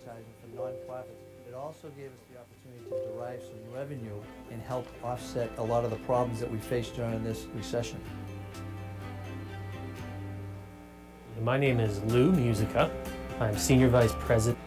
advertising for nonprofits. It also gave us the opportunity to derive some revenue and help offset a lot of the problems that we faced during this recession. My name is Lou Musica. I'm Senior Vice President.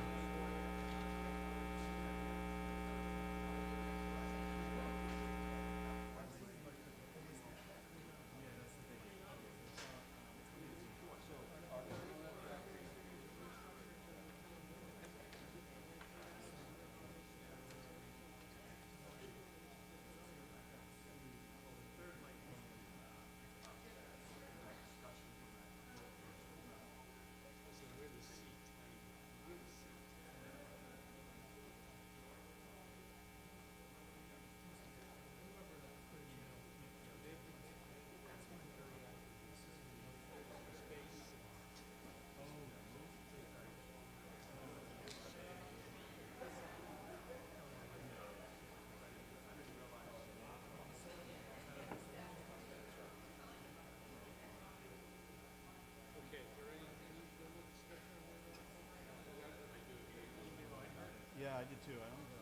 Yeah, I did too. I don't know.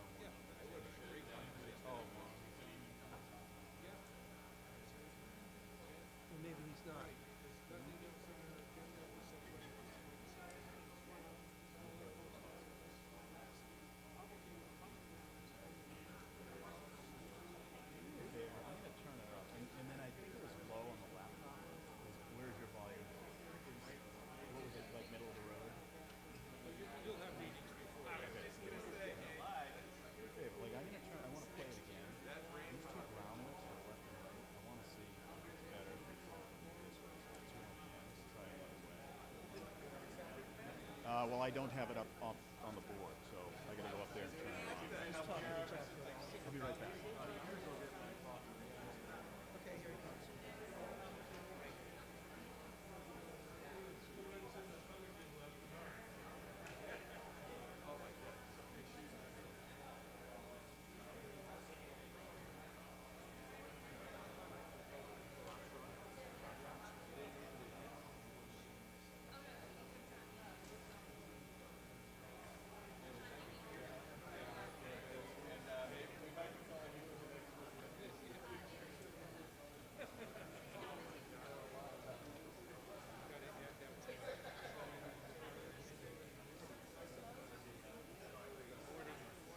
Well, maybe he's not. Okay, I'm gonna turn it up, and then I think it was low on the laptop. Where's your volume? What was it, like middle of the road? You'll have meetings before. I was just gonna say. Okay, but like I want to play it again. These two groundlets are left and right. I want to see if it's better if we call them this way. Let's try it another way. Well, I don't have it up on the board, so I gotta go up there and turn it on. I'll be right back. Okay, here he comes.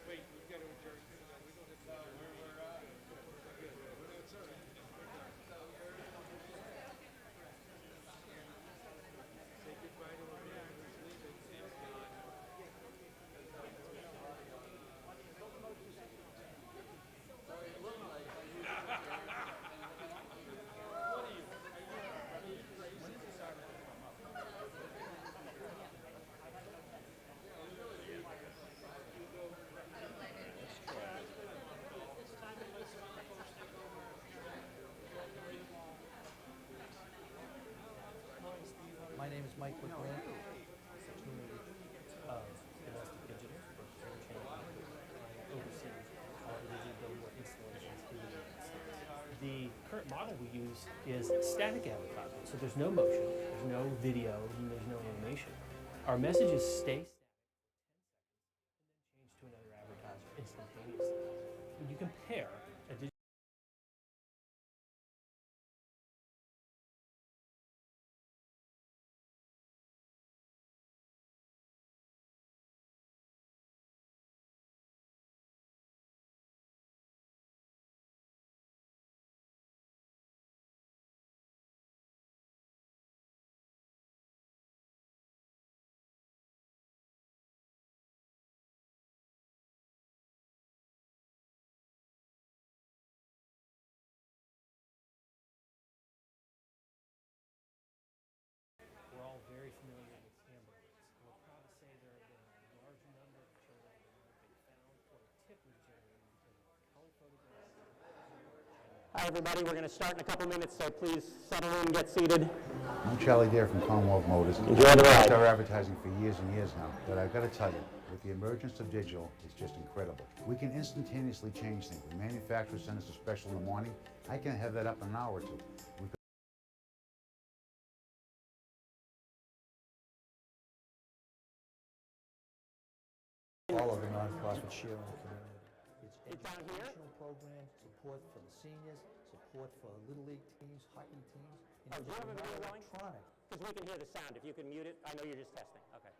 Wait, we've got to adjourn. We don't have to adjourn. No, it's all right. Say goodbye to him. He's leaving. My name is Mike McGrath. Domestic digital overseas all the digital billboard installations in the United States. The current model we use is static advertising, so there's no motion, there's no video, and there's no animation. Our messages stay static and then change to another advertiser instantaneously. When you compare a digital we're all very familiar with hamburgers. We're proud to say there have been a large number of children that have been found or a tip was generated because of color photographs. Hi, everybody. We're going to start in a couple minutes, so please settle in, get seated. I'm Charlie Dare from Commonwealth Motors. Enjoy the ride. I've done advertising for years and years now, but I've got to tell you, with the emergence of digital, it's just incredible. We can instantaneously change things. The manufacturer sends us a special in the morning. I can have that up in an hour or two. We could share in the community. It's Down here? educational program, support for the seniors, support for Little League teams, hockey teams. Oh, do you have a video going? Electronic. Because we can hear the sound. If you can mute it, I know you're just testing. Okay.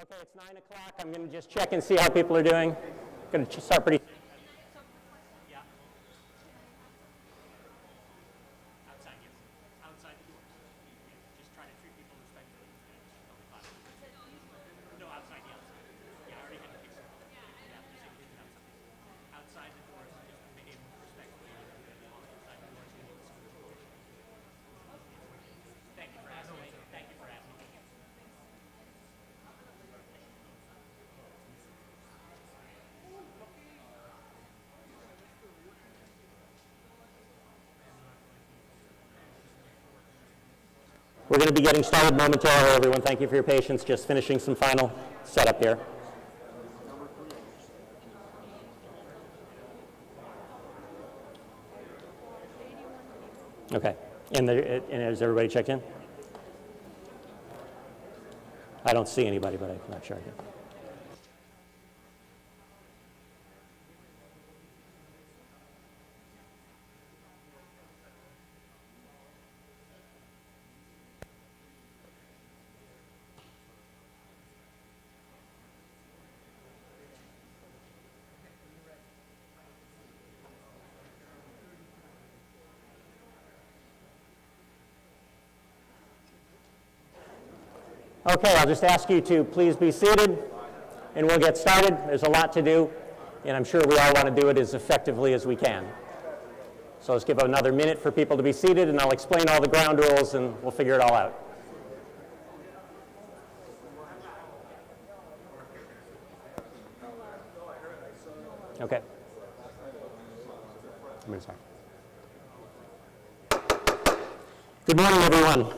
Okay, it's 9 o'clock. I'm going to just check and see how people are doing. Going to start pretty. Yeah. Outside, yes. Outside the doors. Just try to treat people respectfully. No, outside, yes. Yeah, I already had to fix it. Yeah, just say we did it outside. Outside the doors, just behave respectfully. Outside the doors, Thank you for asking. Thank you for asking. We're going to be getting started momentarily, everyone. Thank you for your patience. Just finishing some final setup here. Okay. And is everybody checked in? I don't see anybody, but I'm not sure. Okay, I'll just ask you to please be seated, and we'll get started. There's a lot to do, and I'm sure we all want to do it as effectively as we can. So let's give another minute for people to be seated, and I'll explain all the ground rules, and we'll figure it all out. Okay. I'm going to start. Good morning, everyone.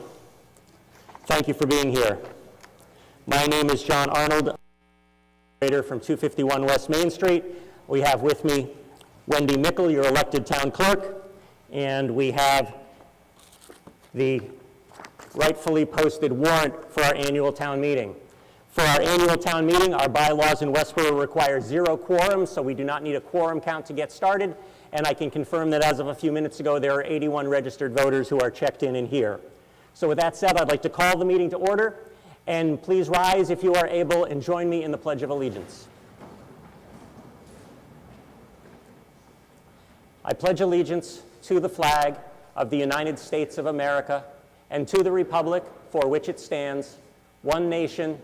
Thank you for being here. My name is John Arnold, from 251 West Main Street. We have with me Wendy Mickle, your elected town clerk, and we have the rightfully posted warrant for our annual town meeting. For our annual town meeting, our bylaws in Westborough require 0 quorum, so we do not need a quorum count to get started, and I can confirm that as of a few minutes ago, there are 81 registered voters who are checked in here. So with that said, I'd like to call the meeting to order, and please rise if you are able and join me in the Pledge of Allegiance. I pledge allegiance to the flag of the United States of America and to the republic for which it stands, one nation,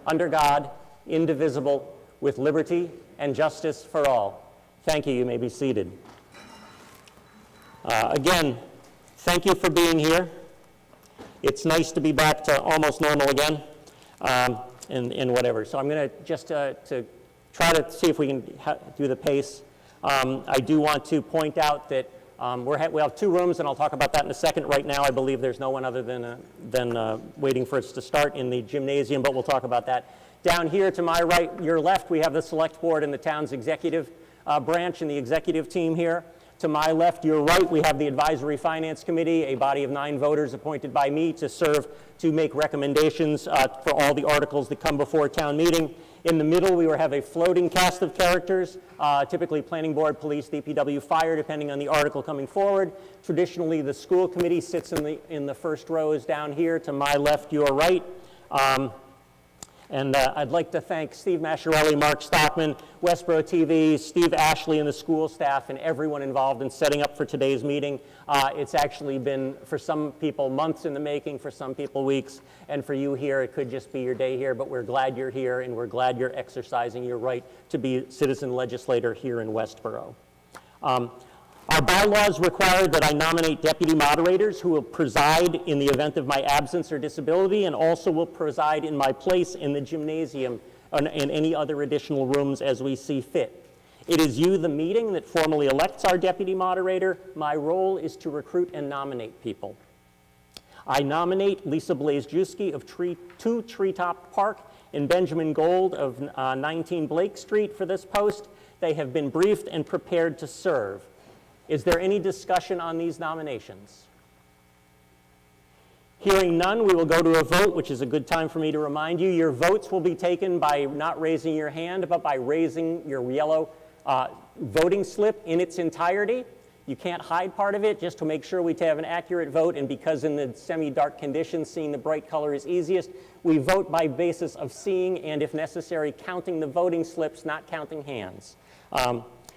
under God, indivisible, with liberty and justice for all. Thank you. You may be seated. Again, thank you for being here. It's nice to be back to almost normal again, and whatever. So I'm going to just to try to see if we can do the pace. I do want to point out that we have 2 rooms, and I'll talk about that in a second. Right now, I believe there's no one other than waiting for us to start in the gymnasium, but we'll talk about that. Down here to my right, your left, we have the select board and the town's executive branch and the executive team here. To my left, your right, we have the Advisory Finance Committee, a body of 9 voters appointed by me to serve to make recommendations for all the articles that come before town meeting. In the middle, we have a floating cast of characters, typically planning board, police, DPW, fire, depending on the article coming forward. Traditionally, the school committee sits in the first rows down here to my left, your right. And I'd like to thank Steve Masciarelli, Mark Stockman, Westborough TV, Steve Ashley, and the school staff, and everyone involved in setting up for today's meeting. It's actually been, for some people, months in the making, for some people, weeks, and for you here, it could just be your day here, but we're glad you're here, and we're glad you're exercising your right to be a citizen legislator here in Westborough. Our bylaws require that I nominate deputy moderators who will preside in the event of my absence or disability, and also will preside in my place in the gymnasium and any other additional rooms as we see fit. It is you, the meeting, that formally elects our deputy moderator. My role is to recruit and nominate people. I nominate Lisa Blazejewski of 2 Treetop Park and Benjamin Gold of 19 Blake Street for this post. They have been briefed and prepared to serve. Is there any discussion on these nominations? Hearing none, we will go to a vote, which is a good time for me to remind you. Your votes will be taken by not raising your hand, but by raising your yellow voting slip in its entirety. You can't hide part of it, just to make sure we have an accurate vote, and because in the semi-dark conditions, seeing the bright color is easiest, we vote by basis of seeing and, if necessary, counting the voting slips, not counting hands.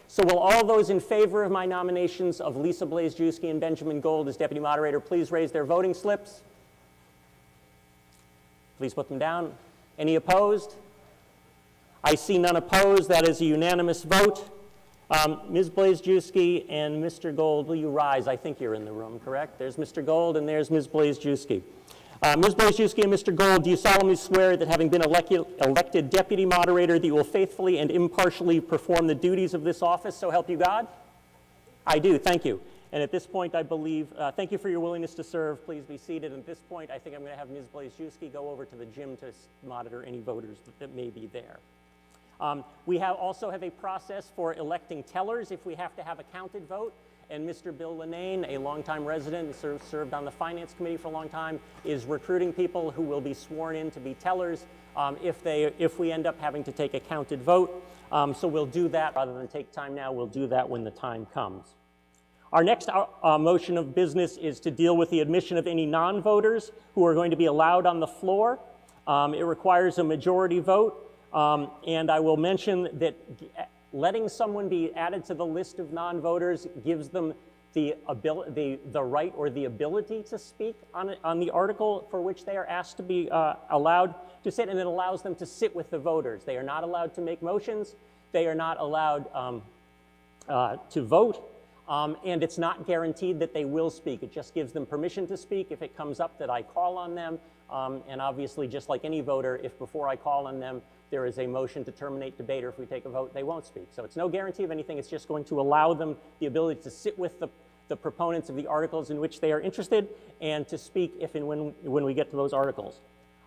So will all those in favor of my nominations of Lisa Blazejewski and Benjamin Gold as Deputy Moderator please raise their voting slips? Please put them down. Any opposed? I see none opposed. That is a unanimous vote. Ms. Blazejewski and Mr. Gold, will you rise? I think you're in the room, correct? There's Mr. Gold and there's Ms. Blazejewski. Ms. Blazejewski and Mr. Gold, do you solemnly swear that having been elected Deputy Moderator, that you will faithfully and impartially perform the duties of this office, so help you God? I do, thank you. And at this point, I believe, thank you for your willingness to serve. Please be seated. At this point, I think I'm going to have Ms. Blazejewski go over to the gym to monitor any voters that may be there. We also have a process for electing tellers if we have to have a counted vote. And Mr. Bill Linane, a longtime resident and served on the Finance Committee for a long time, is recruiting people who will be sworn in to be tellers if we end up having to take a counted vote. So we'll do that rather than take time now. We'll do that when the time comes. Our next motion of business is to deal with the admission of any non-voters who are going to be allowed on the floor. It requires a majority vote, and I will mention that letting someone be added to the list of non-voters gives them the right or the ability to speak on the article for which they are asked to be allowed to sit, and it allows them to sit with the voters. They are not allowed to make motions. They are not allowed to vote. And it's not guaranteed that they will speak. It just gives them permission to speak if it comes up that I call on them. And obviously, just like any voter, if before I call on them, there is a motion to terminate debate, or if we take a vote, they won't speak. So it's no guarantee of anything. It's just going to allow them the ability to sit with the proponents of the articles in which they are interested and to speak if and when we get to those articles.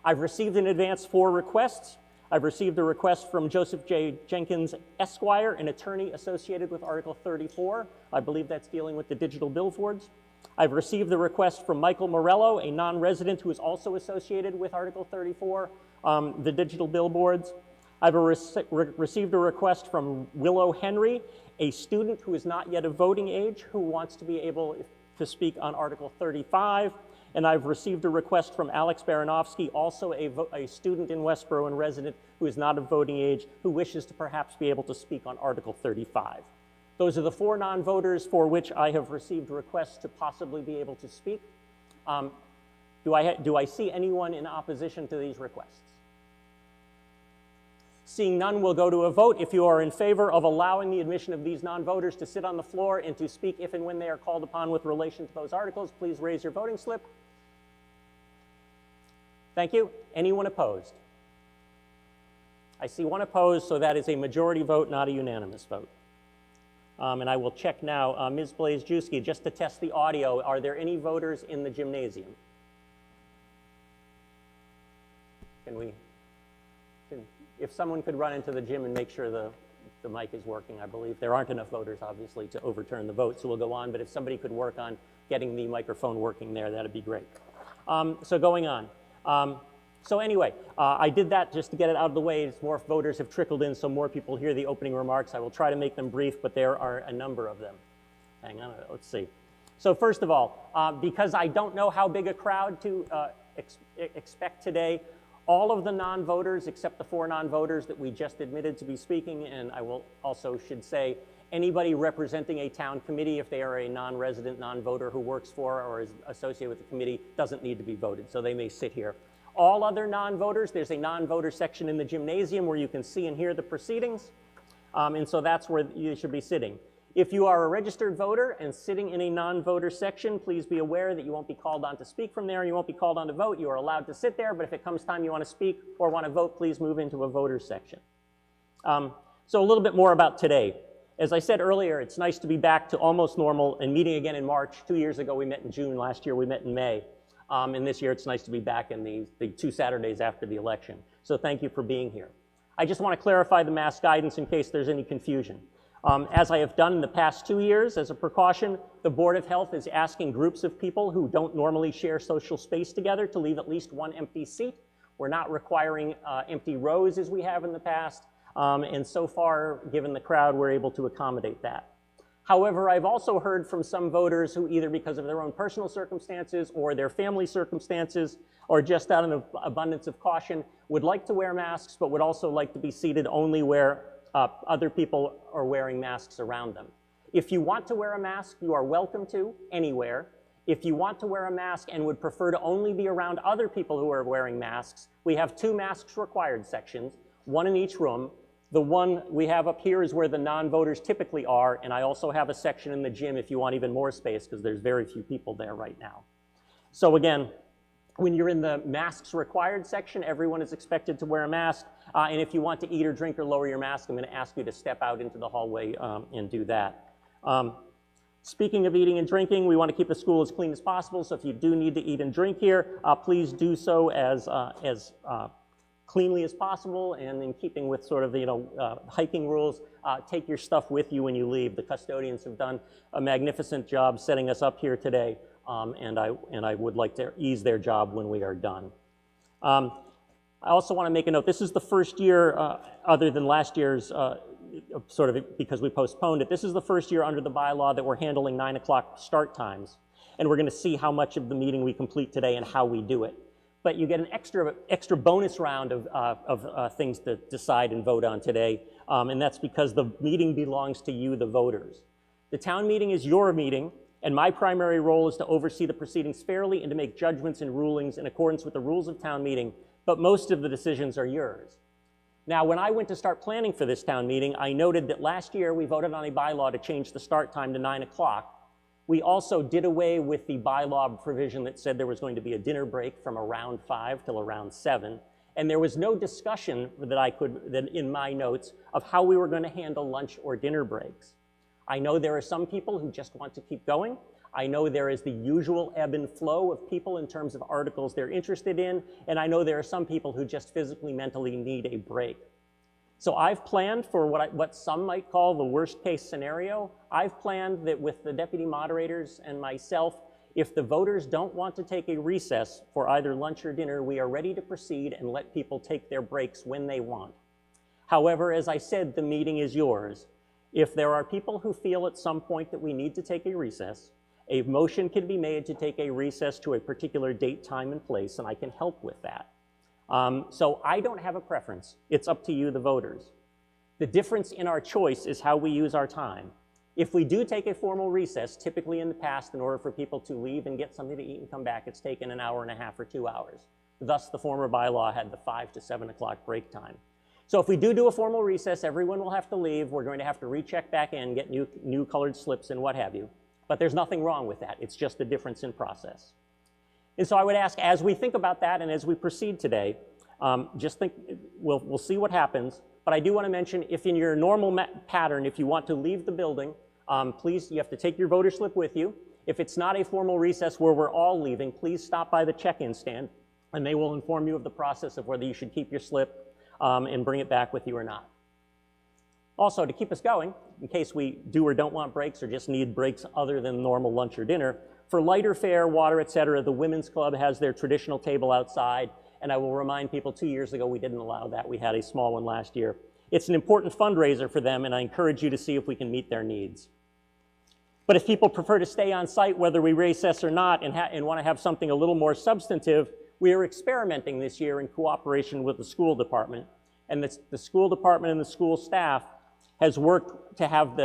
I've received in advance 4 requests. I've received a request from Joseph J. Jenkins, Esquire, an attorney associated with Article 34. I believe that's dealing with the digital billboards. I've received the request from Michael Morello, a non-resident who is also associated with Article 34, the digital billboards. I've received a request from Willow Henry, a student who is not yet of voting age, who wants to be able to speak on Article 35. And I've received a request from Alex Baranovsky, also a student in Westborough and resident who is not of voting age, who wishes to perhaps be able to speak on Article 35. Those are the 4 non-voters for which I have received requests to possibly be able to speak. Do I see anyone in opposition to these requests? Seeing none, we'll go to a vote. If you are in favor of allowing the admission of these non-voters to sit on the floor and to speak if and when they are called upon with relation to those articles, please raise your voting slip. Thank you. Anyone opposed? I see 1 opposed, so that is a majority vote, not a unanimous vote. And I will check now. Ms. Blazejewski, just to test the audio, are there any voters in the gymnasium? If someone could run into the gym and make sure the mic is working, I believe. There aren't enough voters, obviously, to overturn the vote, so we'll go on. But if somebody could work on getting the microphone working there, that'd be great. So going on. So anyway, I did that just to get it out of the way. As more voters have trickled in, so more people hear the opening remarks. I will try to make them brief, but there are a number of them. Hang on, let's see. So first of all, because I don't know how big a crowd to expect today, all of the non-voters, except the 4 non-voters that we just admitted to be speaking, and I will also should say, anybody representing a town committee, if they are a non-resident, non-voter who works for or is associated with the committee, doesn't need to be voted, so they may sit here. All other non-voters, there's a non-voter section in the gymnasium where you can see and hear the proceedings, and so that's where you should be sitting. If you are a registered voter and sitting in a non-voter section, please be aware that you won't be called on to speak from there, you won't be called on to vote. You are allowed to sit there, but if it comes time you want to speak or want to vote, please move into a voter section. So a little bit more about today. As I said earlier, it's nice to be back to almost normal and meeting again in March. 2 years ago we met in June, last year we met in May. And this year it's nice to be back in the 2 Saturdays after the election. So thank you for being here. I just want to clarify the mask guidance in case there's any confusion. As I have done in the past 2 years, as a precaution, the Board of Health is asking groups of people who don't normally share social space together to leave at least one empty seat. We're not requiring empty rows as we have in the past, and so far, given the crowd, we're able to accommodate that. However, I've also heard from some voters who, either because of their own personal circumstances or their family circumstances, or just out of abundance of caution, would like to wear masks, but would also like to be seated only where other people are wearing masks around them. If you want to wear a mask, you are welcome to, anywhere. If you want to wear a mask and would prefer to only be around other people who are wearing masks, we have 2 masks required sections, one in each room. The one we have up here is where the non-voters typically are, and I also have a section in the gym if you want even more space, because there's very few people there right now. So again, when you're in the masks required section, everyone is expected to wear a mask, and if you want to eat or drink or lower your mask, I'm going to ask you to step out into the hallway and do that. Speaking of eating and drinking, we want to keep the school as clean as possible, so if you do need to eat and drink here, please do so as cleanly as possible, and in keeping with sort of the hiking rules. Take your stuff with you when you leave. The custodians have done a magnificent job setting us up here today, and I would like to ease their job when we are done. I also want to make a note. This is the first year, other than last year's, sort of because we postponed it. This is the first year under the bylaw that we're handling 9 o'clock start times, and we're going to see how much of the meeting we complete today and how we do it. But you get an extra bonus round of things to decide and vote on today, and that's because the meeting belongs to you, the voters. The town meeting is your meeting, and my primary role is to oversee the proceedings fairly and to make judgments and rulings in accordance with the rules of town meeting, but most of the decisions are yours. Now, when I went to start planning for this town meeting, I noted that last year we voted on a bylaw to change the start time to 9 o'clock. We also did away with the bylaw provision that said there was going to be a dinner break from around 5 till around 7. And there was no discussion that in my notes of how we were going to handle lunch or dinner breaks. I know there are some people who just want to keep going. I know there is the usual ebb and flow of people in terms of articles they're interested in. And I know there are some people who just physically, mentally need a break. So I've planned for what some might call the worst case scenario. I've planned that with the deputy moderators and myself, if the voters don't want to take a recess for either lunch or dinner, we are ready to proceed and let people take their breaks when they want. However, as I said, the meeting is yours. If there are people who feel at some point that we need to take a recess, a motion can be made to take a recess to a particular date, time, and place, and I can help with that. So I don't have a preference. It's up to you, the voters. The difference in our choice is how we use our time. If we do take a formal recess, typically in the past, in order for people to leave and get something to eat and come back, it's taken an hour and a half or 2 hours. Thus, the former bylaw had the 5 to 7 o'clock break time. So if we do a formal recess, everyone will have to leave. We're going to have to recheck back in, get new colored slips and what have you. But there's nothing wrong with that. It's just a difference in process. And so I would ask, as we think about that and as we proceed today, just think, we'll see what happens. But I do want to mention, if in your normal pattern, if you want to leave the building, please, you have to take your voter slip with you. If it's not a formal recess where we're all leaving, please stop by the check-in stand, and they will inform you of the process of whether you should keep your slip and bring it back with you or not. Also, to keep us going, in case we do or don't want breaks or just need breaks other than normal lunch or dinner, for lighter fare, water, etc., the Women's Club has their traditional table outside, and I will remind people 2 years ago we didn't allow that. We had a small one last year. It's an important fundraiser for them, and I encourage you to see if we can meet their needs. But if people prefer to stay on site, whether we recess or not, and want to have something a little more substantive, we are experimenting this year in cooperation with the school department. And the school department and the school staff has worked to have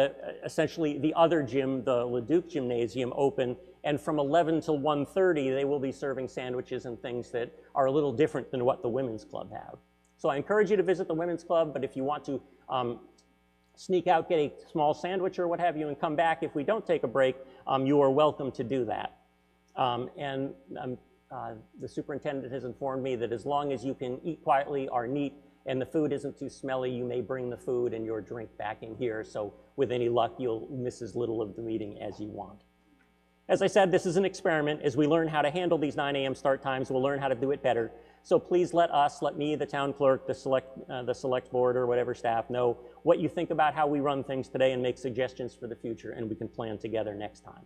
essentially the other gym, the Leduc Gymnasium, open, and from 11 till 1:30, they will be serving sandwiches and things that are a little different than what the Women's Club have. So I encourage you to visit the Women's Club, but if you want to sneak out, get a small sandwich or what have you, and come back if we don't take a break, you are welcome to do that. The superintendent has informed me that as long as you can eat quietly, are neat, and the food isn't too smelly, you may bring the food and your drink back in here. So with any luck, you'll miss as little of the meeting as you want. As I said, this is an experiment. As we learn how to handle these 9 a.m. start times, we'll learn how to do it better. So please let me, the town clerk, the select board, or whatever staff, know what you think about how we run things today and make suggestions for the future, and we can plan together next time.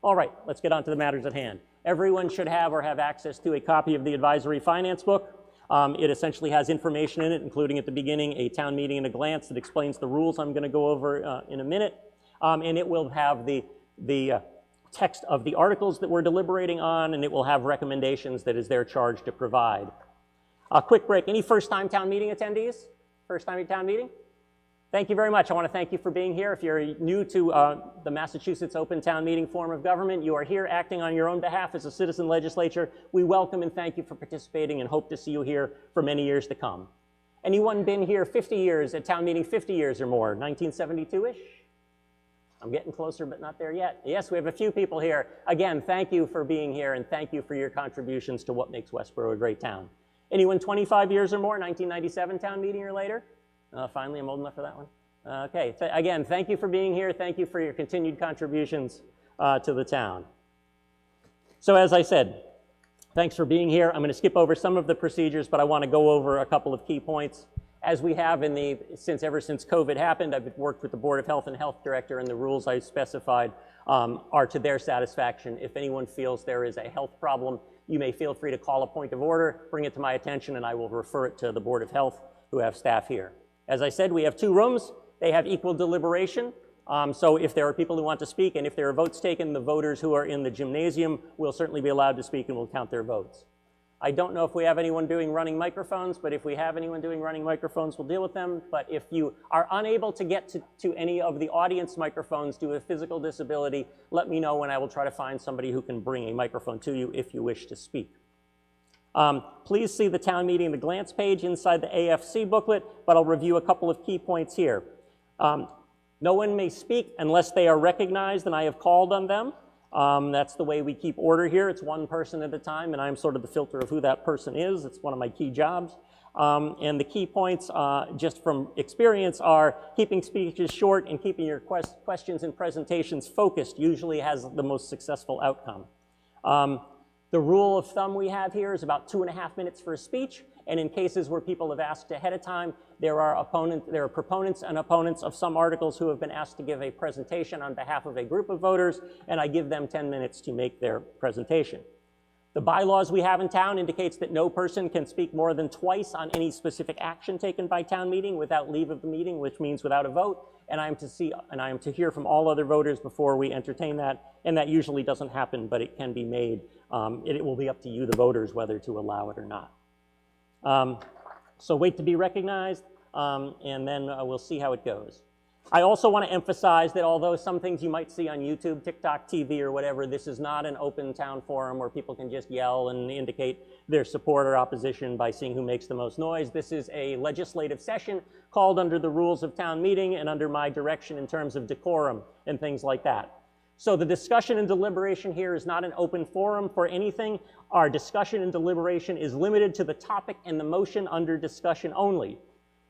All right, let's get on to the matters at hand. Everyone should have or have access to a copy of the advisory finance book. It essentially has information in it, including at the beginning a town meeting at a glance that explains the rules I'm going to go over in a minute. And it will have the text of the articles that we're deliberating on, and it will have recommendations that is their charge to provide. A quick break. Any first-time town meeting attendees? First-time town meeting? Thank you very much. I want to thank you for being here. If you're new to the Massachusetts Open Town Meeting form of government, you are here acting on your own behalf as a citizen legislature. We welcome and thank you for participating and hope to see you here for many years to come. Anyone been here 50 years at town meeting, 50 years or more, 1972-ish? I'm getting closer, but not there yet. Yes, we have a few people here. Again, thank you for being here, and thank you for your contributions to what makes Westborough a great town. Anyone 25 years or more, 1997 town meeting or later? Finally, I'm old enough for that one. Okay, again, thank you for being here. Thank you for your continued contributions to the town. So as I said, thanks for being here. I'm going to skip over some of the procedures, but I want to go over a couple of key points. As we have ever since COVID happened, I've worked with the Board of Health and Health Director, and the rules I specified are to their satisfaction. If anyone feels there is a health problem, you may feel free to call a point of order, bring it to my attention, and I will refer it to the Board of Health, who have staff here. As I said, we have 2 rooms. They have equal deliberation. So if there are people who want to speak, and if there are votes taken, the voters who are in the gymnasium will certainly be allowed to speak, and we'll count their votes. I don't know if we have anyone doing running microphones, but if we have anyone doing running microphones, we'll deal with them. But if you are unable to get to any of the audience microphones due to a physical disability, let me know, and I will try to find somebody who can bring a microphone to you if you wish to speak. Please see the town meeting at a glance page inside the AFC booklet, but I'll review a couple of key points here. No one may speak unless they are recognized and I have called on them. That's the way we keep order here. It's one person at a time, and I'm sort of the filter of who that person is. It's one of my key jobs. And the key points, just from experience, are keeping speeches short and keeping your questions and presentations focused usually has the most successful outcome. The rule of thumb we have here is about 2.5 minutes for a speech, and in cases where people have asked ahead of time, there are proponents and opponents of some articles who have been asked to give a presentation on behalf of a group of voters, and I give them 10 minutes to make their presentation. The bylaws we have in town indicates that no person can speak more than twice on any specific action taken by town meeting without leave of the meeting, which means without a vote, and I am to hear from all other voters before we entertain that, and that usually doesn't happen, but it can be made. It will be up to you, the voters, whether to allow it or not. So wait to be recognized, and then we'll see how it goes. I also want to emphasize that although some things you might see on YouTube, TikTok, TV, or whatever, this is not an open town forum where people can just yell and indicate their support or opposition by seeing who makes the most noise. This is a legislative session called under the rules of town meeting and under my direction in terms of decorum and things like that. So the discussion and deliberation here is not an open forum for anything. Our discussion and deliberation is limited to the topic and the motion under discussion only.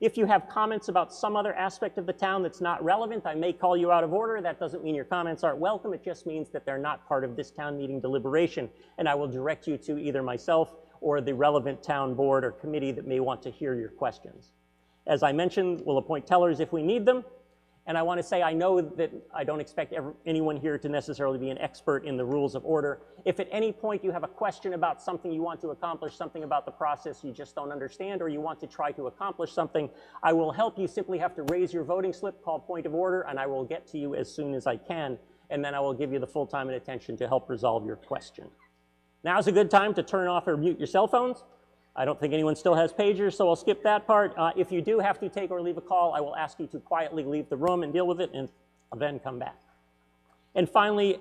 If you have comments about some other aspect of the town that's not relevant, I may call you out of order. That doesn't mean your comments aren't welcome. It just means that they're not part of this town meeting deliberation, and I will direct you to either myself or the relevant town board or committee that may want to hear your questions. As I mentioned, we'll appoint tellers if we need them. And I want to say I know that I don't expect anyone here to necessarily be an expert in the rules of order. If at any point you have a question about something you want to accomplish, something about the process you just don't understand, or you want to try to accomplish something, I will help you. Simply have to raise your voting slip, call point of order, and I will get to you as soon as I can. And then I will give you the full time and attention to help resolve your question. Now's a good time to turn off or mute your cell phones. I don't think anyone still has pagers, so I'll skip that part. If you do have to take or leave a call, I will ask you to quietly leave the room and deal with it, and then come back. And finally,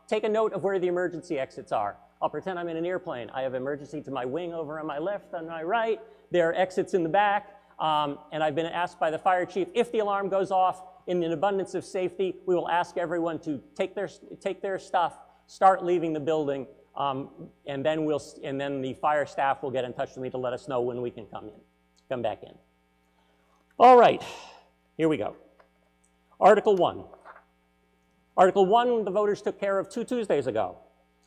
take a note of where the emergency exits are. I'll pretend I'm in an airplane. I have emergency to my wing over on my left, on my right. There are exits in the back, and I've been asked by the fire chief, if the alarm goes off, in an abundance of safety, we will ask everyone to take their stuff, start leaving the building, and then the fire staff will get in touch with me to let us know when we can come back in. All right, here we go. Article 1. Article 1, the voters took care of 2 Tuesdays ago.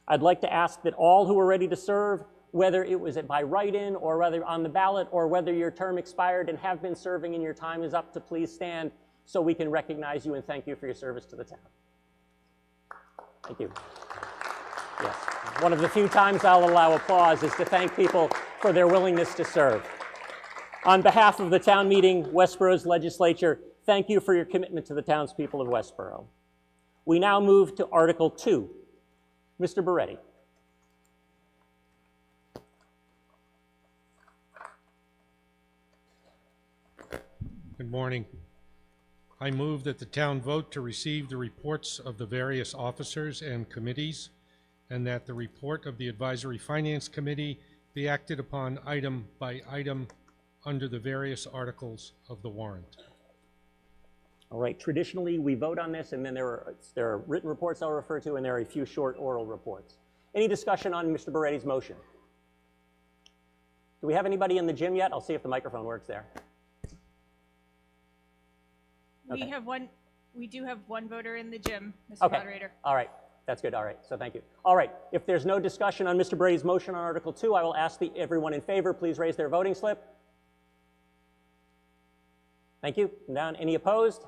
I'd like to ask that all who are ready to serve, whether it was by write-in or whether on the ballot or whether your term expired and have been serving and your time is up, to please stand so we can recognize you and thank you for your service to the town. Thank you. Yes. One of the few times I'll allow applause is to thank people for their willingness to serve. On behalf of the town meeting, Westborough's legislature, thank you for your commitment to the townspeople of Westborough. We now move to Article 2. Mr. Beretti. Good morning. I move that the town vote to receive the reports of the various officers and committees, and that the report of the Advisory Finance Committee be acted upon item by item under the various articles of the warrant. All right, traditionally we vote on this and then there are written reports I'll refer to and there are a few short oral reports. Any discussion on Mr. Beretti's motion? Do we have anybody in the gym yet? I'll see if the microphone works there. Okay. We do have one voter in the gym, Mr. Okay. Moderator. All right, that's good, all right, so thank you. All right, if there's no discussion on Mr. Beretti's motion on Article 2, I will ask everyone in favor, please raise their voting slip. Thank you, and down, any opposed?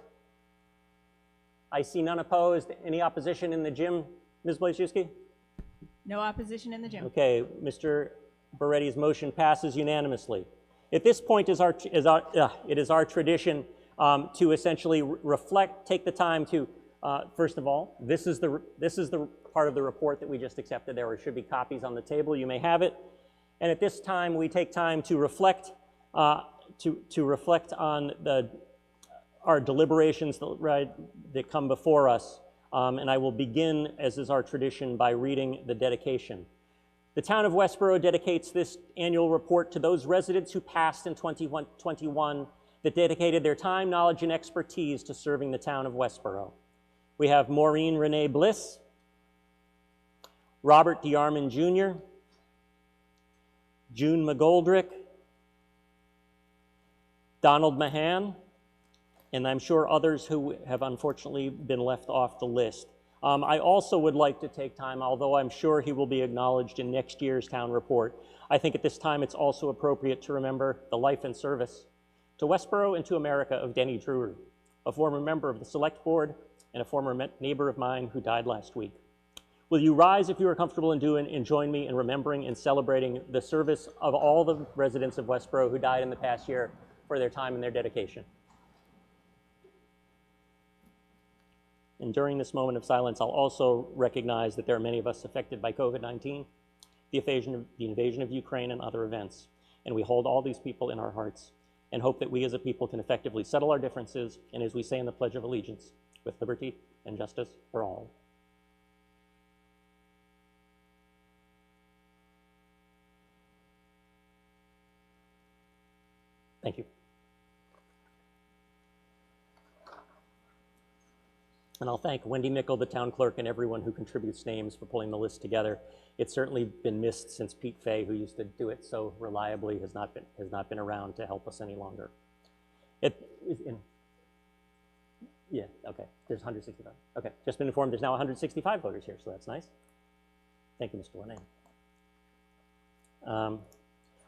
I see none opposed. Any opposition in the gym, Ms. Blazewski? No opposition in the gym. Okay, Mr. Beretti's motion passes unanimously. At this point, it is our tradition to essentially take the time to, first of all, this is the part of the report that we just accepted. There should be copies on the table. You may have it. And at this time, we take time to reflect on our deliberations that come before us. And I will begin, as is our tradition, by reading the dedication. The Town of Westborough dedicates this annual report to those residents who passed in 2021 that dedicated their time, knowledge, and expertise to serving the Town of Westborough. We have Maureen Renee Bliss, Robert DeArmond Jr., June McGoldrick, Donald Mahan, and I'm sure others who have unfortunately been left off the list. I also would like to take time, although I'm sure he will be acknowledged in next year's town report, I think at this time it's also appropriate to remember the life and service to Westborough and to America of Denny Drury, a former member of the Select Board and a former neighbor of mine who died last week. Will you rise if you are comfortable in doing and join me in remembering and celebrating the service of all the residents of Westborough who died in the past year for their time and their dedication. And during this moment of silence, I'll also recognize that there are many of us affected by COVID-19, the invasion of Ukraine and other events. And we hold all these people in our hearts and hope that we as a people can effectively settle our differences, and as we say in the Pledge of Allegiance, with liberty and justice for all. Thank you. And I'll thank Wendy Mickle, the town clerk, and everyone who contributes names for pulling the list together. It's certainly been missed since Pete Fay, who used to do it so reliably, has not been around to help us any longer. Yeah, okay, there's 165. Okay, just been informed there's now 165 voters here, so that's nice. Thank you, Mr. Lene.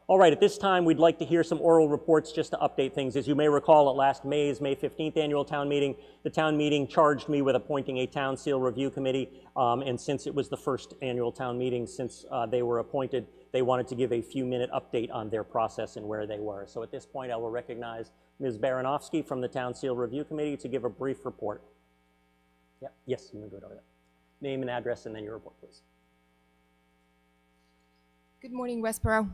All right, at this time, we'd like to hear some oral reports just to update things. As you may recall, at last May 15th annual town meeting, the town meeting charged me with appointing a town seal review committee. And since it was the first annual town meeting since they were appointed, they wanted to give a few-minute update on their process and where they were. So at this point, I will recognize Ms. Baranowski from the Town Seal Review Committee to give a brief report. Yeah, yes, you can go over that. Name and address and then your report, please. Good morning, Westborough.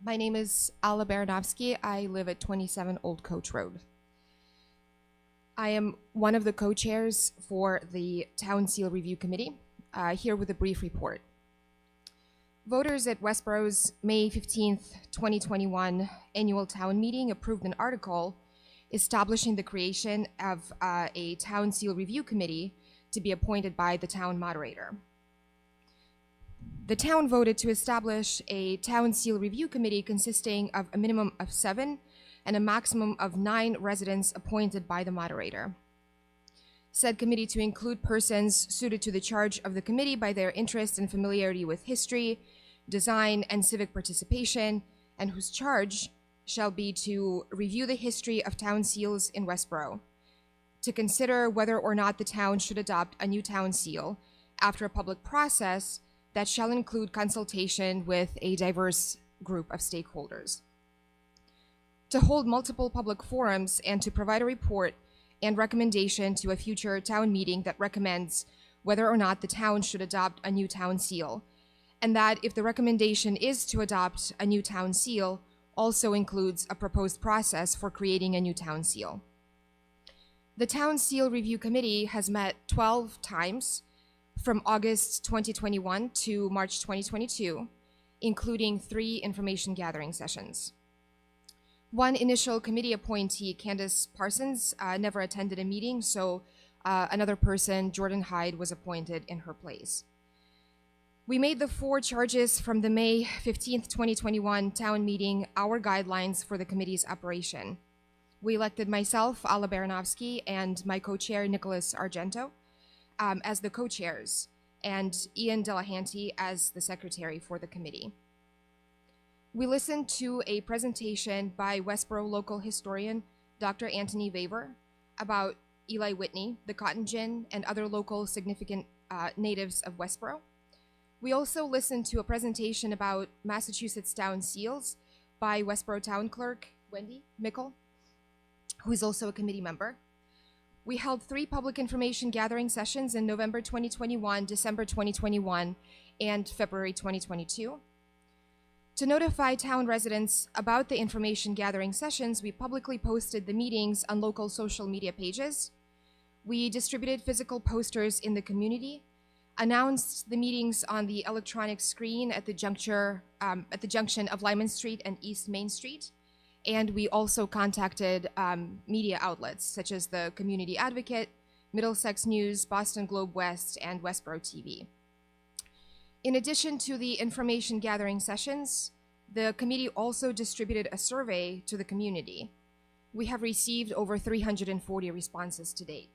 My name is Alla Baranowski. I live at 27 Old Coach Road. I am one of the co-chairs for the Town Seal Review Committee, here with a brief report. Voters at Westborough's May 15th, 2021 annual town meeting approved an article establishing the creation of a Town Seal Review Committee to be appointed by the town moderator. The town voted to establish a Town Seal Review Committee consisting of a minimum of 7 and a maximum of 9 residents appointed by the moderator. said committee to include persons suited to the charge of the committee by their interest and familiarity with history, design, and civic participation, and whose charge shall be to review the history of town seals in Westborough, to consider whether or not the town should adopt a new town seal after a public process that shall include consultation with a diverse group of stakeholders, to hold multiple public forums and to provide a report and recommendation to a future town meeting that recommends whether or not the town should adopt a new town seal, and that if the recommendation is to adopt a new town seal, also includes a proposed process for creating a new town seal. The Town Seal Review Committee has met 12 times from August 2021 to March 2022, including 3 information gathering sessions. One initial committee appointee, Candace Parsons, never attended a meeting, so another person, Jordan Hyde, was appointed in her place. We made the 4 charges from the May 15th, 2021 town meeting our guidelines for the committee's operation. We elected myself, Alla Baranovsky, and my co-chair, Nicholas Argento, as the co-chairs, and Ian Delahanty as the secretary for the committee. We listened to a presentation by Westborough local historian, Dr. Anthony Vaver, about Eli Whitney, the cotton gin, and other local significant natives of Westborough. We also listened to a presentation about Massachusetts town seals by Westborough town clerk, Wendy Mickle, who is also a committee member. We held 3 public information gathering sessions in November 2021, December 2021, and February 2022. To notify town residents about the information gathering sessions, we publicly posted the meetings on local social media pages. We distributed physical posters in the community, announced the meetings on the electronic screen at the junction of Lyman Street and East Main Street, and we also contacted media outlets such as the Community Advocate, Middlesex News, Boston Globe West, and Westborough TV. In addition to the information gathering sessions, the committee also distributed a survey to the community. We have received over 340 responses to date.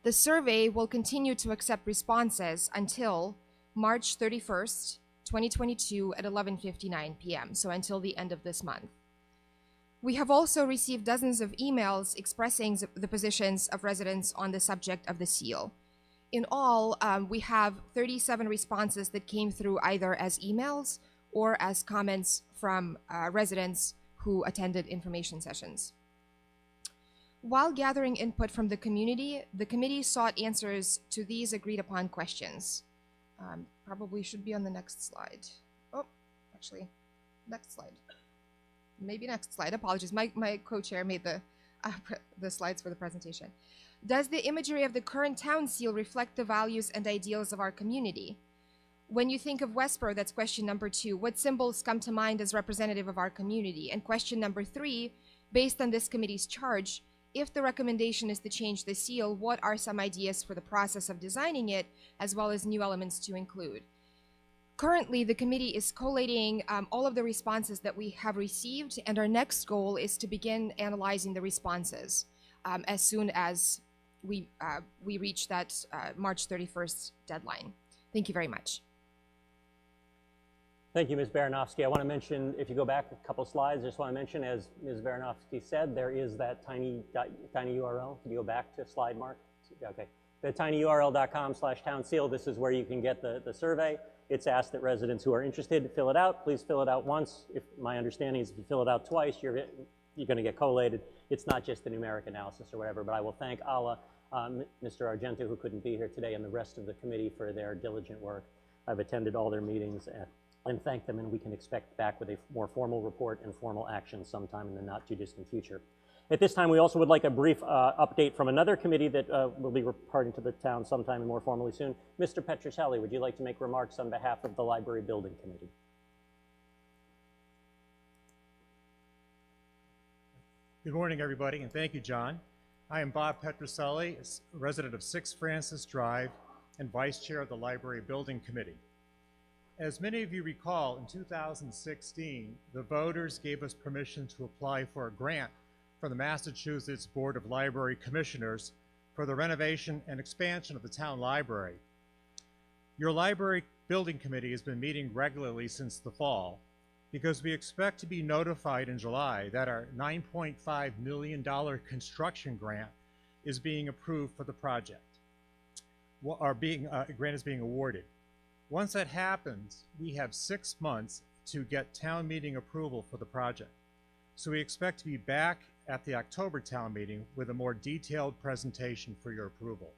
The survey will continue to accept responses until March 31st, 2022 at 11:59 p.m., so until the end of this month. We have also received dozens of emails expressing the positions of residents on the subject of the seal. In all, we have 37 responses that came through either as emails or as comments from residents who attended information sessions. While gathering input from the committee sought answers to these agreed upon questions. Probably should be on the next slide. Oh, actually, next slide. Maybe next slide, apologies. My co-chair made the slides for the presentation. Does the imagery of the current town seal reflect the values and ideals of our community? When you think of Westborough, that's question number 2, what symbols come to mind as representative of our community? And question number 3, based on this committee's charge, if the recommendation is to change the seal, what are some ideas for the process of designing it, as well as new elements to include? Currently, the committee is collating all of the responses that we have received, and our next goal is to begin analyzing the responses as soon as we reach that March 31st deadline. Thank you very much. Thank you, Ms. Baranovsky. I want to mention, if you go back a couple slides, I just want to mention, as Ms. Baranovsky said, there is that tiny URL. Can you go back to slide, Mark? Okay. The tinyurl.com/town seal. This is where you can get the survey. It's asked that residents who are interested fill it out. Please fill it out once. If my understanding is if you fill it out twice, you're going to get collated. It's not just a numeric analysis or whatever, but I will thank Alla, Mr. Argento, who couldn't be here today, and the rest of the committee for their diligent work. I've attended all their meetings and thank them, and we can expect back with a more formal report and formal action sometime in the not too distant future. At this time, we also would like a brief update from another committee that will be reporting to the town sometime and more formally soon. Mr. Petrocelli, would you like to make remarks on behalf of the Library Building Committee? Good morning, everybody, and thank you, John. I am Bob Petrocelli, a resident of 6 Francis Drive and Vice Chair of the Library Building Committee. As many of you recall, in 2016, the voters gave us permission to apply for a grant from the Massachusetts Board of Library Commissioners for the renovation and expansion of the town library. Your library building committee has been meeting regularly since the fall because we expect to be notified in July that our $9.5 million construction grant is being approved for the project, or grant is being awarded. Once that happens, we have 6 months to get town meeting approval for the project. So we expect to be back at the October town meeting with a more detailed presentation for your approval.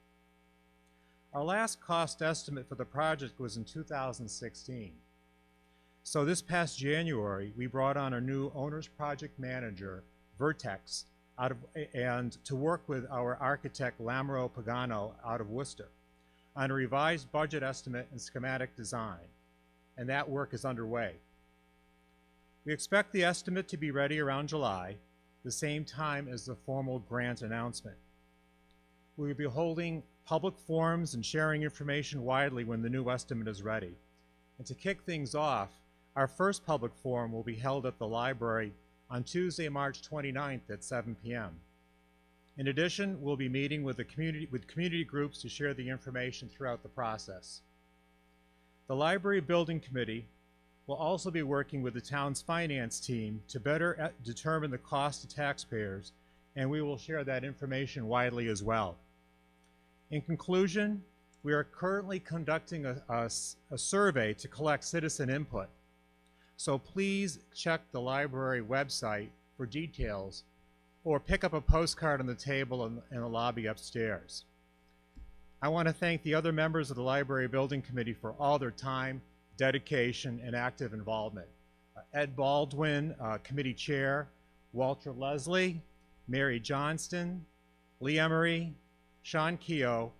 Our last cost estimate for the project was in 2016. So this past January, we brought on a new owner's project manager, Vertex, and to work with our architect, Lamro Pagano, out of Worcester, on a revised budget estimate and schematic design, and that work is underway. We expect the estimate to be ready around July, the same time as the formal grant announcement. We will be holding public forums and sharing information widely when the new estimate is ready. And to kick things off, our first public forum will be held at the library on Tuesday, March 29th at 7 p.m. In addition, we'll be meeting with community groups to share the information throughout the process. The Library Building Committee will also be working with the town's finance team to better determine the cost to taxpayers, and we will share that information widely as well. In conclusion, we are currently conducting a survey to collect citizen input. So please check the library website for details or pick up a postcard on the table in the lobby upstairs. I want to thank the other members of the Library Building Committee for all their time, dedication, and active involvement. Ed Baldwin, Committee Chair, Walter Leslie, Mary Johnston, Lee Emery, Sean Keogh,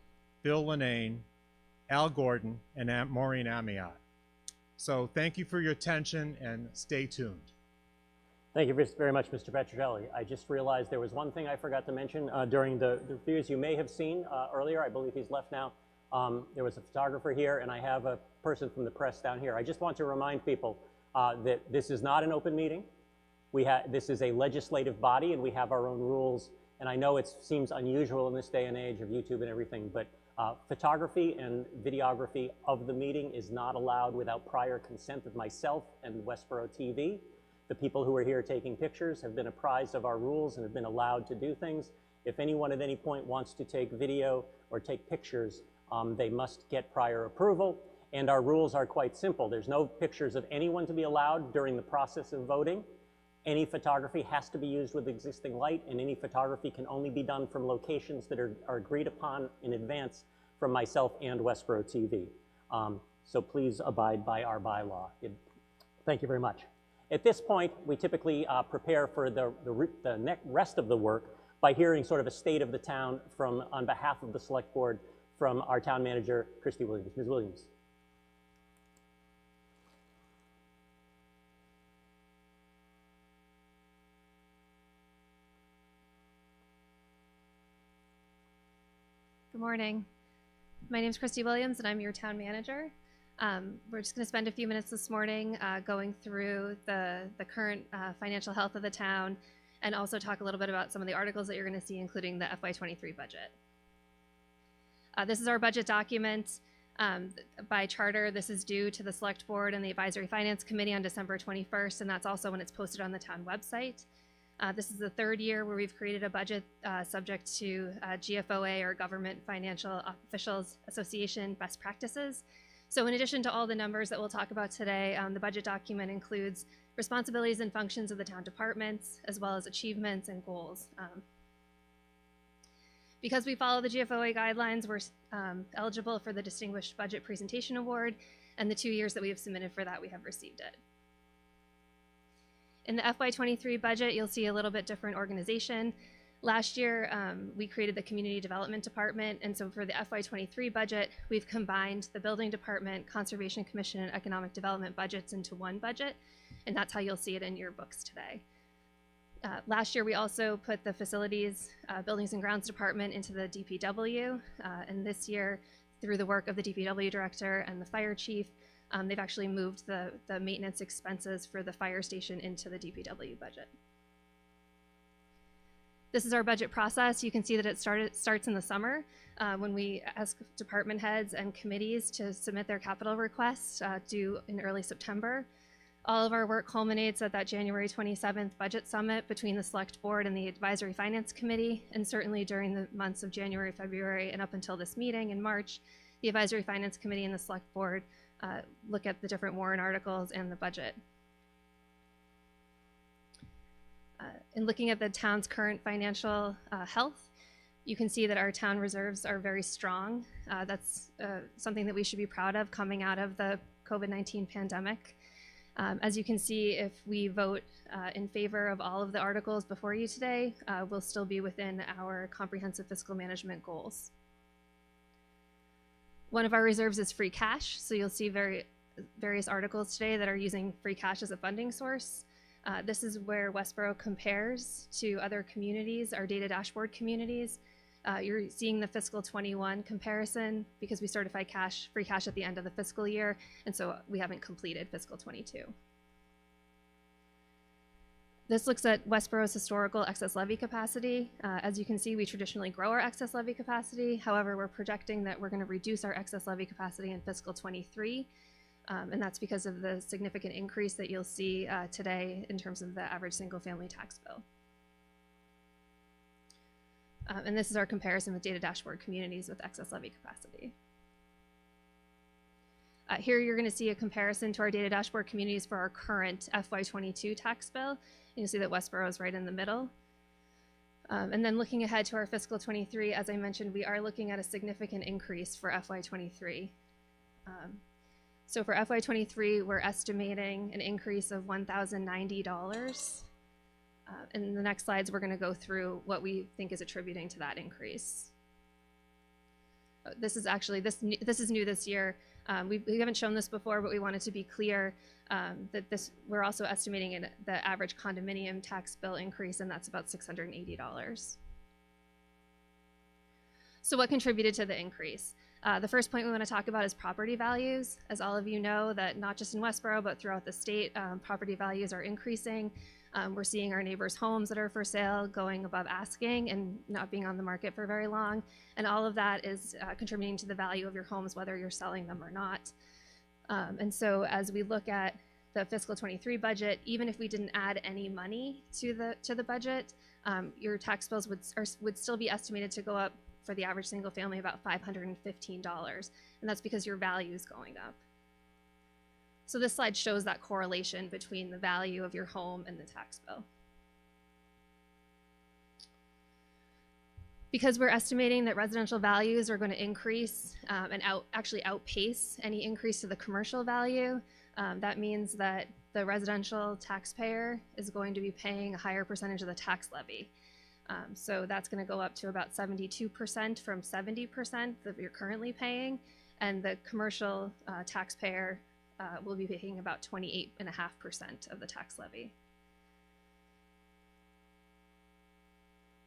Bill Linnane, Al Gordon, and Maureen Amiot. So thank you for your attention and stay tuned. Thank you very much, Mr. Petrocelli. I just realized there was one thing I forgot to mention during the reviews you may have seen earlier. I believe he's left now. There was a photographer here, and I have a person from the press down here. I just want to remind people that this is not an open meeting. This is a legislative body, and we have our own rules. And I know it seems unusual in this day and age of YouTube and everything, but photography and videography of the meeting is not allowed without prior consent of myself and Westborough TV. The people who are here taking pictures have been apprised of our rules and have been allowed to do things. If anyone at any point wants to take video or take pictures, they must get prior approval. And our rules are quite simple. There's no pictures of anyone to be allowed during the process of voting. Any photography has to be used with existing light, and any photography can only be done from locations that are agreed upon in advance from myself and Westborough TV. So please abide by our bylaw. Thank you very much. At this point, we typically prepare for the rest of the work by hearing sort of a state of the town on behalf of the Select Board from our town manager, Christy Williams. Ms. Williams. Good morning. My name is Christy Williams, and I'm your town manager. We're just going to spend a few minutes this morning going through the current financial health of the town, and also talk a little bit about some of the articles that you're going to see, including the FY23 budget. This is our budget document. By charter, this is due to the Select Board and the Advisory Finance Committee on December 21st, and that's also when it's posted on the town website. This is the third year where we've created a budget subject to GFOA, or Government Financial Officials Association best practices. So in addition to all the numbers that we'll talk about today, the budget document includes responsibilities and functions of the town departments, as well as achievements and goals. Because we follow the GFOA guidelines, we're eligible for the Distinguished Budget Presentation Award, and the 2 years that we have submitted for that, we have received it. In the FY23 budget, you'll see a little bit different organization. Last year, we created the Community Development Department, and so for the FY23 budget, we've combined the Building Department, Conservation Commission, and Economic Development budgets into one budget, and that's how you'll see it in your books today. Last year, we also put the Facilities, Buildings and Grounds Department into the DPW, and this year, through the work of the DPW Director and the Fire Chief, they've actually moved the maintenance expenses for the fire station into the DPW budget. This is our budget process. You can see that it starts in the summer when we ask department heads and committees to submit their capital requests due in early September. All of our work culminates at that January 27th budget summit between the select board and the advisory finance committee, and certainly during the months of January, February, and up until this meeting in March, the advisory finance committee and the select board look at the different warrant articles and the budget. In looking at the town's current financial health, you can see that our town reserves are very strong. That's something that we should be proud of coming out of the COVID-19 pandemic. As you can see, if we vote in favor of all of the articles before you today, we'll still be within our comprehensive fiscal management goals. One of our reserves is free cash, so you'll see various articles today that are using free cash as a funding source. This is where Westborough compares to other communities, our data dashboard communities. You're seeing the fiscal 21 comparison because we certify free cash at the end of the fiscal year, and so we haven't completed fiscal 22. This looks at Westborough's historical excess levy capacity. As you can see, we traditionally grow our excess levy capacity. However, we're projecting that we're going to reduce our excess levy capacity in fiscal 23, and that's because of the significant increase that you'll see today in terms of the average single-family tax bill. And this is our comparison with data dashboard communities with excess levy capacity. Here you're going to see a comparison to our data dashboard communities for our current FY22 tax bill. And you'll see that Westborough is right in the middle. And then looking ahead to our fiscal 23, as I mentioned, we are looking at a significant increase for FY23. So for FY23, we're estimating an increase of $1,090. In the next slides, we're going to go through what we think is attributing to that increase. This is actually, this is new this year. We haven't shown this before, but we wanted to be clear that we're also estimating the average condominium tax bill increase, and that's about $680. So what contributed to the increase? The first point we want to talk about is property values. As all of you know, that not just in Westborough, but throughout the state, property values are increasing. We're seeing our neighbors' homes that are for sale going above asking and not being on the market for very long. And all of that is contributing to the value of your homes, whether you're selling them or not. And so as we look at the fiscal 23 budget, even if we didn't add any money to the budget, your tax bills would still be estimated to go up for the average single family about $515. And that's because your value is going up. So this slide shows that correlation between the value of your home and the tax bill. Because we're estimating that residential values are going to increase and actually outpace any increase to the commercial value, that means that the residential taxpayer is going to be paying a higher percentage of the tax levy. So that's going to go up to about 72% from 70% that you're currently paying, and the commercial taxpayer will be paying about 28.5% of the tax levy.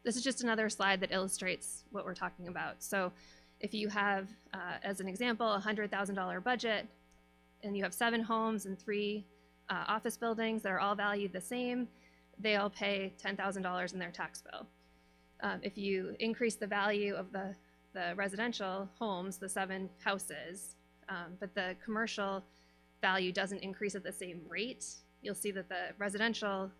This is just another slide that illustrates what we're talking about. So if you have, as an example, a $100,000 budget, and you have 7 homes and 3 office buildings that are all valued the same, they all pay $10,000 in their tax bill. If you increase the value of the residential homes, the 7 houses, but the commercial value doesn't increase at the same rate, you'll see that the residential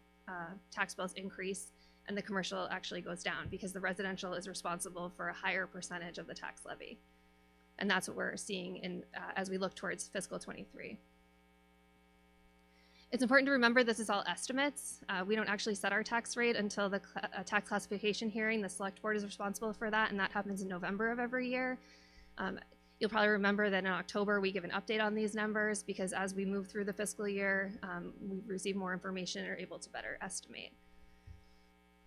tax bills increase and the commercial actually goes down because the residential is responsible for a higher percentage of the tax levy. And that's what we're seeing as we look towards fiscal 23. It's important to remember this is all estimates. We don't actually set our tax rate until the tax classification hearing. The select board is responsible for that, and that happens in November of every year. You'll probably remember that in October we give an update on these numbers because as we move through the fiscal year, we receive more information and are able to better estimate.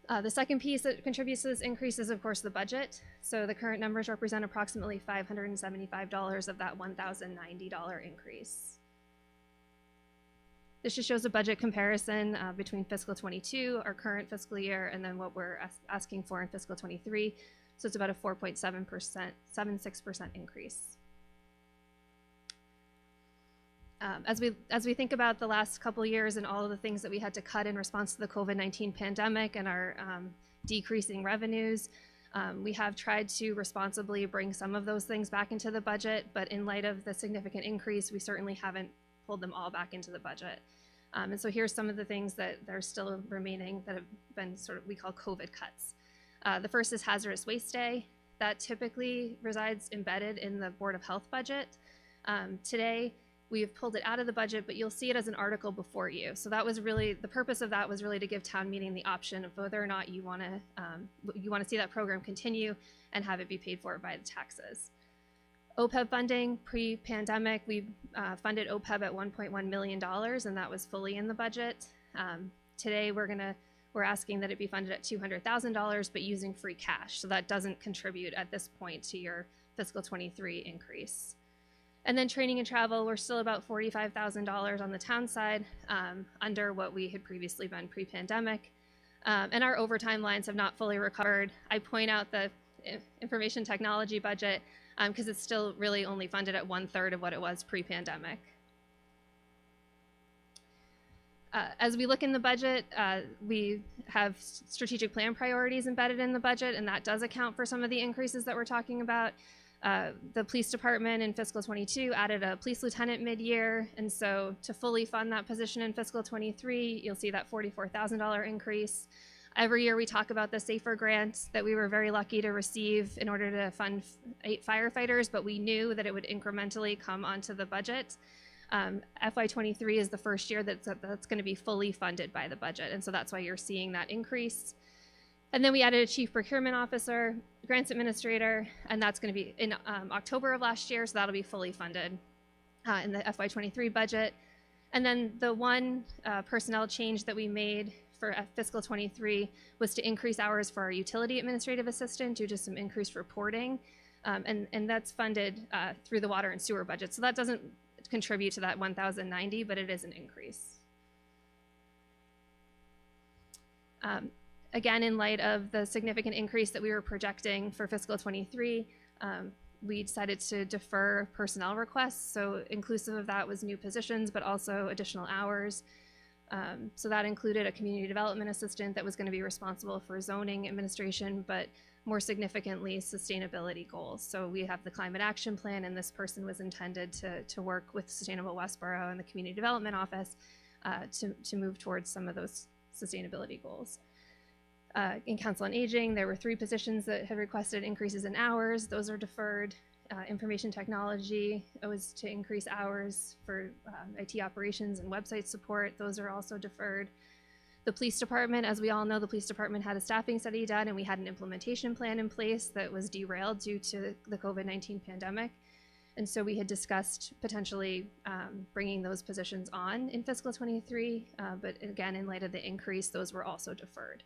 The second piece that contributes to this increase is, of course, the budget. So the current numbers represent approximately $575 of that $1,090 increase. This just shows a budget comparison between fiscal 22, our current fiscal year, and then what we're asking for in fiscal 23. So it's about a 4.76% increase. As we think about the last couple years and all of the things that we had to cut in response to the COVID-19 pandemic and our decreasing revenues. We have tried to responsibly bring some of those things back into the budget, but in light of the significant increase, we certainly haven't pulled them all back into the budget. And so here's some of the things that are still remaining that have been sort of, we call COVID cuts. The first is hazardous waste day. That typically resides embedded in the Board of Health budget. Today, we've pulled it out of the budget, but you'll see it as an article before you. So that was really, the purpose of that was really to give town meeting the option of whether or not you want to see that program continue and have it be paid for by the taxes. OPEB funding, pre-pandemic, we funded OPEB at $1.1 million, and that was fully in the budget. Today, we're asking that it be funded at $200,000, but using free cash. So that doesn't contribute at this point to your fiscal 23 increase. And then training and travel, we're still about $45,000 on the town side, under what we had previously been pre-pandemic. And our overtime lines have not fully recovered. I point out the information technology budget because it's still really only funded at 1/3 of what it was pre-pandemic. As we look in the budget, we have strategic plan priorities embedded in the budget, and that does account for some of the increases that we're talking about. The police department in fiscal 22 added a police lieutenant mid-year, and so to fully fund that position in fiscal 23, you'll see that $44,000 increase. Every year we talk about the SAFER grant that we were very lucky to receive in order to fund 8 firefighters, but we knew that it would incrementally come onto the budget. FY23 is the first year that's going to be fully funded by the budget, and so that's why you're seeing that increase. And then we added a chief procurement officer, grants administrator, and that's going to be in October of last year, so that'll be fully funded in the FY23 budget. And then the one personnel change that we made for fiscal 23 was to increase hours for our utility administrative assistant due to some increased reporting, and that's funded through the water and sewer budget. So that doesn't contribute to that 1,090, but it is an increase. Again, in light of the significant increase that we were projecting for fiscal 23, we decided to defer personnel requests. So inclusive of that was new positions, but also additional hours. So that included a community development assistant that was going to be responsible for zoning administration, but more significantly, sustainability goals. So we have the climate action plan, and this person was intended to work with Sustainable Westborough and the community development office to move towards some of those sustainability goals. In Council on Aging, there were 3 positions that had requested increases in hours. Those are deferred. Information technology was to increase hours for IT operations and website support. Those are also deferred. The police department, as we all know, the police department had a staffing study done, and we had an implementation plan in place that was derailed due to the COVID-19 pandemic. And so we had discussed potentially bringing those positions on in fiscal 23, but again, in light of the increase, those were also deferred.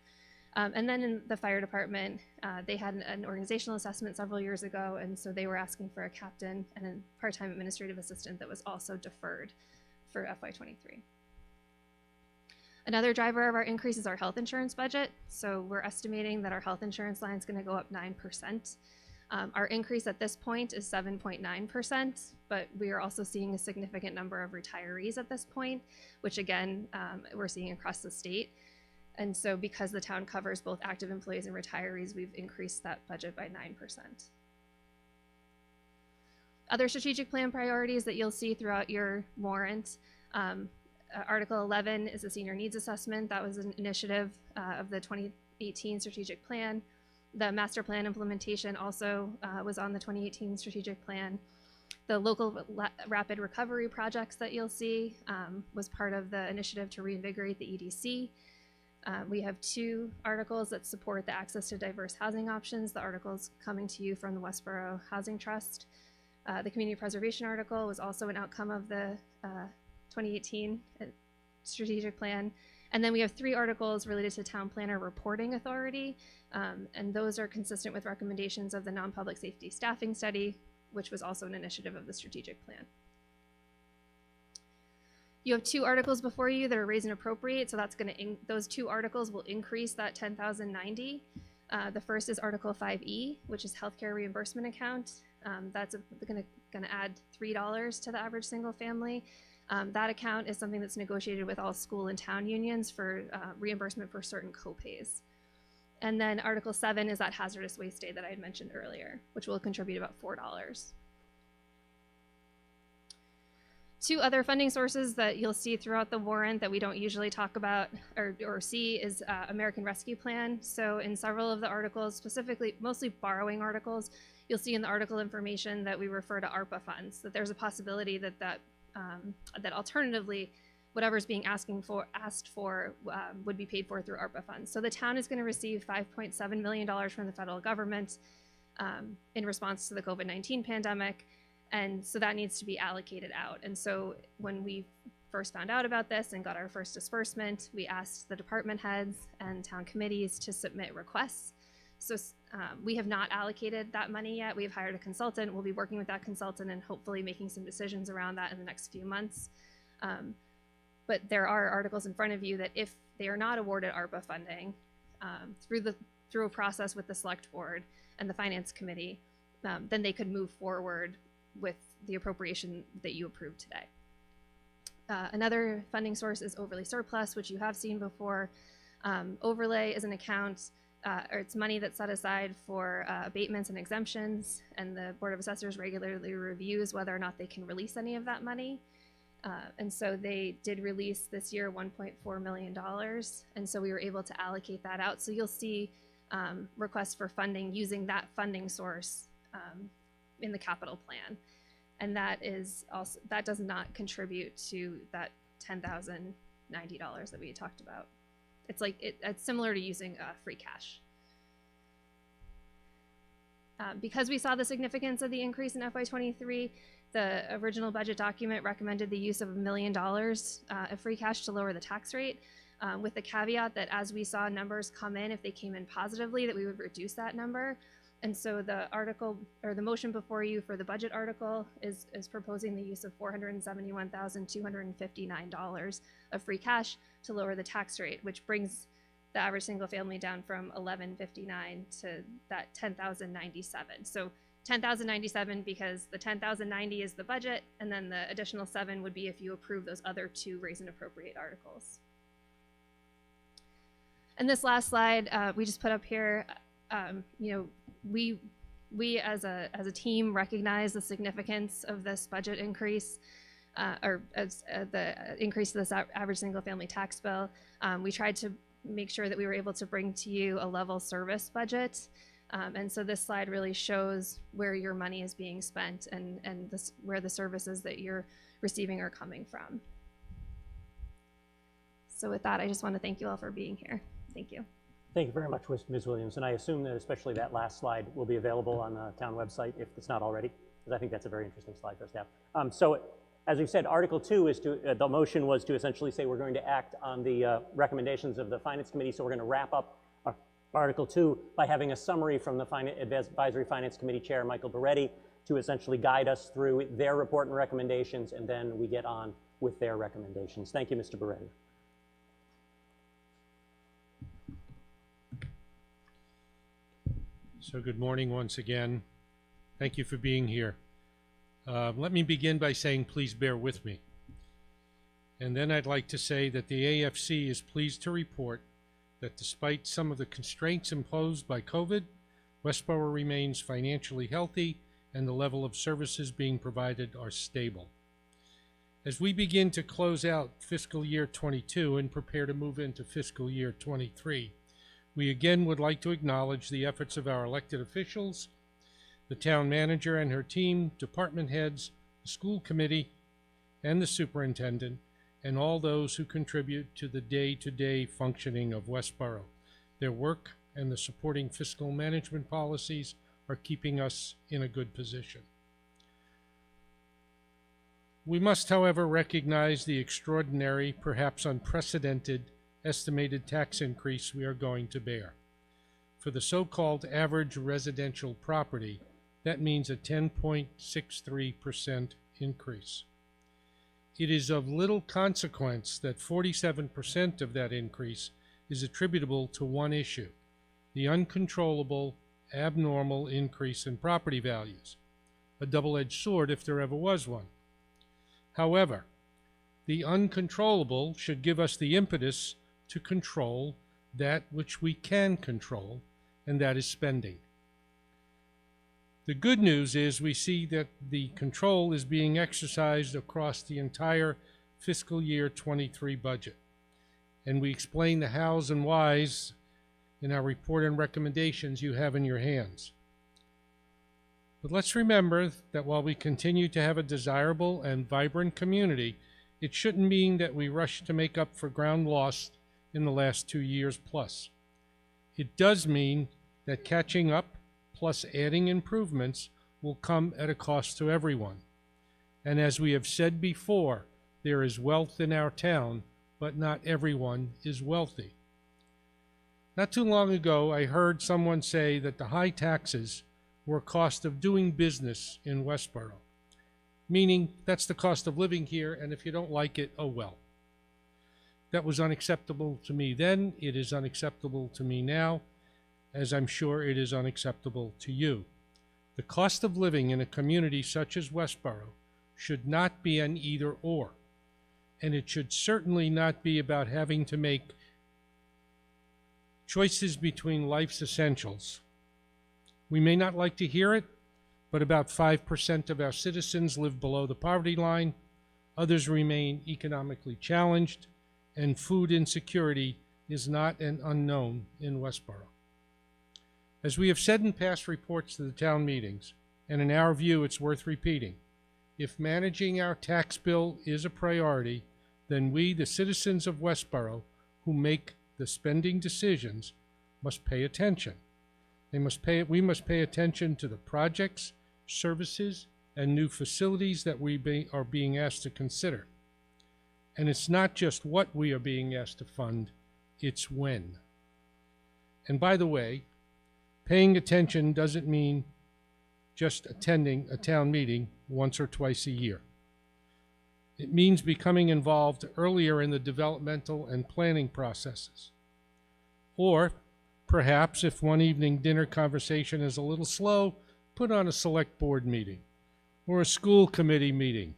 And then in the fire department, they had an organizational assessment several years ago, and so they were asking for a captain and a part-time administrative assistant that was also deferred for FY23. Another driver of our increase is our health insurance budget. So we're estimating that our health insurance line is going to go up 9%. Our increase at this point is 7.9%, but we are also seeing a significant number of retirees at this point, which again, we're seeing across the state. And so because the town covers both active employees and retirees, we've increased that budget by 9%. Other strategic plan priorities that you'll see throughout your warrant. Article 11 is a senior needs assessment. That was an initiative of the 2018 strategic plan. The master plan implementation also was on the 2018 strategic plan. The local rapid recovery projects that you'll see was part of the initiative to reinvigorate the EDC. We have 2 articles that support the access to diverse housing options. The articles coming to you from the Westborough Housing Trust. The community preservation article was also an outcome of the 2018 strategic plan. And then we have 3 articles related to town planner reporting authority. And those are consistent with recommendations of the non-public safety staffing study, which was also an initiative of the strategic plan. You have 2 articles before you that are raise and appropriate, so that's going to those 2 articles will increase that 10,090. The first is Article 5E, which is healthcare reimbursement account. That's going to add $3 to the average single family. That account is something that's negotiated with all school and town unions for reimbursement for certain copays. And then Article 7 is that hazardous waste day that I had mentioned earlier, which will contribute about $4. Two other funding sources that you'll see throughout the warrant that we don't usually talk about or see is American Rescue Plan. So in several of the articles, specifically mostly borrowing articles, you'll see in the article information that we refer to ARPA funds, that there's a possibility that that alternatively, whatever's being asked for would be paid for through ARPA funds. So the town is going to receive $5.7 million from the federal government in response to the COVID-19 pandemic. And so that needs to be allocated out. And so when we first found out about this and got our first disbursement, we asked the department heads and town committees to submit requests. So we have not allocated that money yet. We've hired a consultant. We'll be working with that consultant and hopefully making some decisions around that in the next few months. But there are articles in front of you that if they are not awarded ARPA funding through a process with the select board and the finance committee, then they could move forward with the appropriation that you approved today. Another funding source is overlay surplus, which you have seen before. Overlay is an account, or it's money that's set aside for abatements and exemptions, and the Board of Assessors regularly reviews whether or not they can release any of that money. And so they did release this year $1.4 million, and so we were able to allocate that out. So you'll see requests for funding using that funding source in the capital plan, and that does not contribute to that $10,090 that we had talked about. It's like it's similar to using free cash. Because we saw the significance of the increase in FY23, the original budget document recommended the use of $1 million of free cash to lower the tax rate, with the caveat that as we saw numbers come in, if they came in positively, that we would reduce that number. And so the article, or the motion before you for the budget article is proposing the use of $471,259 of free cash to lower the tax rate, which brings the average single family down from $11.59 to that $10,097. So $10,097 because the $10,090 is the budget, and then the additional $7 would be if you approve those other two raise and appropriate articles. And this last slide we just put up here. We as a team recognize the significance of this budget increase, or as the increase to this average single family tax bill. We tried to make sure that we were able to bring to you a level service budget. And so this slide really shows where your money is being spent and where the services that you're receiving are coming from. So with that, I just want to thank you all for being here. Thank you. Thank you very much, Ms. Williams. And I assume that especially that last slide will be available on the town website if it's not already, because I think that's a very interesting slide for us to have. So as we've said, Article 2 is the motion was to essentially say we're going to act on the recommendations of the Finance Committee. So we're going to wrap up Article 2 by having a summary from the Advisory Finance Committee Chair, Michael Beretti, to essentially guide us through their report and recommendations, and then we get on with their recommendations. Thank you, Mr. Beretti. So good morning once again. Thank you for being here. Let me begin by saying please bear with me. And then I'd like to say that the AFC is pleased to report that despite some of the constraints imposed by COVID, Westborough remains financially healthy and the level of services being provided are stable. As we begin to close out fiscal year 22 and prepare to move into fiscal year 23, we again would like to acknowledge the efforts of our elected officials, the town manager and her team, department heads, the school committee, and the superintendent, and all those who contribute to the day-to-day functioning of Westborough. Their work and the supporting fiscal management policies are keeping us in a good position. We must, however, recognize the extraordinary, perhaps unprecedented, estimated tax increase we are going to bear. For the so-called average residential property, that means a 10.63% increase. It is of little consequence that 47% of that increase is attributable to one issue, the uncontrollable, abnormal increase in property values, a double-edged sword if there ever was one. However, the uncontrollable should give us the impetus to control that which we can control, and that is spending. The good news is we see that the control is being exercised across the entire fiscal year 23 budget. And we explain the hows and whys in our report and recommendations you have in your hands. But let's remember that while we continue to have a desirable and vibrant community, it shouldn't mean that we rush to make up for ground lost in the last 2 years plus. It does mean that catching up plus adding improvements will come at a cost to everyone. And as we have said before, there is wealth in our town, but not everyone is wealthy. Not too long ago, I heard someone say that the high taxes were a cost of doing business in Westborough, meaning that's the cost of living here, and if you don't like it, oh well. That was unacceptable to me then, it is unacceptable to me now, as I'm sure it is unacceptable to you. The cost of living in a community such as Westborough should not be an either or, and it should certainly not be about having to make choices between life's essentials. We may not like to hear it, but about 5% of our citizens live below the poverty line, others remain economically challenged, and food insecurity is not an unknown in Westborough. As we have said in past reports to the town meetings, and in our view it's worth repeating, if managing our tax bill is a priority, then we, the citizens of Westborough, who make the spending decisions, must pay attention. We must pay attention to the projects, services, and new facilities that we are being asked to consider. And it's not just what we are being asked to fund, it's when. And by the way, paying attention doesn't mean just attending a town meeting once or twice a year. It means becoming involved earlier in the developmental and planning processes. Or perhaps if one evening dinner conversation is a little slow, put on a select board meeting, or a school committee meeting,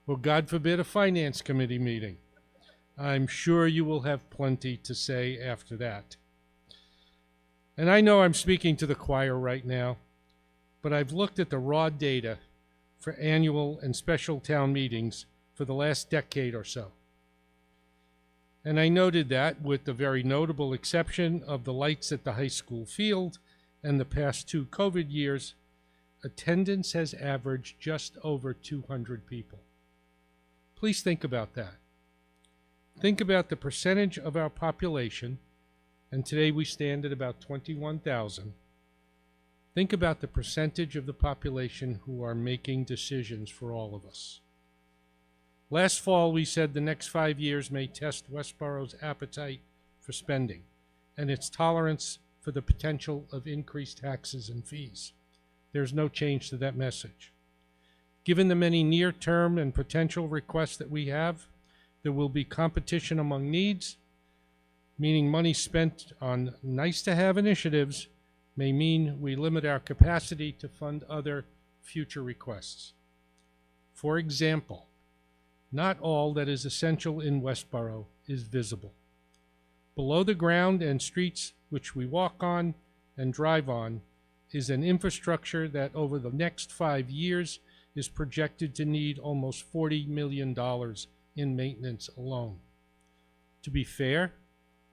or God forbid a finance committee meeting. I'm sure you will have plenty to say after that. And I know I'm speaking to the choir right now, but I've looked at the raw data for annual and special town meetings for the last decade or so. And I noted that, with the very notable exception of the lights at the high school field and the past 2 COVID years, attendance has averaged just over 200 people. Please think about that. Think about the percentage of our population, and today we stand at about 21,000. Think about the percentage of the population who are making decisions for all of us. Last fall, we said the next 5 years may test Westborough's appetite for spending and its tolerance for the potential of increased taxes and fees. There's no change to that message. Given the many near-term and potential requests that we have, there will be competition among needs, meaning money spent on nice-to-have initiatives may mean we limit our capacity to fund other future requests. For example, not all that is essential in Westborough is visible. Below the ground and streets which we walk on and drive on is an infrastructure that over the next 5 years is projected to need almost $40 million in maintenance alone. To be fair,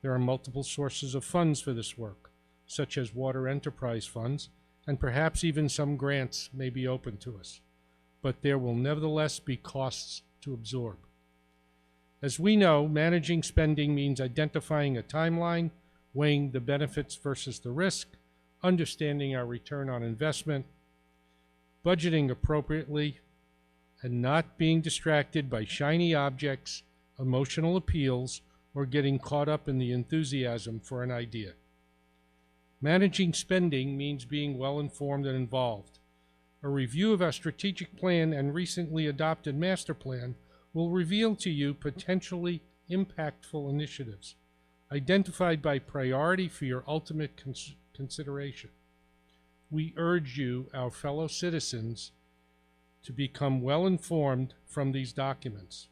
there are multiple sources of funds for this work, such as water enterprise funds, and perhaps even some grants may be open to us. But there will nevertheless be costs to absorb. As we know, managing spending means identifying a timeline, weighing the benefits versus the risk, understanding our return on investment, budgeting appropriately, and not being distracted by shiny objects, emotional appeals, or getting caught up in the enthusiasm for an idea. Managing spending means being well-informed and involved. A review of our strategic plan and recently adopted master plan will reveal to you potentially impactful initiatives, identified by priority for your ultimate consideration. We urge you, our fellow citizens, to become well-informed from these documents.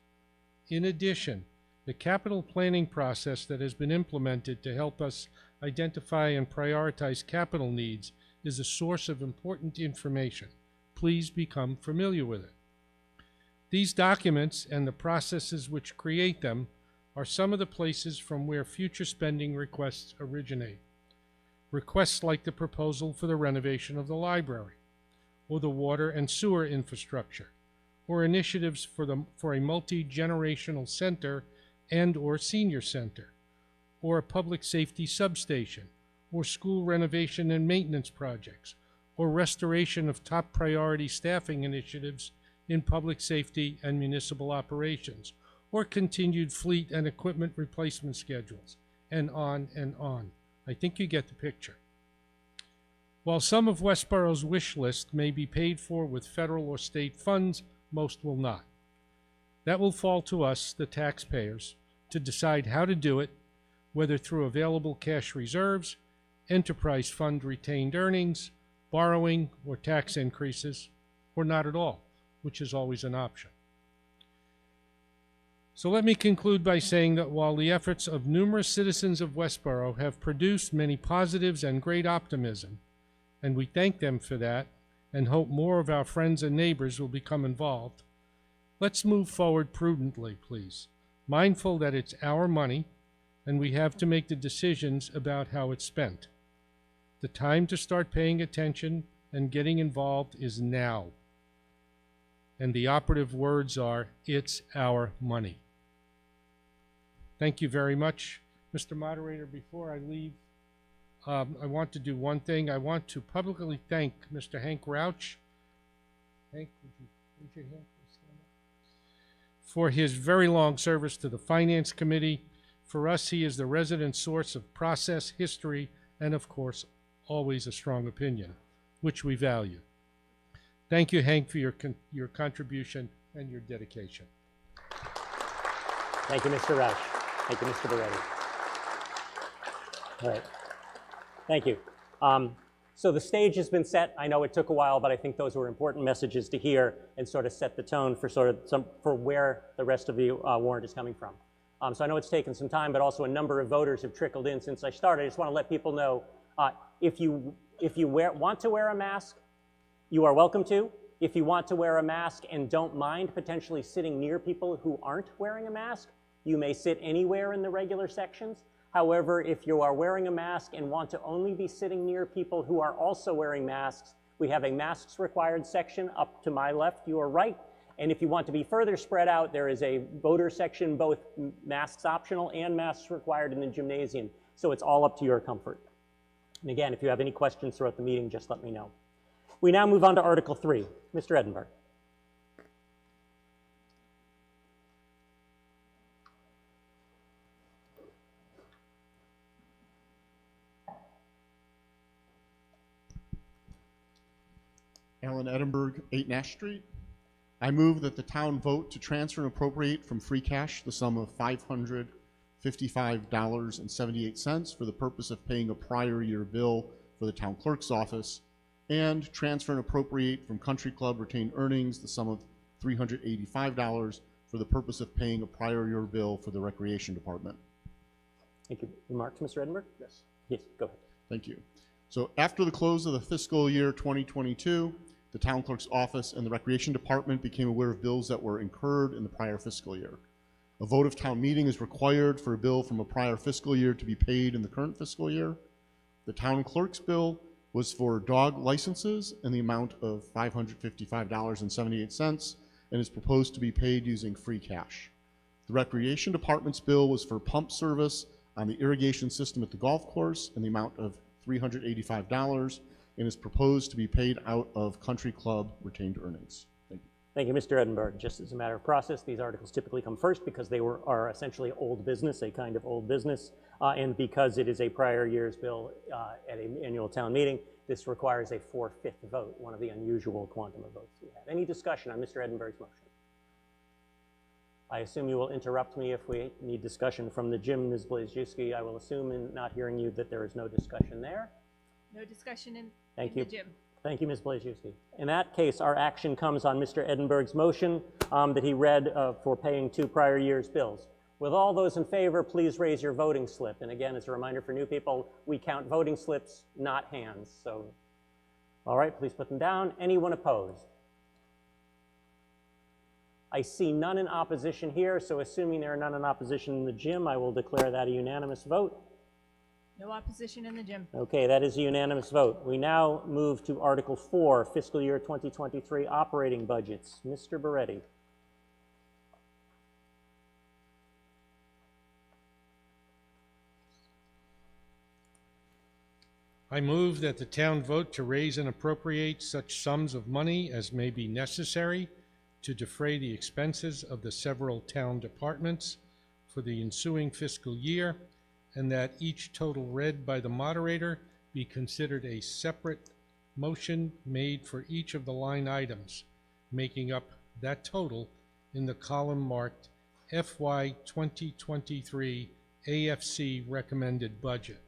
In addition, The capital planning process that has been implemented to help us identify and prioritize capital needs is a source of important information. Please become familiar with it. These documents and the processes which create them are some of the places from where future spending requests originate. Requests like the proposal for the renovation of the library, or the water and sewer infrastructure, or initiatives for a multi-generational center and/or senior center, or a public safety substation, or school renovation and maintenance projects, or restoration of top priority staffing initiatives in public safety and municipal operations, or continued fleet and equipment replacement schedules, and on and on. I think you get the picture. While some of Westborough's wish list may be paid for with federal or state funds, most will not. That will fall to us, the taxpayers, to decide how to do it, whether through available cash reserves, enterprise fund retained earnings, borrowing, or tax increases, or not at all, which is always an option. So let me conclude by saying that while the efforts of numerous citizens of Westborough have produced many positives and great optimism, and we thank them for that and hope more of our friends and neighbors will become involved, let's move forward prudently, please, mindful that it's our money and we have to make the decisions about how it's spent. The time to start paying attention and getting involved is now. And the operative words are, it's our money. Thank you very much. Mr. Moderator, before I leave, I want to do one thing. I want to publicly thank Mr. Hank Rauch. Hank, would you raise your hand? For his very long service to the Finance Committee. For us, he is the resident source of process, history, and of course, always a strong opinion, which we value. Thank you, Hank, for your contribution and your dedication. Thank you, Mr. Rauch. Thank you, Mr. Beretti. All right. Thank you. So the stage has been set. I know it took a while, but I think those were important messages to hear and sort of set the tone for for where the rest of the warrant is coming from. So I know it's taken some time, but also a number of voters have trickled in since I started. I just want to let people know, if you want to wear a mask, you are welcome to. If you want to wear a mask and don't mind potentially sitting near people who aren't wearing a mask, you may sit anywhere in the regular sections. However, if you are wearing a mask and want to only be sitting near people who are also wearing masks, we have a masks required section up to my left, your right. And if you want to be further spread out, there is a voter section, both masks optional and masks required in the gymnasium. So it's all up to your comfort. And again, if you have any questions throughout the meeting, just let me know. We now move on to Article 3. Mr. Edinburgh. Alan Edinburgh, 8 Nash Street. I move that the town vote to transfer and appropriate from free cash the sum of $555.78 for the purpose of paying a prior year bill for the town clerk's office, and transfer and appropriate from Country Club retained earnings the sum of $385 for the purpose of paying a prior year bill for the recreation department. Thank you. Remarks, Mr. Edinburgh? Yes. Yes, go ahead. Thank you. So after the close of the fiscal year 2022, the town clerk's office and the recreation department became aware of bills that were incurred in the prior fiscal year. A vote of town meeting is required for a bill from a prior fiscal year to be paid in the current fiscal year. The town clerk's bill was for dog licenses in the amount of $555.78 and is proposed to be paid using free cash. The recreation department's bill was for pump service on the irrigation system at the golf course in the amount of $385 and is proposed to be paid out of Country Club retained earnings. Thank you. Thank you, Mr. Edinburgh. Just as a matter of process, these articles typically come first because they are essentially old business, a kind of old business, and because it is a prior year's bill at an annual town meeting, this requires a 4/5 vote, one of the unusual quantum of votes we have. Any discussion on Mr. Edinburgh's motion? I assume you will interrupt me if we need discussion from the gym, Ms. Blazewski. I will assume in not hearing you that there is no discussion there. No discussion in Thank the you. gym. Thank you, Ms. Blazewski. In that case, our action comes on Mr. Edinburgh's motion that he read for paying 2 prior year's bills. With all those in favor, please raise your voting slip. And again, as a reminder for new people, we count voting slips, not hands. So, all right, please put them down. Anyone opposed? I see none in opposition here, so assuming there are none in opposition in the gym, I will declare that a unanimous vote. No opposition in the gym. Okay, that is a unanimous vote. We now move to Article 4, Fiscal Year 2023 Operating Budgets. Mr. Beretti. I move that the town vote to raise and appropriate such sums of money as may be necessary to defray the expenses of the several town departments for the ensuing fiscal year, and that each total read by the moderator be considered a separate motion made for each of the line items, making up that total in the column marked FY 2023 AFC recommended budget.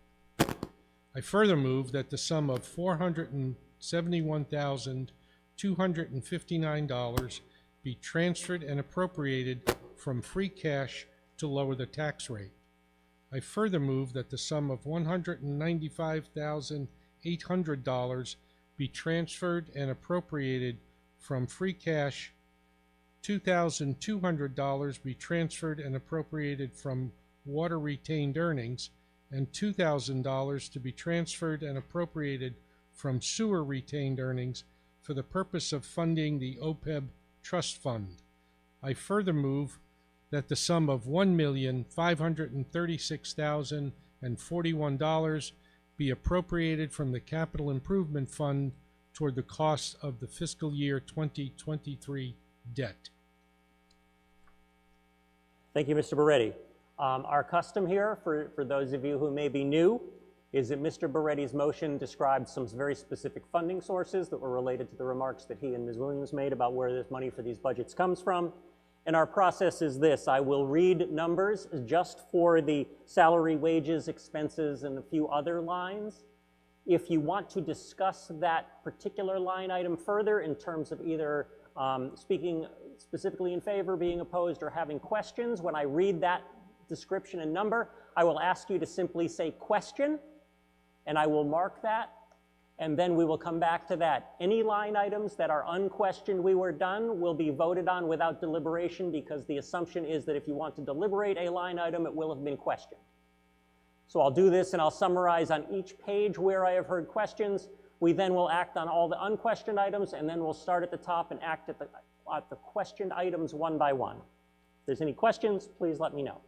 I further move that the sum of $471,259 be transferred and appropriated from free cash to lower the tax rate. I further move that the sum of $195,800 be transferred and appropriated from free cash, $2,200 be transferred and appropriated from water retained earnings, and $2,000 to be transferred and appropriated from sewer retained earnings for the purpose of funding the OPEB trust fund. I further move that the sum of $1,536,041 be appropriated from the Capital Improvement Fund toward the cost of the fiscal year 2023 debt. Thank you, Mr. Beretti. Our custom here, for those of you who may be new, is that Mr. Beretti's motion described some very specific funding sources that were related to the remarks that he and Ms. Williams made about where this money for these budgets comes from. And our process is this: I will read numbers just for the salary, wages, expenses, and a few other lines. If you want to discuss that particular line item further in terms of either speaking specifically in favor, being opposed, or having questions, when I read that description and number, I will ask you to simply say question, and I will mark that, and then we will come back to that. Any line items that are unquestioned we were done will be voted on without deliberation, because the assumption is that if you want to deliberate a line item, it will have been questioned. So I'll do this and I'll summarize on each page where I have heard questions. We then will act on all the unquestioned items, and then we'll start at the top and act at the questioned items one by one. If there's any questions, please let me know.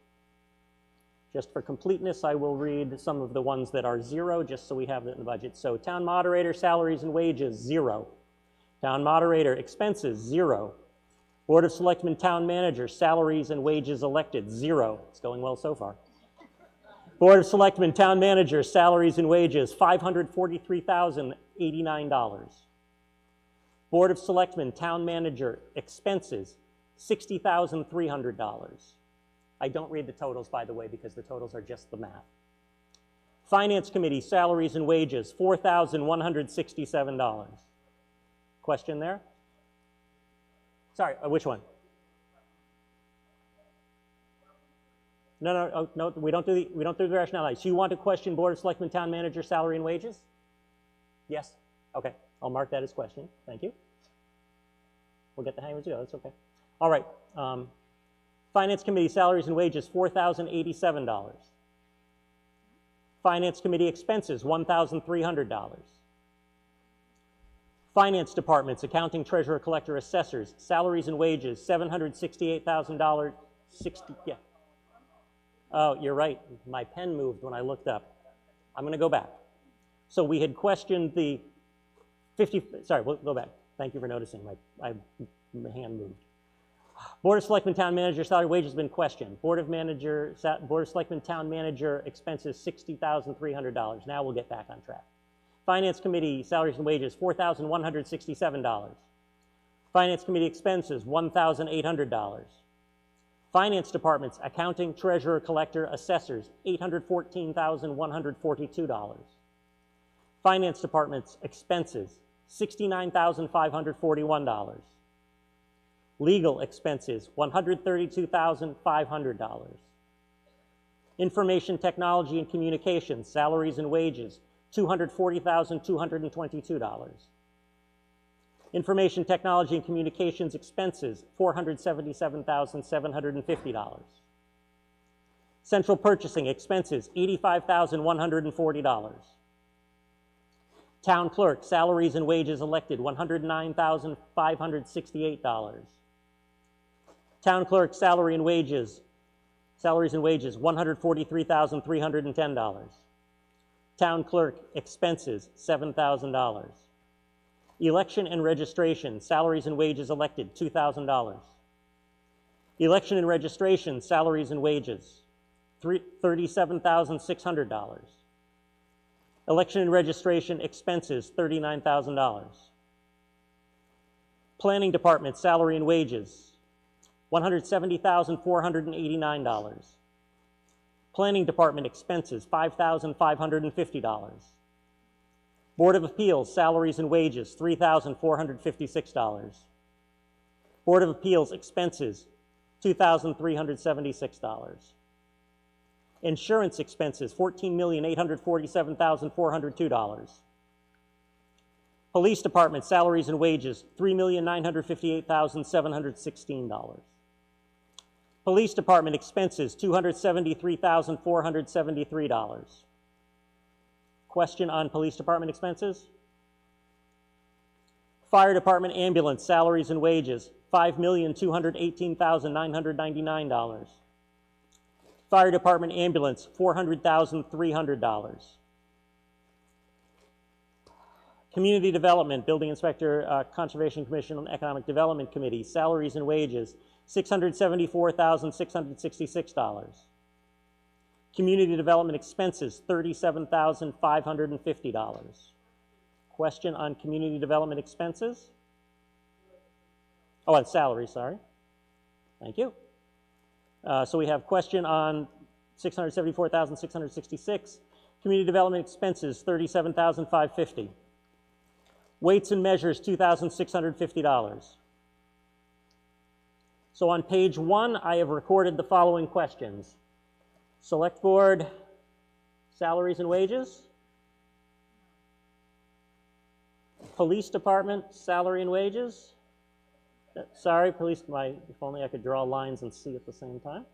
Just for completeness, I will read some of the ones that are zero, just so we have it in the budget. So town moderator salaries and wages, 0. Town moderator expenses, 0. Board of Selectmen town manager salaries and wages elected, 0. It's going well so far. Board of Selectmen town manager salaries and wages, $543,089. Board of Selectmen town manager expenses, $60,300. I don't read the totals, by the way, because the totals are just the math. Finance Committee salaries and wages, $4,167. Question there? Sorry, which one? No, we don't do the rationale. So you want to question Board of Selectmen town manager salary and wages? Yes? Okay, I'll mark that as question. Thank you. We'll get the hang of it. That's okay. All right. Finance Committee salaries and wages, $4,087. Finance Committee expenses, $1,300. Finance Departments, accounting, treasurer, collector, assessors, salaries and wages, $768,000. Yeah. Oh, you're right. My pen moved when I looked up. I'm going to go back. So we had questioned the 50. Sorry, we'll go back. Thank you for noticing. My hand moved. Board of Selectmen town manager salary wages has been questioned. Board of Selectmen town manager expenses, $60,300. Now we'll get back on track. Finance Committee salaries and wages, $4,167. Finance Committee expenses, $1,800. Finance Departments, accounting, treasurer, collector, assessors, $814,142. Finance Department's expenses, $69,541. Legal expenses, $132,500. Information Technology and Communications, salaries and wages, $240,222. Information Technology and Communications expenses, $477,750. Central Purchasing expenses, $85,140. Town Clerk, salaries and wages elected, $109,568. Town Clerk, salaries and wages, $143,310. Town Clerk expenses, $7,000. Election and registration, salaries and wages elected, $2,000. Election and registration, salaries and wages, $37,600. Election and registration expenses, $39,000. Planning Department, salary and wages, $170,489. Planning Department expenses, $5,550. Board of Appeals, salaries and wages, $3,456. Board of Appeals expenses, $2,376. Insurance expenses, $14,847,402. Police Department, salaries and wages, $3,958,716. Police Department expenses, $273,473. Question on Police Department expenses? Fire Department ambulance, salaries and wages, $5,218,999. Fire Department ambulance, $400,300. Community Development, Building Inspector, Conservation Commission and Economic Development Committee, salaries and wages, $674,666. Community Development expenses, $37,550. Question on Community Development expenses? Oh, on salary, sorry. Thank you. So we have question on $674,666. Community Development expenses, $37,550. Weights and measures, $2,650. So on page 1, I have recorded the following questions. Select Board, salaries and wages. Police Department, salary and wages. Sorry, police, if only I could draw lines and see at the same time.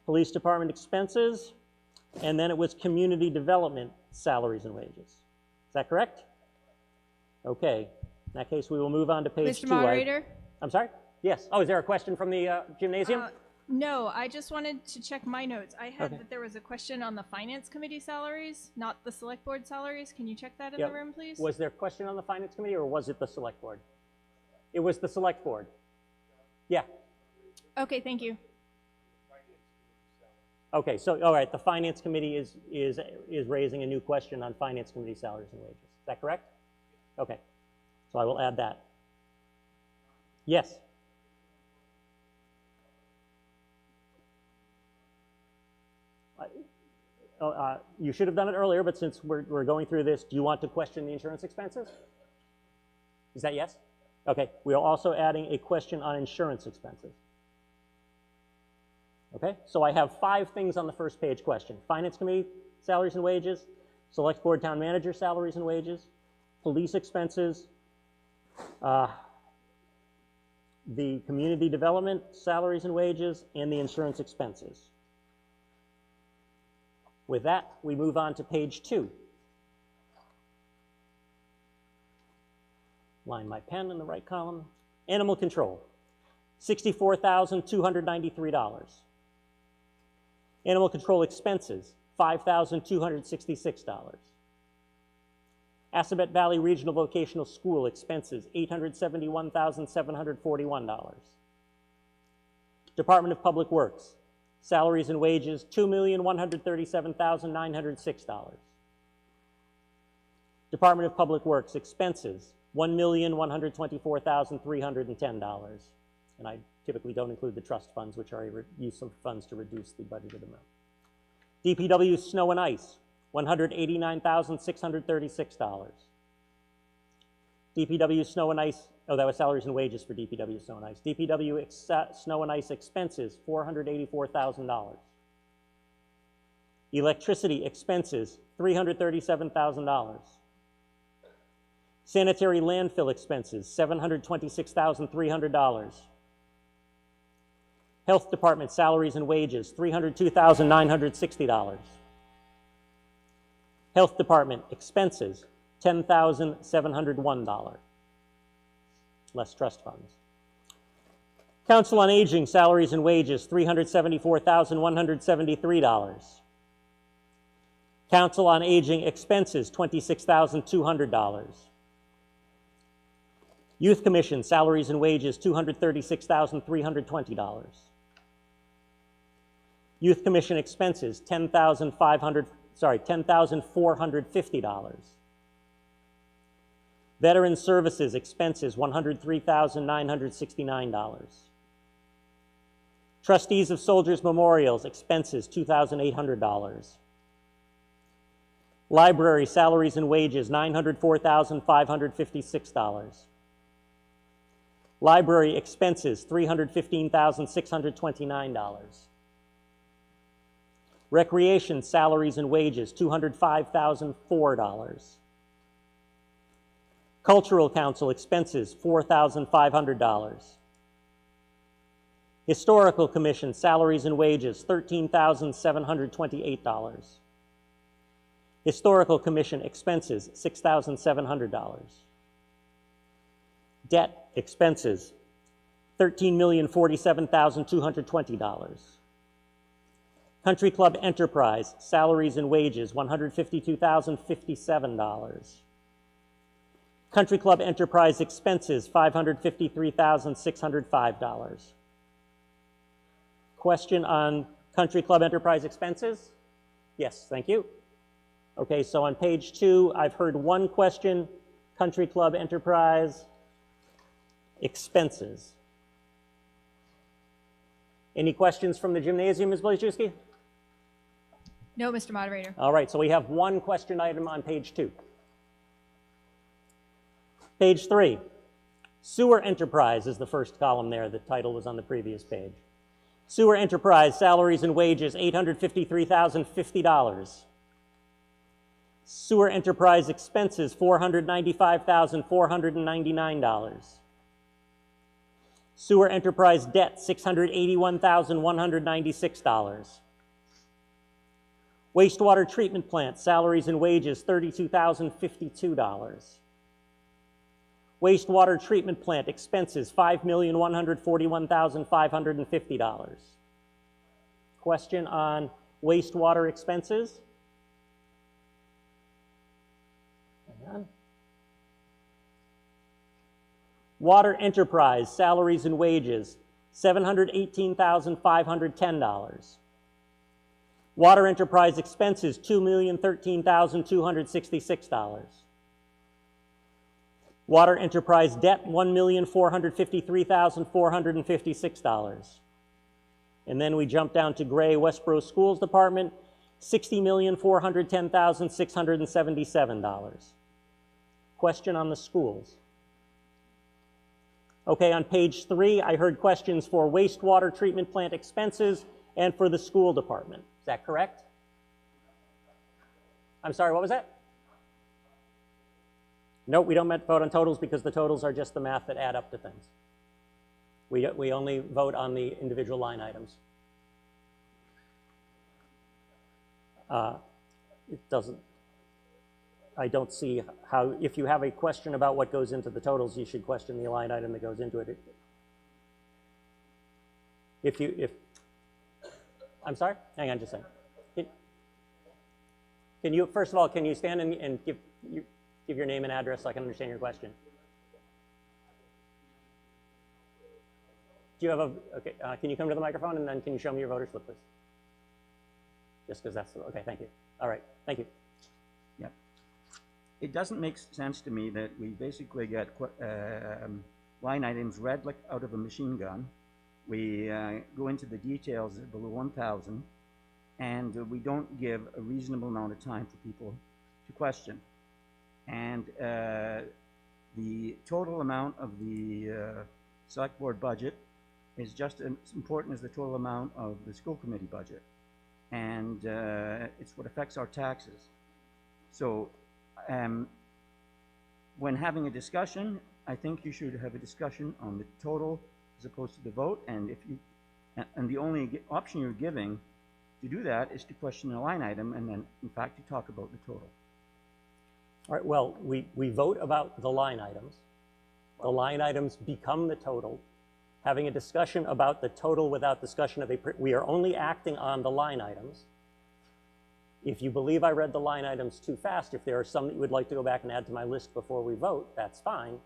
Police Department expenses, and then it was Community Development, salaries and wages. Is that correct? Okay, in that case, we will move on to page 2. Mr. Moderator? I'm sorry? Yes. Oh, is there a question from the gymnasium? No, I just wanted to check my notes. I had Okay. that there was a question on the Finance Committee salaries, not the Select Board salaries. Can you check that in the room, please? Was there a question on the Finance Committee, or was it the Select Board? It was the Select Board. Yeah. Okay, thank you. Okay, so, all right, the Finance Committee is raising a new question on Finance Committee salaries and wages. Is that correct? Okay, so I will add that. Yes? You should have done it earlier, but since we're going through this, do you want to question the insurance expenses? Is that yes? Okay, we are also adding a question on insurance expenses. Okay, so I have 5 things on the first page question. Finance Committee, salaries and wages. Select Board Town Manager, salaries and wages. Police expenses. The Community Development, salaries and wages, and the insurance expenses. With that, we move on to page 2. Line my pen in the right column. Animal control, $64,293. Animal control expenses, $5,266. Assabet Valley Regional Vocational School expenses, $871,741. Department of Public Works, salaries and wages, $2,137,906. Department of Public Works expenses, $1,124,310. And I typically don't include the trust funds, which are a use of funds to reduce the budgeted amount. DPW Snow and Ice, $189,636. DPW Snow and Ice, oh, that was salaries and wages for DPW Snow and Ice. DPW Snow and Ice expenses, $484,000. Electricity expenses, $337,000. Sanitary landfill expenses, $726,300. Health Department salaries and wages, $302,960. Health Department expenses, $10,701, less trust funds. Council on Aging salaries and wages, $374,173. Council on Aging expenses, $26,200. Youth Commission salaries and wages, $236,320. Youth Commission expenses, $10,450. Veteran Services expenses, $103,969. Trustees of Soldiers Memorials expenses, $2,800. Library salaries and wages, $904,556. Library expenses, $315,629. Recreation salaries and wages, $205,004. Cultural Council expenses, $4,500. Historical Commission salaries and wages, $13,728. Historical Commission expenses, $6,700. Debt expenses, $13,047,220. Country Club Enterprise salaries and wages, $152,057. Country Club Enterprise expenses, $553,605. Question on Country Club Enterprise expenses? Yes, thank you. Okay, so on page 2, I've heard one question, Country Club Enterprise expenses. Any questions from the gymnasium, Ms. Blazewski? No, Mr. Moderator. All right, so we have one question item on page 2. Page 3, Sewer Enterprise is the first column there. The title was on the previous page. Sewer Enterprise salaries and wages, $853,050. Sewer Enterprise expenses, $495,499. Sewer Enterprise debt, $681,196. Wastewater Treatment Plant salaries and wages, $32,052. Wastewater Treatment Plant expenses, $5,141,550. Question on wastewater expenses? Hang on. Water Enterprise salaries and wages, $718,510. Water Enterprise expenses, $2,013,266. Water Enterprise debt, $1,453,456. And then we jump down to gray Westborough Schools Department, $60,410,677. Question on the schools. Okay, on page 3, I heard questions for wastewater treatment plant expenses and for the school department. Is that correct? I'm sorry, what was that? Nope, we don't vote on totals because the totals are just the math that add up to things. We only vote on the individual line items. It doesn't, I don't see how, if you have a question about what goes into the totals, you should question the line item that goes into it. I'm sorry? Hang on just a second. Can you, first of all, can you stand and give your name and address so I can understand your question? Do you have a, okay, can you come to the microphone and then can you show me your voter slip, please? Just because that's, okay, thank you. All right, thank you. Yeah. It doesn't make sense to me that we basically get line items read like out of a machine gun. We go into the details below 1,000, and we don't give a reasonable amount of time for people to question. And the total amount of the select board budget is just as important as the total amount of the school committee budget. and it's what affects our taxes. So when having a discussion, I think you should have a discussion on the total as opposed to the vote, and if you, and the only option you're giving to do that is to question a line item, and then, in fact, to talk about the total. All right, well, we vote about the line items. The line items become the total. Having a discussion about the total without discussion of we are only acting on the line items. If you believe I read the line items too fast, if there are some that you would like to go back and add to my list before we vote, that's fine.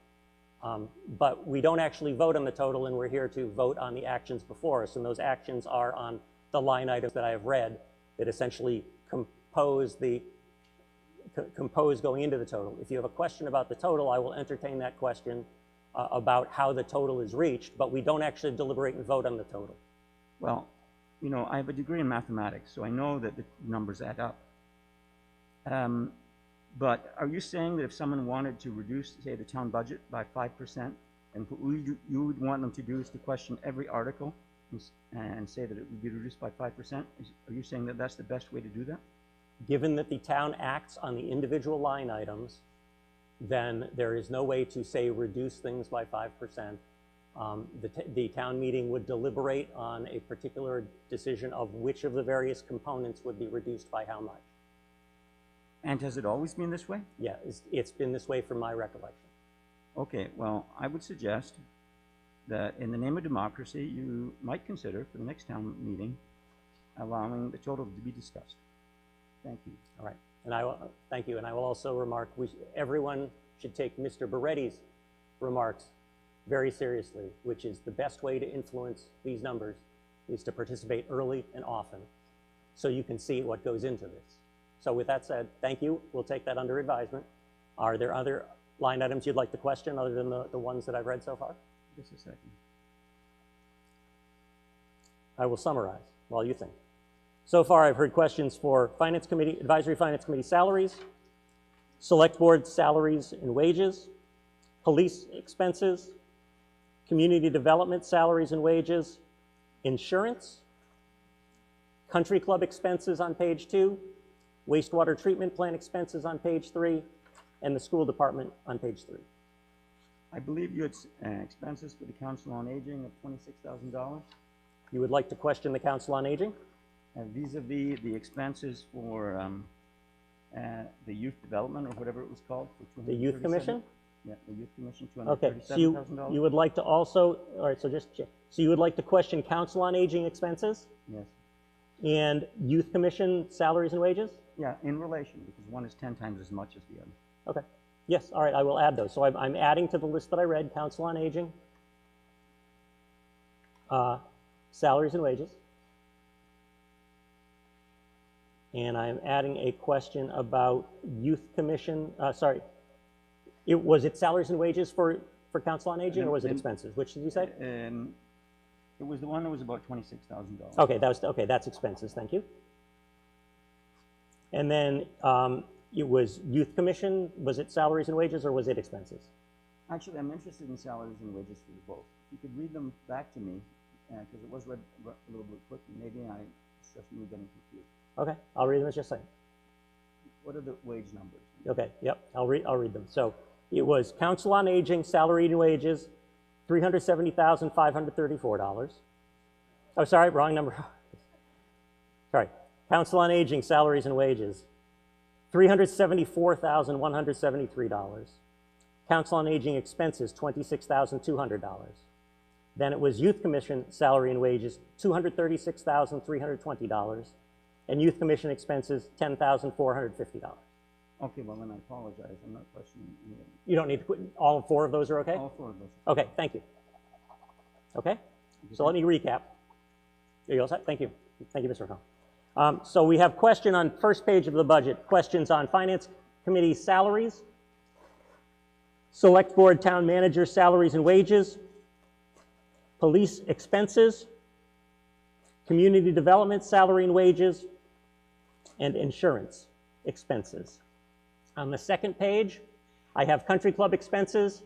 But we don't actually vote on the total, and we're here to vote on the actions before us, and those actions are on the line items that I have read that essentially compose going into the total. If you have a question about the total, I will entertain that question about how the total is reached, but we don't actually deliberate and vote on the total. Well, you know, I have a degree in mathematics, so I know that the numbers add up. But are you saying that if someone wanted to reduce, say, the town budget by 5%, and what you would want them to do is to question every article and say that it would be reduced by 5%? Are you saying that that's the best way to do that? Given that the town acts on the individual line items, then there is no way to say reduce things by 5%. The town meeting would deliberate on a particular decision of which of the various components would be reduced by how much. And has it always been this way? Yeah, it's been this way from my recollection. Okay, well, I would suggest that in the name of democracy, you might consider for the next town meeting allowing the total to be discussed. Thank you. All right, and I will, thank you, and I will also remark, everyone should take Mr. Beretti's remarks very seriously, which is the best way to influence these numbers is to participate early and often so you can see what goes into this. So with that said, thank you. We'll take that under advisement. Are there other line items you'd like to question other than the ones that I've read so far? Just a second. I will summarize while you think. So far, I've heard questions for Finance Committee, Advisory Finance Committee salaries, Select Board salaries and wages, police expenses, community development salaries and wages, insurance, country club expenses on page 2, wastewater treatment plant expenses on page 3, and the school department on page 3. I believe you had expenses for the Council on Aging of $26,000. You would like to question the Council on Aging? Vis-a-vis the expenses for the youth development, or whatever it was called, for The Youth Commission? Yeah, the Youth Commission, Okay, so you would like to also, all right, so just check. So you would like to question Council on Aging expenses? Yes. And Youth Commission salaries and wages? Yeah, in relation, because one is 10 times as much as the other. Okay. Yes, all right, I will add those. So I'm adding to the list that I read, Council on Aging, salaries and wages. And I'm adding a question about Youth Commission, was it salaries and wages for Council on Aging, or was it expenses? Which did you say? It was the one that was about $26,000. Okay, that's expenses, thank you. And then it was Youth Commission, was it salaries and wages, or was it expenses? Actually, I'm interested in salaries and wages for both. If you could read them back to me, because it was read a little bit quick, maybe it's just me getting confused. Okay, I'll read them as just saying. What are the wage numbers? Okay, yep, I'll read them. So it was Council on Aging, salary and wages, $370,534. Oh, sorry, wrong number. Sorry, Council on Aging, salaries and wages, $374,173. Council on Aging expenses, $26,200. Then it was Youth Commission salary and wages, $236,320. And Youth Commission expenses, $10,450. Okay, well then I apologize. I'm not questioning any of them. You don't need to put, all 4 of those are okay? All 4 of those. Okay, thank you. Okay, so let me recap. There you go, thank you. Thank you, Mr. McCall. So we have question on first page of the budget, questions on Finance Committee salaries, Select Board Town Manager salaries and wages, police expenses, community development salary and wages, and insurance expenses. On the second page, I have country club expenses,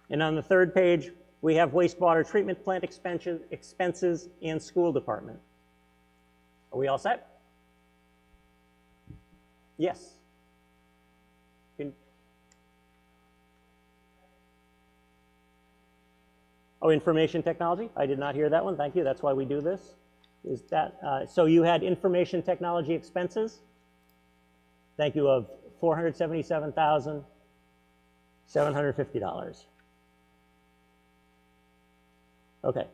and on the third page, we have wastewater treatment plant expenses and school department. Are we all set? Yes. Oh, information technology? I did not hear that one. Thank you. That's why we do this. Is that, so you had information technology expenses? Thank you, of $477,750. Okay.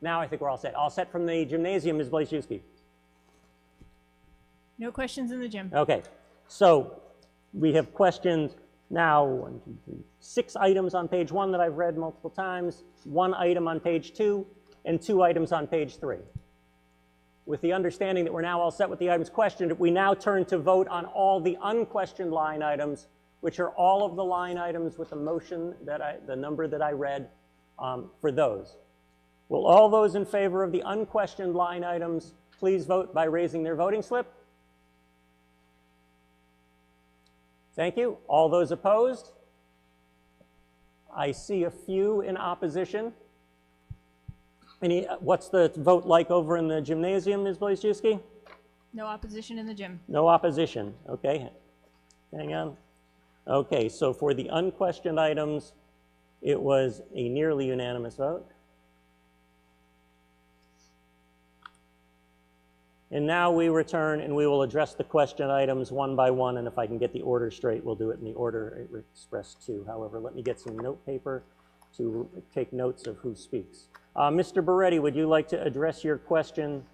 Now I think we're all set. All set from the gymnasium, Ms. Blazewski. No questions in the gym. Okay. So we have questioned now 6 items on page 1 that I've read multiple times, 1 item on page 2, and 2 items on page 3. With the understanding that we're now all set with the items questioned, we now turn to vote on all the unquestioned line items, which are all of the line items with the motion that the number that I read for those. Will all those in favor of the unquestioned line items please vote by raising their voting slip? Thank you. All those opposed? I see a few in opposition. What's the vote like over in the gymnasium, Ms. Blazewski? No opposition in the gym. No opposition. Okay. Hang on. Okay, so for the unquestioned items, it was a nearly unanimous vote. And now we return and we will address the question items one by one, and if I can get the order straight, we'll do it in the order expressed to. However, let me get some note paper to take notes of who speaks. Mr. Beretti, would you like to address your question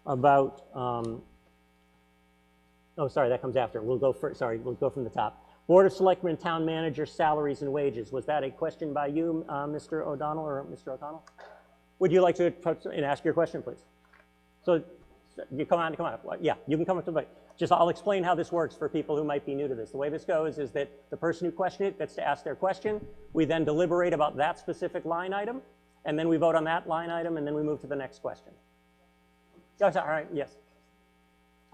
about, oh, sorry, that comes after. We'll go we'll go from the top. Board of Selectmen and Town Manager salaries and wages. Was that a question by you, Mr. O'Donnell or Mr. O'Connell? Would you like to ask your question, please? So you come on. Yeah, you can come up to the mic. I'll explain how this works for people who might be new to this. The way this goes is that the person who questioned it gets to ask their question. We then deliberate about that specific line item, and then we vote on that line item, and then we move to the next question. Oh, sorry, all right, yes.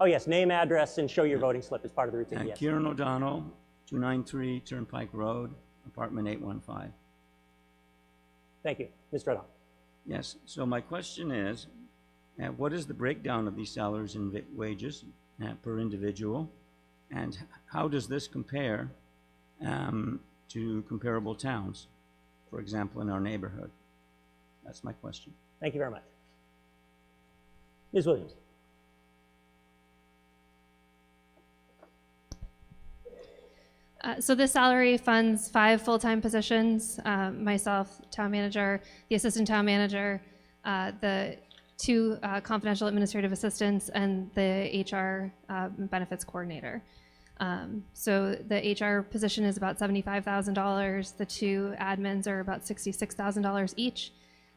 Oh, yes, name, address, and show your voting slip as part of the routine, yes. Kieran O'Donnell, 293 Turnpike Road, apartment 815. Thank you. Mr. O'Donnell. Yes, so my question is, what is the breakdown of these salaries and wages per individual, and how does this compare to comparable towns, for example, in our neighborhood? That's my question. Thank you very much. Ms. Williams. So this salary funds 5 full-time positions, myself, town manager, the assistant town manager, the 2 confidential administrative assistants, and the HR benefits coordinator. So the HR position is about $75,000. The 2 admins are about $66,000 each.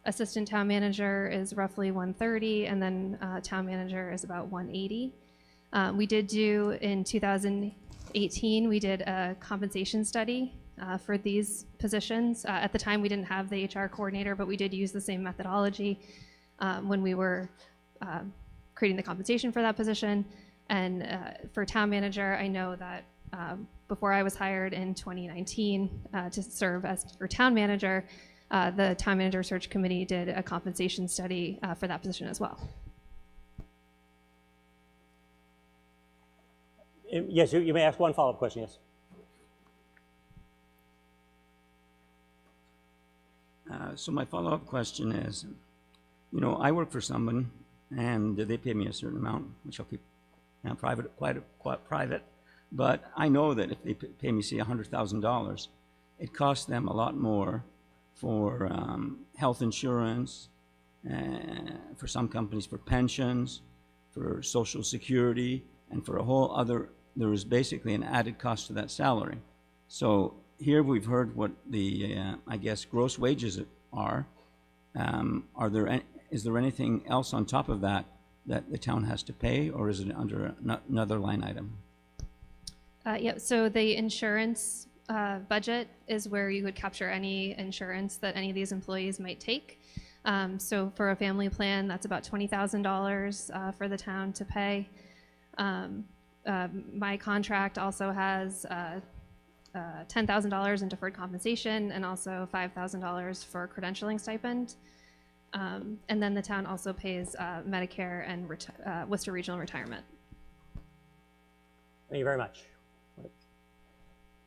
Assistant town manager is roughly $130,000, and then town manager is about $180,000. We did do in 2018, we did a compensation study for these positions. At the time, we didn't have the HR coordinator, but we did use the same methodology when we were creating the compensation for that position. And for town manager, I know that before I was hired in 2019 to serve as your town manager, the town manager search committee did a compensation study for that position as well. Yes, you may ask one follow-up question, yes. So my follow-up question is, you know, I work for someone and they pay me a certain amount, which I'll keep private, quite private, but I know that if they pay me, say, $100,000, it costs them a lot more for health insurance, for some companies for pensions, for Social Security, and for a whole other, there is basically an added cost to that salary. So here we've heard what the, I guess, gross wages are. Is there anything else on top of that that the town has to pay, or is it under another line item? Yeah, so the insurance budget is where you would capture any insurance that any of these employees might take. So for a family plan, that's about $20,000 for the town to pay. My contract also has $10,000 in deferred compensation and also $5,000 for credentialing stipend. And then the town also pays Medicare and Worcester Regional Retirement. Thank you very much.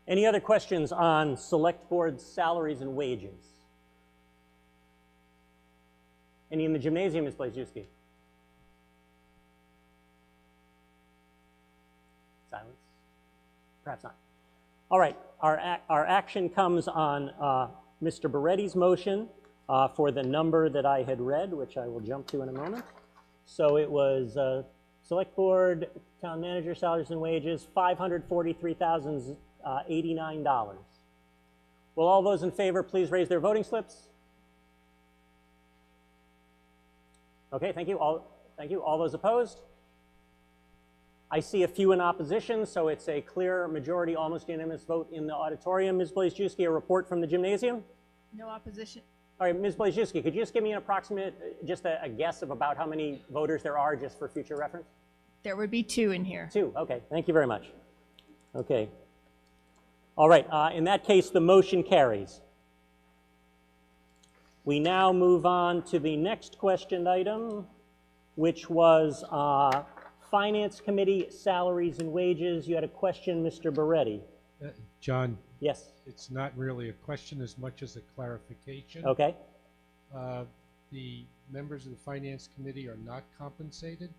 Any other questions on select board salaries and wages? Any in the gymnasium, Ms. Blazewski? Silence? Perhaps not. All right, our action comes on Mr. Beretti's motion for the number that I had read, which I will jump to in a moment. So it was select board, town manager salaries and wages, $543,089. Will all those in favor please raise their voting slips? Okay, thank you. Thank you. All those opposed? I see a few in opposition, so it's a clear majority, almost unanimous vote in the auditorium. Ms. Blazewski, a report from the gymnasium? No opposition. All right, Ms. Blazewski, could you just give me an approximate, just a guess of about how many voters there are, just for future reference? There would be 2 in here. 2, okay, thank you very much. Okay. All right, in that case, the motion carries. We now move on to the next question item, which was Finance Committee salaries and wages. You had a question, Mr. Beretti. John? Yes. It's not really a question as much as a clarification. Okay. The members of the Finance Committee are not compensated.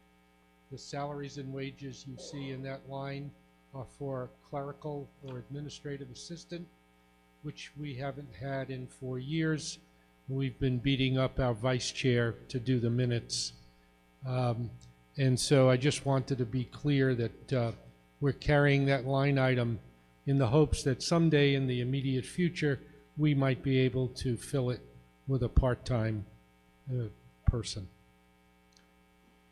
The salaries and wages you see in that line are for clerical or administrative assistant, which we haven't had in 4 years. We've been beating up our vice chair to do the minutes. And so I just wanted to be clear that we're carrying that line item in the hopes that someday in the immediate future, we might be able to fill it with a part-time person.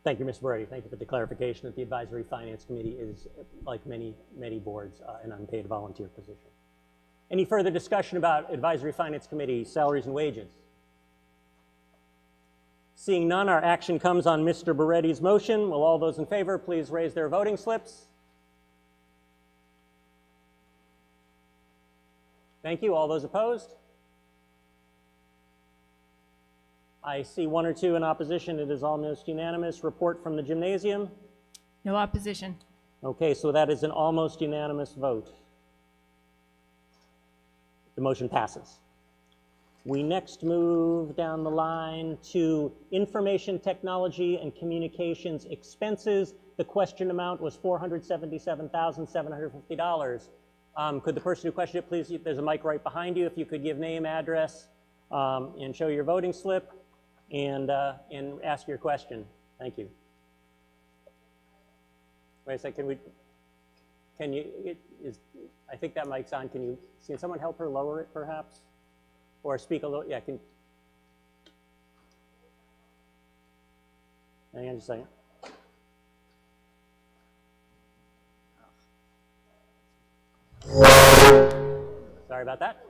Thank you, Mr. Beretti. Thank you for the clarification that the Advisory Finance Committee is, like many boards, an unpaid volunteer position. Any further discussion about Advisory Finance Committee salaries and wages? Seeing none, our action comes on Mr. Beretti's motion. Will all those in favor please raise their voting slips? Thank you. All those opposed? I see 1 or 2 in opposition. It is almost unanimous. Report from the gymnasium? No opposition. Okay, so that is an almost unanimous vote. The motion passes. We next move down the line to information technology and communications expenses. The question amount was $477,750. Could the person who questioned it please, there's a mic right behind you, if you could give name, address, and show your voting slip, and ask your question. Thank you. Wait a second, I think that mic's on. Can someone help her lower it perhaps? Or speak a little, yeah, hang on just a second. Sorry about that.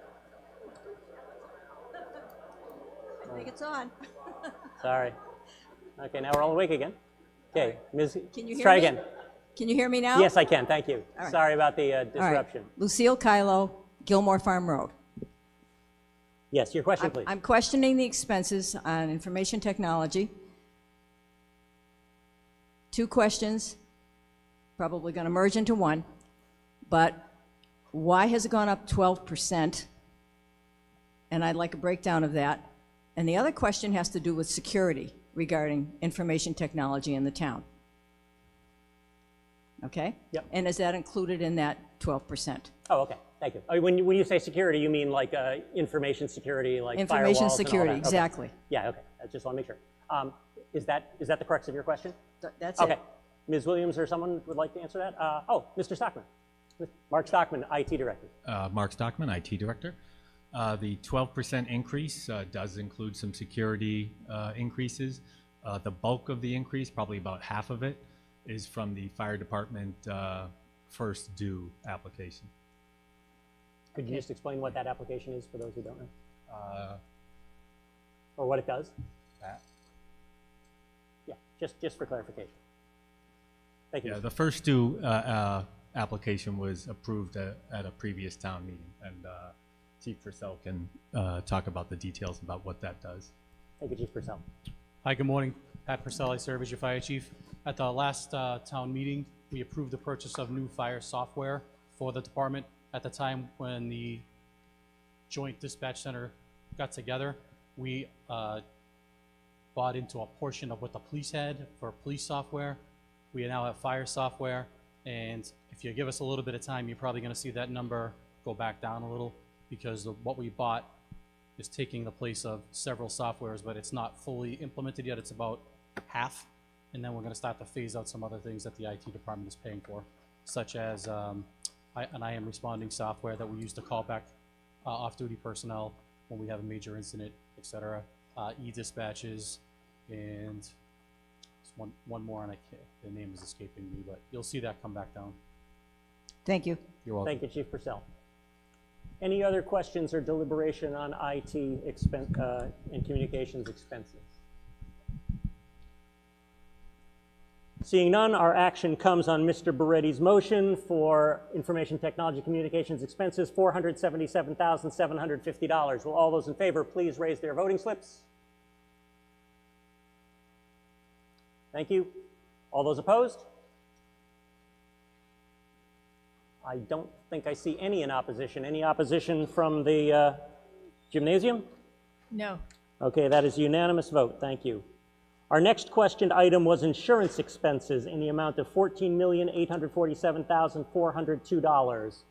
I think it's on. Sorry. Okay, now we're all awake again. Okay, Right. Ms. Can you hear try me? again. Can you hear me now? Yes, I can, thank you. All right. Sorry about the disruption. All right. Lucille Kylo, Gilmore Farm Road. Yes, your question, please. I'm questioning the expenses on information technology. 2 questions, probably going to merge into one, but why has it gone up 12%? And I'd like a breakdown of that. And the other question has to do with security regarding information technology in the town. Okay? Yep. And is that included in that 12%? Oh, okay, thank you. When you say security, you mean like information security, like Information firewalls security, and all that? Okay. exactly. Yeah, okay, I just want to make sure. Is that the crux of your question? That's Okay. it. Ms. Williams or someone would like to answer that? Mr. Stockman. Mark Stockman, IT Director. Mark Stockman, IT Director. The 12% increase does include some security increases. The bulk of the increase, probably about half of it, is from the fire department first due application. Could you just explain what that application is for those who don't know? Or what it does? Yeah, just for clarification. Thank you. Yeah, the first due application was approved at a previous town meeting, and Chief Purcell can talk about the details about what that does. Thank you, Chief Purcell. Hi, good morning. Pat Purcell, I serve as your fire chief. At the last town meeting, we approved the purchase of new fire software for the department. At the time when the Joint Dispatch Center got together, we bought into a portion of what the police had for police software. We now have fire software, and if you give us a little bit of time, you're probably gonna see that number go back down a little, because what we bought is taking the place of several softwares, but it's not fully implemented yet. It's about half, and then we're gonna start to phase out some other things that the IT department is paying for, such as an IM responding software that we use to call back off-duty personnel when we have a major incident, et cetera, e-dispatches, and there's one more, and the name is escaping me, but you'll see that come back down. Thank you. You're welcome. Thank you, Chief Purcell. Any other questions or deliberation on IT and communications expenses? Seeing none, our action comes on Mr. Beretti's motion for information technology communications expenses, $477,750. Will all those in favor please raise their voting slips? Thank you. All those opposed? I don't think I see any in opposition. Any opposition from the gymnasium? No. Okay, that is a unanimous vote. Thank you. Our next questioned item was insurance expenses in the amount of $14,847,402.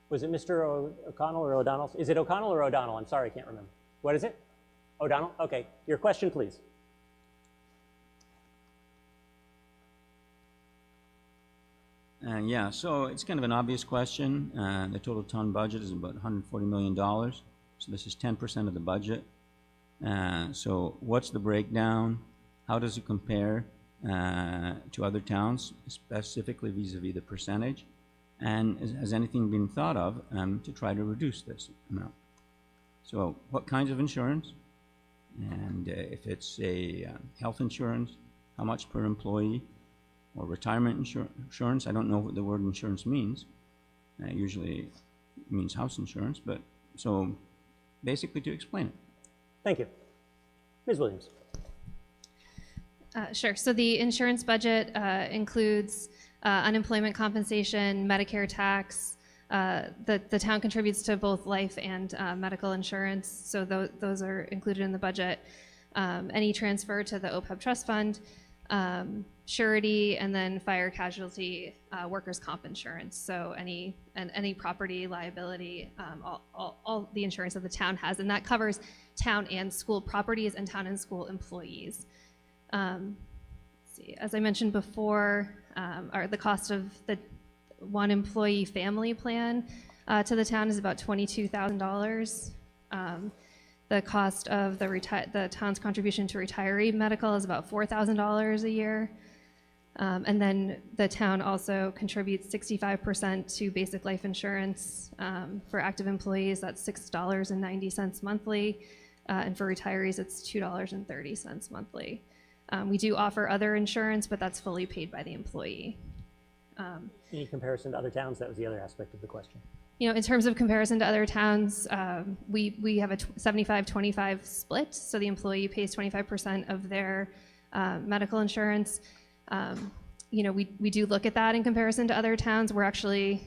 Was it Mr. O'Connell or O'Donnell? Is it O'Connell or O'Donnell? I'm sorry, I can't remember. What is it? O'Donnell? Okay. Your question, please. Yeah, so it's kind of an obvious question. The total town budget is about $140 million. So this is 10% of the budget. So what's the breakdown? How does it compare to other towns, specifically vis-a-vis the percentage? And has anything been thought of to try to reduce this amount? So what kinds of insurance? And if it's a health insurance, how much per employee? Or retirement insurance? I don't know what the word insurance means. Usually it means house insurance, but so basically to explain it. Thank you. Ms. Williams. Sure. So the insurance budget includes unemployment compensation, Medicare tax. The town contributes to both life and medical insurance, so those are included in the budget. Any transfer to the OPEB trust fund, surety, and then fire casualty workers' comp insurance. So any property liability, all the insurance that the town has, and that covers town and school properties and town and school employees. Let's see, as I mentioned before, the cost of the one employee family plan to the town is about $22,000. The cost of the town's contribution to retiree medical is about $4,000 a year. And then the town also contributes 65% to basic life insurance. For active employees, that's $6.90 monthly. And for retirees, it's $2.30 monthly. We do offer other insurance, but that's fully paid by the employee. Any comparison to other towns? That was the other aspect of the question. You know, in terms of comparison to other towns, we have a 75-25 split. So the employee pays 25% of their medical insurance. You know, we do look at that in comparison to other towns. We actually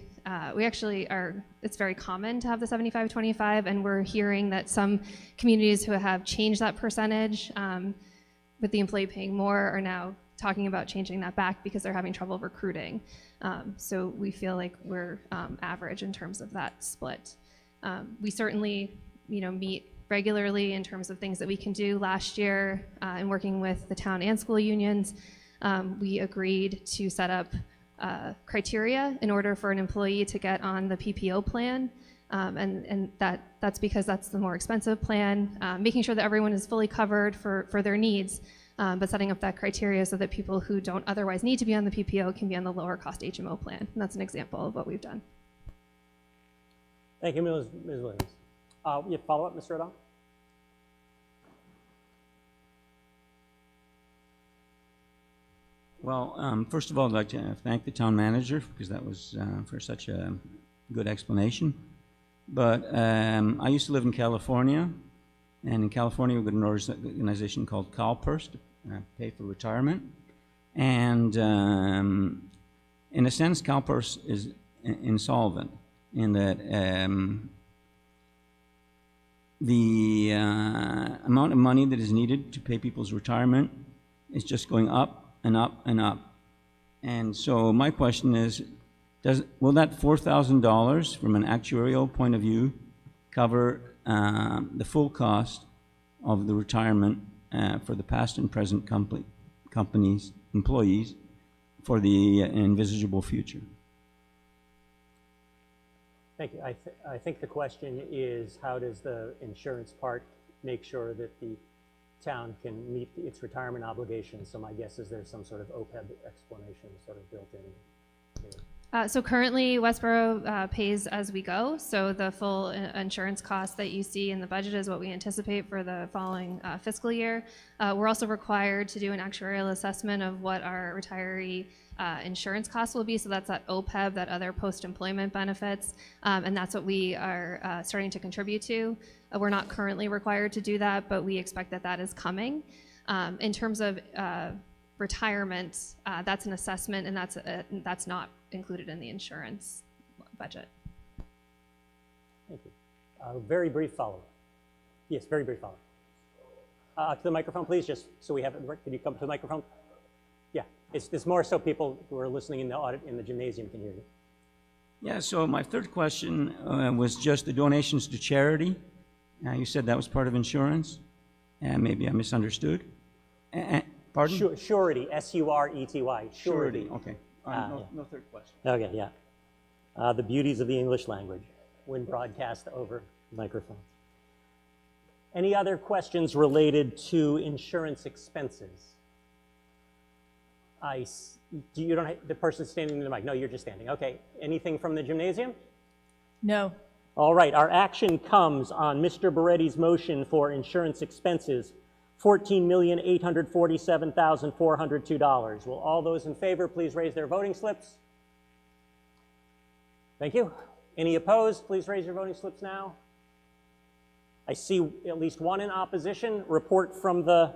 are, it's very common to have the 75-25, and we're hearing that some communities who have changed that percentage with the employee paying more are now talking about changing that back because they're having trouble recruiting. So we feel like we're average in terms of that split. We certainly, you know, meet regularly in terms of things that we can do. Last year, in working with the town and school unions, we agreed to set up criteria in order for an employee to get on the PPO plan. And that's because that's the more expensive plan, making sure that everyone is fully covered for their needs, but setting up that criteria so that people who don't otherwise need to be on the PPO can be on the lower cost HMO plan. And that's an example of what we've done. Thank you, Ms. Williams. You have follow-up, Mr. O'Donnell? Well, first of all, I'd like to thank the town manager because that was for such a good explanation. But I used to live in California, And in California, we've got an organization called CalPERS to pay for retirement. And in a sense, CalPERS is insolvent in that the amount of money that is needed to pay people's retirement is just going up and up and up. And so my question is, will that $4,000 from an actuarial point of view cover the full cost of the retirement for the past and present companies, employees, for the envisageable future? Thank you. I think the question is, how does the insurance part make sure that the town can meet its retirement obligations? So my guess is there's some sort of OPEB explanation sort of built in here. So currently, Westborough pays as we go. So the full insurance cost that you see in the budget is what we anticipate for the following fiscal year. We're also required to do an actuarial assessment of what our retiree insurance costs will be. So that's that OPEB, that other post-employment benefits, and that's what we are starting to contribute to. We're not currently required to do that, but we expect that that is coming. In terms of retirement, that's an assessment, and that's not included in the insurance budget. Thank you. Very brief follow-up. Yes, very brief follow-up. To the microphone, please, just so we have it. Could you come to the microphone? Yeah, it's more so people who are listening in the gymnasium can hear you. Yeah, so my third question was just the donations to charity. You said that was part of insurance, and maybe I misunderstood. Pardon? Surety, S-U-R-E-T-Y. Surety. Okay. No third question. Okay, yeah. The beauties of the English language when broadcast over microphone. Any other questions related to insurance expenses? You don't. The person standing in the mic. No, you're just standing. Okay. Anything from the gymnasium? No. All right. Our action comes on Mr. Beretti's motion for insurance expenses. $14,847,402. Will all those in favor please raise their voting slips? Thank you. Any opposed? Please raise your voting slips now. I see at least one in opposition. Report from the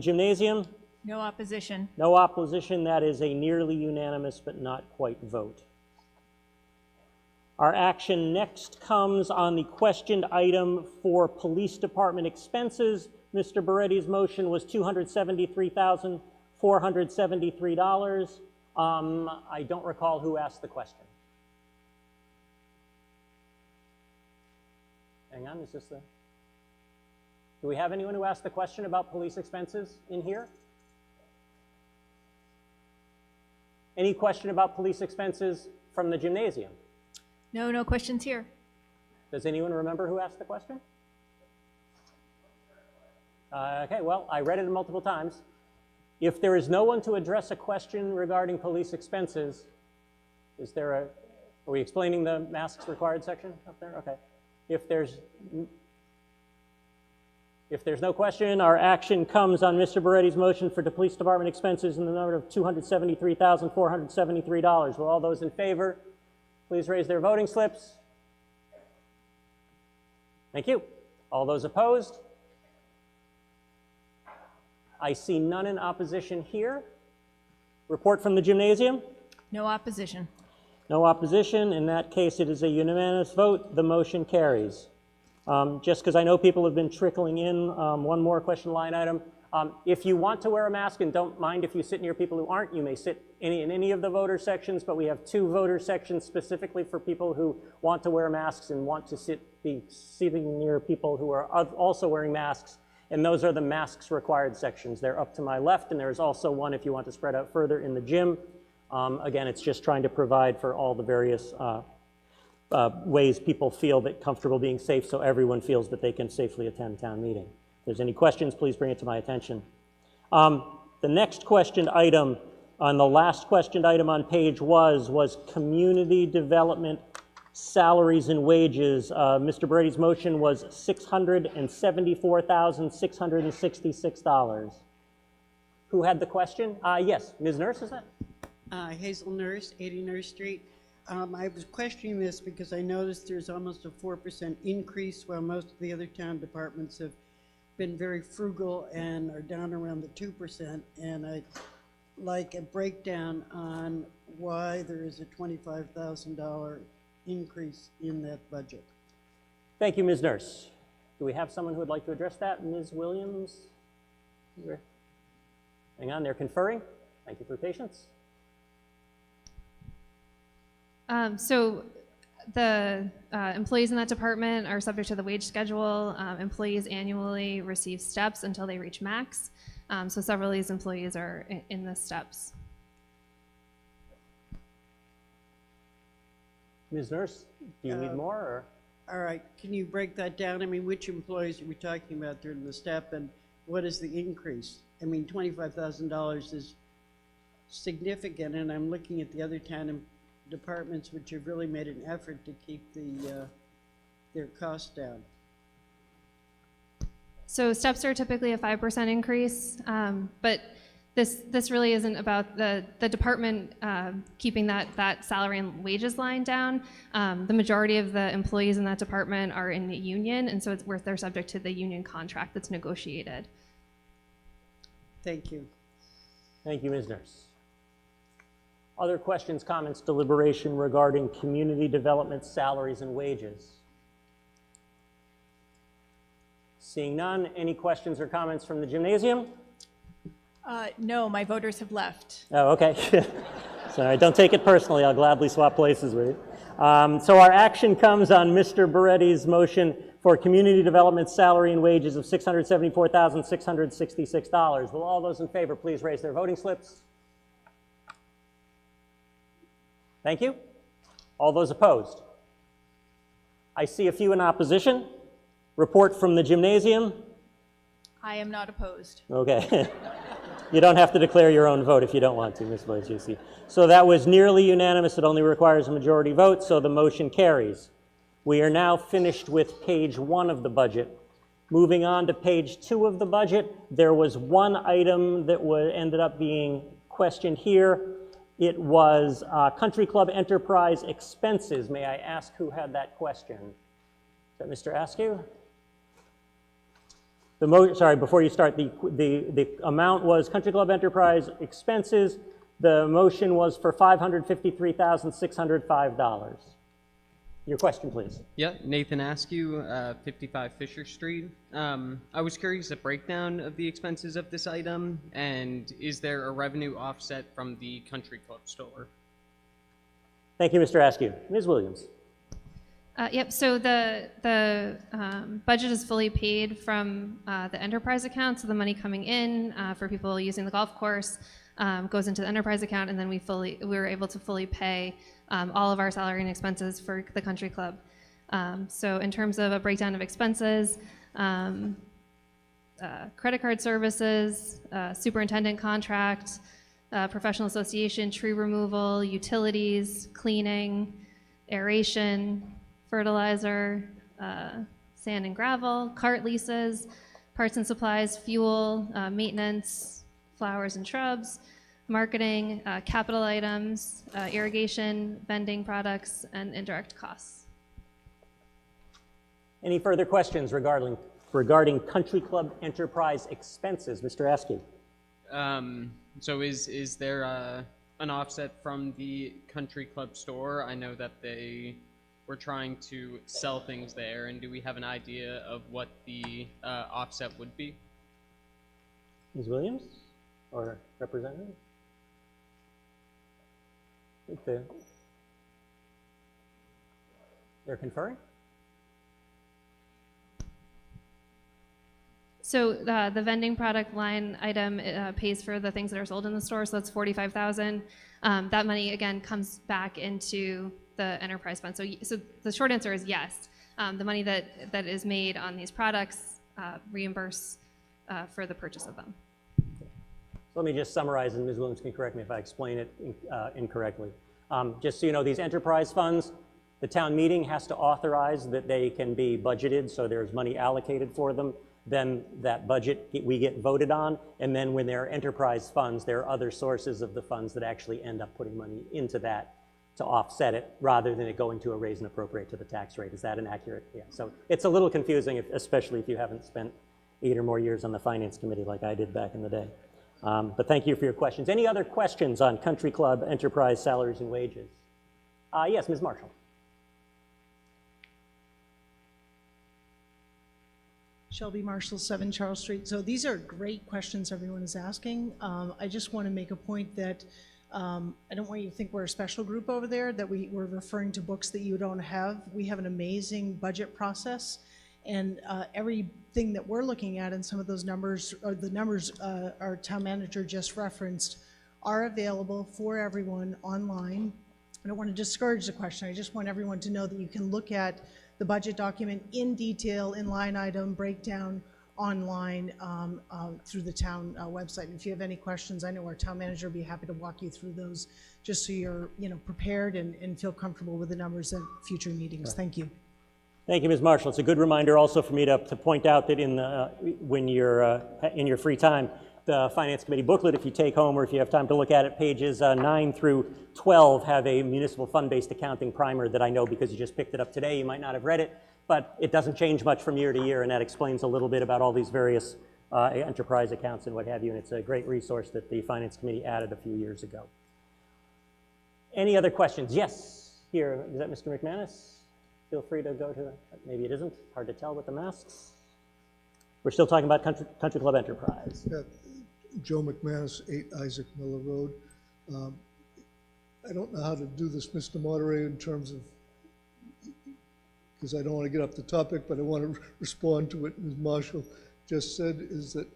gymnasium. No opposition. No opposition. That is a nearly unanimous but not quite vote. Our action next comes on the questioned item for police department expenses. Mr. Beretti's motion was $273,473. I don't recall who asked the question. Hang on, is this the... Do we have anyone who asked the question about police expenses in here? Any question about police expenses from the gymnasium? No, no questions here. Does anyone remember who asked the question? Okay, well, I read it multiple times. If there is no one to address a question regarding police expenses, is there a... Are we explaining the masks required section up there? Okay. If there's no question, our action comes on Mr. Beretti's motion for the police department expenses in the number of $273,473. Will all those in favor please raise their voting slips? Thank you. All those opposed? I see none in opposition here. Report from the gymnasium? No opposition. No opposition. In that case, it is a unanimous vote. The motion carries. Just because I know people have been trickling in, one more question line item. If you want to wear a mask, and don't mind if you sit near people who aren't, you may sit in any of the voter sections, but we have 2 voter sections specifically for people who want to wear masks and want to be sitting near people who are also wearing masks, and those are the masks required sections. They're up to my left, and there's also one if you want to spread out further in the gym. Again, it's just trying to provide for all the various ways people feel that comfortable being safe so everyone feels that they can safely attend town meeting. If there's any questions, please bring it to my attention. The next questioned item, on the last questioned item on page was community development salaries and wages. Mr. Beretti's motion was $674,666. Who had the question? Yes, Ms. Nurse, is that? Hazel Nurse, 80 Nurse Street. I was questioning this because I noticed there's almost a 4% increase while most of the other town departments have been very frugal and are down around the 2%. And I'd like a breakdown on why there is a $25,000 increase in that budget. Thank you, Ms. Nurse. Do we have someone who would like to address that? Ms. Williams? Hang on, they're conferring. Thank you for your patience. So the employees in that department are subject to the wage schedule. Employees annually receive steps until they reach max. So several of these employees are in the steps. Ms. Nurse, do you need more? Or? All right, can you break that down? I mean, which employees are we talking about during the step, and what is the increase? I mean, $25,000 is significant, and I'm looking at the other town departments which have really made an effort to keep their costs down. So steps are typically a 5% increase, but this really isn't about the department keeping that salary and wages line down. The majority of the employees in that department are in the union, and so they're subject to the union contract that's negotiated. Thank you. Thank you, Ms. Nurse. Other questions, comments, deliberation regarding community development salaries and wages? Seeing none, any questions or comments from the gymnasium? No, my voters have left. Oh, okay. Sorry, don't take it personally. I'll gladly swap places with you. So our action comes on Mr. Beretti's motion for community development salary and wages of $674,666. Will all those in favor please raise their voting slips? Thank you. All those opposed? I see a few in opposition. Report from the gymnasium. I am not opposed. Okay. You don't have to declare your own vote if you don't want to, Ms. Wojcicki. So that was nearly unanimous. It only requires a majority vote, so the motion carries. We are now finished with page 1 of the budget. Moving on to page 2 of the budget, there was one item that ended up being questioned here. It was Country Club Enterprise expenses. May I ask who had that question? Is that Mr. Askew? Sorry, before you start, the amount was Country Club Enterprise expenses. The motion was for $553,605. Your question, please. Yeah, Nathan Askew, 55 Fisher Street. I was curious the breakdown of the expenses of this item, and is there a revenue offset from the country club store? Thank you, Mr. Askew. Ms. Williams. Yep, so the budget is fully paid from the enterprise account, so the money coming in for people using the golf course goes into the enterprise account, and then we were able to fully pay all of our salary and expenses for the country club. So in terms of a breakdown of expenses, credit card services, superintendent contract, professional association, tree removal, utilities, cleaning, aeration, fertilizer, sand and gravel, cart leases, parts and supplies, fuel, maintenance, flowers and shrubs, marketing, capital items, irrigation, vending products, and indirect costs. Any further questions regarding Country Club Enterprise expenses? Mr. Askew. So is there an offset from the country club store? I know that they were trying to sell things there, and do we have an idea of what the offset would be? Ms. Williams or representative? I think they're conferring. So the vending product line item pays for the things that are sold in the store, so that's $45,000. That money again comes back into the enterprise fund. So the short answer is yes. The money that is made on these products reimburse for the purchase of them. Let me just summarize, and Ms. Williams can correct me if I explain it incorrectly. Just so you know, these enterprise funds, the town meeting has to authorize that they can be budgeted, so there's money allocated for them. Then that budget we get voted on, and then when there are enterprise funds, there are other sources of the funds that actually end up putting money into that to offset it rather than it going to a raise and appropriate to the tax rate. Is that an accurate? Yeah, so it's a little confusing, especially if you haven't spent 8 or more years on the Finance Committee like I did back in the day. But thank you for your questions. Any other questions on Country Club enterprise salaries and wages? Yes, Ms. Marshall. Shelby Marshall, 7 Charles Street. So these are great questions everyone is asking. I just want to make a point that I don't want you to think we're a special group over there, that we're referring to books that you don't have. We have an amazing budget process, and everything that we're looking at, and some of those numbers, or the numbers our town manager just referenced, are available for everyone online. I don't want to discourage the question. I just want everyone to know that you can look at the budget document in detail, in line item breakdown, online through the town website. And if you have any questions, I know our town manager will be happy to walk you through those, just so you're prepared and feel comfortable with the numbers at future meetings. Thank you. Thank you, Ms. Marshall. It's a good reminder also for me to point out that when you're in your free time, the Finance Committee booklet, if you take home or if you have time to look at it, pages 9 through 12 have a municipal fund-based accounting primer that I know because you just picked it up today. You might not have read it, but it doesn't change much from year to year, and that explains a little bit about all these various enterprise accounts and what have you, and it's a great resource that the Finance Committee added a few years ago. Any other questions? Yes, here, is that Mr. McManus? Feel free to go to, maybe it isn't, hard to tell with the masks. We're still talking about Country Club Enterprise. Yeah, Joe McManus, 8 Isaac Miller Road. I don't know how to do this, Mr. Moderator, in terms of, because I don't want to get off the topic, but I want to respond to what Ms. Marshall just said, is that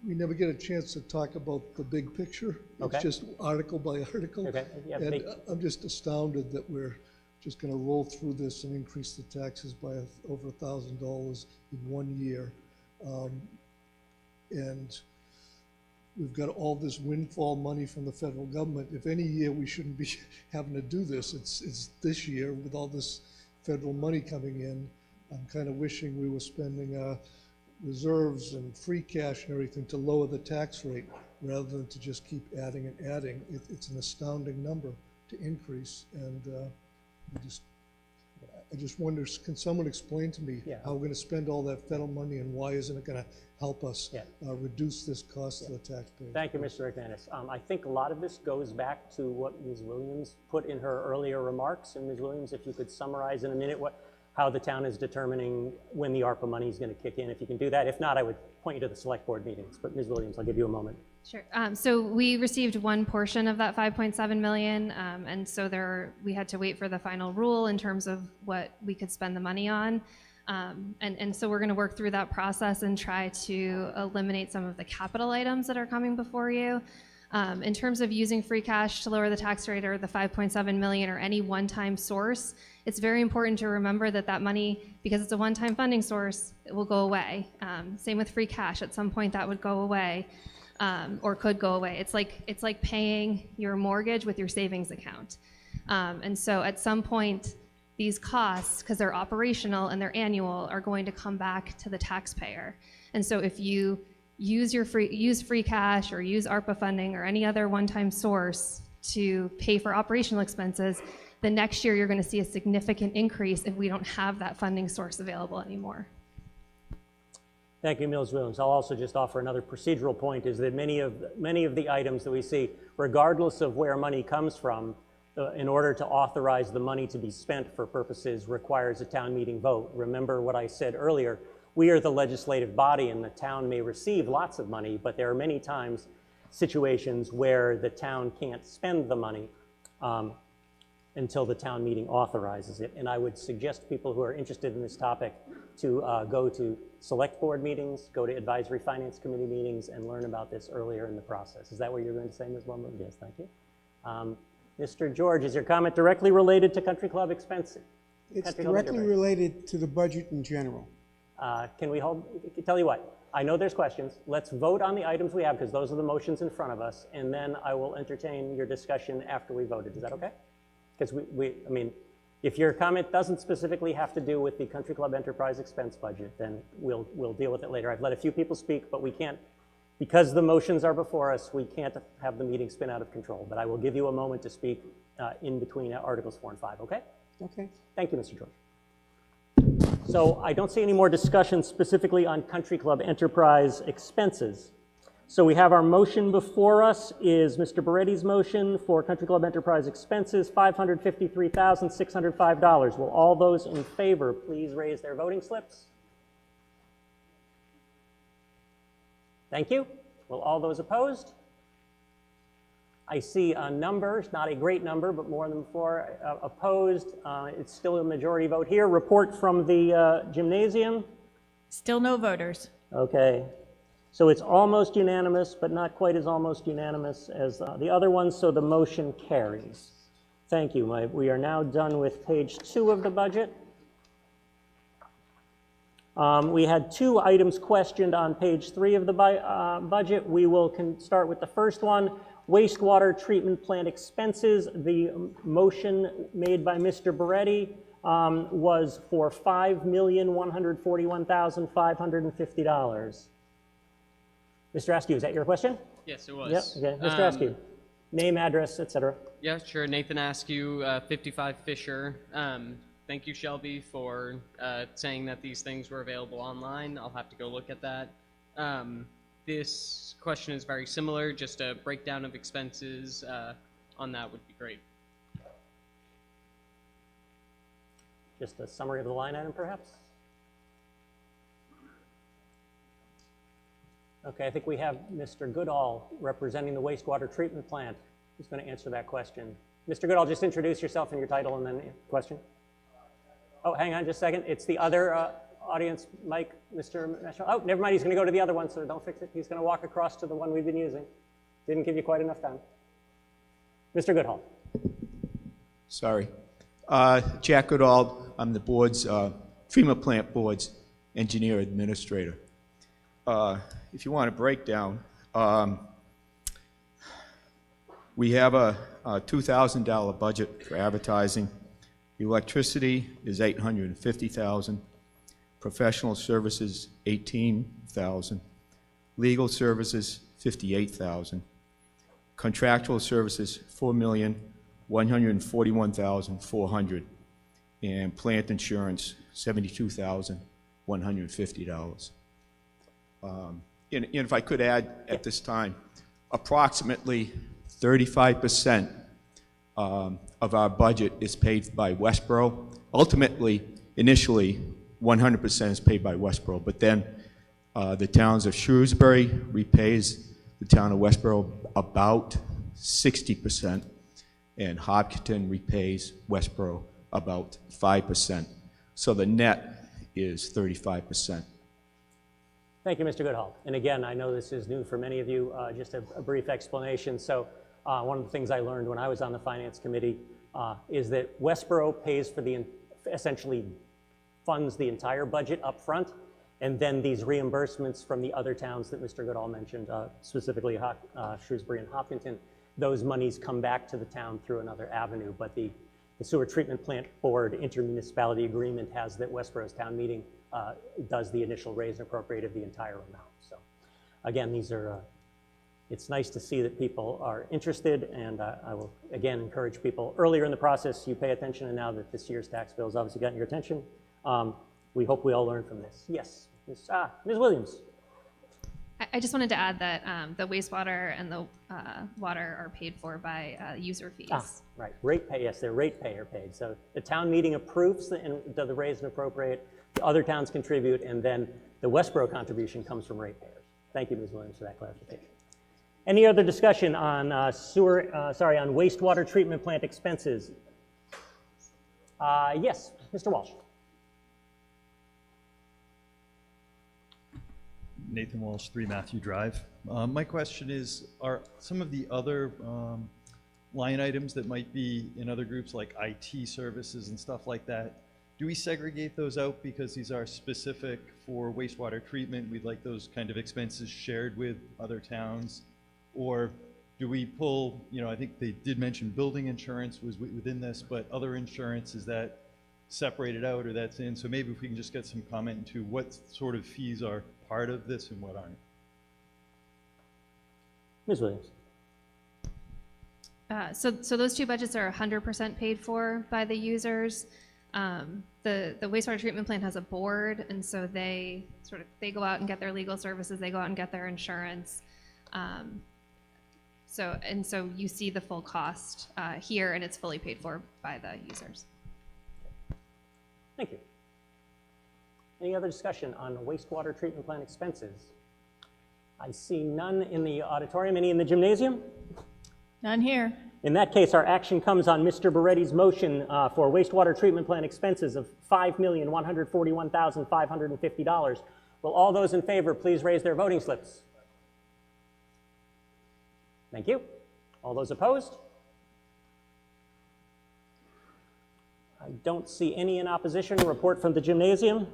we never get a chance to talk about the big picture. Okay. It's just article by article. Okay. Yeah, and I'm just astounded that we're just going to roll through this and increase the taxes by over $1,000 in 1 year. And we've got all this windfall money from the federal government. If any year we shouldn't be having to do this, it's this year with all this federal money coming in. I'm kind of wishing we were spending reserves and free cash and everything to lower the tax rate rather than to just keep adding and adding. It's an astounding number to increase, and I just wonder, can someone explain to me how we're going to spend all that federal money, and why isn't it going to help us reduce this cost to the taxpayer? Thank you, Mr. McManus. I think a lot of this goes back to what Ms. Williams put in her earlier remarks. And Ms. Williams, if you could summarize in a minute how the town is determining when the ARPA money is going to kick in, if you can do that. If not, I would point you to the select board meetings. But Ms. Williams, I'll give you a moment. Sure. So we received one portion of that 5.7 million, and so we had to wait for the final rule in terms of what we could spend the money on. And so we're going to work through that process and try to eliminate some of the capital items that are coming before you. In terms of using free cash to lower the tax rate or the 5.7 million or any one-time source, it's very important to remember that that money, because it's a one-time funding source, it will go away. Same with free cash. At some point that would go away. Or could go away. It's like paying your mortgage with your savings account. And so at some point, these costs, because they're operational and they're annual, are going to come back to the taxpayer. And so if you use free cash or use ARPA funding or any other one-time source to pay for operational expenses, the next year you're going to see a significant increase if we don't have that funding source available anymore. Thank you, Ms. Williams. I'll also just offer another procedural point, is that many of the items that we see, regardless of where money comes from, in order to authorize the money to be spent for purposes requires a town meeting vote. Remember what I said earlier, we are the legislative body and the town may receive lots of money, but there are many times situations where the town can't spend the money until the town meeting authorizes it. And I would suggest people who are interested in this topic to go to select board meetings, go to advisory finance committee meetings, and learn about this earlier in the process. Is that what you're going to say, Ms. Blumberg? Yes, thank you. Mr. George, is your comment directly related to Country Club expenses? It's directly related to the budget in general. Can we tell you what, I know there's questions. Let's vote on the items we have, because those are the motions in front of us, and then I will entertain your discussion after we voted. Is that okay? Because I mean, if your comment doesn't specifically have to do with the Country Club enterprise expense budget, then we'll deal with it later. I've let a few people speak, but we can't Because the motions are before us, we can't have the meeting spin out of control, but I will give you a moment to speak in between Articles 4 and 5, okay? Okay. Thank you, Mr. George. So I don't see any more discussion specifically on Country Club Enterprise expenses. So we have our motion before us is Mr. Beretti's motion for Country Club Enterprise expenses, $553,605. Will all those in favor please raise their voting slips? Thank you. Will all those opposed? I see a number, not a great number, but more than before, opposed. It's still a majority vote here. Report from the gymnasium. Still no voters. Okay. So it's almost unanimous, but not quite as almost unanimous as the other ones, so the motion carries. Thank you. We are now done with page 2 of the budget. We had 2 items questioned on page 3 of the budget. We will start with the first one. Wastewater treatment plant expenses. The motion made by Mr. Beretti was for $5,141,550. Mr. Askew, is that your question? Yes, it was. Yep. Okay. Mr. Askew, name, address, etc. Yeah, sure. Nathan Askew, 55 Fisher. Thank you, Shelby, for saying that these things were available online. I'll have to go look at that. This question is very similar, just a breakdown of expenses on that would be great. Just a summary of the line item, perhaps? Okay, I think we have Mr. Goodall representing the wastewater treatment plant who's going to answer that question. Mr. Goodall, just introduce yourself and your title and then question. Oh, hang on just a second. It's the other audience mic, Mr. National. Oh, never mind. He's going to go to the other one, so don't fix it. He's going to walk across to the one we've been using. Didn't give you quite enough time. Mr. Goodall. Sorry. Jack Goodall. I'm the board's, FEMA plant board's engineer administrator. If you want a breakdown, we have a $2,000 budget for advertising. Electricity is $850,000. Professional services, $18,000. Legal services, $58,000. Contractual services, $4,141,400. And plant insurance, $72,150. And if I could add at this time, approximately 35% of our budget is paid by Westborough. Ultimately, initially, 100% is paid by Westborough, but then the towns of Shrewsbury repays the town of Westborough about 60%, and Hopkinton repays Westborough about 5%. So the net is 35%. Thank you, Mr. Goodall. And again, I know this is new for many of you, just a brief explanation. So one of the things I learned when I was on the Finance Committee is that Westborough pays for essentially funds the entire budget up front, and then these reimbursements from the other towns that Mr. Goodall mentioned, specifically Shrewsbury and Hopkinton, those monies come back to the town through another avenue. But the Sewer Treatment Plant Board intermunicipality agreement has that Westborough's town meeting does the initial raise and appropriate of the entire amount. So again, these are, it's nice to see that people are interested, and I will again encourage people earlier in the process, you pay attention, and now that this year's tax bill has obviously gotten your attention, we hope we all learn from this. Yes, Ms. Williams. I just wanted to add that the wastewater and the water are paid for by user fees. Right, rate pay, yes, they're ratepayer paid. So the town meeting approves the raise and appropriate, the other towns contribute, and then the Westborough contribution comes from ratepayers. Thank you, Ms. Williams, for that clarification. Any other discussion on on wastewater treatment plant expenses? Yes, Mr. Walsh. Nathan Walsh, 3 Matthew Drive. My question is, are some of the other line items that might be in other groups like IT services and stuff like that, do we segregate those out because these are specific for wastewater treatment? We'd like those kind of expenses shared with other towns? Or do we pull, I think they did mention building insurance was within this, but other insurance, is that separated out or that's in? So maybe if we can just get some comment into what sort of fees are part of this and what aren't. Ms. Williams. So those two budgets are 100% paid for by the users. The wastewater treatment plant has a board, and so they go out and get their legal services, they go out and get their insurance. So you see the full cost here, and it's fully paid for by the users. Thank you. Any other discussion on wastewater treatment plant expenses? I see none in the auditorium. Any in the gymnasium? None here. In that case, our action comes on Mr. Beretti's motion for wastewater treatment plant expenses of $5,141,550. Will all those in favor please raise their voting slips? Thank you. All those opposed? I don't see any in opposition. A report from the gymnasium?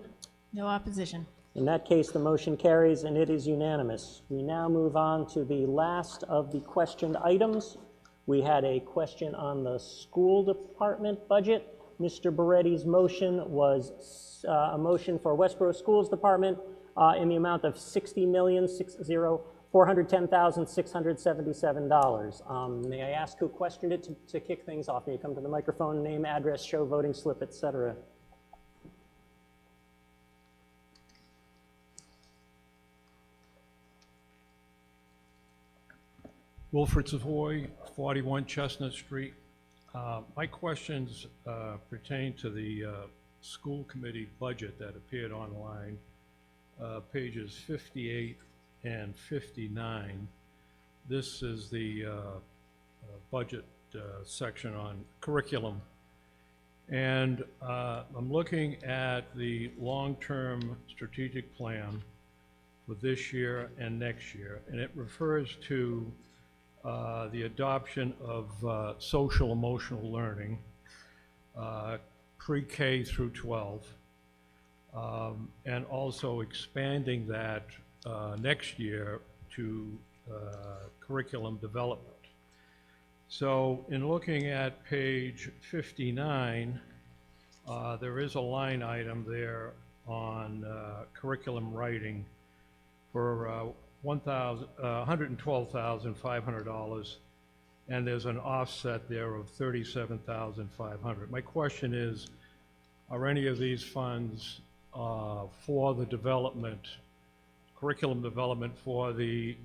No opposition. In that case, the motion carries and it is unanimous. We now move on to the last of the questioned items. We had a question on the school department budget. Mr. Beretti's motion was a motion for Westborough Schools Department in the amount of $60,410,677. May I ask who questioned it to kick things off? May you come to the microphone, name, address, show voting slip, etc. Wilfred Savoy, 41 Chestnut Street. My questions pertain to the school committee budget that appeared online, pages 58 and 59. This is the budget section on curriculum. And I'm looking at the long-term strategic plan for this year and next year, and it refers to the adoption of social emotional learning, pre-K through 12, and also expanding that next year to curriculum development. So in looking at page 59, there is a line item there on curriculum writing for $112,500, and there's an offset there of $37,500. My question is, are any of these funds for the development, curriculum development for the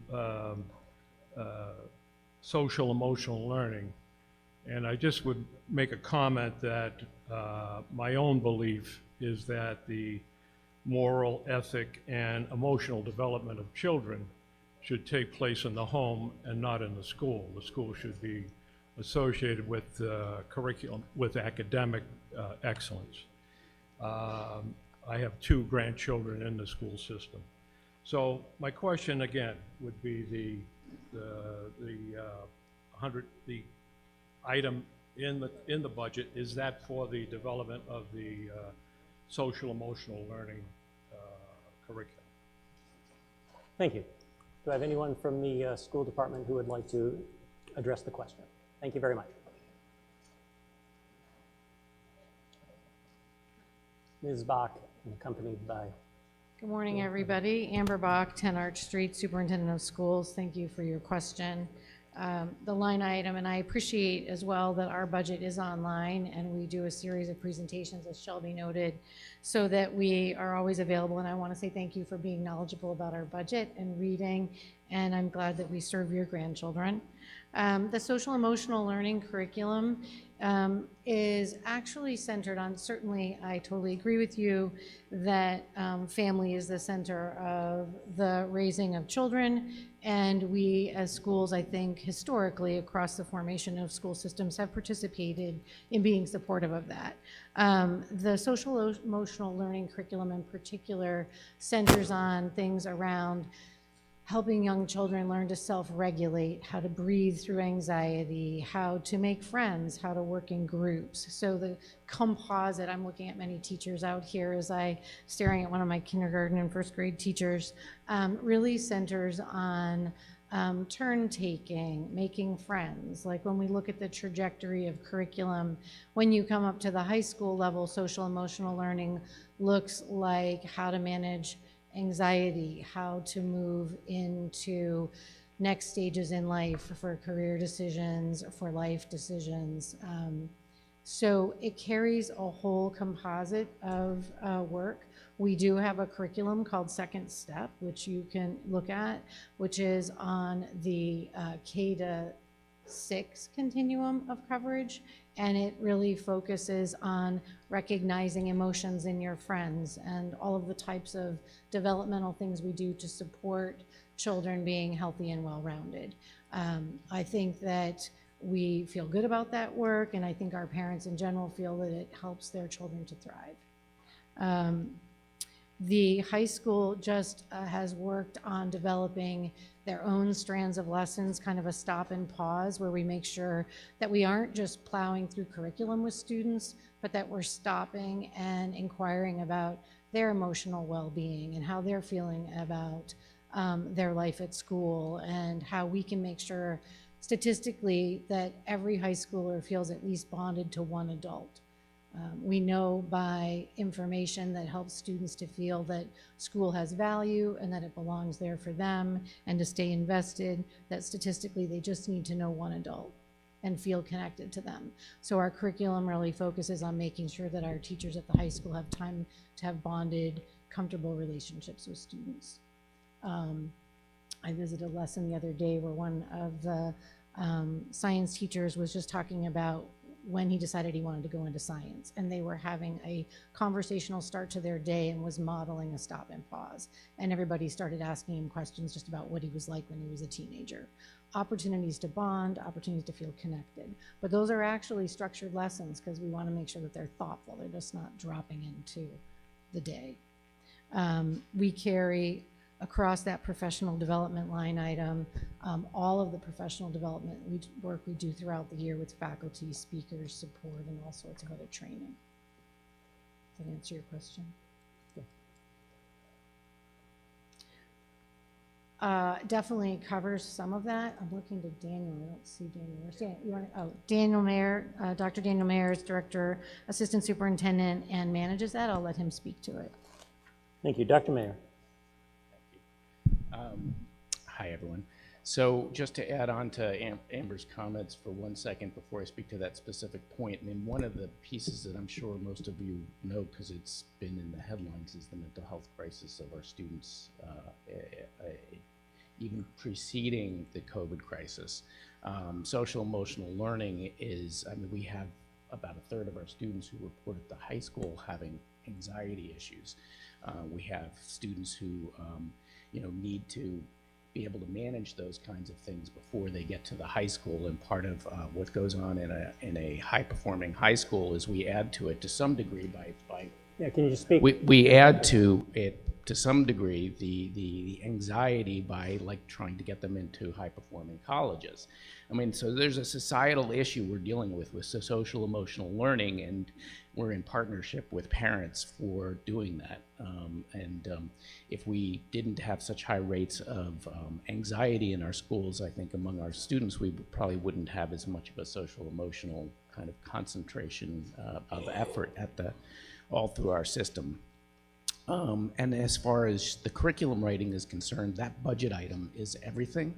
social emotional learning? And I just would make a comment that my own belief is that the moral, ethic, and emotional development of children should take place in the home and not in the school. The school should be associated with curriculum, with academic excellence. I have 2 grandchildren in the school system. So my question again would be the item in the budget, is that for the development of the social emotional learning curriculum? Thank you. Do I have anyone from the school department who would like to address the question? Thank you very much. Ms. Bach, accompanied by... Good morning, everybody. Amber Bach, 10 Arch Street, Superintendent of Schools. Thank you for your question. The line item, and I appreciate as well that our budget is online and we do a series of presentations, as Shelby noted, so that we are always available. And I want to say thank you for being knowledgeable about our budget and reading, and I'm glad that we serve your grandchildren. The social emotional learning curriculum is actually centered on, certainly I totally agree with you that family is the center of the raising of children, and we as schools, I think historically across the formation of school systems, have participated in being supportive of that. The social emotional learning curriculum in particular centers on things around helping young children learn to self-regulate, how to breathe through anxiety, how to make friends, how to work in groups. So the composite, I'm looking at many teachers out here as I staring at one of my kindergarten and first grade teachers, really centers on turn taking, making friends. Like when we look at the trajectory of curriculum, when you come up to the high school level, social emotional learning looks like how to manage anxiety, how to move into next stages in life, for career decisions, for life decisions. So it carries a whole composite of work. We do have a curriculum called Second Step, which you can look at, which is on the K-6 continuum of coverage, and it really focuses on recognizing emotions in your friends and all of the types of developmental things we do to support children being healthy and well-rounded. I think that we feel good about that work, and I think our parents in general feel that it helps their children to thrive. The high school just has worked on developing their own strands of lessons, kind of a stop and pause, where we make sure that we aren't just plowing through curriculum with students, but that we're stopping and inquiring about their emotional well-being and how they're feeling about their life at school, and how we can make sure statistically that every high schooler feels at least bonded to one adult. We know by information that helps students to feel that school has value and that it belongs there for them, and to stay invested, that statistically they just need to know one adult and feel connected to them. So our curriculum really focuses on making sure that our teachers at the high school have time to have bonded, comfortable relationships with students. I visited a lesson the other day where one of the science teachers was just talking about when he decided he wanted to go into science, and they were having a conversational start to their day and was modeling a stop and pause, and everybody started asking him questions just about what he was like when he was a teenager. Opportunities to bond, opportunities to feel connected, but those are actually structured lessons because we want to make sure that they're thoughtful, they're just not dropping into the day. We carry across that professional development line item, all of the professional development work we do throughout the year with faculty, speakers, support, and all sorts of other training. Does that answer your question? Definitely covers some of that. I'm looking to Daniel. I don't see Daniel. Where's Daniel? You want to, oh, Daniel Mayer, Dr. Daniel Mayer is Director, Assistant Superintendent, and manages that. I'll let him speak to it. Thank you. Dr. Mayer. Hi, everyone. So just to add on to Amber's comments for 1 second before I speak to that specific point, I mean, one of the pieces that I'm sure most of you know because it's been in the headlines is the mental health crisis of our students, even preceding the COVID crisis. Social emotional learning is, I mean, we have about 1/3 of our students who report at the high school having anxiety issues. We have students who need to be able to manage those kinds of things before they get to the high school. And part of what goes on in a high-performing high school is we add to it to some degree by yeah, can you just speak? We add to it to some degree the anxiety by like trying to get them into high-performing colleges. I mean, so there's a societal issue we're dealing with social emotional learning, and we're in partnership with parents for doing that. If we didn't have such high rates of anxiety in our schools, I think among our students, we probably wouldn't have as much of a social emotional kind of concentration of effort at all through our system. And as far as the curriculum writing is concerned, that budget item is everything.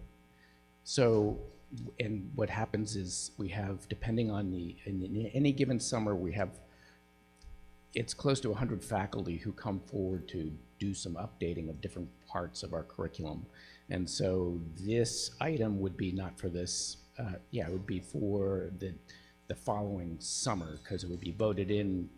So, and what happens is we have, depending on in any given summer, we have, it's close to 100 faculty who come forward to do some updating of different parts of our curriculum. And so this item would be not for this, it would be for the following summer, because it would be voted in.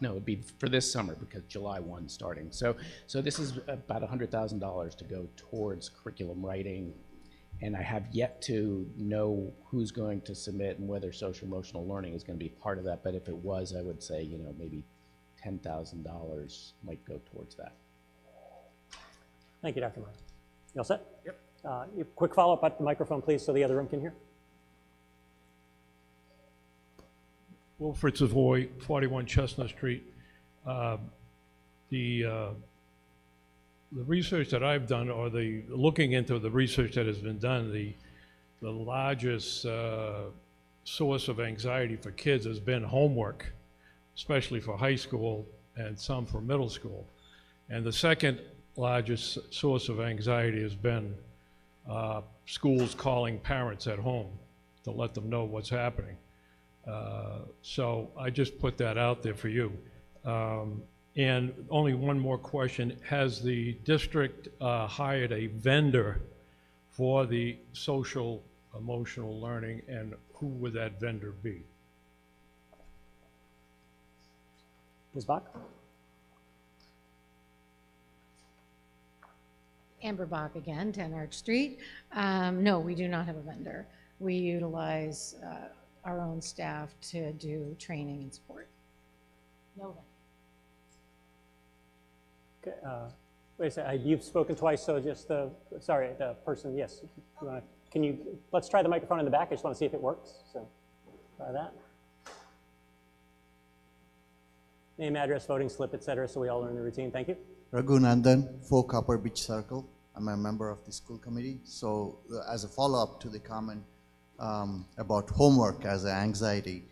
No, it'd be for this summer because July 1 starting. So this is about $100,000 to go towards curriculum writing, and I have yet to know who's going to submit and whether social emotional learning is going to be part of that. But if it was, I would say maybe $10,000 might go towards that. Thank you, Dr. Meyer. You all set? Yep. Quick follow-up at the microphone, please, so the other room can hear. Wilfred Savoy, 41 Chestnut Street. The research that I've done, or looking into the research that has been done, the largest source of anxiety for kids has been homework, especially for high school and some for middle school. And the second largest source of anxiety has been schools calling parents at home to let them know what's happening. So I just put that out there for you. And only one more question. Has the district hired a vendor for the social emotional learning, and who would that vendor be? Ms. Bach? Amber Bach again, 10 Arch Street. No, we do not have a vendor. We utilize our own staff to do training and support. No vendor. Okay, wait a second, you've spoken twice, so just the person, yes. Let's try the microphone in the back. I just want to see if it works, so try that. Name, address, voting slip, etc., so we all learn the routine. Thank you. Raghunandan, 4 Copper Beach Circle. I'm a member of the school committee. So as a follow-up to the comment about homework as an anxiety,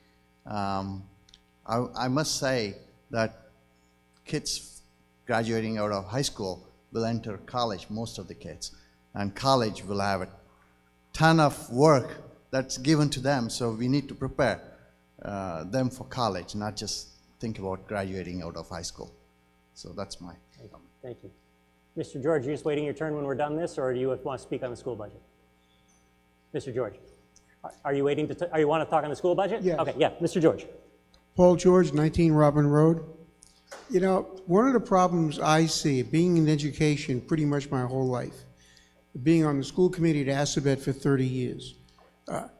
I must say that kids graduating out of high school will enter college, most of the kids, and college will have a ton of work that's given to them, so we need to prepare them for college, not just think about graduating out of high school. So that's my comment. Thank you. Mr. George, you're just waiting your turn when we're done this, or do you want to speak on the school budget? Mr. George, are you waiting to, you want to talk on the school budget? Yes. Okay, yeah, Mr. George. Paul George, 19 Robin Road. You know, one of the problems I see, being in education pretty much my whole life, being on the school committee at Assabet for 30 years,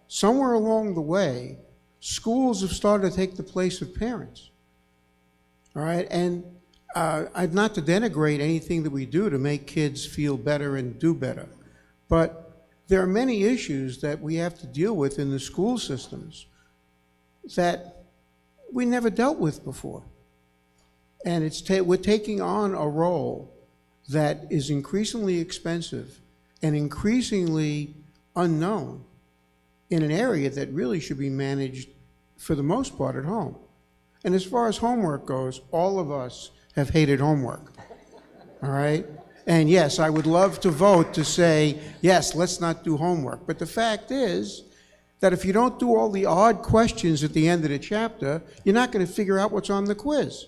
somewhere along the way, schools have started to take the place of parents. All right, and I'd not to denigrate anything that we do to make kids feel better and do better, but there are many issues that we have to deal with in the school systems that we never dealt with before. And we're taking on a role that is increasingly expensive and increasingly unknown in an area that really should be managed for the most part at home. And as far as homework goes, all of us have hated homework, all right? And yes, I would love to vote to say, yes, let's not do homework. But the fact is that if you don't do all the odd questions at the end of the chapter, you're not going to figure out what's on the quiz.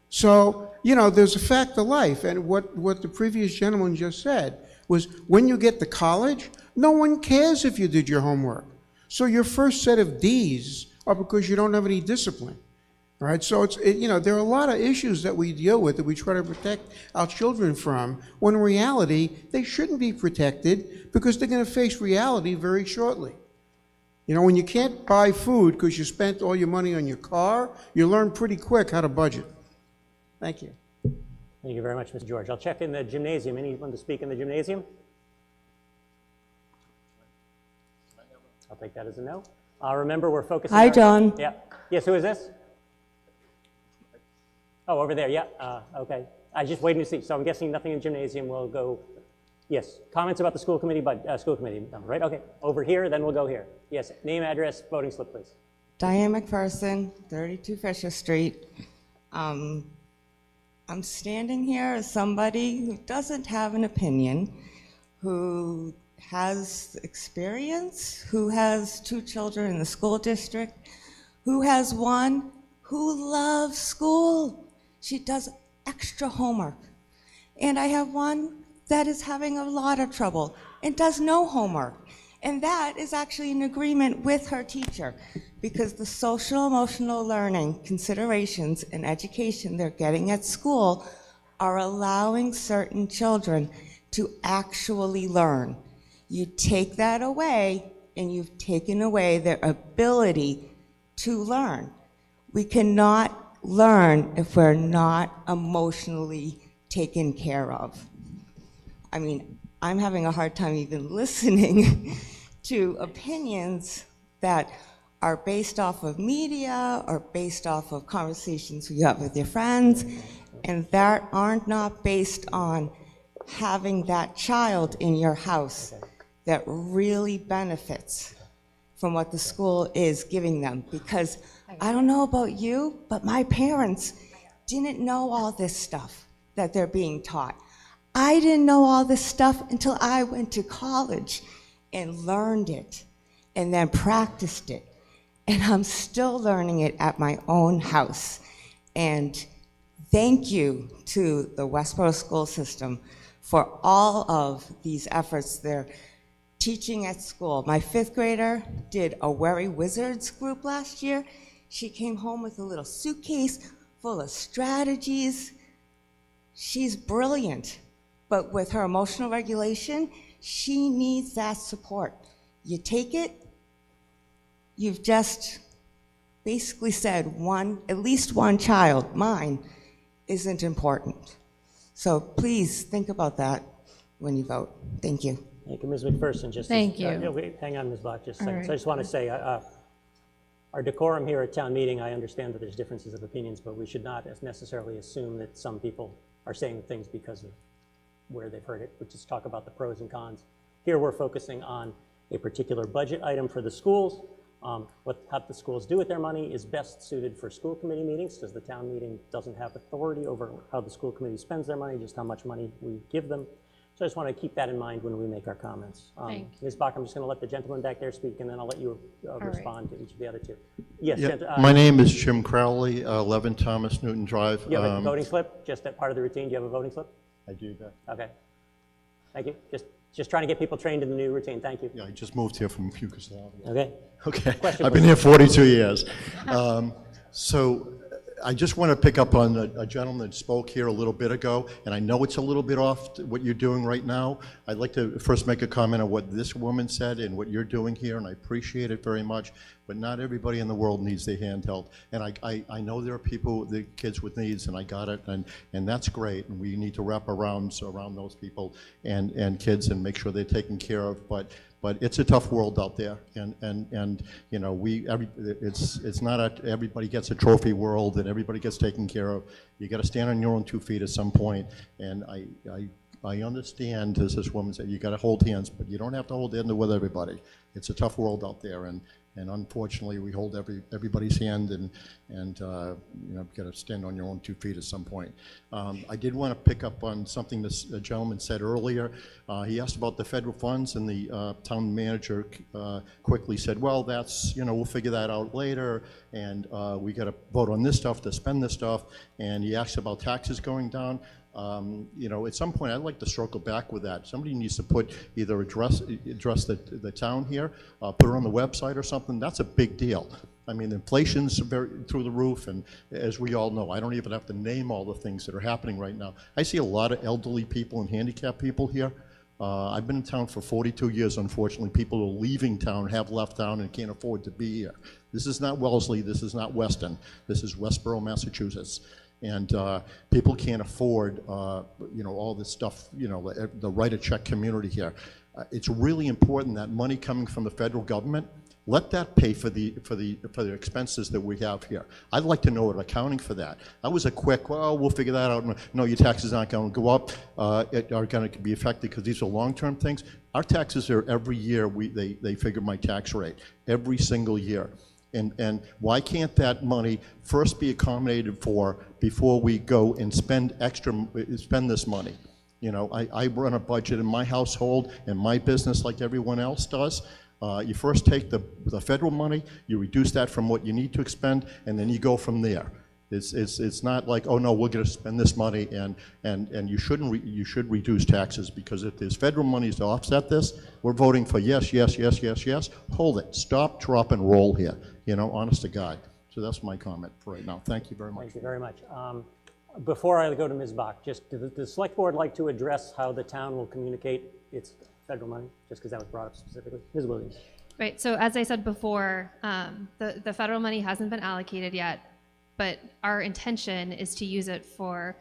So, you know, there's a fact of life. And what the previous gentleman just said was when you get to college, no one cares if you did your homework. So your first set of D's are because you don't have any discipline. All right, so you know, there are a lot of issues that we deal with that we try to protect our children from, when in reality, they shouldn't be protected because they're going to face reality very shortly. You know, when you can't buy food because you spent all your money on your car, you learn pretty quick how to budget. Thank you. Thank you very much, Mr. George. I'll check in the gymnasium. Anyone to speak in the gymnasium? I'll take that as a no. Remember, we're focusing Hi, on... John. Yeah. Yes, who is this? Oh, over there, yeah, okay. I was just waiting to see, so I'm guessing nothing in gymnasium. We'll go, yes, comments about the school committee, right? Okay, over here, then we'll go here. Yes, name, address, voting slip, please. Diane McPherson, 32 Fisher Street. I'm standing here as somebody who doesn't have an opinion, who has experience, who has 2 children in the school district, who has one who loves school. She does extra homework. And I have one that is having a lot of trouble and does no homework. And that is actually in agreement with her teacher, because the social emotional learning considerations and education they're getting at school are allowing certain children to actually learn. You take that away and you've taken away their ability to learn. We cannot learn if we're not emotionally taken care of. I mean, I'm having a hard time even listening to opinions that are based off of media or based off of conversations you have with your friends, and that aren't not based on having that child in your house that really benefits from what the school is giving them. Because I don't know about you, but my parents didn't know all this stuff that they're being taught. I didn't know all this stuff until I went to college and learned it and then practiced it. And I'm still learning it at my own house. And thank you to the Westborough school system for all of these efforts. They're teaching at school. My 5th grader did a Worry Wizards group last year. She came home with a little suitcase full of strategies. She's brilliant, but with her emotional regulation, she needs that support. You take it, you've just basically said at least one child, mine, isn't important. So please think about that when you vote. Thank you. Thank you, Ms. McPherson. Thank you. Hang on, Ms. Bach, just a All second. right. So I just want to say, our decorum here at town meeting, I understand that there's differences of opinions, but we should not necessarily assume that some people are saying things because of where they've heard it. We just talk about the pros and cons. Here we're focusing on a particular budget item for the schools. How the schools do with their money is best suited for school committee meetings, because the town meeting doesn't have authority over how the school committee spends their money, just how much money we give them. So I just want to keep that in mind when we make our comments. Thank you. Ms. Bach, I'm just going to let the gentleman back there speak, and then I'll let you respond to each of the other two. Yes, my name is Jim Crowley, 11 Thomas Newton Drive. You have a voting slip? Just that part of the routine, do you have a voting slip? I do that. Okay. Thank you. Just trying to get people trained in the new routine. Thank you. Yeah, I just moved here from Yugoslavia. Okay. Okay. Question, I've been please. here 42 years. So I just want to pick up on a gentleman that spoke here a little bit ago, and I know it's a little bit off what you're doing right now. I'd like to first make a comment on what this woman said and what you're doing here, and I appreciate it very much, but not everybody in the world needs their handheld. And I know there are people, the kids with needs, and I got it, and that's great, and we need to wrap around those people and kids and make sure they're taken care of, but it's a tough world out there, and you know, it's not everybody gets a trophy world and everybody gets taken care of. You got to stand on your own 2 feet at some point, and I understand, as this woman said, you got to hold hands, but you don't have to hold hands with everybody. It's a tough world out there, and unfortunately, we hold everybody's hand, and you know, got to stand on your own 2 feet at some point. I did want to pick up on something this gentleman said earlier. He asked about the federal funds, and the town manager quickly said, "Well, that's, you know, we'll figure that out later, and we got to vote on this stuff to spend this stuff." And he asked about taxes going down. You know, at some point, I'd like to circle back with that. Somebody needs to either address the town here, put it on the website or something. That's a big deal. I mean, inflation's through the roof, and as we all know, I don't even have to name all the things that are happening right now. I see a lot of elderly people and handicapped people here. I've been in town for 42 years, unfortunately. People are leaving town, have left town, and can't afford to be here. This is not Wellesley, this is not Weston, this is Westborough, Massachusetts. And people can't afford, you know, all this stuff, you know, the write-a-check community here. It's really important that money coming from the federal government, let that pay for the expenses that we have here. I'd like to know an accounting for that. That was a quick, well, we'll figure that out. No, your taxes aren't going to go up, are going to be affected because these are long-term things. Our taxes are every year, they figure my tax rate, every single year. And why can't that money first be accommodated for before we go and spend this money? You know, I run a budget in my household and my business like everyone else does. You first take the federal money, you reduce that from what you need to expend, and then you go from there. It's not like, oh no, we're going to spend this money, and you should reduce taxes, because if there's federal money to offset this, we're voting for yes, yes, yes, yes, yes. Hold it, stop, drop, and roll here. You know, honest to God. So that's my comment for right now. Thank you very much. Thank you very much. Before I go to Ms. Bach, just does the select board like to address how the town will communicate its federal money, just because that was brought up specifically? Ms. Williams. Right, so as I said before, the federal money hasn't been allocated yet, but our intention is to use it for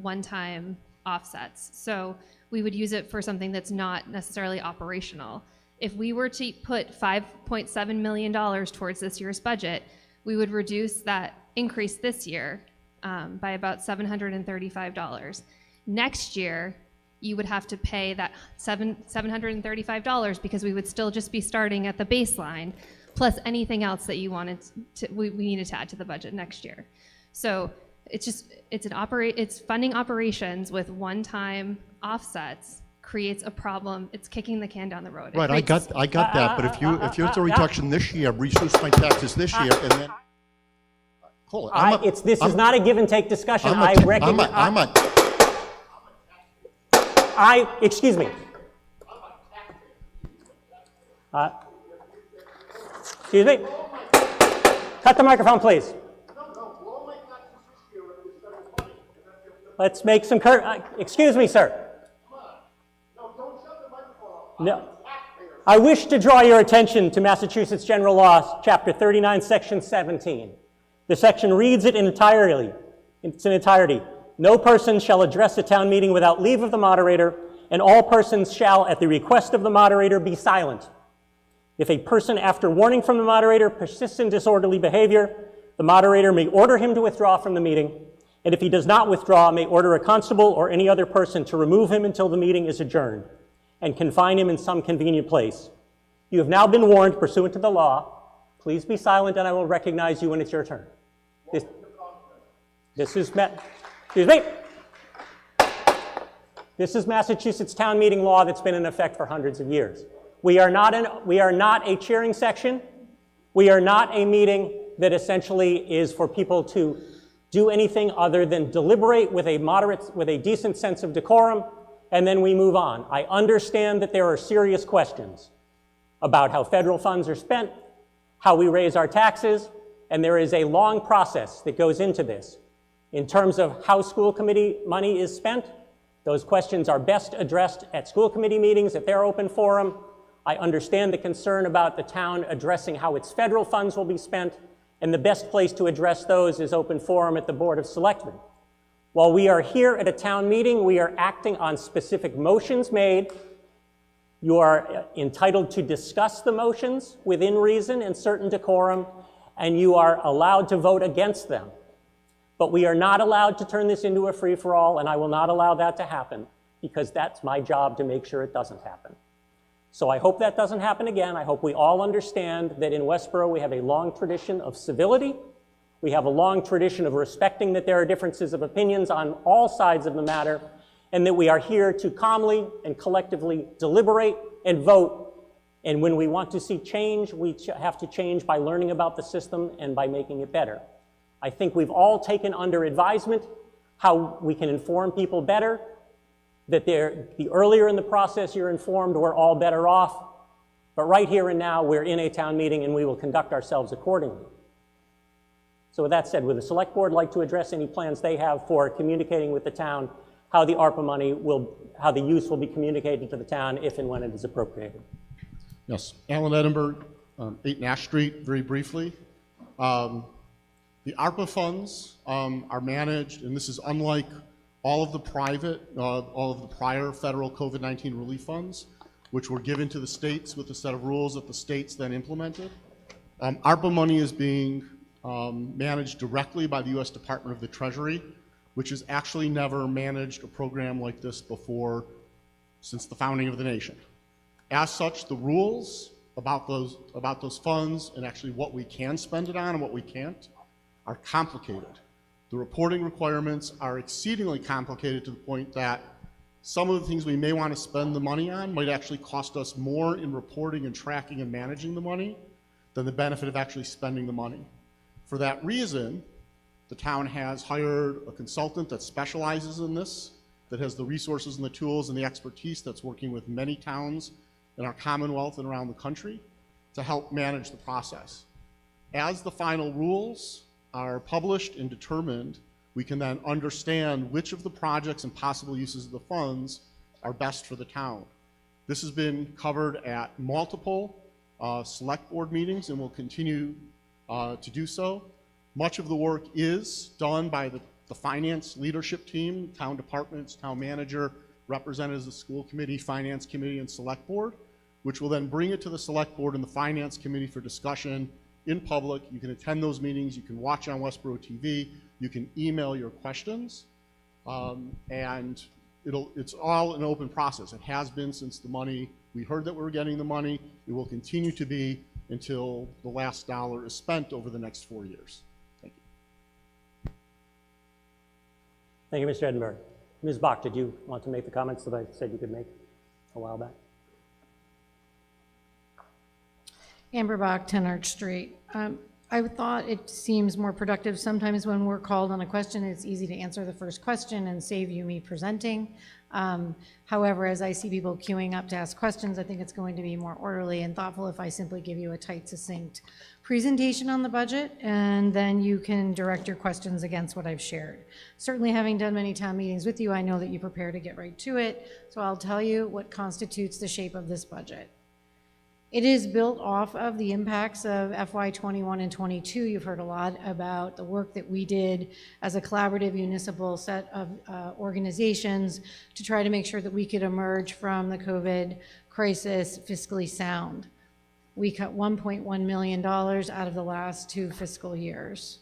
one-time offsets. So we would use it for something that's not necessarily operational. If we were to put $5.7 million towards this year's budget, we would reduce that increase this year by about $735. Next year, you would have to pay that $735 because we would still just be starting at the baseline, plus anything else that you wanted we needed to add to the budget next year. So it's funding operations with one-time offsets creates a problem. It's kicking the can down the road. Right, I got that, but if you have a reduction this year, reduce my taxes this year, and then, hold it. This is not a give and take discussion. Excuse me. Excuse me. Cut the microphone, please. Let's make some excuse me, sir. No. I wish to draw your attention to Massachusetts General Law, Chapter 39, Section 17. The section reads it in its entirety. No person shall address a town meeting without leave of the moderator, and all persons shall, at the request of the moderator, be silent. If a person, after warning from the moderator, persists in disorderly behavior, the moderator may order him to withdraw from the meeting, and if he does not withdraw, may order a constable or any other person to remove him until the meeting is adjourned and confine him in some convenient place. You have now been warned pursuant to the law. Please be silent and I will recognize you when it's your turn. This is Massachusetts town meeting law that's been in effect for hundreds of years. We are not a cheering section. We are not a meeting that essentially is for people to do anything other than deliberate with a decent sense of decorum, and then we move on. I understand that there are serious questions about how federal funds are spent, how we raise our taxes, and there is a long process that goes into this. In terms of how school committee money is spent, those questions are best addressed at school committee meetings if they're open forum. I understand the concern about the town addressing how its federal funds will be spent, and the best place to address those is open forum at the Board of Selectmen. While we are here at a town meeting, we are acting on specific motions made. You are entitled to discuss the motions within reason and certain decorum, and you are allowed to vote against them. But we are not allowed to turn this into a free-for-all, and I will not allow that to happen, because that's my job to make sure it doesn't happen. So I hope that doesn't happen again. I hope we all understand that in Westborough we have a long tradition of civility. We have a long tradition of respecting that there are differences of opinions on all sides of the matter, and that we are here to calmly and collectively deliberate and vote. And when we want to see change, we have to change by learning about the system and by making it better. I think we've all taken under advisement how we can inform people better, that the earlier in the process you're informed, we're all better off. But right here and now, we're in a town meeting and we will conduct ourselves accordingly. So with that said, would the select board like to address any plans they have for communicating with the town, how the ARPA money how the use will be communicated to the town if and when it is appropriated? Yes, Alan Edinburgh, 8 Nash Street, very briefly. The ARPA funds are managed, and this is unlike all of the prior federal COVID-19 relief funds, which were given to the states with a set of rules that the states then implemented. ARPA money is being managed directly by the U.S. Department of the Treasury, which has actually never managed a program like this before since the founding of the nation. As such, the rules about those funds and actually what we can spend it on and what we can't are complicated. The reporting requirements are exceedingly complicated to the point that some of the things we may want to spend the money on might actually cost us more in reporting and tracking and managing the money than the benefit of actually spending the money. For that reason, the town has hired a consultant that specializes in this, that has the resources and the tools and the expertise, that's working with many towns in our Commonwealth and around the country to help manage the process. As the final rules are published and determined, we can then understand which of the projects and possible uses of the funds are best for the town. This has been covered at multiple select board meetings and will continue to do so. Much of the work is done by the finance leadership team, town departments, town manager, representatives of the school committee, finance committee, and select board, which will then bring it to the select board and the finance committee for discussion in public. You can attend those meetings, you can watch on Westborough TV, you can email your questions, and it's all an open process. It has been since we heard that we were getting the money. It will continue to be until the last dollar is spent over the next 4 years. Thank you. Thank you, Mr. Edinburgh. Ms. Bach, did you want to make the comments that I said you could make a while back? Amber Bach, 10 Arch Street. I thought it seems more productive sometimes when we're called on a question, it's easy to answer the first question and save you me presenting. However, as I see people queuing up to ask questions, I think it's going to be more orderly and thoughtful if I simply give you a tight, succinct presentation on the budget, and then you can direct your questions against what I've shared. Certainly, having done many town meetings with you, I know that you prepare to get right to it, so I'll tell you what constitutes the shape of this budget. It is built off of the impacts of FY21 and 22. You've heard a lot about the work that we did as a collaborative municipal set of organizations to try to make sure that we could emerge from the COVID crisis fiscally sound. We cut $1.1 million out of the last 2 fiscal years.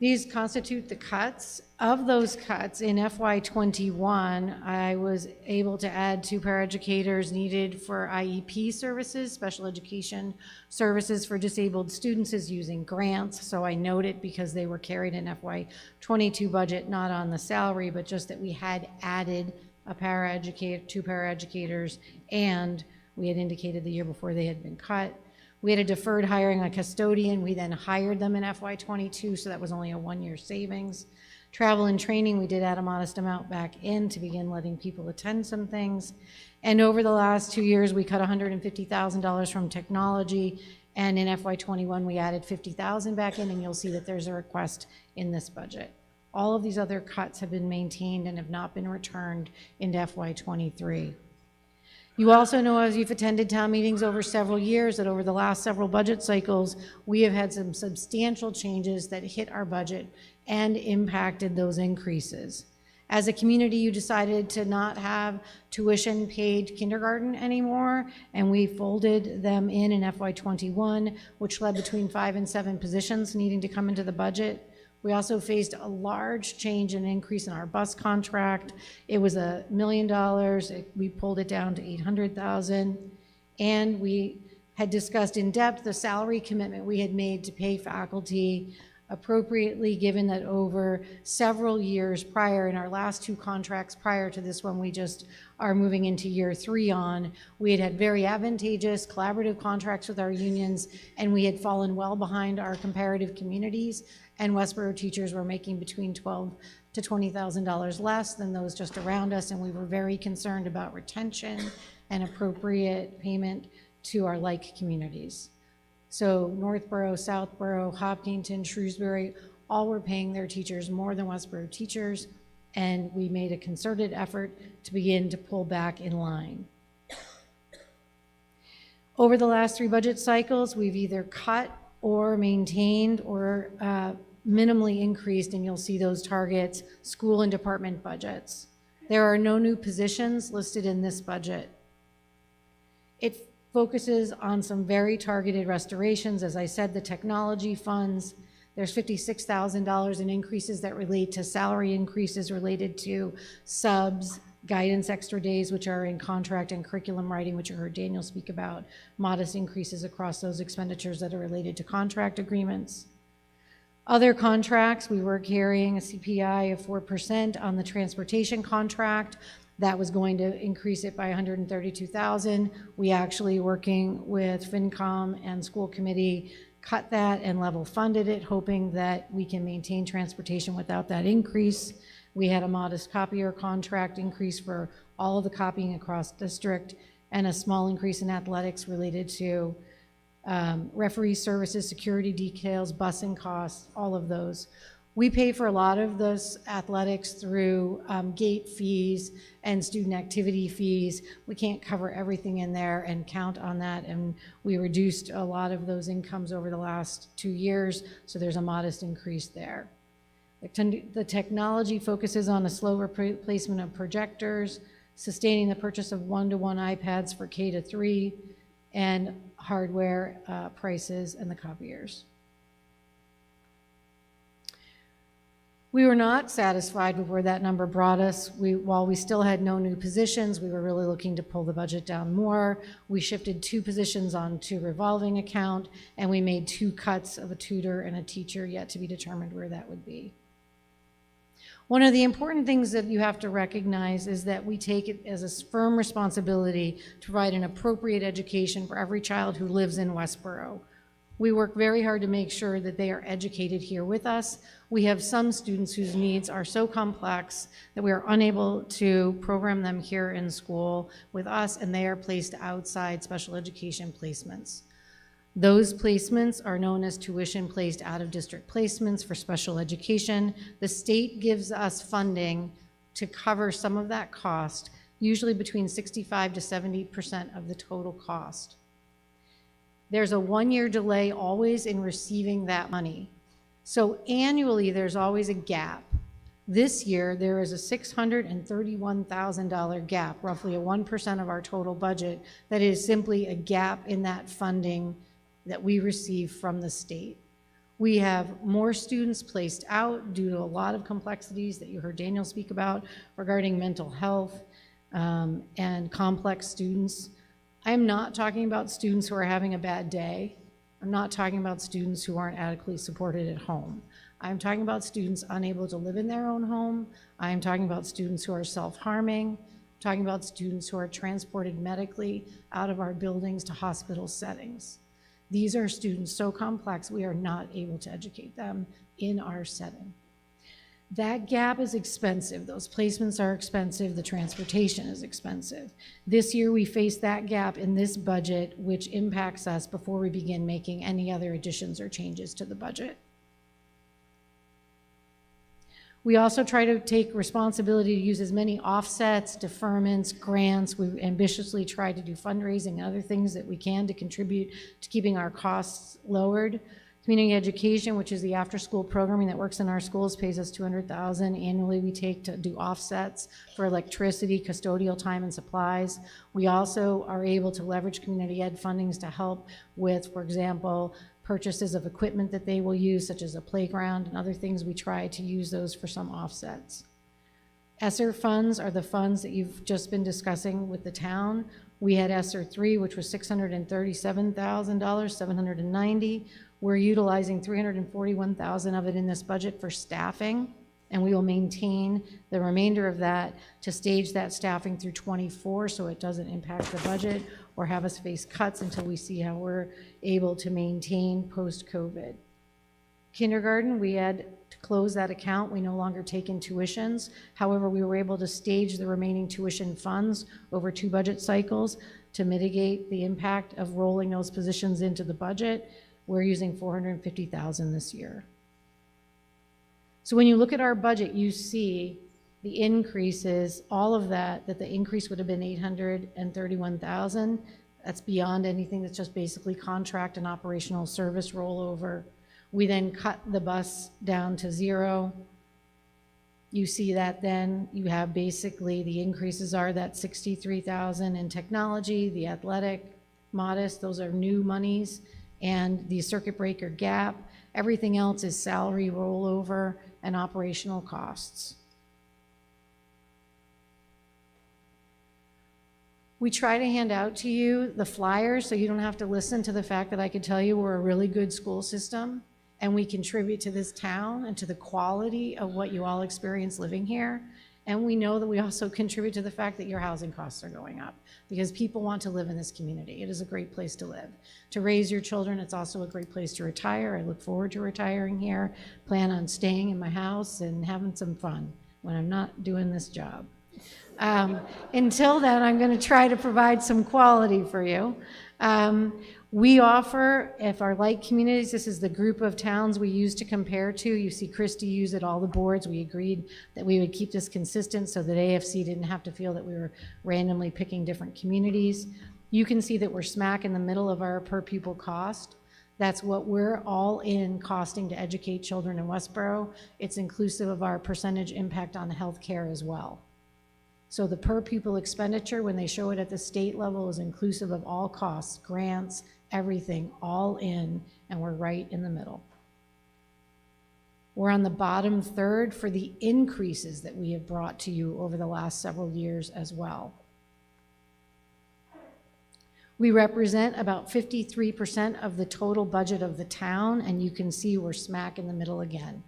These constitute the cuts. Of those cuts in FY21, I was able to add 2 paraeducators needed for IEP services, special education services for disabled students is using grants. So I note it because they were carried in FY22 budget, not on the salary, but just that we had added a paraeducator, 2 paraeducators, and we had indicated the year before they had been cut. We had a deferred hiring a custodian. We then hired them in FY22, so that was only a 1-year savings. Travel and training, we did add a modest amount back in to begin letting people attend some things. And over the last 2 years, we cut $150,000 from technology, and in FY21, we added $50,000 back in, and you'll see that there's a request in this budget. All of these other cuts have been maintained and have not been returned into FY23. You also know, as you've attended town meetings over several years, that over the last several budget cycles, we have had some substantial changes that hit our budget and impacted those increases. As a community, you decided to not have tuition paid kindergarten anymore, and we folded them in FY21, which led between 5 and 7 positions needing to come into the budget. We also faced a large change and increase in our bus contract. It was $1 million. We pulled it down to $800,000. And we had discussed in depth the salary commitment we had made to pay faculty appropriately, given that over several years prior, in our last 2 contracts prior to this one we just are moving into year 3 on, we had had very advantageous collaborative contracts with our unions, and we had fallen well behind our comparative communities, and Westborough teachers were making between $12,000 to $20,000 less than those just around us, and we were very concerned about retention and appropriate payment to our like communities. So Northborough, Southborough, Hopkinton, Shrewsbury, all were paying their teachers more than Westborough teachers, and we made a concerted effort to begin to pull back in line. Over the last 3 budget cycles, we've either cut or maintained or minimally increased, and you'll see those targets, school and department budgets. There are no new positions listed in this budget. It focuses on some very targeted restorations. As I said, the technology funds, there's $56,000 in increases that relate to salary increases related to subs, guidance extra days, which are in contract, and curriculum writing, which you heard Daniel speak about, modest increases across those expenditures that are related to contract agreements. Other contracts, we were carrying a CPI of 4% on the transportation contract. That was going to increase it by $132,000. We actually, working with FinCom and school committee, cut that and level funded it, hoping that we can maintain transportation without that increase. We had a modest copier contract increase for all of the copying across district, and a small increase in athletics related to referee services, security details, busing costs, all of those. We pay for a lot of those athletics through gate fees and student activity fees. We can't cover everything in there and count on that, and we reduced a lot of those incomes over the last 2 years, so there's a modest increase there. The technology focuses on a slow replacement of projectors, sustaining the purchase of 1-to-1 iPads for K-3, and hardware prices and the copiers. We were not satisfied with where that number brought us. While we still had no new positions, we were really looking to pull the budget down more. We shifted 2 positions onto revolving account, and we made 2 cuts of a tutor and a teacher, yet to be determined where that would be. One of the important things that you have to recognize is that we take it as a firm responsibility to provide an appropriate education for every child who lives in Westborough. We work very hard to make sure that they are educated here with us. We have some students whose needs are so complex that we are unable to program them here in school with us, and they are placed outside special education placements. Those placements are known as tuition-placed out-of-district placements for special education. The state gives us funding to cover some of that cost, usually between 65 to 70% of the total cost. There's a 1-year delay always in receiving that money. So annually, there's always a gap. This year, there is a $631,000 gap, roughly a 1% of our total budget, that is simply a gap in that funding that we receive from the state. We have more students placed out due to a lot of complexities that you heard Daniel speak about regarding mental health and complex students. I'm not talking about students who are having a bad day. I'm not talking about students who aren't adequately supported at home. I'm talking about students unable to live in their own home. I'm talking about students who are self-harming. I'm talking about students who are transported medically out of our buildings to hospital settings. These are students so complex, we are not able to educate them in our setting. That gap is expensive. Those placements are expensive. The transportation is expensive. This year, we face that gap in this budget, which impacts us before we begin making any other additions or changes to the budget. We also try to take responsibility to use as many offsets, deferments, grants. We ambitiously try to do fundraising and other things that we can to contribute to keeping our costs lowered. Community education, which is the after-school programming that works in our schools, pays us $200,000 annually. We take to do offsets for electricity, custodial time, and supplies. We also are able to leverage community ed fundings to help with, for example, purchases of equipment that they will use, such as a playground and other things. We try to use those for some offsets. ESSER funds are the funds that you've just been discussing with the town. We had ESSER 3, which was $637,000, $790. We're utilizing $341,000 of it in this budget for staffing, and we will maintain the remainder of that to stage that staffing through '24 so it doesn't impact the budget or have us face cuts until we see how we're able to maintain post-COVID. Kindergarten, we had to close that account. We no longer take in tuitions. However, we were able to stage the remaining tuition funds over 2 budget cycles to mitigate the impact of rolling those positions into the budget. We're using $450,000 this year. So when you look at our budget, you see the increases, all of that the increase would have been $831,000. That's beyond anything. That's just basically contract and operational service rollover. We then cut the bus down to 0. You see that then you have basically the increases are that $63,000 in technology, the athletic, modest, those are new monies, and the circuit breaker gap. Everything else is salary rollover and operational costs. We try to hand out to you the flyers so you don't have to listen to the fact that I could tell you we're a really good school system and we contribute to this town and to the quality of what you all experience living here. And we know that we also contribute to the fact that your housing costs are going up because people want to live in this community. It is a great place to live. To raise your children, it's also a great place to retire. I look forward to retiring here, plan on staying in my house and having some fun when I'm not doing this job. Until then, I'm going to try to provide some quality for you. We offer, if our like communities, this is the group of towns we use to compare to. You see Christie use it, all the boards. We agreed that we would keep this consistent so that AFC didn't have to feel that we were randomly picking different communities. You can see that we're smack in the middle of our per pupil cost. That's what we're all in costing to educate children in Westborough. It's inclusive of our percentage impact on healthcare as well. So the per pupil expenditure, when they show it at the state level, is inclusive of all costs, grants, everything, all in, and we're right in the middle. We're on the bottom third for the increases that we have brought to you over the last several years as well. We represent about 53% of the total budget of the town, and you can see we're smack in the middle again.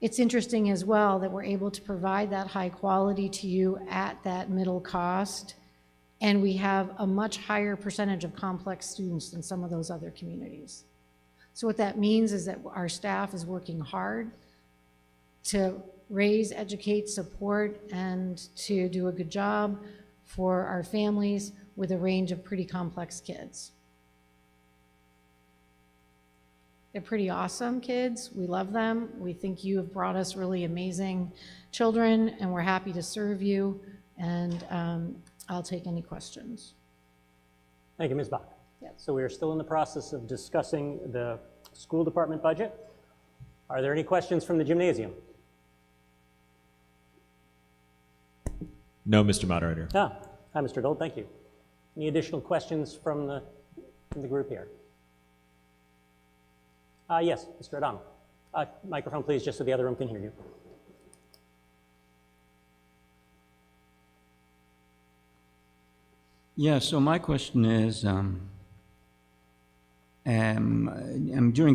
It's interesting as well that we're able to provide that high quality to you at that middle cost, and we have a much higher percentage of complex students than some of those other communities. So what that means is that our staff is working hard to raise, educate, support, and to do a good job for our families with a range of pretty complex kids. They're pretty awesome kids. We love them. We think you have brought us really amazing children, and we're happy to serve you. And I'll take any questions. Thank you, Ms. Bach. So we are still in the process of discussing the school department budget. Are there any questions from the gymnasium? No, Mr. Moderator. Hi, Mr. Gold, thank you. Any additional questions from the group here? Yes, Mr. O'Donnell. Microphone, please, just so the other room can hear you. Yeah, so my question is, during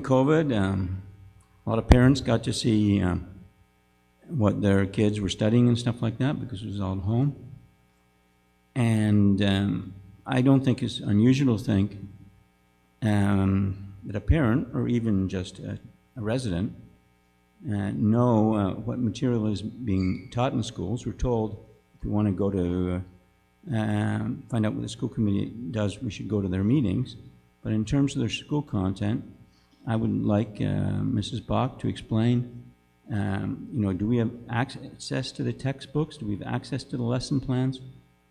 COVID, a lot of parents got to see what their kids were studying and stuff like that because it was all at home. And I don't think it's unusual to think that a parent or even just a resident know what material is being taught in schools. We're told if we want to go to find out what the school committee does, we should go to their meetings. But in terms of their school content, I would like Mrs. Bach to explain, do we have access to the textbooks? Do we have access to the lesson plans?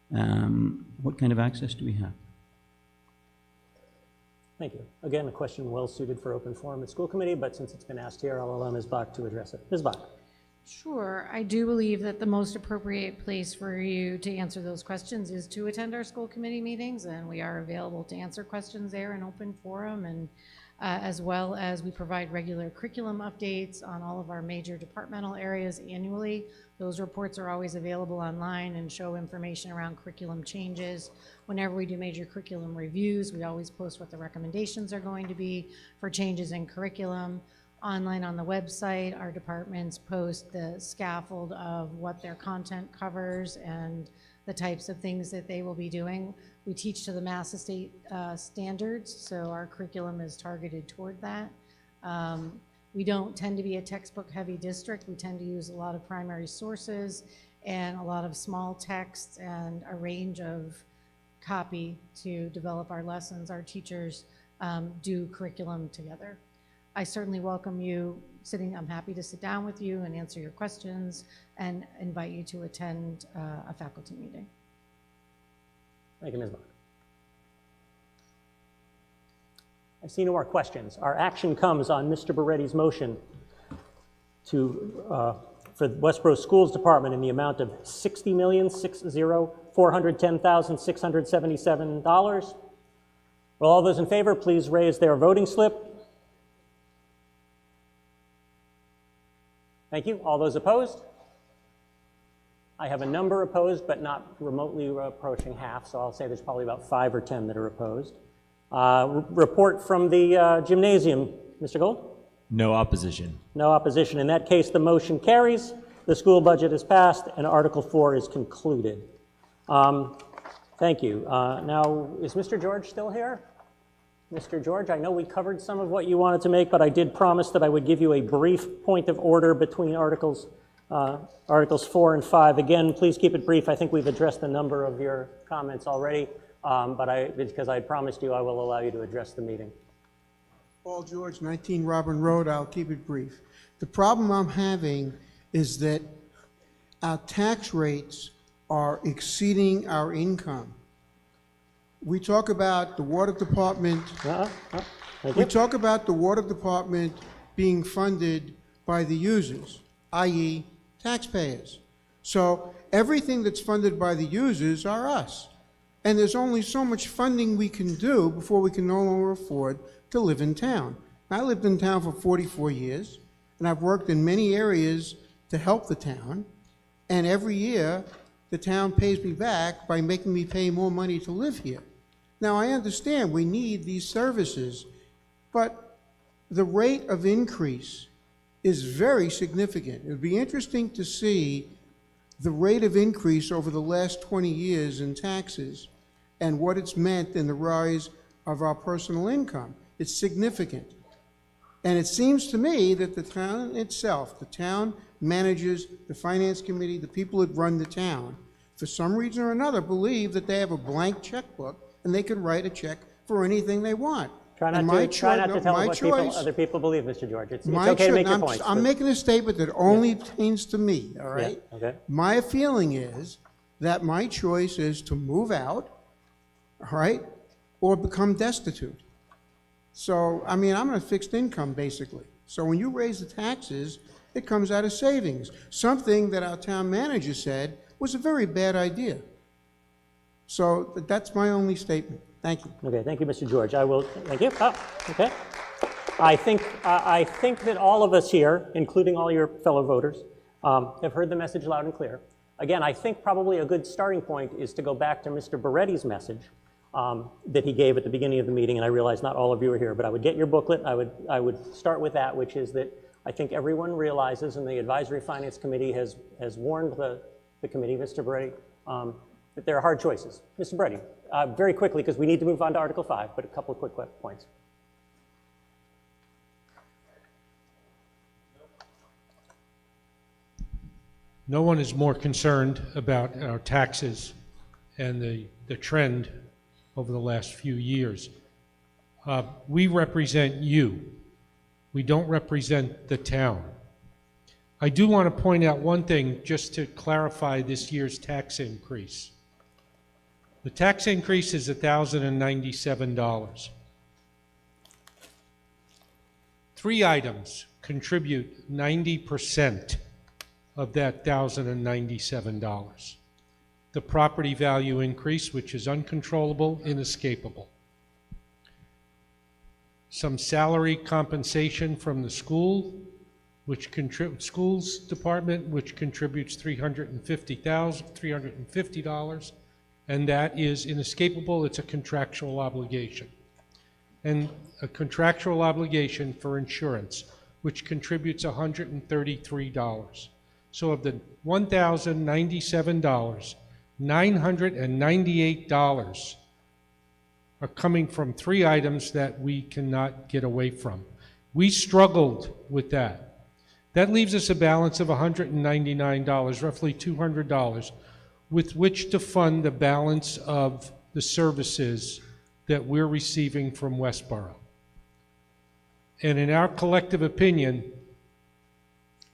What kind of access do we have? Thank you. Again, a question well suited for open forum at school committee, but since it's been asked here, I'll allow Ms. Bach to address it. Ms. Bach. Sure. I do believe that the most appropriate place for you to answer those questions is to attend our school committee meetings, and we are available to answer questions there in open forum, and as well as we provide regular curriculum updates on all of our major departmental areas annually. Those reports are always available online and show information around curriculum changes. Whenever we do major curriculum reviews, we always post what the recommendations are going to be for changes in curriculum. Online on the website, our departments post the scaffold of what their content covers and the types of things that they will be doing. We teach to the Mass State standards, so our curriculum is targeted toward that. We don't tend to be a textbook-heavy district. We tend to use a lot of primary sources and a lot of small texts and a range of copy to develop our lessons. Our teachers do curriculum together. I certainly welcome you sitting. I'm happy to sit down with you and answer your questions and invite you to attend a faculty meeting. Thank you, Ms. Bach. I see no more questions. Our action comes on Mr. Beretti's motion for the Westborough Schools Department in the amount of $60,410,677. Will all those in favor please raise their voting slip? Thank you. All those opposed? I have a number opposed, but not remotely approaching half, so I'll say there's probably about 5 or 10 that are opposed. Report from the gymnasium. Mr. Gold? No opposition. No opposition. In that case, the motion carries. The school budget is passed, and Article 4 is concluded. Thank you. Now, is Mr. George still here? Mr. George, I know we covered some of what you wanted to make, but I did promise that I would give you a brief point of order between Articles 4 and 5. Again, please keep it brief. I think we've addressed a number of your comments already, but because I promised you, I will allow you to address the meeting. Paul George, 19 Robin Road. I'll keep it brief. The problem I'm having is that our tax rates are exceeding our income. We talk about the water department. We talk about the water department being funded by the users, i.e. taxpayers. So everything that's funded by the users are us. And there's only so much funding we can do before we can no longer afford to live in town. I lived in town for 44 years, and I've worked in many areas to help the town. And every year, the town pays me back by making me pay more money to live here. Now, I understand we need these services, but the rate of increase is very significant. It would be interesting to see the rate of increase over the last 20 years in taxes and what it's meant in the rise of our personal income. It's significant. And it seems to me that the town itself, the town managers, the finance committee, the people that run the town, for some reason or another, believe that they have a blank checkbook and they can write a check for anything they want. Try not to tell us what other people believe, Mr. George. It's okay to make your points. I'm making a statement that only pertains to me, all right? Yeah, okay. My feeling is that my choice is to move out, all right, or become destitute. So, I mean, I'm on a fixed income, basically. So when you raise the taxes, it comes out of savings. Something that our town manager said was a very bad idea. So that's my only statement. Thank you. Okay, thank you, Mr. George. I will, thank you. Oh, okay. I think that all of us here, including all your fellow voters, have heard the message loud and clear. Again, I think probably a good starting point is to go back to Mr. Beretti's message that he gave at the beginning of the meeting, and I realize not all of you are here, but I would get your booklet. I would start with that, which is that I think everyone realizes, and the Advisory Finance Committee has warned the committee, Mr. Beretti, that there are hard choices. Mr. Beretti, very quickly, because we need to move on to Article 5, but a couple of quick points. No one is more concerned about our taxes and the trend over the last few years. We represent you. We don't represent the town. I do want to point out one thing just to clarify this year's tax increase. The tax increase is $1,097. 3 items contribute 90% of that $1,097. The property value increase, which is uncontrollable, inescapable. Some salary compensation from the school, schools department, which contributes $350, and that is inescapable. It's a contractual obligation. And a contractual obligation for insurance, which contributes $133. So of the $1,097, $998 are coming from 3 items that we cannot get away from. We struggled with that. That leaves us a balance of $199, roughly $200, with which to fund the balance of the services that we're receiving from Westborough. And in our collective opinion,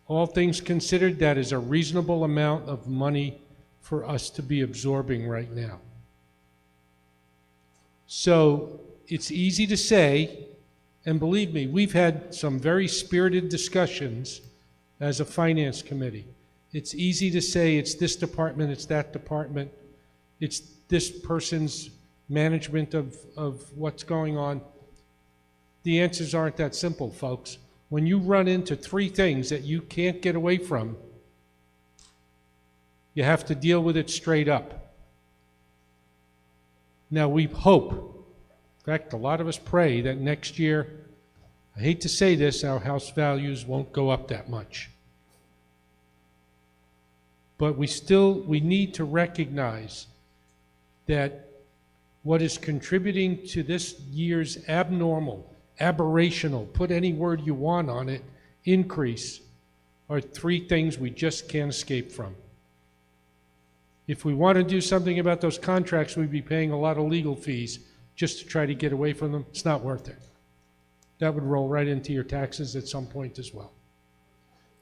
all things considered, that is a reasonable amount of money for us to be absorbing right now. So it's easy to say, and believe me, we've had some very spirited discussions as a finance committee. It's easy to say it's this department, it's that department, it's this person's management of what's going on. The answers aren't that simple, folks. When you run into 3 things that you can't get away from, you have to deal with it straight up. Now we hope, in fact, a lot of us pray that next year, I hate to say this, our house values won't go up that much. But we need to recognize that what is contributing to this year's aberrational, put any word you want on it, increase are 3 things we just can't escape from. If we want to do something about those contracts, we'd be paying a lot of legal fees just to try to get away from them. It's not worth it. That would roll right into your taxes at some point as well.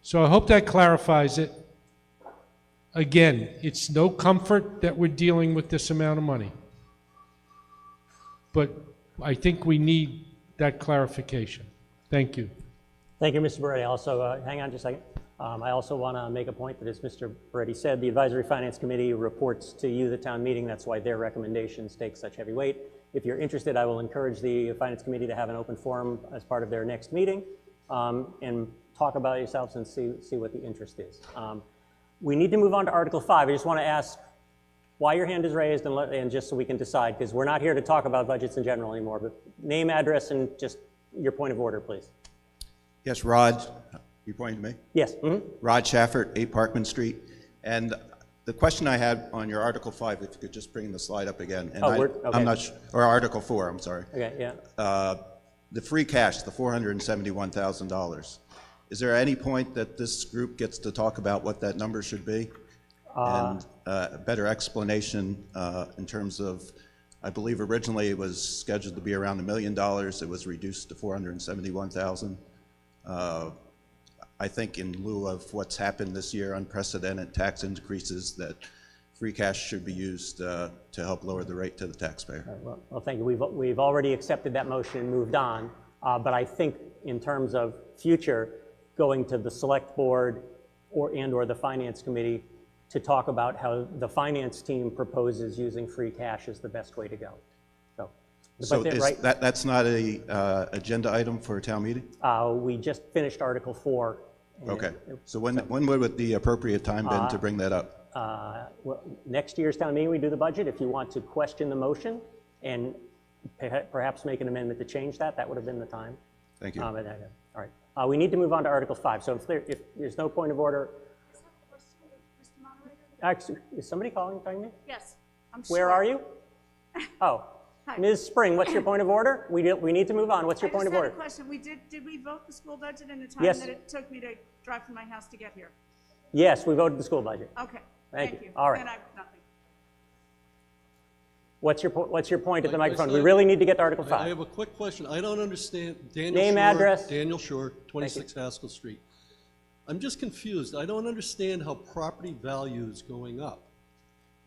So I hope that clarifies it. Again, it's no comfort that we're dealing with this amount of money. But I think we need that clarification. Thank you. Thank you, Mr. Beretti. Also, hang on just a second. I also want to make a point that, as Mr. Beretti said, the Advisory Finance Committee reports to you, the town meeting. That's why their recommendations take such heavy weight. If you're interested, I will encourage the Finance Committee to have an open forum as part of their next meeting and talk about yourselves and see what the interest is. We need to move on to Article 5. I just want to ask why your hand is raised and just so we can decide, because we're not here to talk about budgets in general anymore, but name, address, and just your point of order, please. Yes, Rod, You pointing to me? Yes. Rod Shafford, 8 Parkman Street. And the question I had on your Article 5, if you could just bring the slide up again. And Okay. I'm not or Article 4, I'm sorry. Okay, yeah. The free cash, the $471,000. Is there any point that this group gets to talk about what that number should be? And a better explanation in terms of, I believe originally it was scheduled to be around $1 million. It was reduced to $471,000. I think in lieu of what's happened this year, unprecedented tax increases, that free cash should be used to help lower the rate to the taxpayer. Well, thank you. We've already accepted that motion and moved on. But I think in terms of future, going to the select board or the finance committee to talk about how the finance team proposes using free cash is the best way to go. So is that's not a agenda item for a town meeting? We just finished Article 4. Okay. So when would the appropriate time been to bring that up? Well, next year's town meeting, we do the budget. If you want to question the motion and perhaps make an amendment to change that, that would have been the time. Thank you. All right. We need to move on to Article 5. So if there's no point of order. Actually, is somebody calling me? Yes, I'm Where sure. are you? Oh, Hi. Ms. Spring, what's your point of order? We need to move on. What's your point of order? I just had a question. Did we vote the school budget in the time Yes. that it took me to drive from my house to get here? Yes, we voted the school budget. Okay. Thank you. you. All right. And I have nothing. What's your point at the microphone? We said- really need to get to Article 5. I have a quick question. I don't understand. Daniel Name, Shore, address. Daniel Shore, 26 Haskell Street. I'm just confused. I don't understand how property values going up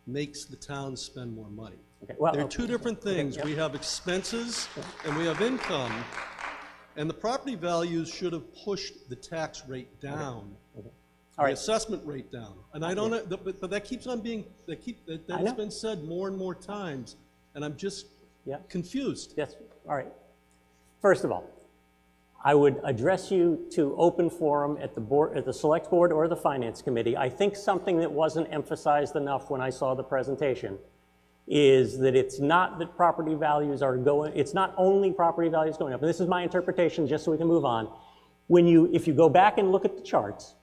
makes the town spend more money. Okay, well, They're two different things. yeah. We have expenses and we have income, and the property values should have pushed the tax rate down. All right. The assessment rate down. And I don't know, but that keeps on being, that's know. been said more and more times, and I'm just confused. Yes, all right. First of all, I would address you to open forum at the select board or the finance committee. I think something that wasn't emphasized enough when I saw the presentation is that it's not that property values are going, it's not only property values going up. And this is my interpretation, just so we can move on. If you go back and look at the charts,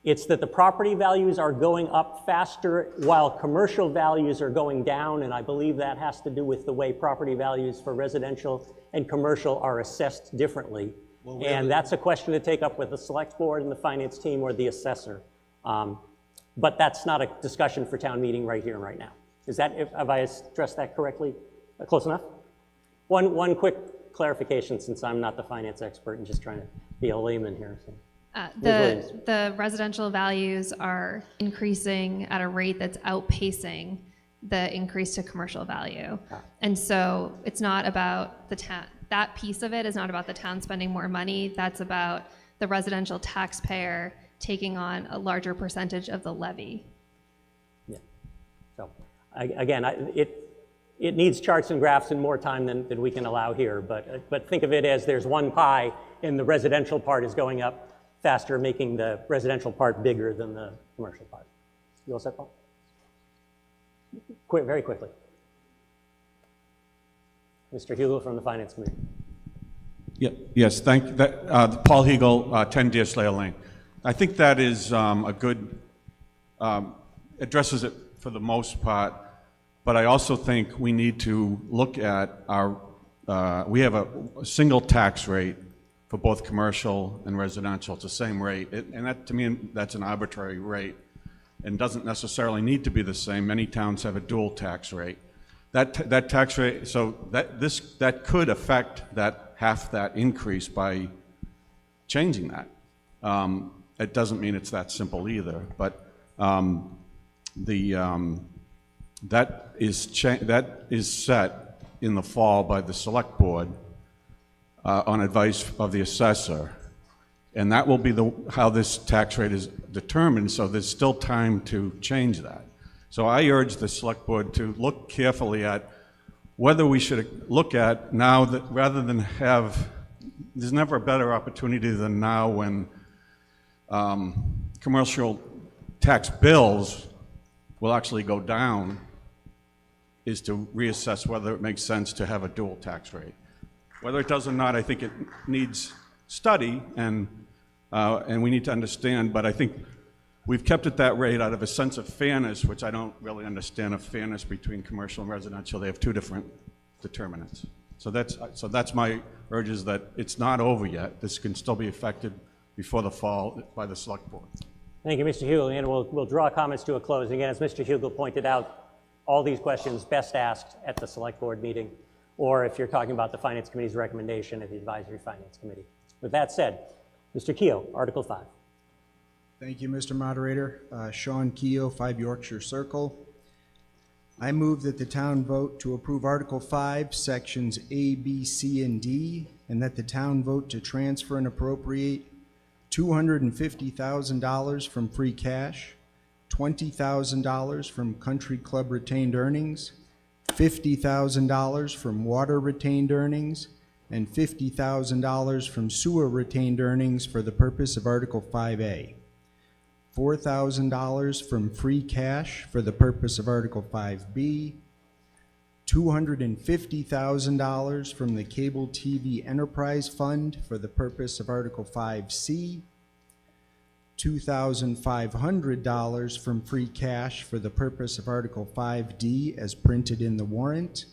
it's that the property values are going up faster while commercial values are going down, and I believe that has to do with the way property values for residential and commercial are assessed differently. And that's a question to take up with the select board and the finance team or the assessor. But that's not a discussion for town meeting right here and right now. Have I addressed that correctly? Close enough? One quick clarification, since I'm not the finance expert and just trying to be a layman here. So. The residential values are increasing at a rate that's outpacing the increase to commercial value. And so it's not about the town, that piece of it is not about the town spending more money, that's about the residential taxpayer taking on a larger percentage of the levy. Yeah, so again, it needs charts and graphs and more time than we can allow here, but think of it as there's one pie and the residential part is going up faster, making the residential part bigger than the commercial part. You all set, Paul? Very quickly. Mr. Hugel from the Finance Committee. Yeah, yes, thank you. Paul Hegel, 10 Deerslayer Lane. I think that is a good, addresses it for the most part, but I also think we need to look at we have a single tax rate for both commercial and residential. It's the same rate, and that, to me, that's an arbitrary rate and doesn't necessarily need to be the same. Many towns have a dual tax rate. That tax rate, so that could affect half that increase by changing that. It doesn't mean it's that simple either, but that is set in the fall by the select board on advice of the assessor, and that will be how this tax rate is determined. So there's still time to change that. So I urge the select board to look carefully at whether we should look at now that rather than there's never a better opportunity than now when commercial tax bills will actually go down, is to reassess whether it makes sense to have a dual tax rate. Whether it does or not, I think it needs study, and and we need to understand, but I think we've kept it that rate out of a sense of fairness, which I don't really understand of fairness between commercial and residential. They have two different determinants. So that's my urge, is that it's not over yet. This can still be affected before the fall by the select board. Thank you, Mr. Hugel. And we'll draw comments to a close. Again, as Mr. Hugel pointed out, all these questions best asked at the select board meeting, or if you're talking about the Finance Committee's recommendation at the Advisory Finance Committee. With that said, Mr. Keogh, Article 5. Thank you, Mr. Moderator. Sean Keogh, 5 Yorkshire Circle. I move that the town vote to approve Article 5, Sections A, B, C, and D, and that the town vote to transfer and appropriate $250,000 from free cash, $20,000 from country club retained earnings, $50,000 from water retained earnings, and $50,000 from sewer retained earnings for the purpose of Article 5A. $4,000 from free cash for the purpose of Article 5B, $250,000 from the Cable TV Enterprise Fund for the purpose of Article 5C, $2,500 from free cash for the purpose of Article 5D as printed in the warrant,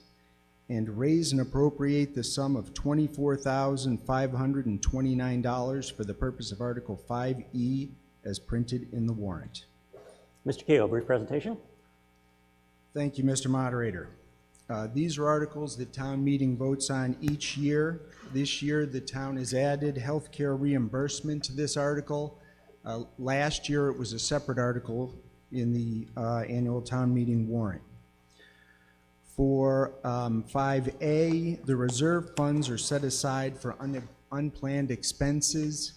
and raise and appropriate the sum of $24,529 for the purpose of Article 5E as printed in the warrant. Mr. Keogh, brief presentation. Thank you, Mr. Moderator. These are articles that town meeting votes on each year. This year, the town has added healthcare reimbursement to this article. Last year, it was a separate article in the annual town meeting warrant. For 5A, the reserve funds are set aside for unplanned expenses.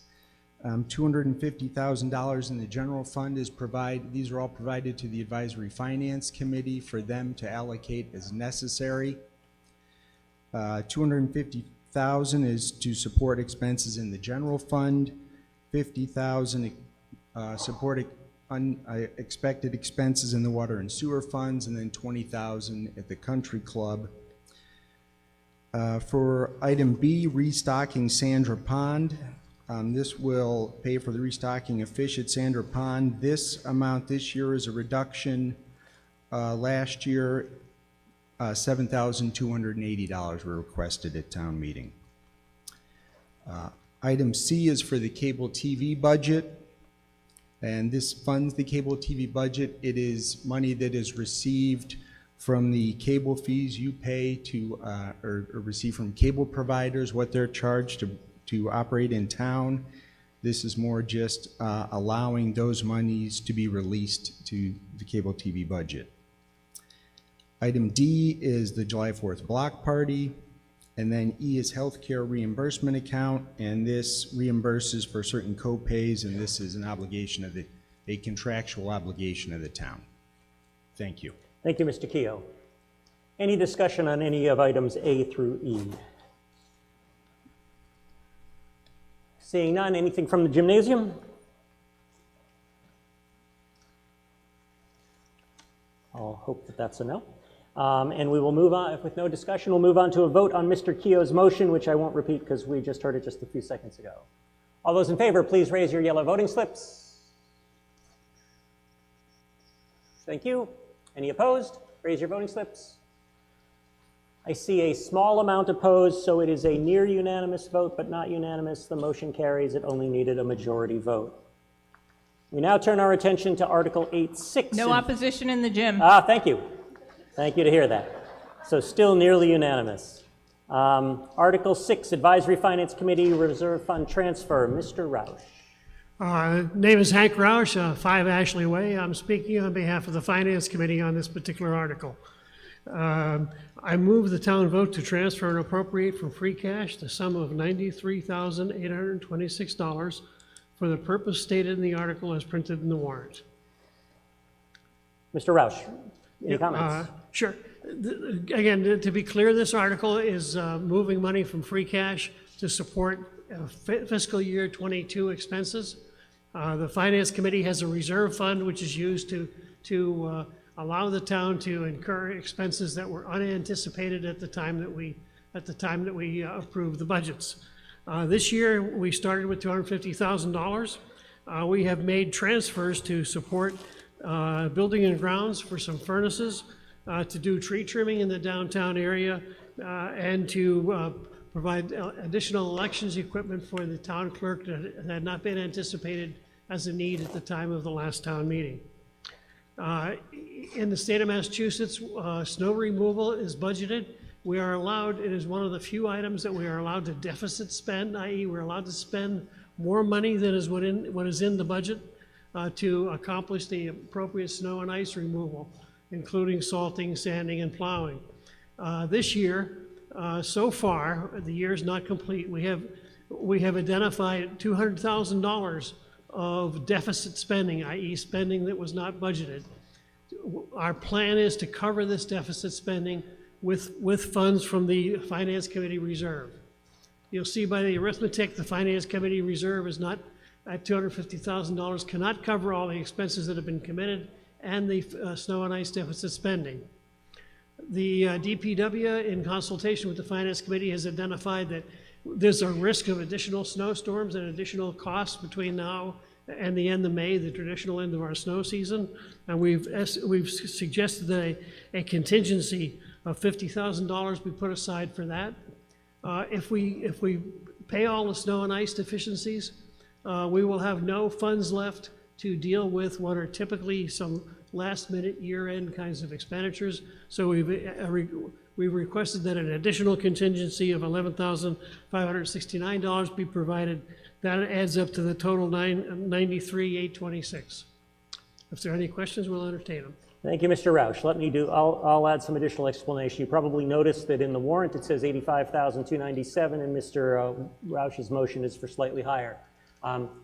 $250,000 in the general fund is provided. These are all provided to the Advisory Finance Committee for them to allocate as necessary. $250,000 is to support expenses in the general fund. $50,000 support unexpected expenses in the water and sewer funds, and then $20,000 at the country club. For item B, restocking Sandra Pond. This will pay for the restocking of fish at Sandra Pond. This amount this year is a reduction. Last year, $7,280 were requested at town meeting. Item C is for the cable TV budget, and this funds the cable TV budget. It is money that is received from the cable fees you pay to, or receive from cable providers, what they're charged to operate in town. This is more just allowing those monies to be released to the cable TV budget. Item D is the July 4th block party, and then E is healthcare reimbursement account, and this reimburses for certain co-pays, and this is an obligation of a contractual obligation of the town. Thank you. Thank you, Mr. Keogh. Any discussion on any of items A through E? Seeing none, anything from the gymnasium? I'll hope that that's a no. And we will move on, with no discussion, we'll move on to a vote on Mr. Keogh's motion, which I won't repeat because we just heard it just a few seconds ago. All those in favor, please raise your yellow voting slips. Thank you. Any opposed? Raise your voting slips. I see a small amount opposed, so it is a near unanimous vote, but not unanimous. The motion carries. It only needed a majority vote. We now turn our attention to Article 8.6. No opposition in the gym. Thank you. Thank you to hear that. So still nearly unanimous. Article 6, Advisory Finance Committee Reserve Fund Transfer. Mr. Roush. Name is Hank Roush, 5 Ashley Way. I'm speaking on behalf of the Finance Committee on this particular article. I move the town vote to transfer and appropriate from free cash the sum of $93,826 for the purpose stated in the article as printed in the warrant. Mr. Roush, any comments? Sure. Again, to be clear, this article is moving money from free cash to support fiscal year 22 expenses. The Finance Committee has a reserve fund which is used to allow the town to incur expenses that were unanticipated at the time that we approve the budgets. This year, we started with $250,000. We have made transfers to support building and grounds for some furnaces, to do tree trimming in the downtown area, and to provide additional elections equipment for the town clerk that had not been anticipated as a need at the time of the last town meeting. In the state of Massachusetts, snow removal is budgeted. We are allowed, it is one of the few items that we are allowed to deficit spend, i.e. we're allowed to spend more money than is what is in the budget to accomplish the appropriate snow and ice removal, including salting, sanding, and plowing. This year, so far, the year is not complete. We have identified $200,000 of deficit spending, i.e. spending that was not budgeted. Our plan is to cover this deficit spending with funds from the Finance Committee reserve. You'll see by the arithmetic, the Finance Committee reserve is not at $250,000, cannot cover all the expenses that have been committed and the snow and ice deficit spending. The DPW, in consultation with the Finance Committee, has identified that there's a risk of additional snowstorms and additional costs between now and the end of May, the traditional end of our snow season. And we've suggested that a contingency of $50,000 be put aside for that. If we pay all the snow and ice deficiencies, we will have no funds left to deal with what are typically some last-minute year-end kinds of expenditures. So we've requested that an additional contingency of $11,569 be provided. That adds up to the total $93,826. If there are any questions, we'll entertain them. Thank you, Mr. Roush. I'll add some additional explanation. You probably noticed that in the warrant it says $85,297, and Mr. Roush's motion is for slightly higher.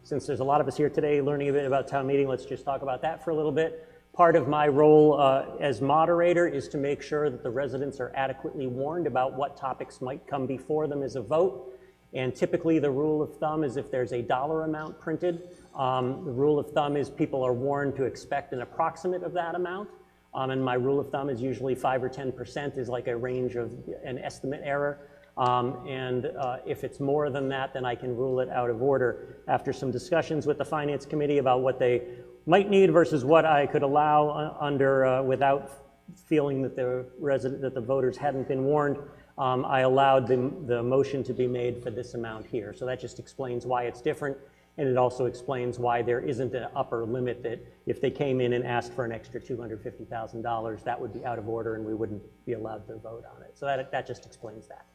Since there's a lot of us here today learning a bit about town meeting, let's just talk about that for a little bit. Part of my role as moderator is to make sure that the residents are adequately warned about what topics might come before them as a vote. And typically the rule of thumb is if there's a dollar amount printed, the rule of thumb is people are warned to expect an approximate of that amount. And my rule of thumb is usually 5 or 10% is like a range of an estimate error. If it's more than that, then I can rule it out of order. After some discussions with the Finance Committee about what they might need versus what I could allow under without feeling that the voters hadn't been warned, I allowed the motion to be made for this amount here. So that just explains why it's different, and it also explains why there isn't an upper limit that if they came in and asked for an extra $250,000, that would be out of order and we wouldn't be allowed to vote on it. So that just explains that.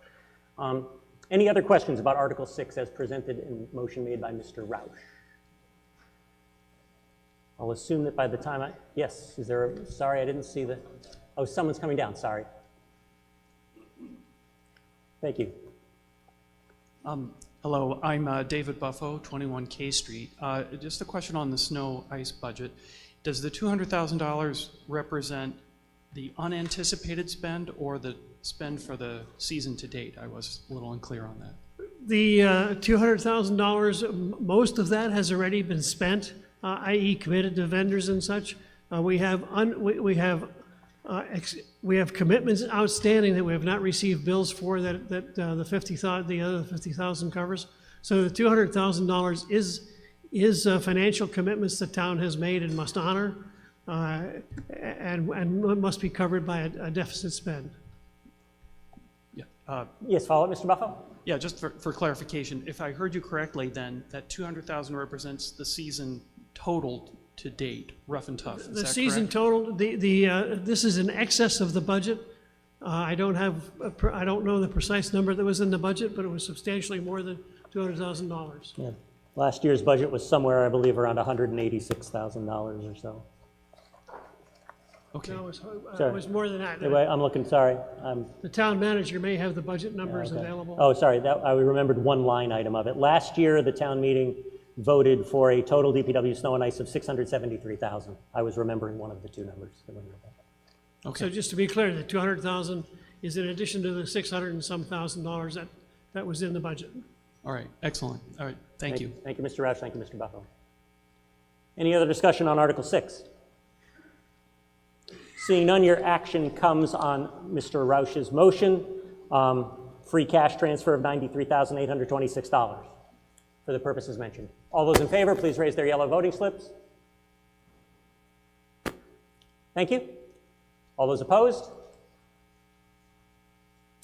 Any other questions about Article 6 as presented in motion made by Mr. Roush? I'll assume that by the time yes, is there sorry, I didn't see the, oh, someone's coming down, sorry. Thank you. Hello, I'm David Buffo, 21 K Street. Just a question on the snow ice budget. Does the $200,000 represent the unanticipated spend or the spend for the season to date? I was a little unclear on that. The $200,000, most of that has already been spent, i.e. committed to vendors and such. We have commitments outstanding that we have not received bills for that the other 50,000 covers. So the $200,000 is financial commitments the town has made and must honor, and must be covered by a deficit spend. Yeah. Yes, follow up, Mr. Buffo? Yeah, just for clarification, if I heard you correctly, then that $200,000 represents the season total to date, rough and tough. Is The that season correct? total, this is in excess of the budget. I don't know the precise number that was in the budget, but it was substantially more than $200,000. Yeah. Last year's budget was somewhere, I believe, around $186,000 or so. Okay. No, it Sorry. was more than that. Anyway, I'm looking, sorry. The town manager may have the budget numbers available. Oh, sorry, I remembered one line item of it. Last year, the town meeting voted for a total DPW snow and ice of $673,000. I was remembering one of the two numbers. Okay. So just to be clear, the $200,000 is in addition to the $600 and some $1,000 that was in the budget. All right, excellent. All right, thank you. Thank you, Mr. Roush. Thank you, Mr. Buffo. Any other discussion on Article 6? Seeing none, your action comes on Mr. Roush's motion. free cash transfer of $93,826 for the purposes mentioned. All those in favor, please raise their yellow voting slips. Thank you. All those opposed?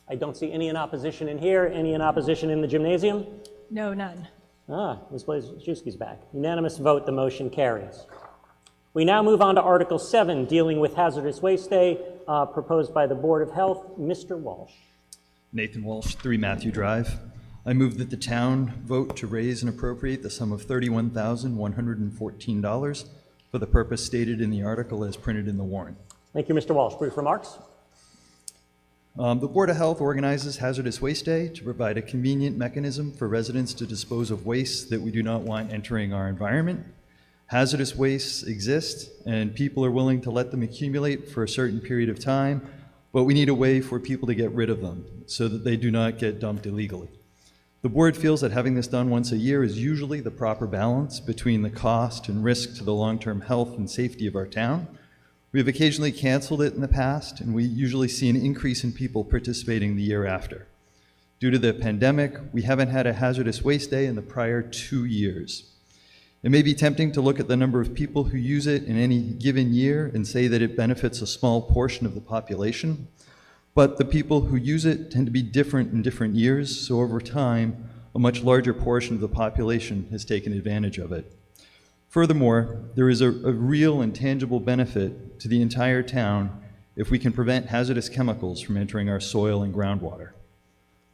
I don't see any in opposition in here. Any in opposition in the gymnasium? No, none. Ms. Blazewski's back. Unanimous vote, the motion carries. We now move on to Article 7, dealing with Hazardous Waste Day, proposed by the Board of Health. Mr. Walsh. Nathan Walsh, 3 Matthew Drive. I move that the town vote to raise and appropriate the sum of $31,114 for the purpose stated in the article as printed in the warrant. Thank you, Mr. Walsh. Brief remarks? The Board of Health organizes Hazardous Waste Day to provide a convenient mechanism for residents to dispose of waste that we do not want entering our environment. Hazardous wastes exist, and people are willing to let them accumulate for a certain period of time, but we need a way for people to get rid of them so that they do not get dumped illegally. The board feels that having this done once a year is usually the proper balance between the cost and risk to the long-term health and safety of our town. We have occasionally canceled it in the past, and we usually see an increase in people participating the year after. Due to the pandemic, we haven't had a hazardous waste day in the prior 2 years. It may be tempting to look at the number of people who use it in any given year and say that it benefits a small portion of the population, but the people who use it tend to be different in different years, so over time, a much larger portion of the population has taken advantage of it. Furthermore, there is a real and tangible benefit to the entire town if we can prevent hazardous chemicals from entering our soil and groundwater.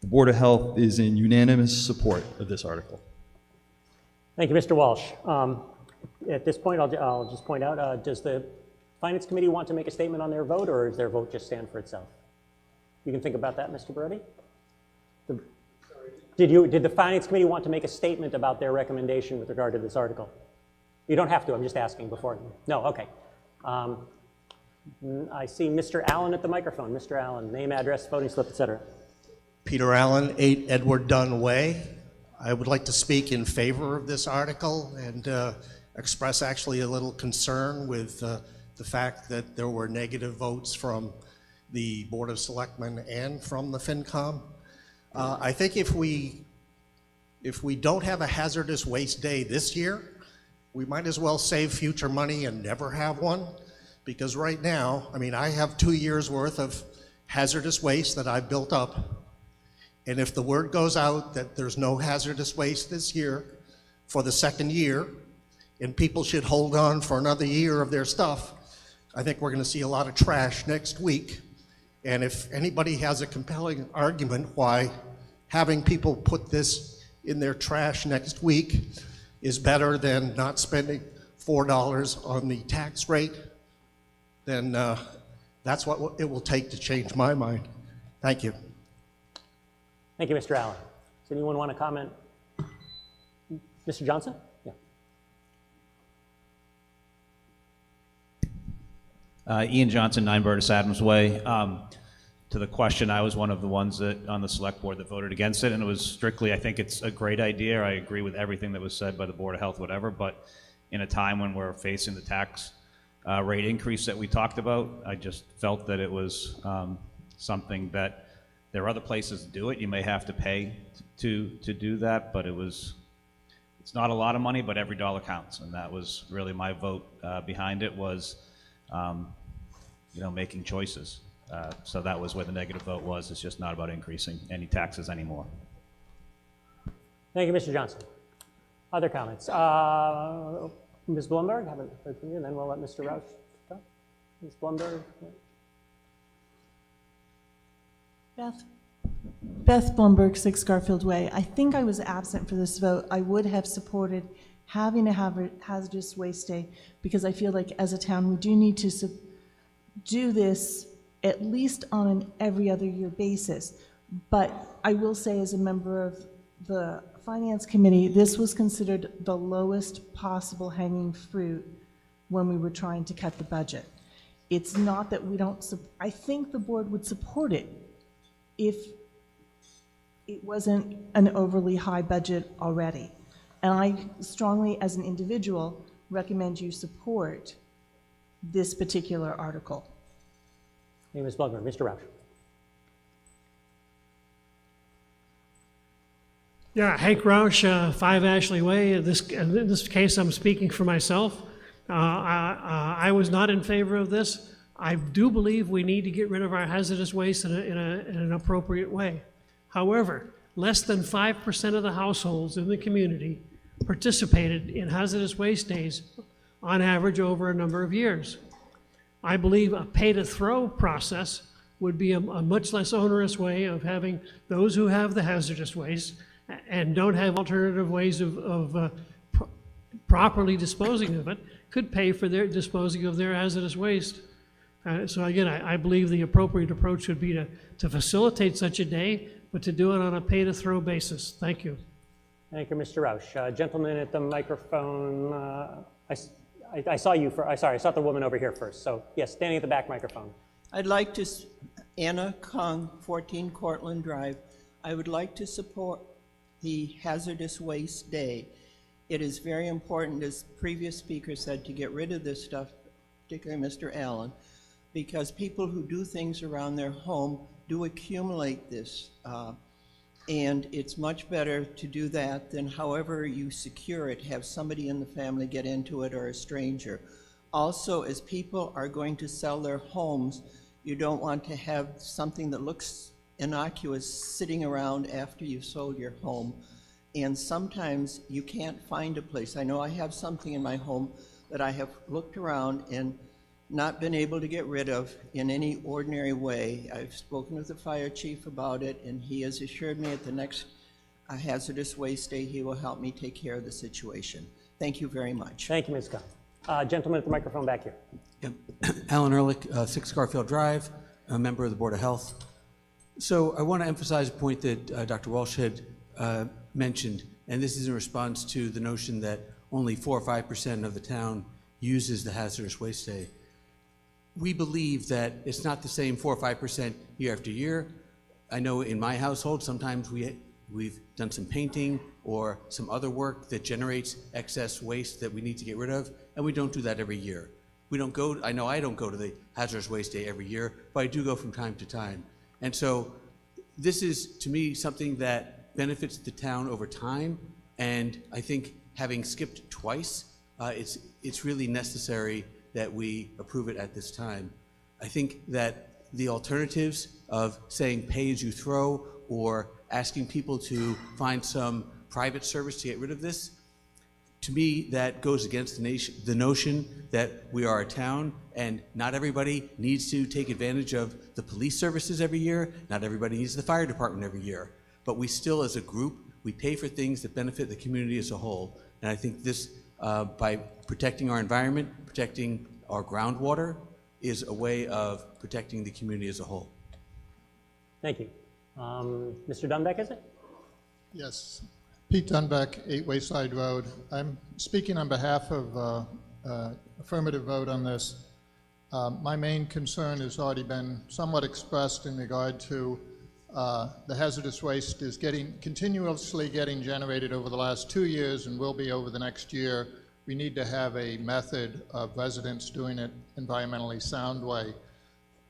The Board of Health is in unanimous support of this article. Thank you, Mr. Walsh. At this point, I'll just point out, does the Finance Committee want to make a statement on their vote, or does their vote just stand for itself? You can think about that, Mr. Brody. Did the Finance Committee want to make a statement about their recommendation with regard to this article? You don't have to, I'm just asking before. No, okay. I see Mr. Allen at the microphone. Mr. Allen, name, address, voting slip, etc. Peter Allen, 8 Edward Dunn Way. I would like to speak in favor of this article and express actually a little concern with the fact that there were negative votes from the Board of Selectmen and from the FinCom. I think if we don't have a hazardous waste day this year, we might as well save future money and never have one, because right now, I mean, I have 2 years worth of hazardous waste that I've built up. And if the word goes out that there's no hazardous waste this year for the second year, and people should hold on for another year of their stuff, I think we're gonna see a lot of trash next week. And if anybody has a compelling argument why having people put this in their trash next week is better than not spending $4 on the tax rate, then that's what it will take to change my mind. Thank you. Thank you, Mr. Allen. Does anyone want to comment? Mr. Johnson? Yeah. Ian Johnson, 9 Burtis Adams Way. To the question, I was one of the ones that on the select board that voted against it, and it was strictly, I think it's a great idea. I agree with everything that was said by the Board of Health, whatever, but in a time when we're facing the tax rate increase that we talked about, I just felt that it was something that there are other places to do it. You may have to pay to do that, but it's not a lot of money, but every dollar counts, and that was really my vote behind it was, making choices. So that was where the negative vote was. It's just not about increasing any taxes anymore. Thank you, Mr. Johnson. Other comments? Ms. Blumberg, haven't heard from you, and then we'll let Mr. Roush go. Ms. Blumberg. Beth Blumberg, 6 Garfield Way. I think I was absent for this vote. I would have supported having a hazardous waste day because I feel like as a town we do need to do this at least on an every other year basis. But I will say as a member of the Finance Committee, this was considered the lowest possible hanging fruit when we were trying to cut the budget. It's not that we don't, I think the board would support it if it wasn't an overly high budget already. And I strongly, as an individual, recommend you support this particular article. Hey, Ms. Blumberg, Mr. Roush. Yeah, Hank Roush, 5 Ashley Way. In this case, I'm speaking for myself. I was not in favor of this. I do believe we need to get rid of our hazardous waste in an appropriate way. However, less than 5% of the households in the community participated in hazardous waste days on average over a number of years. I believe a pay-to-throw process would be a much less onerous way of having those who have the hazardous waste and don't have alternative ways of properly disposing of it, could pay for their disposing of their hazardous waste. So again, I believe the appropriate approach would be to facilitate such a day, but to do it on a pay-to-throw basis. Thank you. Thank you, Mr. Roush. Gentleman at the microphone, I saw you I saw the woman over here first. So yes, standing at the back microphone. I'd like to, Anna Kung, 14 Cortlandt Drive. I would like to support the Hazardous Waste Day. It is very important, as previous speakers said, to get rid of this stuff, particularly Mr. Allen, because people who do things around their home do accumulate this. And it's much better to do that than however you secure it, have somebody in the family get into it or a stranger. Also, as people are going to sell their homes, you don't want to have something that looks innocuous sitting around after you've sold your home. And sometimes you can't find a place. I know I have something in my home that I have looked around and not been able to get rid of in any ordinary way. I've spoken with the fire chief about it, and he has assured me at the next Hazardous Waste Day he will help me take care of the situation. Thank you very much. Thank you, Ms. Gunn. Gentleman at the microphone back here. Yep. Alan Ehrlich, 6 Garfield Drive, a member of the Board of Health. So I want to emphasize a point that Dr. Walsh had mentioned, and this is in response to the notion that only 4 or 5% of the town uses the Hazardous Waste Day. We believe that it's not the same 4 or 5% year after year. I know in my household, sometimes we've done some painting or some other work that generates excess waste that we need to get rid of, and we don't do that every year. We don't go, I know I don't go to the Hazardous Waste Day every year, but I do go from time to time. And so this is, to me, something that benefits the town over time, and I think having skipped twice, it's really necessary that we approve it at this time. I think that the alternatives of saying pay as you throw or asking people to find some private service to get rid of this, to me, that goes against the notion that we are a town and not everybody needs to take advantage of the police services every year, not everybody needs the fire department every year. But we still, as a group, we pay for things that benefit the community as a whole. And I think this, by protecting our environment, protecting our groundwater, is a way of protecting the community as a whole. Thank you. Mr. Dunbeck, is it? Yes. Pete Dunbeck, 8 Wayside Road. I'm speaking on behalf of affirmative vote on this. My main concern has already been somewhat expressed in regard to the hazardous waste is continuously getting generated over the last 2 years and will be over the next year. We need to have a method of residents doing it environmentally sound way.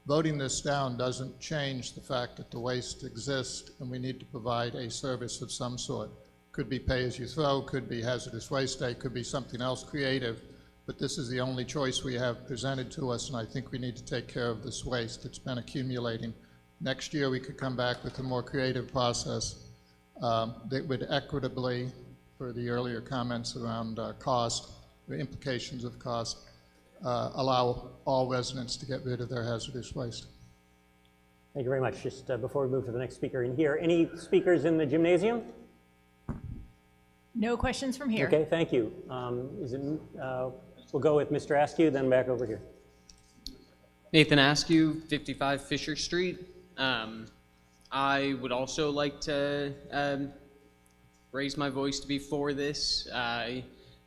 Voting this down doesn't change the fact that the waste exists and we need to provide a service of some sort. Could be pay as you throw, could be Hazardous Waste Day, could be something else creative, but this is the only choice we have presented to us, and I think we need to take care of this waste. It's been accumulating. Next year we could come back with a more creative process that would equitably, for the earlier comments around cost, the implications of cost, allow all residents to get rid of their hazardous waste. Thank you very much. Just before we move to the next speaker in here, any speakers in the gymnasium? No questions from here. Okay, thank you. We'll go with Mr. Askew, then back over here. Nathan Askew, 55 Fisher Street. I would also like to raise my voice to be for this. I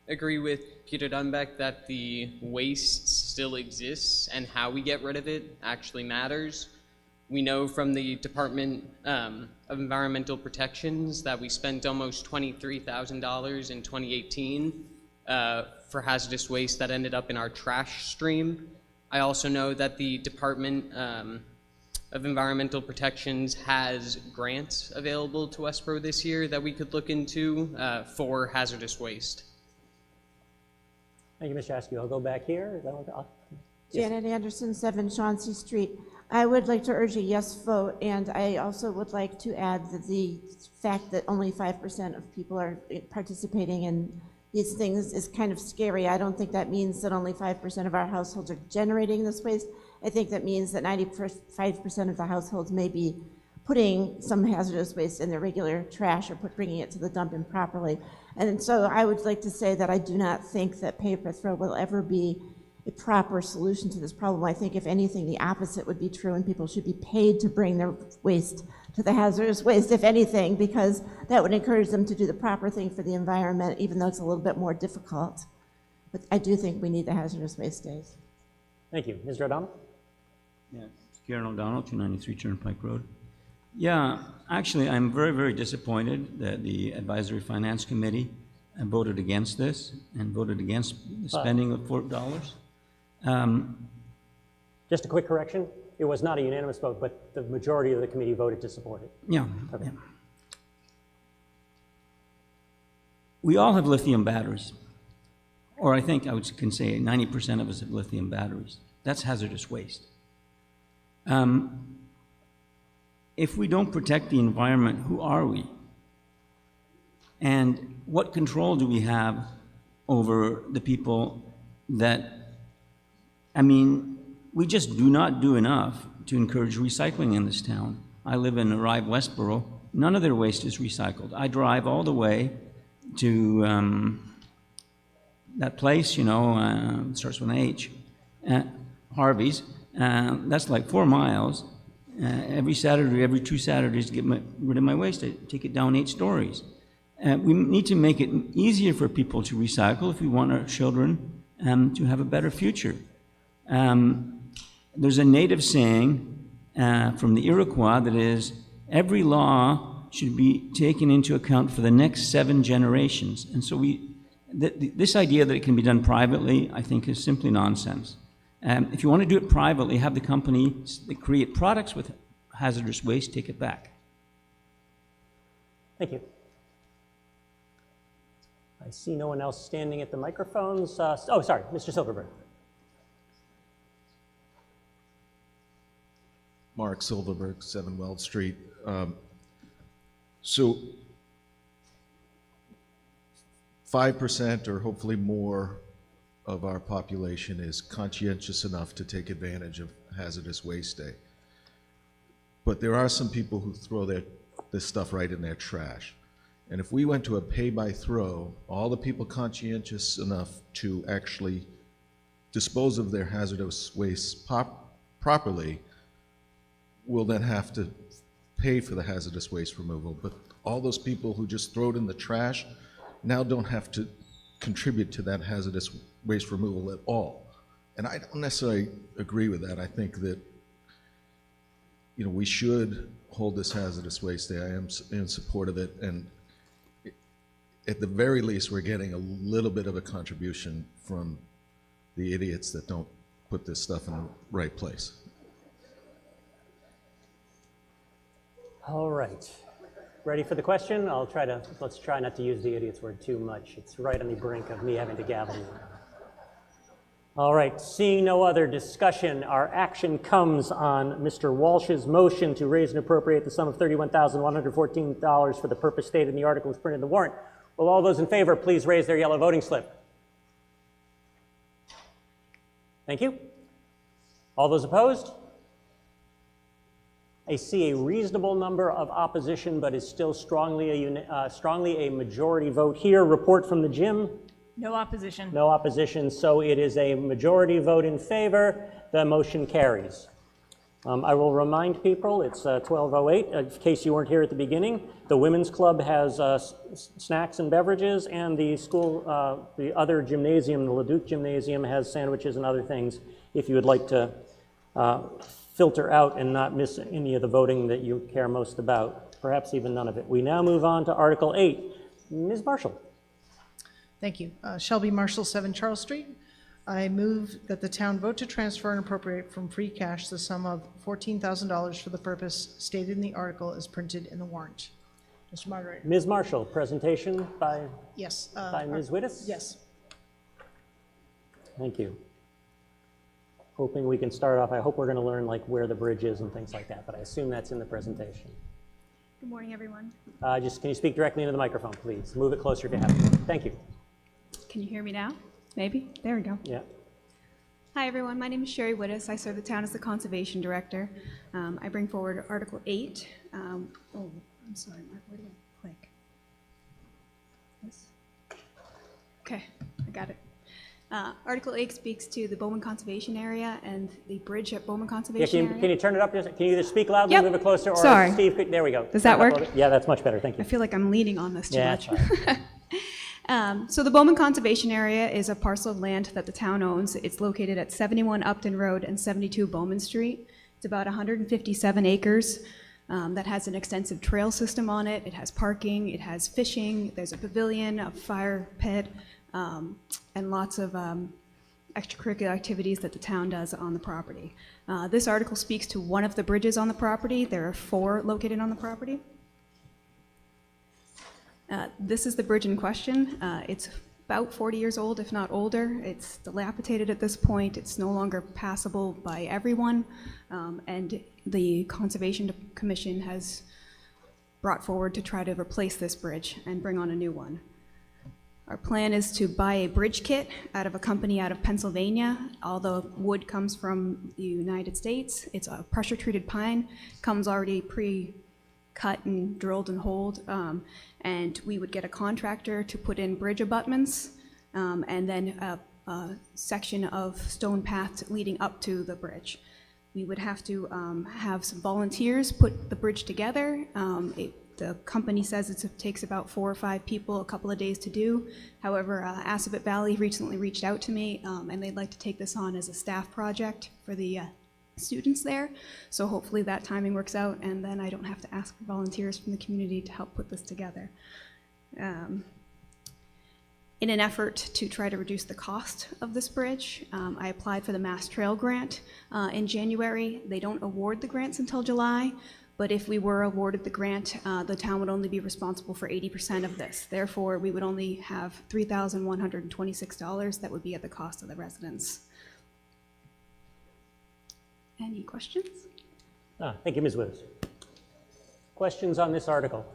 agree with Peter Dunbeck that the waste still exists and how we get rid of it actually matters. We know from the Department of Environmental Protections that we spent almost $23,000 in 2018 for hazardous waste that ended up in our trash stream. I also know that the department of Environmental Protections has grants available to Westborough this year that we could look into for hazardous waste. Thank you, Mr. Askew. I'll go back here. Is that what Janet Anderson, 7 Chauncey Street. I would like to urge a yes vote, and I also would like to add that the fact that only 5% of people are participating in these things is kind of scary. I don't think that means that only 5% of our households are generating this waste. I think that means that 95% of the households may be putting some hazardous waste in their regular trash or bringing it to the dump improperly. And so I would like to say that I do not think that pay-per-throw will ever be a proper solution to this problem. I think, if anything, the opposite would be true, and people should be paid to bring their waste to the hazardous waste, if anything, because that would encourage them to do the proper thing for the environment, even though it's a little bit more difficult. But I do think we need the hazardous waste days. Thank you. Mr. O'Donnell? Yeah, Karen O'Donnell, 293 Turnpike Road. Yeah, actually, I'm very, very disappointed that the Advisory Finance Committee voted against this and voted against the spending of $4. Just a quick correction. It was not a unanimous vote, but the majority of the committee voted to support it. Yeah. Okay. Yeah. We all have lithium batteries, or I think I can say 90% of us have lithium batteries. That's hazardous waste. If we don't protect the environment, who are we? And what control do we have over the people that, I mean, we just do not do enough to encourage recycling in this town. I live in Westborough. None of their waste is recycled. I drive all the way to that place, you know, it starts with an H, Harvey's. That's like 4 miles. Every Saturday, every 2 Saturdays, to get rid of my waste, I take it down 8 stories. We need to make it easier for people to recycle if we want our children to have a better future. There's a native saying from the Iroquois that is, every law should be taken into account for the next 7 generations. And so this idea that it can be done privately, I think, is simply nonsense. If you want to do it privately, have the companies that create products with hazardous waste take it back. Thank you. I see no one else standing at the microphones. Oh, sorry, Mr. Silverberg. Mark Silverberg, 7 Weld Street. So 5% or hopefully more of our population is conscientious enough to take advantage of Hazardous Waste Day. But there are some people who throw this stuff right in their trash. And if we went to a pay-by-throw, all the people conscientious enough to actually dispose of their hazardous waste properly will then have to pay for the hazardous waste removal. But all those people who just throw it in the trash now don't have to contribute to that hazardous waste removal at all. And I don't necessarily agree with that. I think that, you know, we should hold this Hazardous Waste Day. I am in support of it, and at the very least, we're getting a little bit of a contribution from the idiots that don't put this stuff in the right place. All right. Ready for the question? Let's try not to use the idiot's word too much. It's right on the brink of me having to gavel you. All right, seeing no other discussion, our action comes on Mr. Walsh's motion to raise and appropriate the sum of $31,114 for the purpose stated in the article as printed in the warrant. Will all those in favor please raise their yellow voting slip? Thank you. All those opposed? I see a reasonable number of opposition, but is still strongly a majority vote here. Report from the gym. No opposition. No opposition, so it is a majority vote in favor. The motion carries. I will remind people, it's 12:08. In case you weren't here at the beginning, the Women's Club has snacks and beverages, and the school, the other gymnasium, the Leduc Gymnasium, has sandwiches and other things if you would like to filter out and not miss any of the voting that you care most about, perhaps even none of it. We now move on to Article 8. Ms. Marshall. Thank you. Shelby Marshall, 7 Charles Street. I move that the town vote to transfer and appropriate from free cash the sum of $14,000 for the purpose stated in the article as printed in the warrant. Mr. Moderator. Ms. Marshall, presentation by Yes. by Ms. Wittes? Yes. Thank you. Hoping we can start off, I hope we're going to learn like where the bridge is and things like that, but I assume that's in the presentation. Good morning, everyone. Just can you speak directly into the microphone, please? Move it closer if you have to. Thank you. Can you hear me now? Maybe? There we go. Yeah. Hi, everyone. My name is Sherry Wittes. I serve the town as the Conservation Director. I bring forward Article 8. I'm sorry, Mark, where do I click? This? Okay, I got it. Article 8 speaks to the Bowman Conservation Area and the bridge at Bowman Conservation Area. Can you turn it up? Can you either speak loudly, Yep. move it closer, or Sorry. Steve, there we go. Does that Turn it up work? a little bit. Yeah, that's much better. Thank you. I feel like I'm leaning on this too Yeah, much. that's fine. So the Bowman Conservation Area is a parcel of land that the town owns. It's located at 71 Upton Road and 72 Bowman Street. It's about 157 acres that has an extensive trail system on it. It has parking, it has fishing, there's a pavilion, a fire pit, and lots of extracurricular activities that the town does on the property. This article speaks to one of the bridges on the property. There are 4 located on the property. This is the bridge in question. It's about 40 years old, if not older. It's dilapidated at this point. It's no longer passable by everyone. And the Conservation Commission has brought forward to try to replace this bridge and bring on a new one. Our plan is to buy a bridge kit out of a company out of Pennsylvania. All the wood comes from the United States. It's a pressure-treated pine, comes already pre-cut and drilled and holed. And we would get a contractor to put in bridge abutments and then a section of stone path leading up to the bridge. We would have to have some volunteers put the bridge together. The company says it takes about 4 or 5 people a couple of days to do. However, Assabet Valley recently reached out to me and they'd like to take this on as a staff project for the students there. So hopefully that timing works out and then I don't have to ask for volunteers from the community to help put this together. In an effort to try to reduce the cost of this bridge, I applied for the Mass Trail Grant in January. They don't award the grants until July, but if we were awarded the grant, the town would only be responsible for 80% of this. Therefore, we would only have $3,126 that would be at the cost of the residents. Any questions? Thank you, Ms. Wittes. Questions on this article?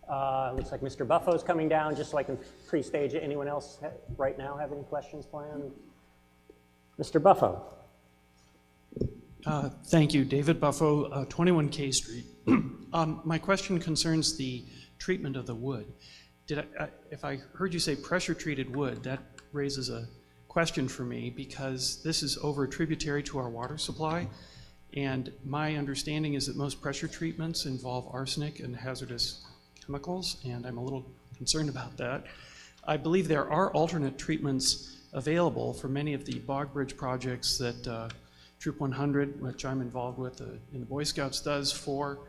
Looks like Mr. Buffo's coming down, just so I can pre-stage it. Anyone else right now have any questions planned? Mr. Buffo. Thank you, David Buffo, 21 K Street. My question concerns the treatment of the wood. If I heard you say pressure-treated wood, that raises a question for me because this is over a tributary to our water supply, and my understanding is that most pressure treatments involve arsenic and hazardous chemicals, and I'm a little concerned about that. I believe there are alternate treatments available for many of the bog bridge projects that Troop 100, which I'm involved with in the Boy Scouts, does for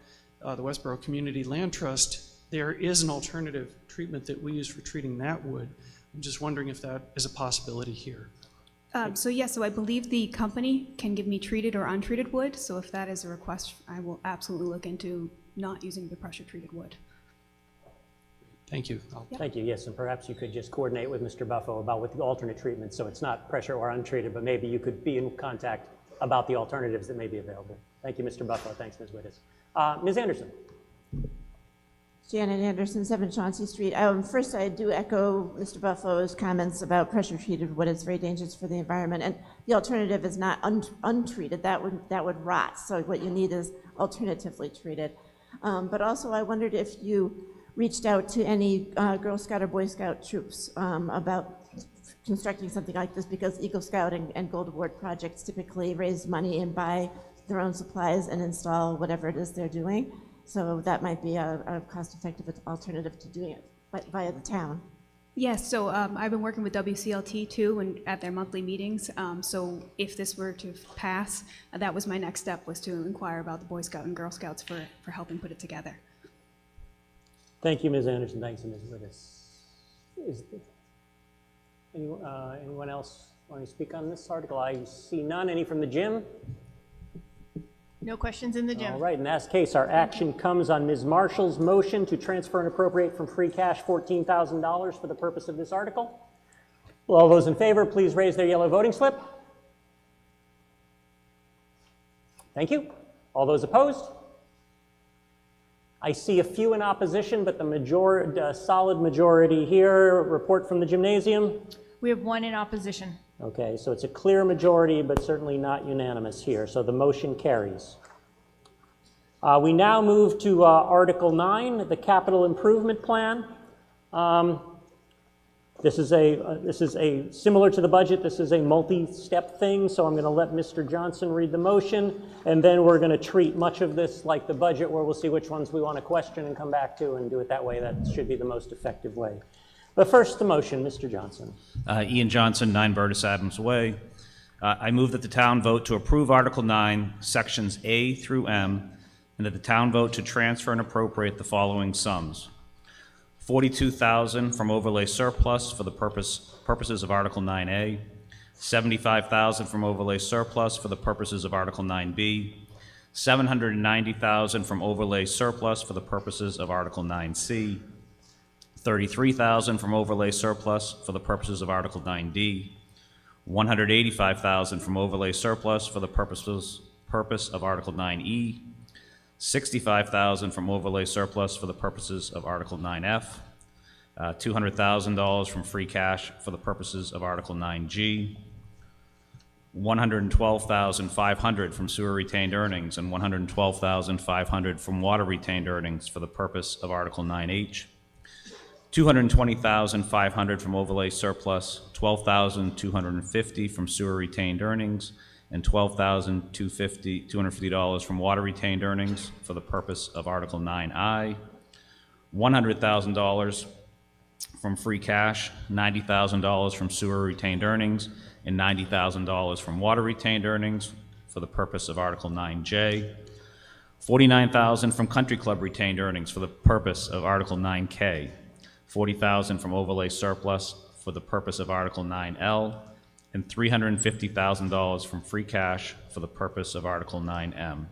the Westborough Community Land Trust. There is an alternative treatment that we use for treating that wood. I'm just wondering if that is a possibility here. So I believe the company can give me treated or untreated wood. So if that is a request, I will absolutely look into not using the pressure-treated wood. Thank you. Thank you, yes, and perhaps you could just coordinate with Mr. Buffo about what the alternate treatment, so it's not pressure or untreated, but maybe you could be in contact about the alternatives that may be available. Thank you, Mr. Buffo. Thanks, Ms. Wittes. Ms. Anderson. Janet Anderson, 7 Chauncey Street. First, I do echo Mr. Buffalo's comments about pressure-treated wood. It's very dangerous for the environment, and the alternative is not untreated. That would rot. So what you need is alternatively treated. But also, I wondered if you reached out to any Girl Scout or Boy Scout troops about constructing something like this, because Eagle Scout and Gold Award projects typically raise money and buy their own supplies and install whatever it is they're doing. So that might be a cost-effective alternative to doing it via the town. Yes, so I've been working with WCLT too and at their monthly meetings. So if this were to pass, that was my next step, was to inquire about the Boy Scout and Girl Scouts for helping put it together. Thank you, Ms. Anderson. Thanks, Ms. Wittes. Anyone else Want to speak on this article? I see none. Any from the gym? No questions in the gym. All right, in that case, our action comes on Ms. Marshall's motion to transfer and appropriate from free cash $14,000 for the purpose of this article. Will all those in favor please raise their yellow voting slip? Thank you. All those opposed? I see a few in opposition, but the solid majority here. Report from the gymnasium. We have one in opposition. Okay, so it's a clear majority, but certainly not unanimous here, so the motion carries. We now move to Article 9, the Capital Improvement Plan. This is similar to the budget. This is a multi-step thing, so I'm going to let Mr. Johnson read the motion, and then we're going to treat much of this like the budget, where we'll see which ones we want to question and come back to and do it that way. That should be the most effective way. But first, the motion, Mr. Johnson. Ian Johnson, 9 Burtis Adams Way. I move that the town vote to approve Article 9, Sections A through M, and that the town vote to transfer and appropriate the following sums. $42,000 from overlay surplus for the purposes of Article 9A, $75,000 from overlay surplus for the purposes of Article 9B, $790,000 from overlay surplus for the purposes of Article 9C, $33,000 from overlay surplus for the purposes of Article 9D, $185,000 from overlay surplus for the purpose of Article 9E, $65,000 from overlay surplus for the purposes of Article 9F, $200,000 from free cash for the purposes of Article 9G, $112,500 from sewer retained earnings, and $112,500 from water retained earnings for the purpose of Article 9H, $220,500 from overlay surplus, $12,250 from sewer retained earnings, and $12,250 from water retained earnings for the purpose of Article 9I, $100,000 from free cash, $90,000 from sewer retained earnings, and $90,000 from water retained earnings for the purpose of Article 9J, $49,000 from country club retained earnings for the purpose of Article 9K, $40,000 from overlay surplus for the purpose of Article 9L, and $350,000 from free cash for the purpose of Article 9M.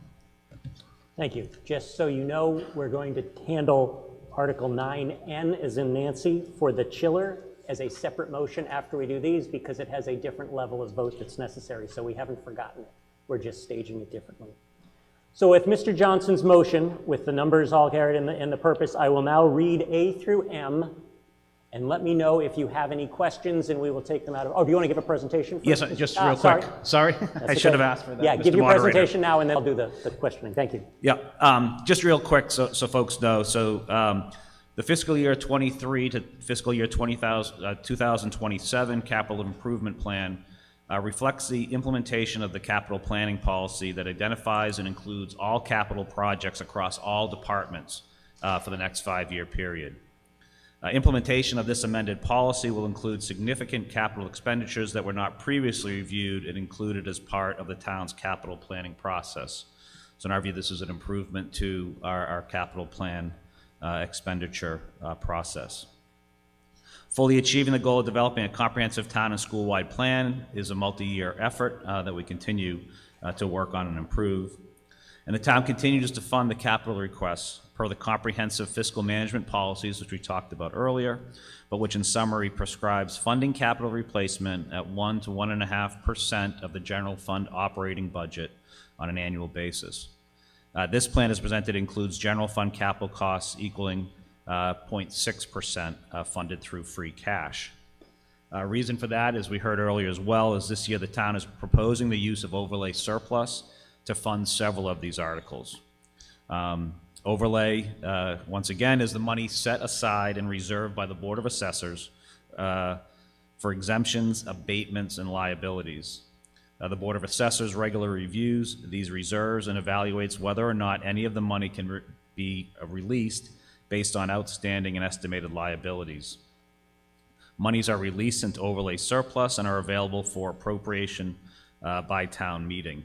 Thank you. Just so you know, we're going to handle Article 9N, as in Nancy, for the chiller as a separate motion after we do these, because it has a different level of vote that's necessary, so we haven't forgotten it. We're just staging it differently. So with Mr. Johnson's motion, with the numbers all carried in the purpose, I will now read A through M, and let me know if you have any questions, and we will take them out of. Oh, do you want to give a presentation first? Yes, just real quick. Sorry, I should have asked for that. Yeah, Mr. give your Moderator. presentation now, and then I'll do the questioning. Thank you. Yeah, just real quick so folks know. So the fiscal year 23 to fiscal year 2027 capital improvement plan reflects the implementation of the capital planning policy that identifies and includes all capital projects across all departments for the next 5-year period. Implementation of this amended policy will include significant capital expenditures that were not previously reviewed and included as part of the town's capital planning process. So in our view, this is an improvement to our capital plan expenditure process. Fully achieving the goal of developing a comprehensive town and school-wide plan is a multi-year effort that we continue to work on and improve. And the town continues to fund the capital requests per the comprehensive fiscal management policies, which we talked about earlier, but which in summary prescribes funding capital replacement at 1 to 1.5% of the general fund operating budget on an annual basis. This plan as presented includes general fund capital costs equaling 0.6% funded through free cash. Reason for that, as we heard earlier as well, is this year the town is proposing the use of overlay surplus to fund several of these articles. Overlay, once again, is the money set aside and reserved by the Board of Assessors for exemptions, abatements, and liabilities. The Board of Assessors regularly reviews these reserves and evaluates whether or not any of the money can be released based on outstanding and estimated liabilities. Monies are released into overlay surplus and are available for appropriation by town meeting.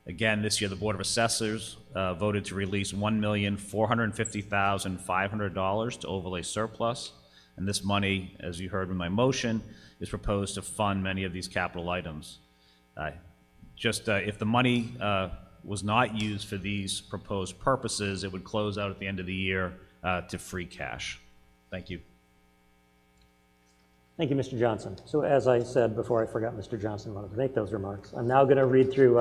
Again, this year the Board of Assessors voted to release $1,450,500 to overlay surplus, And this money, as you heard in my motion, is proposed to fund many of these capital items. If the money was not used for these proposed purposes, it would close out at the end of the year to free cash. Thank you. Thank you, Mr. Johnson. So as I said before, I forgot Mr. Johnson wanted to make those remarks. I'm now going to read through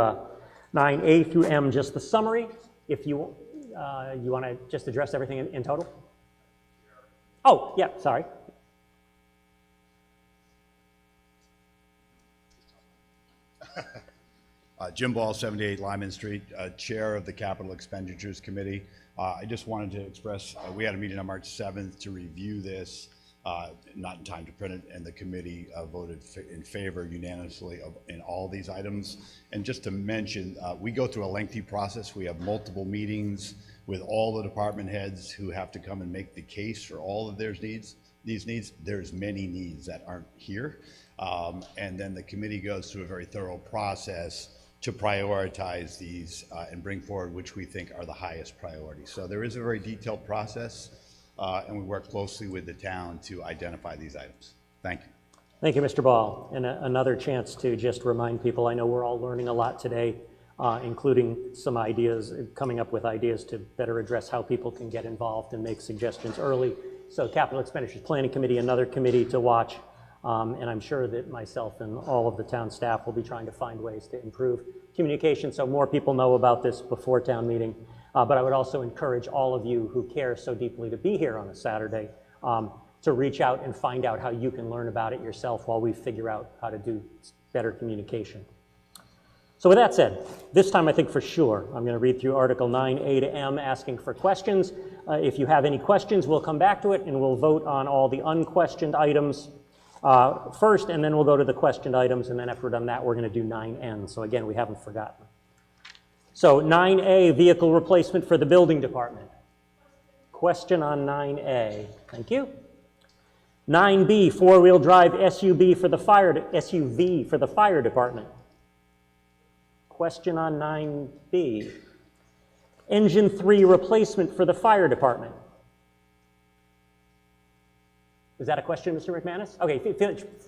9A through M, just the summary. If you want to just address everything in total? Oh, yeah, sorry. Jim Ball, 78 Lyman Street, Chair of the Capital Expenditures Committee. I just wanted to express, we had a meeting on March 7th to review this, not in time to print it, and the committee voted in favor unanimously in all these items. And just to mention, we go through a lengthy process. We have multiple meetings with all the department heads who have to come and make the case for all of their needs. These needs, there's many needs that aren't here. And then the committee goes through a very thorough process to prioritize these and bring forward which we think are the highest priority. So there is a very detailed process, and we work closely with the town to identify these items. Thank you. Thank you, Mr. Ball. And another chance to just remind people, I know we're all learning a lot today, including some ideas, coming up with ideas to better address how people can get involved and make suggestions early. So Capital Expenditures Planning Committee, another committee to watch. And I'm sure that myself and all of the town staff will be trying to find ways to improve communication so more people know about this before town meeting. But I would also encourage all of you who care so deeply to be here on a Saturday to reach out and find out how you can learn about it yourself while we figure out how to do better communication. So with that said, this time I think for sure, I'm going to read through Article 9A to M asking for questions. If you have any questions, we'll come back to it and we'll vote on all the unquestioned items first, and then we'll go to the questioned items, and then after we're done that, we're going to do 9N. So again, we haven't forgotten. So 9A, vehicle replacement for the building department. Question on 9A. Thank you. 9B, four-wheel drive SUV for the fire department. Question on 9B. Engine 3 replacement for the fire department. Is that a question, Mr. McManus? Okay,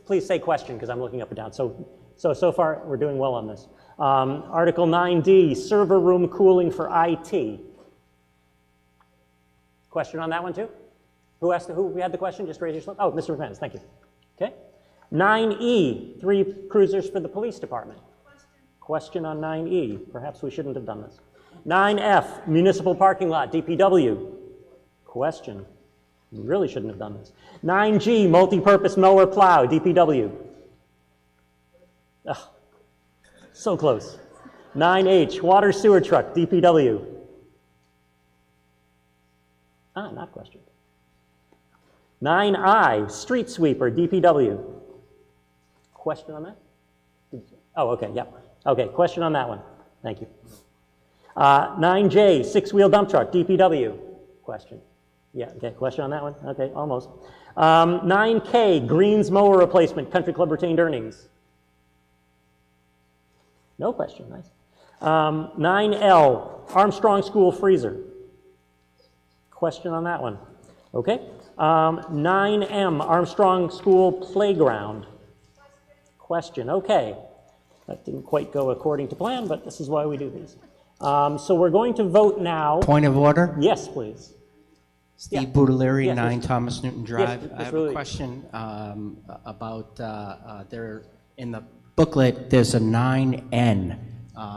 please say question, because I'm looking up and down. So far, we're doing well on this. Article 9D, server room cooling for IT. Question on that one, too? Who had the question? Just raise your hand. Oh, Mr. McManus, thank you. Okay. 9E, 3 cruisers for the police department. Question on 9E. Perhaps we shouldn't have done this. 9F, municipal parking lot, DPW. Question. We really shouldn't have done this. 9G, multi-purpose mower plow, DPW. Ugh, so close. 9H, water sewer truck, DPW. Not question. 9I, street sweeper, DPW. Question on that? Oh, okay, yeah. Okay, question on that one. Thank you. 9J, six-wheel dump truck, DPW. Question. Yeah, okay, question on that one? Okay, almost. 9K, greens mower replacement, country club retained earnings. No question, nice. 9L, Armstrong School freezer. Question on that one. Okay. 9M, Armstrong School playground. Question, okay. That didn't quite go according to plan, but this is why we do these. So we're going to vote now. Point of order? Yes, please. Steve Budilleri, Yes, 9 Mr. Thomas Newton Drive. Yes, I have really. a question about there in the booklet. There's a 9N.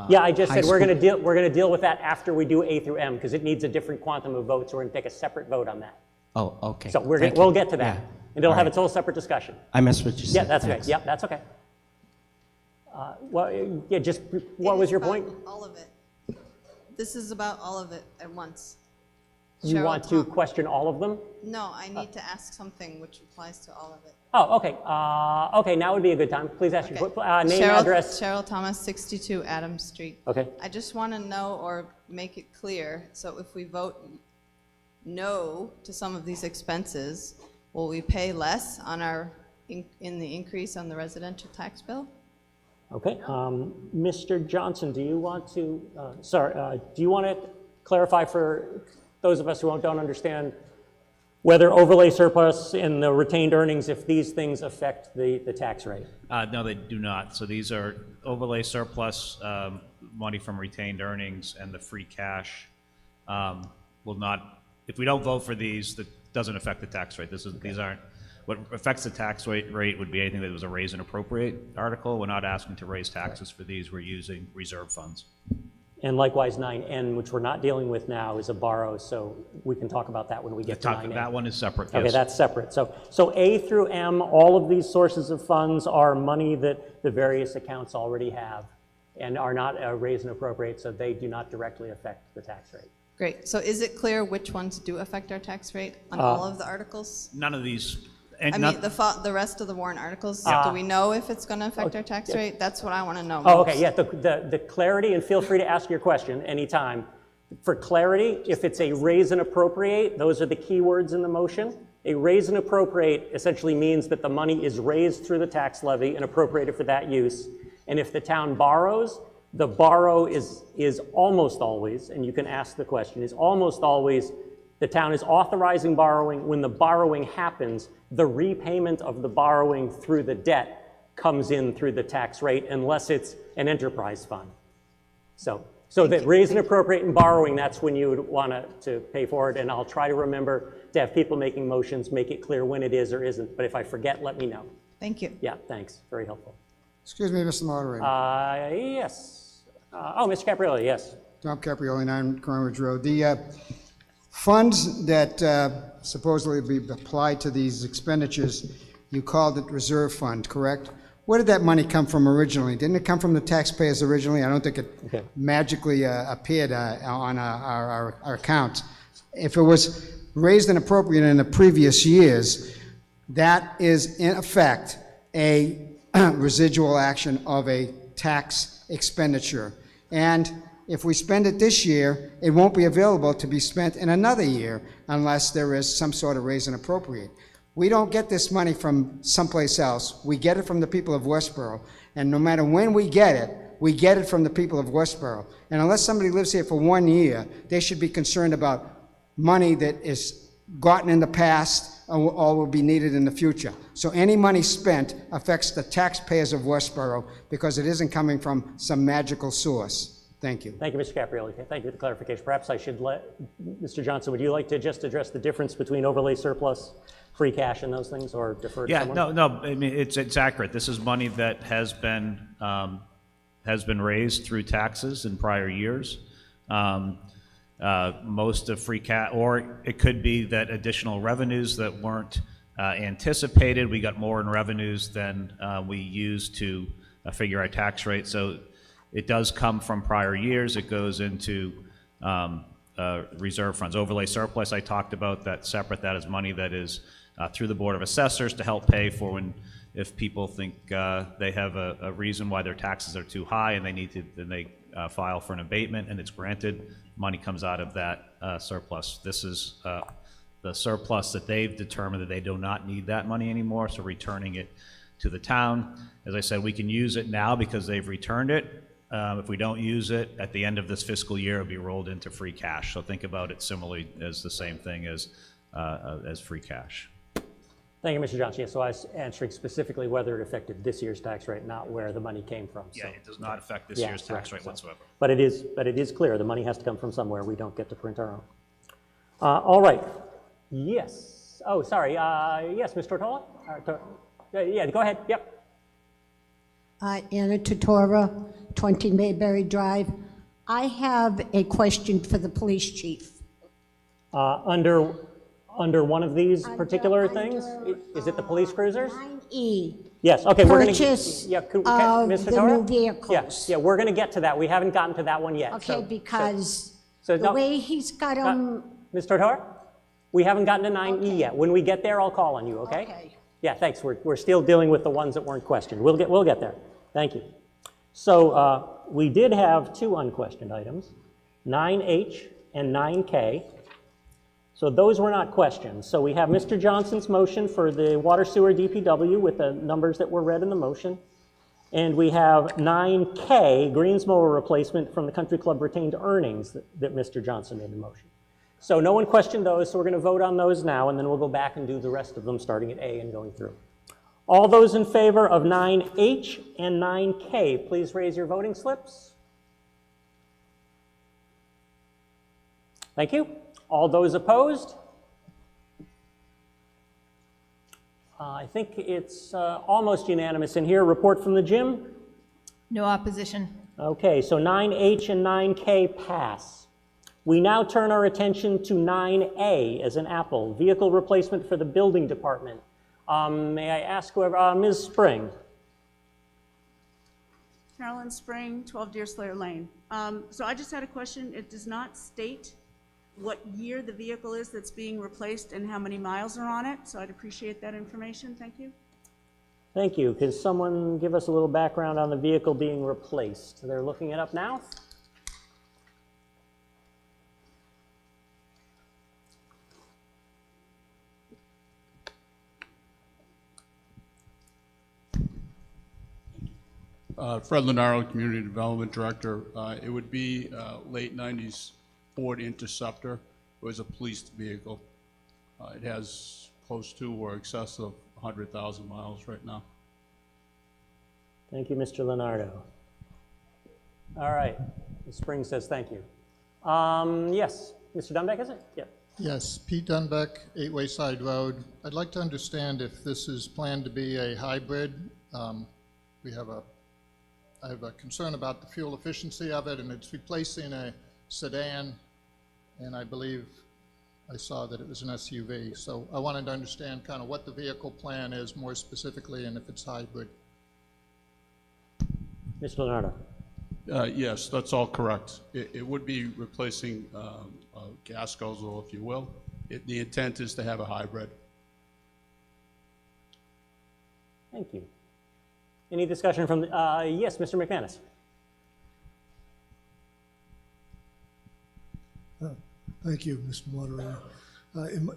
Yeah, I just high said we're school- going to deal with that after we do A through M because it needs a different quantum of votes. So we're going to take a separate vote on that. Oh, okay. So Thank we'll you. get to that, Yeah. and it'll All have right. its whole separate discussion. I missed what you said. Yeah, that's okay. Thanks. Yeah, that's okay. Just what was your point? All of it. This is about all of it at once. You Cheryl want to Tom- question all of them? No, I need to ask something which applies to all of it. Oh, okay. Okay, now would be a good time. Please ask your name, address. Cheryl Thomas, 62 Adams Street. Okay. I just want to know or make it clear, so if we vote no to some of these expenses, will we pay less on our, in the increase on the residential tax bill? Okay. Mr. Johnson, do you want to, do you want to clarify for those of us who don't understand whether overlay surplus and the retained earnings, if these things affect the tax rate. No, they do not. So these are overlay surplus, money from retained earnings, and the free cash will not, if we don't vote for these, that doesn't affect the tax rate. These aren't, what affects the tax rate would be anything that was a raise and appropriate article. We're not asking to raise taxes for these. We're using reserve funds. And likewise, 9N, which we're not dealing with now, is a borrow, so we can talk about that when we get to 9N. That one is separate, Okay, yes. that's separate. So A through M, all of these sources of funds are money that the various accounts already have and are not raise and appropriate, so they do not directly affect the tax rate. Great. So is it clear which ones do affect our tax rate on all of the articles? None of these. I mean, the rest of the warrant articles, do we know if it's going to affect our tax rate? That's what I want to know. Oh, okay, yeah, the clarity, and feel free to ask your question anytime. For clarity, if it's a raise and appropriate, those are the key words in the motion. A raise and appropriate essentially means that the money is raised through the tax levy and appropriated for that use. And if the town borrows, the borrow is almost always, and you can ask the question, is almost always the town is authorizing borrowing. When the borrowing happens, the repayment of the borrowing through the debt comes in through the tax rate unless it's an enterprise fund. So that raise and appropriate and borrowing, that's when you would want to pay for it. And I'll try to remember to have people making motions, make it clear when it is or isn't. But if I forget, let me know. Thank you. Yeah, thanks. Very helpful. Excuse me, Mr. Moderator. Yes. Mr. Caprioli, yes. Tom Caprioli, 9 Crown Ridge Road. The funds that supposedly be applied to these expenditures, you called it reserve fund, correct? Where did that money come from originally? Didn't it come from the taxpayers originally? I don't think it magically appeared on our account. If it was raised and appropriate in the previous years, that is in effect a residual action of a tax expenditure. And if we spend it this year, it won't be available to be spent in another year unless there is some sort of raise and appropriate. We don't get this money from someplace else. We get it from the people of Westborough. And no matter when we get it from the people of Westborough. And unless somebody lives here for 1 year, they should be concerned about money that is gotten in the past or will be needed in the future. So any money spent affects the taxpayers of Westborough because it isn't coming from some magical source. Thank you. Thank you, Mr. Caprioli. Thank you for the clarification. Perhaps I should let Mr. Johnson, would you like to just address the difference between overlay surplus, free cash, and those things, or defer to someone? No. I mean, it's accurate. This is money that has been raised through taxes in prior years. Most of free cash, or it could be that additional revenues that weren't anticipated. We got more in revenues than we used to figure our tax rate. So it does come from prior years. It goes into reserve funds. Overlay surplus, I talked about that separate. That is money that is through the Board of Assessors to help pay for if people think they have a reason why their taxes are too high and they need to, then they file for an abatement and it's granted. Money comes out of that surplus. This is the surplus that they've determined that they do not need that money anymore, so returning it to the town. As I said, we can use it now because they've returned it. If we don't use it, at the end of this fiscal year, it'll be rolled into free cash. So think about it similarly as the same thing as free cash. Thank you, Mr. Johnson. Yes, so I was answering specifically whether it affected this year's tax rate, not where the money came from. Yeah, it does not affect this year's tax rate whatsoever. But it is clear the money has to come from somewhere. We don't get to print our own. All right. Yes. Oh, sorry. Yes, Mr. Tortola? Yeah, go ahead. Yep. Anna Totora, 20 Mayberry Drive. I have a question for the police chief. Under one of these particular things? Is it the police cruisers? 9E. Yes, okay, we're going to... Purchase yeah, of Ms. the Totora? new vehicles. Yeah, we're going to get to that. We haven't gotten to that one yet. Okay, because the way he's got them... Ms. Totora? We haven't gotten to 9E yet. When we get there, I'll call on you, okay? Okay. Yeah, thanks. We're still dealing with the ones that weren't questioned. We'll get there. Thank you. So we did have two unquestioned items, 9H and 9K. So those were not questioned. So we have Mr. Johnson's motion for the water sewer DPW with the numbers that were read in the motion. And we have 9K, greens mower replacement from the country club retained earnings that Mr. Johnson made the motion. So no one questioned those, so we're going to vote on those now, and then we'll go back and do the rest of them, starting at A and going through. All those in favor of 9H and 9K, please raise your voting slips. Thank you. All those opposed? I think it's almost unanimous in here. Report from the gym? No opposition. Okay, so 9H and 9K pass. We now turn our attention to 9A as an apple, vehicle replacement for the building department. May I ask whoever, Ms. Spring? Carolyn Spring, 12 Deerslayer Lane. So I just had a question. It does not state what year the vehicle is that's being replaced and how many miles are on it, so I'd appreciate that information. Thank you. Thank you. Could someone give us a little background on the vehicle being replaced? They're looking it up now. Fred Lenaro, Community Development Director. It would be late 90s Ford Interceptor. It was a police vehicle. It has close to or excess of 100,000 miles right now. Thank you, Mr. Leonardo. All right, Ms. Spring says thank you. Yes, Mr. Dunbeck, is it? Yeah. Yes, Pete Dunbeck, 8 Wayside Road. I'd like to understand if this is planned to be a hybrid. I have a concern about the fuel efficiency of it, and it's replacing a sedan, and I believe I saw that it was an SUV. So I wanted to understand kind of what the vehicle plan is more specifically and if it's hybrid. Mr. Leonardo. Yes, that's all correct. It would be replacing a gas guzzle, if you will. The intent is to have a hybrid. Thank you. Any discussion from, yes, Mr. McManus. Thank you, Mr. Moderator.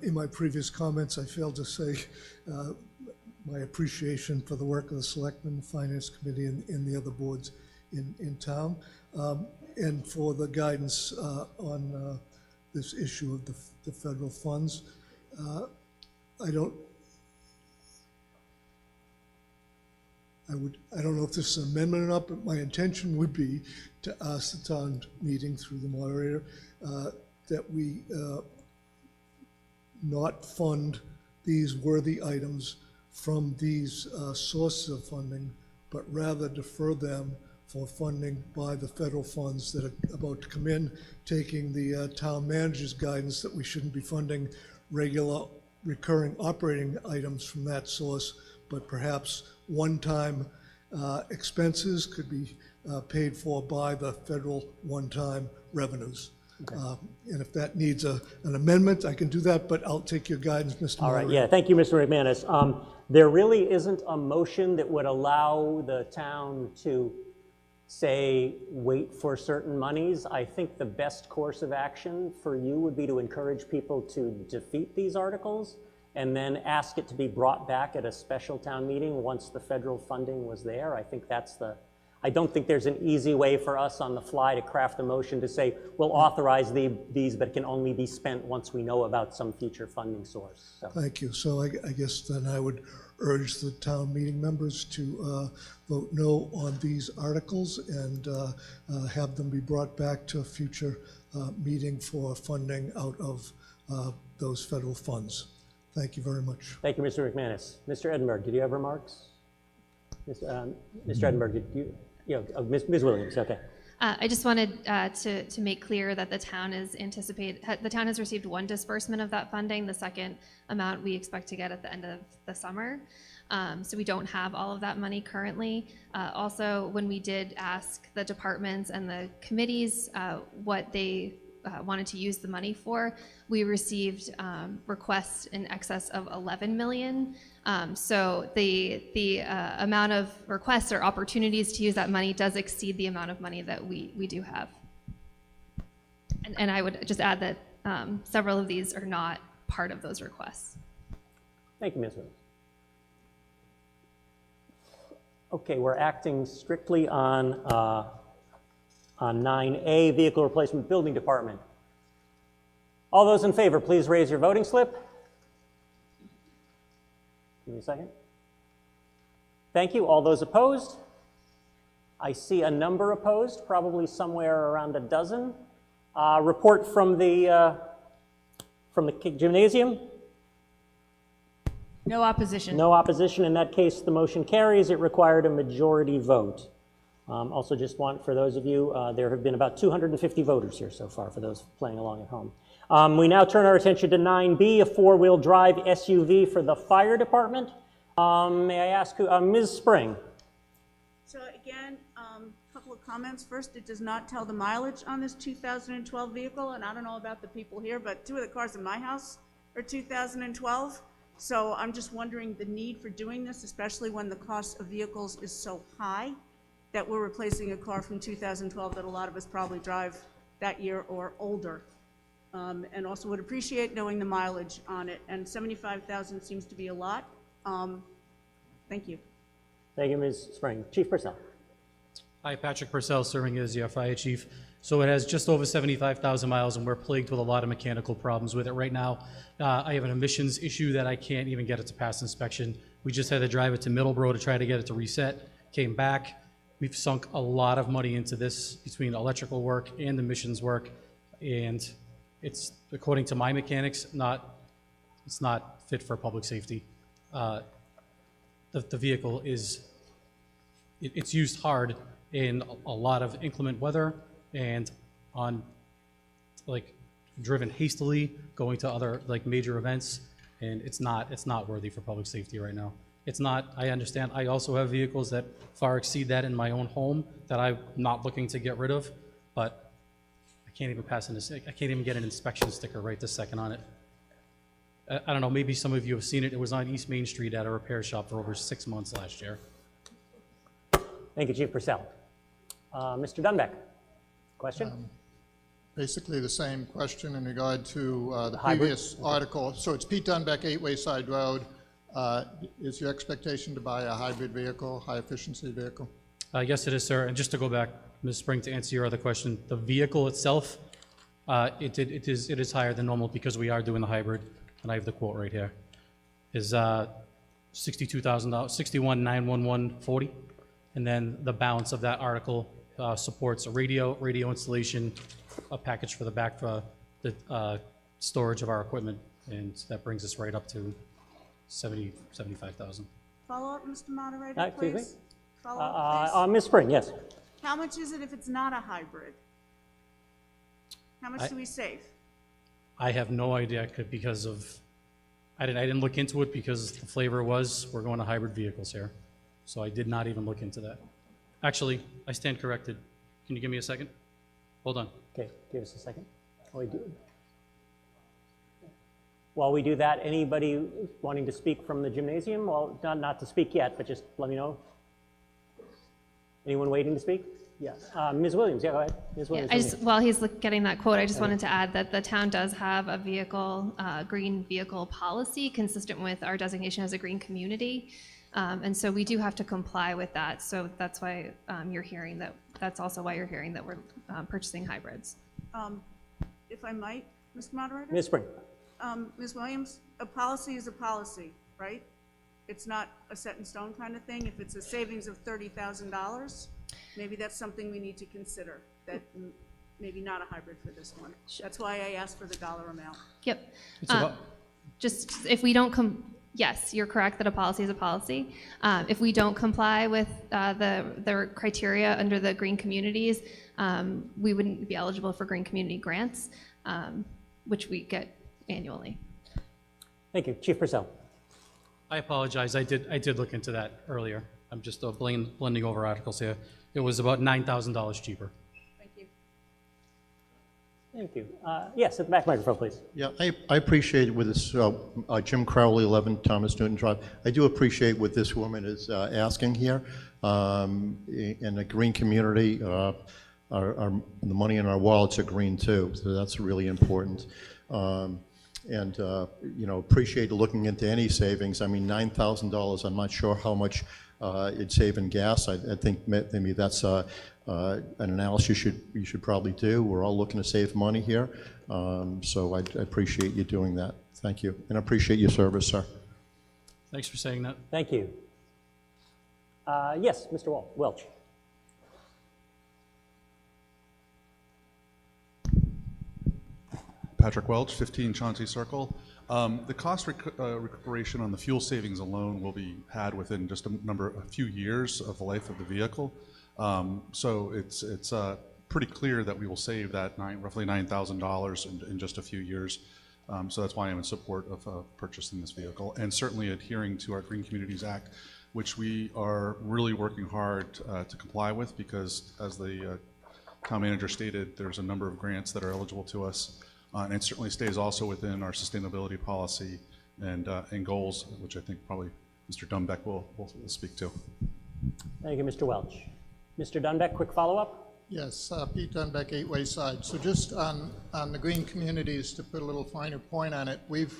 In my previous comments, I failed to say my appreciation for the work of the Selectmen, Finance Committee, and the other boards in town, and for the guidance on this issue of the federal funds. I don't know if this is an amendment or not, but my intention would be to ask the town meeting through the moderator that we not fund these worthy items from these sources of funding, but rather defer them for funding by the federal funds that are about to come in, taking the town manager's guidance that we shouldn't be funding regular recurring operating items from that source, but perhaps one-time expenses could be paid for by the federal one-time revenues. Okay. And if that needs an amendment, I can do that, but I'll take your guidance, Mr. All right, Moderator. yeah, thank you, Mr. McManus. There really isn't a motion that would allow the town to say, wait for certain monies. I think the best course of action for you would be to encourage people to defeat these articles and then ask it to be brought back at a special town meeting once the federal funding was there. I think that's I don't think there's an easy way for us on the fly to craft a motion to say, we'll authorize these, but it can only be spent once we know about some future funding source. So. Thank you. So I guess then I would urge the town meeting members to vote no on these articles and have them be brought back to a future meeting for funding out of those federal funds. Thank you very much. Thank you, Mr. McManus. Mr. Edinburgh, did you have remarks? Mr. Edinburgh, did you? Ms. Williams, okay. I just wanted to make clear that the town has received one disbursement of that funding. The second amount we expect to get at the end of the summer. So we don't have all of that money currently. Also, when we did ask the departments and the committees what they wanted to use the money for, we received requests in excess of 11 million. So the amount of requests or opportunities to use that money does exceed the amount of money that we do have. And I would just add that several of these are not part of those requests. Thank you, Ms. Williams. Okay, we're acting strictly on 9A, Vehicle Replacement Building Department. All those in favor, please raise your voting slip. Give me a second. Thank you. All those opposed? I see a number opposed, probably somewhere around a dozen. Report from the gymnasium? No opposition. No opposition. In that case, the motion carries. It required a majority vote. Also just want, for those of you, there have been about 250 voters here so far, for those playing along at home. We now turn our attention to 9B, a four-wheel drive SUV for the fire department. May I ask who, Ms. Spring? So again, a couple of comments. First, it does not tell the mileage on this 2012 vehicle, and I don't know about the people here, but 2 of the cars in my house are 2012. So I'm just wondering the need for doing this, especially when the cost of vehicles is so high, that we're replacing a car from 2012 that a lot of us probably drive that year or older. And also would appreciate knowing the mileage on it. And 75,000 seems to be a lot. Thank you. Thank you, Ms. Spring. Chief Purcell. Hi, Patrick Purcell, serving as your fire chief. So it has just over 75,000 miles, and we're plagued with a lot of mechanical problems with it right now. I have an emissions issue that I can't even get it to pass inspection. We just had to drive it to Middleborough to try to get it to reset, came back. We've sunk a lot of money into this between electrical work and emissions work, and it's, according to my mechanics, it's not fit for public safety. The vehicle is, it's used hard in a lot of inclement weather and on, like, driven hastily, going to other, like, major events, and it's not worthy for public safety right now. It's not, I understand, I also have vehicles that far exceed that in my own home that I'm not looking to get rid of, but I can't even I can't even get an inspection sticker right this second on it. I don't know, maybe some of you have seen it. It was on East Main Street at a repair shop for over 6 months last year. Thank you, Chief Purcell. Mr. Dunbeck, question? Basically the same question in regard to the hybrid? previous article. So it's Pete Dunbeck, 8 Wayside Road. Is your expectation to buy a hybrid vehicle, high-efficiency vehicle? Yes, it is, sir. And just to go back, Ms. Spring, to answer your other question, the vehicle itself, it is higher than normal because we are doing the hybrid, and I have the quote right here, is $62,000, $61,911.40, and then the balance of that article supports a radio installation, a package for the back for the storage of our equipment, and that brings us right up to 75,000. Follow up, Mr. Moderator, Excuse me? please. Follow up, please. Ms. Spring, yes. How much is it if it's not a hybrid? How much do we save? I have no idea because of, I didn't look into it because the flavor was, we're going to hybrid vehicles here. So I did not even look into that. Actually, I stand corrected. Can you give me a second? Hold on. Okay, give us a second. While we do that, anybody wanting to speak from the gymnasium? Well, not to speak yet, but just let me know. Anyone waiting to speak? Yes. Ms. Williams, yeah, go ahead. Ms. Williams. While he's getting that quote, I just wanted to add that the town does have a green vehicle policy consistent with our designation as a green community. And so we do have to comply with that. So that's why you're hearing that, that's also why you're hearing that we're purchasing hybrids. If I might, Mr. Moderator? Ms. Spring. Ms. Williams, a policy is a policy, right? It's not a set in stone kind of thing. If it's a savings of $30,000, maybe that's something we need to consider, that maybe not a hybrid for this one. That's why I asked for the dollar amount. Yep. Just if we don't yes, you're correct that a policy is a policy. If we don't comply with the criteria under the green communities, we wouldn't be eligible for green community grants, which we get annually. Thank you. Chief Purcell. I apologize. I did look into that earlier. I'm just blending over articles here. It was about $9,000 cheaper. Thank you. Thank you. Yes, at the back microphone, please. Yeah, I appreciate with this, Jim Crowley, 11 Thomas Newton Drive. I do appreciate what this woman is asking here. In the green community, the money in our wallets are green too, so that's really important. appreciate looking into any savings. I mean, $9,000, I'm not sure how much it'd save in gas. I think maybe that's an analysis you should probably do. We're all looking to save money here. So I appreciate you doing that. Thank you. And I appreciate your service, sir. Thanks for saying that. Thank you. Yes, Mr. Welch. Patrick Welch, 15 Chauncey Circle. The cost recuperation on the fuel savings alone will be had within just a few years of the life of the vehicle. So it's pretty clear that we will save that roughly $9,000 in just a few years. So that's why I'm in support of purchasing this vehicle, and certainly adhering to our Green Communities Act, which we are really working hard to comply with, because as the town manager stated, there's a number of grants that are eligible to us. And it certainly stays also within our sustainability policy and goals, which I think probably Mr. Dunbeck will speak to. Thank you, Mr. Welch. Mr. Dunbeck, quick follow-up? Yes, Pete Dunbeck, 8 Wayside. So just on the green communities, to put a little finer point on it, we've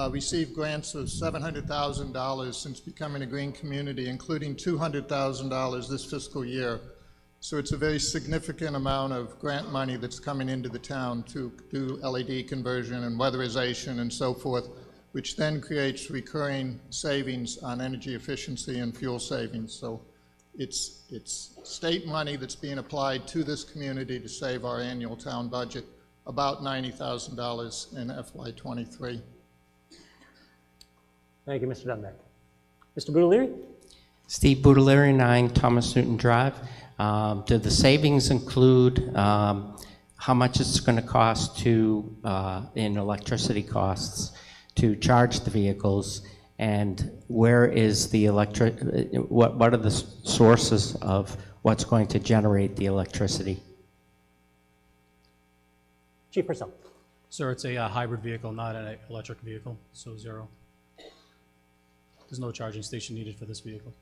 received grants of $700,000 since becoming a green community, including $200,000 this fiscal year. So it's a very significant amount of grant money that's coming into the town to do LED conversion and weatherization and so forth, which then creates recurring savings on energy efficiency and fuel savings. So it's state money that's being applied to this community to save our annual town budget, about $90,000 in FY23. Thank you, Mr. Dunbeck. Mr. Boudeleary? Steve Boudeleary, 9 Thomas Newton Drive. Do the savings include how much it's going to cost to, in electricity costs, to charge the vehicles, and where is the what are the sources of what's going to generate the electricity? Chief Purcell. Sir, it's a hybrid vehicle, not an electric vehicle, so 0. There's no charging station needed for this vehicle.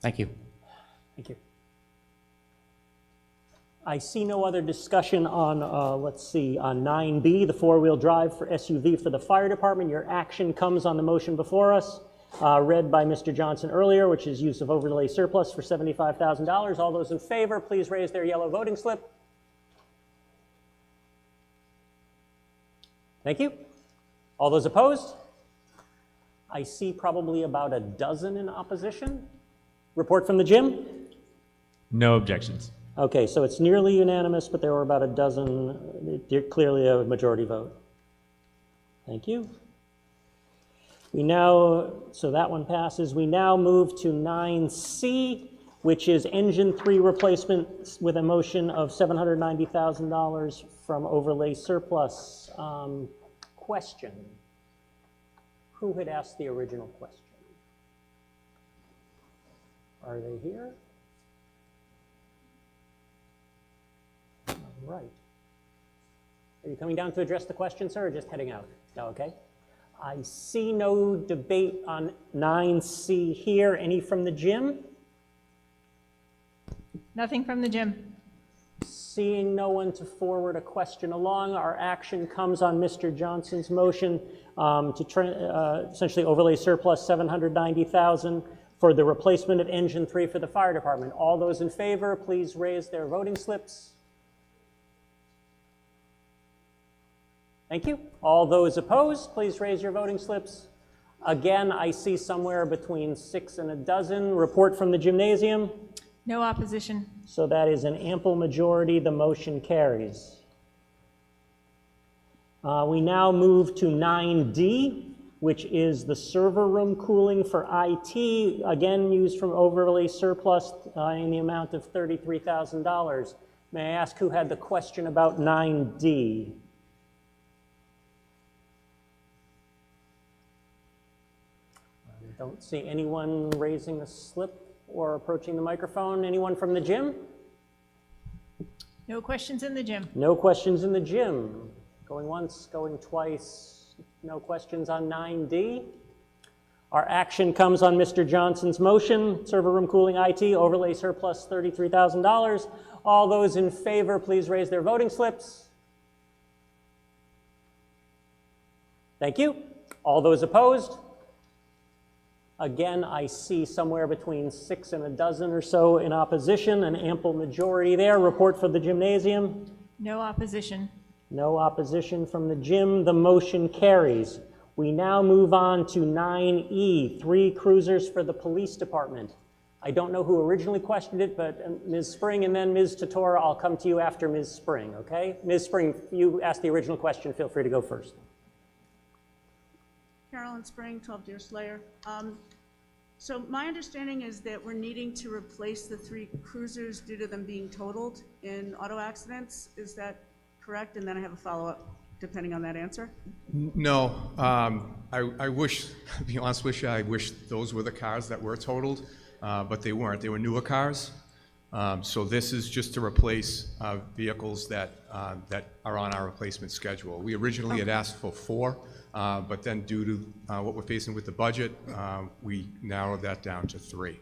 Thank you. Thank you. I see no other discussion on, let's see, on 9B, the 4-wheel drive for SUV for the fire department. Your action comes on the motion before us, read by Mr. Johnson earlier, which is use of overlay surplus for $75,000. All those in favor, please raise their yellow voting slip. Thank you. All those opposed? I see probably about a dozen in opposition. Report from the gym? No objections. Okay, so it's nearly unanimous, but there were about a dozen, clearly a majority vote. Thank you. So that one passes. We now move to 9C, which is engine 3 replacement with a motion of $790,000 from overlay surplus. Question. Who had asked the original question? Are they here? All right. Are you coming down to address the question, sir, or just heading out? No, okay. I see no debate on 9C here. Any from the gym? Nothing from the gym. Seeing no one to forward a question along, our action comes on Mr. Johnson's motion to essentially overlay surplus $790,000 for the replacement of engine 3 for the fire department. All those in favor, please raise their voting slips. Thank you. All those opposed, please raise your voting slips. Again, I see somewhere between 6 and a dozen. Report from the gymnasium. No opposition. So that is an ample majority. The motion carries. We now move to 9D, which is the server room cooling for IT, again used from overlay surplus in the amount of $33,000. May I ask who had the question about 9D? I don't see anyone raising a slip or approaching the microphone. Anyone from the gym? No questions in the gym. No questions in the gym. Going once, going twice. No questions on 9D. Our action comes on Mr. Johnson's motion, server room cooling IT, overlay surplus $33,000. All those in favor, please raise their voting slips. Thank you. All those opposed? Again, I see somewhere between 6 and a dozen or so in opposition, an ample majority there. Report for the gymnasium. No opposition. No opposition from the gym. The motion carries. We now move on to 9E, 3 cruisers for the police department. I don't know who originally questioned it, but Ms. Spring and then Ms. Totora, I'll come to you after Ms. Spring, okay? Ms. Spring, you asked the original question. Feel free to go first. Carolyn Spring, 12 Deerslayer. So my understanding is that we're needing to replace the 3 cruisers due to them being totaled in auto accidents. Is that correct? And then I have a follow-up depending on that answer. No, I wish, to be honest with you, I wish those were the cars that were totaled, but they weren't. They were newer cars. So this is just to replace vehicles that are on our replacement schedule. We originally had asked for 4, but then due to what we're facing with the budget, we narrowed that down to 3.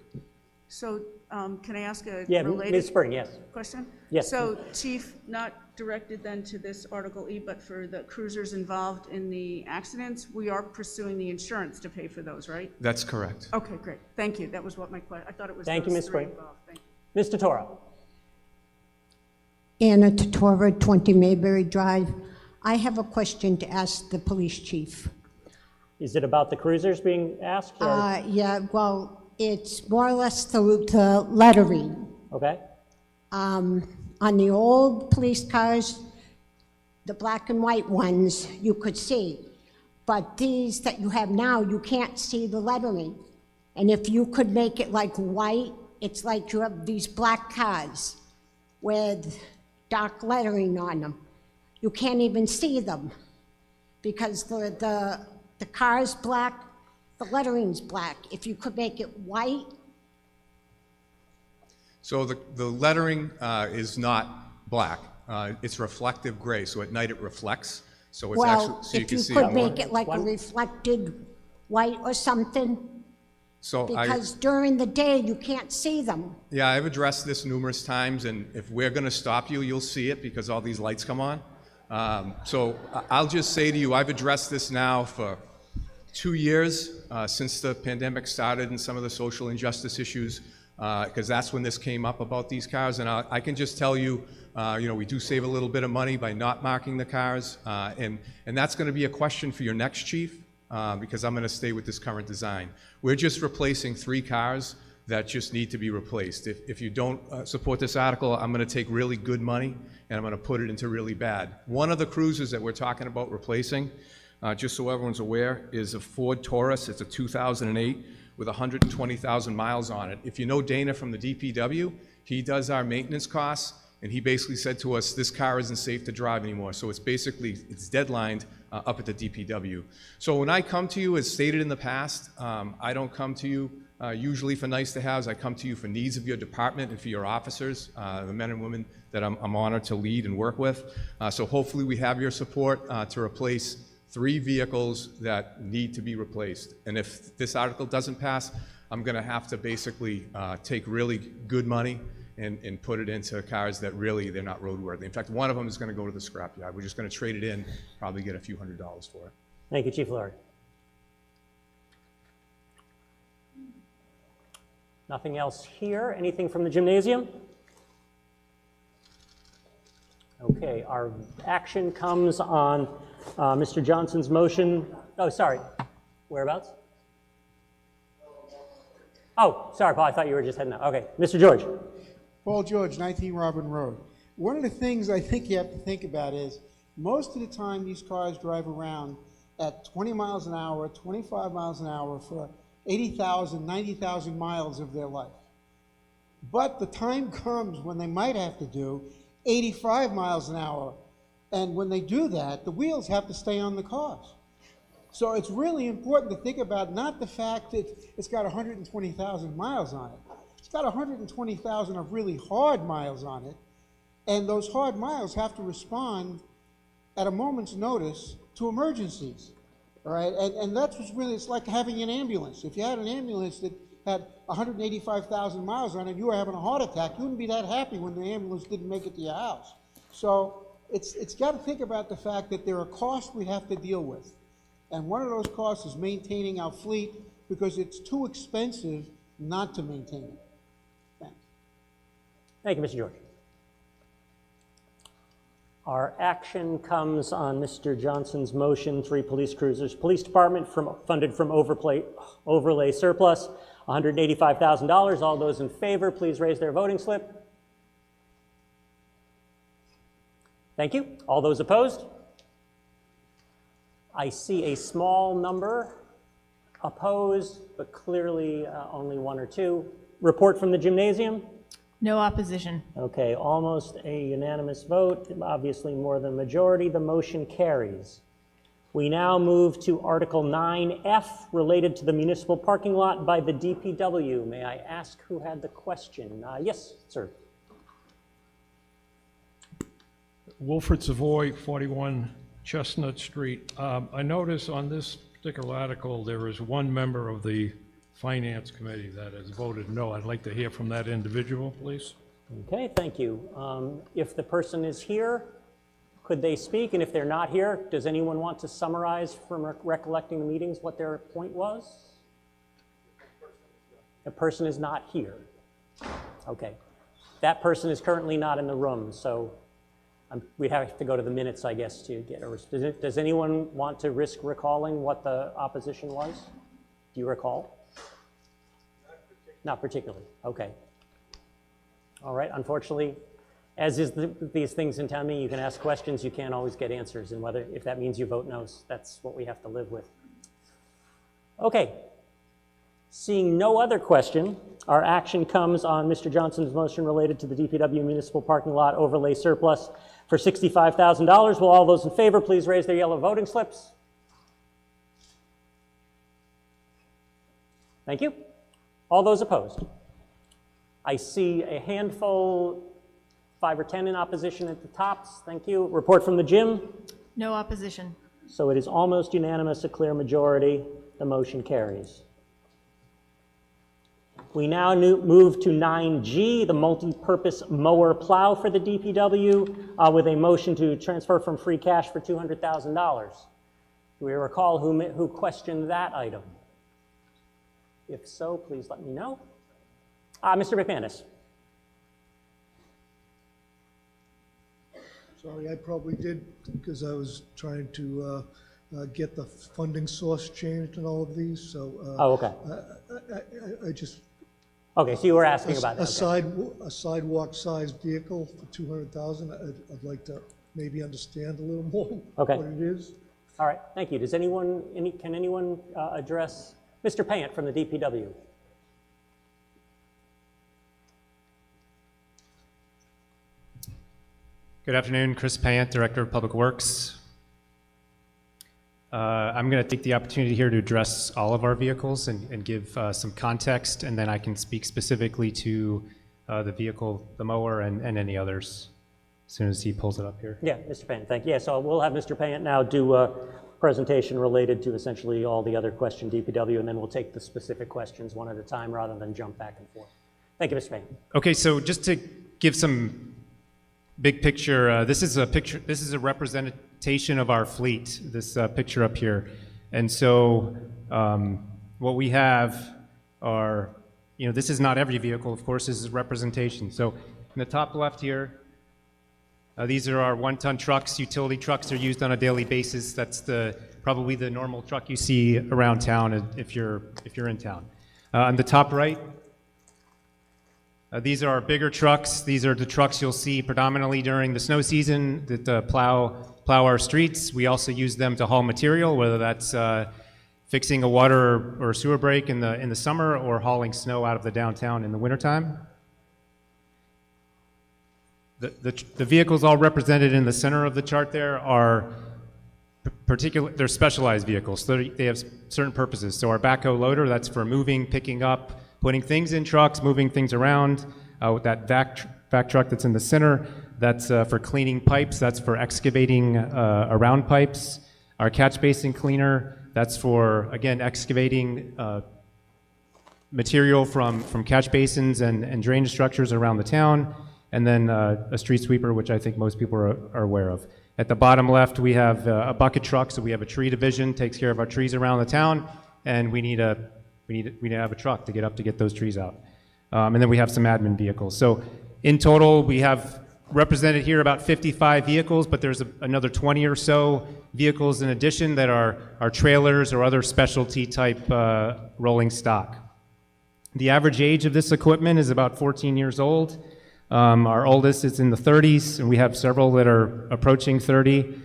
So can I ask a Yeah, related Ms. Spring, yes. question? Yes. So Chief, not directed then to this Article E, but for the cruisers involved in the accidents, we are pursuing the insurance to pay for those, right? That's correct. Okay, great. Thank you. That was what my question, I thought it was Thank you, those Ms. 3 Spring. involved. Thank you. Ms. Totora. Anna Totora, 20 Mayberry Drive. I have a question to ask the police chief. Is it about the cruisers being asked? Or? Yeah, well, it's more or less the lettering. Okay. On the old police cars, the black and white ones, you could see. But these that you have now, you can't see the lettering. And if you could make it like white, it's like you have these black cars with dark lettering on them. You can't even see them because the car's black, the lettering's black. If you could make it white. So the lettering is not black. It's reflective gray, so at night it reflects. So it's actually, so you can see it more. If you could make it like a reflected white or something, So because during the day you can't see them. Yeah, I've addressed this numerous times, and if we're going to stop you, you'll see it because all these lights come on. So I'll just say to you, I've addressed this now for 2 years since the pandemic started and some of the social injustice issues, because that's when this came up about these cars. And I can just tell you, we do save a little bit of money by not marking the cars, and that's going to be a question for your next chief. Because I'm going to stay with this current design. We're just replacing 3 cars that just need to be replaced. If you don't support this article, I'm going to take really good money and I'm going to put it into really bad. One of the cruisers that we're talking about replacing, just so everyone's aware, is a Ford Taurus. It's a 2008 with 120,000 miles on it. If you know Dana from the DPW, he does our maintenance costs, and he basically said to us, this car isn't safe to drive anymore. So it's deadlined up at the DPW. So when I come to you, as stated in the past, I don't come to you usually for nice to haves. I come to you for needs of your department and for your officers, the men and women that I'm honored to lead and work with. So hopefully we have your support to replace 3 vehicles that need to be replaced. And if this article doesn't pass, I'm gonna have to basically take really good money and put it into cars that really, they're not roadworthy. In fact, one of them is going to go to the scrapyard. We're just going to trade it in, probably get a few $100s for it. Thank you, Chief Laurie. Nothing else here. Anything from the gymnasium? Okay, our action comes on Mr. Johnson's motion. Oh, sorry. Whereabouts? Oh, sorry, Paul. I thought you were just heading out. Okay, Mr. George. Paul George, 19 Robin Road. One of the things I think you have to think about is most of the time these cars drive around at 20 miles an hour, 25 miles an hour for 80,000, 90,000 miles of their life. But the time comes when they might have to do 85 miles an hour. And when they do that, the wheels have to stay on the cars. So it's really important to think about not the fact that it's got 120,000 miles on it. It's got 120,000 of really hard miles on it, and those hard miles have to respond at a moment's notice to emergencies, all right? And that's what's really, it's like having an ambulance. If you had an ambulance that had 185,000 miles on it, you were having a heart attack, you wouldn't be that happy when the ambulance didn't make it to your house. So it's got to think about the fact that there are costs we have to deal with. And one of those costs is maintaining our fleet because it's too expensive not to maintain it. Thanks. Thank you, Mr. George. Our action comes on Mr. Johnson's motion, 3 police cruisers. Police Department funded from overlay surplus, $185,000. All those in favor, please raise their voting slip. Thank you. All those opposed? I see a small number opposed, but clearly only 1 or 2. Report from the gymnasium? No opposition. Okay, almost a unanimous vote, obviously more than majority. The motion carries. We now move to Article 9F, related to the municipal parking lot by the DPW. May I ask who had the question? Yes, sir. Wilfred Savoy, 41 Chestnut Street. I notice on this particular article, there is one member of the Finance Committee that has voted no. I'd like to hear from that individual, please. Okay, thank you. If the person is here, could they speak? And if they're not here, does anyone want to summarize from recollecting the meetings what their point was? The person is not here. Okay. That person is currently not in the room, so we'd have to go to the minutes, I guess, to get a... Does anyone want to risk recalling what the opposition was? Do you recall? Not particularly. Okay. All right. Unfortunately, as is these things in town meeting, you can ask questions, you can't always get answers, and if that means you vote no, that's what we have to live with. Okay. Seeing no other question, our action comes on Mr. Johnson's motion related to the DPW municipal parking lot overlay surplus for $65,000. Will all those in favor please raise their yellow voting slips? Thank you. All those opposed? I see a handful, 5 or 10 in opposition at the tops. Thank you. Report from the gym? No opposition. So it is almost unanimous, a clear majority. The motion carries. We now move to 9G, the multi-purpose mower plow for the DPW, with a motion to transfer from free cash for $200,000. Do we recall who questioned that item? If so, please let me know. Mr. McManus. Sorry, I probably did because I was trying to get the funding source changed in all of these. So okay. I just. Okay, so you were asking about that. A sidewalk-sized vehicle for $200,000. I'd like to maybe understand a little more what it is. All right, thank you. Does anyone can anyone address Mr. Payant from the DPW? Good afternoon, Chris Payant, Director of Public Works. I'm going to take the opportunity here to address all of our vehicles and give some context, and then I can speak specifically to the vehicle, the mower, and any others as soon as he pulls it up here. Yeah, Mr. Payant, thank you. Yeah, so we'll have Mr. Payant now do a presentation related to essentially all the other question DPW, and then we'll take the specific questions one at a time rather than jump back and forth. Thank you, Mr. Payant. Okay, so just to give some big picture, this is a representation of our fleet, this picture up here. And so what we have are, this is not every vehicle, of course, this is representation. So in the top left here, these are our 1-ton trucks, utility trucks. They're used on a daily basis. That's probably the normal truck you see around town if you're in town. On the top right, these are our bigger trucks. These are the trucks you'll see predominantly during the snow season that plow our streets. We also use them to haul material, whether that's fixing a water or sewer break in the summer or hauling snow out of the downtown in the wintertime. The vehicles all represented in the center of the chart there are they're specialized vehicles. So they have certain purposes. So our backhoe loader, that's for moving, picking up, putting things in trucks, moving things around. With that vac truck that's in the center, that's for cleaning pipes. That's for excavating around pipes. Our catch basin cleaner, that's for, again, excavating material from catch basins and drainage structures around the town. and then a street sweeper, which I think most people are aware of. At the bottom left, we have a bucket truck, so we have a tree division, takes care of our trees around the town, and we need to have a truck to get up to get those trees out. And then we have some admin vehicles. So in total, we have represented here about 55 vehicles, but there's another 20 or so vehicles in addition that are trailers or other specialty type rolling stock. The average age of this equipment is about 14 years old. Our oldest is in the 30s, and we have several that are approaching 30.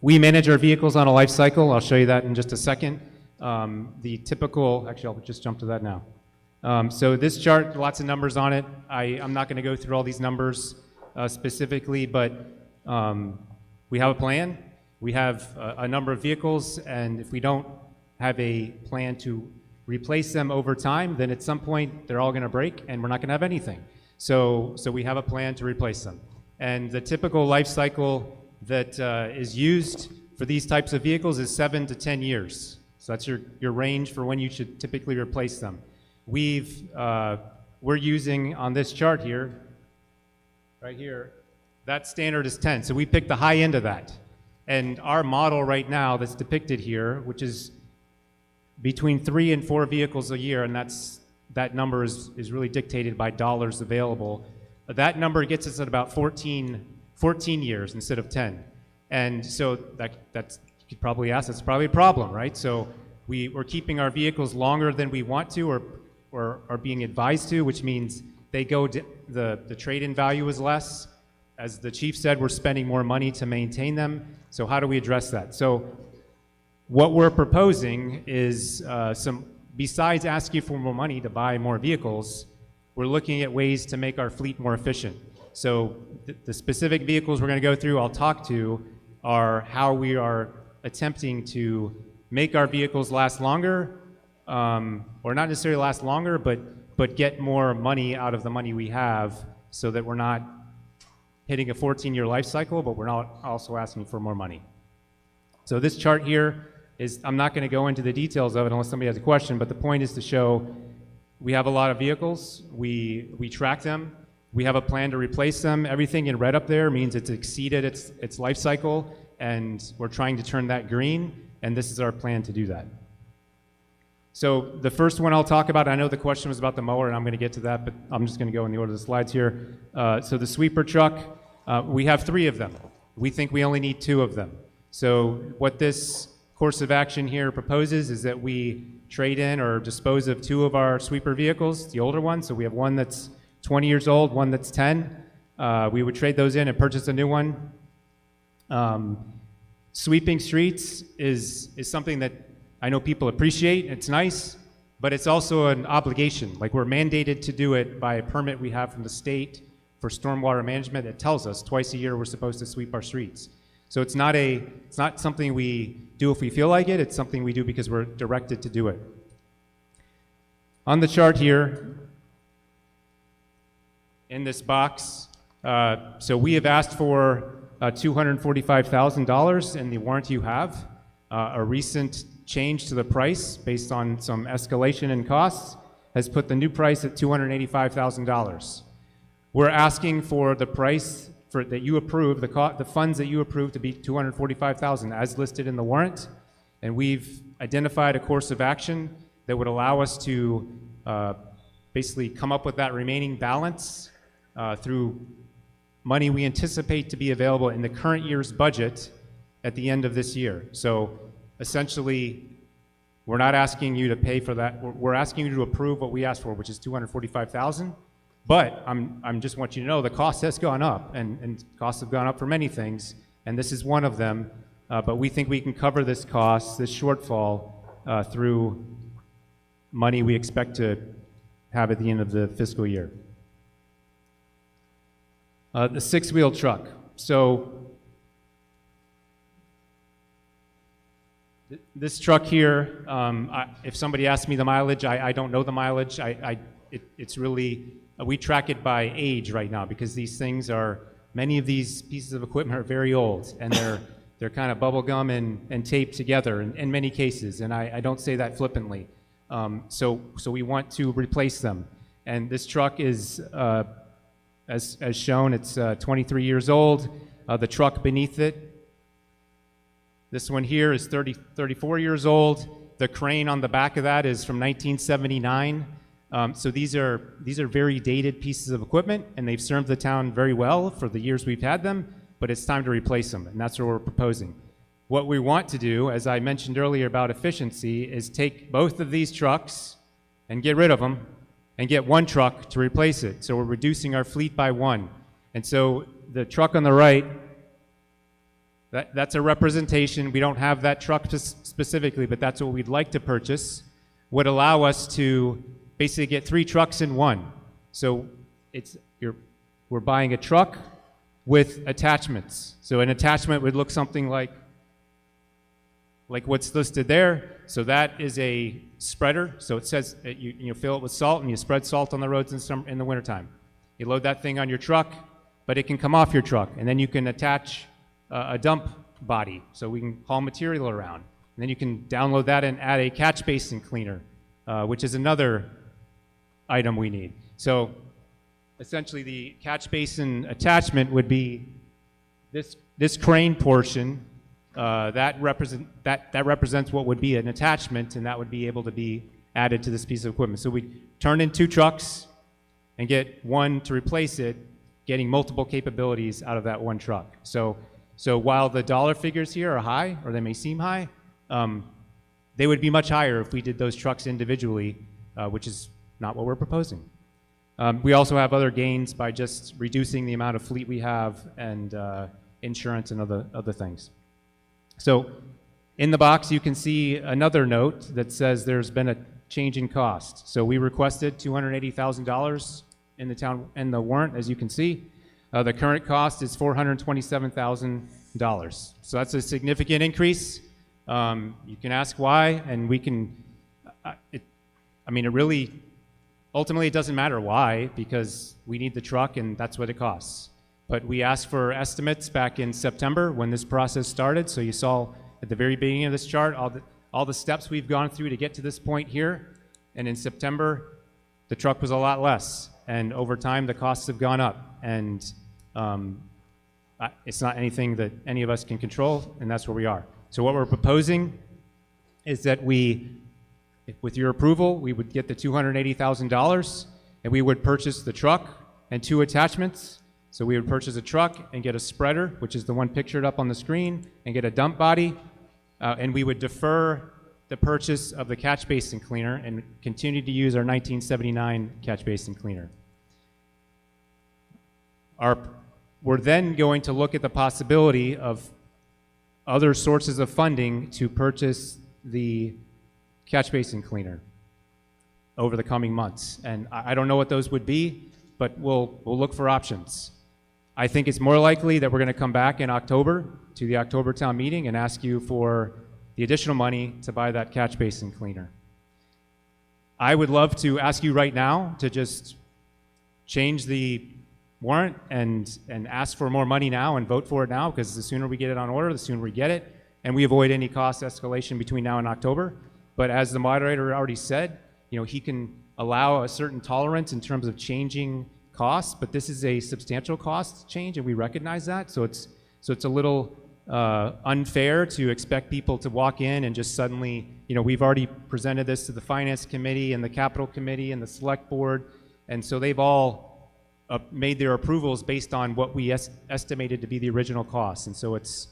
We manage our vehicles on a life cycle. I'll show you that in just a second. The typical, actually I'll just jump to that now. So this chart, lots of numbers on it. I'm not going to go through all these numbers specifically, but we have a plan. We have a number of vehicles, and if we don't have a plan to replace them over time, then at some point they're all going to break, and we're not going to have anything. So we have a plan to replace them. And the typical life cycle that is used for these types of vehicles is 7 to 10 years. So that's your range for when you should typically replace them. We're using on this chart here, right here, that standard is 10. So we picked the high end of that. And our model right now that's depicted here, which is between 3 and 4 vehicles a year, and that number is really dictated by dollars available. That number gets us at about 14 years instead of 10. And so that's, you could probably ask, that's probably a problem, right? So we're keeping our vehicles longer than we want to or are being advised to, which means they go, the trade-in value is less. As the chief said, we're spending more money to maintain them. So how do we address that? So what we're proposing is besides asking for more money to buy more vehicles, we're looking at ways to make our fleet more efficient. So the specific vehicles we're going to go through, I'll talk to, are how we are attempting to make our vehicles last longer, or not necessarily last longer, but get more money out of the money we have so that we're not hitting a 14-year life cycle, but we're not also asking for more money. So this chart here is, I'm not going to go into the details of it unless somebody has a question, but the point is to show we have a lot of vehicles, we track them, we have a plan to replace them. Everything in red up there means it's exceeded its life cycle, and we're trying to turn that green, and this is our plan to do that. So the first one I'll talk about, I know the question was about the mower, and I'm going to get to that, but I'm just going to go in the order of the slides here. So the sweeper truck, we have 3 of them. We think we only need 2 of them. So what this course of action here proposes is that we trade in or dispose of 2 of our sweeper vehicles, the older ones. So we have one that's 20 years old, one that's 10. We would trade those in and purchase a new one. Sweeping streets is something that I know people appreciate. It's nice, but it's also an obligation. Like, we're mandated to do it by a permit we have from the state for stormwater management that tells us twice a year we're supposed to sweep our streets. So it's not something we do if we feel like it. It's something we do because we're directed to do it. On the chart here, in this box, so we have asked for $245,000 in the warranty you have. A recent change to the price based on some escalation in costs has put the new price at $285,000. We're asking for the price that you approve, the funds that you approve, to be $245,000 as listed in the warrant, and we've identified a course of action that would allow us to basically come up with that remaining balance through money we anticipate to be available in the current year's budget at the end of this year. So essentially, we're not asking you to pay for that. We're asking you to approve what we asked for, which is $245,000. But I'm just want you to know the cost has gone up, and costs have gone up for many things, and this is one of them. But we think we can cover this cost, this shortfall, through money we expect to have at the end of the fiscal year. The 6-wheel truck. So this truck here, if somebody asks me the mileage, I don't know the mileage. It's really, we track it by age right now because these things are, many of these pieces of equipment are very old, and they're kind of bubble gum and taped together in many cases, and I don't say that flippantly. So we want to replace them. And this truck is as shown, it's 23 years old. The truck beneath it, this one here is 34 years old. The crane on the back of that is from 1979. So these are very dated pieces of equipment, and they've served the town very well for the years we've had them, but it's time to replace them, and that's what we're proposing. What we want to do, as I mentioned earlier about efficiency, is take both of these trucks and get rid of them and get one truck to replace it. So we're reducing our fleet by one. And so the truck on the right, that's a representation. We don't have that truck specifically, but that's what we'd like to purchase, would allow us to basically get 3 trucks in one. So we're buying a truck with attachments. So an attachment would look something like what's listed there. So that is a spreader. So it says you fill it with salt and you spread salt on the roads in the wintertime. You load that thing on your truck, but it can come off your truck, and then you can attach a dump body so we can haul material around. And then you can download that and add a catch basin cleaner, which is another item we need. So essentially the catch basin attachment would be this crane portion. That represents what would be an attachment, and that would be able to be added to this piece of equipment. So we turn in 2 trucks and get one to replace it, getting multiple capabilities out of that one truck. So while the dollar figures here are high, or they may seem high, they would be much higher if we did those trucks individually, which is not what we're proposing. We also have other gains by just reducing the amount of fleet we have and insurance and other things. So in the box, you can see another note that says there's been a change in cost. So we requested $280,000 in the warrant, as you can see. The current cost is $427,000. So that's a significant increase. You can ask why, and we can, ultimately it doesn't matter why, because we need the truck and that's what it costs. But we asked for estimates back in September when this process started. So you saw at the very beginning of this chart all the steps we've gone through to get to this point here. And in September, the truck was a lot less. And over time, the costs have gone up. And it's not anything that any of us can control, and that's where we are. So what we're proposing is that with your approval, we would get the $280,000, and we would purchase the truck and 2 attachments. So we would purchase a truck and get a spreader, which is the one pictured up on the screen, and get a dump body, and we would defer the purchase of the catch basin cleaner and continue to use our 1979 catch basin cleaner. We're then going to look at the possibility of other sources of funding to purchase the catch basin cleaner over the coming months. And I don't know what those would be, but we'll look for options. I think it's more likely that we're going to come back in October to the October town meeting and ask you for the additional money to buy that catch basin cleaner. I would love to ask you right now to just change the warrant and ask for more money now and vote for it now, because the sooner we get it on order, the sooner we get it, and we avoid any cost escalation between now and October. But as the moderator already said, he can allow a certain tolerance in terms of changing costs, but this is a substantial cost change, and we recognize that. So it's a little unfair to expect people to walk in and just suddenly, we've already presented this to the Finance Committee and the Capital Committee and the Select Board, and so they've all made their approvals based on what we estimated to be the original cost. And so it's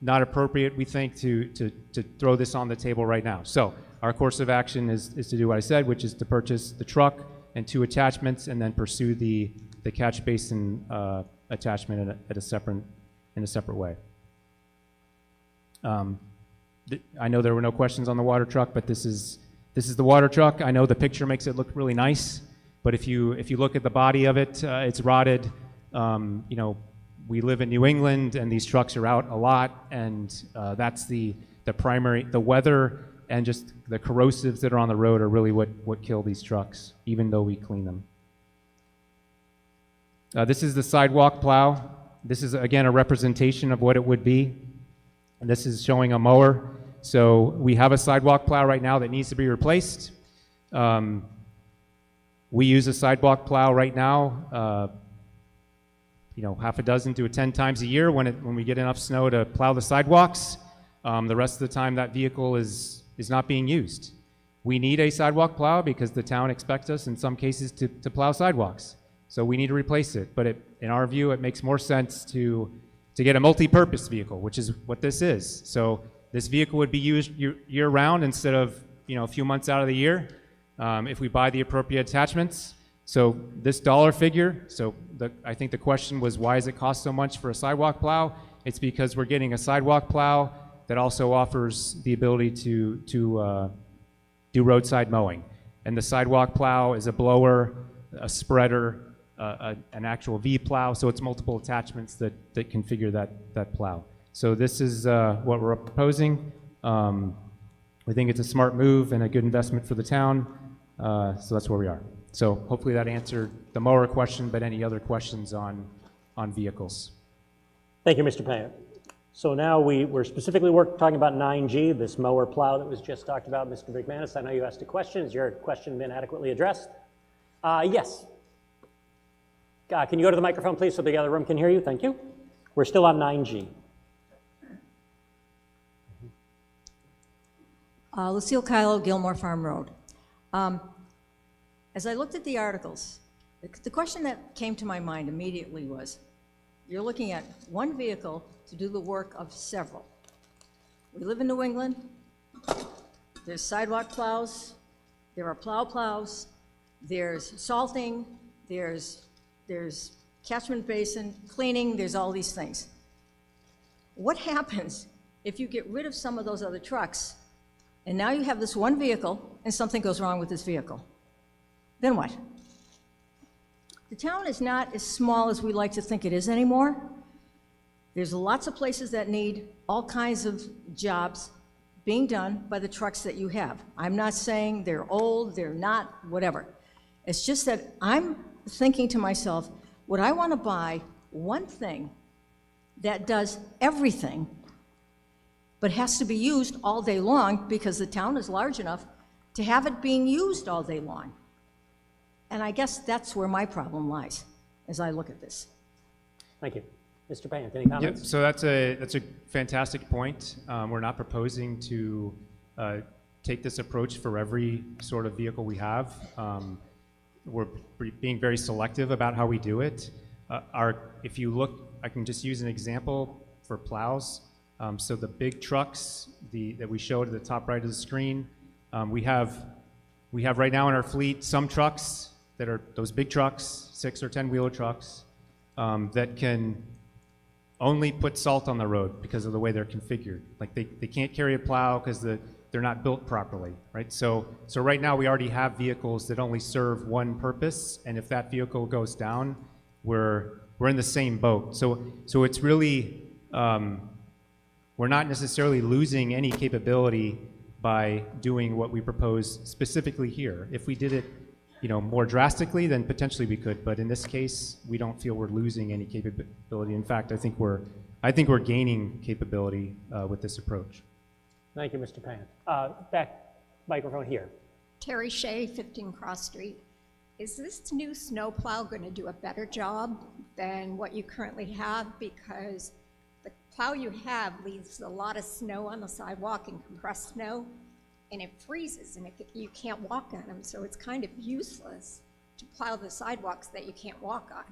not appropriate, we think, to throw this on the table right now. So our course of action is to do what I said, which is to purchase the truck and 2 attachments, and then pursue the catch basin attachment in a separate way. I know there were no questions on the water truck, but this is the water truck. I know the picture makes it look really nice, but if you look at the body of it, it's rotted. We live in New England, and these trucks are out a lot, and that's the primary, the weather and just the corrosives that are on the road are really what kill these trucks, even though we clean them. This is the sidewalk plow. This is, again, a representation of what it would be. And this is showing a mower. So we have a sidewalk plow right now that needs to be replaced. We use a sidewalk plow right now, half a dozen to 10 times a year when we get enough snow to plow the sidewalks. The rest of the time that vehicle is not being used. We need a sidewalk plow because the town expects us in some cases to plow sidewalks. So we need to replace it. But in our view, it makes more sense to get a multi-purpose vehicle, which is what this is. So this vehicle would be used year-round instead of a few months out of the year if we buy the appropriate attachments. So this dollar figure, I think the question was, why does it cost so much for a sidewalk plow? It's because we're getting a sidewalk plow that also offers the ability to do roadside mowing. And the sidewalk plow is a blower, a spreader, an actual V plow, so it's multiple attachments that configure that plow. So this is what we're proposing. We think it's a smart move and a good investment for the town, so that's where we are. So hopefully that answered the mower question, but any other questions on vehicles? Thank you, Mr. Payne. So now we're specifically talking about 9G, this mower plow that was just talked about. Mr. McManus, I know you asked a question. Has your question been adequately addressed? Yes. Can you go to the microphone, please, so the other room can hear you? Thank you. We're still on 9G. Lucille Kylo, Gilmore Farm Road. As I looked at the articles, the question that came to my mind immediately was, you're looking at one vehicle to do the work of several. We live in New England. There's sidewalk plows. There are plows. There's salting. There's catchment basin, cleaning. There's all these things. What happens if you get rid of some of those other trucks and now you have this one vehicle and something goes wrong with this vehicle? Then what? The town is not as small as we like to think it is anymore. There's lots of places that need all kinds of jobs being done by the trucks that you have. I'm not saying they're old, they're not, whatever. It's just that I'm thinking to myself, would I want to buy one thing that does everything but has to be used all day long because the town is large enough to have it being used all day long? And I guess that's where my problem lies as I look at this. Thank you. Mr. Payne, any comments? Yep, so that's a fantastic point. We're not proposing to take this approach for every sort of vehicle we have. We're being very selective about how we do it. If you look, I can just use an example for plows. So the big trucks that we showed at the top right of the screen, we have right now in our fleet some trucks that are those big trucks, 6 or 10 wheeler trucks, that can only put salt on the road because of the way they're configured. Like they can't carry a plow because they're not built properly, right? So right now we already have vehicles that only serve one purpose, and if that vehicle goes down, we're in the same boat. So it's really, we're not necessarily losing any capability by doing what we propose specifically here. If we did it more drastically, then potentially we could, but in this case, we don't feel we're losing any capability. In fact, I think we're gaining capability with this approach. Thank you, Mr. Payne. Back microphone here. Terry Shea, 15 Cross Street. Is this new snowplow going to do a better job than what you currently have? Because the plow you have leaves a lot of snow on the sidewalk and compressed snow, and it freezes and you can't walk on them, so it's kind of useless to plow the sidewalks that you can't walk on.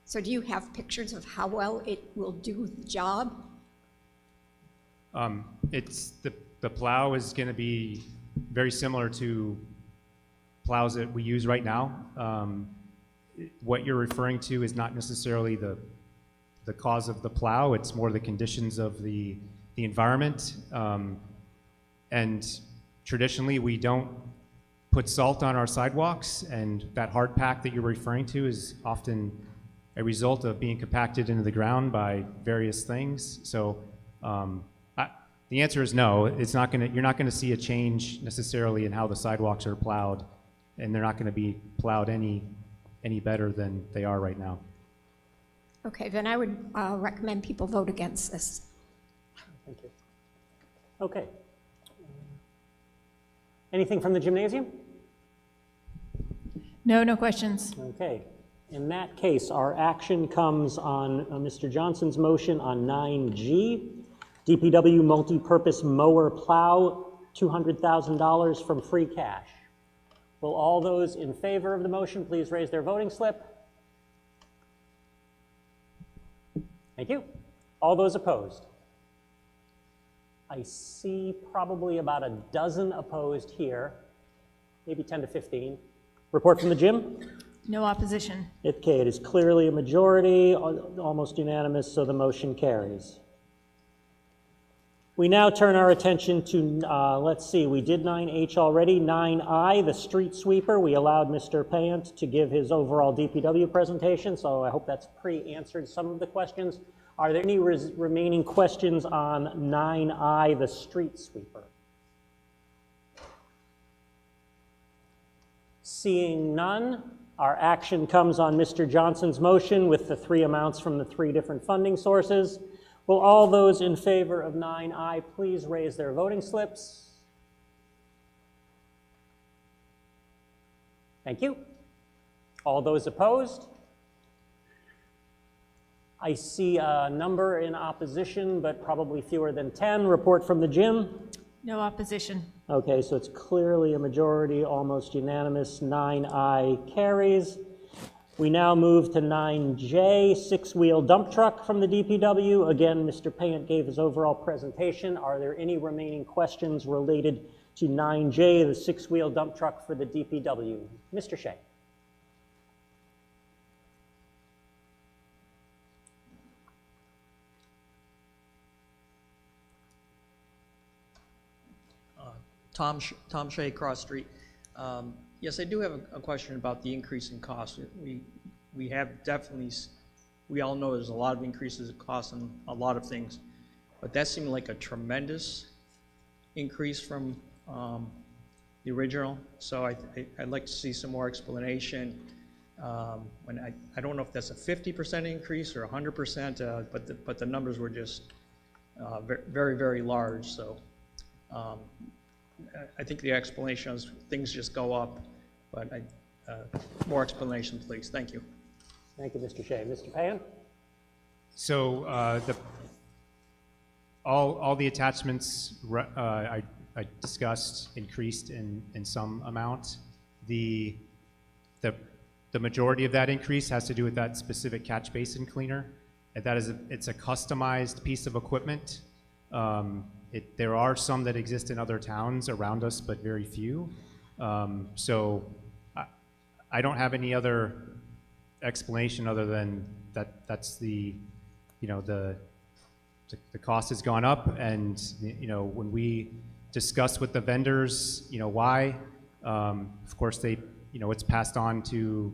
So do you have pictures of how well it will do the job? The plow is going to be very similar to plows that we use right now. What you're referring to is not necessarily the cause of the plow, it's more the conditions of the environment. And traditionally, we don't put salt on our sidewalks, and that hard pack that you're referring to is often a result of being compacted into the ground by various things. So the answer is no. You're not going to see a change necessarily in how the sidewalks are plowed, and they're not going to be plowed any better than they are right now. Okay, then I would recommend people vote against this. Thank you. Okay. Anything from the gymnasium? No questions. Okay. In that case, our action comes on Mr. Johnson's motion on 9G, DPW multi-purpose mower plow, $200,000 from free cash. Will all those in favor of the motion please raise their voting slip? Thank you. All those opposed? I see probably about a dozen opposed here, maybe 10 to 15. Report from the gym? No opposition. Okay, it is clearly a majority, almost unanimous, so the motion carries. We now turn our attention to, let's see, we did 9H already. 9I, the street sweeper. We allowed Mr. Payant to give his overall DPW presentation, so I hope that's pre-answered some of the questions. Are there any remaining questions on 9I, the street sweeper? Seeing none, our action comes on Mr. Johnson's motion with the 3 amounts from the 3 different funding sources. Will all those in favor of 9I please raise their voting slips? Thank you. All those opposed? I see a number in opposition, but probably fewer than 10. Report from the gym? No opposition. Okay, so it's clearly a majority, almost unanimous. 9I carries. We now move to 9J, 6-wheel dump truck from the DPW. Again, Mr. Payant gave his overall presentation. Are there any remaining questions related to 9J, the 6-wheel dump truck for the DPW? Mr. Shea. Tom Shea, Cross Street. Yes, I do have a question about the increase in cost. We have definitely, we all know there's a lot of increases in cost on a lot of things, but that seemed like a tremendous increase from the original. So I'd like to see some more explanation. When I don't know if that's a 50% increase or 100%, but the numbers were just very, very large. So I think the explanation is things just go up, but more explanation, please. Thank you. Thank you, Mr. Shea. Mr. Payant? So all the attachments I discussed increased in some amount. The majority of that increase has to do with that specific catch basin cleaner. And that is it's a customized piece of equipment. There are some that exist in other towns around us, but very few. So I don't have any other explanation other than that's the cost has gone up, and when we discuss with the vendors, why, of course they, it's passed on to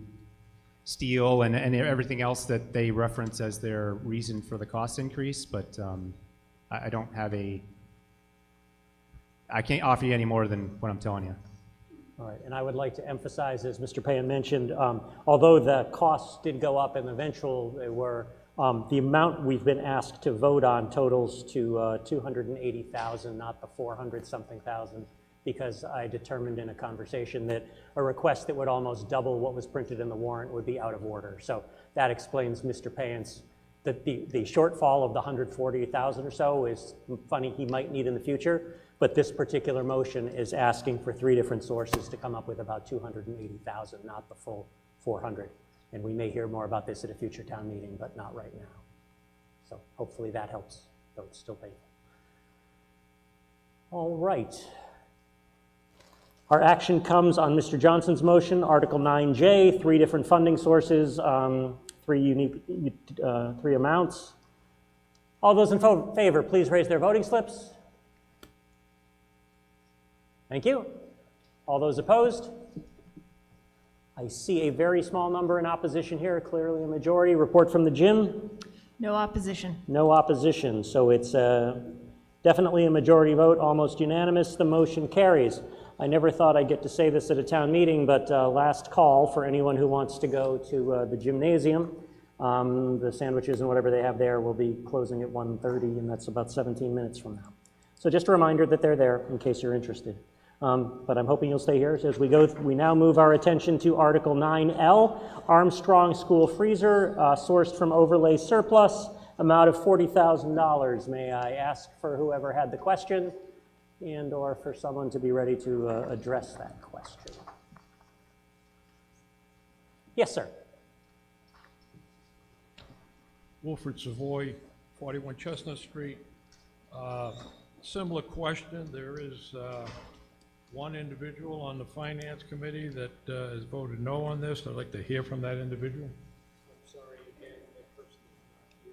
steel and everything else that they reference as their reason for the cost increase, but I don't have I can't offer you any more than what I'm telling you. All right, and I would like to emphasize, as Mr. Payant mentioned, although the costs did go up and eventual they were, the amount we've been asked to vote on totals to $280,000, not the 400-something thousand, because I determined in a conversation that a request that would almost double what was printed in the warrant would be out of order. So that explains Mr. Payant's, the shortfall of the 140,000 or so is money he might need in the future. But this particular motion is asking for 3 different sources to come up with about 280,000, not the full 400. And we may hear more about this at a future town meeting, but not right now. So hopefully that helps, though it's still painful. All right. Our action comes on Mr. Johnson's motion, Article 9J, 3 different funding sources, 3 unique, 3 amounts. All those in favor, please raise their voting slips. Thank you. All those opposed? I see a very small number in opposition here, clearly a majority. Report from the gym? No opposition. No opposition, so it's definitely a majority vote, almost unanimous. The motion carries. I never thought I'd get to say this at a town meeting, but last call for anyone who wants to go to the gymnasium. The sandwiches and whatever they have there will be closing at 1:30, and that's about 17 minutes from now. So just a reminder that they're there in case you're interested. But I'm hoping you'll stay here as we go. We now move our attention to Article 9L, Armstrong School Freezer, sourced from overlay surplus, amount of $40,000. May I ask for whoever had the question and or for someone to be ready to address that question? Yes, sir. Wilfred Savoy, 41 Chestnut Street. Similar question. There is one individual on the Finance Committee that has voted no on this. I'd like to hear from that individual. I'm sorry, again, that person is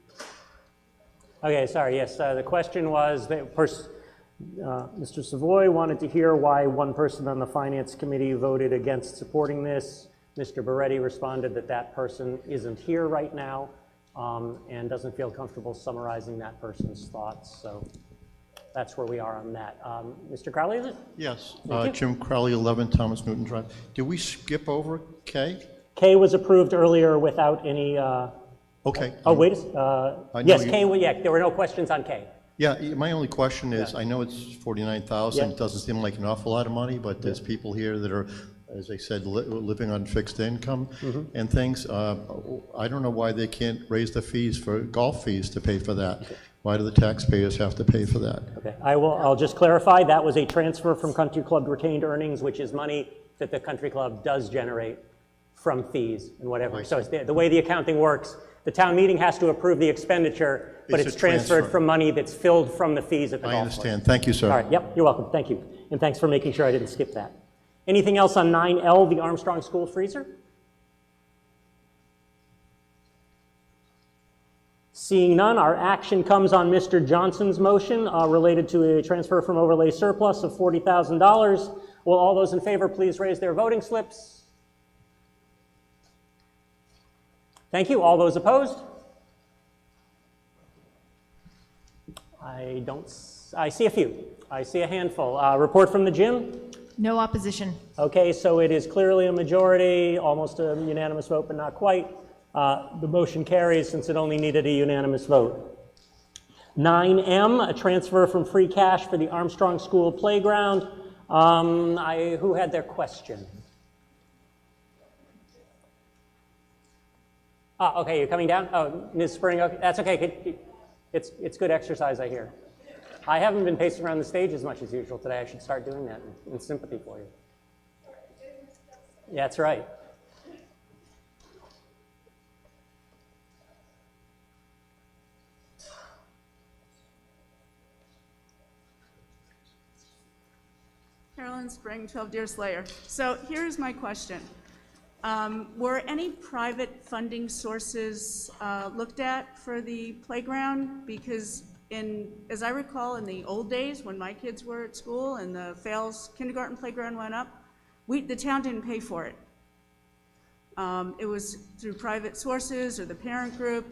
not here. Okay, sorry, yes, the question was that Mr. Savoy wanted to hear why one person on the Finance Committee voted against supporting this. Mr. Beretti responded that that person isn't here right now and doesn't feel comfortable summarizing that person's thoughts, so that's where we are on that. Mr. Crowley, is it? Yes, Jim Crowley, 11 Thomas Newton Drive. Did we skip over K? K was approved earlier without any... Okay. Oh, wait, yes, K, yeah, there were no questions on K. Yeah, my only question is, I know it's 49,000, Yeah. it doesn't seem like an awful lot of money, but there's people here that are, as I said, living on fixed income and things. I don't know why they can't raise the fees for golf fees to pay for that. Why do the taxpayers have to pay for that? Okay, I'll just clarify, that was a transfer from Country Club retained earnings, which is money that the Country Club does generate from fees and whatever. So it's the way the accounting works, the town meeting has to approve the expenditure, but it's transferred from money that's filled from the fees at the golf course. I understand. Thank you, sir. All right, yep, you're welcome. Thank you. And thanks for making sure I didn't skip that. Anything else on 9L, the Armstrong School Freezer? Seeing none, our action comes on Mr. Johnson's motion related to a transfer from overlay surplus of $40,000. Will all those in favor please raise their voting slips? Thank you. All those opposed? I see a few. I see a handful. Report from the gym? No opposition. Okay, so it is clearly a majority, almost a unanimous vote, but not quite. The motion carries since it only needed a unanimous vote. 9M, a transfer from free cash for the Armstrong School playground. Who had their question? Okay, you're coming down? Oh, Ms. Spring, okay, that's okay. It's good exercise, I hear. I haven't been pacing around the stage as much as usual today. I should start doing that in sympathy for you. Yeah, that's right. Carolyn Spring, 12 Deer Slayer. So here's my question. Were any private funding sources looked at for the playground? Because as I recall, in the old days when my kids were at school and the Fales kindergarten playground went up, the town didn't pay for it. It was through private sources or the parent group.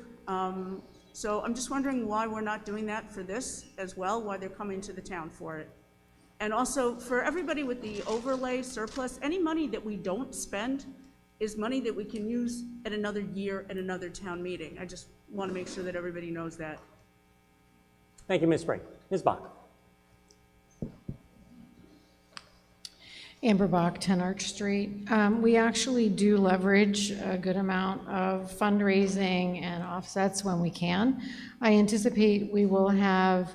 So I'm just wondering why we're not doing that for this as well, why they're coming to the town for it. And also for everybody with the overlay surplus, any money that we don't spend is money that we can use at another year at another town meeting. I just want to make sure that everybody knows that. Thank you, Ms. Spring. Ms. Bach. Amber Bach, 10 Arch Street. We actually do leverage a good amount of fundraising and offsets when we can. I anticipate we will have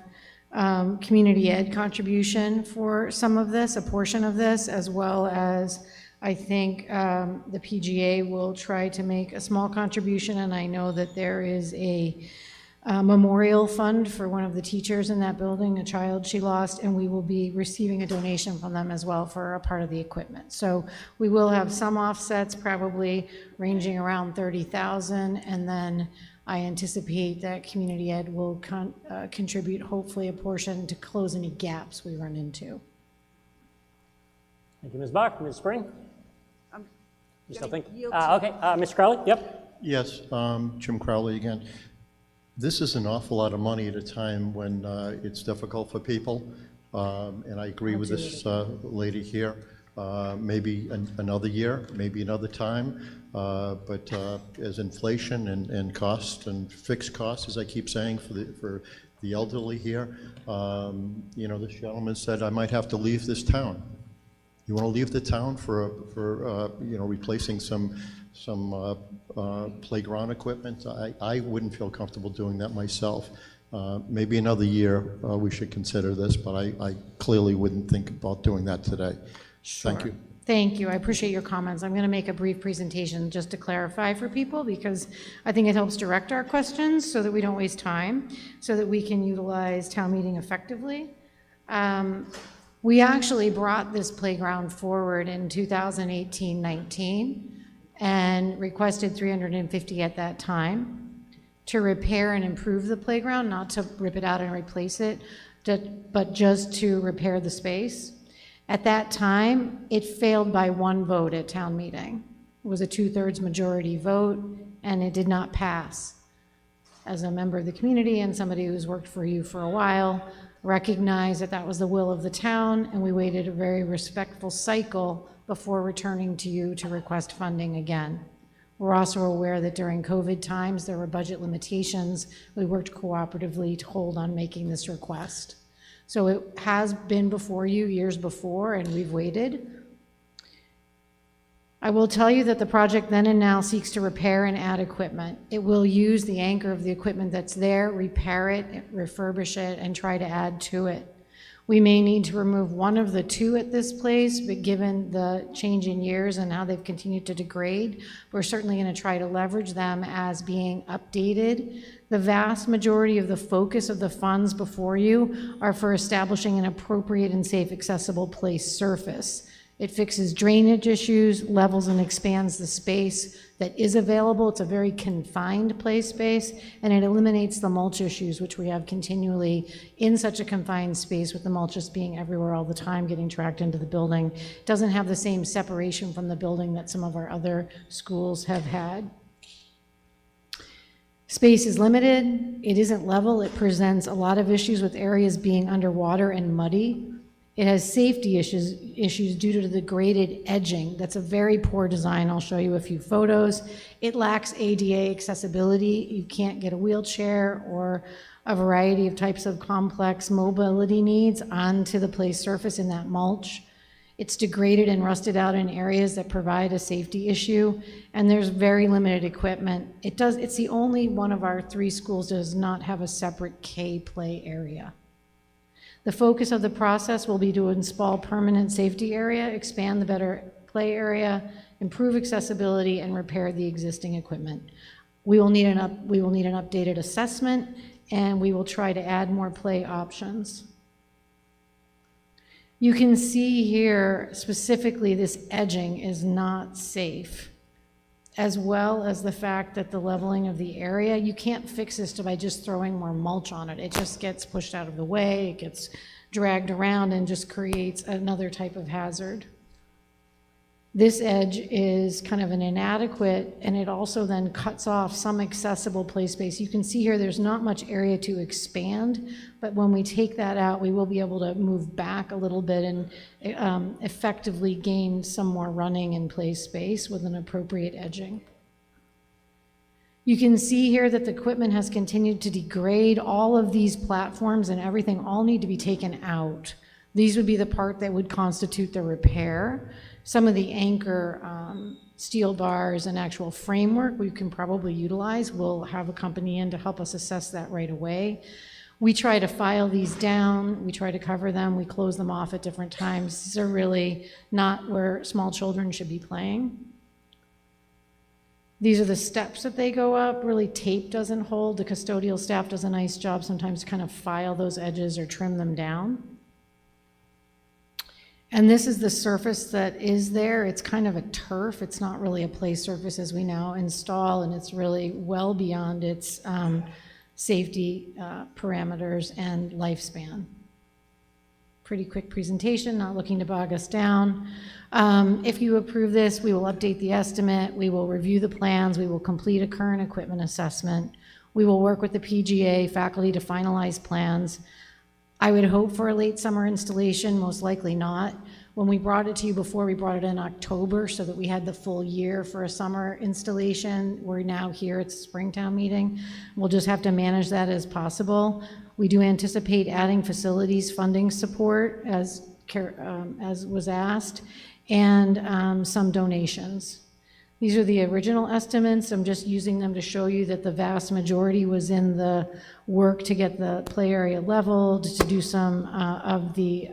community ed contribution for some of this, a portion of this, as well as I think the PGA will try to make a small contribution, and I know that there is a memorial fund for one of the teachers in that building, a child she lost, and we will be receiving a donation from them as well for a part of the equipment. So we will have some offsets, probably ranging around 30,000, and then I anticipate that community ed will contribute hopefully a portion to close any gaps we run into. Thank you, Ms. Bach. Ms. Spring? You still think? yield Okay, Mr. Crowley? Yep. Yes, Jim Crowley again. This is an awful lot of money at a time when it's difficult for people, and I agree with this lady here. Maybe another year, maybe another time, but as inflation and cost and fixed costs, as I keep saying, for the elderly here. You know, this gentleman said, I might have to leave this town. You want to leave the town for you know, replacing some playground equipment? I wouldn't feel comfortable doing that myself. Maybe another year we should consider this, but I clearly wouldn't think about doing that today. Thank you. Thank you. I appreciate your comments. I'm going to make a brief presentation just to clarify for people, because I think it helps direct our questions so that we don't waste time, so that we can utilize town meeting effectively. We actually brought this playground forward in 2018-19 and requested $350 at that time to repair and improve the playground, not to rip it out and replace it, but just to repair the space. At that time, it failed by one vote at town meeting. It was a 2/3 majority vote, and it did not pass. As a member of the community and somebody who's worked for you for a while, recognize that that was the will of the town, and we waited a very respectful cycle before returning to you to request funding again. We're also aware that during COVID times, there were budget limitations. We worked cooperatively to hold on making this request. So it has been before you years before, and we've waited. I will tell you that the project then and now seeks to repair and add equipment. It will use the anchor of the equipment that's there, repair it, refurbish it, and try to add to it. We may need to remove one of the two at this place, but given the change in years and how they've continued to degrade, we're certainly going to try to leverage them as being updated. The vast majority of the focus of the funds before you are for establishing an appropriate and safe accessible play surface. It fixes drainage issues, levels and expands the space that is available. It's a very confined play space, and it eliminates the mulch issues, which we have continually in such a confined space, with the mulch just being everywhere all the time, getting tracked into the building. It doesn't have the same separation from the building that some of our other schools have had. Space is limited. It isn't level. It presents a lot of issues with areas being underwater and muddy. It has safety issues due to the graded edging. That's a very poor design. I'll show you a few photos. It lacks ADA accessibility. You can't get a wheelchair or a variety of types of complex mobility needs onto the play surface in that mulch. It's degraded and rusted out in areas that provide a safety issue, and there's very limited equipment. It's the only one of our 3 schools that does not have a separate K play area. The focus of the process will be to install permanent safety area, expand the better play area, improve accessibility, and repair the existing equipment. We will need an updated assessment, and we will try to add more play options. You can see here specifically this edging is not safe, as well as the fact that the leveling of the area, you can't fix this by just throwing more mulch on it. It just gets pushed out of the way, it gets dragged around and just creates another type of hazard. This edge is kind of an inadequate, and it also then cuts off some accessible play space. You can see here there's not much area to expand, but when we take that out, we will be able to move back a little bit and effectively gain some more running and play space with an appropriate edging. You can see here that the equipment has continued to degrade. All of these platforms and everything all need to be taken out. These would be the part that would constitute the repair. Some of the anchor steel bars and actual framework we can probably utilize. We'll have a company in to help us assess that right away. We try to file these down, we try to cover them, we close them off at different times. These are really not where small children should be playing. These are the steps that they go up. Really, tape doesn't hold. The custodial staff does a nice job sometimes to kind of file those edges or trim them down. And this is the surface that is there. It's kind of a turf. It's not really a play surface as we now install, and it's really well beyond its safety parameters and lifespan. Pretty quick presentation, not looking to bog us down. If you approve this, we will update the estimate, we will review the plans, we will complete a current equipment assessment, we will work with the PGA faculty to finalize plans. I would hope for a late summer installation, most likely not. When we brought it to you before, we brought it in October so that we had the full year for a summer installation. We're now here, it's Springtown meeting. We'll just have to manage that as possible. We do anticipate adding facilities funding support as was asked, and some donations. These are the original estimates. I'm just using them to show you that the vast majority was in the work to get the play area leveled, to do some of the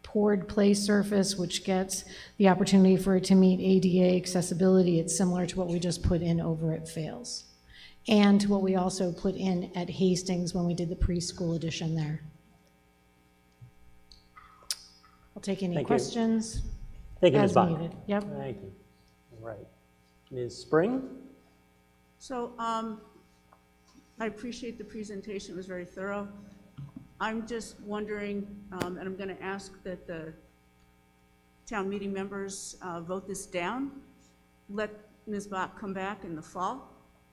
poured play surface, which gets the opportunity for it to meet ADA accessibility. It's similar to what we just put in over at Fales, and to what we also put in at Hastings when we did the preschool addition there. I'll take any questions. Thank you, Ms. As Bach. needed. Yep. Thank you. All right. Ms. Spring? So I appreciate the presentation, it was very thorough. I'm just wondering, and I'm going to ask that the town meeting members vote this down. Let Ms. Bach come back in the fall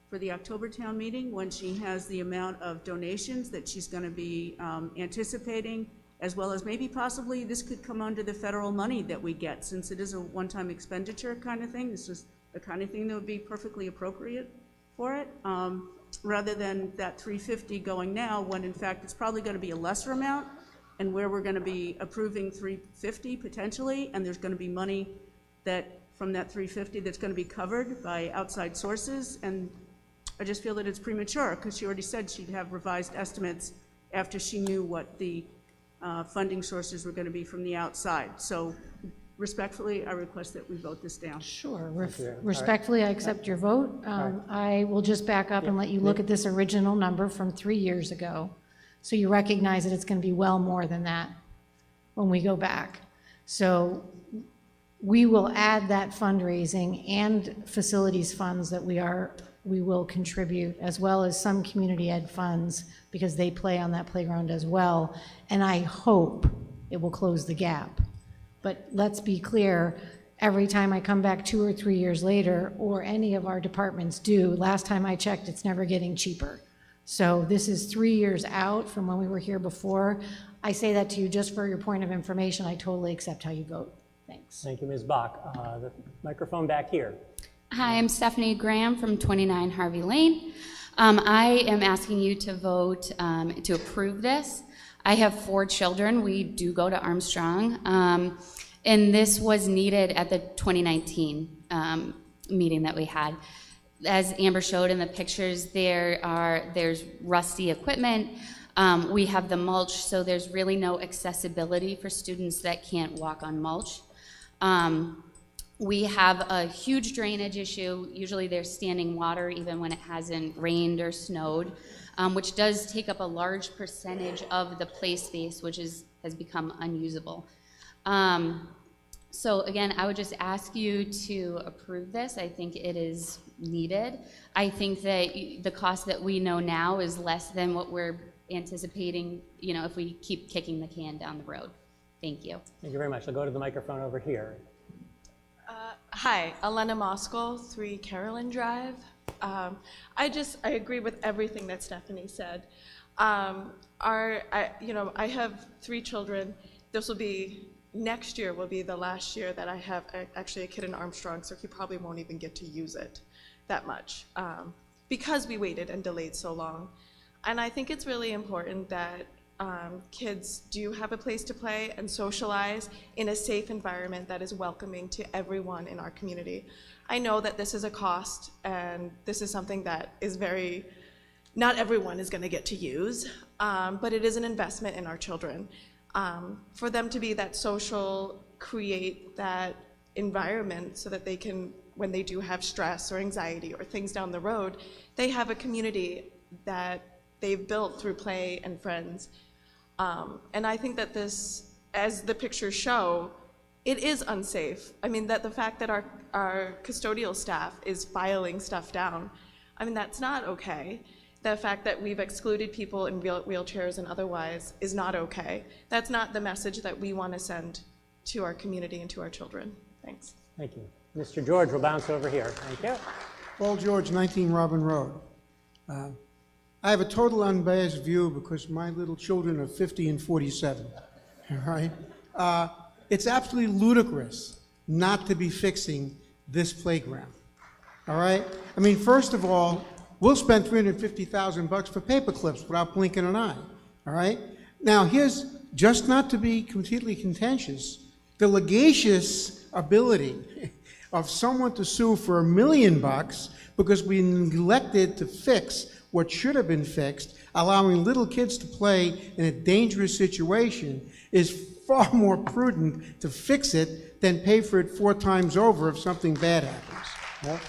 for the October town meeting when she has the amount of donations that she's going to be anticipating, as well as maybe possibly this could come under the federal money that we get, since it is a one-time expenditure kind of thing. This is the kind of thing that would be perfectly appropriate for it, rather than that $350 going now, when in fact it's probably going to be a lesser amount, and where we're going to be approving $350 potentially, and there's going to be money that from that $350 that's going to be covered by outside sources. And I just feel that it's premature, because she already said she'd have revised estimates after she knew what the funding sources were going to be from the outside. So respectfully, I request that we vote this down. Sure. Respectfully, I accept your vote. I will just back up and let you look at this original number from 3 years ago, so you recognize that it's going to be well more than that when we go back. So we will add that fundraising and facilities funds that we will contribute, as well as some community ed funds, because they play on that playground as well. And I hope it will close the gap. But let's be clear, every time I come back 2 or 3 years later, or any of our departments do, last time I checked, it's never getting cheaper. So this is 3 years out from when we were here before. I say that to you just for your point of information. I totally accept how you vote. Thanks. Thank you, Ms. Bach. The microphone back here. Hi, I'm Stephanie Graham from 29 Harvey Lane. I am asking you to vote to approve this. I have 4 children. We do go to Armstrong. And this was needed at the 2019 meeting that we had. As Amber showed in the pictures, there's rusty equipment. We have the mulch, so there's really no accessibility for students that can't walk on mulch. We have a huge drainage issue. Usually there's standing water even when it hasn't rained or snowed, which does take up a large percentage of the play space, which has become unusable. So again, I would just ask you to approve this. I think it is needed. I think that the cost that we know now is less than what we're anticipating, if we keep kicking the can down the road. Thank you. Thank you very much. I'll go to the microphone over here. Hi, Elena Moskal, 3 Carolyn Drive. I agree with everything that Stephanie said. I have 3 children. Next year will be the last year that I have actually a kid in Armstrong, so he probably won't even get to use it that much because we waited and delayed so long. And I think it's really important that kids do have a place to play and socialize in a safe environment that is welcoming to everyone in our community. I know that this is a cost, and this is something that is not everyone is going to get to use, but it is an investment in our children. For them to be that social, create that environment so that they can, when they do have stress or anxiety or things down the road, they have a community that they've built through play and friends. And I think that this, as the pictures show, it is unsafe. I mean, that the fact that our custodial staff is filing stuff down, I mean, that's not okay. The fact that we've excluded people in wheelchairs and otherwise is not okay. That's not the message that we want to send to our community and to our children. Thanks. Thank you. Mr. George will bounce over here. Thank you. Paul George, 19 Robin Road. I have a total unbiased view because my little children are 50 and 47, all right? it's absolutely ludicrous not to be fixing this playground. All right? I mean, first of all, we'll spend $350,000 for paper clips without blinking an eye. All right? Now, here's, just not to be completely contentious, the litigious ability of someone to sue for $1 million because we neglected to fix what should have been fixed, allowing little kids to play in a dangerous situation, is far more prudent to fix it than pay for it 4 times over if something bad happens.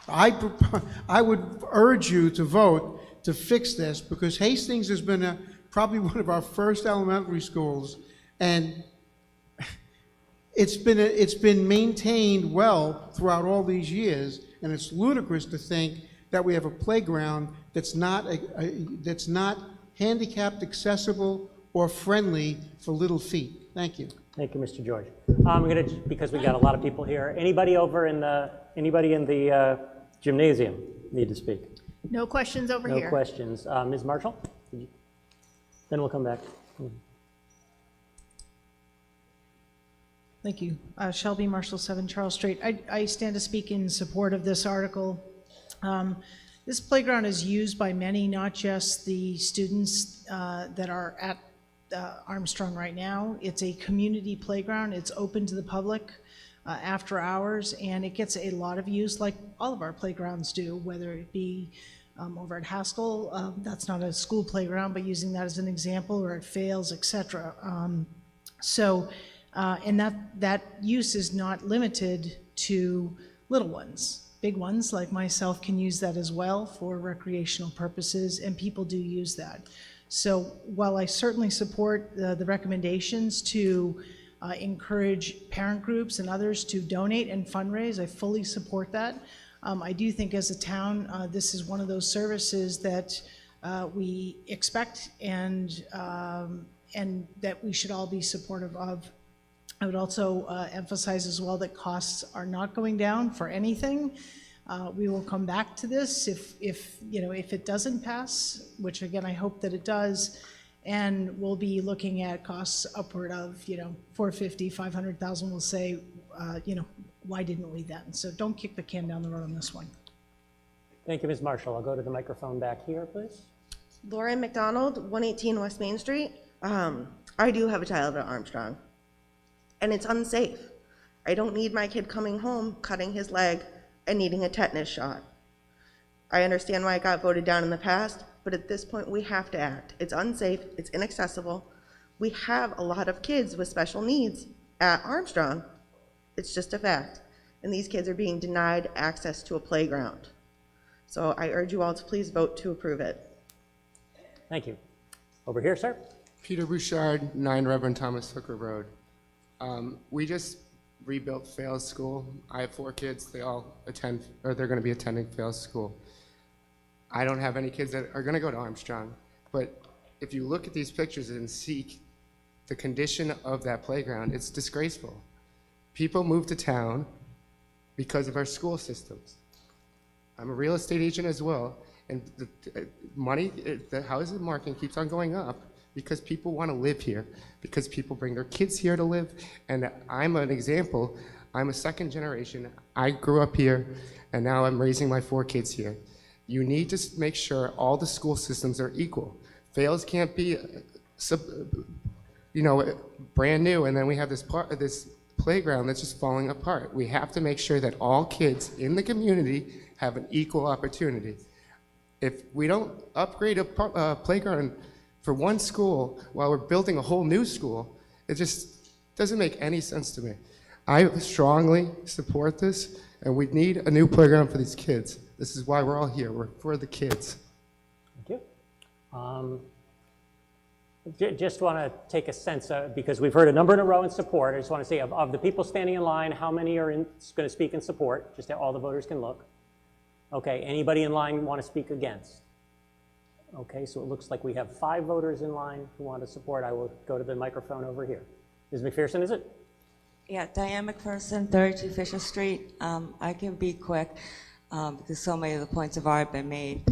I would urge you to vote to fix this, because Hastings has been probably one of our first elementary schools, and it's been maintained well throughout all these years, and it's ludicrous to think that we have a playground that's not handicapped accessible or friendly for little feet. Thank you. Thank you, Mr. George. I'm going to, because we've got a lot of people here, anybody in the gymnasium need to speak? No questions over here. No questions. Ms. Marshall? Then we'll come back. Thank you. Shelby Marshall, 7 Charles Street. I stand to speak in support of this article. This playground is used by many, not just the students that are at Armstrong right now. It's a community playground. It's open to the public after hours, and it gets a lot of use like all of our playgrounds do, whether it be over at Haskell, that's not a school playground, but using that as an example, or at Fales, etc. And that use is not limited to little ones. Big ones like myself can use that as well for recreational purposes, and people do use that. So while I certainly support the recommendations to encourage parent groups and others to donate and fundraise, I fully support that. I do think as a town, this is one of those services that we expect and that we should all be supportive of. I would also emphasize as well that costs are not going down for anything. We will come back to this if it doesn't pass, which again I hope that it does, and we'll be looking at costs upward of $450,000, $500,000. We'll say why didn't we then? So don't kick the can down the road on this one. Thank you, Ms. Marshall. I'll go to the microphone back here, please. Lauren McDonald, 118 West Main Street. I do have a child at Armstrong, and it's unsafe. I don't need my kid coming home, cutting his leg, and needing a tetanus shot. I understand why it got voted down in the past, but at this point we have to act. It's unsafe, it's inaccessible. We have a lot of kids with special needs at Armstrong. It's just a fact. And these kids are being denied access to a playground. So I urge you all to please vote to approve it. Thank you. Over here, sir. Peter Bouchard, 9 Reverend Thomas Hooker Road. We just rebuilt Fales School. I have 4 kids. They all attend, or they're going to be attending Fales School. I don't have any kids that are going to go to Armstrong, but if you look at these pictures and see the condition of that playground, it's disgraceful. People move to town because of our school systems. I'm a real estate agent as well, and the housing market keeps on going up because people want to live here, because people bring their kids here to live, and I'm an example. I'm a second generation. I grew up here, and now I'm raising my 4 kids here. You need to make sure all the school systems are equal. Fales can't be, brand new, and then we have this playground that's just falling apart. We have to make sure that all kids in the community have an equal opportunity. If we don't upgrade a playground for one school while we're building a whole new school, it just doesn't make any sense to me. I strongly support this, and we need a new playground for these kids. This is why we're all here. We're for the kids. Thank you. Just want to take a sense, because we've heard a number in a row in support. I just want to say, of the people standing in line, how many are going to speak in support? Just so all the voters can look. Okay, anybody in line want to speak against? Okay, so it looks like we have 5 voters in line who want to support. I will go to the microphone over here. Ms. McPherson, is it? Yeah, Diane McPherson, 32 Fisher Street. I can be quick because so many of the points have already been made.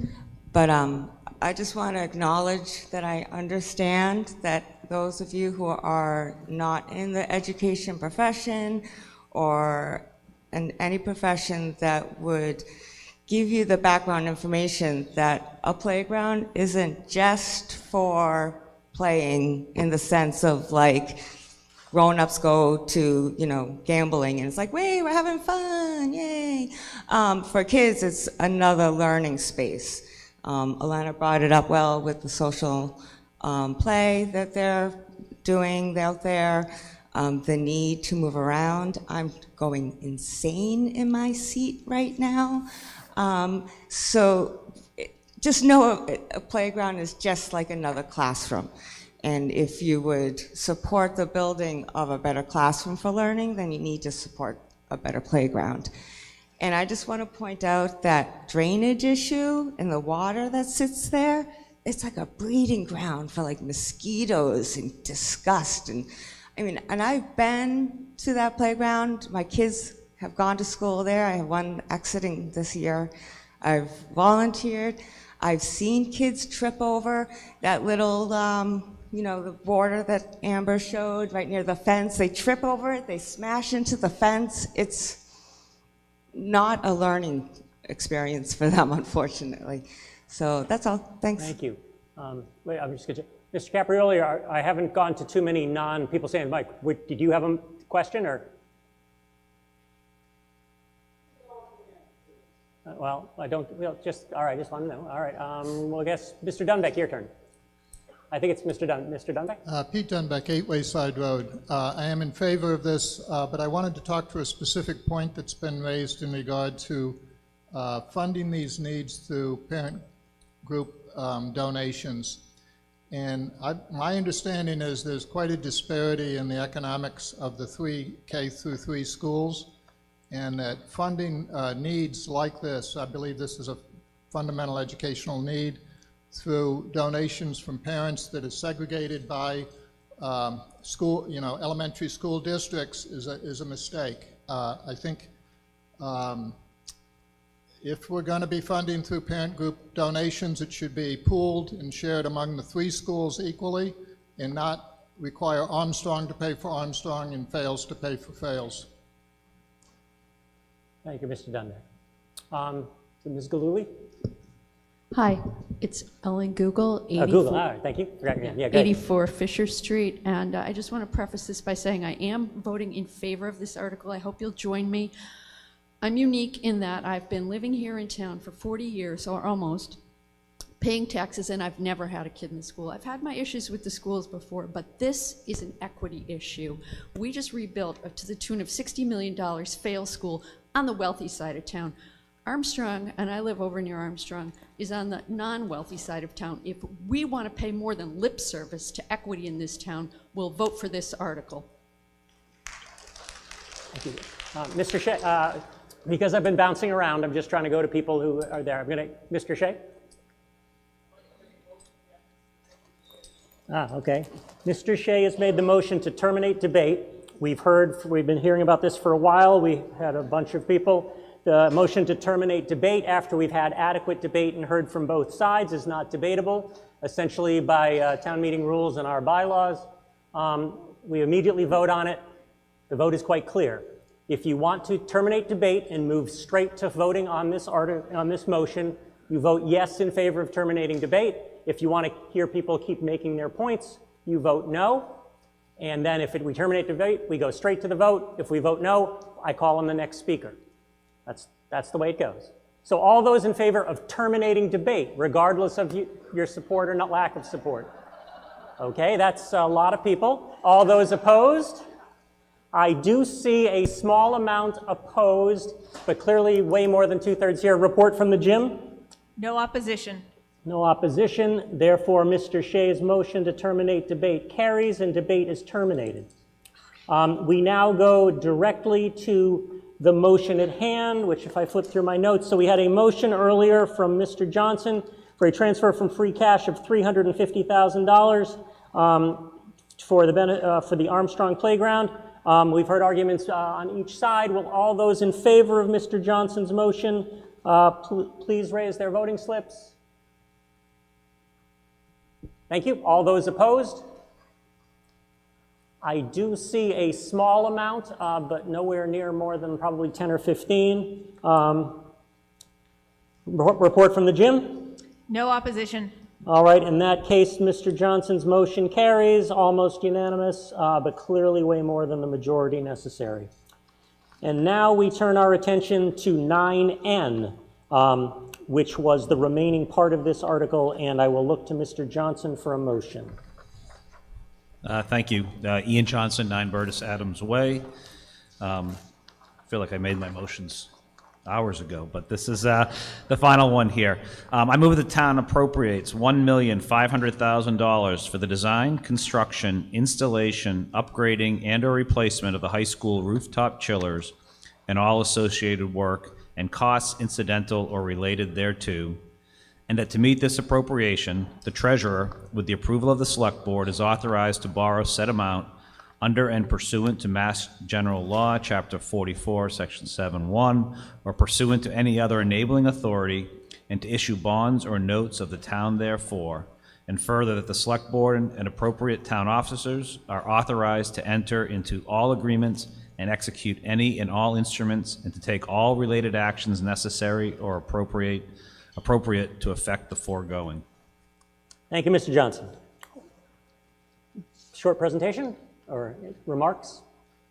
But I just want to acknowledge that I understand that those of you who are not in the education profession or in any profession that would give you the background information that a playground isn't just for playing in the sense of like grown-ups go to, you know, gambling and it's like, wait, we're having fun, yay. For kids, it's another learning space. Alana brought it up well with the social play that they're doing out there, the need to move around. I'm going insane in my seat right now. So just know a playground is just like another classroom. And if you would support the building of a better classroom for learning, then you need to support a better playground. And I just want to point out that drainage issue and the water that sits there, it's like a breeding ground for like mosquitoes and disgust. And I mean, and I've been to that playground. My kids have gone to school there. I have one exiting this year. I've volunteered. I've seen kids trip over that little, you know, the border that Amber showed right near the fence. They trip over it, they smash into the fence. It's not a learning experience for them, unfortunately. So that's all. Thanks. Thank you. Wait, I'm just going to, Mr. Caprioli, I haven't gone to too many non-people saying, Mike, did you have a question or? Well, I don't, well, just, all right, just want to know. All right, well, I guess, Mr. Dunbeck, your turn. I think it's Mr. Dunbeck. Pete Dunbeck, 8 Wayside Road. I am in favor of this, but I wanted to talk to a specific point that's been raised in regard to funding these needs through parent group donations. And my understanding is there's quite a disparity in the economics of the 3 K through 3 schools, and that funding needs like this, I believe this is a fundamental educational need, through donations from parents that are segregated by school, you know, elementary school districts is a mistake. I think if we're going to be funding through parent group donations, it should be pooled and shared among the 3 schools equally and not require Armstrong to pay for Armstrong and Fales to pay for Fales. Thank you, Mr. Dunbeck. So Ms. Galuli? Hi, it's Ellen Google. Google, all right, thank you. Yeah, 84 Fisher Street, and I just want to preface this by saying I am voting in favor of this article. I hope you'll join me. I'm unique in that I've been living here in town for 40 years, or almost, paying taxes, and I've never had a kid in the school. I've had my issues with the schools before, but this is an equity issue. We just rebuilt to the tune of $60 million Fales School on the wealthy side of town. Armstrong, and I live over near Armstrong, is on the non-wealthy side of town. If we want to pay more than lip service to equity in this town, we'll vote for this article. Thank you. Mr. Shea, because I've been bouncing around, I'm just trying to go to people who are there. I'm going to, Mr. Shea? Okay. Mr. Shea has made the motion to terminate debate. We've been hearing about this for a while. We had a bunch of people. The motion to terminate debate after we've had adequate debate and heard from both sides is not debatable. Essentially, by town meeting rules and our bylaws, we immediately vote on it. The vote is quite clear. If you want to terminate debate and move straight to voting on this motion, you vote yes in favor of terminating debate. If you want to hear people keep making their points, you vote no. And then if we terminate debate, we go straight to the vote. If we vote no, I call on the next speaker. That's the way it goes. So all those in favor of terminating debate, regardless of your support or not lack of support. Okay, that's a lot of people. All those opposed? I do see a small amount opposed, but clearly way more than 2/3 here. Report from the gym? No opposition. No opposition. Therefore, Mr. Shea's motion to terminate debate carries and debate is terminated. We now go directly to the motion at hand, which if I flip through my notes, so we had a motion earlier from Mr. Johnson for a transfer from free cash of $350,000 for the Armstrong Playground. We've heard arguments on each side. Will all those in favor of Mr. Johnson's motion please raise their voting slips? Thank you. All those opposed? I do see a small amount, but nowhere near more than probably 10 or 15. Report from the gym? No opposition. All right, in that case, Mr. Johnson's motion carries, almost unanimous, but clearly way more than the majority necessary. And now we turn our attention to 9N, which was the remaining part of this article, and I will look to Mr. Johnson for a motion. Thank you. Ian Johnson, 9 Burtis Adams Way. I feel like I made my motions hours ago, but this is the final one here. I move the town appropriates $1,500,000 for the design, construction, installation, upgrading, and/or replacement of the high school rooftop chillers and all associated work and costs incidental or related thereto, and that to meet this appropriation, the treasurer, with the approval of the select board, is authorized to borrow said amount under and pursuant to Mass General Law, Chapter 44, Section 7.1, or pursuant to any other enabling authority, and to issue bonds or notes of the town therefore, and further that the select board and appropriate town officers are authorized to enter into all agreements and execute any and all instruments, and to take all related actions necessary or appropriate to effect the foregoing. Thank you, Mr. Johnson. Short presentation or remarks?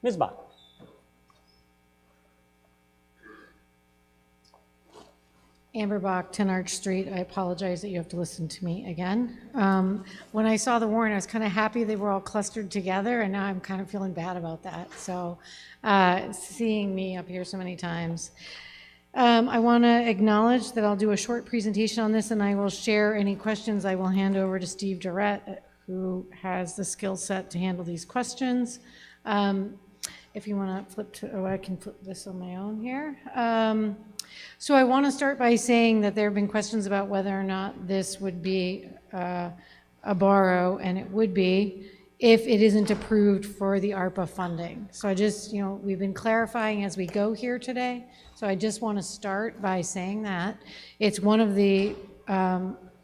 Ms. Bach. Amber Bach, 10 Arch Street. I apologize that you have to listen to me again. When I saw the warrant, I was kind of happy they were all clustered together, and now I'm kind of feeling bad about that. So seeing me up here so many times. I want to acknowledge that I'll do a short presentation on this, and I will share any questions. I will hand over to Steve Durrett, who has the skill set to handle these questions. If you want to flip to, I can flip this on my own here. So I want to start by saying that there have been questions about whether or not this would be a borrow, and it would be if it isn't approved for the ARPA funding. So I just, we've been clarifying as we go here today. So I just want to start by saying that it's one of the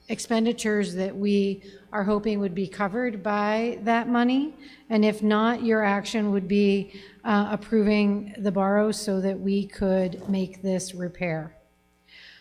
expenditures that we are hoping would be covered by that money. And if not, your action would be approving the borrow so that we could make this repair.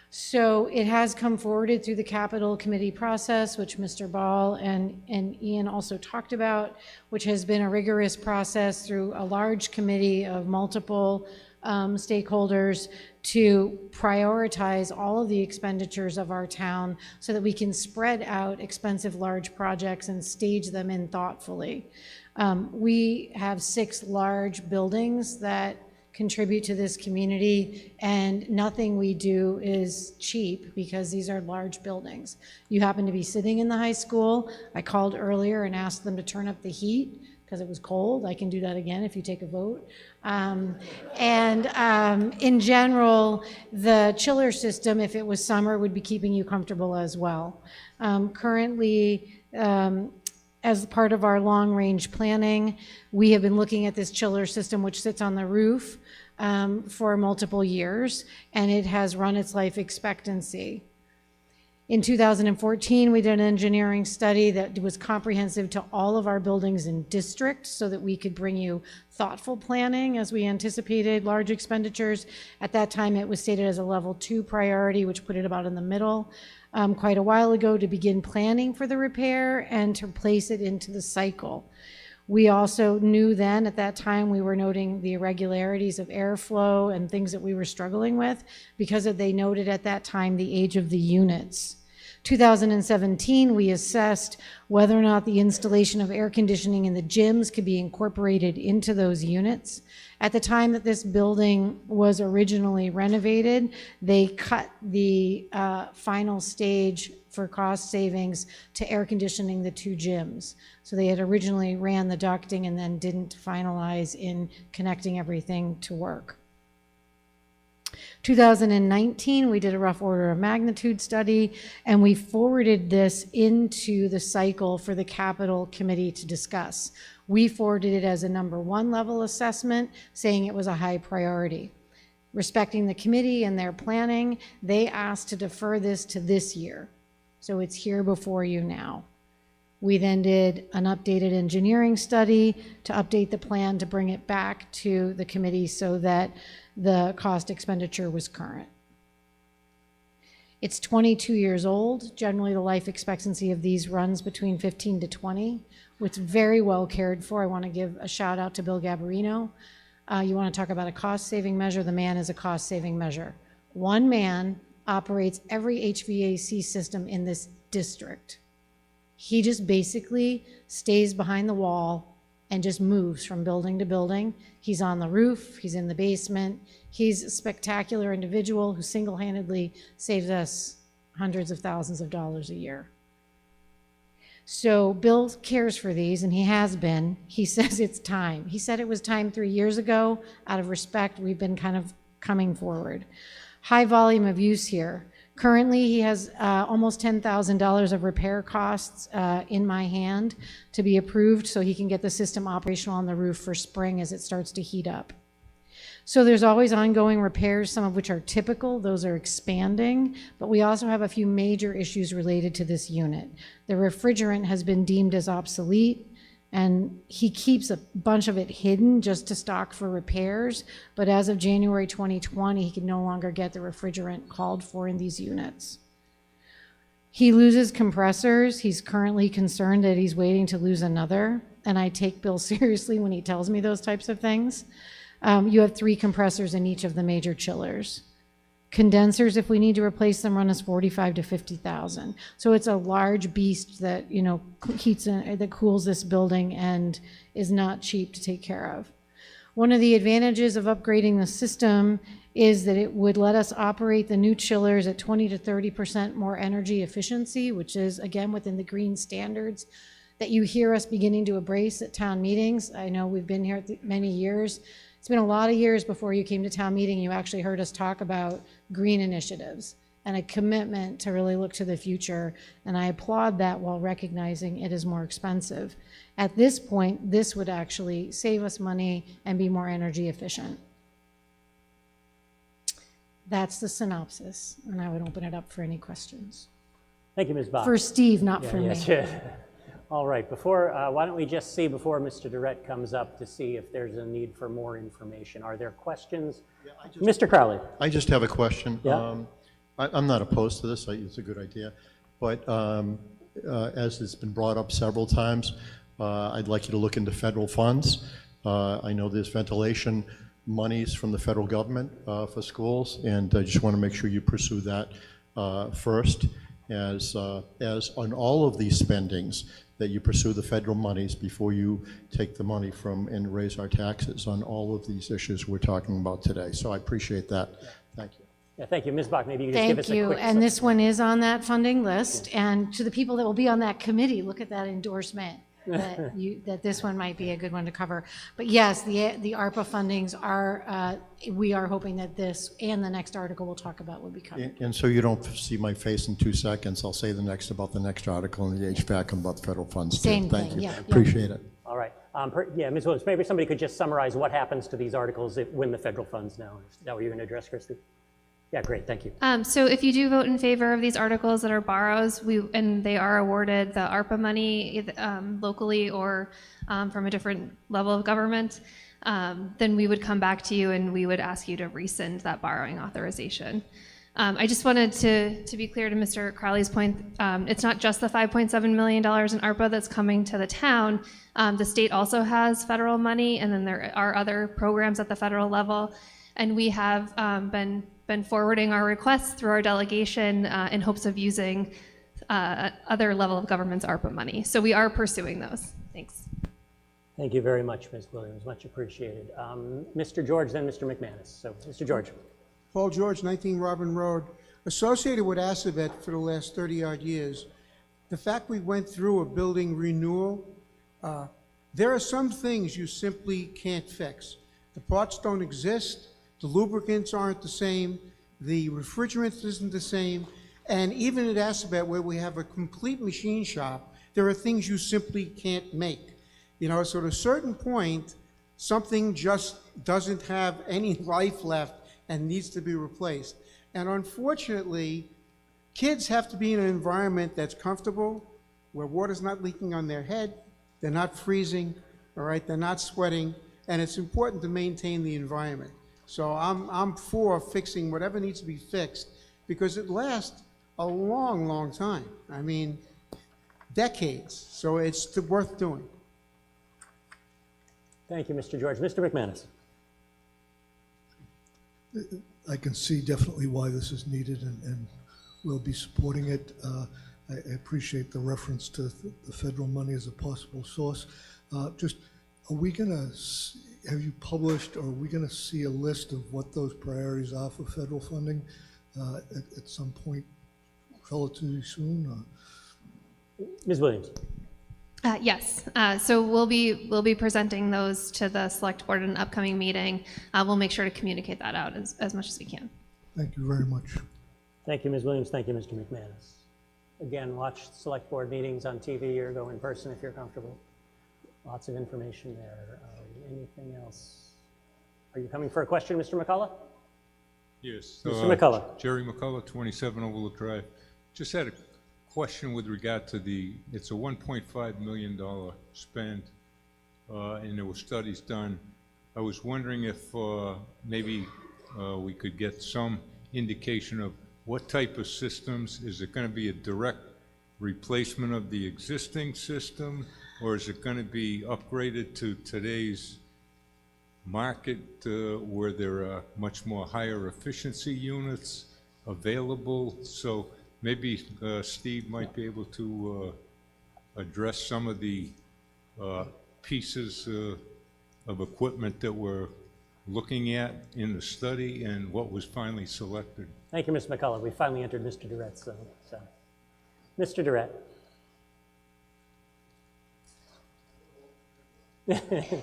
So it has come forwarded through the capital committee process, which Mr. Ball and Ian also talked about, which has been a rigorous process through a large committee of multiple stakeholders to prioritize all of the expenditures of our town so that we can spread out expensive large projects and stage them in thoughtfully. We have 6 large buildings that contribute to this community, and nothing we do is cheap because these are large buildings. You happen to be sitting in the high school. I called earlier and asked them to turn up the heat because it was cold. I can do that again if you take a vote. In general, the chiller system, if it was summer, would be keeping you comfortable as well. Currently, as part of our long-range planning, we have been looking at this chiller system, which sits on the roof, for multiple years, and it has run its life expectancy. In 2014, we did an engineering study that was comprehensive to all of our buildings in district so that we could bring you thoughtful planning as we anticipated large expenditures. At that time, it was stated as a level 2 priority, which put it about in the middle. Quite a while ago, to begin planning for the repair and to place it into the cycle. We also knew then at that time we were noting the irregularities of airflow and things that we were struggling with because they noted at that time the age of the units. 2017, we assessed whether or not the installation of air conditioning in the gyms could be incorporated into those units. At the time that this building was originally renovated, they cut the final stage for cost savings to air conditioning the 2 gyms. So they had originally ran the ducting and then didn't finalize in connecting everything to work. 2019, we did a rough order of magnitude study, and we forwarded this into the cycle for the capital committee to discuss. We forwarded it as a number 1 level assessment, saying it was a high priority. Respecting the committee and their planning, they asked to defer this to this year. So it's here before you now. We then did an updated engineering study to update the plan to bring it back to the committee so that the cost expenditure was current. It's 22 years old. Generally, the life expectancy of these runs between 15 to 20. It's very well cared for. I want to give a shout out to Bill Gabarino. You want to talk about a cost-saving measure? The man is a cost-saving measure. One man operates every HVAC system in this district. He just basically stays behind the wall and just moves from building to building. He's on the roof, he's in the basement. He's a spectacular individual who single-handedly saves us hundreds of thousands of dollars a year. So Bill cares for these, and he has been. He says it's time. He said it was time 3 years ago. Out of respect, we've been kind of coming forward. High volume of use here. Currently, he has almost $10,000 of repair costs in my hand to be approved so he can get the system operational on the roof for spring as it starts to heat up. So there's always ongoing repairs, some of which are typical. Those are expanding, but we also have a few major issues related to this unit. The refrigerant has been deemed as obsolete, and he keeps a bunch of it hidden just to stock for repairs. But as of January 2020, he can no longer get the refrigerant called for in these units. He loses compressors. He's currently concerned that he's waiting to lose another. And I take Bill seriously when he tells me those types of things. You have 3 compressors in each of the major chillers. Condensers, if we need to replace them, run us $45,000 to $50,000. So it's a large beast that, you know, heats that cools this building and is not cheap to take care of. One of the advantages of upgrading the system is that it would let us operate the new chillers at 20 to 30% more energy efficiency, which is, again, within the green standards that you hear us beginning to embrace at town meetings. I know we've been here many years. It's been a lot of years before you came to town meeting. You actually heard us talk about green initiatives and a commitment to really look to the future. And I applaud that while recognizing it is more expensive. At this point, this would actually save us money and be more energy efficient. That's the synopsis, and I would open it up for any questions. Thank you, Ms. Bach. For Steve, not for me. Yes. All right, why don't we just see before Mr. Durrett comes up to see if there's a need for more information. Are there questions? Mr. Crowley. I just have a question. Yeah. I'm not opposed to this. It's a good idea. But as it's been brought up several times, I'd like you to look into federal funds. I know there's ventilation monies from the federal government for schools, and I just want to make sure you pursue that first. As on all of these spendings, that you pursue the federal monies before you take the money from and raise our taxes on all of these issues we're talking about today. So I appreciate that. Thank you. Yeah, thank you. Ms. Bach, maybe you can just give us a quick... And this one is on that funding list. And to the people that will be on that committee, look at that endorsement. that this one might be a good one to cover. But yes, the ARPA fundings are, we are hoping that this and the next article we'll talk about will be covered. And so you don't see my face in 2 seconds, I'll say the next about the next article in the HVAC and about the federal funds too. Same Thank thing, you. yeah. Appreciate it. All right. Yeah, Ms. Williams, maybe somebody could just summarize what happens to these articles when the federal funds now. Is that what you're going to address, Christy? Yeah, great, thank you. So if you do vote in favor of these articles that are borrows, and they are awarded the ARPA money locally or from a different level of government, then we would come back to you and we would ask you to rescind that borrowing authorization. I just wanted to be clear to Mr. Crowley's point, it's not just the $5.7 million in ARPA that's coming to the town. The state also has federal money, and then there are other programs at the federal level. And we have been forwarding our requests through our delegation in hopes of using other level of government's ARPA money. So we are pursuing those. Thanks. Thank you very much, Ms. Williams. Much appreciated. Mr. George, then Mr. McManus. So, Mr. George. Paul George, 19 Robin Road. Associated with Assabet for the last 30-odd years, the fact we went through a building renewal, there are some things you simply can't fix. The parts don't exist. The lubricants aren't the same, the refrigerant isn't the same, and even at Assabet, where we have a complete machine shop, there are things you simply can't make. You know, so at a certain point, something just doesn't have any life left and needs to be replaced. And unfortunately, kids have to be in an environment that's comfortable, where water's not leaking on their head, they're not freezing, all right, they're not sweating, and it's important to maintain the environment. So I'm for fixing whatever needs to be fixed, because it lasts a long, long time. I mean, decades, so it's worth doing. Thank you, Mr. George. Mr. McManus. I can see definitely why this is needed, and we'll be supporting it. I appreciate the reference to the federal money as a possible source. Just, are we gonna, have you published, or are we gonna see a list of what those priorities are for federal funding at some point relatively soon? Ms. Williams. Yes, so we'll be presenting those to the select board in an upcoming meeting. We'll make sure to communicate that out as much as we can. Thank you very much. Thank you, Ms. Williams. Thank you, Mr. McManus. Again, watch select board meetings on TV or go in person if you're comfortable. Lots of information there. Anything else? Are you coming for a question, Mr. McCullough? Yes. Mr. McCullough. Jerry McCullough, 27 Overlook Drive. Just had a question with regard to it's a $1.5 million spend, and there were studies done. I was wondering if maybe we could get some indication of what type of systems. Is it going to be a direct replacement of the existing system, or is it going to be upgraded to today's market where there are much more higher efficiency units available? So maybe Steve might be able to address some of the pieces of equipment that we're looking at in the study and what was finally selected. Thank you, Mr. McCullough. We finally entered Mr. Durrett's zone. So, Mr. Durrett. I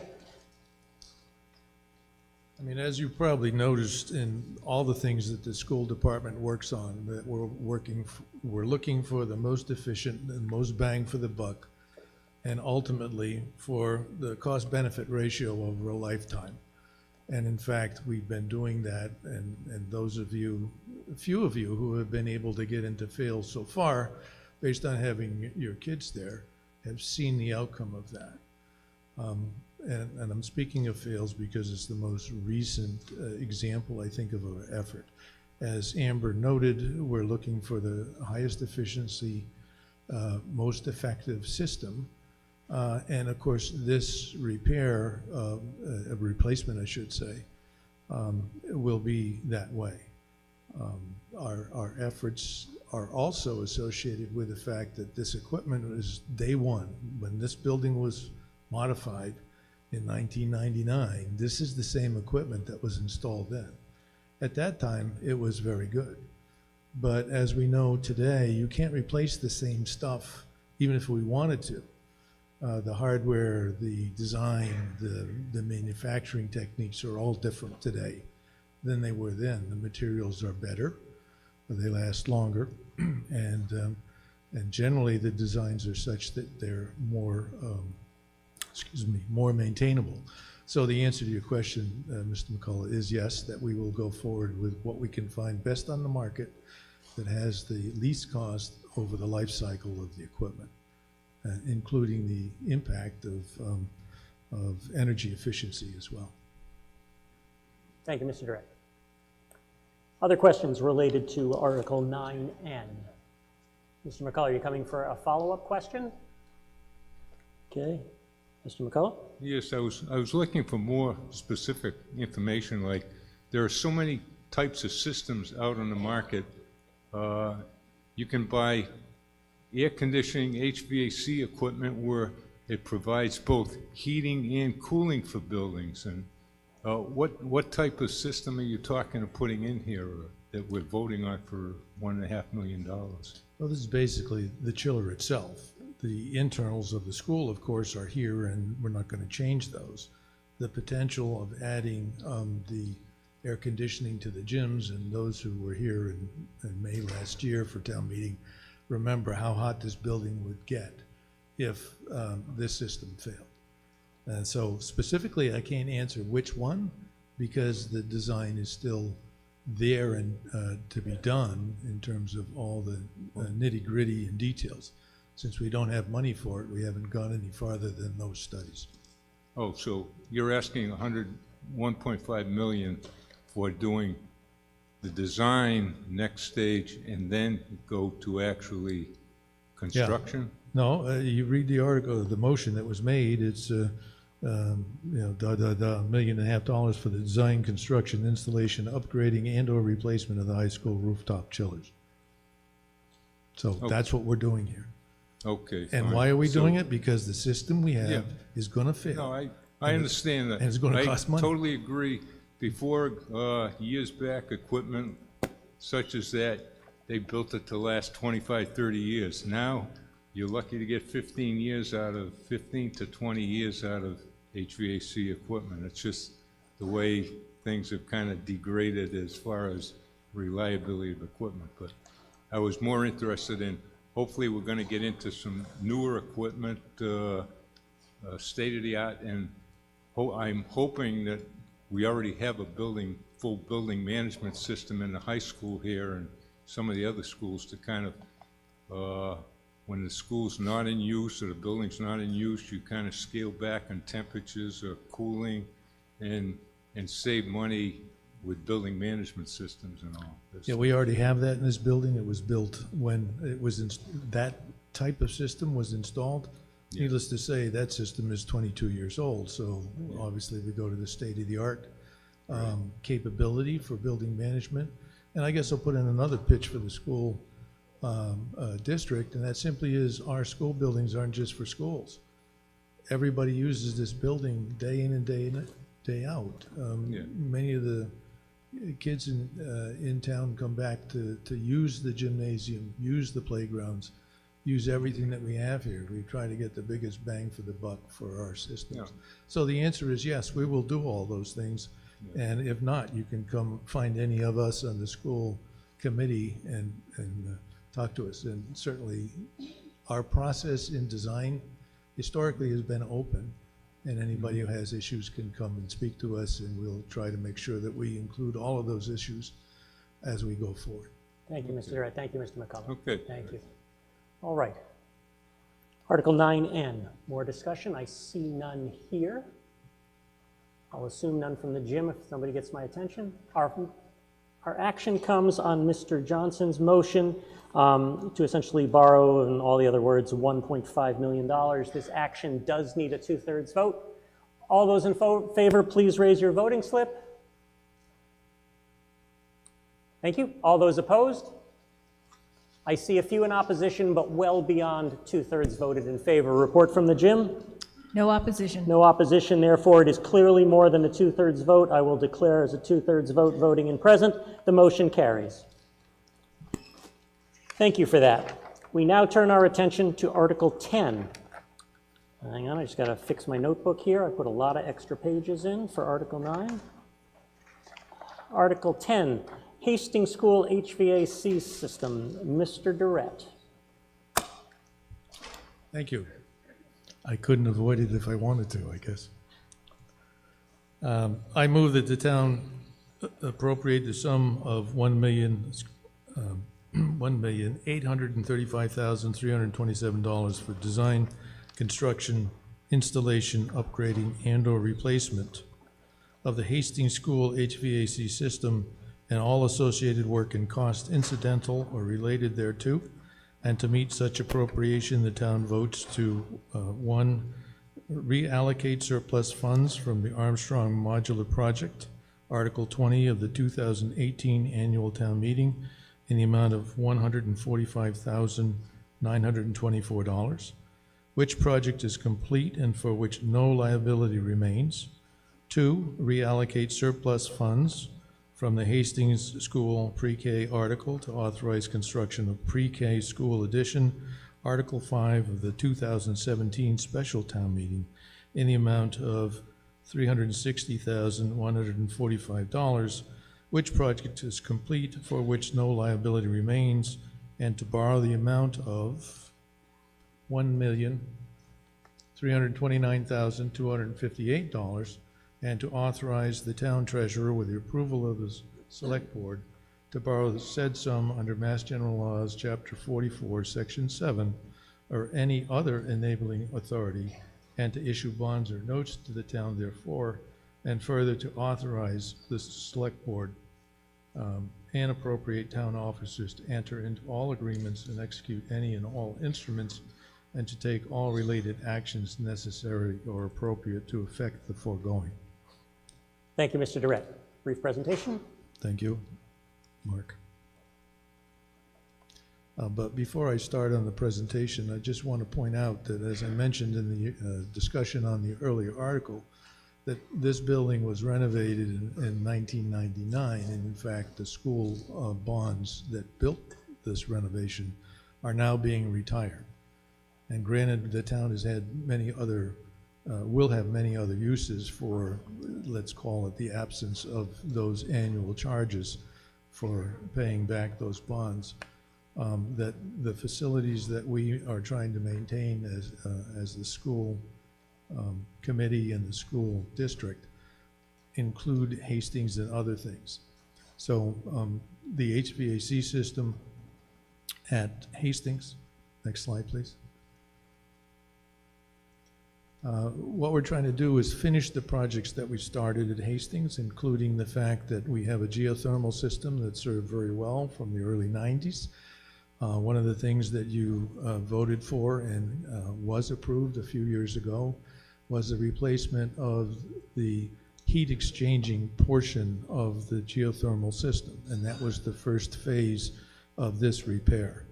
mean, as you probably noticed in all the things that the school department works on, that we're looking for the most efficient and most bang for the buck, and ultimately for the cost-benefit ratio over a lifetime. And in fact, we've been doing that, and those of you, a few of you who have been able to get into Fales so far, based on having your kids there, have seen the outcome of that. And I'm speaking of Fales because it's the most recent example, I think, of our effort. As Amber noted, we're looking for the highest efficiency, most effective system. And of course, this repair, a replacement, I should say, will be that way. Our efforts are also associated with the fact that this equipment was day one. When this building was modified in 1999, this is the same equipment that was installed then. At that time, it was very good. But as we know today, you can't replace the same stuff, even if we wanted to. The hardware, the design, the manufacturing techniques are all different today than they were then. The materials are better, they last longer, and generally the designs are such that they're more, more maintainable. So the answer to your question, Mr. McCullough, is yes, that we will go forward with what we can find best on the market that has the least cost over the life cycle of the equipment. Including the impact of energy efficiency as well. Thank you, Mr. Durrett. Other questions related to Article 9N? Mr. McCullough, are you coming for a follow-up question? Okay. Mr. McCullough? Yes, I was looking for more specific information, like there are so many types of systems out on the market. You can buy air conditioning, HVAC equipment where it provides both heating and cooling for buildings. And what type of system are you talking of putting in here that we're voting on for $1.5 million? Well, this is basically the chiller itself. The internals of the school, of course, are here, and we're not going to change those. The potential of adding the air conditioning to the gyms, and those who were here in May last year for town meeting remember how hot this building would get if this system failed. And so specifically, I can't answer which one because the design is still there and to be done in terms of all the nitty-gritty and details. since we don't have money for it, we haven't gone any farther than those studies. Oh, so you're asking 1.5 million for doing the design next stage and then go to actually construction? No, you read the article, the motion that was made, it's, $1.5 million for the design, construction, installation, upgrading, and/or replacement of the high school rooftop chillers. So that's what we're doing here. Okay, And fine. why are we So- doing it? Because the system we Yeah. have is gonna fail. No, I understand that. And it's gonna cost money. I totally agree. Before, years back, equipment such as that, they built it to last 25, 30 years. Now, you're lucky to get 15 to 20 years out of HVAC equipment. It's just the way things have kind of degraded as far as reliability of equipment. But I was more interested in, hopefully we're gonna get into some newer equipment, state-of-the-art, and I'm hoping that we already have a full building management system in the high school here and some of the other schools to kind of, when the school's not in use or the building's not in use, you kind of scale back on temperatures or cooling and save money with building management systems and all. Yeah, we already have that in this building. It was built when it was, that type of system was installed. Yeah. Needless to say, that system is 22 years old, so obviously we go to the state-of-the-art capability for building management. And I guess I'll put in another pitch for the school district, and that simply is our school buildings aren't just for schools. Everybody uses this building day in and day out. Many of the kids in town come back to use the gymnasium, use the playgrounds, use everything that we have here. We try to get the biggest bang for the buck for our systems. Yeah. So the answer is yes, we will do all those things. And if not, you can come find any of us on the school committee and talk to us. And certainly our process in design historically has been open, and anybody who has issues can come and speak to us, and we'll try to make sure that we include all of those issues as we go forward. Thank you, Mr. Durrett. Thank you, Mr. McCullough. Okay. Thank you. All right. Article 9N, more discussion. I see none here. I'll assume none from the gym if somebody gets my attention. Our action comes on Mr. Johnson's motion to essentially borrow, in all the other words, $1.5 million. This action does need a 2/3 vote. All those in favor, please raise your voting slip. Thank you. All those opposed? I see a few in opposition, but well beyond 2/3 voted in favor. Report from the gym. No opposition. No opposition, therefore it is clearly more than a 2/3 vote. I will declare as a 2/3 vote voting in present. The motion carries. Thank you for that. We now turn our attention to Article 10. Hang on, I just got to fix my notebook here. I put a lot of extra pages in for Article 9. Article 10, Hastings School HVAC System. Mr. Durrett. Thank you. I couldn't avoid it if I wanted to, I guess. I move that the town appropriate the sum of $1,835,327 for design, construction, installation, upgrading, and/or replacement of the Hastings School HVAC system and all associated work and cost incidental or related thereto. And to meet such appropriation, the town votes to, 1, reallocate surplus funds from the Armstrong Modular Project, Article 20 of the 2018 Annual Town Meeting, in the amount of $145,924, which project is complete and for which no liability remains. 2, reallocate surplus funds from the Hastings School Pre-K article to authorize construction of Pre-K School Addition, Article 5 of the 2017 Special Town Meeting, in the amount of $360,145, which project is complete, for which no liability remains, and to borrow the amount of $1,329,258, and to authorize the town treasurer, with the approval of the select board, to borrow the said sum under Mass General Laws, Chapter 44, Section 7, or any other enabling authority, and to issue bonds or notes to the town therefore, and further to authorize the select board and appropriate town officers to enter into all agreements and execute any and all instruments, and to take all related actions necessary or appropriate to effect the foregoing. Thank you, Mr. Durrett. Brief presentation. Thank you, Mark. But before I start on the presentation, I just want to point out that, as I mentioned in the discussion on the earlier article, that this building was renovated in 1999, and in fact, the school bonds that built this renovation are now being retired. And granted, the town has had many other, will have many other uses for, let's call it, the absence of those annual charges for paying back those bonds. That the facilities that we are trying to maintain as the school committee and the school district include Hastings and other things. So the HVAC system at Hastings, next slide please. What we're trying to do is finish the projects that we started at Hastings, including the fact that we have a geothermal system that served very well from the early 90s. One of the things that you voted for and was approved a few years ago was the replacement of the heat exchanging portion of the geothermal system, and that was the first phase of this repair.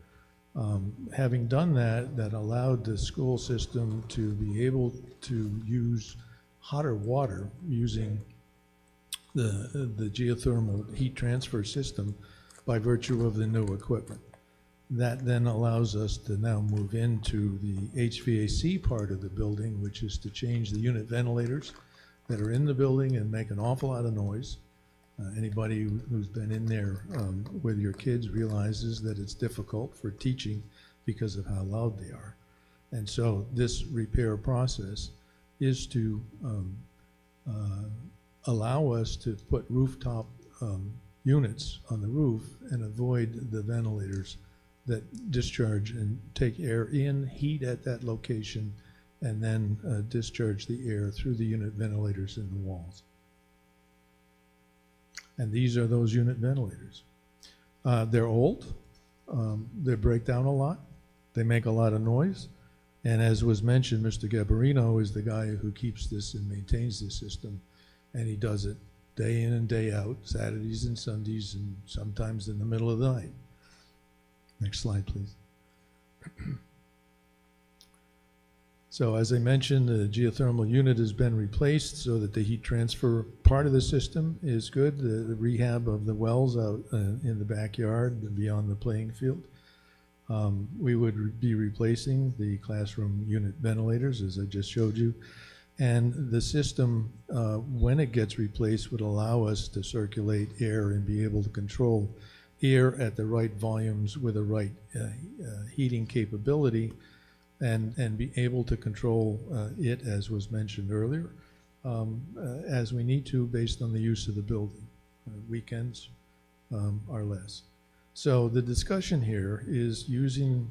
Having done that, that allowed the school system to be able to use hotter water using the geothermal heat transfer system by virtue of the new equipment. That then allows us to now move into the HVAC part of the building, which is to change the unit ventilators that are in the building and make an awful lot of noise. Anybody who's been in there with your kids realizes that it's difficult for teaching because of how loud they are. And so this repair process is to allow us to put rooftop units on the roof and avoid the ventilators that discharge and take air in, heat at that location, and then discharge the air through the unit ventilators in the walls. And these are those unit ventilators. They're old, they break down a lot, they make a lot of noise, and as was mentioned, Mr. Gabarino is the guy who keeps this and maintains this system, and he does it day in and day out, Saturdays and Sundays, and sometimes in the middle of the night. Next slide, please. So as I mentioned, the geothermal unit has been replaced so that the heat transfer part of the system is good. The rehab of the wells out in the backyard and beyond the playing field. We would be replacing the classroom unit ventilators, as I just showed you. And the system, when it gets replaced, would allow us to circulate air and be able to control air at the right volumes with the right heating capability, and be able to control it, as was mentioned earlier, as we need to based on the use of the building. Weekends are less. So the discussion here is using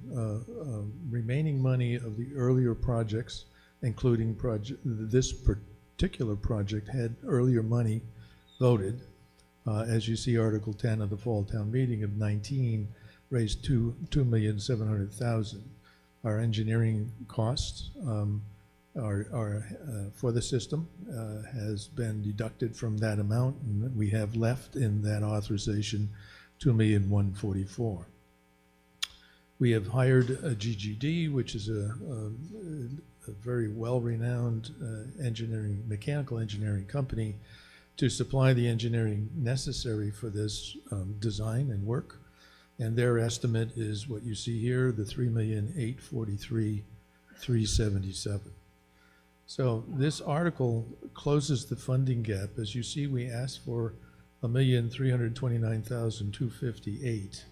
remaining money of the earlier projects, including this particular project had earlier money voted. As you see, Article 10 of the Fall Town Meeting of 19 raised $2,700,000. Our engineering costs are for the system has been deducted from that amount, and we have left in that authorization $2,144,000. We have hired a GGD, which is a very well-renowned mechanical engineering company, to supply the engineering necessary for this design and work. And their estimate is what you see here, the $3,843,377. So this article closes the funding gap. As you see, we asked for $1,329,258.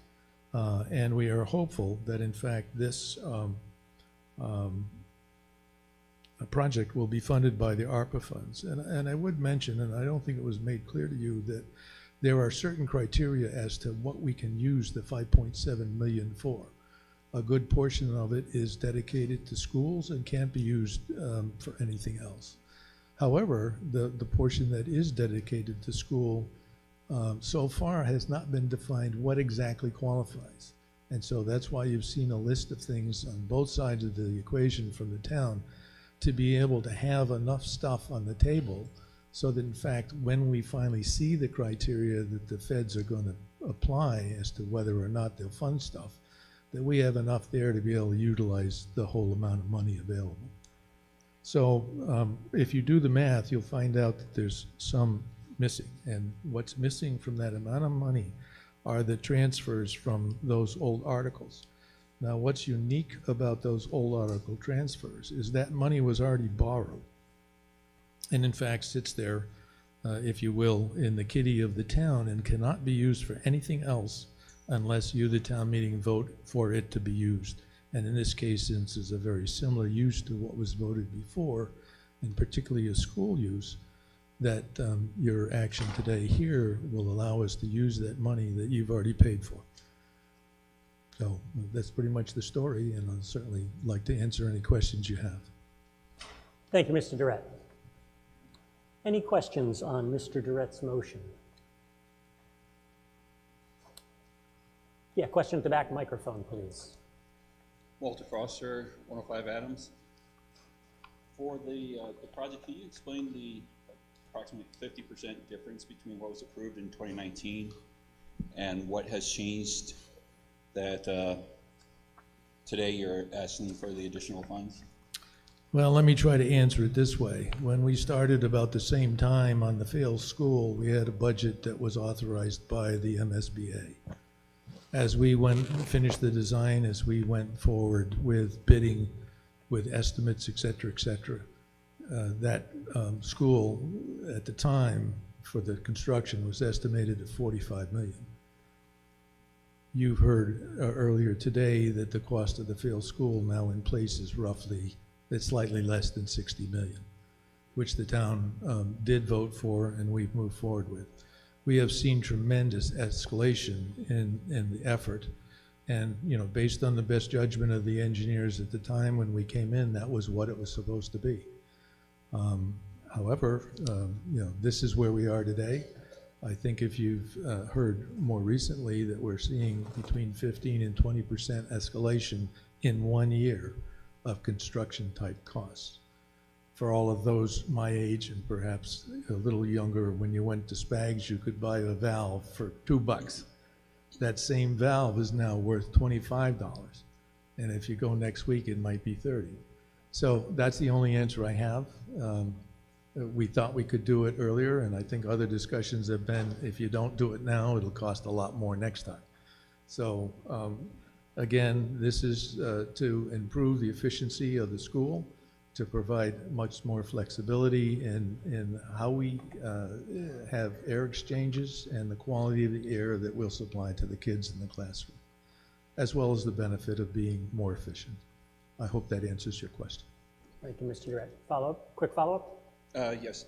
And we are hopeful that in fact this project will be funded by the ARPA funds. And I would mention, and I don't think it was made clear to you, that there are certain criteria as to what we can use the $5.7 million for. a good portion of it is dedicated to schools and can't be used for anything else. However, the portion that is dedicated to school so far has not been defined what exactly qualifies. And so that's why you've seen a list of things on both sides of the equation from the town to be able to have enough stuff on the table so that in fact when we finally see the criteria that the feds are going to apply as to whether or not they'll fund stuff, that we have enough there to be able to utilize the whole amount of money available. So if you do the math, you'll find out that there's some missing. And what's missing from that amount of money are the transfers from those old articles. Now, what's unique about those old article transfers is that money was already borrowed, and in fact sits there, if you will, in the kitty of the town and cannot be used for anything else unless you, the town meeting, vote for it to be used. And in this case, since it's a very similar use to what was voted before, and particularly a school use, that your action today here will allow us to use that money that you've already paid for. So that's pretty much the story, and I'll certainly like to answer any questions you have. Thank you, Mr. Durrett. Any questions on Mr. Durrett's motion? Yeah, question at the back microphone, please. Walter Foster, 105 Adams. For the project, can you explain the approximately 50% difference between what was approved in 2019 and what has changed that today you're asking for the additional funds? Well, let me try to answer it this way. When we started about the same time on the failed school, we had a budget that was authorized by the MSBA. As we finished the design, as we went forward with bidding, with estimates, et cetera, that school at the time for the construction was estimated at $45 million. You've heard earlier today that the cost of the failed school now in place is roughly, it's slightly less than $60 million, which the town did vote for and we've moved forward with. We have seen tremendous escalation in the effort, and based on the best judgment of the engineers at the time when we came in, that was what it was supposed to be. However, this is where we are today. I think if you've heard more recently that we're seeing between 15 and 20% escalation in 1 year of construction type costs. For all of those my age and perhaps a little younger, when you went to Spags, you could buy a valve for $2. That same valve is now worth $25. And if you go next week, it might be $30. So that's the only answer I have. We thought we could do it earlier, and I think other discussions have been, if you don't do it now, it'll cost a lot more next time. So again, this is to improve the efficiency of the school, to provide much more flexibility in how we have air exchanges and the quality of the air that we'll supply to the kids in the classroom, as well as the benefit of being more efficient. I hope that answers your question. Thank you, Mr. Durrett. Follow-up? Quick follow-up? Yes.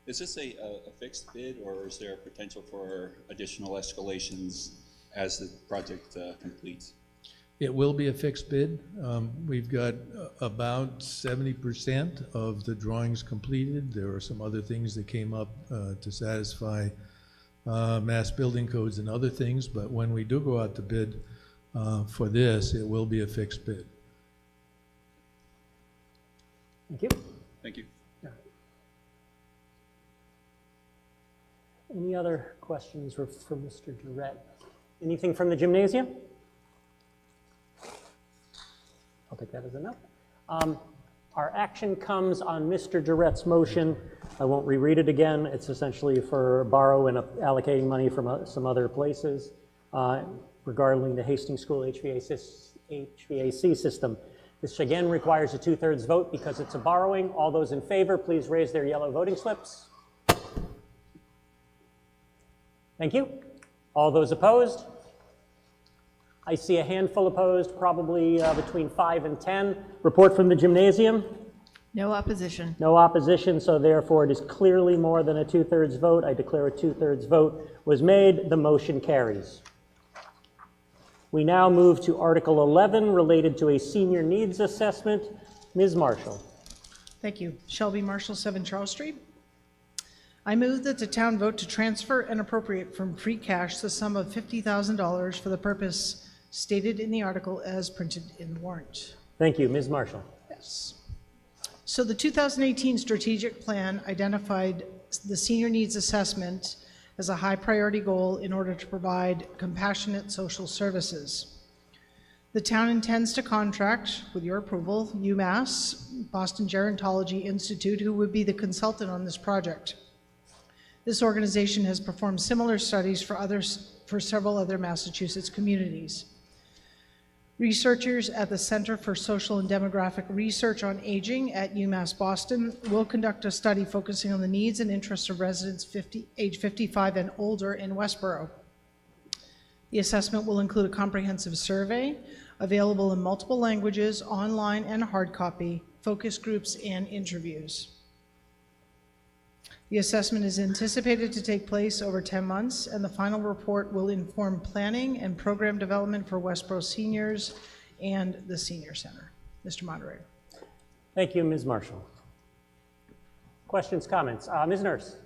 Is this a fixed bid, or is there potential for additional escalations as the project completes? It will be a fixed bid. We've got about 70% of the drawings completed. There are some other things that came up to satisfy mass building codes and other things, but when we do go out to bid for this, it will be a fixed bid. Thank you. Thank you. Yeah. Any other questions for Mr. Durrett? Anything from the gymnasium? I'll take that as a no. Our action comes on Mr. Durrett's motion. I won't reread it again. It's essentially for borrow and allocating money from some other places regarding the Hastings School HVAC system. This again requires a 2/3 vote because it's a borrowing. All those in favor, please raise their yellow voting slips. Thank you. All those opposed? I see a handful opposed, probably between 5 and 10. Report from the gymnasium? No opposition. No opposition, so therefore it is clearly more than a 2/3 vote. I declare a 2/3 vote was made. The motion carries. We now move to Article 11, related to a senior needs assessment. Ms. Marshall. Thank you. Shelby Marshall, 7 Charles Street. I move that the town vote to transfer and appropriate from free cash the sum of $50,000 for the purpose stated in the article as printed in the warrant. Thank you. Ms. Marshall. Yes. So the 2018 strategic plan identified the senior needs assessment as a high priority goal in order to provide compassionate social services. The town intends to contract, with your approval, UMass, Boston Gerontology Institute, who would be the consultant on this project. This organization has performed similar studies for several other Massachusetts communities. Researchers at the Center for Social and Demographic Research on Aging at UMass Boston will conduct a study focusing on the needs and interests of residents age 55 and older in Westborough. The assessment will include a comprehensive survey available in multiple languages, online and hard copy, focus groups, and interviews. The assessment is anticipated to take place over 10 months, and the final report will inform planning and program development for Westborough seniors and the Senior Center. Mr. Moderator. Thank you, Ms. Marshall. Questions, comments? Ms. Nurse.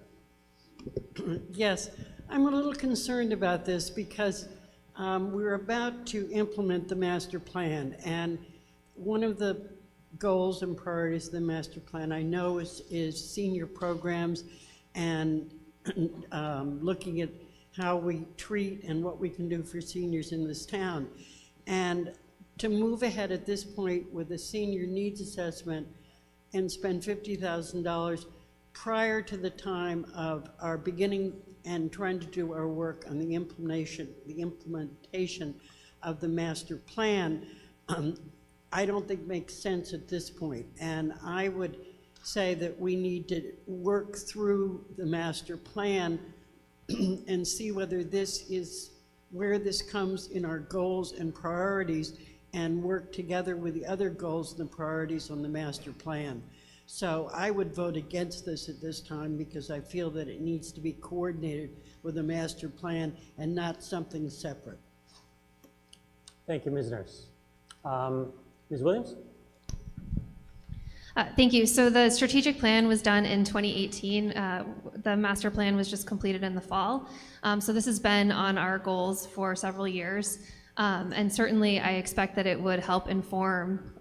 Yes, I'm a little concerned about this because we're about to implement the master plan, and one of the goals and priorities of the master plan I know is senior programs and looking at how we treat and what we can do for seniors in this town. And to move ahead at this point with a senior needs assessment and spend $50,000 prior to the time of our beginning and trying to do our work on the implementation of the master plan, I don't think makes sense at this point. And I would say that we need to work through the master plan and see whether this is where this comes in our goals and priorities, and work together with the other goals and the priorities on the master plan. So I would vote against this at this time because I feel that it needs to be coordinated with the master plan and not something separate. Thank you, Ms. Nurse. Ms. Williams? Thank you. So the strategic plan was done in 2018. The master plan was just completed in the fall. So this has been on our goals for several years. And certainly I expect that it would help inform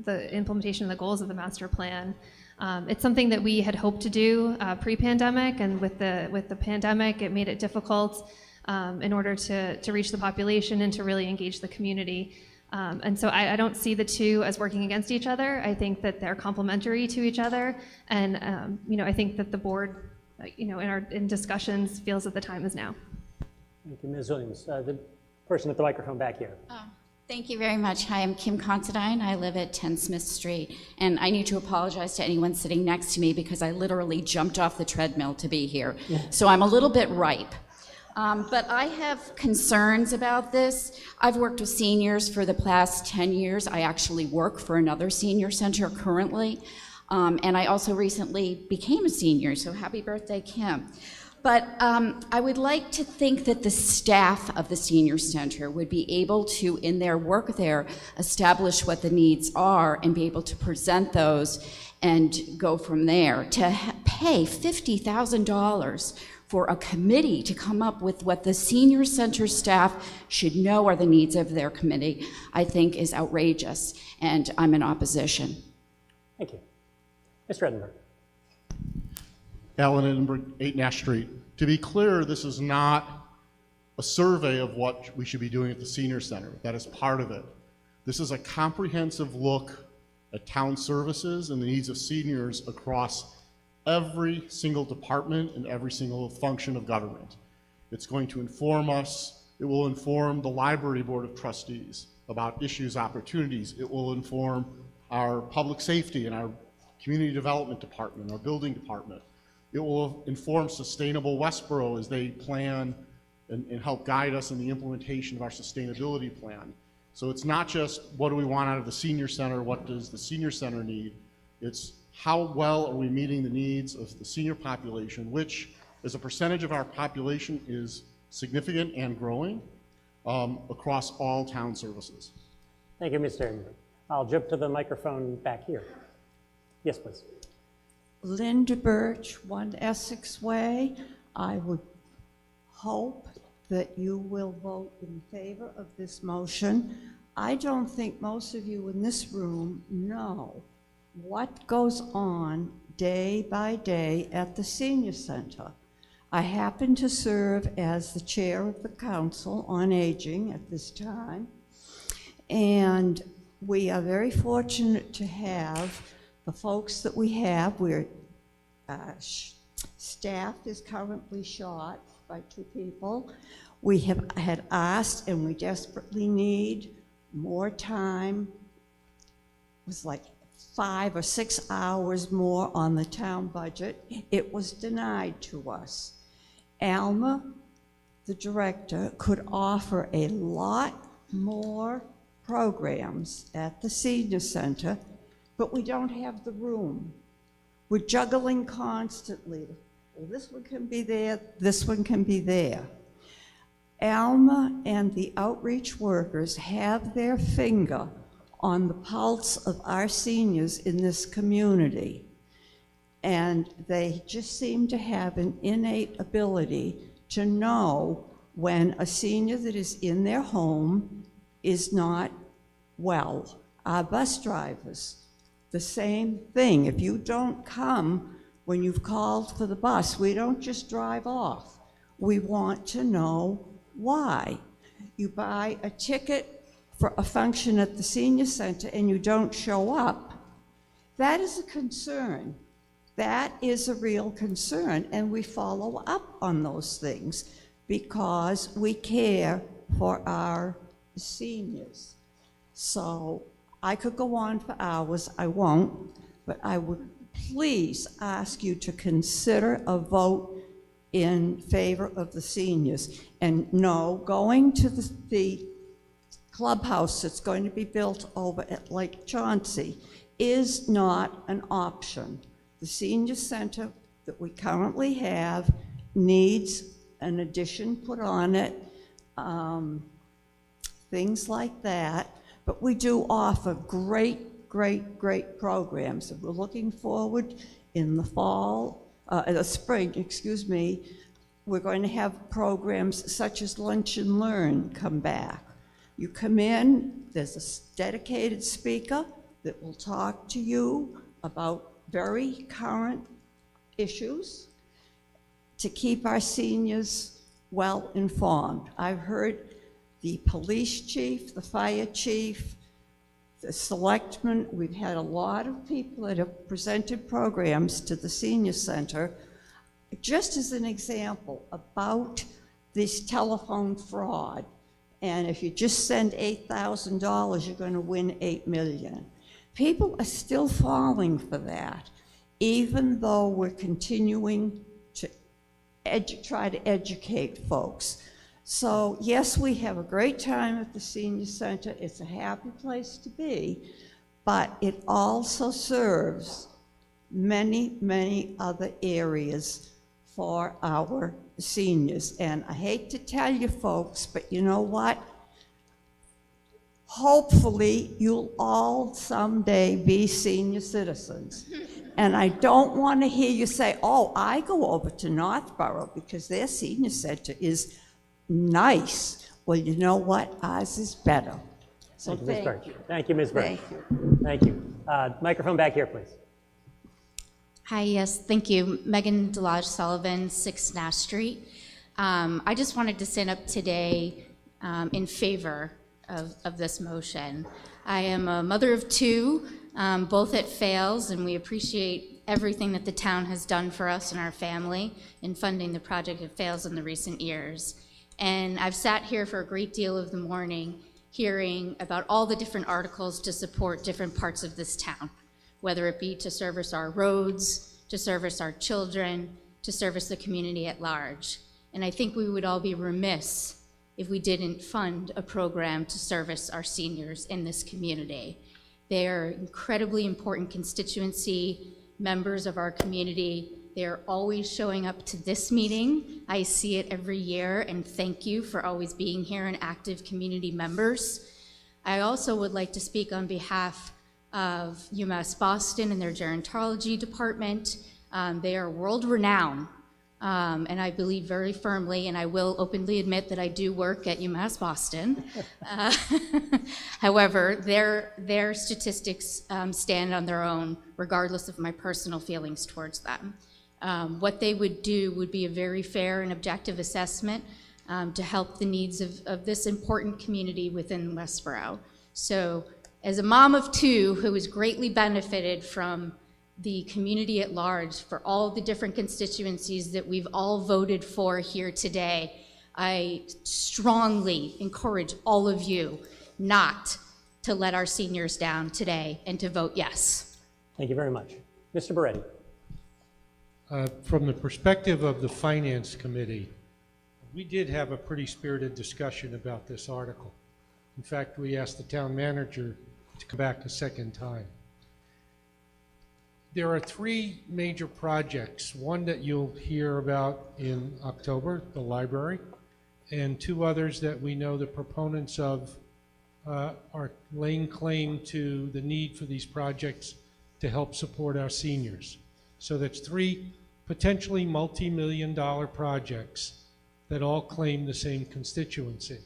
the implementation of the goals of the master plan. It's something that we had hoped to do pre-pandemic, and with the pandemic, it made it difficult in order to reach the population and to really engage the community. And so I don't see the two as working against each other. I think that they're complementary to each other. And I think that the board, in discussions, feels that the time is now. Thank you, Ms. Williams. The person at the microphone back here. Thank you very much. Hi, I'm Kim Considine. I live at 10 Smith Street. And I need to apologize to anyone sitting next to me because I literally jumped off the treadmill to be here. So I'm a little bit ripe. But I have concerns about this. I've worked with seniors for the past 10 years. I actually work for another senior center currently. And I also recently became a senior, so happy birthday, Kim. But I would like to think that the staff of the senior center would be able to, in their work there, establish what the needs are and be able to present those and go from there. To pay $50,000 for a committee to come up with what the senior center staff should know are the needs of their committee, I think is outrageous, and I'm in opposition. Thank you. Mr. Edinburgh. Alan Edinburgh, 8 Nash Street. To be clear, this is not a survey of what we should be doing at the senior center. That is part of it. This is a comprehensive look at town services and the needs of seniors across every single department and every single function of government. It's going to inform us. It will inform the library board of trustees about issues, opportunities. It will inform our public safety and our community development department, our building department. It will inform Sustainable Westborough as they plan and help guide us in the implementation of our sustainability plan. So it's not just what do we want out of the senior center, what does the senior center need? It's how well are we meeting the needs of the senior population, which as a percentage of our population is significant and growing. across all town services. Thank you, Mr. Ingram. I'll jump to the microphone back here. Yes, please. Linda Birch, 1 Essex Way. I would hope that you will vote in favor of this motion. I don't think most of you in this room know what goes on day by day at the senior center. I happen to serve as the chair of the Council on Aging at this time, and we are very fortunate to have the folks that we have. We're staff is currently short by 2 people. We have had asked, and we desperately need more time. It was like 5 or 6 hours more on the town budget. It was denied to us. Alma, the director, could offer a lot more programs at the senior center, but we don't have the room. We're juggling constantly. Well, this one can be there, this one can be there. Alma and the outreach workers have their finger on the pulse of our seniors in this community. And they just seem to have an innate ability to know when a senior that is in their home is not well. Our bus drivers, the same thing. If you don't come when you've called for the bus, we don't just drive off. We want to know why. You buy a ticket for a function at the senior center and you don't show up. That is a concern. That is a real concern, and we follow up on those things because we care for our seniors. So I could go on for hours, I won't, but I would please ask you to consider a vote in favor of the seniors. And no, going to the clubhouse that's going to be built over at Lake Chauncey is not an option. The senior center that we currently have needs an addition put on it, things like that. But we do offer great, great, great programs. And we're looking forward in the fall, the spring, excuse me, we're going to have programs such as Lunch and Learn come back. You come in, there's a dedicated speaker that will talk to you about very current issues to keep our seniors well informed. I've heard the police chief, the fire chief, the selectmen. We've had a lot of people that have presented programs to the senior center. Just as an example about this telephone fraud, and if you just send $8,000, you're going to win $8 million. People are still falling for that, even though we're continuing to try to educate folks. So yes, we have a great time at the senior center. It's a happy place to be, but it also serves many, many other areas for our seniors. And I hate to tell you folks, but you know what? Hopefully, you'll all someday be senior citizens. And I don't want to hear you say, oh, I go over to Northborough because their senior center is nice. Well, you know what? Ours is better. So Thank you, Ms. Birch. thank you. Thank you, Ms. Birch. Thank you. Thank you. Microphone back here, please. Hi, yes, thank you. Megan Delage Sullivan, 6 Nash Street. I just wanted to stand up today in favor of this motion. I am a mother of 2, both at Fales, and we appreciate everything that the town has done for us and our family in funding the project at Fales in the recent years. And I've sat here for a great deal of the morning hearing about all the different articles to support different parts of this town, whether it be to service our roads, to service our children, to service the community at large. And I think we would all be remiss if we didn't fund a program to service our seniors in this community. They are incredibly important constituency members of our community. They're always showing up to this meeting. I see it every year, and thank you for always being here and active community members. I also would like to speak on behalf of UMass Boston and their gerontology department. They are world-renowned, and I believe very firmly, and I will openly admit that I do work at UMass Boston. However, their statistics stand on their own, regardless of my personal feelings towards them. What they would do would be a very fair and objective assessment to help the needs of this important community within Westborough. So, as a mom of two who has greatly benefited from the community at large, for all the different constituencies that we've all voted for here today, I strongly encourage all of you not to let our seniors down today and to vote yes. Thank you very much. Mr. Beretti. From the perspective of the Finance Committee, we did have a pretty spirited discussion about this article. In fact, we asked the town manager to come back a second time. There are three major projects, one that you'll hear about in October, the library, and two others that we know the proponents of are laying claim to the need for these projects to help support our seniors. So that's three potentially multi-million-dollar projects that all claim the same constituency.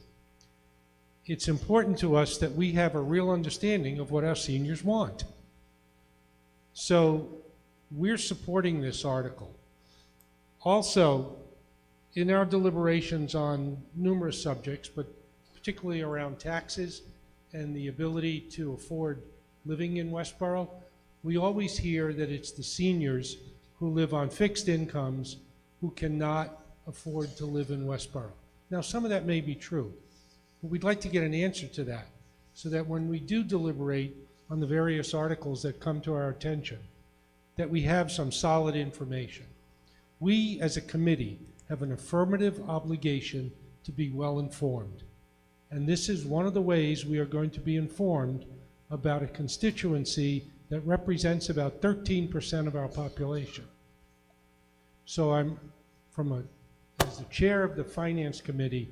It's important to us that we have a real understanding of what our seniors want. So we're supporting this article. Also, in our deliberations on numerous subjects, but particularly around taxes and the ability to afford living in Westborough, we always hear that it's the seniors who live on fixed incomes who cannot afford to live in Westborough. Now, some of that may be true, but we'd like to get an answer to that so that when we do deliberate on the various articles that come to our attention, that we have some solid information. We, as a committee, have an affirmative obligation to be well informed. And this is one of the ways we are going to be informed about a constituency that represents about 13% of our population. So as the chair of the Finance Committee,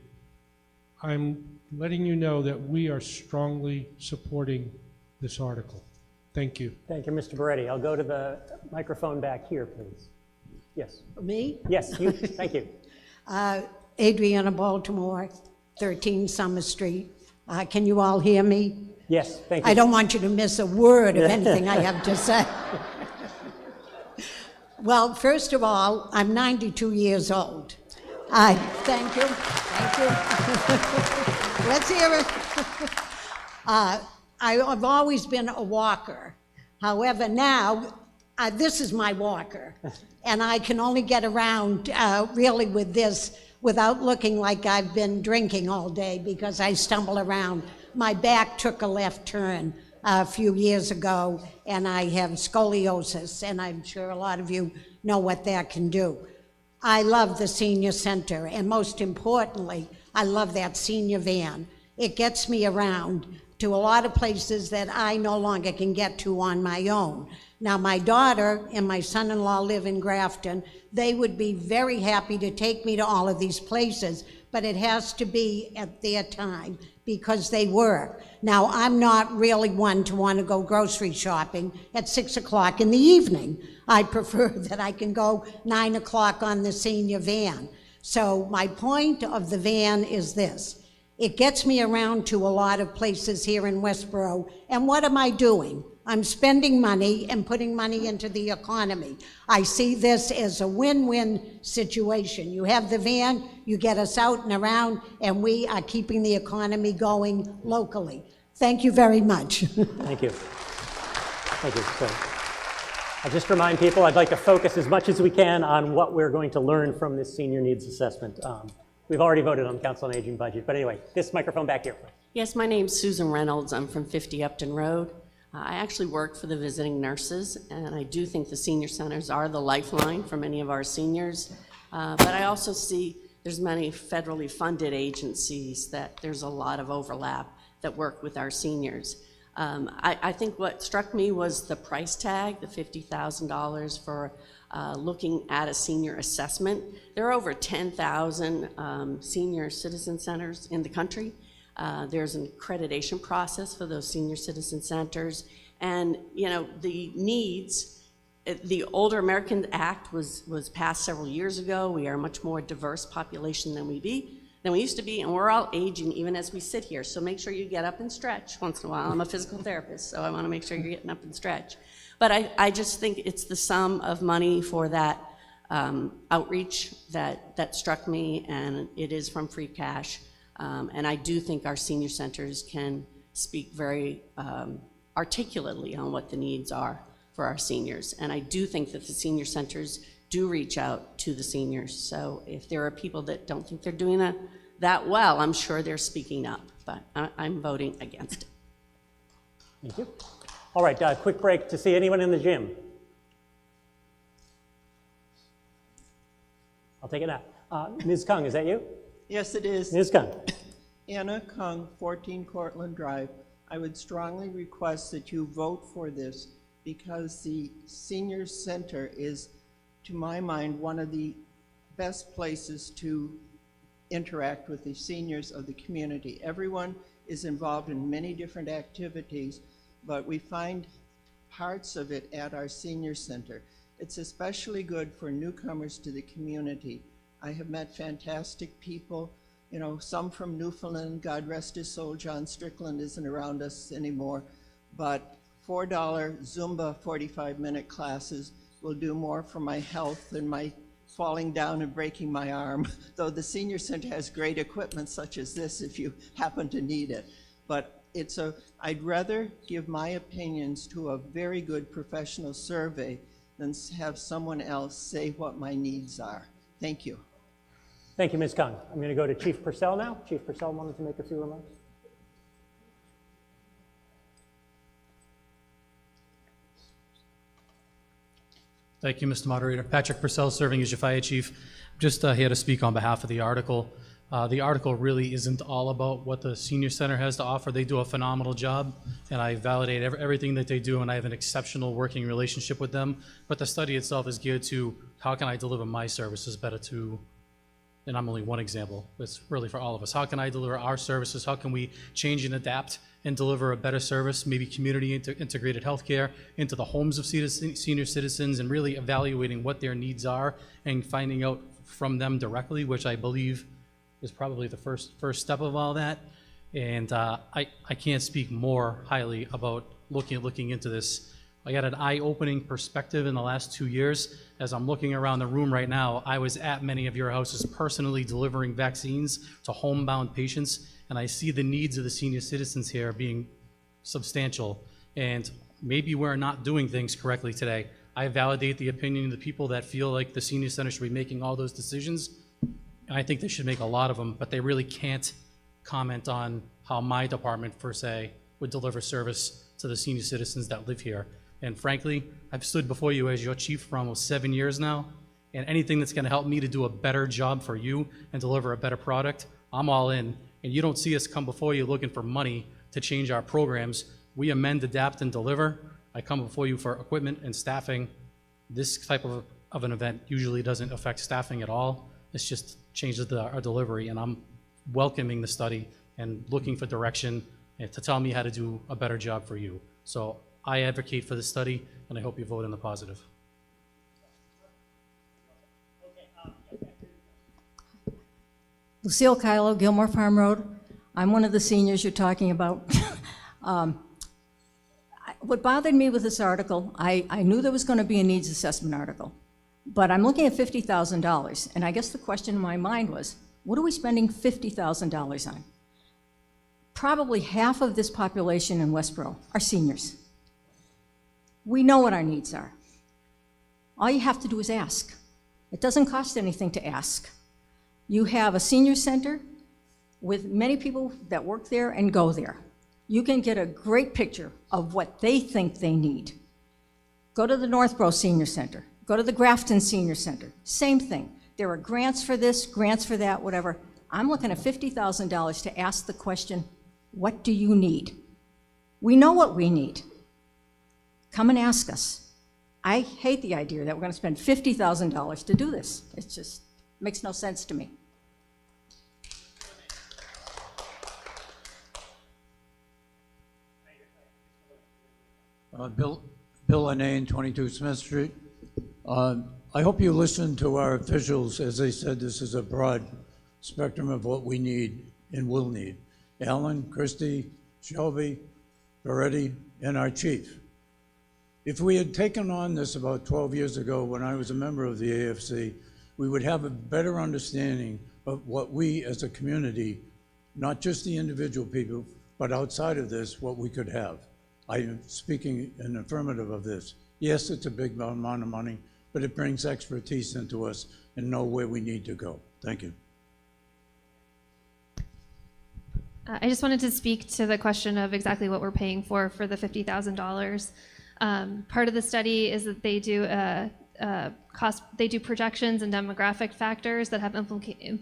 I'm letting you know that we are strongly supporting this article. Thank you. Thank you, Mr. Beretti. I'll go to the microphone back here, please. Yes. Me? Yes, you. Thank you. Adriana Baltimore, 13 Summer Street. Can you all hear me? Yes, thank you. I don't want you to miss a word of anything I have to say. Well, first of all, I'm 92 years old. Thank you. Let's hear it. I've always been a walker. However, now, this is my walker. And I can only get around really with this without looking like I've been drinking all day because I stumble around. My back took a left turn a few years ago, and I have scoliosis, and I'm sure a lot of you know what that can do. I love the senior center, and most importantly, I love that senior van. It gets me around to a lot of places that I no longer can get to on my own. Now, my daughter and my son-in-law live in Grafton. They would be very happy to take me to all of these places, but it has to be at their time because they work. Now, I'm not really one to want to go grocery shopping at 6 o'clock in the evening. I prefer that I can go 9 o'clock on the senior van. So my point of the van is this. It gets me around to a lot of places here in Westborough, and what am I doing? I'm spending money and putting money into the economy. I see this as a win-win situation. You have the van, you get us out and around, and we are keeping the economy going locally. Thank you very much. Thank you. Thank you. So, I'll just remind people, I'd like to focus as much as we can on what we're going to learn from this senior needs assessment. We've already voted on the Council on Aging budget, but anyway, this microphone back here. Yes, my name's Susan Reynolds. I'm from 50 Upton Road. I actually work for the visiting nurses, and I do think the senior centers are the lifeline for many of our seniors. But I also see there's many federally funded agencies that there's a lot of overlap that work with our seniors. I think what struck me was the price tag, the $50,000 for looking at a senior assessment. There are over 10,000 senior citizen centers in the country. There's an accreditation process for those senior citizen centers. And, you know, the needs, the Older Americans Act was passed several years ago. We are a much more diverse population than we used to be, and we're all aging even as we sit here. So make sure you get up and stretch once in a while. I'm a physical therapist, so I want to make sure you're getting up and stretch. But I just think it's the sum of money for that outreach that struck me, and it is from free cash. And I do think our senior centers can speak very articulately on what the needs are for our seniors. And I do think that the senior centers do reach out to the seniors. So if there are people that don't think they're doing that well, I'm sure they're speaking up, but I'm voting against it. Thank you. All right, quick break to see anyone in the gym. I'll take it now. Ms. Kung, is that you? Yes, it is. Ms. Kung. Anna Kung, 14 Cortlandt Drive. I would strongly request that you vote for this because the senior center is, to my mind, one of the best places to interact with the seniors of the community. Everyone is involved in many different activities, but we find parts of it at our senior center. It's especially good for newcomers to the community. I have met fantastic people, you know, some from Newfoundland. God rest his soul, John Strickland isn't around us anymore, but $4 Zumba 45-minute classes will do more for my health than my falling down and breaking my arm, though the senior center has great equipment such as this if you happen to need it. But I'd rather give my opinions to a very good professional survey than have someone else say what my needs are. Thank you. Thank you, Ms. Kung. I'm going to go to Chief Purcell now. Chief Purcell wanted to make a few remarks. Thank you, Mr. Moderator. Patrick Purcell, serving as your fire chief. Just here to speak on behalf of the article. The article really isn't all about what the senior center has to offer. They do a phenomenal job, and I validate everything that they do, and I have an exceptional working relationship with them. But the study itself is geared to how can I deliver my services better to, and I'm only one example. It's really for all of us. How can I deliver our services? How can we change and adapt and deliver a better service, maybe community integrated healthcare into the homes of senior citizens, and really evaluating what their needs are and finding out from them directly, which I believe is probably the first step of all that. And I can't speak more highly about looking into this. I got an eye-opening perspective in the last 2 years. As I'm looking around the room right now, I was at many of your houses personally delivering vaccines to homebound patients, and I see the needs of the senior citizens here being substantial. And maybe we're not doing things correctly today. I validate the opinion of the people that feel like the senior center should be making all those decisions. And I think they should make a lot of them, but they really can't comment on how my department, per se, would deliver service to the senior citizens that live here. And frankly, I've stood before you as your chief for almost 7 years now, and anything that's gonna help me to do a better job for you and deliver a better product, I'm all in. And you don't see us come before you looking for money to change our programs. We amend, adapt, and deliver. I come before you for equipment and staffing. This type of an event usually doesn't affect staffing at all. It's just changes our delivery, and I'm welcoming the study and looking for direction and to tell me how to do a better job for you. So I advocate for the study, and I hope you vote in the positive. Lucille Kylo, Gilmore Farm Road. I'm one of the seniors you're talking about. What bothered me with this article, I knew there was going to be a needs assessment article, but I'm looking at $50,000, and I guess the question in my mind was, what are we spending $50,000 on? Probably half of this population in Westborough are seniors. We know what our needs are. All you have to do is ask. It doesn't cost anything to ask. You have a senior center with many people that work there and go there. You can get a great picture of what they think they need. Go to the Northborough Senior Center. Go to the Grafton Senior Center. Same thing. There are grants for this, grants for that, whatever. I'm looking at $50,000 to ask the question, what do you need? We know what we need. Come and ask us. I hate the idea that we're going to spend $50,000 to do this. It just makes no sense to me. Bill Anane, 22 Smith Street. I hope you listen to our officials. As they said, this is a broad spectrum of what we need and will need. Alan, Christie, Shelby, Peretti, and our chief. If we had taken on this about 12 years ago when I was a member of the AFC, we would have a better understanding of what we as a community, not just the individual people, but outside of this, what we could have. I am speaking in affirmative of this. Yes, it's a big amount of money, but it brings expertise into us and know where we need to go. Thank you. I just wanted to speak to the question of exactly what we're paying for the $50,000. Part of the study is that they do they do projections and demographic factors that have implications,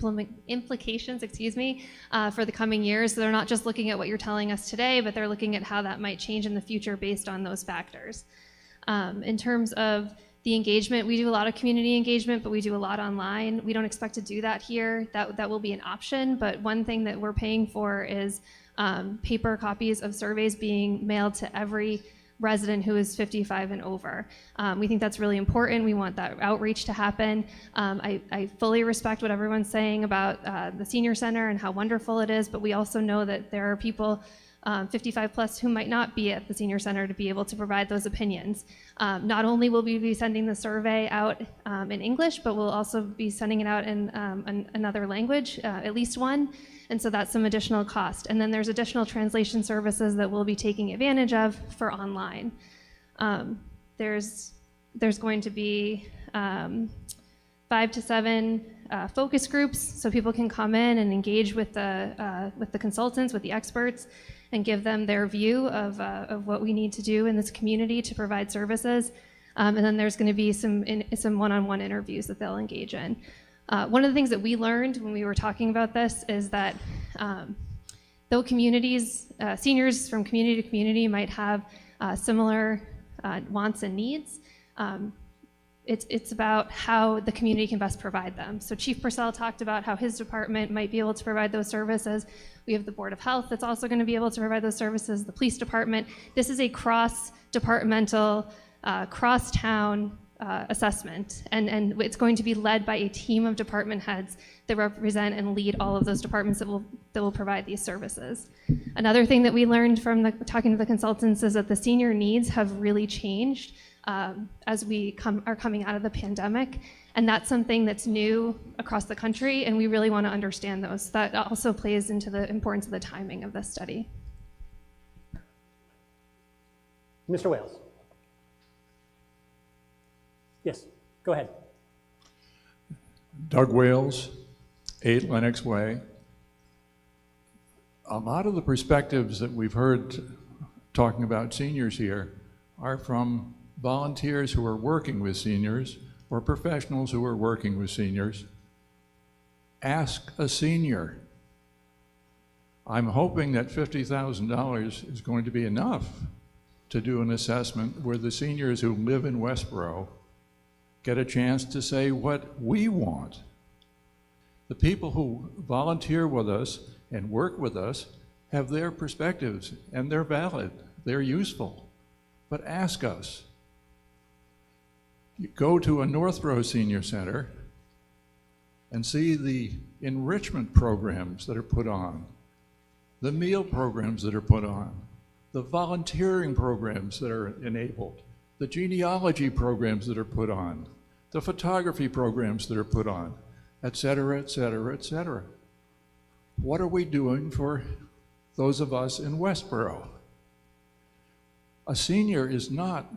for the coming years. So they're not just looking at what you're telling us today, but they're looking at how that might change in the future based on those factors. In terms of the engagement, we do a lot of community engagement, but we do a lot online. We don't expect to do that here. That will be an option, but one thing that we're paying for is paper copies of surveys being mailed to every resident who is 55 and over. We think that's really important. We want that outreach to happen. I fully respect what everyone's saying about the senior center and how wonderful it is, but we also know that there are people 55 plus who might not be at the senior center to be able to provide those opinions. Not only will we be sending the survey out in English, but we'll also be sending it out in another language, at least one. And so that's some additional cost. And then there's additional translation services that we'll be taking advantage of for online. There's going to be 5 to 7 focus groups, so people can come in and engage with the consultants, with the experts, and give them their view of what we need to do in this community to provide services. And then there's going to be some one-on-one interviews that they'll engage in. One of the things that we learned when we were talking about this is that though communities, seniors from community to community might have similar wants and needs, it's about how the community can best provide them. So Chief Purcell talked about how his department might be able to provide those services. We have the Board of Health that's also going to be able to provide those services, the police department. This is a cross-departmental, cross-town assessment, and it's going to be led by a team of department heads that represent and lead all of those departments that will provide these services. Another thing that we learned from talking to the consultants is that the senior needs have really changed as we are coming out of the pandemic, and that's something that's new across the country, and we really want to understand those. That also plays into the importance of the timing of this study. Mr. Wales. Yes, go ahead. Doug Wales, 8 Lenox Way. A lot of the perspectives that we've heard talking about seniors here are from volunteers who are working with seniors or professionals who are working with seniors. Ask a senior. I'm hoping that $50,000 is going to be enough to do an assessment where the seniors who live in Westborough get a chance to say what we want. The people who volunteer with us and work with us have their perspectives, and they're valid, they're useful, but ask us. You go to a Northborough Senior Center and see the enrichment programs that are put on, the meal programs that are put on, the volunteering programs that are enabled, the genealogy programs that are put on, the photography programs that are put on, et cetera, et cetera, et cetera. What are we doing for those of us in Westborough? A senior is not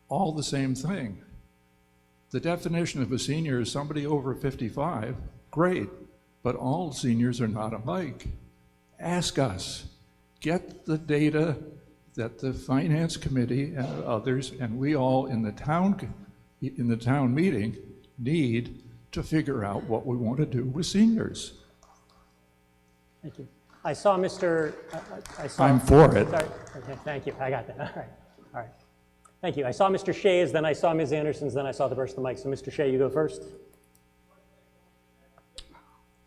all the same thing. The definition of a senior is somebody over 55, great, but all seniors are not alike. Ask us. Get the data that the Finance Committee and others, and we all in the town meeting need to figure out what we want to do with seniors. Thank you. I saw Mr. I'm for it. Sorry. Okay, thank you. I got that. All right. Thank you. I saw Mr. Shea's, then I saw Ms. Anderson's, then I saw the burst of the mic. So Mr. Shea, you go first.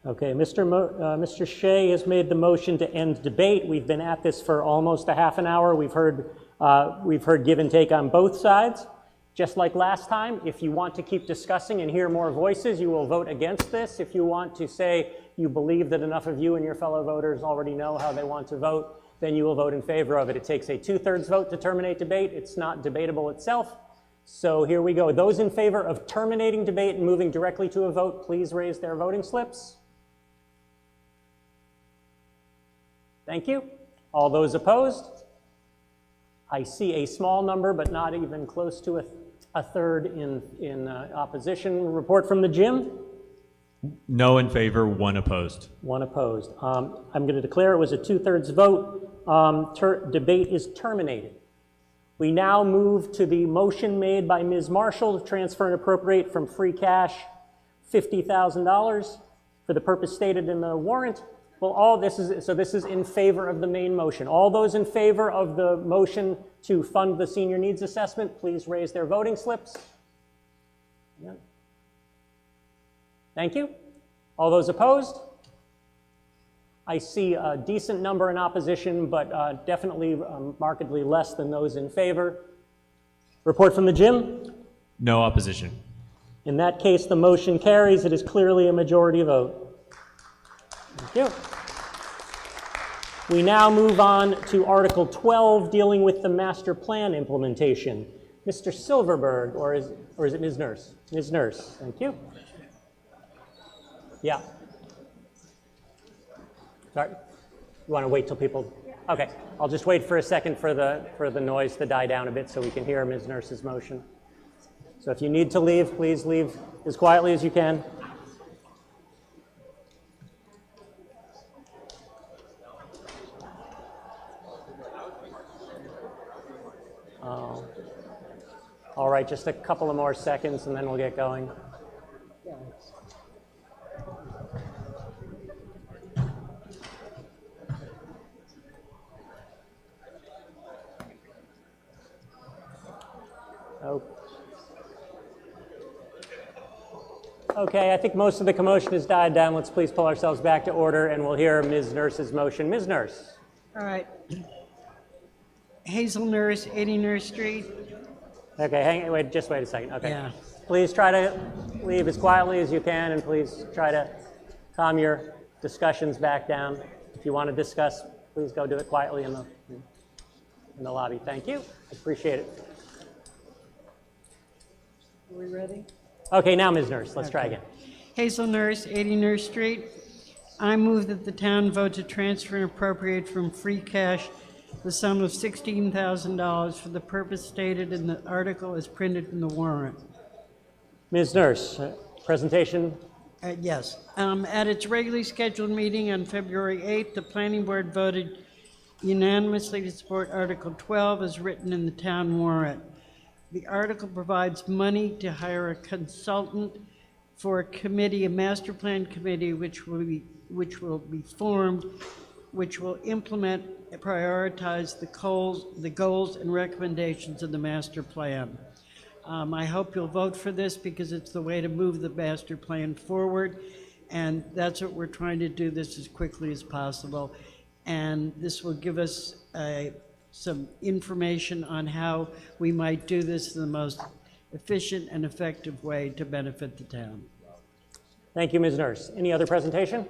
Okay, Mr. Shea has made the motion to end debate. We've been at this for almost a half an hour. We've heard give and take on both sides. Just like last time, if you want to keep discussing and hear more voices, you will vote against this. If you want to say you believe that enough of you and your fellow voters already know how they want to vote, then you will vote in favor of it. It takes a 2/3 vote to terminate debate. It's not debatable itself. So here we go. Those in favor of terminating debate and moving directly to a vote, please raise their voting slips. Thank you. All those opposed? I see a small number, but not even close to a third in opposition. Report from the gym? No in favor, 1 opposed. 1 opposed. I'm going to declare it was a 2/3 vote. Debate is terminated. We now move to the motion made by Ms. Marshall to transfer and appropriate from free cash $50,000 for the purpose stated in the warrant. Well, this is in favor of the main motion. All those in favor of the motion to fund the senior needs assessment, please raise their voting slips. Yeah. Thank you. All those opposed? I see a decent number in opposition, but definitely markedly less than those in favor. Report from the gym? No opposition. In that case, the motion carries. It is clearly a majority vote. Thank you. We now move on to Article 12, dealing with the master plan implementation. Mr. Silverberg, or is it Ms. Nurse? Ms. Nurse, thank you. Yeah. Sorry, you want to wait till people? Okay, I'll just wait for a second for the noise to die down a bit so we can hear Ms. Nurse's motion. So if you need to leave, please leave as quietly as you can. All right, just a couple of more seconds and then we'll get going. Okay, I think most of the commotion has died down. Let's please pull ourselves back to order and we'll hear Ms. Nurse's motion. Ms. Nurse. All right. Hazel Nurse, 80 Nurse Street. Okay, just wait a second. Okay. Yeah. Please try to leave as quietly as you can and please try to calm your discussions back down. If you want to discuss, please go do it quietly in the lobby. Thank you. I appreciate it. Are we ready? Okay, now Ms. Nurse, let's try again. Hazel Nurse, 80 Nurse Street. I move that the town vote to transfer and appropriate from free cash the sum of $16,000 for the purpose stated in the article as printed in the warrant. Ms. Nurse, presentation? Yes. At its regularly scheduled meeting on February 8th, the planning board voted unanimously to support Article 12 as written in the town warrant. The article provides money to hire a consultant for a committee, a master plan committee, which will be formed, which will implement and prioritize the goals and recommendations of the master plan. I hope you'll vote for this because it's the way to move the master plan forward, and that's what we're trying to do this as quickly as possible. And this will give us some information on how we might do this in the most efficient and effective way to benefit the town. Thank you, Ms. Nurse. Any other presentation?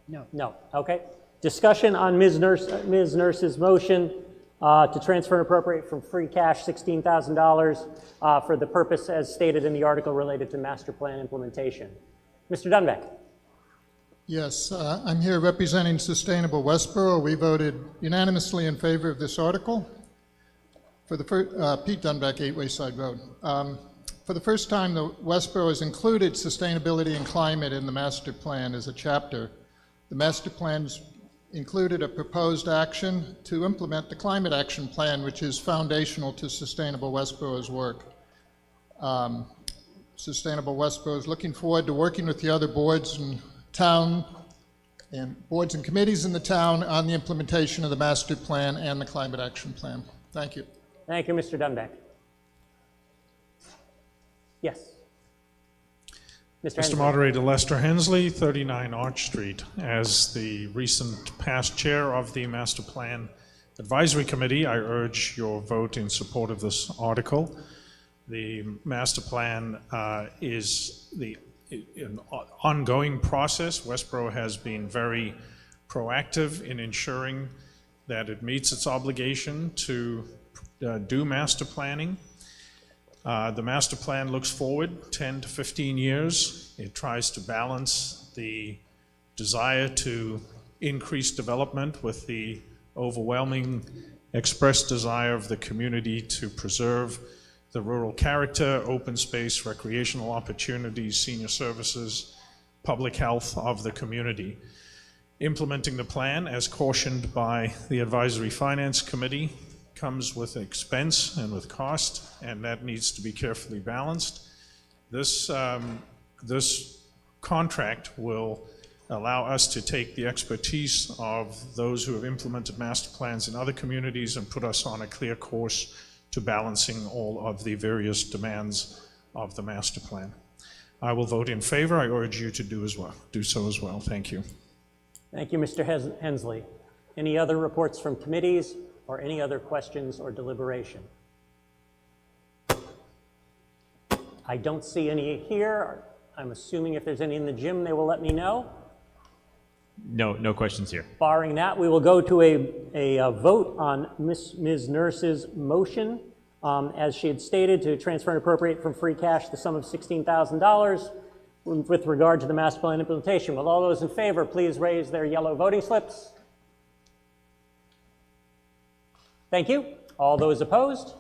No. No. Okay. Discussion on Ms. Nurse's motion to transfer and appropriate from free cash $16,000 for the purpose as stated in the article related to master plan implementation. Mr. Dunbeck. Yes, I'm here representing Sustainable Westborough. We voted unanimously in favor of this article. For the first, Pete Dunbeck, 8 Wayside Road. For the first time, the Westborough has included sustainability and climate in the master plan as a chapter. The master plan's included a proposed action to implement the climate action plan, which is foundational to Sustainable Westborough's work. Sustainable Westborough is looking forward to working with the other boards in town and boards and committees in the town on the implementation of the master plan and the climate action plan. Thank you. Thank you, Mr. Dunbeck. Yes. Mr. Moderator, Lester Hensley, 39 Arch Street. As the recent past chair of the Master Plan Advisory Committee, I urge your vote in support of this article. The master plan is an ongoing process. Westborough has been very proactive in ensuring that it meets its obligation to do master planning. The master plan looks forward 10 to 15 years. It tries to balance the desire to increase development with the overwhelming expressed desire of the community to preserve the rural character, open space, recreational opportunities, senior services, public health of the community. Implementing the plan, as cautioned by the Advisory Finance Committee, comes with expense and with cost, and that needs to be carefully balanced. This contract will allow us to take the expertise of those who have implemented master plans in other communities and put us on a clear course to balancing all of the various demands of the master plan. I will vote in favor. I urge you to do so as well. Thank you. Thank you, Mr. Hensley. Any other reports from committees or any other questions or deliberation? I don't see any here. I'm assuming if there's any in the gym, they will let me know. No questions here. Barring that, we will go to a vote on Ms. Nurse's motion. As she had stated, to transfer and appropriate from free cash the sum of $16,000 with regard to the master plan implementation. Will all those in favor please raise their yellow voting slips? Thank you. All those opposed?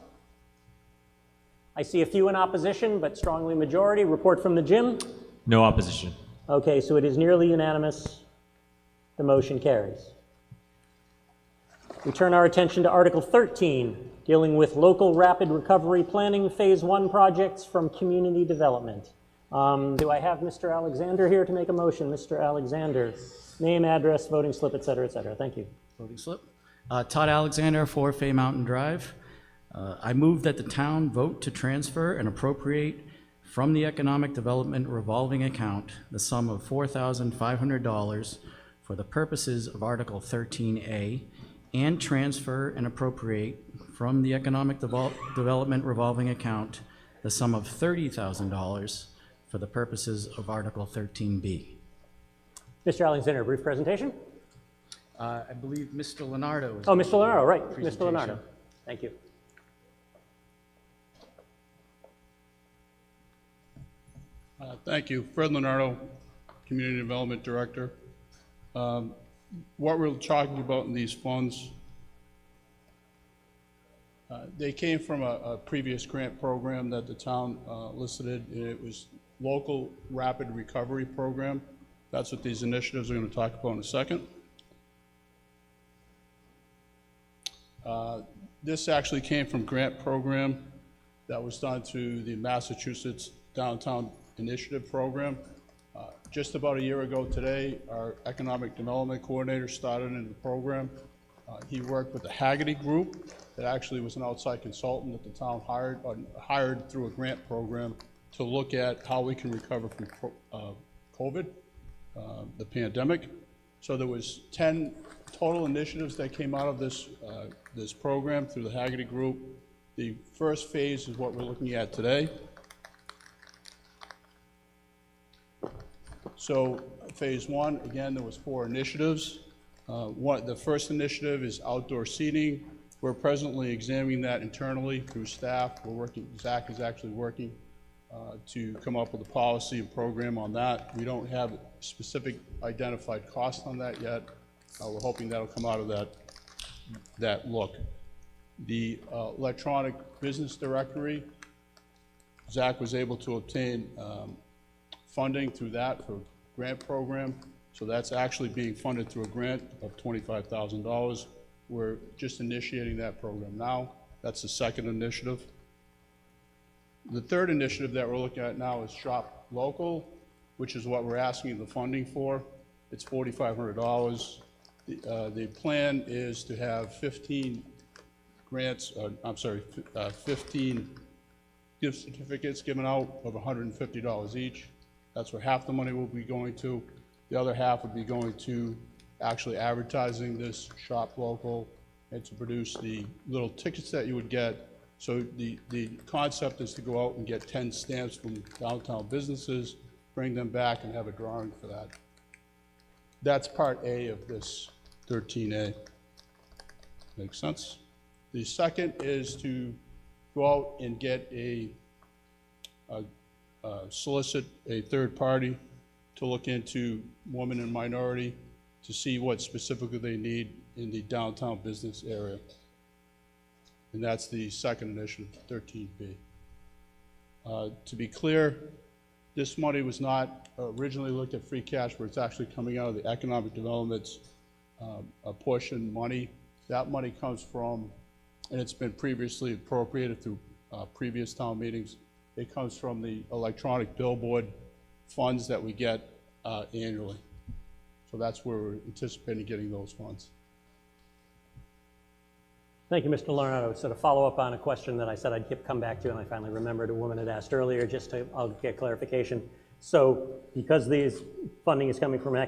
I see a few in opposition, but strongly majority. Report from the gym? No opposition. Okay, so it is nearly unanimous. The motion carries. We turn our attention to Article 13, dealing with local rapid recovery planning Phase 1 projects from community development. Do I have Mr. Alexander here to make a motion? Mr. Alexander, name, address, voting slip, et cetera, et cetera. Thank you. Voting slip. Todd Alexander, 4 Fay Mountain Drive. I move that the town vote to transfer and appropriate from the Economic Development Revolving Account the sum of $4,500 for the purposes of Article 13A, and transfer and appropriate from the Economic Development Revolving Account the sum of $30,000 for the purposes of Article 13B. Mr. Alexander, brief presentation. I believe Mr. Leonardo is. Oh, Mr. Leonardo, right. Mr. Leonardo. Thank you. Thank you. Fred Leonardo, Community Development Director. What we're talking about in these funds, they came from a previous grant program that the town listed, and it was Local Rapid Recovery Program. That's what these initiatives are going to talk about in a second. This actually came from grant program that was done through the Massachusetts Downtown Initiative Program. Just about a year ago today, our Economic Development Coordinator started in the program. He worked with the Haggerty Group that actually was an outside consultant that the town hired through a grant program to look at how we can recover from COVID, the pandemic. So there was 10 total initiatives that came out of this, this program through the Haggerty Group. The first phase is what we're looking at today. So phase 1, again, there was 4 initiatives. The first initiative is outdoor seating. We're presently examining that internally through staff. We're working, Zach is actually working to come up with a policy and program on that. We don't have specific identified cost on that yet. We're hoping that'll come out of that look. The electronic business directory, Zach was able to obtain funding through that for a grant program. So that's actually being funded through a grant of $25,000. We're just initiating that program now. That's the second initiative. The third initiative that we're looking at now is Shop Local, which is what we're asking the funding for. It's $4,500. The plan is to have 15 grants, 15 gift certificates given out of $150 each. That's where half the money will be going to. The other half would be going to actually advertising this shop local and to produce the little tickets that you would get. So the concept is to go out and get 10 stamps from downtown businesses, bring them back and have a drawing for that. That's part A of this 13A. Makes sense? The second is to go out and get solicit a third party to look into women and minority to see what specifically they need in the downtown business area. And that's the second initiative, 13B. To be clear, this money was not originally looked at free cash, but it's actually coming out of the economic development's portion money. That money comes from, and it's been previously appropriated through previous town meetings, it comes from the electronic billboard funds that we get annually. So that's where we're anticipating getting those funds. Thank you, Mr. Leonardo. So to follow up on a question that I said I'd come back to, and I finally remembered a woman had asked earlier, I'll get clarification. So because these funding is coming from an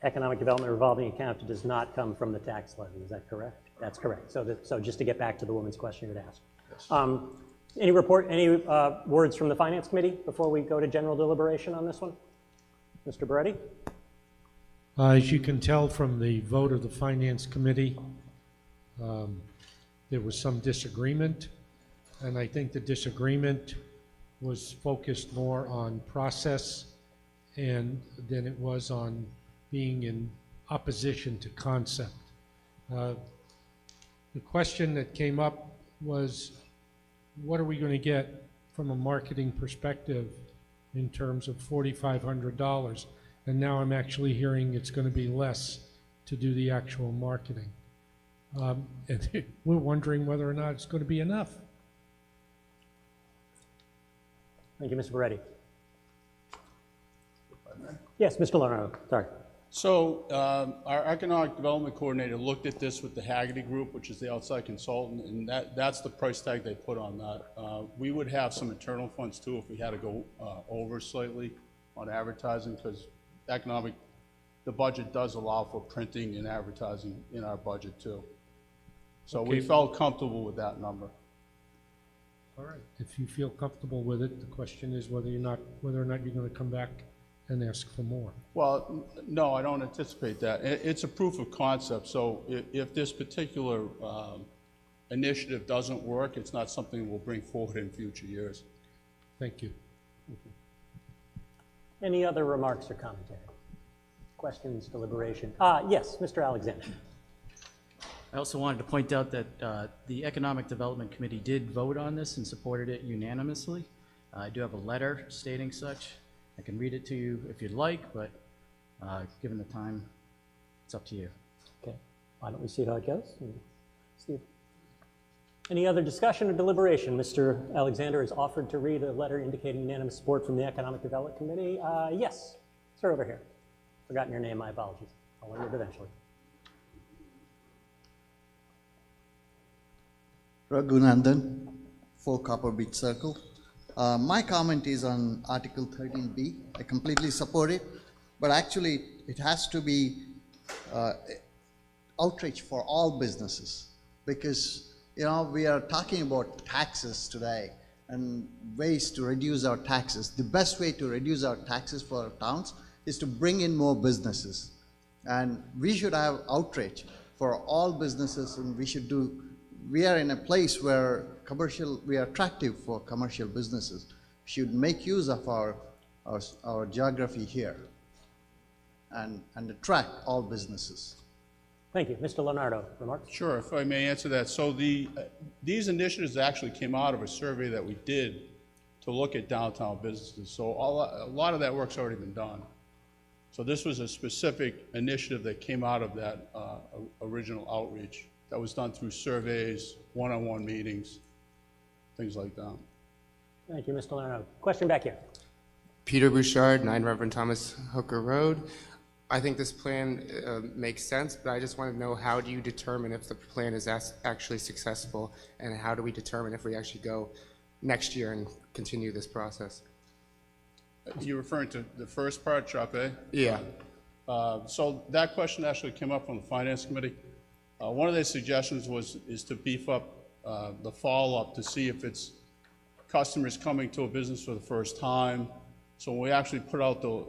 economic development revolving account, it does not come from the tax levy, is that correct? That's correct. So just to get back to the woman's question you had asked. Yes. Any words from the Finance Committee before we go to general deliberation on this one? Mr. Beretti? As you can tell from the vote of the Finance Committee, there was some disagreement, and I think the disagreement was focused more on process than it was on being in opposition to concept. The question that came up was, what are we going to get from a marketing perspective in terms of $4,500? And now I'm actually hearing it's going to be less to do the actual marketing. And we're wondering whether or not it's going to be enough. Thank you, Mr. Beretti. Yes, Mr. Leonardo, sorry. So our economic development coordinator looked at this with the Haggerty Group, which is the outside consultant, and that's the price tag they put on that. We would have some internal funds too if we had to go over slightly on advertising, because the budget does allow for printing and advertising in our budget too. So Okay. we felt comfortable with that number. All right. If you feel comfortable with it, the question is whether or not you're going to come back and ask for more. Well, no, I don't anticipate that. It's a proof of concept, so if this particular initiative doesn't work, it's not something we'll bring forward in future years. Thank you. Any other remarks or commentary? Questions, deliberation? Yes, Mr. Alexander. I also wanted to point out that the Economic Development Committee did vote on this and supported it unanimously. I do have a letter stating such. I can read it to you if you'd like, but given the time, it's up to you. Okay, why don't we see how it goes? Steve. Any other discussion or deliberation? Mr. Alexander has offered to read a letter indicating unanimous support from the Economic Development Committee. Yes, sir, over here. Forgotten your name, my apologies. I'll learn it eventually. Raghunandan, 4 Copper Beach Circle. My comment is on Article 13B. I completely support it, but actually it has to be outreach for all businesses, because we are talking about taxes today and ways to reduce our taxes. The best way to reduce our taxes for our towns is to bring in more businesses, and we should have outreach for all businesses, and we are in a place where we are attractive for commercial businesses. We should make use of our geography here and attract all businesses. Thank you. Mr. Leonardo, remarks? Sure, if I may answer that. So these initiatives actually came out of a survey that we did to look at downtown businesses. So a lot of that work's already been done. So this was a specific initiative that came out of that original outreach that was done through surveys, one-on-one meetings, things like that. Thank you, Mr. Leonardo. Question back here. Peter Bouchard, 9 Reverend Thomas Hooker Road. I think this plan makes sense, but I just want to know, how do you determine if the plan is actually successful, and how do we determine if we actually go next year and continue this process? You're referring to the first part, Shop A? Yeah. So that question actually came up from the Finance Committee. One of their suggestions is to beef up the follow-up to see if it's customers coming to a business for the first time. So when we actually put out the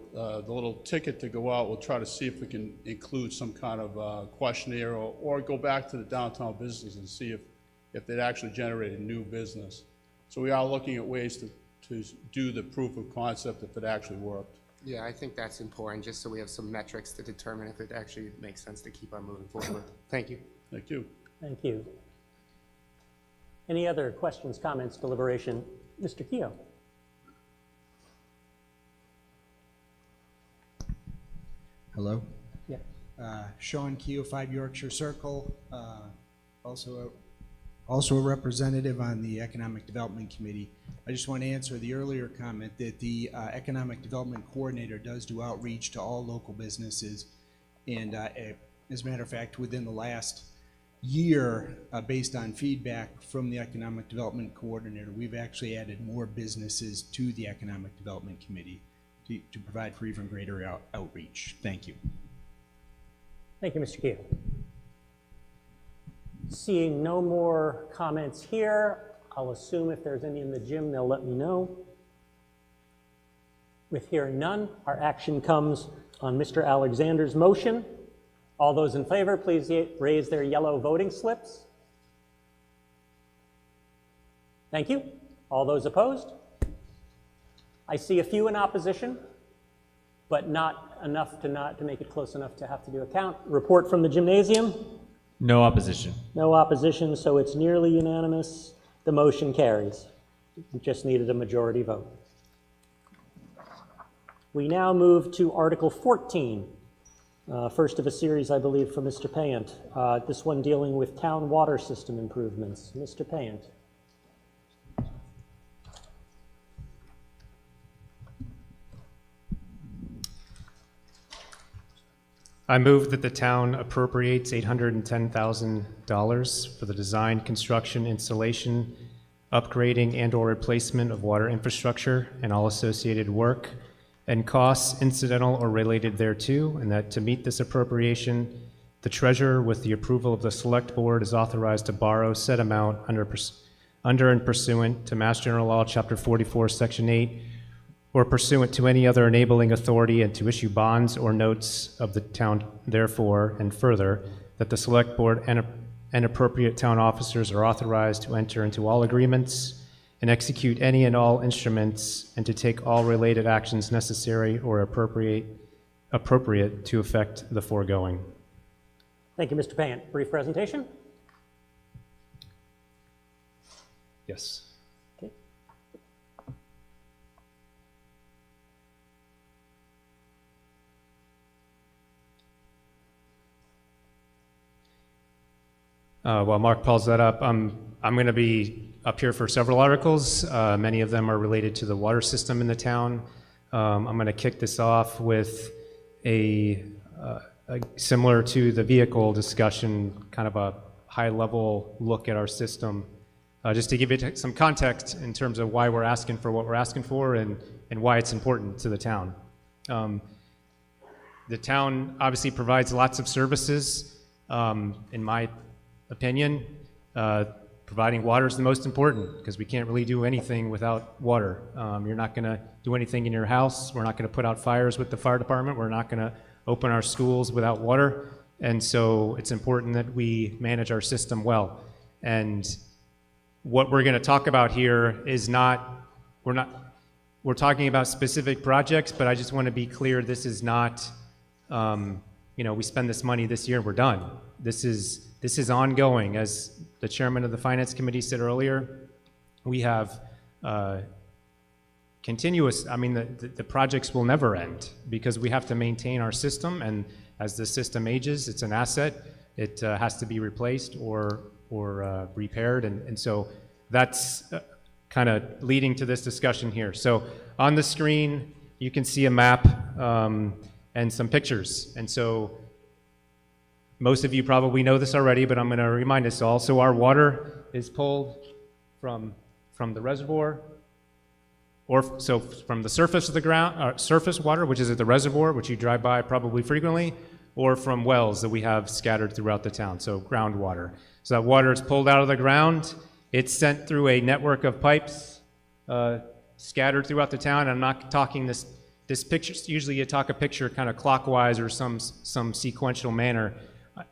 little ticket to go out, we'll try to see if we can include some kind of questionnaire, or go back to the downtown business and see if they'd actually generated new business. So we are looking at ways to do the proof of concept if it actually worked. Yeah, I think that's important, just so we have some metrics to determine if it actually makes sense to keep on moving forward. Thank you. Thank you. Thank you. Any other questions, comments, deliberation? Mr. Keogh. Hello. Yeah. Sean Keogh, 5 Yorkshire Circle, also a representative on the Economic Development Committee. I just want to answer the earlier comment that the Economic Development Coordinator does do outreach to all local businesses, and as a matter of fact, within the last year, based on feedback from the Economic Development Coordinator, we've actually added more businesses to the Economic Development Committee to provide for even greater outreach. Thank you. Thank you, Mr. Keogh. Seeing no more comments here, I'll assume if there's any in the gym, they'll let me know. With hearing none, our action comes on Mr. Alexander's motion. All those in favor, please raise their yellow voting slips. Thank you. All those opposed? I see a few in opposition, but not enough to make it close enough to have to do a count. Report from the gymnasium? No opposition. No opposition, so it's nearly unanimous. The motion carries. We just needed a majority vote. We now move to Article 14, first of a series, I believe, for Mr. Payant. This one dealing with town water system improvements. Mr. Payant. I move that the town appropriates $810,000 for the design, construction, installation, upgrading, and/or replacement of water infrastructure and all associated work and costs incidental or related thereto, and that to meet this appropriation, the treasurer, with the approval of the select board, is authorized to borrow said amount under and pursuant to Mass General Law, Chapter 44, Section 8, or pursuant to any other enabling authority, and to issue bonds or notes of the town, therefore, and further, that the select board and appropriate town officers are authorized to enter into all agreements and execute any and all instruments, and to take all related actions necessary or appropriate to effect the foregoing. Thank you, Mr. Payant. Brief presentation? Yes. Okay. While Mark pulls that up, I'm going to be up here for several articles. Many of them are related to the water system in the town. I'm going to kick this off with a similar to the vehicle discussion, kind of a high-level look at our system, just to give it some context in terms of why we're asking for what we're asking for, and why it's important to the town. The town obviously provides lots of services. In my opinion, providing water is the most important, because we can't really do anything without water. You're not going to do anything in your house. We're not going to put out fires with the fire department. We're not going to open our schools without water. And so it's important that we manage our system well. And what we're going to talk about here is we're talking about specific projects, but I just want to be clear, this is not, we spend this money this year, we're done. This is ongoing. As the chairman of the Finance Committee said earlier, we have the projects will never end, because we have to maintain our system, and as the system ages, it's an asset. It has to be replaced or repaired, and so that's kind of leading to this discussion here. So on the screen, you can see a map, and some pictures. And so most of you probably know this already, but I'm going to remind us all. So our water is pulled from the reservoir, so from the surface of the ground, surface water, which is at the reservoir, which you drive by probably frequently, or from wells that we have scattered throughout the town, so groundwater. So that water is pulled out of the ground. It's sent through a network of pipes scattered throughout the town. I'm not talking this picture. Usually you talk a picture kind of clockwise or some sequential manner.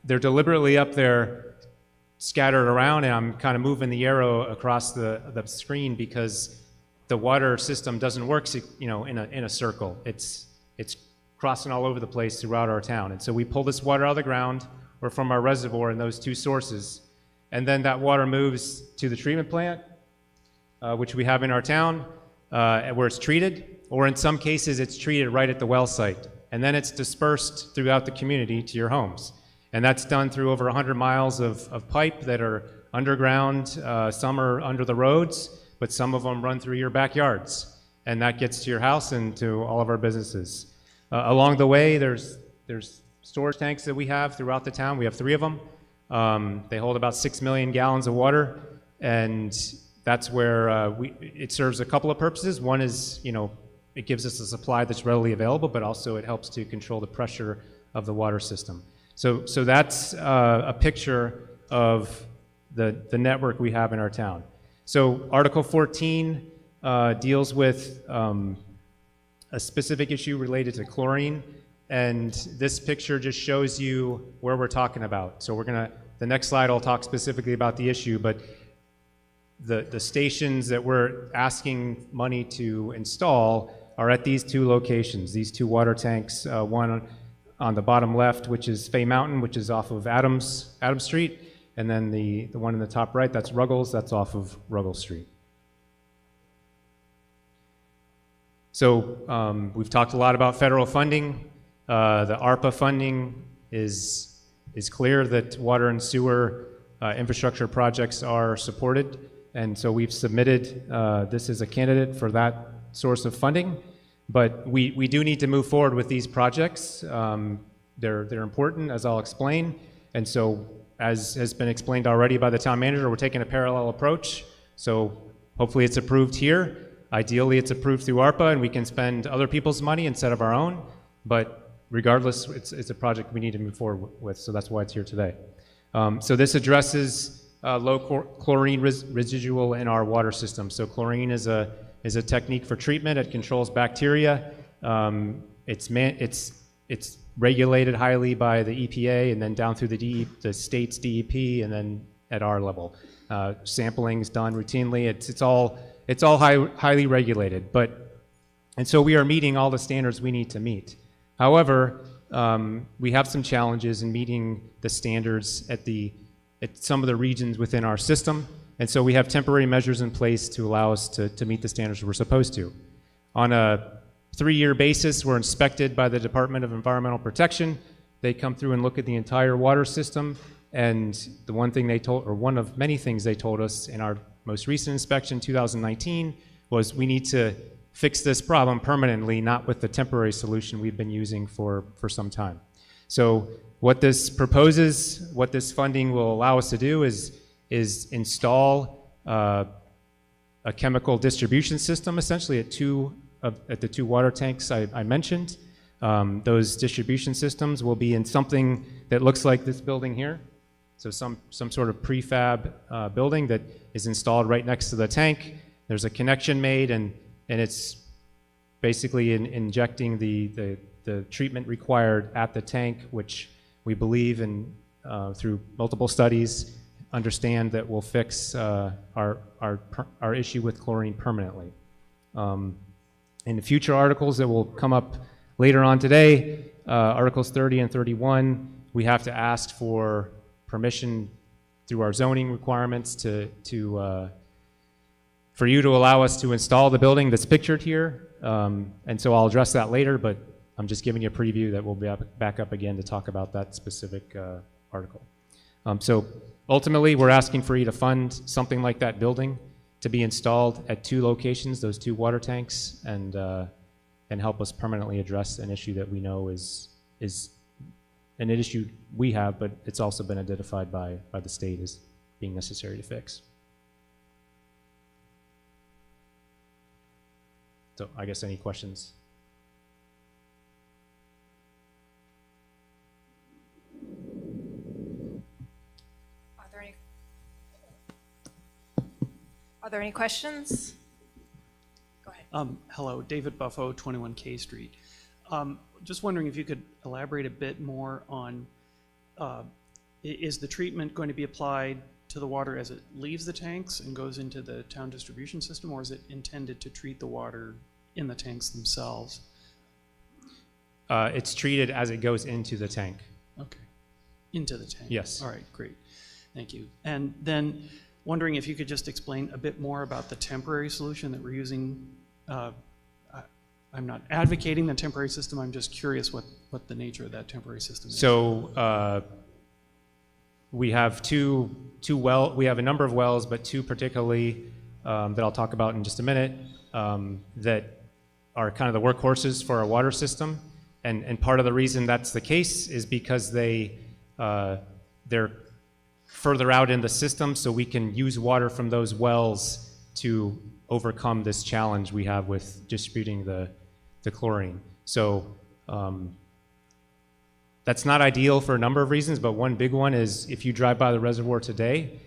They're deliberately up there scattered around, and I'm kind of moving the arrow across the screen because the water system doesn't work, in a circle. It's crossing all over the place throughout our town. And so we pull this water out of the ground or from our reservoir in those two sources, and then that water moves to the treatment plant, which we have in our town, where it's treated, or in some cases it's treated right at the well site, and then it's dispersed throughout the community to your homes. And that's done through over 100 miles of pipe that are underground. Some are under the roads, but some of them run through your backyards, and that gets to your house and to all of our businesses. Along the way, there's storage tanks that we have throughout the town. We have 3 of them. They hold about 6 million gallons of water, and that's where it serves a couple of purposes. One is, it gives us a supply that's readily available, but also it helps to control the pressure of the water system. So that's a picture of the network we have in our town. So Article 14 deals with a specific issue related to chlorine, and this picture just shows you where we're talking about. So the next slide will talk specifically about the issue, but the stations that we're asking money to install are at these 2 locations, these 2 water tanks, one on the bottom left, which is Fay Mountain, which is off of Adams Street, and then the one in the top right, that's Ruggles, that's off of Ruggles Street. So we've talked a lot about federal funding. The ARPA funding is clear that water and sewer infrastructure projects are supported, and so we've submitted this as a candidate for that source of funding. But we do need to move forward with these projects. They're important, as I'll explain. And so, as has been explained already by the town manager, we're taking a parallel approach. So hopefully it's approved here. Ideally, it's approved through ARPA, and we can spend other people's money instead of our own. But regardless, it's a project we need to move forward with, so that's why it's here today. So this addresses low chlorine residual in our water system. So chlorine is a technique for treatment. It controls bacteria. It's regulated highly by the EPA and then down through the state's DEP and then at our level. Sampling is done routinely. It's all highly regulated. And so we are meeting all the standards we need to meet. However, we have some challenges in meeting the standards at some of the regions within our system. And so we have temporary measures in place to allow us to meet the standards we're supposed to. On a 3-year basis, we're inspected by the Department of Environmental Protection. They come through and look at the entire water system, and the one thing one of many things they told us in our most recent inspection, 2019, was we need to fix this problem permanently, not with the temporary solution we've been using for some time. So what this proposes, what this funding will allow us to do is install a chemical distribution system, essentially at the 2 water tanks I mentioned. Those distribution systems will be in something that looks like this building here. So some sort of prefab building that is installed right next to the tank. There's a connection made, and it's basically injecting the treatment required at the tank, which we believe through multiple studies understand that will fix our issue with chlorine permanently. In the future articles that will come up later on today, Articles 30 and 31, we have to ask for permission through our zoning requirements for you to allow us to install the building that's pictured here. And so I'll address that later, but I'm just giving you a preview that we'll be back up again to talk about that specific article. So ultimately, we're asking for you to fund something like that building to be installed at 2 locations, those 2 water tanks, and and help us permanently address an issue that we know is an issue we have, but it's also been identified by the state as being necessary to fix. So I guess any questions? Are there any questions? Go ahead. Hello, David Buffo, 21 K Street. Just wondering if you could elaborate a bit more on, is the treatment going to be applied to the water as it leaves the tanks and goes into the town distribution system, or is it intended to treat the water in the tanks themselves? It's treated as it goes into the tank. Okay, into the tank? Yes. All right, great, thank you. And then wondering if you could just explain a bit more about the temporary solution that we're using. I'm not advocating the temporary system, I'm just curious what the nature of that temporary system is. So we have we have a number of wells, but two particularly that I'll talk about in just a minute that are kind of the workhorses for our water system. And part of the reason that's the case is because they're further out in the system, so we can use water from those wells to overcome this challenge we have with distributing the chlorine. So that's not ideal for a number of reasons, but one big one is if you drive by the reservoir today,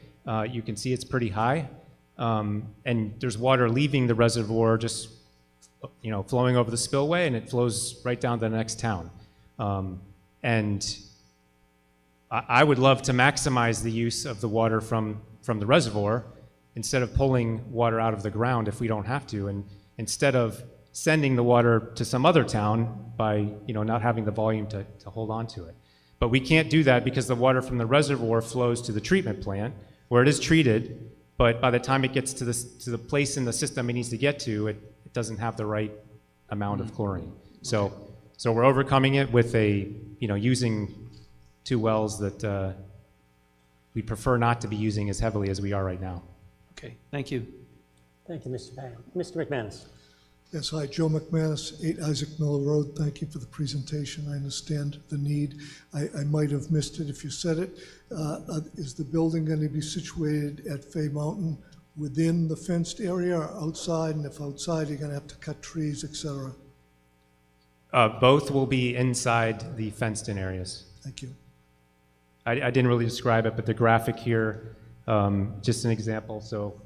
you can see it's pretty high, and there's water leaving the reservoir just flowing over the spillway, and it flows right down to the next town. And I would love to maximize the use of the water from the reservoir instead of pulling water out of the ground if we don't have to, and instead of sending the water to some other town by not having the volume to hold on to it. But we can't do that because the water from the reservoir flows to the treatment plant where it is treated, but by the time it gets to the place in the system it needs to get to, it doesn't have the right amount of chlorine. So we're overcoming it with using two wells that we prefer not to be using as heavily as we are right now. Okay, thank you. Thank you, Mr. McManus. Yes, hi, Joe McManus, 8 Isaac Miller Road. Thank you for the presentation. I understand the need. I might have missed it if you said it. Is the building going to be situated at Fay Mountain within the fenced area or outside? And if outside, you're going to have to cut trees, et cetera? Both will be inside the fenced-in areas. Thank you. I didn't really describe it, but the graphic here, just an example. So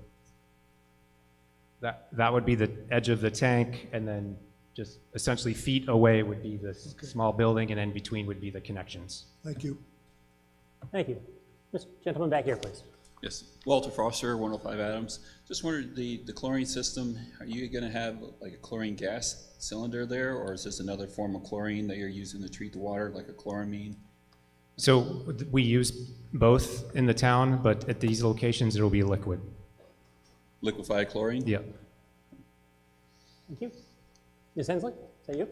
that would be the edge of the tank, and then just essentially feet away would be the small building, and then between would be the connections. Thank you. Thank you. This gentleman back here, please. Yes, Walter Foster, 105 Adams. Just wondered, the chlorine system, are you going to have like a chlorine gas cylinder there, or is this another form of chlorine that you're using to treat the water, like a chloramine? So we use both in the town, but at these locations it will be liquid. Liquefied chlorine? Yeah. Thank you. Ms. Hensley, is that you?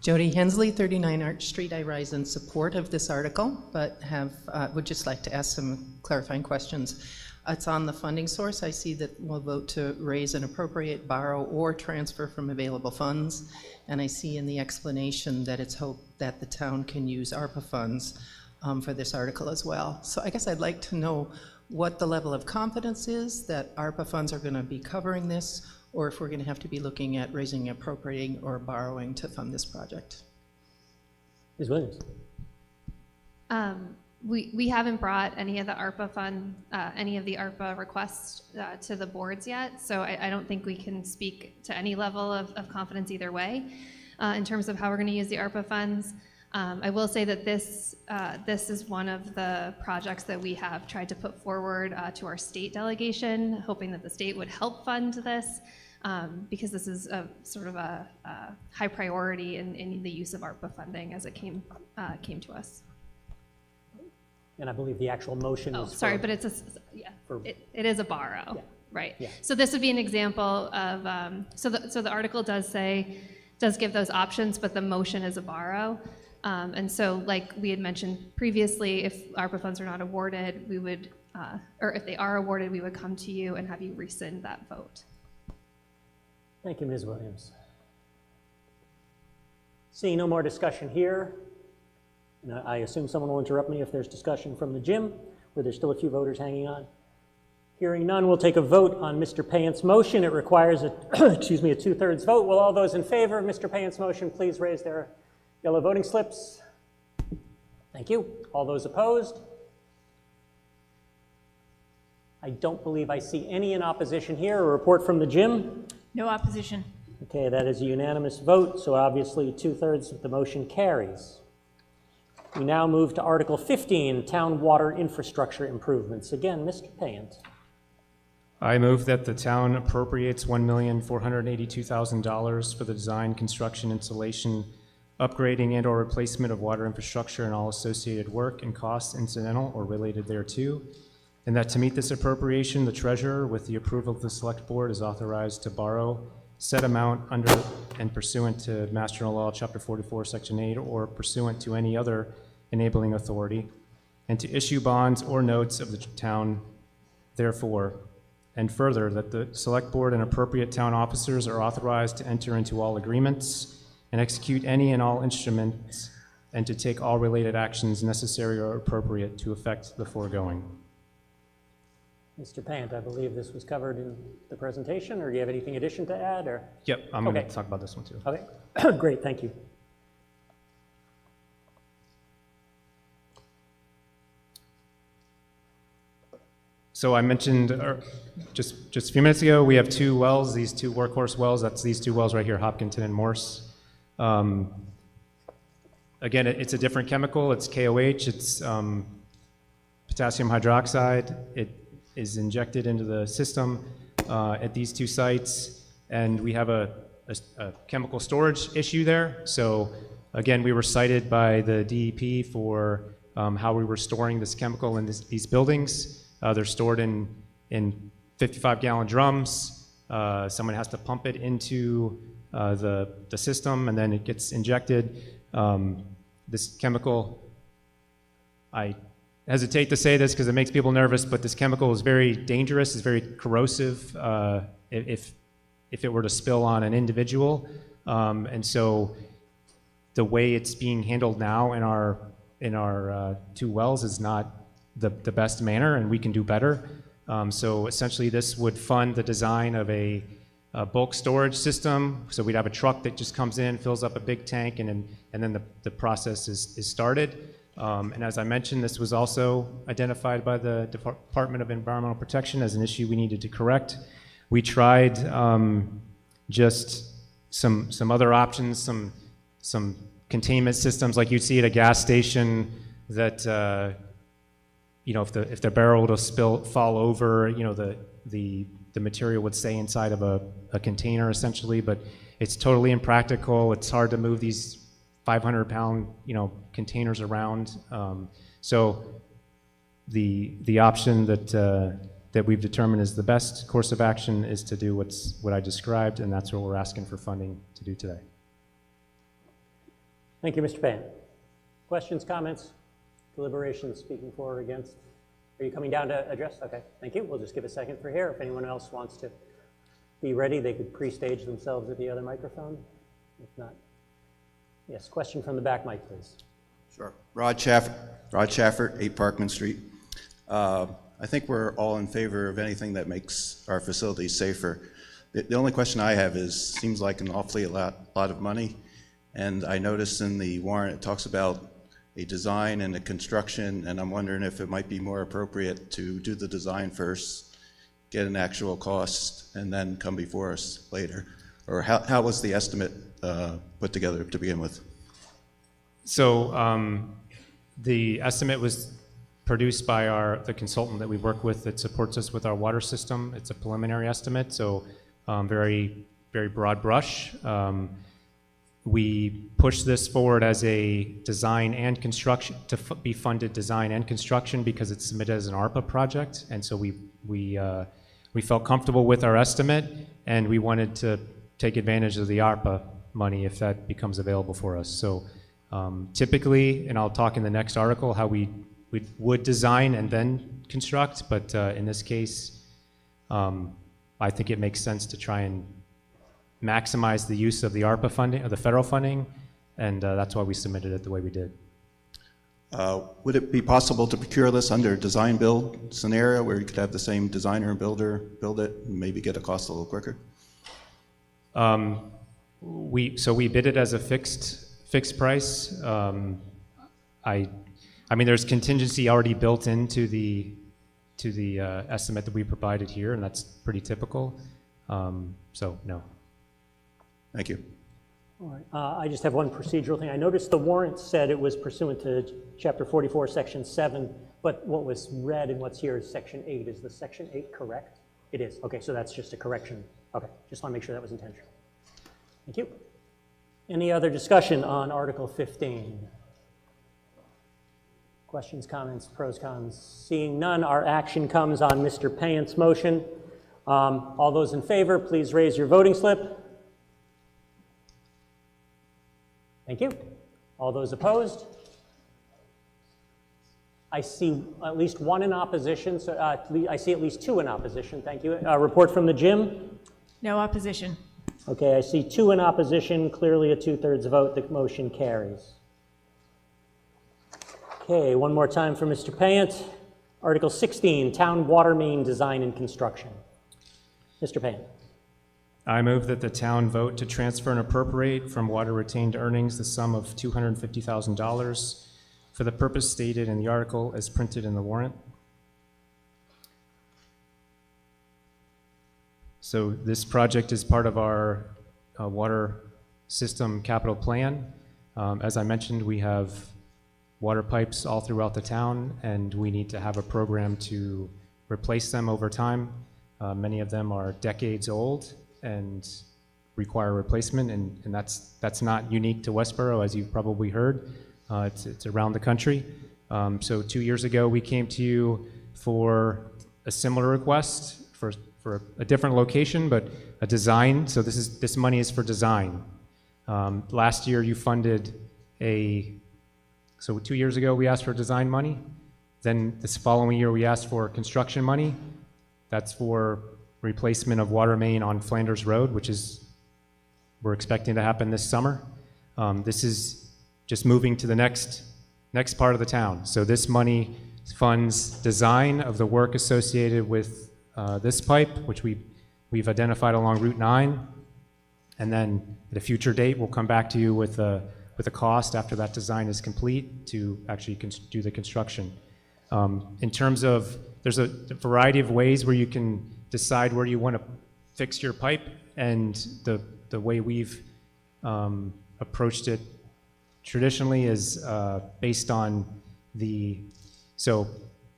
Jody Hensley, 39 Arch Street. I rise in support of this article, but would just like to ask some clarifying questions. It's on the funding source. I see that we'll vote to raise and appropriate, borrow, or transfer from available funds. And I see in the explanation that it's hoped that the town can use ARPA funds for this article as well. So I guess I'd like to know what the level of confidence is that ARPA funds are going to be covering this, or if we're going to have to be looking at raising, appropriating, or borrowing to fund this project. Ms. Williams. We haven't brought any of the ARPA requests to the boards yet, so I don't think we can speak to any level of confidence either way in terms of how we're going to use the ARPA funds. I will say that this is one of the projects that we have tried to put forward to our state delegation, hoping that the state would help fund this, because this is a sort of a high priority in the use of ARPA funding as it came to us. And I believe the actual motion is sorry, but it's it is a borrow, yeah. Right? Yeah. So this would be an example of so the article does give those options, but the motion is a borrow. And so, like we had mentioned previously, if ARPA funds are not awarded, we would, or if they are awarded, we would come to you and have you rescind that vote. Thank you, Ms. Williams. Seeing no more discussion here, and I assume someone will interrupt me if there's discussion from the gym, where there's still a few voters hanging on. Hearing none, we'll take a vote on Mr. Payant's motion. It requires a, excuse me, a 2/3 vote. Will all those in favor of Mr. Payant's motion please raise their yellow voting slips? Thank you. All those opposed? I don't believe I see any in opposition here. A report from the gym? No opposition. Okay, that is a unanimous vote, so obviously 2/3 of the motion carries. We now move to Article 15, Town Water Infrastructure Improvements. Again, Mr. Payant. I move that the town appropriates $1,482,000 for the design, construction, installation, upgrading, and/or replacement of water infrastructure and all associated work and costs incidental or related thereto, and that to meet this appropriation, the treasurer, with the approval of the select board, is authorized to borrow said amount under and pursuant to Mass General Law, Chapter 44, Section 8, or pursuant to any other enabling authority, and to issue bonds or notes of the town therefore, and further, that the select board and appropriate town officers are authorized to enter into all agreements and execute any and all instruments, and to take all related actions necessary or appropriate to effect the foregoing. Mr. Payant, I believe this was covered in the presentation, or do you have anything addition to add? Or? Yep, I'm going to talk about this one too. Okay, great, thank you. So I mentioned just a few minutes ago, we have two wells, these two workhorse wells. That's these two wells right here, Hopkinton and Morse. Again, it's a different chemical. It's KOH. It's potassium hydroxide. It is injected into the system at these two sites, and we have a chemical storage issue there. So again, we were cited by the DEP for how we were storing this chemical in these buildings. They're stored in 55-gallon drums. Someone has to pump it into the system, and then it gets injected. This chemical, I hesitate to say this because it makes people nervous, but this chemical is very dangerous. It's very corrosive if it were to spill on an individual. And so the way it's being handled now in our two wells is not the best manner, and we can do better. So essentially this would fund the design of a bulk storage system. So we'd have a truck that just comes in, fills up a big tank, and then the process is started. And as I mentioned, this was also identified by the Department of Environmental Protection as an issue we needed to correct. We tried just some other options, some containment systems like you'd see at a gas station that if the barrel were to fall over, the material would stay inside of a container essentially, but it's totally impractical. It's hard to move these 500-pound, containers around. So the option that we've determined is the best course of action is to do what I described, and that's what we're asking for funding to do today. Thank you, Mr. Payant. Questions, comments, deliberations, speaking for or against? Are you coming down to address? Okay, thank you. We'll just give a second for here. If anyone else wants to be ready, they could pre-stage themselves at the other microphone. If not, yes, question from the back mic, please. Sure. Rod Schaffert, 8 Parkman Street. I think we're all in favor of anything that makes our facilities safer. The only question I have is, seems like an awfully lot of money, and I noticed in the warrant it talks about a design and a construction, and I'm wondering if it might be more appropriate to do the design first, get an actual cost, and then come before us later. Or how was the estimate put together to begin with? So the estimate was produced by the consultant that we work with that supports us with our water system. It's a preliminary estimate, so very, very broad brush. We pushed this forward as a design and construction, to be funded design and construction because it's submitted as an ARPA project, and so we felt comfortable with our estimate, and we wanted to take advantage of the ARPA money if that becomes available for us. So typically, and I'll talk in the next article how we would design and then construct, but in this case, I think it makes sense to try and maximize the use of the ARPA funding, or the federal funding, and that's why we submitted it the way we did. Would it be possible to procure this under a design-build scenario where you could have the same designer and builder build it and maybe get a cost a little quicker? We bid it as a fixed price. I mean, there's contingency already built into the estimate that we provided here, and that's pretty typical. So no. Thank you. All right. I just have one procedural thing. I noticed the warrant said it was pursuant to Chapter 44, Section 7, but what was read and what's here is Section 8. Is the Section 8 correct? It is. Okay, so that's just a correction. Okay, just want to make sure that was intentional. Thank you. Any other discussion on Article 15? Questions, comments, pros, cons? Seeing none, our action comes on Mr. Payant's motion. All those in favor, please raise your voting slip. Thank you. All those opposed? I see at least one in opposition. So I see at least two in opposition. Thank you. Report from the gym? No opposition. Okay, I see two in opposition. Clearly a 2/3 vote. The motion carries. Okay, one more time for Mr. Payant. Article 16, Town Water Main Design and Construction. Mr. Payant. I move that the town vote to transfer and appropriate from water retained earnings the sum of $250,000 for the purpose stated in the article as printed in the warrant. So this project is part of our water system capital plan. As I mentioned, we have water pipes all throughout the town, and we need to have a program to replace them over time. Many of them are decades old and require replacement, and that's not unique to Westborough, as you've probably heard. It's around the country. So 2 years ago, we came to you for a similar request for a different location, but a design. So this money is for design. Last year, you funded so 2 years ago, we asked for design money. Then this following year, we asked for construction money. That's for replacement of water main on Flanders Road, which we're expecting to happen this summer. This is just moving to the next part of the town. So this money funds design of the work associated with this pipe, which we've identified along Route 9. And then at a future date, we'll come back to you with a cost after that design is complete to actually do the construction. In terms of, there's a variety of ways where you can decide where you want to fix your pipe, and the way we've approached it traditionally is based on so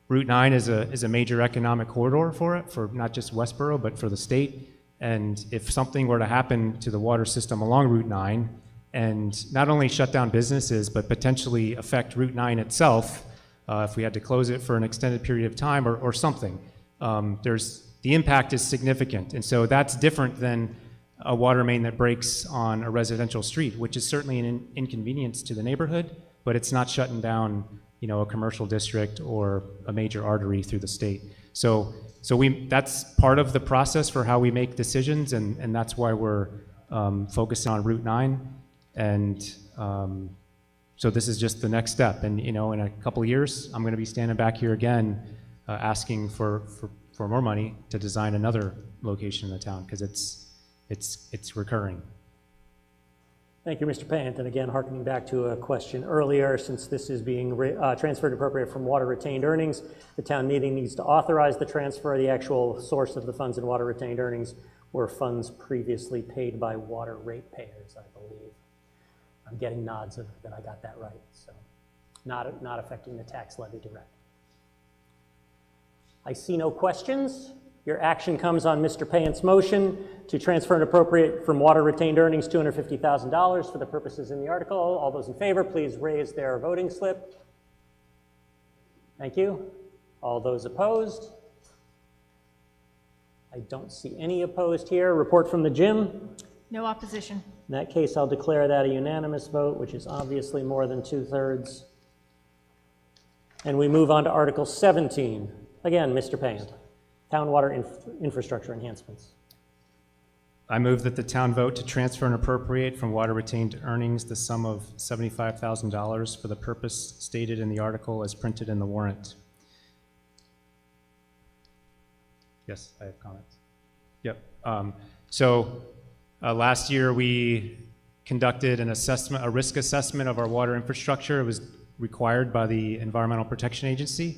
Route 9 is a major economic corridor for not just Westborough, but for the state. And if something were to happen to the water system along Route 9, and not only shut down businesses, but potentially affect Route 9 itself, if we had to close it for an extended period of time or something, the impact is significant. And so that's different than a water main that breaks on a residential street, which is certainly an inconvenience to the neighborhood, but it's not shutting down, a commercial district or a major artery through the state. So that's part of the process for how we make decisions, and that's why we're focused on Route 9. And so this is just the next step. And, in a couple of years, I'm going to be standing back here again asking for more money to design another location in the town, because it's recurring. Thank you, Mr. Payant. And again, hearkening back to a question earlier, since this is being transferred and appropriated from water retained earnings, the town meeting needs to authorize the transfer. The actual source of the funds in water retained earnings were funds previously paid by water ratepayers, I believe. I'm getting nods that I got that right, so not affecting the tax levy direct. I see no questions. Your action comes on Mr. Payant's motion to transfer and appropriate from water retained earnings $250,000 for the purposes in the article. All those in favor, please raise their voting slip. Thank you. All those opposed? I don't see any opposed here. Report from the gym? No opposition. In that case, I'll declare that a unanimous vote, which is obviously more than 2/3. And we move on to Article 17. Again, Mr. Payant, Town Water Infrastructure Enhancements. I move that the town vote to transfer and appropriate from water retained earnings the sum of $75,000 for the purpose stated in the article as printed in the warrant. Yes, I have comments. Yep. Last year we conducted an assessment, a risk assessment of our water infrastructure. It was required by the Environmental Protection Agency.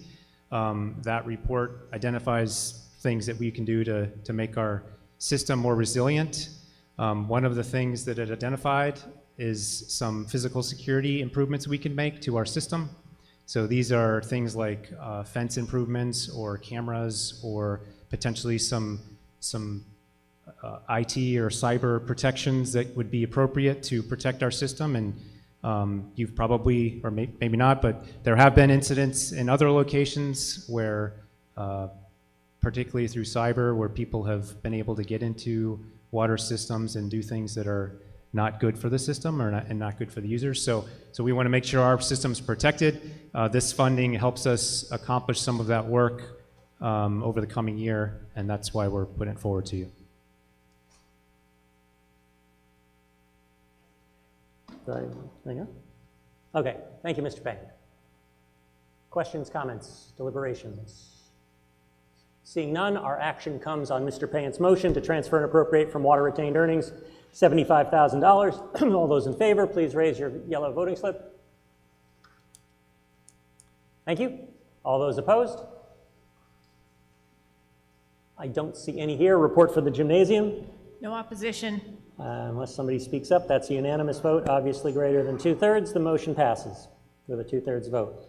That report identifies things that we can do to make our system more resilient. One of the things that it identified is some physical security improvements we can make to our system. So these are things like fence improvements or cameras or potentially some IT or cyber protections that would be appropriate to protect our system. And you've probably, or maybe not, but there have been incidents in other locations where, particularly through cyber, where people have been able to get into water systems and do things that are not good for the system and not good for the users. So we want to make sure our system's protected. This funding helps us accomplish some of that work over the coming year, and that's why we're putting it forward to you. Okay, thank you, Mr. Payne. Questions, comments, deliberations? Seeing none, our action comes on Mr. Payne's motion to transfer and appropriate from water retained earnings $75,000. All those in favor, please raise your yellow voting slip. Thank you. All those opposed? I don't see any here. Report for the gymnasium. No opposition. Unless somebody speaks up, that's a unanimous vote, obviously greater than 2/3. The motion passes with a 2/3 vote.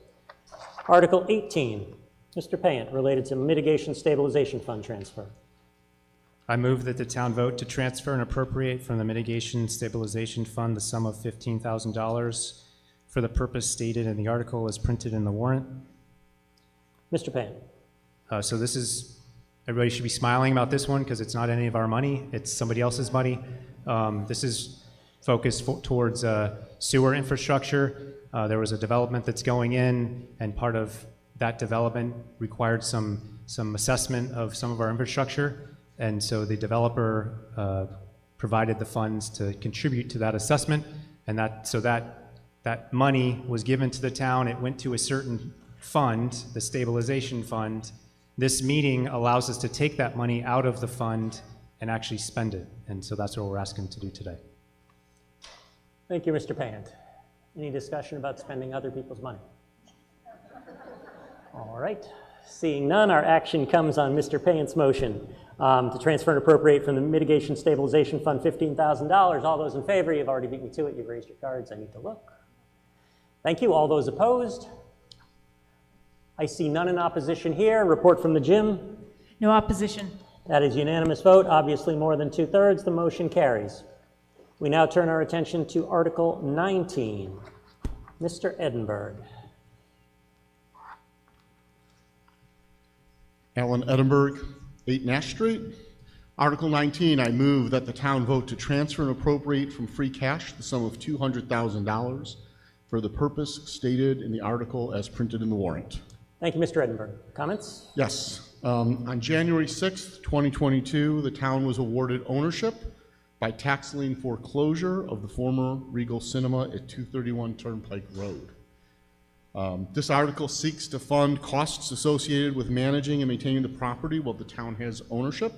Article 18, Mr. Payne, related to mitigation stabilization fund transfer. I move that the town vote to transfer and appropriate from the Mitigation Stabilization Fund the sum of $15,000 for the purpose stated in the article as printed in the warrant. Mr. Payne. So this is, everybody should be smiling about this one because it's not any of our money, it's somebody else's money. This is focused towards sewer infrastructure. There was a development that's going in, and part of that development required some assessment of some of our infrastructure. And so the developer provided the funds to contribute to that assessment, and that money was given to the town. It went to a certain fund, the stabilization fund. This meeting allows us to take that money out of the fund and actually spend it, and so that's what we're asking to do today. Thank you, Mr. Payne. Any discussion about spending other people's money? All right. Seeing none, our action comes on Mr. Payne's motion to transfer and appropriate from the Mitigation Stabilization Fund $15,000. All those in favor, you've already beat me to it. You've raised your cards. I need to look. Thank you. All those opposed? I see none in opposition here. Report from the gym. No opposition. That is unanimous vote, obviously more than 2/3. The motion carries. We now turn our attention to Article 19. Mr. Edinburgh. Alan Edinburgh, 8 Nash Street. Article 19, I move that the town vote to transfer and appropriate from free cash the sum of $200,000 for the purpose stated in the article as printed in the warrant. Thank you, Mr. Edinburgh. Comments? Yes. On January 6th, 2022, the town was awarded ownership by tax lien foreclosure of the former Regal Cinema at 231 Turnpike Road. This article seeks to fund costs associated with managing and maintaining the property while the town has ownership.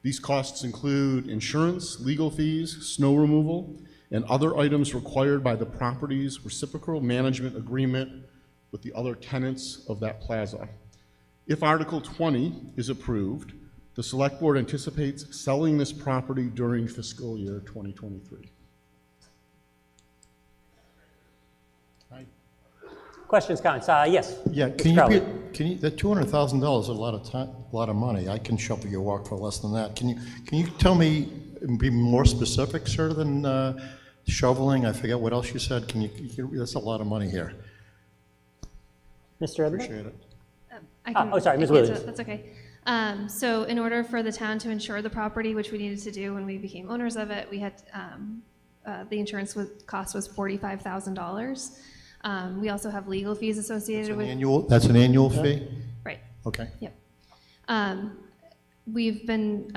These costs include insurance, legal fees, snow removal, and other items required by the property's reciprocal management agreement with the other tenants of that plaza. If Article 20 is approved, the Select Board anticipates selling this property during fiscal year 2023. Questions, comments? Yes. Yeah, can you, that $200,000 is a lot of money. I can shovel your walk for less than that. Can you tell me, be more specific, sir, than shoveling? I forget what else you said. That's a lot of money here. Mr. Edinburgh? Appreciate it. Sorry, Ms. Williams. That's okay. So in order for the town to insure the property, which we needed to do when we became owners of it, we had, the insurance cost was $45,000. We also have legal fees associated with. That's an annual fee? Right. Okay. Yep. We've been,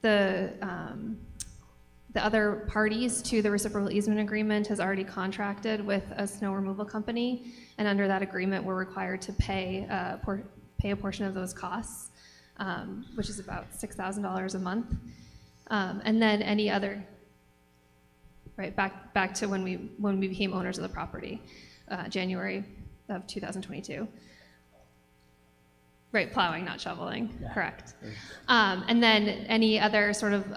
the other parties to the reciprocal easement agreement has already contracted with a snow removal company, and under that agreement, we're required to pay a portion of those costs, which is about $6,000 a month. And then any other, right, back to when we became owners of the property, January of 2022. Right, plowing, not shoveling, correct. And then any other sort of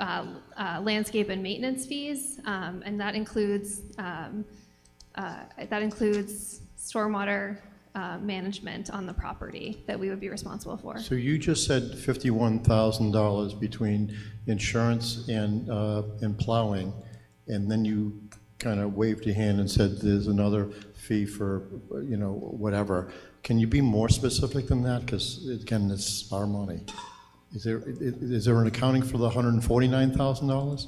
landscape and maintenance fees, and that includes stormwater management on the property that we would be responsible for. So you just said $51,000 between insurance and plowing, and then you kind of waved your hand and said there's another fee for, whatever. Can you be more specific than that? Because again, it's our money. Is there an accounting for the $149,000?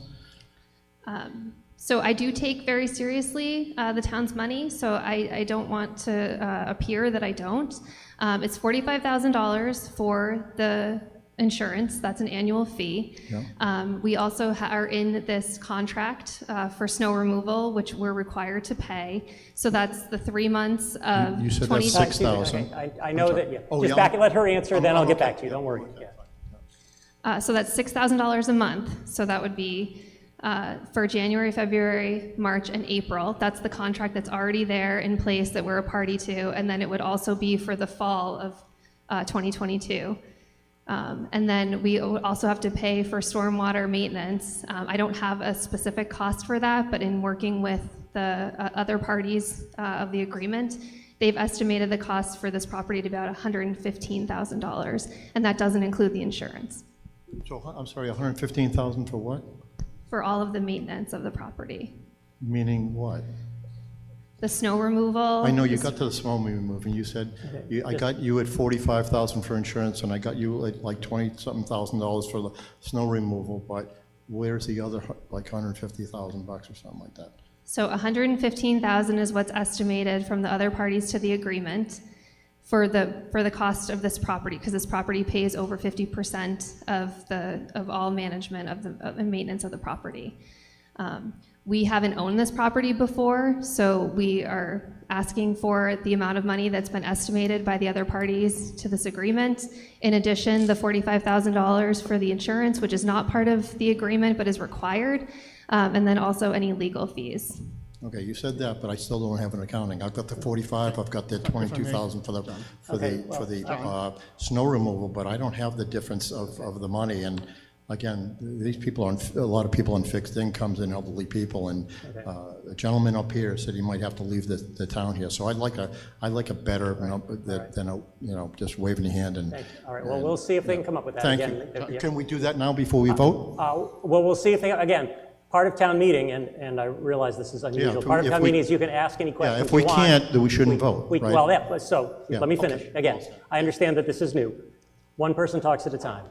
So I do take very seriously the town's money, so I don't want to appear that I don't. It's $45,000 for the insurance. That's an annual fee. Yeah. We also are in this contract for snow removal, which we're required to pay. So that's the 3 months of You said 20 that's 6,000. I know that, yeah. Oh, Just yeah. let her answer, then I'll get back to you, don't worry. Yeah. So that's $6,000 a month. So that would be for January, February, March, and April. That's the contract that's already there in place that we're a party to. And then it would also be for the fall of 2022. And then we also have to pay for stormwater maintenance. I don't have a specific cost for that, but in working with the other parties of the agreement, they've estimated the cost for this property to about $115,000, and that doesn't include the insurance. So, I'm sorry, $115,000 for what? For all of the maintenance of the property. Meaning what? The snow removal. I know you got to the snow removal, and you said, I got you at $45,000 for insurance, and I got you at like $20-something thousand for the snow removal, but where's the other, like $150,000 or something like that? So $115,000 is what's estimated from the other parties to the agreement for the cost of this property, because this property pays over 50% of all management of the maintenance of the property. We haven't owned this property before, so we are asking for the amount of money that's been estimated by the other parties to this agreement. In addition, the $45,000 for the insurance, which is not part of the agreement but is required, and then also any legal fees. Okay, you said that, but I still don't have an accounting. I've got the 45, I've got the 22,000 for the snow removal, but I don't have the difference of the money. And again, these people are, a lot of people on fixed incomes and elderly people, and a gentleman up here said he might have to leave the town here. So I'd like a better, than just waving your hand and. All right, well, we'll see if they can come up with that. Thank Again, you. yeah. Can we do that now before we vote? Well, we'll see if they, again, part of town meeting, and I realize this is unusual, part of town meeting is you can ask any questions if we you want. can't, then we shouldn't vote, right? Well, yeah, so Yeah, let me okay. finish. Again, I understand that this is new. One person talks at a time.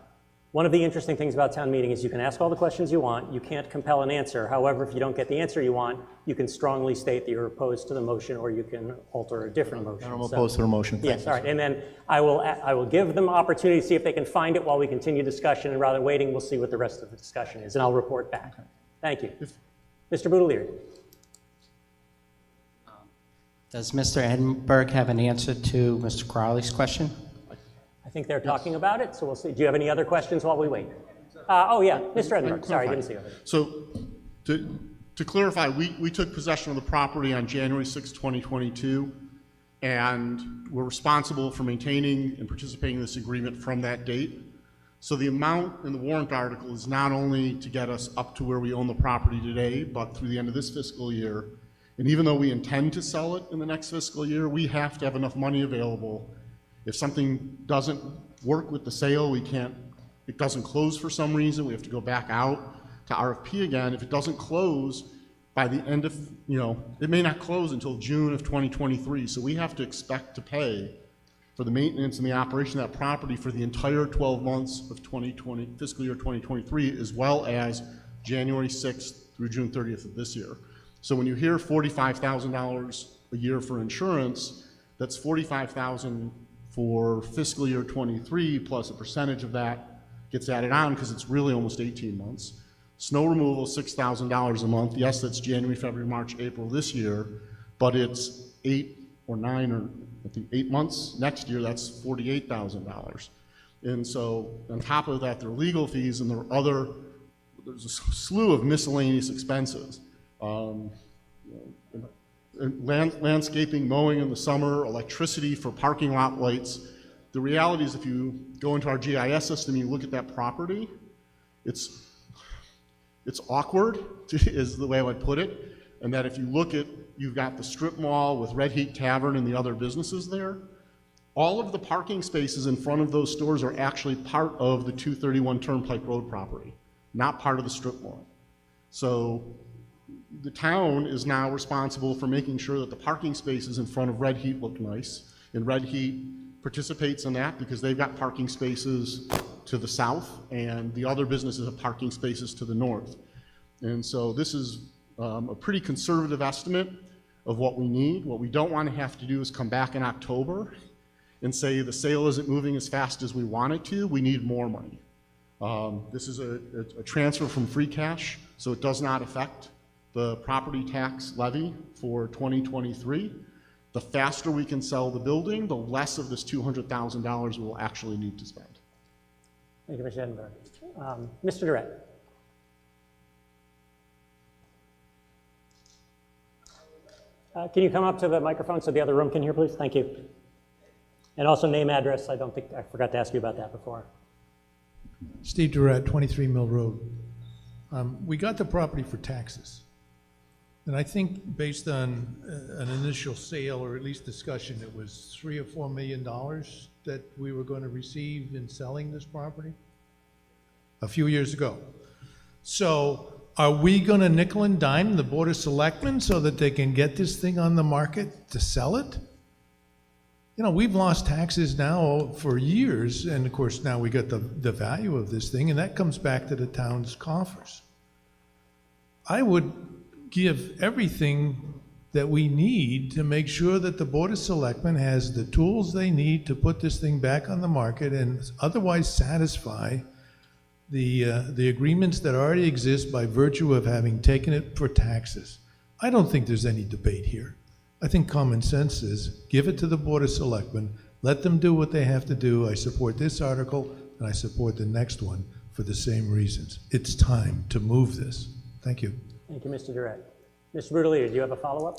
One of the interesting things about town meeting is you can ask all the questions you want. You can't compel an answer. However, if you don't get the answer you want, you can strongly state that you're opposed to the motion, or you can alter a different motion. I'm opposed to the motion. Yes, all right. And then I will give them opportunity to see if they can find it while we continue discussion, and rather than waiting, we'll see what the rest of the discussion is, and I'll report back. Thank you. Mr. Boudelier. Does Mr. Edinburgh have an answer to Mr. Crowley's question? I think they're talking about it, so we'll see. Do you have any other questions while we wait? Oh, yeah, Mr. Edinburgh. Sorry, I didn't see you. So to clarify, we took possession of the property on January 6, 2022, and we're responsible for maintaining and participating in this agreement from that date. So the amount in the warrant article is not only to get us up to where we own the property today, but through the end of this fiscal year. And even though we intend to sell it in the next fiscal year, we have to have enough money available. If something doesn't work with the sale, it doesn't close for some reason, we have to go back out to RFP again. If it doesn't close by the end of, it may not close until June of 2023. So we have to expect to pay for the maintenance and the operation of that property for the entire 12 months of fiscal year 2023, as well as January 6th through June 30th of this year. So when you hear $45,000 a year for insurance, that's $45,000 for fiscal year 23 plus a percentage of that gets added on because it's really almost 18 months. Snow removal, $6,000 a month. Yes, that's January, February, March, April this year, but it's 8 or 9 or I think 8 months next year, that's $48,000. And so on top of that, there are legal fees and there's a slew of miscellaneous expenses. Landscaping, mowing in the summer, electricity for parking lot lights. The reality is if you go into our GIS system and you look at that property, it's awkward, is the way I would put it. And that if you look at, you've got the strip mall with Red Heat Tavern and the other businesses there, all of the parking spaces in front of those stores are actually part of the 231 Turnpike Road property, not part of the strip mall. So the town is now responsible for making sure that the parking spaces in front of Red Heat look nice, and Red Heat participates in that because they've got parking spaces to the south, and the other businesses have parking spaces to the north. And so this is a pretty conservative estimate of what we need. What we don't want to have to do is come back in October and say the sale isn't moving as fast as we want it to, we need more money. This is a transfer from free cash, so it does not affect the property tax levy for 2023. The faster we can sell the building, the less of this $200,000 we'll actually need to spend. Thank you, Mr. Edinburgh. Mr. Durrett. Can you come up to the microphone so the other room can hear, please? Thank you. And also name, address. I forgot to ask you about that before. Steve Durrett, 23 Mill Road. We got the property for taxes. And I think based on an initial sale, or at least discussion, it was $3 or $4 million that we were going to receive in selling this property a few years ago. So are we going to nickel and dime the Board of Selectmen so that they can get this thing on the market to sell it? You know, we've lost taxes now for years, and of course now we got the value of this thing, and that comes back to the town's coffers. I would give everything that we need to make sure that the Board of Selectmen has the tools they need to put this thing back on the market and otherwise satisfy the agreements that already exist by virtue of having taken it for taxes. I don't think there's any debate here. I think common sense is give it to the Board of Selectmen, let them do what they have to do. I support this article and I support the next one for the same reasons. It's time to move this. Thank you. Thank you, Mr. Durrett. Mr. Boudelier, do you have a follow-up?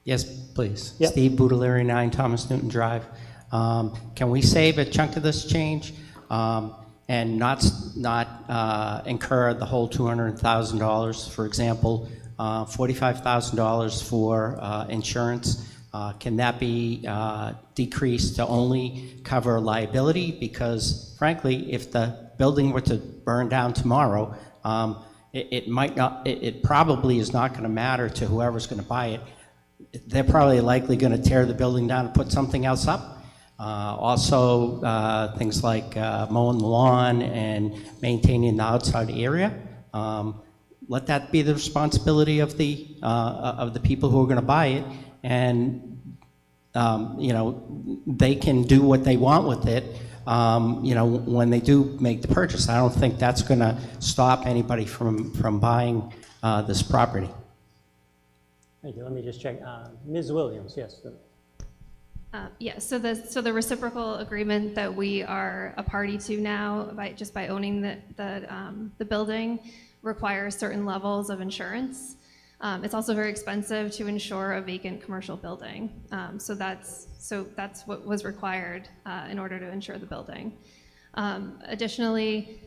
Yes, please. Yep. Steve Boudelier, 9 Thomas Newton Drive. Can we save a chunk of this change and not incur the whole $200,000? For example, $45,000 for insurance. Can that be decreased to only cover liability? Because frankly, if the building were to burn down tomorrow, it probably is not going to matter to whoever's going to buy it. They're probably likely going to tear the building down and put something else up. Also, things like mowing the lawn and maintaining the outside area. Let that be the responsibility of the people who are going to buy it, and you know, they can do what they want with it. You know, when they do make the purchase, I don't think that's going to stop anybody from buying this property. Thank you. Let me just check. Ms. Williams, yes. Yeah, so the reciprocal agreement that we are a party to now, by owning the building, requires certain levels of insurance. It's also very expensive to insure a vacant commercial building. So that's what was required in order to insure the building. Additionally,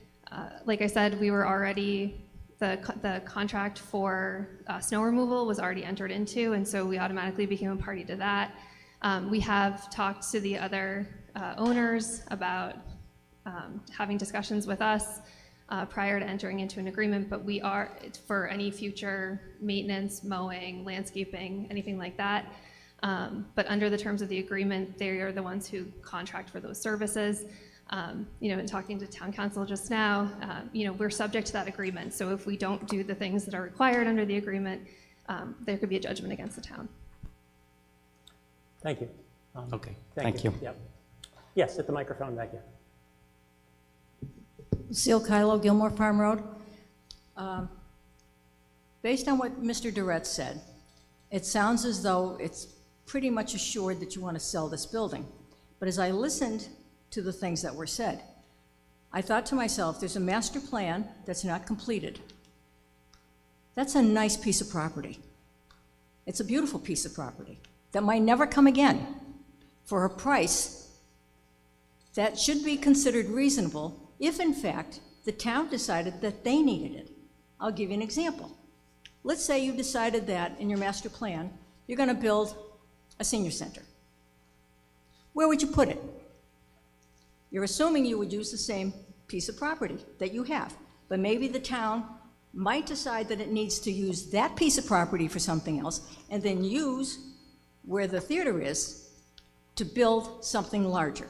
like I said, we were already, the contract for snow removal was already entered into, and so we automatically became a party to that. We have talked to the other owners about having discussions with us prior to entering into an agreement, but we are, for any future maintenance, mowing, landscaping, anything like that. But under the terms of the agreement, they are the ones who contract for those services. You know, in talking to town council just now, you know, we're subject to that agreement. So if we don't do the things that are required under the agreement, there could be a judgment against the town. Thank you. Okay, thank you. Yep. Yes, at the microphone back here. Seal Kylo, Gilmore Farm Road. Based on what Mr. Durrett said, it sounds as though it's pretty much assured that you want to sell this building. But as I listened to the things that were said, I thought to myself, there's a master plan that's not completed. That's a nice piece of property. It's a beautiful piece of property that might never come again for a price that should be considered reasonable if, in fact, the town decided that they needed it. I'll give you an example. Let's say you decided that in your master plan, you're going to build a senior center. Where would you put it? You're assuming you would use the same piece of property that you have, but maybe the town might decide that it needs to use that piece of property for something else and then use where the theater is to build something larger.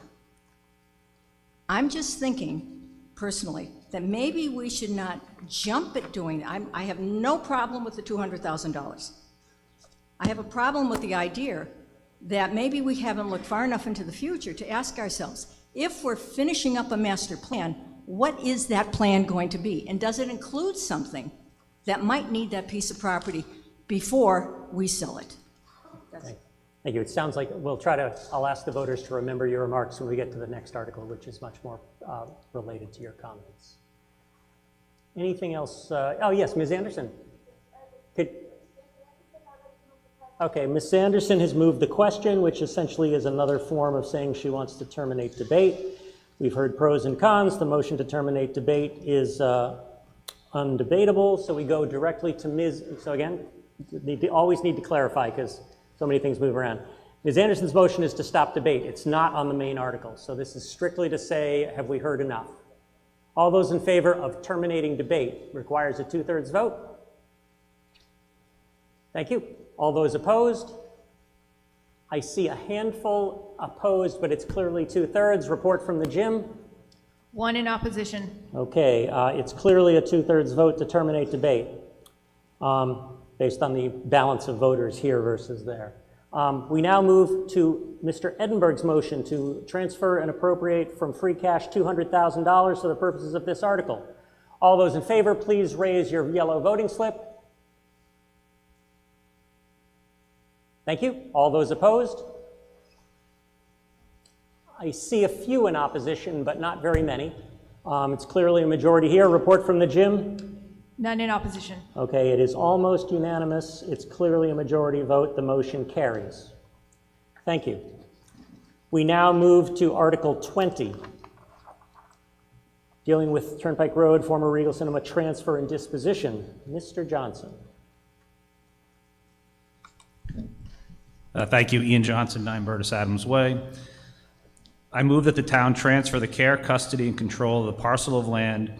I'm just thinking, personally, that maybe we should not jump at doing that. I have no problem with the $200,000. I have a problem with the idea that maybe we haven't looked far enough into the future to ask ourselves, if we're finishing up a master plan, what is that plan going to be? And does it include something that might need that piece of property before we sell it? Thank you. It sounds like I'll ask the voters to remember your remarks when we get to the next article, which is much more related to your comments. Anything else? Oh, yes, Ms. Anderson. Okay, Ms. Anderson has moved the question, which essentially is another form of saying she wants to terminate debate. We've heard pros and cons. The motion to terminate debate is undebatable, so we go directly to Ms. So again, always need to clarify because so many things move around. Ms. Anderson's motion is to stop debate. It's not on the main article, so this is strictly to say, have we heard enough? All those in favor of terminating debate requires a 2/3 vote. Thank you. All those opposed? I see a handful opposed, but it's clearly 2/3. Report from the gym. 1 in opposition. Okay, it's clearly a 2/3 vote to terminate debate based on the balance of voters here versus there. We now move to Mr. Edinburgh's motion to transfer and appropriate from free cash $200,000 for the purposes of this article. All those in favor, please raise your yellow voting slip. Thank you. All those opposed? I see a few in opposition, but not very many. It's clearly a majority here. Report from the gym. None in opposition. Okay, it is almost unanimous. It's clearly a majority vote. The motion carries. Thank you. We now move to Article 20, dealing with Turnpike Road, former Regal Cinema transfer and disposition. Mr. Johnson. Thank you, Ian Johnson, 9 Burtis Adams Way. I move that the town transfer the care, custody, and control of the parcel of land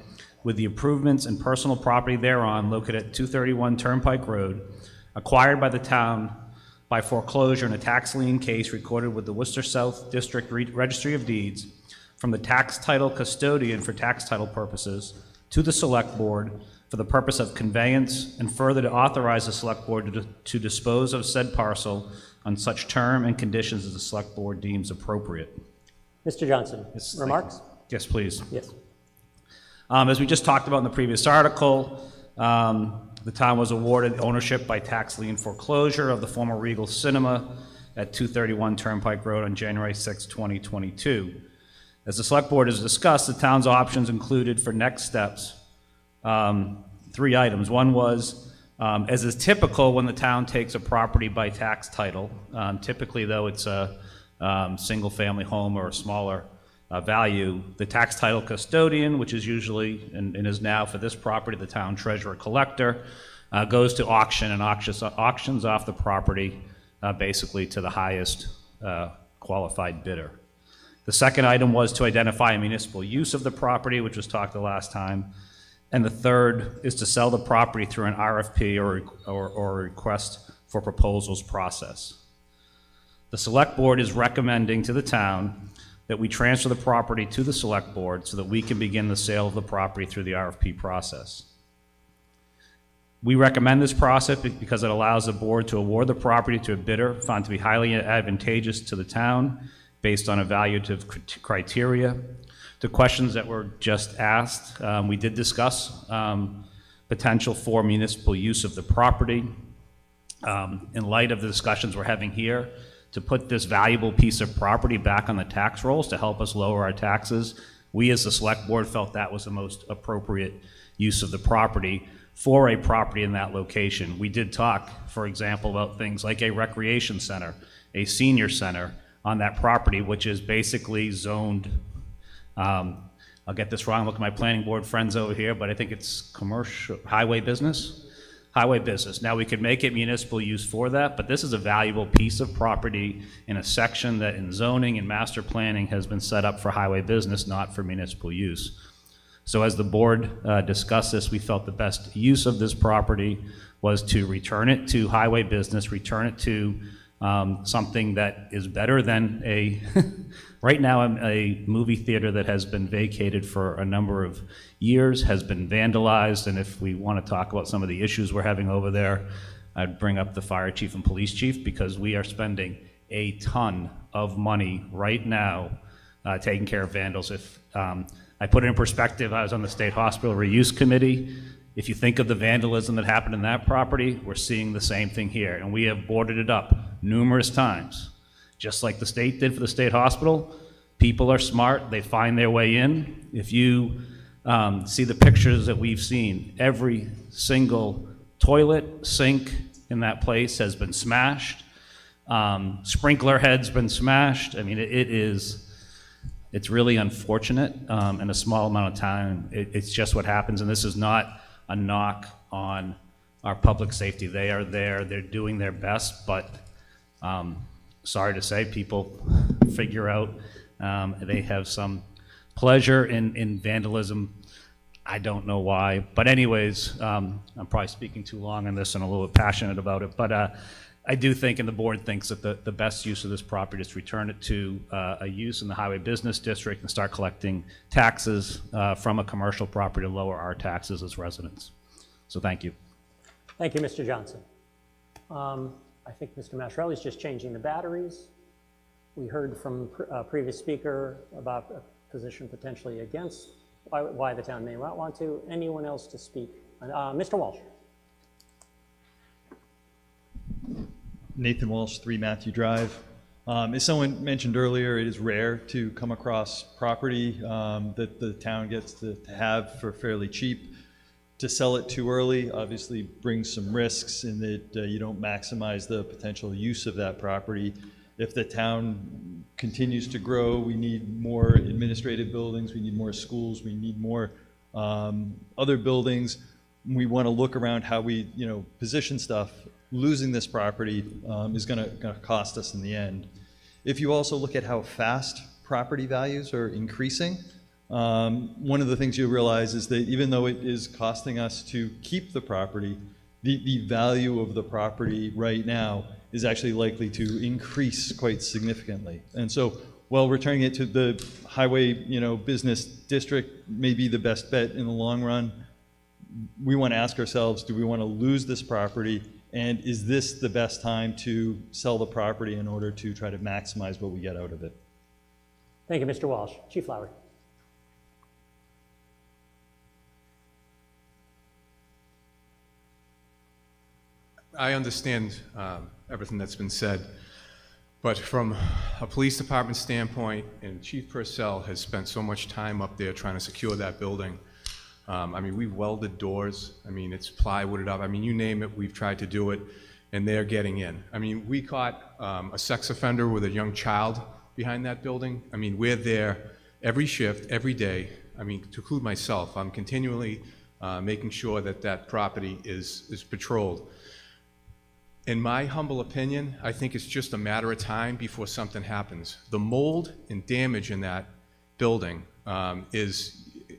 with the improvements and personal property thereon located at 231 Turnpike Road, acquired by the town by foreclosure in a tax lien case recorded with the Worcester South District Registry of Deeds from the tax title custodian for tax title purposes to the Select Board for the purpose of conveyance, and further to authorize the Select Board to dispose of said parcel on such term and conditions as the Select Board deems appropriate. Mr. Johnson, Yes, remarks? Yes, please. Yes. As we just talked about in the previous article, the town was awarded ownership by tax lien foreclosure of the former Regal Cinema at 231 Turnpike Road on January 6, 2022. As the Select Board has discussed, the town's options included for next steps 3 items. One was, as is typical when the town takes a property by tax title, typically though it's a single-family home or a smaller value, the tax title custodian, which is usually and is now for this property the town treasurer collector, goes to auction and auctions off the property basically to the highest qualified bidder. The second item was to identify a municipal use of the property, which was talked the last time. And the third is to sell the property through an RFP or a request for proposals process. The Select Board is recommending to the town that we transfer the property to the Select Board so that we can begin the sale of the property through the RFP process. We recommend this process because it allows the board to award the property to a bidder found to be highly advantageous to the town based on evaluative criteria, to questions that were just asked, we did discuss potential for municipal use of the property. In light of the discussions we're having here, to put this valuable piece of property back on the tax rolls to help us lower our taxes, we as the select board felt that was the most appropriate use of the property for a property in that location. We did talk, for example, about things like a recreation center, a senior center on that property, which is basically zoned, I'll get this wrong, look at my planning board friends over here, but I think it's commercial, highway business. Highway business. Now, we could make it municipal use for that, but this is a valuable piece of property in a section that in zoning and master planning has been set up for highway business, not for municipal use. So as the board discussed this, we felt the best use of this property was to return it to highway business, return it to something that is better than a, right now, a movie theater that has been vacated for a number of years, has been vandalized, and if we want to talk about some of the issues we're having over there, I'd bring up the fire chief and police chief, because we are spending a ton of money right now taking care of vandals. If I put it in perspective, I was on the state hospital reuse committee. If you think of the vandalism that happened in that property, we're seeing the same thing here, and we have boarded it up numerous times. Just like the state did for the state hospital, people are smart, they find their way in. If you see the pictures that we've seen, every single toilet, sink in that place has been smashed. Sprinkler head's been smashed. I mean, it's really unfortunate in a small amount of time. It's just what happens, and this is not a knock on our public safety. They are there, they're doing their best, but sorry to say, people figure out they have some pleasure in vandalism. I don't know why, but anyways, I'm probably speaking too long on this and a little bit passionate about it, but I do think, and the board thinks, that the best use of this property is to return it to a use in the highway business district and start collecting taxes from a commercial property to lower our taxes as residents. So thank you. Thank you, Mr. Johnson. I think Mr. Masrelli is just changing the batteries. We heard from a previous speaker about a position potentially against why the town may not want to. Anyone else to speak? Mr. Walsh. Nathan Walsh, 3 Matthew Drive. As someone mentioned earlier, it is rare to come across property that the town gets to have for fairly cheap. To sell it too early obviously brings some risks in that you don't maximize the potential use of that property. If the town continues to grow, we need more administrative buildings, we need more schools, we need more other buildings. We want to look around how we, position stuff. Losing this property is going to cost us in the end. If you also look at how fast property values are increasing, one of the things you realize is that even though it is costing us to keep the property, the value of the property right now is actually likely to increase quite significantly. And so while returning it to the highway, business district may be the best bet in the long run, we want to ask ourselves, do we want to lose this property? And is this the best time to sell the property in order to try to maximize what we get out of it? Thank you, Mr. Walsh. Chief Lowry. I understand everything that's been said, but from a police department standpoint, and Chief Purcell has spent so much time up there trying to secure that building. We've welded doors. It's plywooded up. You name it, we've tried to do it, and they're getting in. We caught a sex offender with a young child behind that building. We're there every shift, every day. To include myself, I'm continually making sure that that property is patrolled. In my humble opinion, I think it's just a matter of time before something happens. The mold and damage in that building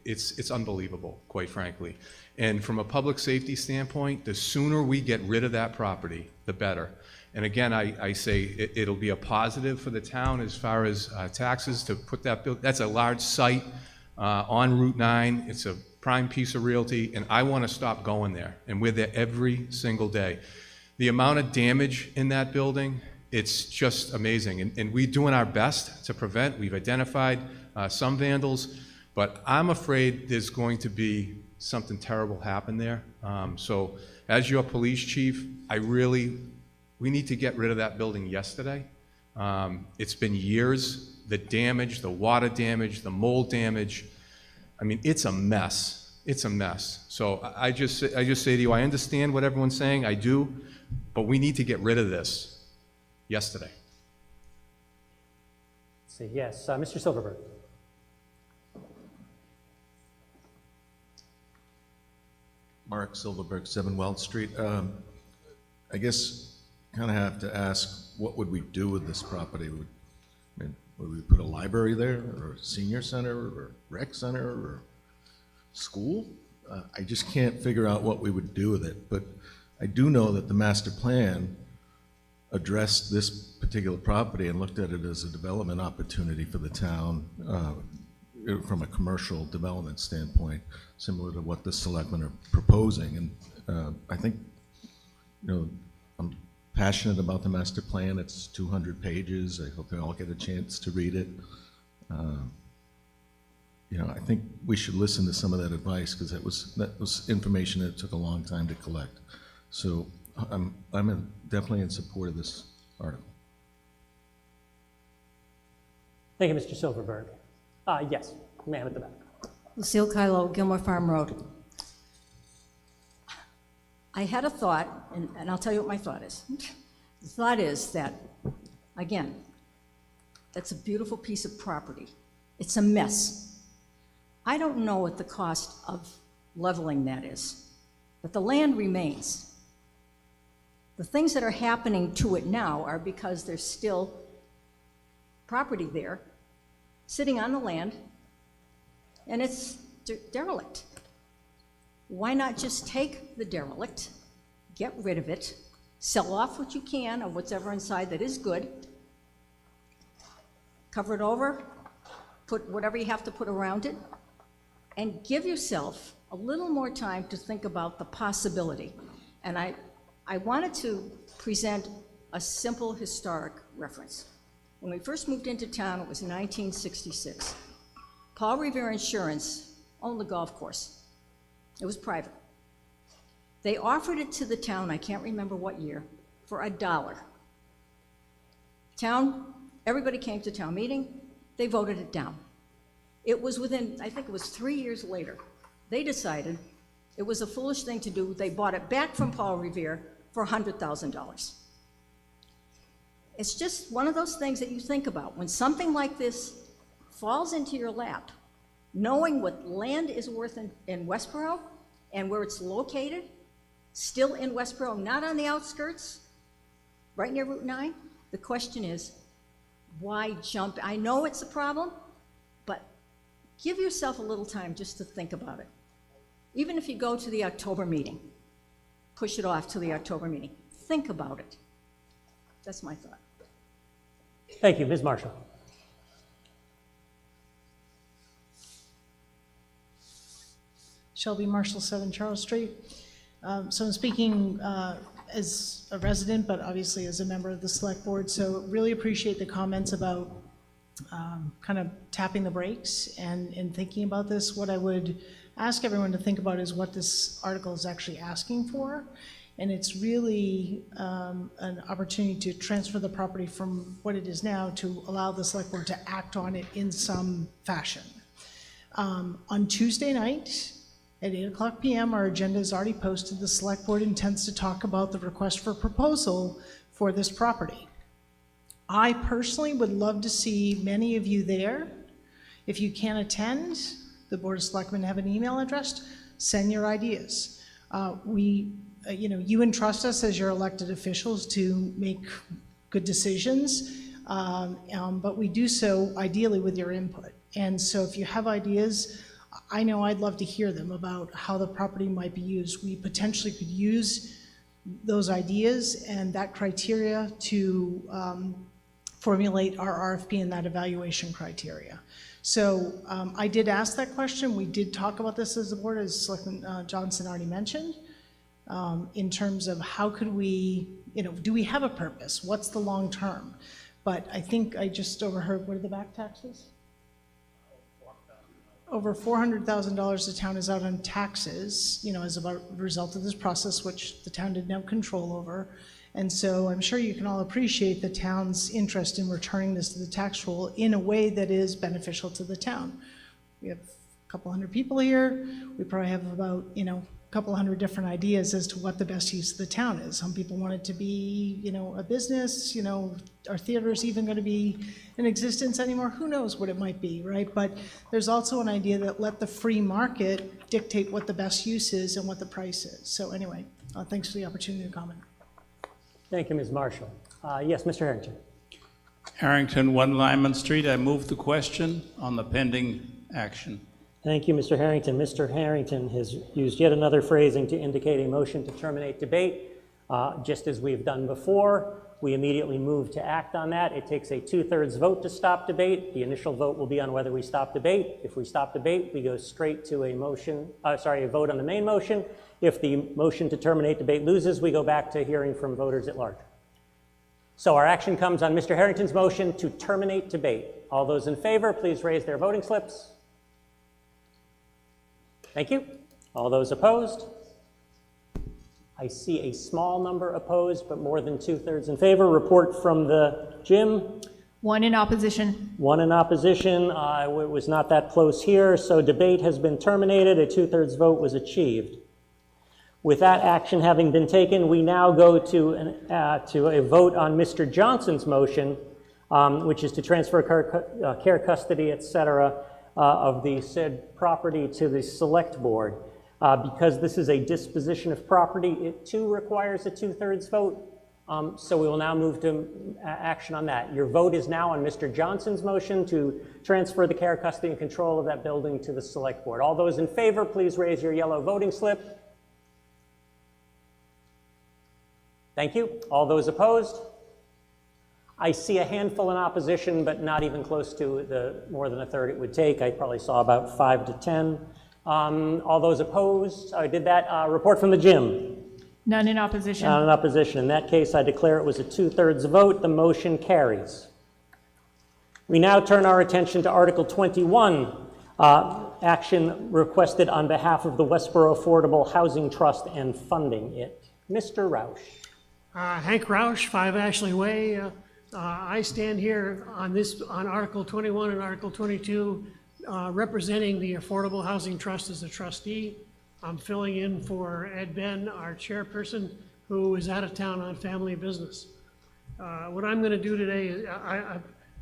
it's unbelievable, quite frankly. And from a public safety standpoint, the sooner we get rid of that property, the better. And again, I say it'll be a positive for the town as far as taxes to put that building. That's a large site on Route 9. It's a prime piece of realty, and I want to stop going there. And we're there every single day. The amount of damage in that building, it's just amazing. And we're doing our best to prevent. We've identified some vandals. But I'm afraid there's going to be something terrible happen there. So as your police chief, we need to get rid of that building yesterday. It's been years, the damage, the water damage, the mold damage. I mean, it's a mess. It's a mess. So I just say to you, I understand what everyone's saying, I do, but we need to get rid of this yesterday. So yes, Mr. Silverberg. Mark Silverberg, 7 Weld Street. I guess kind of have to ask, what would we do with this property? Would we put a library there, or a senior center, or rec center, or school? I just can't figure out what we would do with it. But I do know that the master plan addressed this particular property and looked at it as a development opportunity for the town from a commercial development standpoint, similar to what the selectmen are proposing. And I think, I'm passionate about the master plan. It's 200 pages. I hope they all get a chance to read it. I think we should listen to some of that advice, because that was information that took a long time to collect. So I'm definitely in support of this article. Thank you, Mr. Silverberg. Yes, ma'am at the back. Lucille Kylo, Gilmore Farm Road. I had a thought, and I'll tell you what my thought is. The thought is that, again, that's a beautiful piece of property. It's a mess. I don't know what the cost of leveling that is, but the land remains. The things that are happening to it now are because there's still property there, sitting on the land, and it's derelict. Why not just take the derelict, get rid of it, sell off what you can of whatever inside that is good, cover it over, put whatever you have to put around it, and give yourself a little more time to think about the possibility. And I wanted to present a simple historic reference. When we first moved into town, it was 1966. Paul Revere Insurance owned the golf course. It was private. They offered it to the town, I can't remember what year, for $1. Everybody came to town meeting, they voted it down. It was within, I think it was 3 years later, they decided it was a foolish thing to do. They bought it back from Paul Revere for $100,000. It's just one of those things that you think about. When something like this falls into your lap, knowing what land is worth in Westborough and where it's located, still in Westborough, not on the outskirts, right near Route 9, the question is, why jump? I know it's a problem, but give yourself a little time just to think about it. Even if you go to the October meeting, push it off to the October meeting. Think about it. That's my thought. Thank you, Ms. Marshall. Shelby Marshall, 7 Charles Street. So I'm speaking as a resident, but obviously as a member of the select board. So really appreciate the comments about kind of tapping the brakes and thinking about this. What I would ask everyone to think about is what this article is actually asking for. And it's really an opportunity to transfer the property from what it is now to allow the select board to act on it in some fashion. On Tuesday night at 8:00 p.m., our agenda is already posted. The select board intends to talk about the request for proposal for this property. I personally would love to see many of you there. If you can't attend, the Board of Selectmen have an email address. Send your ideas. You entrust us as your elected officials to make good decisions, but we do so ideally with your input. And so if you have ideas, I know I'd love to hear them about how the property might be used. We potentially could use those ideas and that criteria to formulate our RFP and that evaluation criteria. So I did ask that question. We did talk about this as a board, as Selectman Johnson already mentioned, in terms of how could we, do we have a purpose? What's the long term? But I think I just overheard, what are the back taxes? over $400,000 the town is out on taxes, as a result of this process, which the town didn't have control over. And so I'm sure you can all appreciate the town's interest in returning this to the tax roll in a way that is beneficial to the town. We have a couple hundred people here. We probably have about, a couple hundred different ideas as to what the best use of the town is. Some people want it to be, a business, are theaters even going to be in existence anymore? Who knows what it might be, right? But there's also an idea that let the free market dictate what the best use is and what the price is. So anyway, thanks for the opportunity to comment. Thank you, Ms. Marshall. Yes, Mr. Harrington. Harrington, 1 Lyman Street. I move the question on the pending action. Thank you, Mr. Harrington. Mr. Harrington has used yet another phrasing to indicate a motion to terminate debate. Just as we've done before, we immediately move to act on that. It takes a 2/3 vote to stop debate. The initial vote will be on whether we stop debate. If we stop debate, we go straight to a vote on the main motion. If the motion to terminate debate loses, we go back to hearing from voters at large. So our action comes on Mr. Harrington's motion to terminate debate. All those in favor, please raise their voting slips. Thank you. All those opposed? I see a small number opposed, but more than 2/3 in favor. Report from the gym. 1 in opposition. 1 in opposition. It was not that close here, so debate has been terminated. A 2/3 vote was achieved. With that action having been taken, we now go to a vote on Mr. Johnson's motion, which is to transfer care, custody, et cetera, of the said property to the select board. Because this is a disposition of property, it too requires a 2/3 vote. So we will now move to action on that. Your vote is now on Mr. Johnson's motion to transfer the care, custody, and control of that building to the select board. All those in favor, please raise your yellow voting slip. Thank you. All those opposed? I see a handful in opposition, but not even close to the more than 1/3 it would take. I probably saw about 5 to 10. All those opposed? I did that. Report from the gym. None in opposition. None in opposition. In that case, I declare it was a 2/3 vote. The motion carries. We now turn our attention to Article 21, action requested on behalf of the Westborough Affordable Housing Trust and funding it. Mr. Roush. Hank Roush, 5 Ashley Way. I stand here on Article 21 and Article 22, representing the Affordable Housing Trust as a trustee. I'm filling in for Ed Ben, our chairperson, who is out of town on family business. What I'm going to do today is,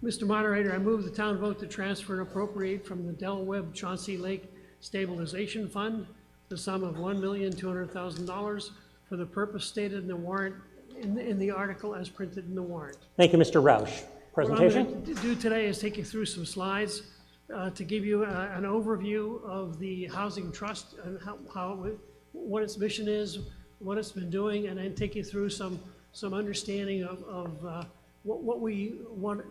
Mr. Moderator, I move the town vote to transfer and appropriate from the Del Webb Chauncey Lake Stabilization Fund the sum of $1,200,000 for the purpose stated in the warrant, in the article as printed in the warrant. Thank you, Mr. Roush. Presentation? What I'm going to do today is take you through some slides to give you an overview of the Housing Trust and what its mission is, what it's been doing, and then take you through some understanding of what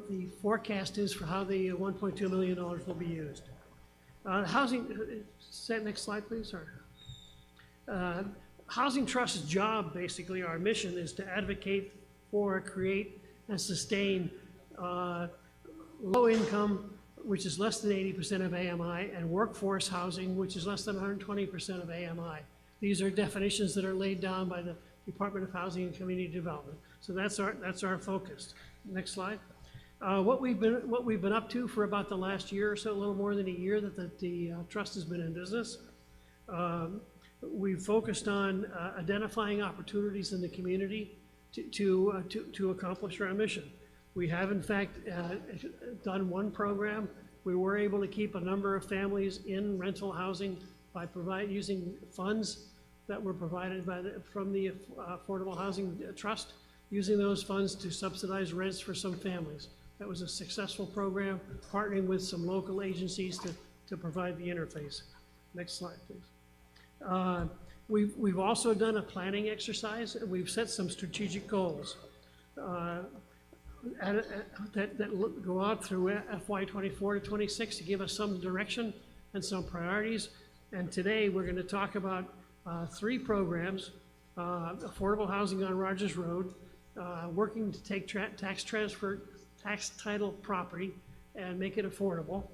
the forecast is for how the $1.2 million will be used. Next slide, please. Sorry. Housing Trust's job, basically, our mission is to advocate for, create, and sustain low income, which is less than 80% of AMI, and workforce housing, which is less than 120% of AMI. These are definitions that are laid down by the Department of Housing and Community Development. So that's our focus. Next slide. What we've been up to for about the last year or so, a little more than a year that the trust has been in business. We've focused on identifying opportunities in the community to accomplish our mission. We have, in fact, done one program. We were able to keep a number of families in rental housing by using funds that were provided from the Affordable Housing Trust, using those funds to subsidize rents for some families. That was a successful program, partnering with some local agencies to provide the interface. Next slide, please. We've also done a planning exercise, and we've set some strategic goals that go out through FY 24 to 26 to give us some direction and some priorities. And today we're going to talk about 3 programs: affordable housing on Rogers Road, working to take tax title property and make it affordable,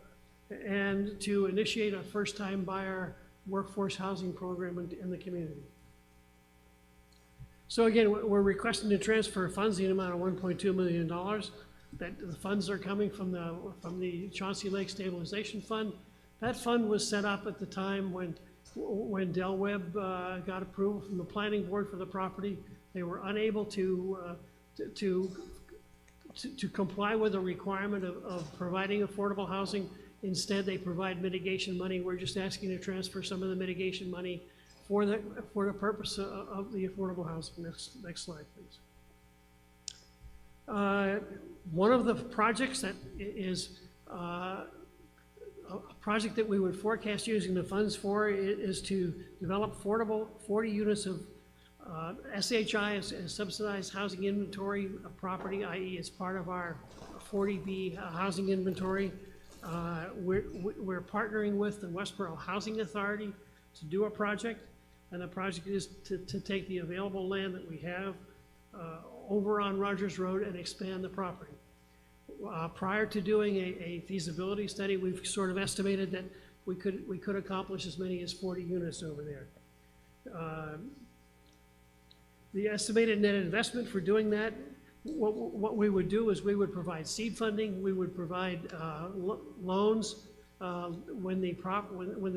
and to initiate a first-time buyer workforce housing program in the community. So again, we're requesting to transfer funds in the amount of $1.2 million. That the funds are coming from the Chauncey Lake Stabilization Fund. That fund was set up at the time when Del Webb got approval from the planning board for the property. They were unable to comply with the requirement of providing affordable housing. Instead, they provide mitigation money. We're just asking to transfer some of the mitigation money for the purpose of the affordable housing. Next slide, please. One of the projects that is a project that we would forecast using the funds for is to develop affordable 40 units of SHI as subsidized housing inventory of property, i.e. as part of our 40B housing inventory. We're partnering with the Westborough Housing Authority to do a project, and the project is to take the available land that we have over on Rogers Road and expand the property. Prior to doing a feasibility study, we've sort of estimated that we could accomplish as many as 40 units over there. The estimated net investment for doing that, what we would do is we would provide seed funding, we would provide loans when the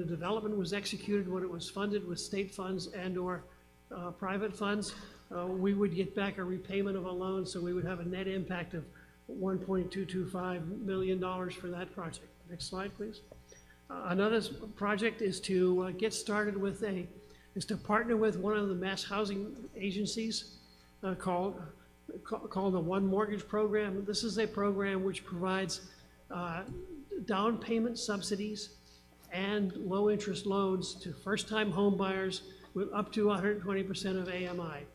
development was executed, when it was funded with state funds and or private funds. We would get back a repayment of a loan, so we would have a net impact of $1.225 million for that project. Next slide, please. Another project is to get started with to partner with one of the mass housing agencies called the One Mortgage Program. This is a program which provides down payment subsidies and low interest loans to first-time home buyers with up to 120% of AMI.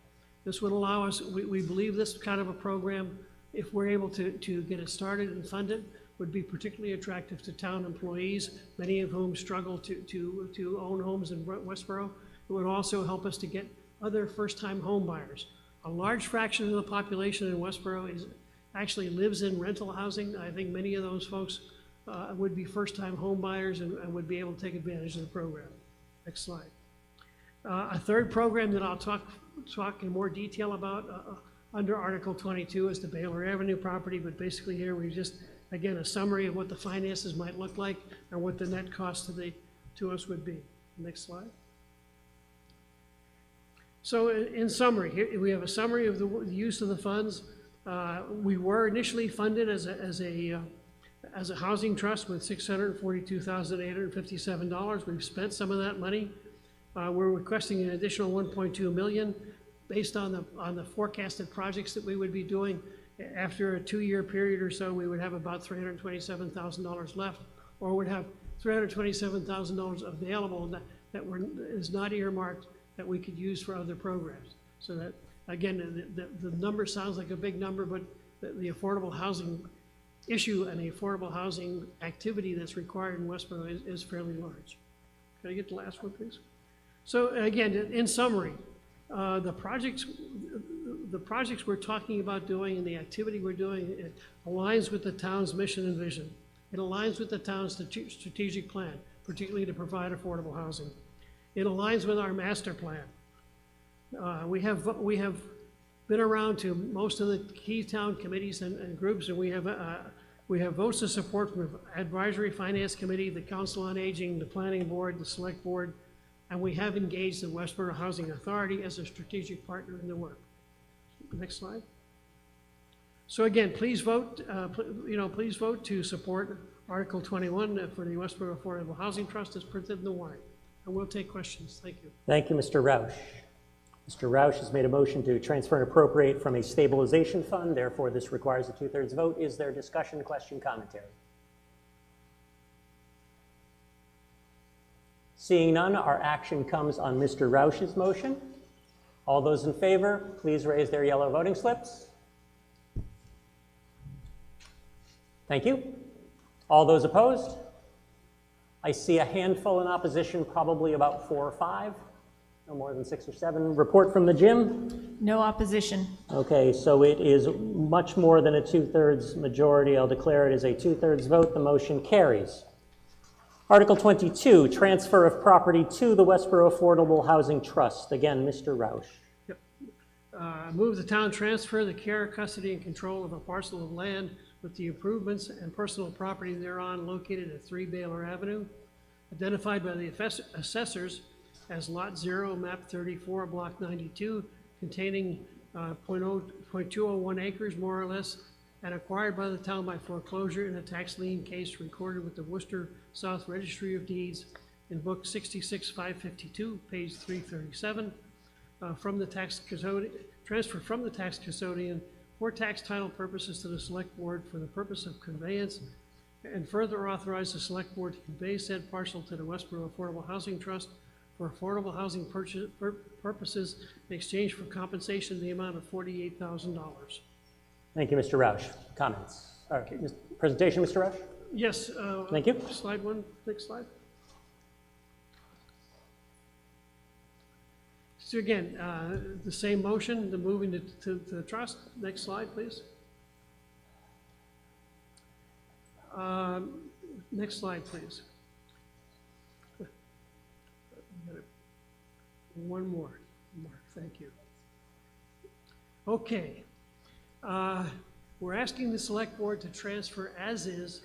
This would allow us, we believe this kind of a program, if we're able to get it started and fund it, would be particularly attractive to town employees, many of whom struggle to own homes in Westborough. It would also help us to get other first-time home buyers. A large fraction of the population in Westborough actually lives in rental housing. I think many of those folks would be first-time home buyers and would be able to take advantage of the program. Next slide. A third program that I'll talk in more detail about under Article 22 is the Baylor Avenue property, but basically here we just, again, a summary of what the finances might look like and what the net cost to us would be. Next slide. So in summary, here we have a summary of the use of the funds. We were initially funded as a housing trust with $642,857. We've spent some of that money. We're requesting an additional $1.2 million based on the forecasted projects that we would be doing. After a 2-year period or so, we would have about $327,000 left, or would have $327,000 available that is not earmarked that we could use for other programs. So that, again, the number sounds like a big number, but the affordable housing issue and the affordable housing activity that's required in Westborough is fairly large. Can I get the last one, please? So again, in summary, the projects we're talking about doing and the activity we're doing, it aligns with the town's mission and vision. It aligns with the town's strategic plan, particularly to provide affordable housing. It aligns with our master plan. We have been around to most of the key town committees and groups, and we have votes of support from the Advisory Finance Committee, the Council on Aging, the Planning Board, the Select Board, and we have engaged the Westborough Housing Authority as a strategic partner in the work. Next slide. So again, please vote. Please vote to support Article 21 for the Westborough Affordable Housing Trust as printed in the warrant. And we'll take questions. Thank you. Thank you, Mr. Roush. Mr. Roush has made a motion to transfer and appropriate from a stabilization fund. Therefore, this requires a 2/3 vote. Is there discussion, question, commentary? Seeing none, our action comes on Mr. Roush's motion. All those in favor, please raise their yellow voting slips. Thank you. All those opposed? I see a handful in opposition, probably about 4 or 5, no more than 6 or 7. Report from the gym? No opposition. Okay, so it is much more than a 2/3 majority. I'll declare it as a 2/3 vote. The motion carries. Article 22, transfer of property to the Westborough Affordable Housing Trust. Again, Mr. Roush. Move the town transfer the care, custody, and control of a parcel of land with the improvements and personal property thereon located at 3 Baylor Avenue, identified by the assessors as Lot 0, Map 34, Block 92, containing 0.201 acres, more or less, and acquired by the town by foreclosure in a tax lien case recorded with the Worcester South Registry of Deeds in Book 66-552, page 337, from the tax custodian, transfer from the tax custodian for tax title purposes to the select board for the purpose of conveyance, and further authorize the select board to convey said parcel to the Westborough Affordable Housing Trust for affordable housing purposes in exchange for compensation in the amount of $48,000. Thank you, Mr. Roush. Comments? Okay, presentation, Mr. Roush? Yes. Thank you. Slide one, next slide. So again, the same motion, the moving to the trust. Next slide, please. Next slide, please. One more, Mark, thank you. Okay. We're asking the select board to transfer as is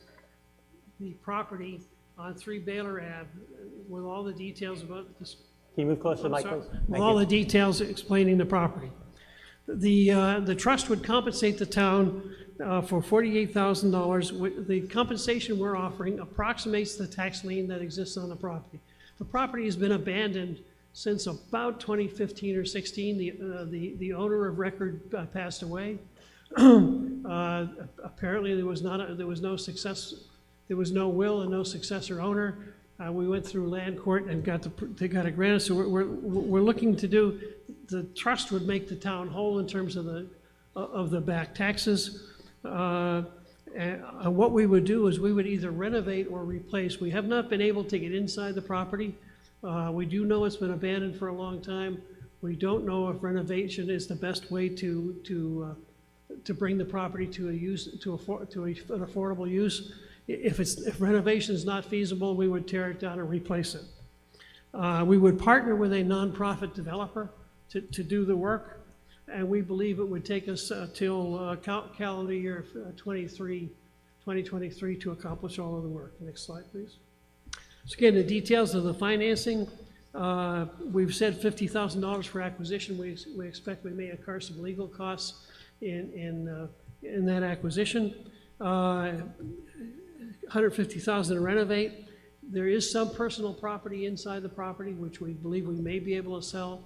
the property on 3 Baylor Ave with all the details about this. Can you move closer to the mic, Sorry. please? With all the details explaining the property. The trust would compensate the town for $48,000. The compensation we're offering approximates the tax lien that exists on the property. The property has been abandoned since about 2015 or 16. The owner of record passed away. Apparently there was no will and no successor owner. We went through land court and got it granted. So we're looking to do. The trust would make the town whole in terms of the back taxes. And what we would do is we would either renovate or replace. We have not been able to get inside the property. We do know it's been abandoned for a long time. We don't know if renovation is the best way to bring the property to an affordable use. If renovation is not feasible, we would tear it down and replace it. We would partner with a nonprofit developer to do the work, and we believe it would take us till calendar year 2023 to accomplish all of the work. Next slide, please. So again, the details of the financing. We've said $50,000 for acquisition. We expect we may incur some legal costs in that acquisition. $150,000 to renovate. There is some personal property inside the property, which we believe we may be able to sell.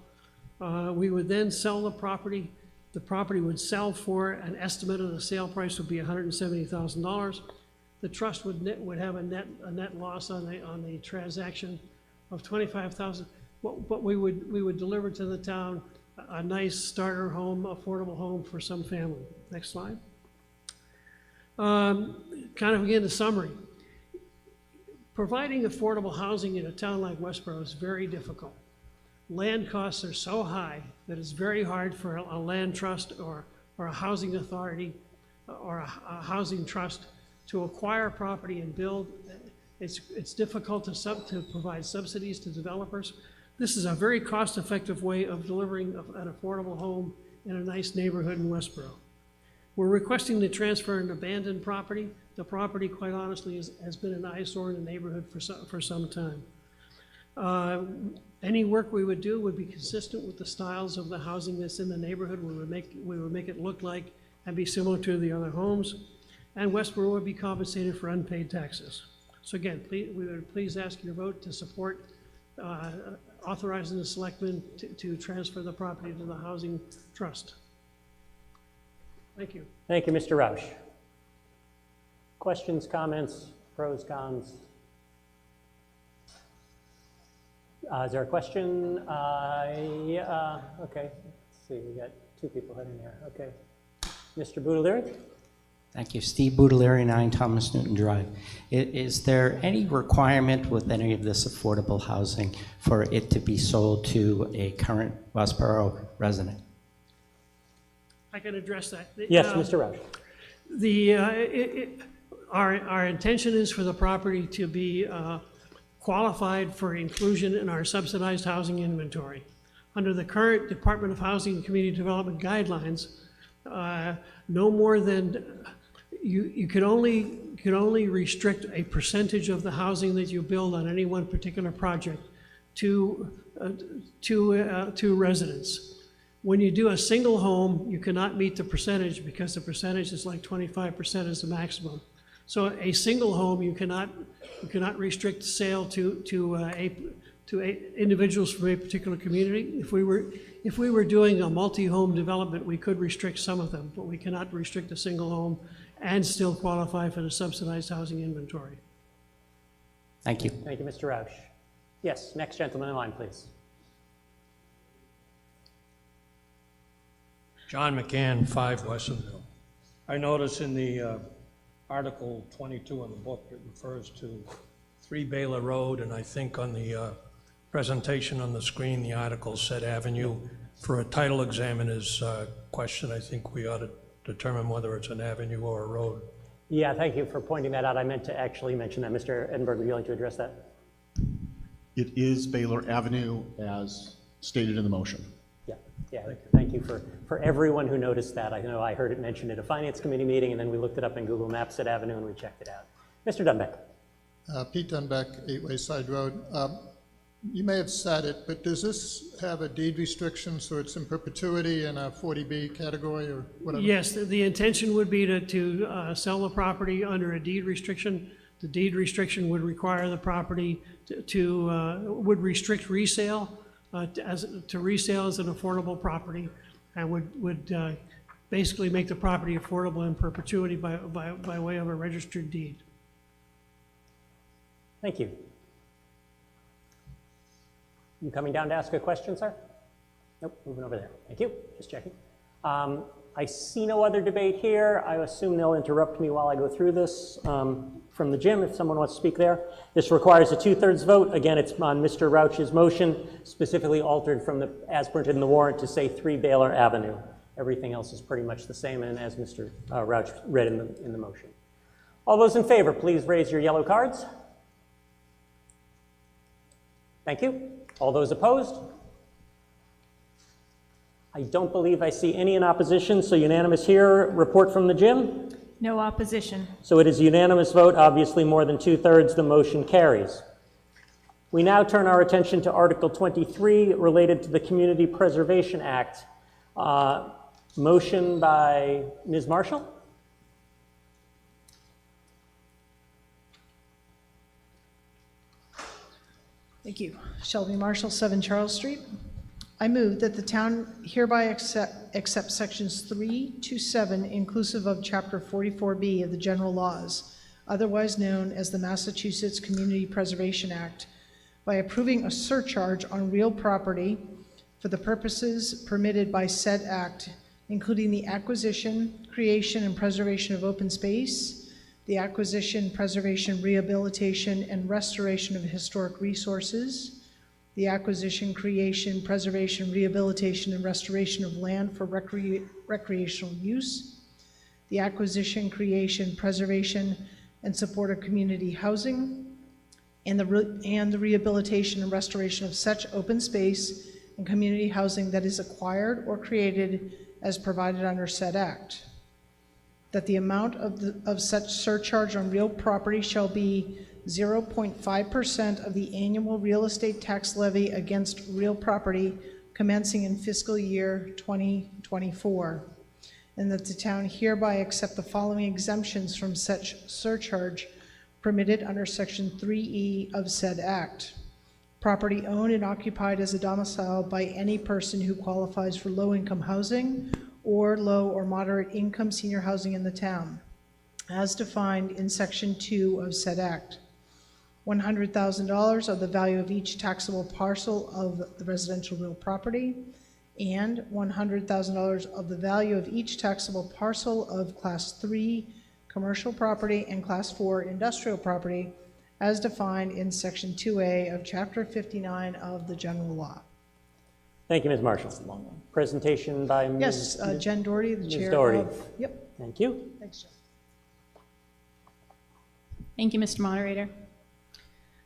We would then sell the property. The property would sell for an estimate of the sale price would be $170,000. The trust would have a net loss on the transaction of $25,000. But we would deliver to the town a nice starter home, affordable home for some family. Next slide. Kind of again, the summary. Providing affordable housing in a town like Westborough is very difficult. Land costs are so high that it's very hard for a land trust or a housing authority or a housing trust to acquire property and build. It's difficult to provide subsidies to developers. This is a very cost-effective way of delivering an affordable home in a nice neighborhood in Westborough. We're requesting to transfer an abandoned property. The property, quite honestly, has been an eyesore in the neighborhood for some time. Any work we would do would be consistent with the styles of the housing that's in the neighborhood. We would make it look like and be similar to the other homes. And Westborough would be compensated for unpaid taxes. So again, we would please ask your vote to support authorizing the selectmen to transfer the property to the housing trust. Thank you. Thank you, Mr. Roush. Questions, comments, pros, cons? Is there a question? Yeah, okay. Let's see, we got two people heading there. Okay. Mr. Boudelier? Thank you. Steve Boudelier, 9 Thomas Newton Drive. Is there any requirement with any of this affordable housing for it to be sold to a current Westborough resident? I can address that. Yes, Mr. Roush. Our intention is for the property to be qualified for inclusion in our subsidized housing inventory. Under the current Department of Housing and Community Development guidelines, no more than, you could only restrict a percentage of the housing that you build on any one particular project to residents. When you do a single home, you cannot meet the percentage because the percentage is like 25% is the maximum. So a single home, you cannot restrict sale to individuals from a particular community. If we were doing a multi-home development, we could restrict some of them, but we cannot restrict a single home and still qualify for the subsidized housing inventory. Thank you. Thank you, Mr. Roush. Yes, next gentleman in line, please. John McCann, 5 Westonville. I notice in the Article 22 in the book, it refers to 3 Baylor Road, and I think on the presentation on the screen, the article said Avenue. For a title examiner's question, I think we ought to determine whether it's an avenue or a road. Yeah, thank you for pointing that out. I meant to actually mention that. Mr. Edinburgh, would you like to address that? It is Baylor Avenue as stated in the motion. Yeah, thank you for everyone who noticed that. I know I heard it mentioned at a finance committee meeting, and then we looked it up in Google Maps at Avenue and we checked it out. Mr. Dunbeck. Pete Dunbeck, 8 Wayside Road. You may have said it, but does this have a deed restriction so it's in perpetuity in a 40B category or whatever? Yes, the intention would be to sell the property under a deed restriction. The deed restriction would require the property would restrict resale to resale as an affordable property, and would basically make the property affordable in perpetuity by way of a registered deed. Thank you. You coming down to ask a question, sir? Nope, moving over there. Thank you, just checking. I see no other debate here. I assume they'll interrupt me while I go through this from the gym if someone wants to speak there. This requires a 2/3 vote. Again, it's on Mr. Rouch's motion, specifically altered from as printed in the warrant to say 3 Baylor Avenue. Everything else is pretty much the same, and as Mr. Rouch read in the motion. All those in favor, please raise your yellow cards. Thank you. All those opposed? I don't believe I see any in opposition, so unanimous here. Report from the gym? No opposition. So it is a unanimous vote, obviously more than 2/3, the motion carries. We now turn our attention to Article 23 related to the Community Preservation Act. Motion by Ms. Marshall? Thank you. Shelby Marshall, 7 Charles Street. I move that the town hereby accept sections 3 to 7, inclusive of Chapter 44B of the General Laws, otherwise known as the Massachusetts Community Preservation Act, by approving a surcharge on real property for the purposes permitted by said act, including the acquisition, creation, and preservation of open space, the acquisition, preservation, rehabilitation, and restoration of historic resources, the acquisition, creation, preservation, rehabilitation, and restoration of land for recreational use, the acquisition, creation, preservation, and support of community housing, and the rehabilitation and restoration of such open space and community housing that is acquired or created as provided under said act. That the amount of such surcharge on real property shall be 0.5% of the annual real estate tax levy against real property commencing in fiscal year 2024, and that the town hereby accept the following exemptions from such surcharge permitted under Section 3E of said act. Property owned and occupied as a domicile by any person who qualifies for low-income housing or low or moderate income senior housing in the town, as defined in Section 2 of said act. $100,000 of the value of each taxable parcel of the residential real property, and $100,000 of the value of each taxable parcel of Class 3 commercial property and Class 4 industrial property, as defined in Section 2A of Chapter 59 of the General Law. Thank you, Ms. Marshall. Presentation by Ms. Yes, Jen Doherty, the chair Doherty. of... Yep. Thank you. Thanks, Jen. Thank you, Mr. Moderator.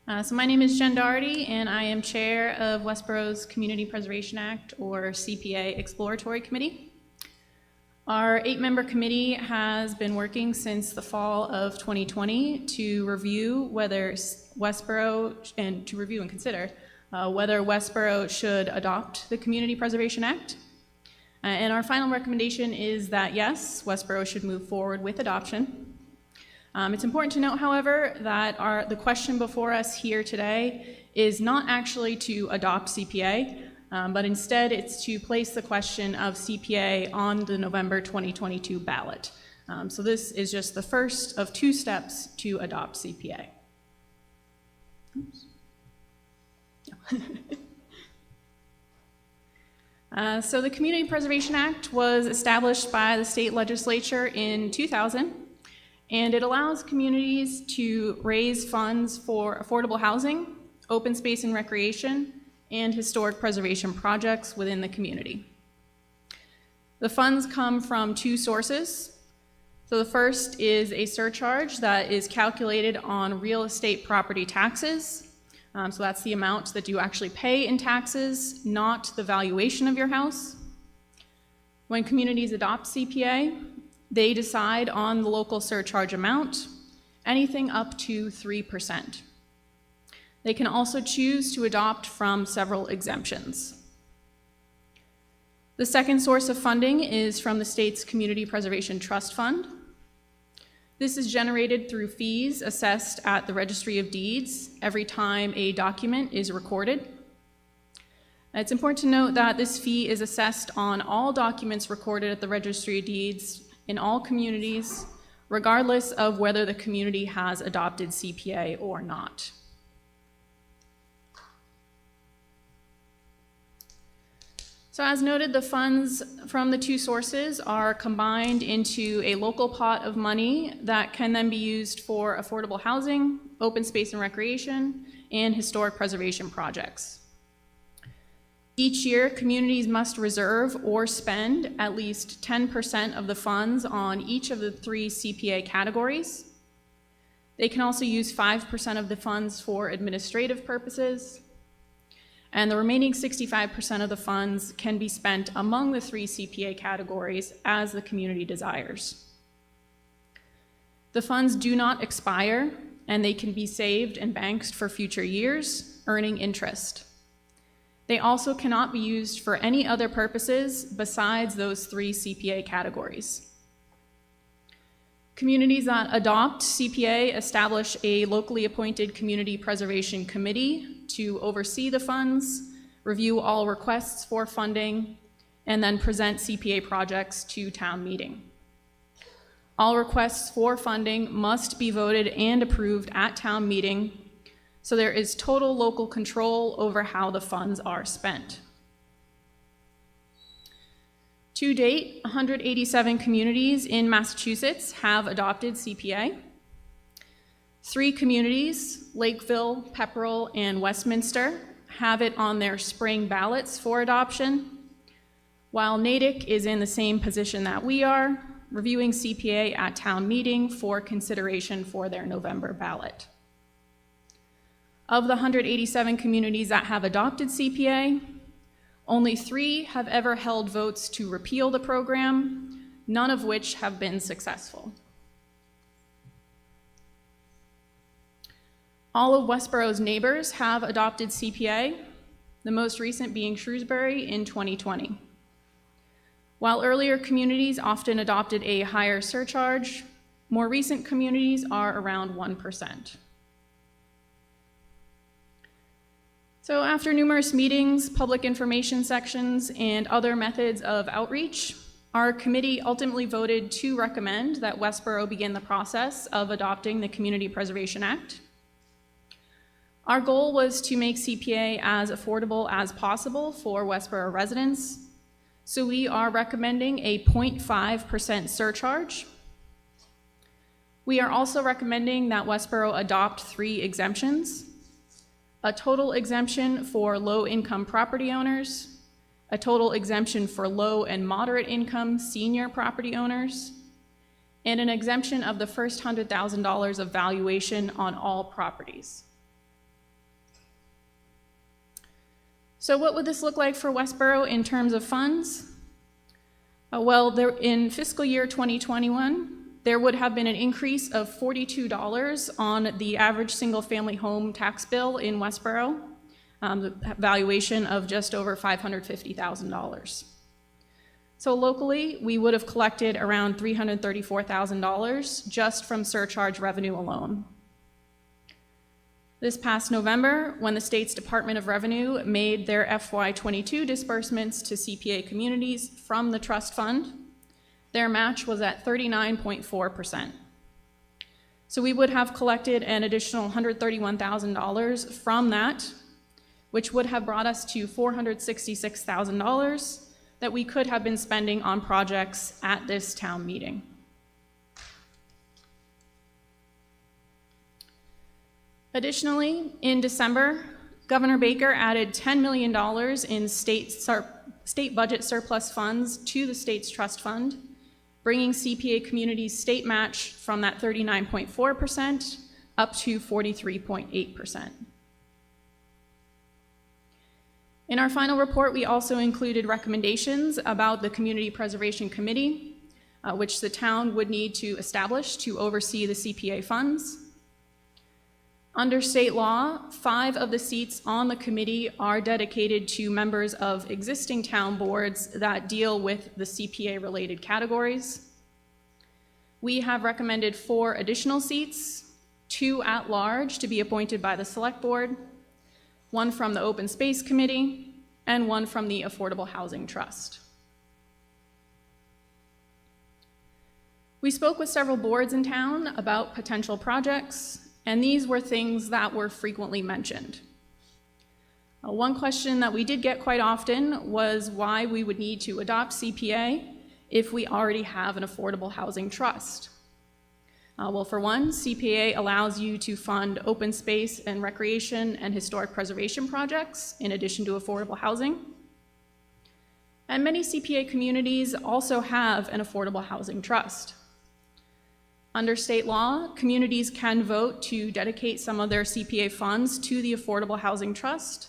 So my name is Jen Doherty, and I am chair of Westborough's Community Preservation Act, or CPA, Exploratory Committee. Our 8-member committee has been working since the fall of 2020 to review whether Westborough, and to review and consider whether Westborough should adopt the Community Preservation Act. And our final recommendation is that yes, Westborough should move forward with adoption. It's important to note, however, that the question before us here today is not actually to adopt CPA, but instead it's to place the question of CPA on the November 2022 ballot. So this is just the first of 2 steps to adopt CPA. Oops. So the Community Preservation Act was established by the state legislature in 2000. And it allows communities to raise funds for affordable housing, open space and recreation, and historic preservation projects within the community. The funds come from 2 sources. So the first is a surcharge that is calculated on real estate property taxes. So that's the amount that you actually pay in taxes, not the valuation of your house. When communities adopt CPA, they decide on the local surcharge amount, anything up to 3%. They can also choose to adopt from several exemptions. The second source of funding is from the state's Community Preservation Trust Fund. This is generated through fees assessed at the Registry of Deeds every time a document is recorded. It's important to note that this fee is assessed on all documents recorded at the Registry of Deeds in all communities, regardless of whether the community has adopted CPA or not. So as noted, the funds from the 2 sources are combined into a local pot of money that can then be used for affordable housing, open space and recreation, and historic preservation projects. Each year, communities must reserve or spend at least 10% of the funds on each of the 3 CPA categories. They can also use 5% of the funds for administrative purposes, and the remaining 65% of the funds can be spent among the 3 CPA categories as the community desires. The funds do not expire, and they can be saved and banked for future years, earning interest. They also cannot be used for any other purposes besides those 3 CPA categories. Communities that adopt CPA establish a locally appointed Community Preservation Committee to oversee the funds, review all requests for funding, and then present CPA projects to town meeting. All requests for funding must be voted and approved at town meeting, so there is total local control over how the funds are spent. To date, 187 communities in Massachusetts have adopted CPA. 3 communities, Lakeville, Pepperell, and Westminster, have it on their spring ballots for adoption, while Natick is in the same position that we are, reviewing CPA at town meeting for consideration for their November ballot. Of the 187 communities that have adopted CPA, only 3 have ever held votes to repeal the program, none of which have been successful. All of Westborough's neighbors have adopted CPA, the most recent being Shrewsbury in 2020. While earlier communities often adopted a higher surcharge, more recent communities are around 1%. So after numerous meetings, public information sections, and other methods of outreach, our committee ultimately voted to recommend that Westborough begin the process of adopting the Community Preservation Act. Our goal was to make CPA as affordable as possible for Westborough residents, so we are recommending a 0.5% surcharge. We are also recommending that Westborough adopt 3 exemptions: a total exemption for low-income property owners, a total exemption for low and moderate income senior property owners, and an exemption of the first $100,000 of valuation on all properties. So what would this look like for Westborough in terms of funds? Well, in fiscal year 2021, there would have been an increase of $42 on the average single-family home tax bill in Westborough, the valuation of just over $550,000. So locally, we would have collected around $334,000 just from surcharge revenue alone. This past November, when the state's Department of Revenue made their FY22 disbursements to CPA communities from the trust fund, their match was at 39.4%. So we would have collected an additional $131,000 from that, which would have brought us to $466,000 that we could have been spending on projects at this town meeting. Additionally, in December, Governor Baker added $10 million in state budget surplus funds to the state's trust fund, bringing CPA communities' state match from that 39.4% up to 43.8%. In our final report, we also included recommendations about the Community Preservation Committee, which the town would need to establish to oversee the CPA funds. Under state law, 5 of the seats on the committee are dedicated to members of existing town boards that deal with the CPA-related categories. We have recommended 4 additional seats, 2 at large to be appointed by the Select Board, 1 from the Open Space Committee, and 1 from the Affordable Housing Trust. We spoke with several boards in town about potential projects, and these were things that were frequently mentioned. One question that we did get quite often was why we would need to adopt CPA if we already have an affordable housing trust. Well, for one, CPA allows you to fund open space and recreation and historic preservation projects in addition to affordable housing. And many CPA communities also have an affordable housing trust. Under state law, communities can vote to dedicate some of their CPA funds to the Affordable Housing Trust.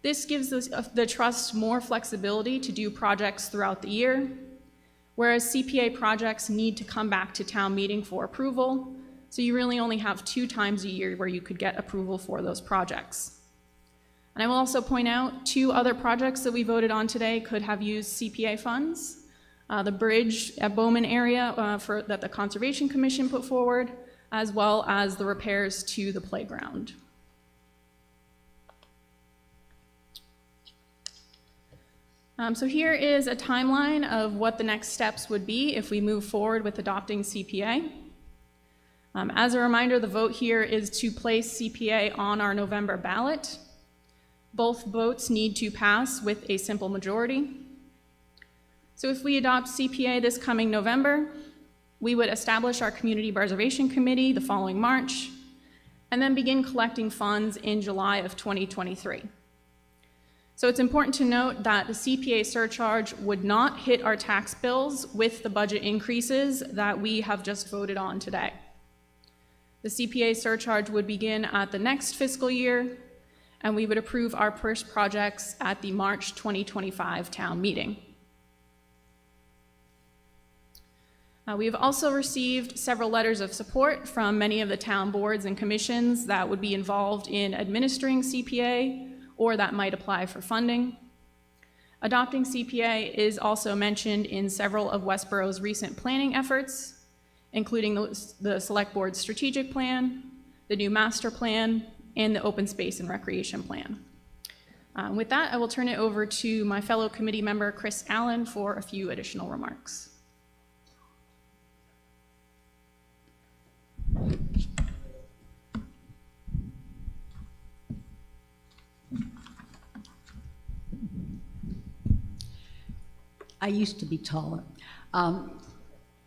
This gives the trust more flexibility to do projects throughout the year, whereas CPA projects need to come back to town meeting for approval, so you really only have 2 times a year where you could get approval for those projects. And I will also point out 2 other projects that we voted on today could have used CPA funds. The bridge at Bowman area that the Conservation Commission put forward, as well as the repairs to the playground. So here is a timeline of what the next steps would be if we move forward with adopting CPA. As a reminder, the vote here is to place CPA on our November ballot. Both votes need to pass with a simple majority. So if we adopt CPA this coming November, we would establish our Community Preservation Committee the following March, and then begin collecting funds in July of 2023. So it's important to note that the CPA surcharge would not hit our tax bills with the budget increases that we have just voted on today. The CPA surcharge would begin at the next fiscal year, and we would approve our first projects at the March 2025 town meeting. We have also received several letters of support from many of the town boards and commissions that would be involved in administering CPA or that might apply for funding. Adopting CPA is also mentioned in several of Westborough's recent planning efforts, including the Select Board's strategic plan, the new master plan, and the open space and recreation plan. With that, I will turn it over to my fellow committee member, Chris Allen, for a few additional remarks. I used to be taller.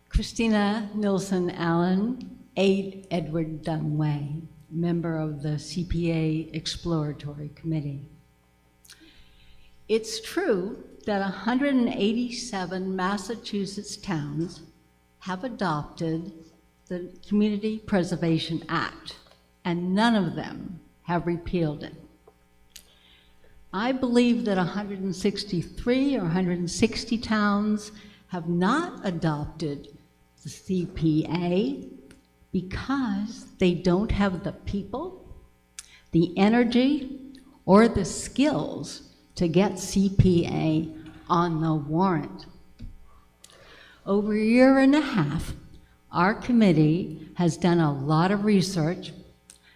Christina Nilsson Allen, 8 Edward Dunn Way, member of the CPA Exploratory Committee. It's true that 187 Massachusetts towns have adopted the Community Preservation Act, and none of them have repealed it. I believe that 163 or 160 towns have not adopted the CPA because they don't have the people, the energy, or the skills to get CPA on the warrant. Over a year and a half, our committee has done a lot of research,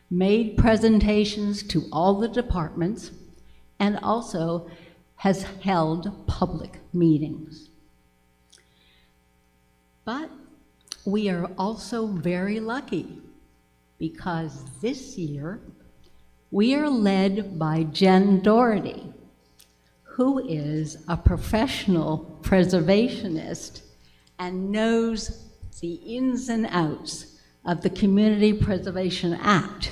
made presentations to all the departments, and also has held public meetings. But we are also very lucky because this year we are led by Jen Doherty, who is a professional preservationist and knows the ins and outs of the Community Preservation Act.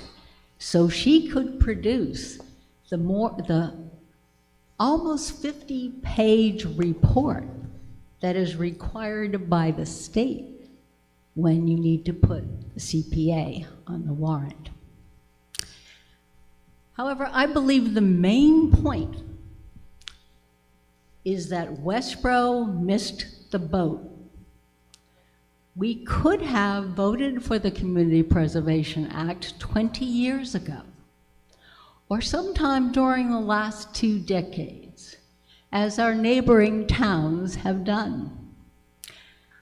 So she could produce the almost 50-page report that is required by the state when you need to put the CPA on the warrant. However, I believe the main point is that Westborough missed the boat. We could have voted for the Community Preservation Act 20 years ago, or sometime during the last 2 decades, as our neighboring towns have done.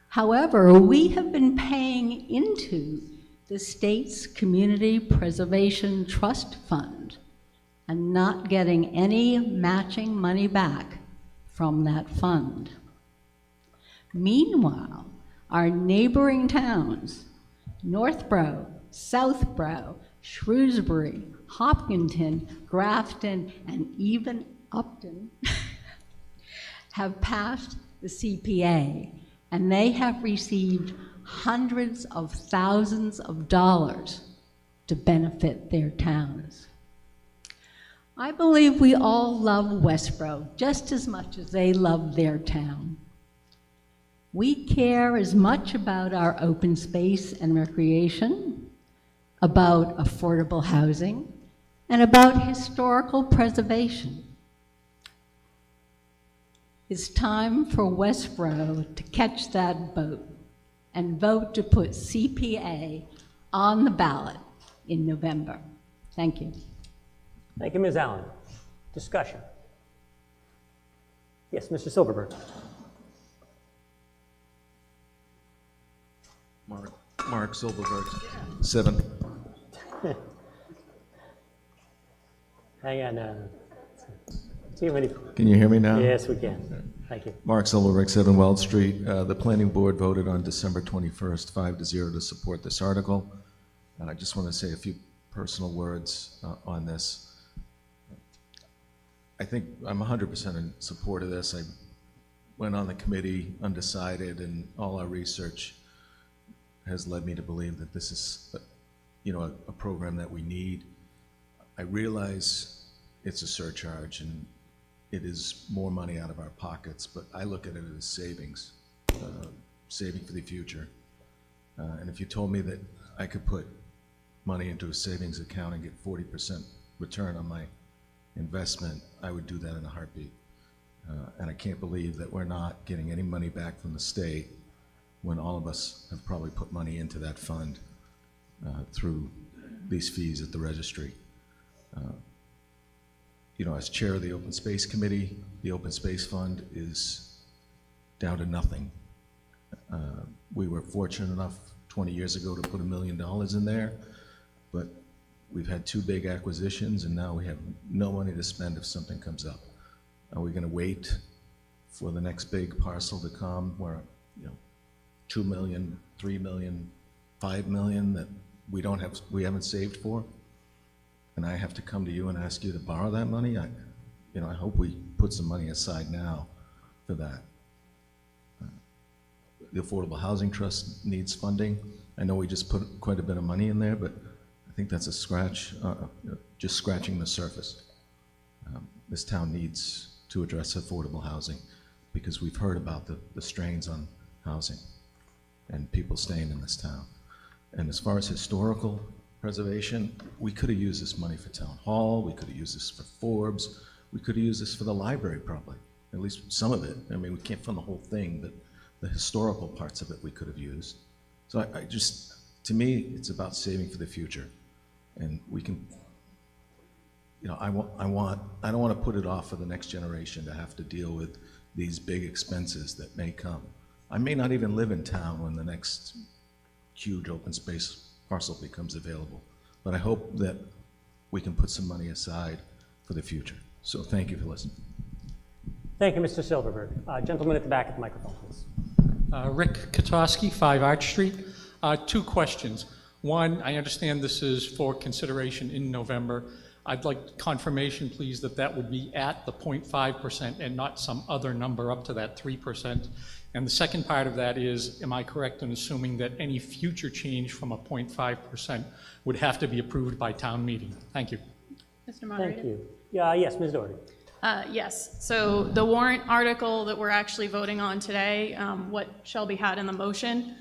However, we have been paying into the state's Community Preservation Trust Fund and not getting any matching money back from that fund. Meanwhile, our neighboring towns, Northborough, Southborough, Shrewsbury, Hopkinton, Grafton, and even Upton have passed the CPA, and they have received hundreds of thousands of dollars to benefit their towns. I believe we all love Westborough just as much as they love their town. We care as much about our open space and recreation, about affordable housing, and about historical preservation. It's time for Westborough to catch that boat and vote to put CPA on the ballot in November. Thank you. Thank you, Ms. Allen. Discussion. Yes, Mr. Silverberg. Mark Silverberg, 7. Hang on. See how many. Can you hear me now? Yes, we can. Thank you. Mark Silverberg, 7 Weld Street. The planning board voted on December 21st, 5-0 to support this article. And I just want to say a few personal words on this. I think I'm 100% in support of this. I went on the committee undecided, and all our research has led me to believe that this is, a program that we need. I realize it's a surcharge and it is more money out of our pockets, but I look at it as savings, saving for the future. And if you told me that I could put money into a savings account and get 40% return on my investment, I would do that in a heartbeat. And I can't believe that we're not getting any money back from the state when all of us have probably put money into that fund through these fees at the registry. As chair of the Open Space Committee, the Open Space Fund is down to nothing. We were fortunate enough 20 years ago to put $1 million in there, but we've had 2 big acquisitions and now we have no money to spend if something comes up. Are we going to wait for the next big parcel to come where, 2 million, 3 million, 5 million that we haven't saved for? And I have to come to you and ask you to borrow that money? I hope we put some money aside now for that. The Affordable Housing Trust needs funding. I know we just put quite a bit of money in there, but I think that's a scratch, just scratching the surface. This town needs to address affordable housing because we've heard about the strains on housing and people staying in this town. And as far as historical preservation, we could have used this money for town hall, we could have used this for Forbes, we could have used this for the library probably, at least some of it. I mean, we can't fund the whole thing, but the historical parts of it we could have used. So I just, to me, it's about saving for the future. And we can, you know, I don't want to put it off for the next generation to have to deal with these big expenses that may come. I may not even live in town when the next huge open space parcel becomes available, but I hope that we can put some money aside for the future. So thank you for listening. Thank you, Mr. Silverberg. Gentleman at the back of the microphone, please. Rick Kotowski, 5 Arch Street. 2 questions. One, I understand this is for consideration in November. I'd like confirmation, please, that that would be at the 0.5% and not some other number up to that 3%. And the second part of that is, am I correct in assuming that any future change from a 0.5% would have to be approved by town meeting? Thank you. Mr. Moderator? Thank you. Yes, Ms. Doherty. Yes, so the warrant article that we're actually voting on today, what Shelby had in the motion,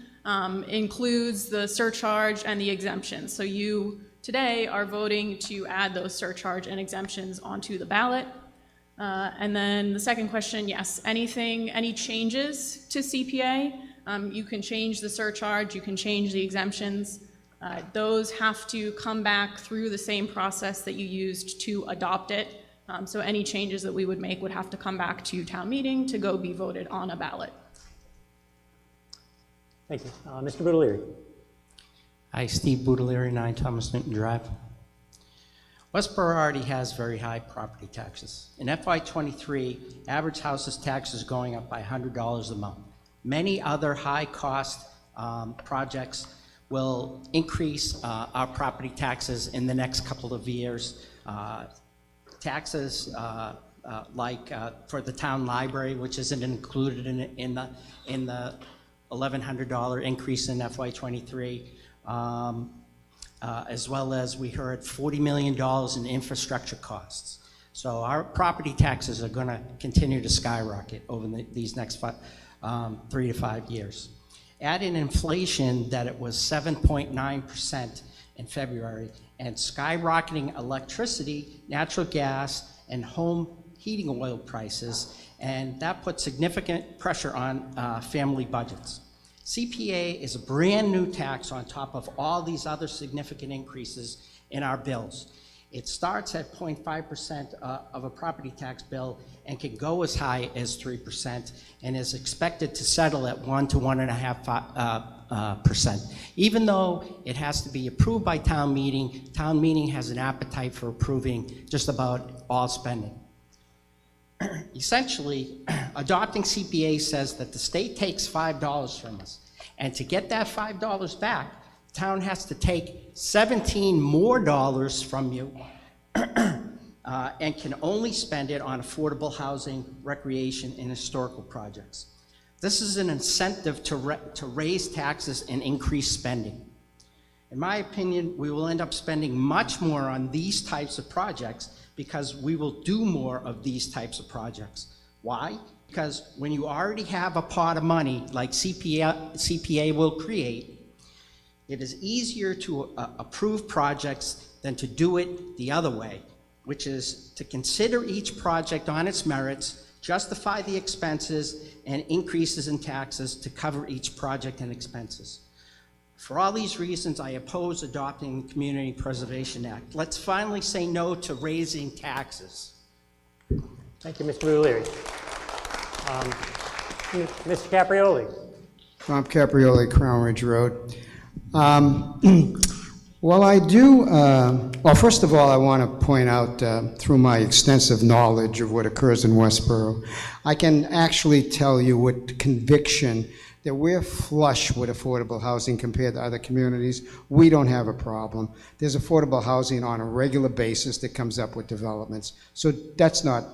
includes the surcharge and the exemptions. So you today are voting to add those surcharge and exemptions onto the ballot. And then the second question, yes, any changes to CPA, you can change the surcharge, you can change the exemptions. Those have to come back through the same process that you used to adopt it. So any changes that we would make would have to come back to town meeting to go be voted on a ballot. Thank you. Mr. Boudelieri. Hi, Steve Boudelieri, 9 Thomas Newton Drive. Westborough already has very high property taxes. In FY23, average house's taxes going up by $100 a month. Many other high-cost projects will increase our property taxes in the next couple of years. Taxes like for the town library, which isn't included in the $1,100 increase in FY23, as well as we heard $40 million in infrastructure costs. So our property taxes are going to continue to skyrocket over these next 3 to 5 years. Add in inflation that it was 7.9% in February, and skyrocketing electricity, natural gas, and home heating oil prices, and that puts significant pressure on family budgets. CPA is a brand new tax on top of all these other significant increases in our bills. It starts at 0.5% of a property tax bill and can go as high as 3% and is expected to settle at 1 to 1.5%. Even though it has to be approved by town meeting has an appetite for approving just about all spending. Essentially, adopting CPA says that the state takes $5 from us, and to get that $5 back, the town has to take $17 more from you and can only spend it on affordable housing, recreation, and historical projects. This is an incentive to raise taxes and increase spending. In my opinion, we will end up spending much more on these types of projects because we will do more of these types of projects. Why? Because when you already have a pot of money like CPA will create, it is easier to approve projects than to do it the other way, which is to consider each project on its merits, justify the expenses and increases in taxes to cover each project and expenses. For all these reasons, I oppose adopting the Community Preservation Act. Let's finally say no to raising taxes. Thank you, Mr. Boudelieri. Mr. Caprioli. Tom Caprioli, Crown Ridge Road. Well, I do, well, first of all, I want to point out through my extensive knowledge of what occurs in Westborough, I can actually tell you with conviction that we're flush with affordable housing compared to other communities. We don't have a problem. There's affordable housing on a regular basis that comes up with developments. So that's not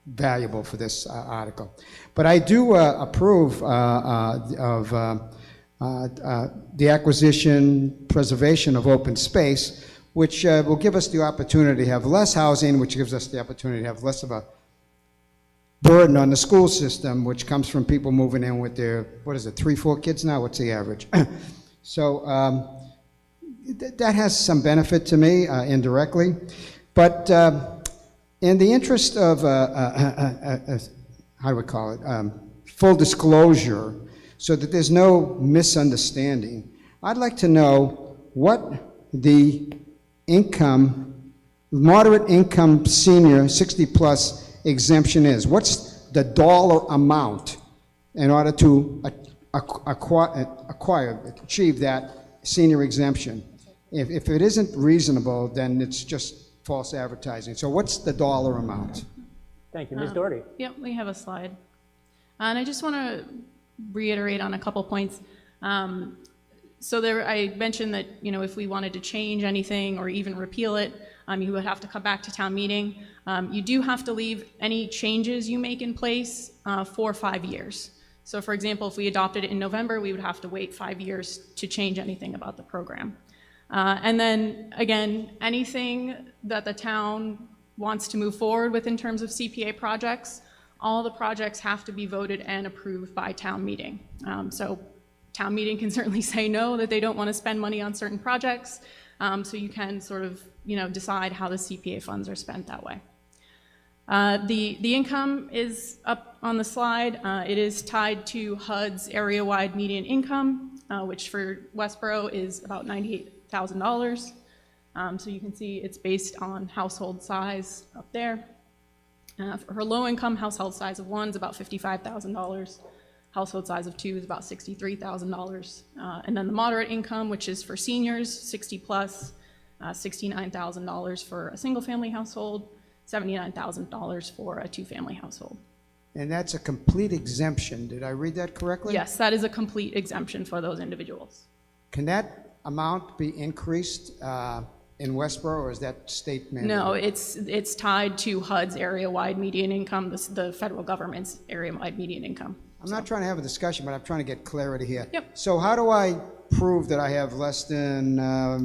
valuable for this article. But I do approve of the acquisition, preservation of open space, which will give us the opportunity to have less housing, which gives us the opportunity to have less of a burden on the school system, which comes from people moving in with their, 3, 4 kids now? What's the average? So that has some benefit to me indirectly. But in the interest of, how do we call it, full disclosure, so that there's no misunderstanding, I'd like to know what the moderate income senior 60-plus exemption is. What's the dollar amount in order to achieve that senior exemption? If it isn't reasonable, then it's just false advertising. So what's the dollar amount? Thank you. Ms. Doherty? Yep, we have a slide. And I just want to reiterate on a couple points. So I mentioned that, if we wanted to change anything or even repeal it, you would have to come back to town meeting. You do have to leave any changes you make in place for 5 years. So for example, if we adopted it in November, we would have to wait 5 years to change anything about the program. And then again, anything that the town wants to move forward with in terms of CPA projects, all the projects have to be voted and approved by town meeting. So town meeting can certainly say no, that they don't want to spend money on certain projects. So you can sort of, decide how the CPA funds are spent that way. The income is up on the slide. It is tied to HUD's area-wide median income, which for Westborough is about $98,000. So you can see it's based on household size up there. For her low-income, household size of 1 is about $55,000. Household size of 2 is about $63,000. And then the moderate income, which is for seniors, 60 plus, $69,000 for a single-family household, $79,000 for a two-family household. And that's a complete exemption. Did I read that correctly? Yes, that is a complete exemption for those individuals. Can that amount be increased in Westborough, or is that state mandated? No, it's tied to HUD's area-wide median income, the federal government's area-wide median income. I'm not trying to have a discussion, but I'm trying to get clarity here. Yep. So how do I prove that I have less than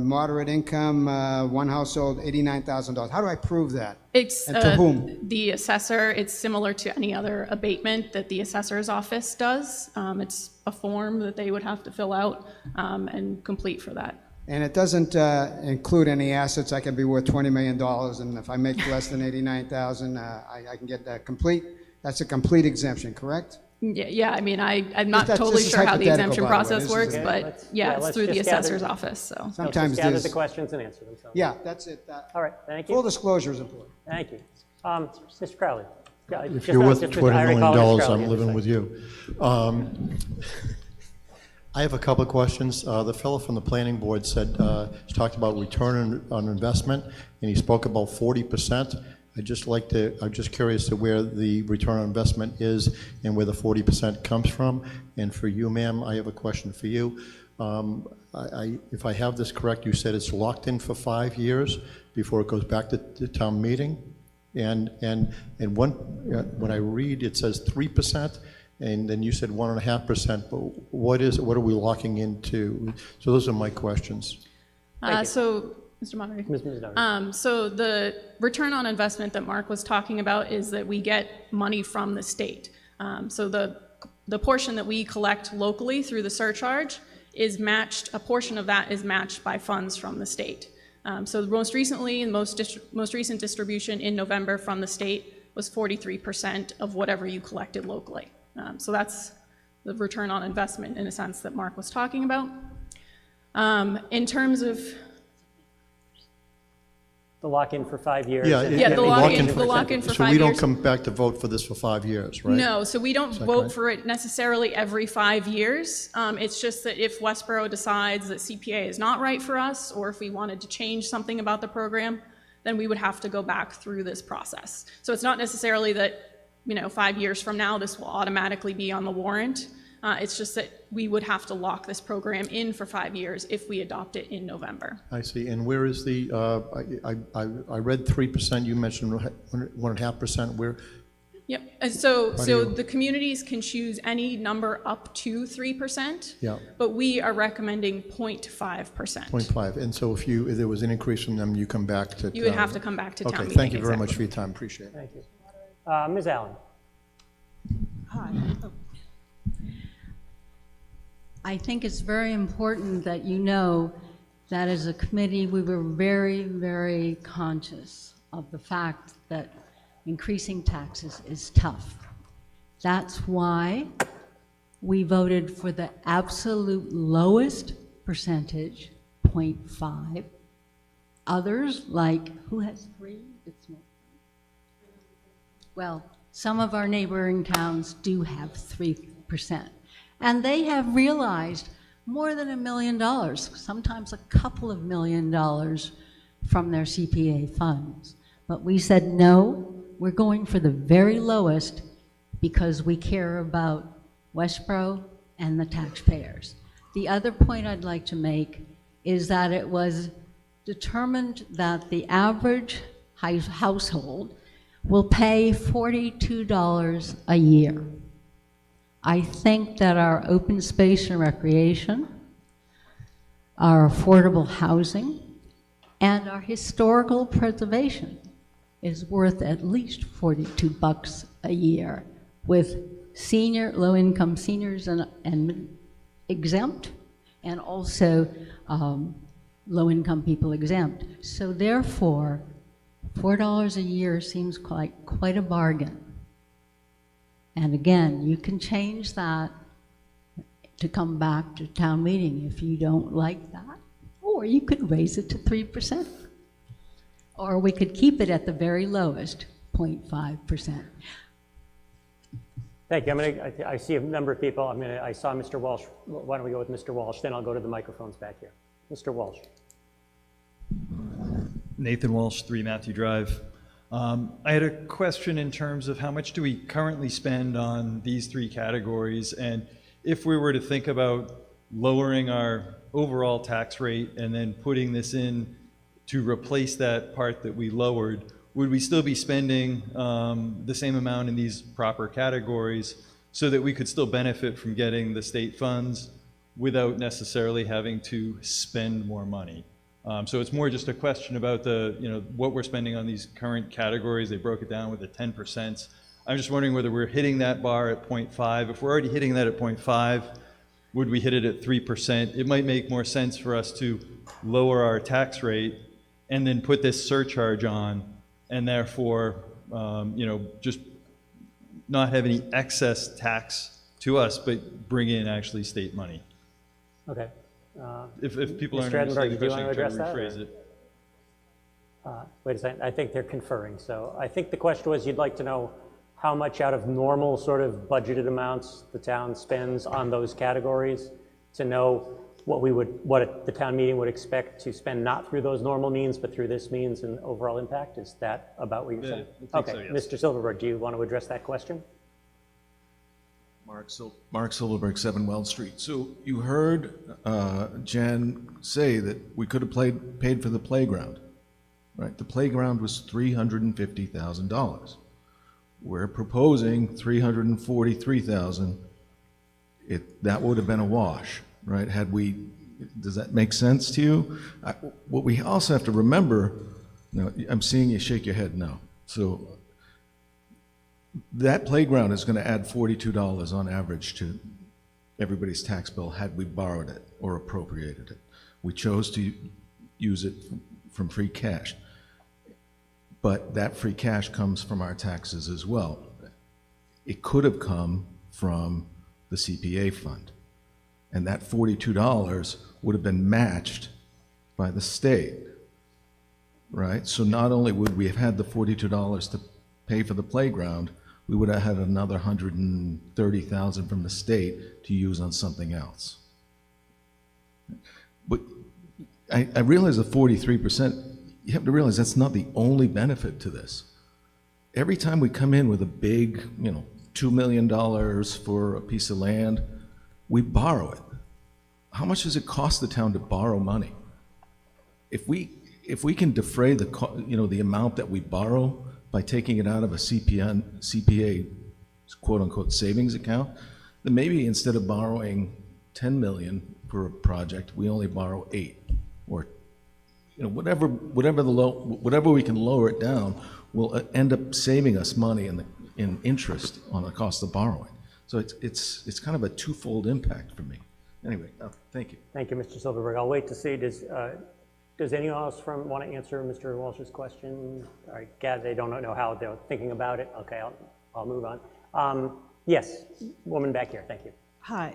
moderate income, one household, $89,000? How do I prove that? It's and to whom? The assessor. It's similar to any other abatement that the assessor's office does. It's a form that they would have to fill out and complete for that. And it doesn't include any assets. I can be worth $20 million, and if I make less than $89,000, I can get that complete. That's a complete exemption, correct? Yeah. I mean, I'm not totally sure how the exemption process works, but yeah, it's through the assessor's office. So sometimes gather the questions and answer them. So. Yeah, that's it. All right, thank you. Full disclosure is important. Thank you. Mr. Crowley. If you're worth $20 million, I'm living with you. I have a couple of questions. The fellow from the planning board said, he talked about return on investment, and he spoke about 40%. I'm just curious to where the return on investment is and where the 40% comes from. And for you, ma'am, I have a question for you. If I have this correct, you said it's locked in for 5 years before it goes back to the town meeting. And when I read, it says 3%, and then you said 1.5%. But what are we locking into? So those are my questions. So, Mr. Moderator. So the return on investment that Mark was talking about is that we get money from the state. So the portion that we collect locally through the surcharge is matched, a portion of that is matched by funds from the state. So most recently, the most recent distribution in November from the state was 43% of whatever you collected locally. So that's the return on investment in a sense that Mark was talking about. In terms of the lock-in for 5 years. The lock-in for 5 years. So we don't come back to vote for this for 5 years, right? No, so we don't vote for it necessarily every 5 years. It's just that if Westborough decides that CPA is not right for us, or if we wanted to change something about the program, then we would have to go back through this process. So it's not necessarily that 5 years from now this will automatically be on the warrant. It's just that we would have to lock this program in for 5 years if we adopt it in November. I see. And where is the, I read 3%, you mentioned 1.5%, where? Yep, and so the communities can choose any number up to 3%, yeah. But we are recommending 0.5%. 0.5, and so if there was an increase from them, you come back to. You would have to come back to town meeting. Okay, thank you very much for your time, appreciate it. Thank you. Ms. Allen. Hi. I think it's very important that you know that as a committee, we were very, very conscious of the fact that increasing taxes is tough. That's why we voted for the absolute lowest percentage, 0.5. Others, like, who has 3? It's not. Well, some of our neighboring towns do have 3%. And they have realized more than $1 million, sometimes a couple of $1 million from their CPA funds. But we said, no, we're going for the very lowest because we care about Westborough and the taxpayers. The other point I'd like to make is that it was determined that the average household will pay $42 a year. I think that our open space and recreation, our affordable housing, and our historical preservation is worth at least $42 a year, with low-income seniors and exempt, and also low-income people exempt. So therefore, $4 a year seems quite a bargain. And again, you can change that to come back to town meeting if you don't like that, or you could raise it to 3%. Or we could keep it at the very lowest, 0.5%. Thank you. I see a number of people. I saw Mr. Walsh. Why don't we go with Mr. Walsh? Then I'll go to the microphones back here. Mr. Walsh. Nathan Walsh, 3 Matthew Drive. I had a question in terms of how much do we currently spend on these 3 categories, and if we were to think about lowering our overall tax rate and then putting this in to replace that part that we lowered, would we still be spending the same amount in these proper categories so that we could still benefit from getting the state funds without necessarily having to spend more money? So it's more just a question about what we're spending on these current categories. They broke it down with the 10%. I'm just wondering whether we're hitting that bar at 0.5. If we're already hitting that at 0.5, would we hit it at 3%? It might make more sense for us to lower our tax rate and then put this surcharge on, and therefore, just not have any excess tax to us, but bring in actually state money. Okay. If people aren't Mr. understanding Edinburgh, the do you want to question, try address to that? rephrase it. Wait a second. I think they're conferring. So I think the question was you'd like to know how much out of normal sort of budgeted amounts the town spends on those categories, to know what the town meeting would expect to spend not through those normal means, but through this means and overall impact. Is that about what you're saying? Okay. So, yes. Mr. Silverberg, do you want to address that question? Mark Silverberg, 7 Weld Street. So you heard Jen say that we could have paid for the playground, right? The playground was $350,000. We're proposing $343,000. That would have been a wash, right? Does that make sense to you? What we also have to remember, I'm seeing you shake your head no. So that playground is going to add $42 on average to everybody's tax bill had we borrowed it or appropriated it. We chose to use it from free cash. But that free cash comes from our taxes as well. It could have come from the CPA fund. And that $42 would have been matched by the state, right? So not only would we have had the $42 to pay for the playground, we would have had another $130,000 from the state to use on something else. But I realize the 43%, you have to realize that's not the only benefit to this. Every time we come in with a big, $2 million for a piece of land, we borrow it. How much does it cost the town to borrow money? If we can defray the amount that we borrow by taking it out of a CPA quote-unquote savings account, then maybe instead of borrowing $10 million for a project, we only borrow 8, or whatever we can lower it down will end up saving us money in interest on the cost of borrowing. So it's kind of a twofold impact for me. Anyway, thank you. Thank you, Mr. Silverberg. I'll wait to see, does Does anyone else want to answer Mr. Walsh's question? All right, gather they don't know how they're thinking about it. Okay, I'll move on. Yes, woman back here, thank you. Hi,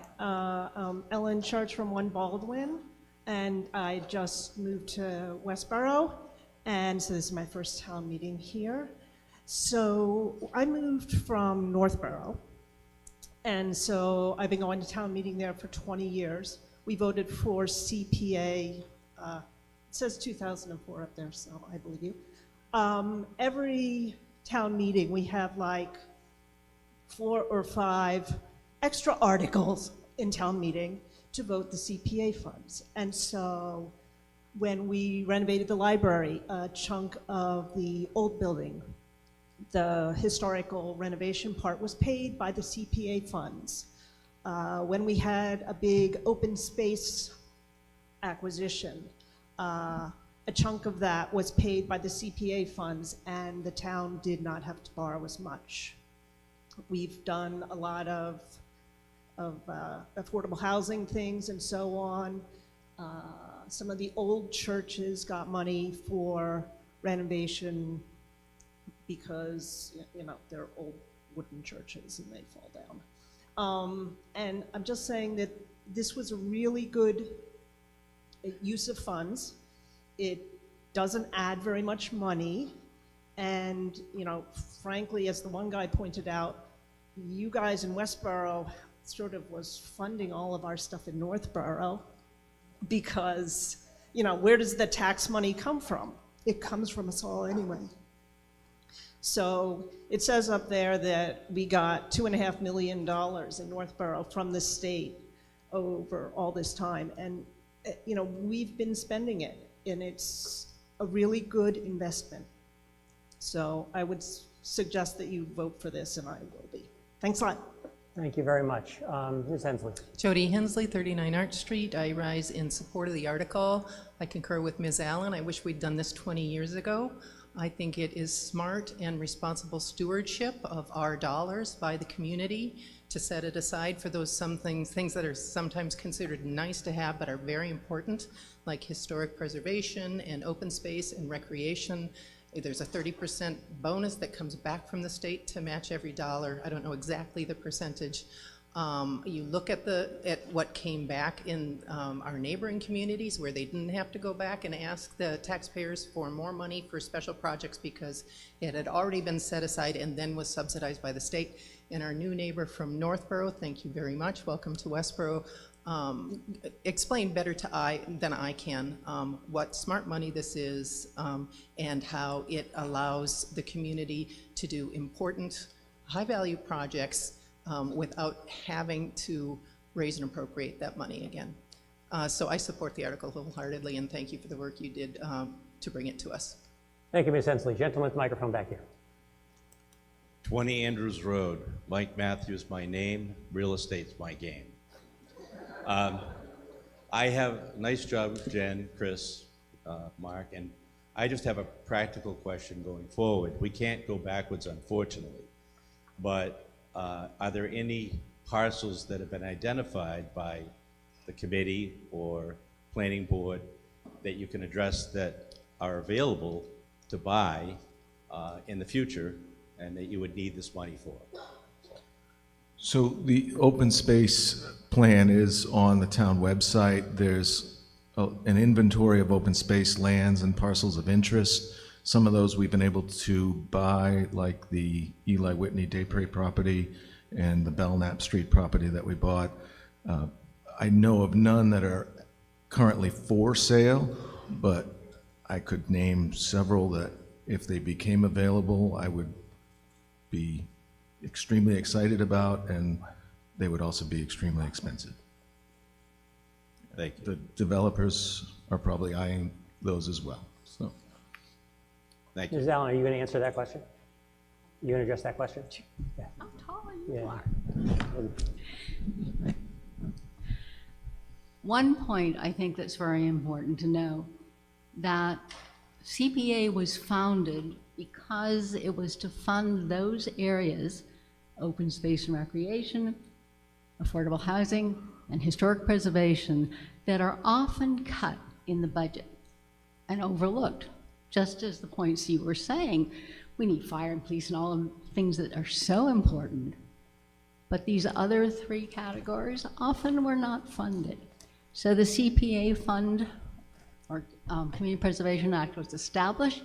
Ellen Church from One Baldwin, and I just moved to Westborough, and so this is my first town meeting here. So I moved from Northborough, and so I've been going to town meeting there for 20 years. We voted for CPA, it says 2004 up there, so I believe you. Every town meeting, we have like 4 or 5 extra articles in town meeting to vote the CPA funds. And so when we renovated the library, a chunk of the old building, the historical renovation part was paid by the CPA funds. When we had a big open space acquisition, a chunk of that was paid by the CPA funds, and the town did not have to borrow as much. We've done a lot of affordable housing things and so on. Some of the old churches got money for renovation because, you know, they're old wooden churches and they fall down. And I'm just saying that this was a really good use of funds. It doesn't add very much money. And, you know, frankly, as the one guy pointed out, you guys in Westborough sort of was funding all of our stuff in Northborough because, you know, where does the tax money come from? It comes from us all anyway. So it says up there that we got $2.5 million in Northborough from the state over all this time. And, you know, we've been spending it, and it's a really good investment. So I would suggest that you vote for this, and I will be. Thanks a lot. Thank you very much. Ms. Hensley. Jody Hensley, 39 Arch Street. I rise in support of the article. I concur with Ms. Allen. I wish we'd done this 20 years ago. I think it is smart and responsible stewardship of our dollars by the community to set it aside for those things that are sometimes considered nice to have but are very important, like historic preservation and open space and recreation. There's a 30% bonus that comes back from the state to match every dollar. I don't know exactly the percentage. You look at what came back in our neighboring communities where they didn't have to go back and ask the taxpayers for more money for special projects because it had already been set aside and then was subsidized by the state. And our new neighbor from Northborough, thank you very much. Welcome to Westborough. Explain better than I can what smart money this is and how it allows the community to do important, high-value projects without having to raise and appropriate that money again. So I support the article wholeheartedly, and thank you for the work you did to bring it to us. Thank you, Ms. Hensley. Gentleman with the microphone back here. 20 Andrews Road. Mike Matthews, my name. Real estate's my game. I have a nice job, Jen, Chris, Mark, and I just have a practical question going forward. We can't go backwards, unfortunately, but are there any parcels that have been identified by the committee or planning board that you can address that are available to buy in the future and that you would need this money for? So the open space plan is on the town website. There's an inventory of open space lands and parcels of interest. Some of those we've been able to buy, like the Eli Whitney Daypray property and the Belknap Street property that we bought. I know of none that are currently for sale, but I could name several that if they became available, I would be extremely excited about, and they would also be extremely expensive. Thank you. The developers are probably eyeing those as well. So, thank you. Ms. Allen, are you going to answer that question? You going to address that question? Yeah. How tall are you? Yeah. One point I think that's very important to know, that CPA was founded because it was to fund those areas, open space and recreation, affordable housing, and historic preservation, that are often cut in the budget. and overlooked. Just as the points you were saying, we need fire and police and all of the things that are so important. But these other three categories often were not funded. So the CPA fund, or Community Preservation Act, was established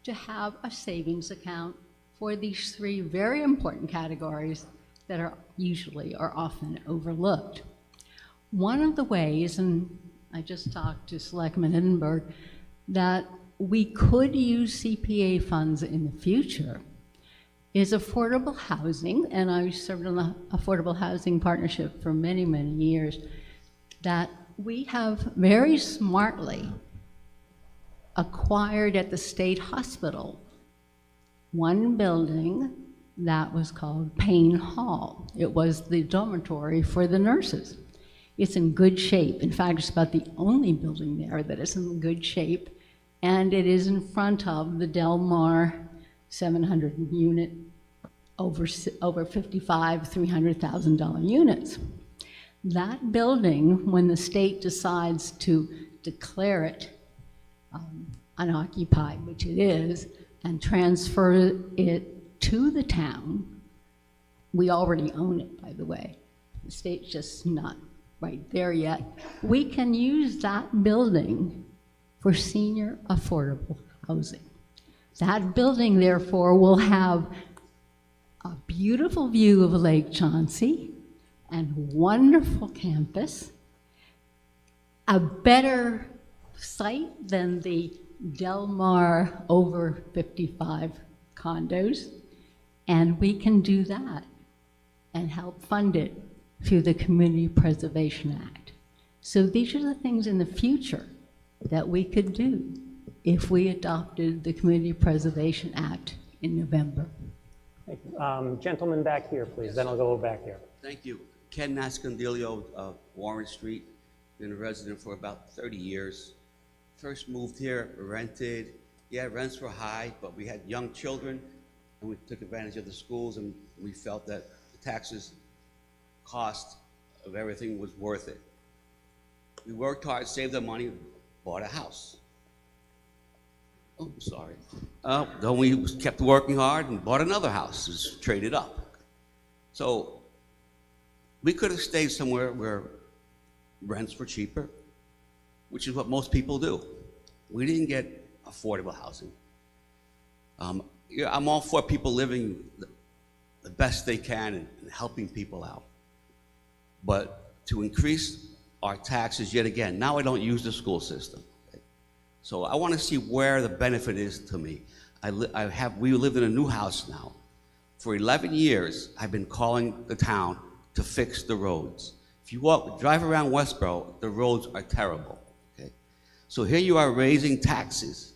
to have a savings account for these three very important categories that are usually or often overlooked. One of the ways, and I just talked to Selectman Edinburgh, that we could use CPA funds in the future is affordable housing, and I served on the Affordable Housing Partnership for many, many years, that we have very smartly acquired at the state hospital one building that was called Payne Hall. It was the dormitory for the nurses. It's in good shape. In fact, it's about the only building there that is in good shape, and it is in front of the Del Mar 700 unit, over 55 $300,000 units. That building, when the state decides to declare it unoccupied, which it is, and transfer it to the town, we already own it, by the way. The state's just not right there yet. We can use that building for senior affordable housing. That building, therefore, will have a beautiful view of Lake Chauncey and wonderful campus, a better site than the Del Mar over 55 condos, and we can do that and help fund it through the Community Preservation Act. So these are the things in the future that we could do if we adopted the Community Preservation Act in November. Thank you. Gentleman back here, please, then I'll go back here. Thank you. Ken Nascondillo of Warren Street. Been a resident for about 30 years. First moved here, rented. Yeah, rents were high, but we had young children, and we took advantage of the schools, and we felt that the taxes cost of everything was worth it. We worked hard, saved the money, bought a house. Oh, I'm sorry. Then we kept working hard and bought another house, just traded up. So we could have stayed somewhere where rents were cheaper, which is what most people do. We didn't get affordable housing. Yeah, I'm all for people living the best they can and helping people out. But to increase our taxes yet again, now I don't use the school system. Okay? So I want to see where the benefit is to me. We live in a new house now. For 11 years, I've been calling the town to fix the roads. If you drive around Westborough, the roads are terrible. Okay? So here you are raising taxes.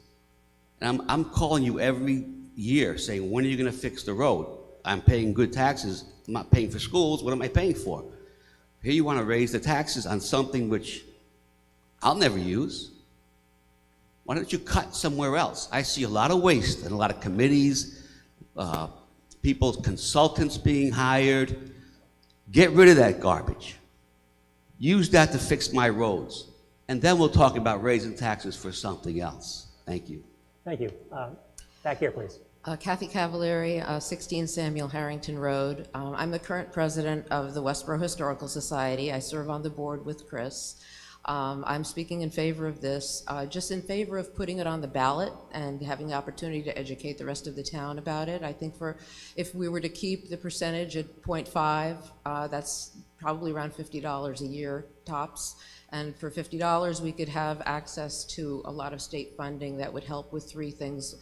And I'm calling you every year saying, when are you going to fix the road? I'm paying good taxes. I'm not paying for schools. What am I paying for? Here you want to raise the taxes on something which I'll never use. Why don't you cut somewhere else? I see a lot of waste and a lot of committees, consultants being hired. Get rid of that garbage. Use that to fix my roads. And then we'll talk about raising taxes for something else. Thank you. Thank you. Back here, please. Kathy Cavallari, 16 Samuel Harrington Road. I'm the current president of the Westborough Historical Society. I serve on the board with Chris. I'm speaking in favor of this, just in favor of putting it on the ballot and having the opportunity to educate the rest of the town about it. I think if we were to keep the percentage at 0.5, that's probably around $50 a year tops. And for $50, we could have access to a lot of state funding that would help with three things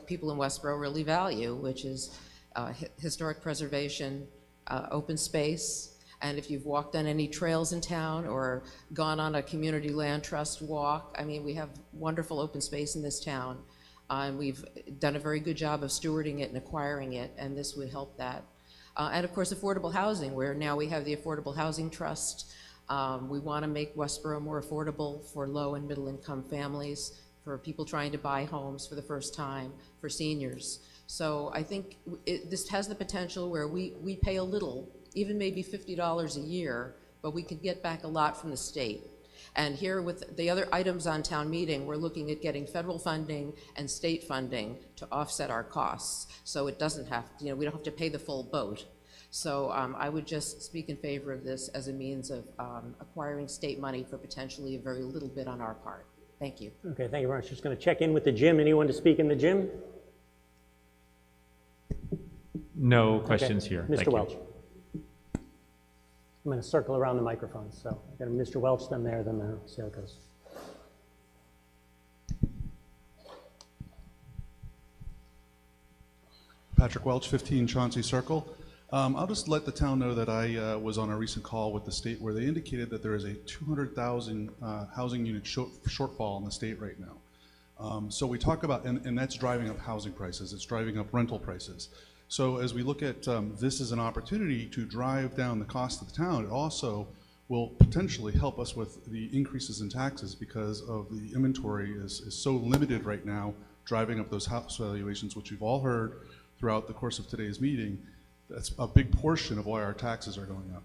people in Westborough really value, which is historic preservation, open space, and if you've walked on any trails in town or gone on a community land trust walk, I mean, we have wonderful open space in this town. We've done a very good job of stewarding it and acquiring it, and this would help that. And of course, affordable housing, where now we have the Affordable Housing Trust. We want to make Westborough more affordable for low and middle income families, for people trying to buy homes for the first time, for seniors. So I think this has the potential where we pay a little, even maybe $50 a year, but we could get back a lot from the state. And here with the other items on town meeting, we're looking at getting federal funding and state funding to offset our costs. So it doesn't have, we don't have to pay the full boat. So I would just speak in favor of this as a means of acquiring state money for potentially a very little bit on our part. Thank you. Okay, thank you very much. Just going to check in with the gym. Anyone to speak in the gym? No questions Okay. here. Mr. Thank you. Welch. I'm going to circle around the microphone. So I've got Mr. Welch, then there, then there. See how it goes. Patrick Welch, 15 Chauncey Circle. I'll just let the town know that I was on a recent call with the state where they indicated that there is a 200,000 housing unit shortfall in the state right now. So we talk about, and that's driving up housing prices, it's driving up rental prices. So as we look at this as an opportunity to drive down the cost of the town, it also will potentially help us with the increases in taxes because of the inventory is so limited right now, driving up those house valuations, which we've all heard throughout the course of today's meeting. That's a big portion of why our taxes are going up.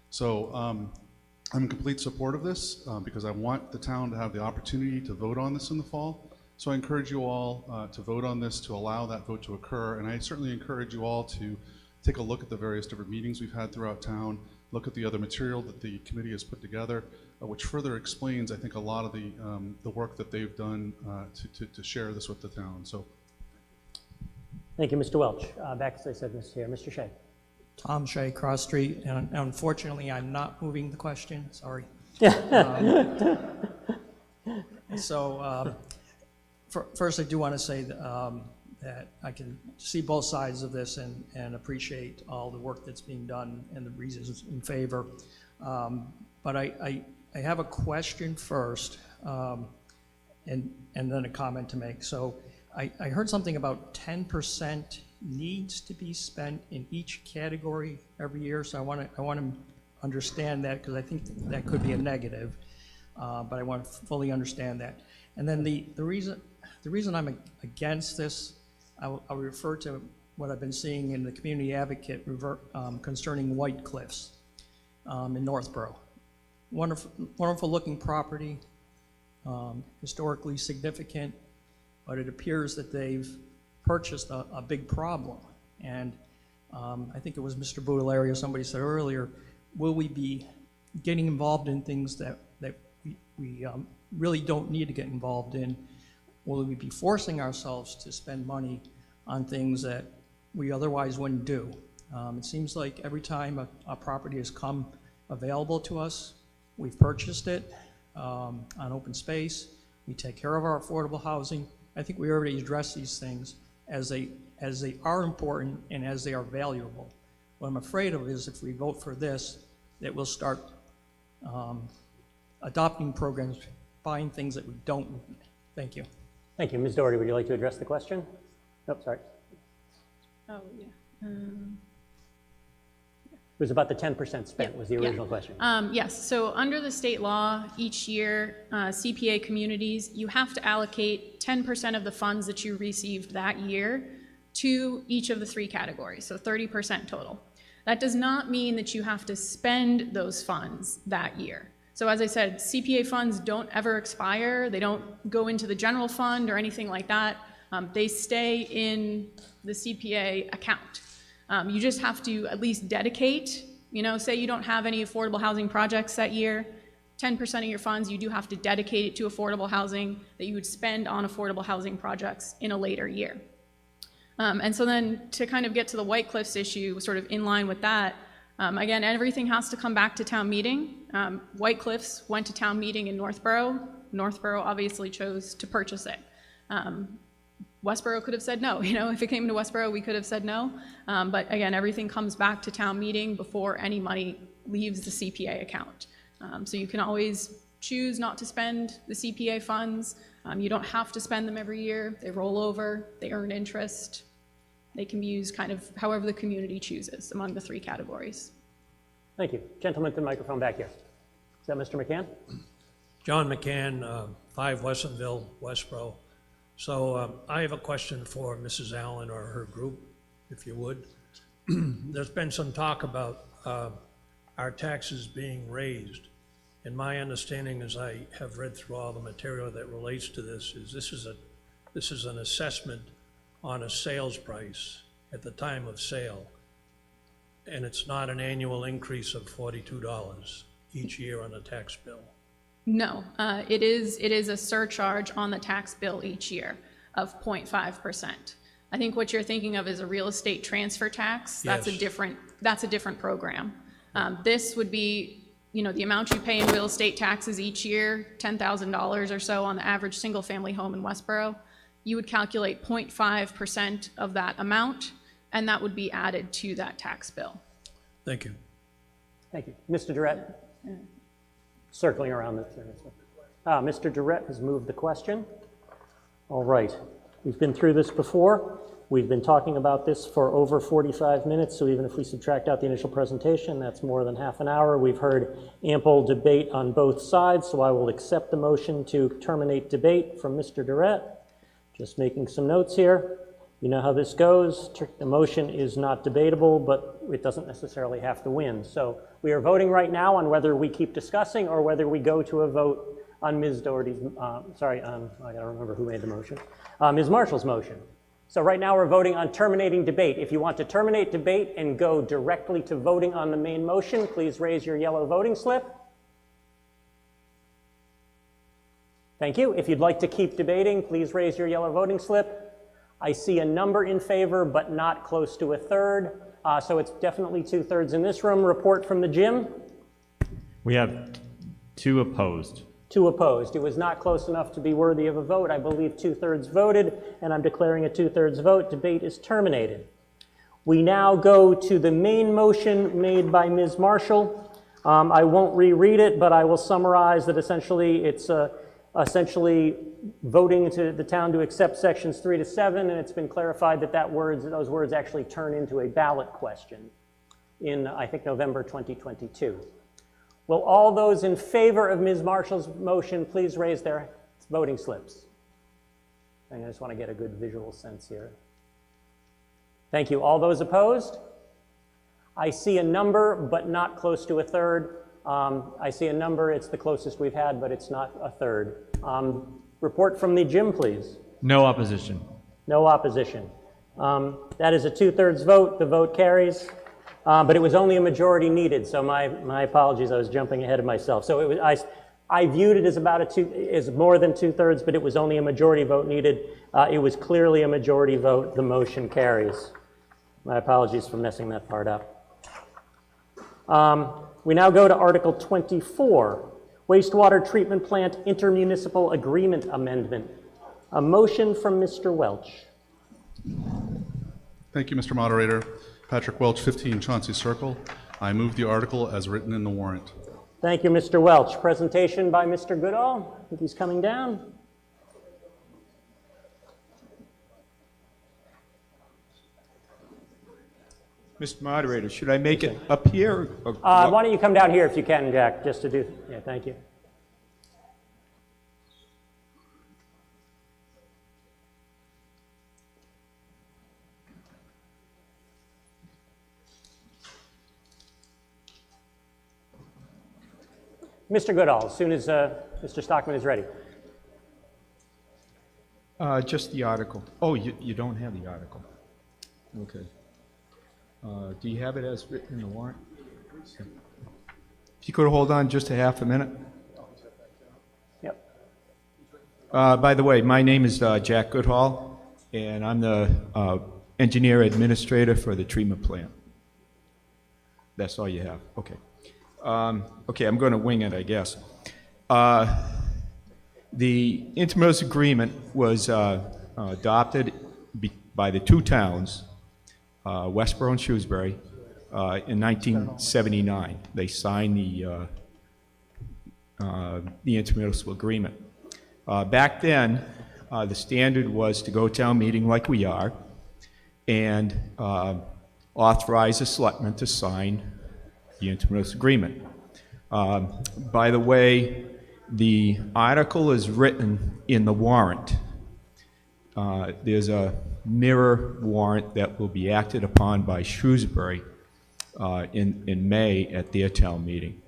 So I'm in complete support of this because I want the town to have the opportunity to vote on this in the fall. So I encourage you all to vote on this to allow that vote to occur. And I certainly encourage you all to take a look at the various different meetings we've had throughout town, look at the other material that the committee has put together, which further explains, I think, a lot of the work that they've done to share this with the town. So. Thank you, Mr. Welch. Back, as I said, Mr. Chair. Mr. Shea. Tom Shea, Cross Street, and unfortunately, I'm not moving the question, sorry. First, I do want to say that I can see both sides of this and appreciate all the work that's being done and the reasons in favor. But I have a question first, and then a comment to make. So I heard something about 10% needs to be spent in each category every year. So I want to understand that because I think that could be a negative, but I want to fully understand that. And then the reason I'm against this, I'll refer to what I've been seeing in the community advocate concerning White Cliffs in Northborough. Wonderful looking property, historically significant, but it appears that they've purchased a big problem. And I think it was Mr. Boudelaire or somebody said earlier, will we be getting involved in things that we really don't need to get involved in? Will we be forcing ourselves to spend money on things that we otherwise wouldn't do? It seems like every time a property has come available to us, we've purchased it on open space. We take care of our affordable housing. I think we already addressed these things as they are important and as they are valuable. What I'm afraid of is if we vote for this, that we'll start adopting programs, buying things that we don't need. Thank you. Thank you. Ms. Doherty, would you like to address the question? Oh, sorry. Oh, yeah. It was about the 10% spent was the original question. Yes, so under the state law, each year, CPA communities, you have to allocate 10% of the funds that you received that year to each of the three categories, so 30% total. That does not mean that you have to spend those funds that year. So as I said, CPA funds don't ever expire. They don't go into the general fund or anything like that. They stay in the CPA account. You just have to at least dedicate, say you don't have any affordable housing projects that year, 10% of your funds, you do have to dedicate it to affordable housing that you would spend on affordable housing projects in a later year. And so then to kind of get to the White Cliffs issue, sort of in line with that, again, everything has to come back to town meeting. White Cliffs went to town meeting in Northborough. Northborough obviously chose to purchase it. Westborough could have said no. If it came to Westborough, we could have said no. But again, everything comes back to town meeting before any money leaves the CPA account. So you can always choose not to spend the CPA funds. You don't have to spend them every year. They roll over, they earn interest. They can be used kind of however the community chooses among the three categories. Thank you. Gentleman to the microphone back here. Is that Mr. McCann? John McCann, 5 Westonville, Westborough. So I have a question for Mrs. Allen or her group, if you would. There's been some talk about our taxes being raised, And my understanding, as I have read through all the material that relates to this, is this is an assessment on a sales price at the time of sale. And it's not an annual increase of $42 each year on a tax bill. No, it is a surcharge on the tax bill each year of 0.5%. I think what you're thinking of is a real estate transfer tax. That's Yes. a different program. This would be, the amount you pay in real estate taxes each year, $10,000 or so on the average single-family home in Westborough. You would calculate 0.5% of that amount, and that would be added to that tax bill. Thank you. Thank you. Mr. Durrett? Circling around this. Mr. Durrett has moved the question. All right. We've been through this before. We've been talking about this for over 45 minutes, so even if we subtract out the initial presentation, that's more than half an hour. We've heard ample debate on both sides, so I will accept the motion to terminate debate from Mr. Durrett. Just making some notes here. You know how this goes. The motion is not debatable, but it doesn't necessarily have to win. So we are voting right now on whether we keep discussing or whether we go to a vote on Ms. Doherty's, I gotta remember who made the motion. Ms. Marshall's motion. So right now we're voting on terminating debate. If you want to terminate debate and go directly to voting on the main motion, please raise your yellow voting slip. Thank you. If you'd like to keep debating, please raise your yellow voting slip. I see a number in favor, but not close to a third. So it's definitely 2/3 in this room. Report from the gym. We have 2 opposed. 2 opposed. It was not close enough to be worthy of a vote. I believe 2/3 voted, and I'm declaring a 2/3 vote. Debate is terminated. We now go to the main motion made by Ms. Marshall. I won't reread it, but I will summarize that essentially it's voting to the town to accept sections 3 to 7, and it's been clarified that those words actually turn into a ballot question in, I think, November 2022. Will all those in favor of Ms. Marshall's motion please raise their voting slips? I just want to get a good visual sense here. Thank you. All those opposed? I see a number, but not close to a third. I see a number, it's the closest we've had, but it's not a third. Report from the gym, please. No opposition. No opposition. That is a 2/3 vote. The vote carries. But it was only a majority needed, so my apologies. I was jumping ahead of myself. So I viewed it as as more than 2/3, but it was only a majority vote needed. It was clearly a majority vote. The motion carries. My apologies for messing that part up. We now go to Article 24, Wastewater Treatment Plant Intermunicipal Agreement Amendment. A motion from Mr. Welch. Thank you, Mr. Moderator. Patrick Welch, 15 Chauncey Circle. I move the article as written in the warrant. Thank you, Mr. Welch. Presentation by Mr. Goodall. I think he's coming down. Mr. Moderator, should I make it up here? Or Why don't you come down here if you can, Jack, just to do, yeah, thank you. Mr. Goodall, as soon as Mr. Stockman is ready. just the article. Oh, you don't have the article. Okay. Do you have it as written in the warrant? If you could hold on just a half a minute. Yep. By the way, my name is Jack Goodall, and I'm the engineer administrator for the treatment plant. That's all you have. Okay. Okay, I'm going to wing it, I guess. The intermunicipal agreement was adopted by the two towns, Westborough and Shrewsbury, in 1979. They signed the intermunicipal agreement. Back then, the standard was to go to town meeting like we are and authorize the selectmen to sign the intermunicipal agreement. By the way, the article is written in the warrant. There's a mirror warrant that will be acted upon by Shrewsbury in May at their town meeting.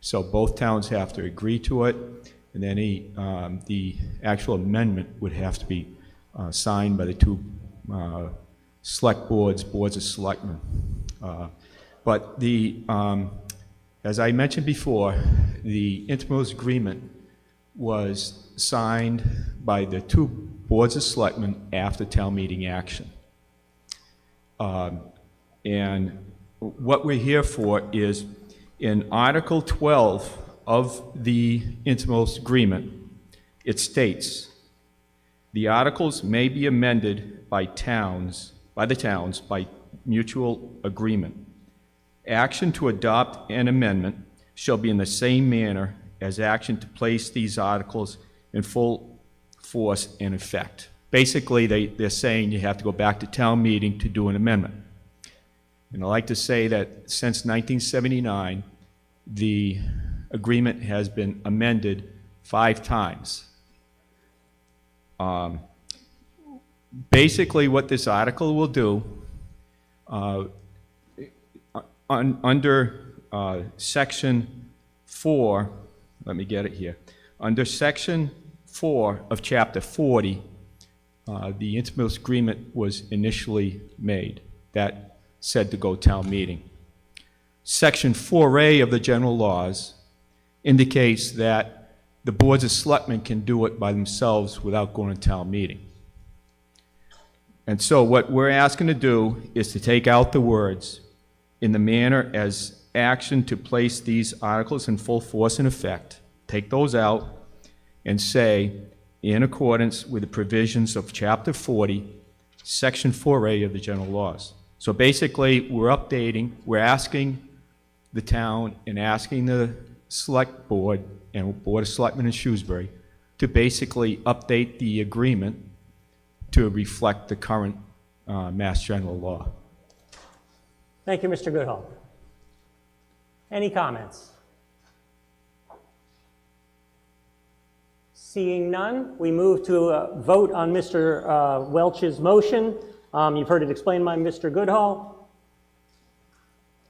So both towns have to agree to it, and then the actual amendment would have to be signed by the two select boards of selectmen. But as I mentioned before, the intermunicipal agreement was signed by the two boards of selectmen after town meeting action. And what we're here for is in Article 12 of the intermunicipal agreement, it states, the articles may be amended by the towns by mutual agreement. Action to adopt an amendment shall be in the same manner as action to place these articles in full force and effect. Basically, they're saying you have to go back to town meeting to do an amendment. And I like to say that since 1979, the agreement has been amended 5 times. Basically, what this article will do, under Section 4, let me get it here. Under Section 4 of Chapter 40, the intermunicipal agreement was initially made. That said to go town meeting. Section 4A of the general laws indicates that the boards of selectmen can do it by themselves without going to town meeting. And so what we're asking to do is to take out the words in the manner as action to place these articles in full force and effect. Take those out and say, in accordance with the provisions of Chapter 40, Section 4A of the general laws. So basically, we're asking the town and asking the select board and Board of Selectmen in Shrewsbury to basically update the agreement to reflect the current Mass General law. Thank you, Mr. Goodall. Any comments? Seeing none, we move to a vote on Mr. Welch's motion. You've heard it explained by Mr. Goodall.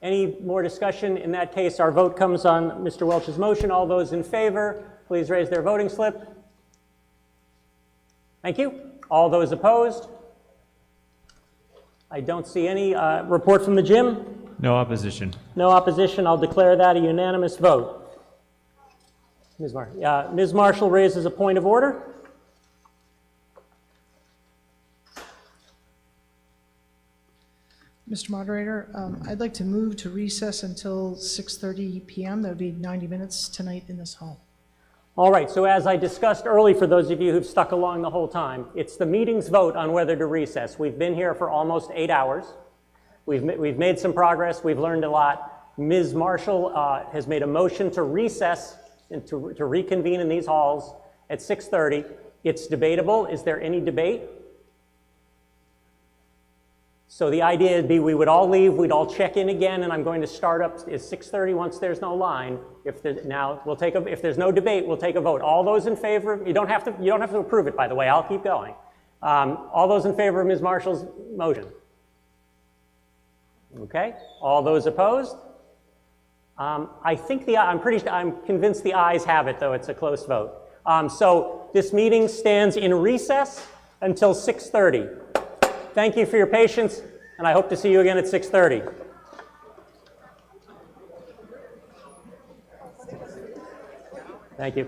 Any more discussion? In that case, our vote comes on Mr. Welch's motion. All those in favor, please raise their voting slip. Thank you. All those opposed? I don't see any. Report from the gym? No opposition. No opposition. I'll declare that a unanimous vote. Ms. Marshall raises a point of order. Mr. Moderator, I'd like to move to recess until 6:30 p.m. That would be 90 minutes tonight in this hall. All right, so as I discussed early, for those of you who've stuck along the whole time, it's the meeting's vote on whether to recess. We've been here for almost 8 hours. We've made some progress. We've learned a lot. Ms. Marshall has made a motion to recess and to reconvene in these halls at 6:30. It's debatable. Is there any debate? So the idea would be we would all leave, we'd all check in again, and I'm going to start up at 6:30 once there's no line. If there's no debate, we'll take a vote. All those in favor, you don't have to approve it, by the way, I'll keep going. All those in favor of Ms. Marshall's motion? Okay, all those opposed? I'm convinced the ayes have it, though it's a close vote. So this meeting stands in recess until 6:30. Thank you for your patience, and I hope to see you again at 6:30. Thank you.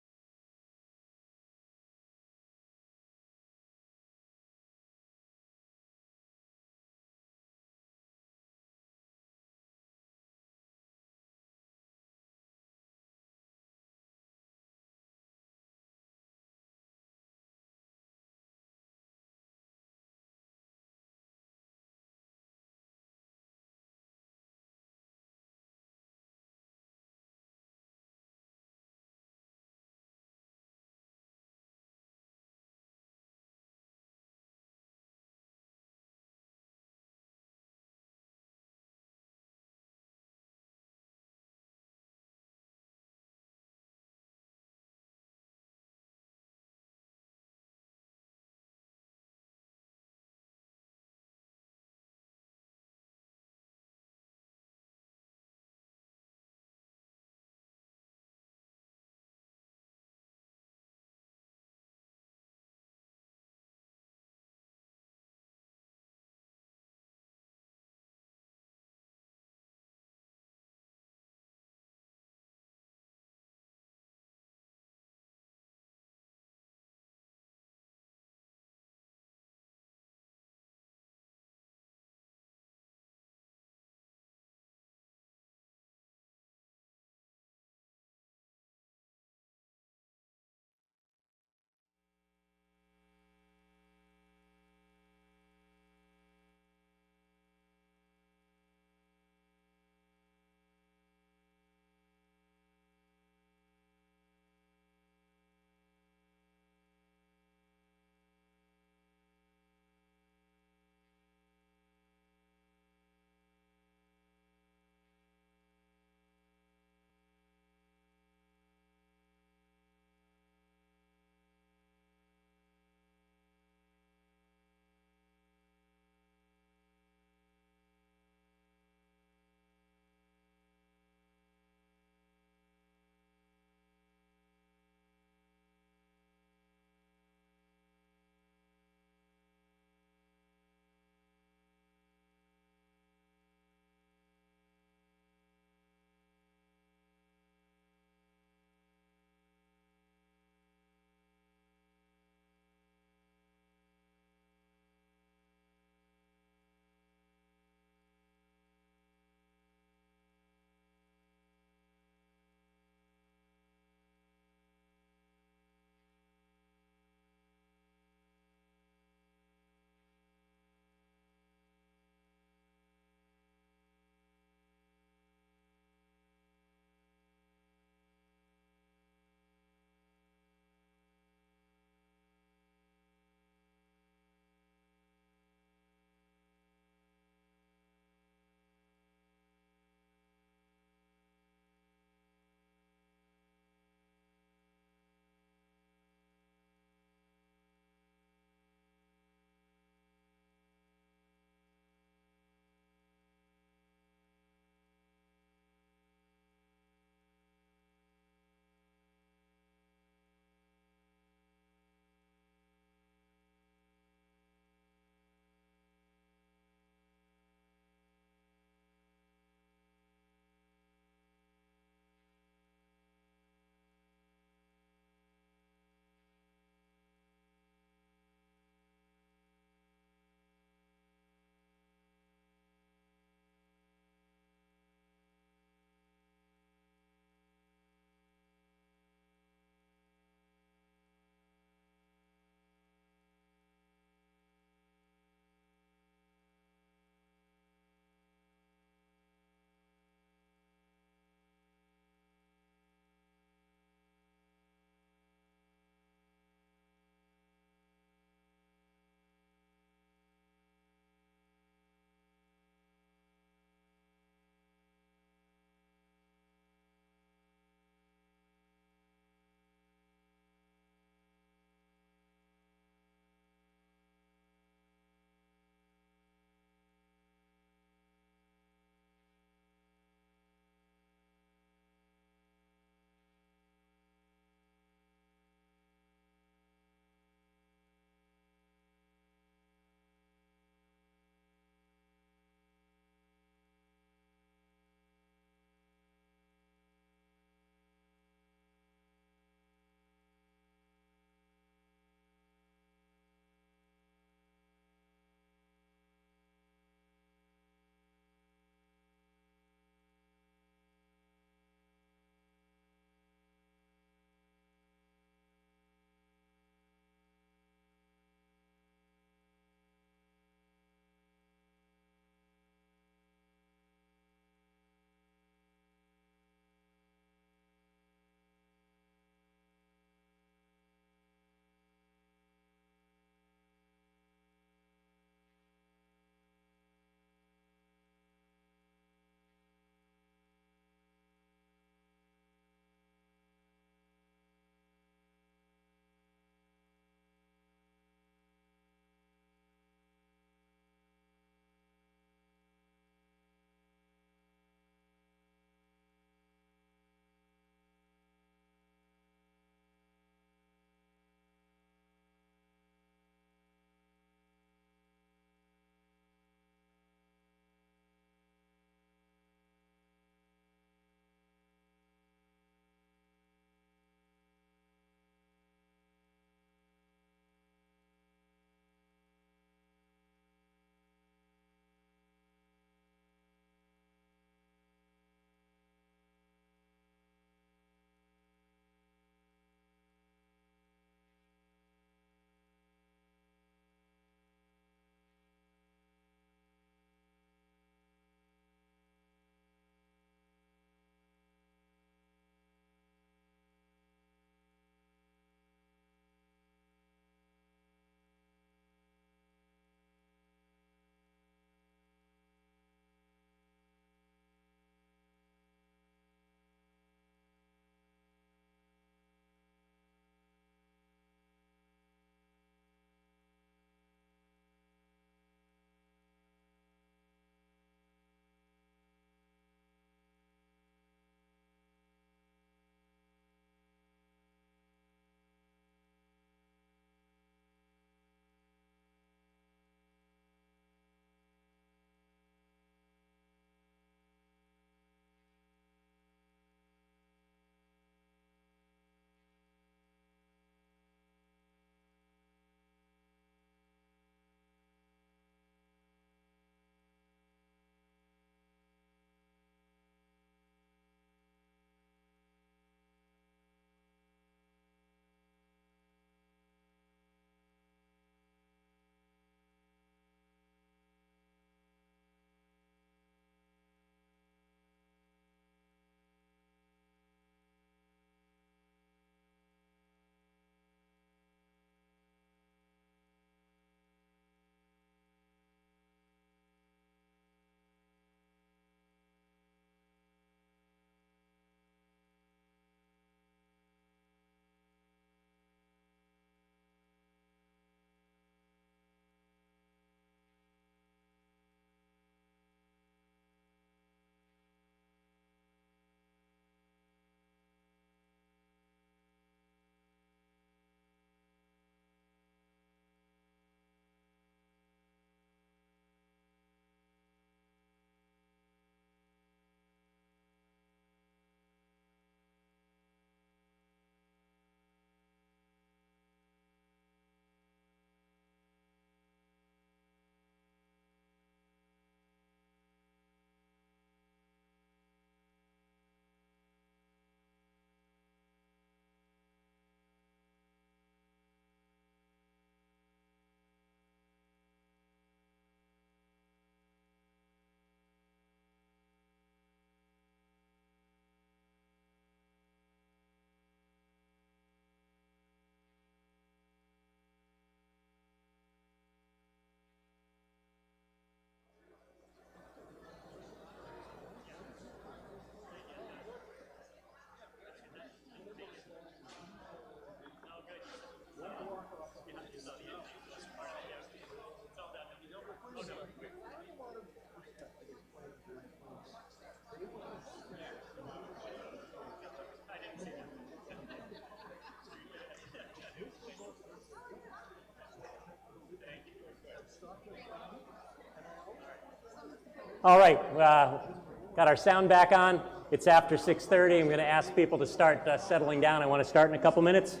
All right, got our sound back on. It's after 6:30. I'm going to ask people to start settling down. I want to start in a couple minutes.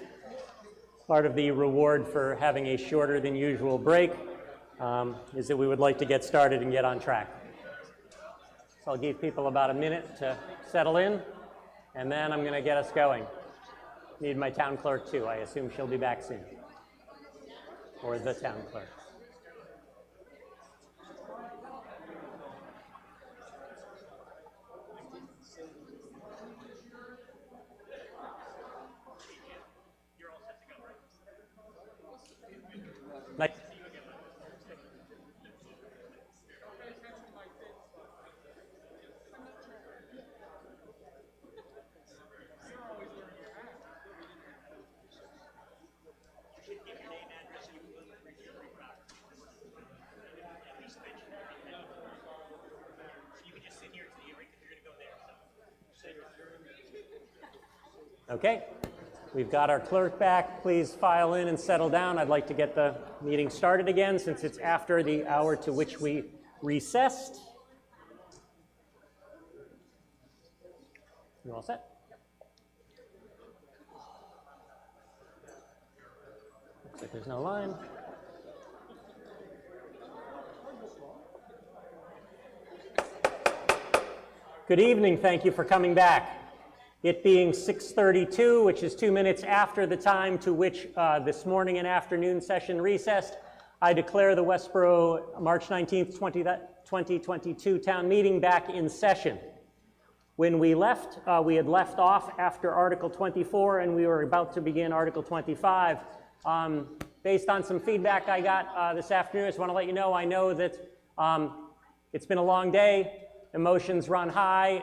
Part of the reward for having a shorter than usual break is that we would like to get started and get on track. So I'll give people about a minute to settle in, and then I'm going to get us going. Need my town clerk too. I assume she'll be back soon. Or the town clerk. Nice. Okay, we've got our clerk back. Please file in and settle down. I'd like to get the meeting started again since it's after the hour to which we recessed. You all set? Looks like there's no line. Good evening. Thank you for coming back. It being 6:32, which is 2 minutes after the time to which this morning and afternoon session recessed, I declare the Westborough March 19th, 2022 town meeting back in session. When we left, we had left off after Article 24, and we were about to begin Article 25. Based on some feedback I got this afternoon, I just want to let you know, I know that it's been a long day. Emotions run high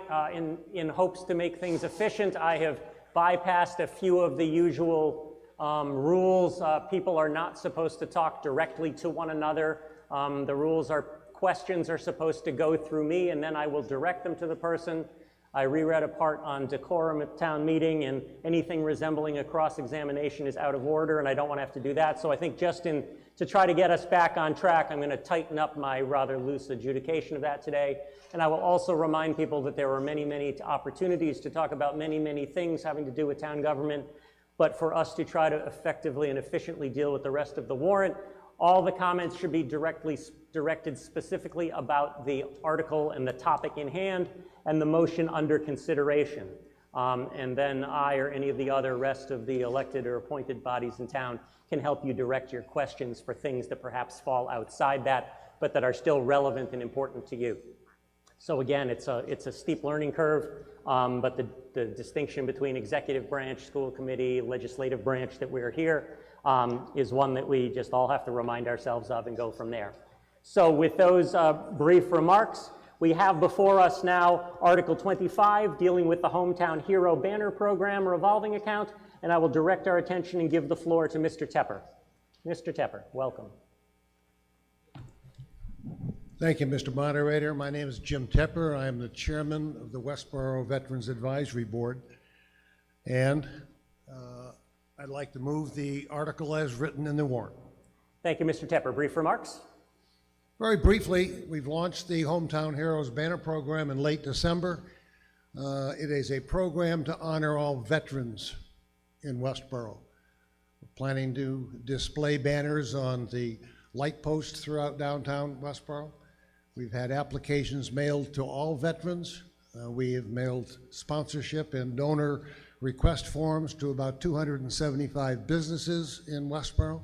in hopes to make things efficient. I have bypassed a few of the usual rules. People are not supposed to talk directly to one another. The rules are questions are supposed to go through me, and then I will direct them to the person. I reread a part on decorum at town meeting, and anything resembling a cross-examination is out of order, and I don't want to have to do that. So I think just to try to get us back on track, I'm going to tighten up my rather loose adjudication of that today. And I will also remind people that there are many, many opportunities to talk about many, many things having to do with town government. But for us to try to effectively and efficiently deal with the rest of the warrant, all the comments should be directed specifically about the article and the topic in hand and the motion under consideration. And then I or any of the other rest of the elected or appointed bodies in town can help you direct your questions for things that perhaps fall outside that, but that are still relevant and important to you. So again, it's a steep learning curve, but the distinction between executive branch, school committee, legislative branch that we're here is one that we just all have to remind ourselves of and go from there. So with those brief remarks, we have before us now Article 25, dealing with the Hometown Hero Banner Program revolving account, and I will direct our attention and give the floor to Mr. Tepper. Mr. Tepper, welcome. Thank you, Mr. Moderator. My name is Jim Tepper. I am the chairman of the Westborough Veterans Advisory Board, and I'd like to move the article as written in the warrant. Thank you, Mr. Tepper. Brief remarks? Very briefly, we've launched the Hometown Heroes Banner Program in late December. It is a program to honor all veterans in Westborough. We're planning to display banners on the light posts throughout downtown Westborough. We've had applications mailed to all veterans. We have mailed sponsorship and donor request forms to about 275 businesses in Westborough.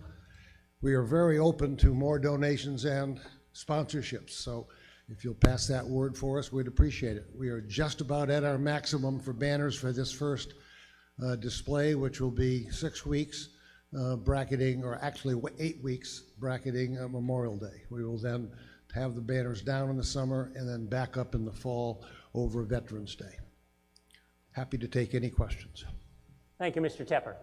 We are very open to more donations and sponsorships, so if you'll pass that word for us, we'd appreciate it. We are just about at our maximum for banners for this first display, which will be 6 weeks, bracketing, or actually 8 weeks, bracketing Memorial Day. We will then have the banners down in the summer and then back up in the fall over Veterans Day. Happy to take any questions. Thank you, Mr. Tepper.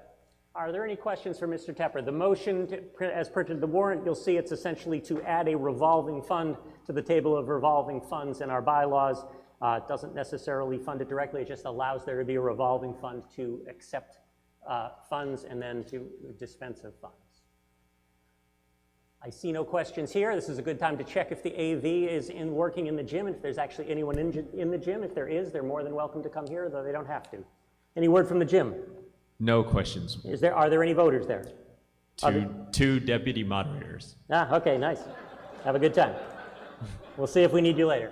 Are there any questions for Mr. Tepper? The motion, as printed in the warrant, you'll see it's essentially to add a revolving fund to the table of revolving funds in our bylaws. It doesn't necessarily fund it directly, it just allows there to be a revolving fund to accept funds and then to dispense of funds. I see no questions here. This is a good time to check if the AV is working in the gym, and if there's actually anyone in the gym. If there is, they're more than welcome to come here, though they don't have to. Any word from the gym? No questions. Are there any voters there? Two deputy moderators. Ah, okay, nice. Have a good time. We'll see if we need you later.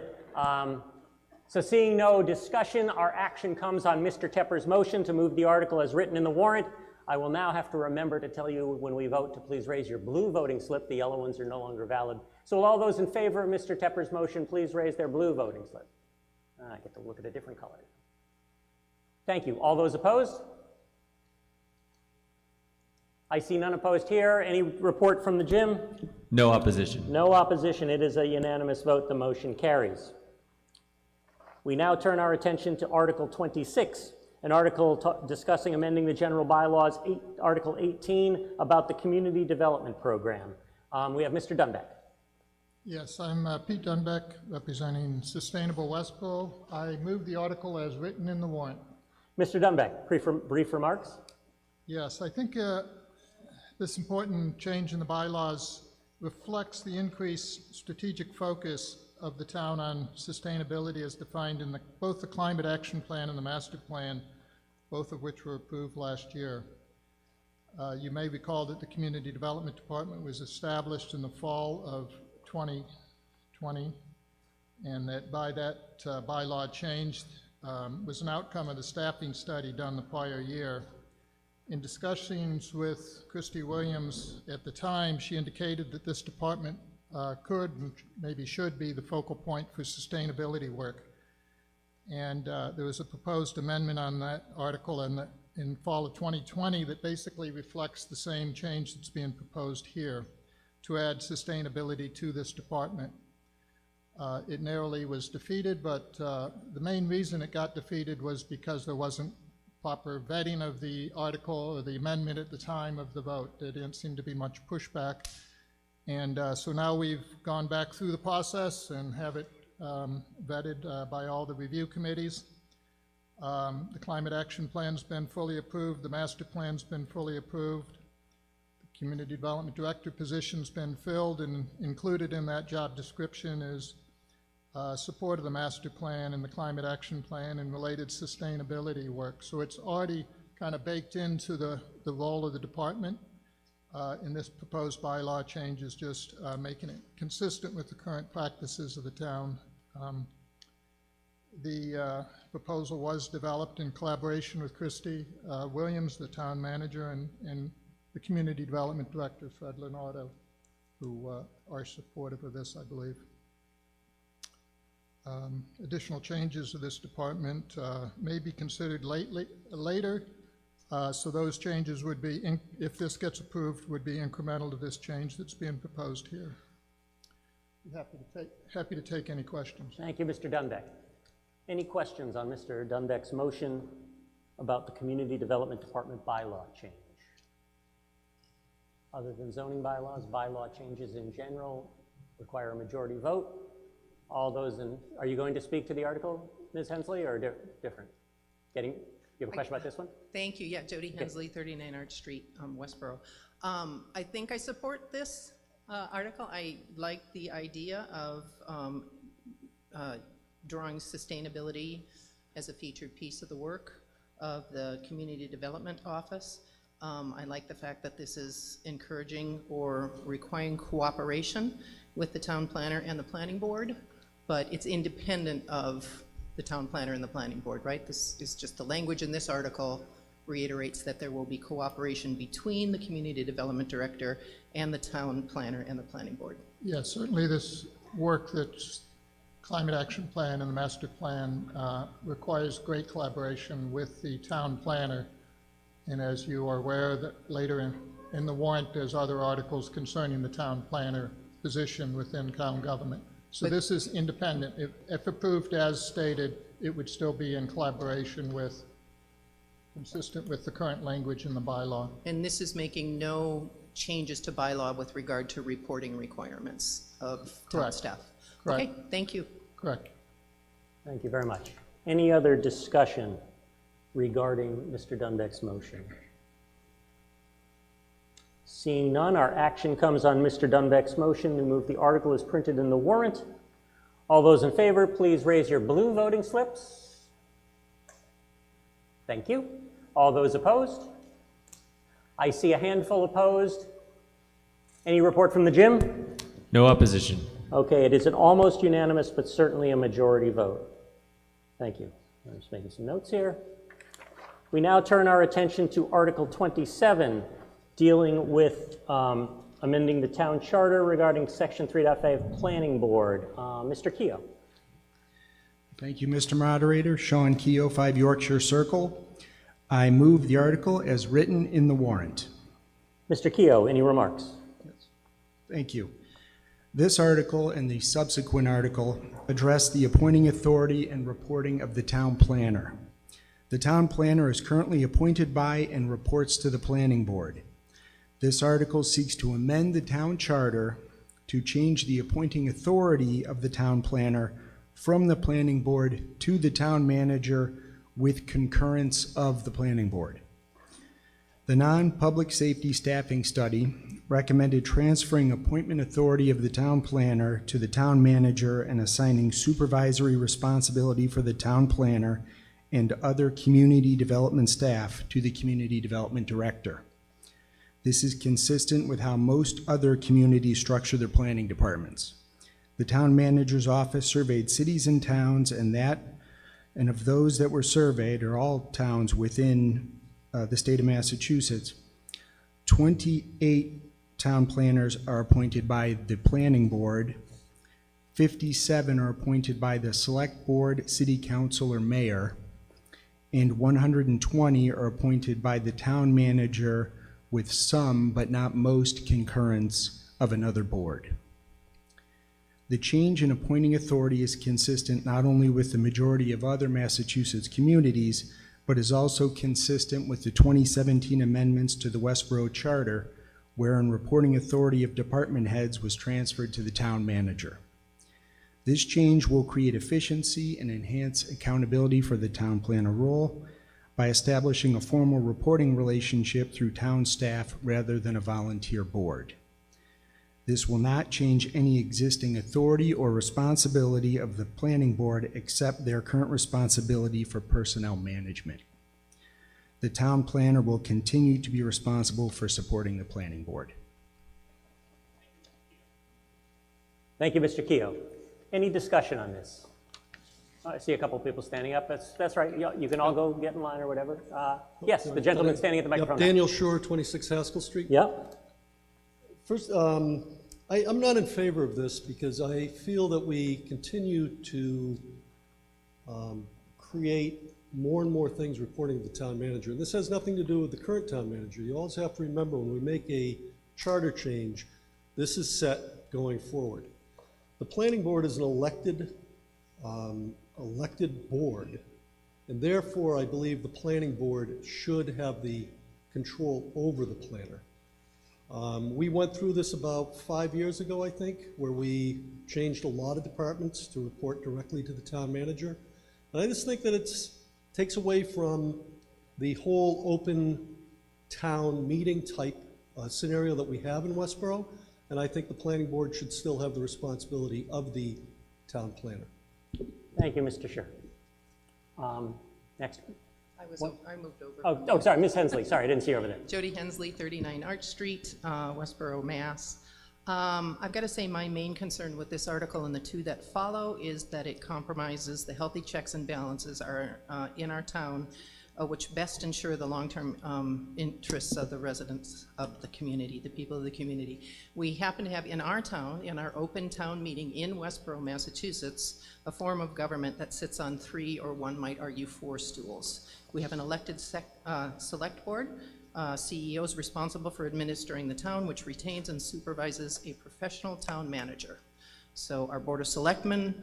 So seeing no discussion, our action comes on Mr. Tepper's motion to move the article as written in the warrant. I will now have to remember to tell you when we vote to please raise your blue voting slip. The yellow ones are no longer valid. So will all those in favor of Mr. Tepper's motion please raise their blue voting slip? I get to look at a different color. Thank you. All those opposed? I see none opposed here. Any report from the gym? No opposition. No opposition. It is a unanimous vote. The motion carries. We now turn our attention to Article 26, an article discussing amending the general bylaws, Article 18, about the community development program. We have Mr. Dunbeck. Yes, I'm Pete Dunbeck, representing Sustainable Westborough. I move the article as written in the warrant. Mr. Dunbeck, brief remarks? Yes, I think this important change in the bylaws reflects the increased strategic focus of the town on sustainability as defined in both the Climate Action Plan and the Master Plan, both of which were approved last year. You may recall that the Community Development Department was established in the fall of 2020, and that by that bylaw change was an outcome of the staffing study done the prior year. In discussions with Christy Williams at the time, she indicated that this department could and maybe should be the focal point for sustainability work. And there was a proposed amendment on that article in fall of 2020 that basically reflects the same change that's being proposed here to add sustainability to this department. It narrowly was defeated, but the main reason it got defeated was because there wasn't proper vetting of the article or the amendment at the time of the vote. There didn't seem to be much pushback. And so now we've gone back through the process and have it vetted by all the review committees. The Climate Action Plan's been fully approved. The Master Plan's been fully approved. The Community Development Director position's been filled, and included in that job description is support of the Master Plan and the Climate Action Plan and related sustainability work. So it's already kind of baked into the role of the department. And this proposed bylaw change is just making it consistent with the current practices of the town. The proposal was developed in collaboration with Christy Williams, the town manager, and the Community Development Director, Fred Leonardo, who are supportive of this, I believe. Additional changes to this department may be considered later. So those changes would be, if this gets approved, would be incremental to this change that's being proposed here. Happy to take any questions. Thank you, Mr. Dunbeck. Any questions on Mr. Dunbeck's motion about the Community Development Department bylaw change? Other than zoning bylaws, bylaw changes in general require a majority vote. All those are you going to speak to the article, Ms. Hensley, or different? You have a question about this one? Thank you. Yeah, Jody Hensley, 39 Arch Street, Westborough. I think I support this article. I like the idea of drawing sustainability as a featured piece of the work of the Community Development Office. I like the fact that this is encouraging or requiring cooperation with the town planner and the planning board, but it's independent of the town planner and the planning board, right? This is just the language in this article reiterates that there will be cooperation between the community development director and the town planner and the planning board. Yeah, certainly this work that's Climate Action Plan and the Master Plan requires great collaboration with the town planner. And as you are aware, that later in the warrant, there's other articles concerning the town planner position within town government. So this is independent. If approved as stated, it would still be in collaboration with, consistent with the current language in the bylaw. And this is making no changes to bylaw with regard to reporting requirements of town staff? Correct. Okay, thank you. Correct. Thank you very much. Any other discussion regarding Mr. Dunbeck's motion? Seeing none, our action comes on Mr. Dunbeck's motion to move the article as printed in the warrant. All those in favor, please raise your blue voting slips. Thank you. All those opposed? I see a handful opposed. Any report from the gym? No opposition. Okay, it is an almost unanimous, but certainly a majority vote. Thank you. I'm just making some notes here. We now turn our attention to Article 27, dealing with amending the town charter regarding Section 3.5 Planning Board. Mr. Keogh. Thank you, Mr. Moderator. Sean Keogh, 5 Yorkshire Circle. I move the article as written in the warrant. Mr. Keogh, any remarks? Thank you. This article and the subsequent article address the appointing authority and reporting of the town planner. The town planner is currently appointed by and reports to the planning board. This article seeks to amend the town charter to change the appointing authority of the town planner from the planning board to the town manager with concurrence of the planning board. The non-public safety staffing study recommended transferring appointment authority of the town planner to the town manager and assigning supervisory responsibility for the town planner and other community development staff to the community development director. This is consistent with how most other communities structure their planning departments. The town manager's office surveyed cities and towns, and of those that were surveyed, are all towns within the state of Massachusetts, 28 town planners are appointed by the planning board, 57 are appointed by the select board, city council, or mayor, and 120 are appointed by the town manager with some, but not most, concurrence of another board. The change in appointing authority is consistent not only with the majority of other Massachusetts communities, but is also consistent with the 2017 amendments to the Westborough Charter, wherein reporting authority of department heads was transferred to the town manager. This change will create efficiency and enhance accountability for the town planner role by establishing a formal reporting relationship through town staff rather than a volunteer board. This will not change any existing authority or responsibility of the planning board except their current responsibility for personnel management. The town planner will continue to be responsible for supporting the planning board. Thank you, Mr. Keogh. Any discussion on this? I see a couple people standing up. That's right. You can all go get in line or whatever. Yes, the gentleman standing at the microphone. Daniel Shore, 26 Haskell Street. Yep. First, I'm not in favor of this because I feel that we continue to create more and more things reporting to the town manager. And this has nothing to do with the current town manager. You always have to remember when we make a charter change, this is set going forward. The planning board is an elected board, and therefore I believe the planning board should have the control over the planner. We went through this about 5 years ago, I think, where we changed a lot of departments to report directly to the town manager. And I just think that it takes away from the whole open town meeting type scenario that we have in Westborough, and I think the planning board should still have the responsibility of the town planner. Thank you, Mr. Scher. Next. I moved over. Oh, sorry, Ms. Hensley. Sorry, I didn't see you over there. Jody Hensley, 39 Arch Street, Westborough, Mass. I've got to say my main concern with this article and the two that follow is that it compromises the healthy checks and balances in our town, which best ensure the long-term interests of the residents of the community, the people of the community. We happen to have in our town, in our open town meeting in Westborough, Massachusetts, a form of government that sits on 3, or one might argue 4 stools. We have an elected select board, CEOs responsible for administering the town, which retains and supervises a professional town manager. So our Board of Selectmen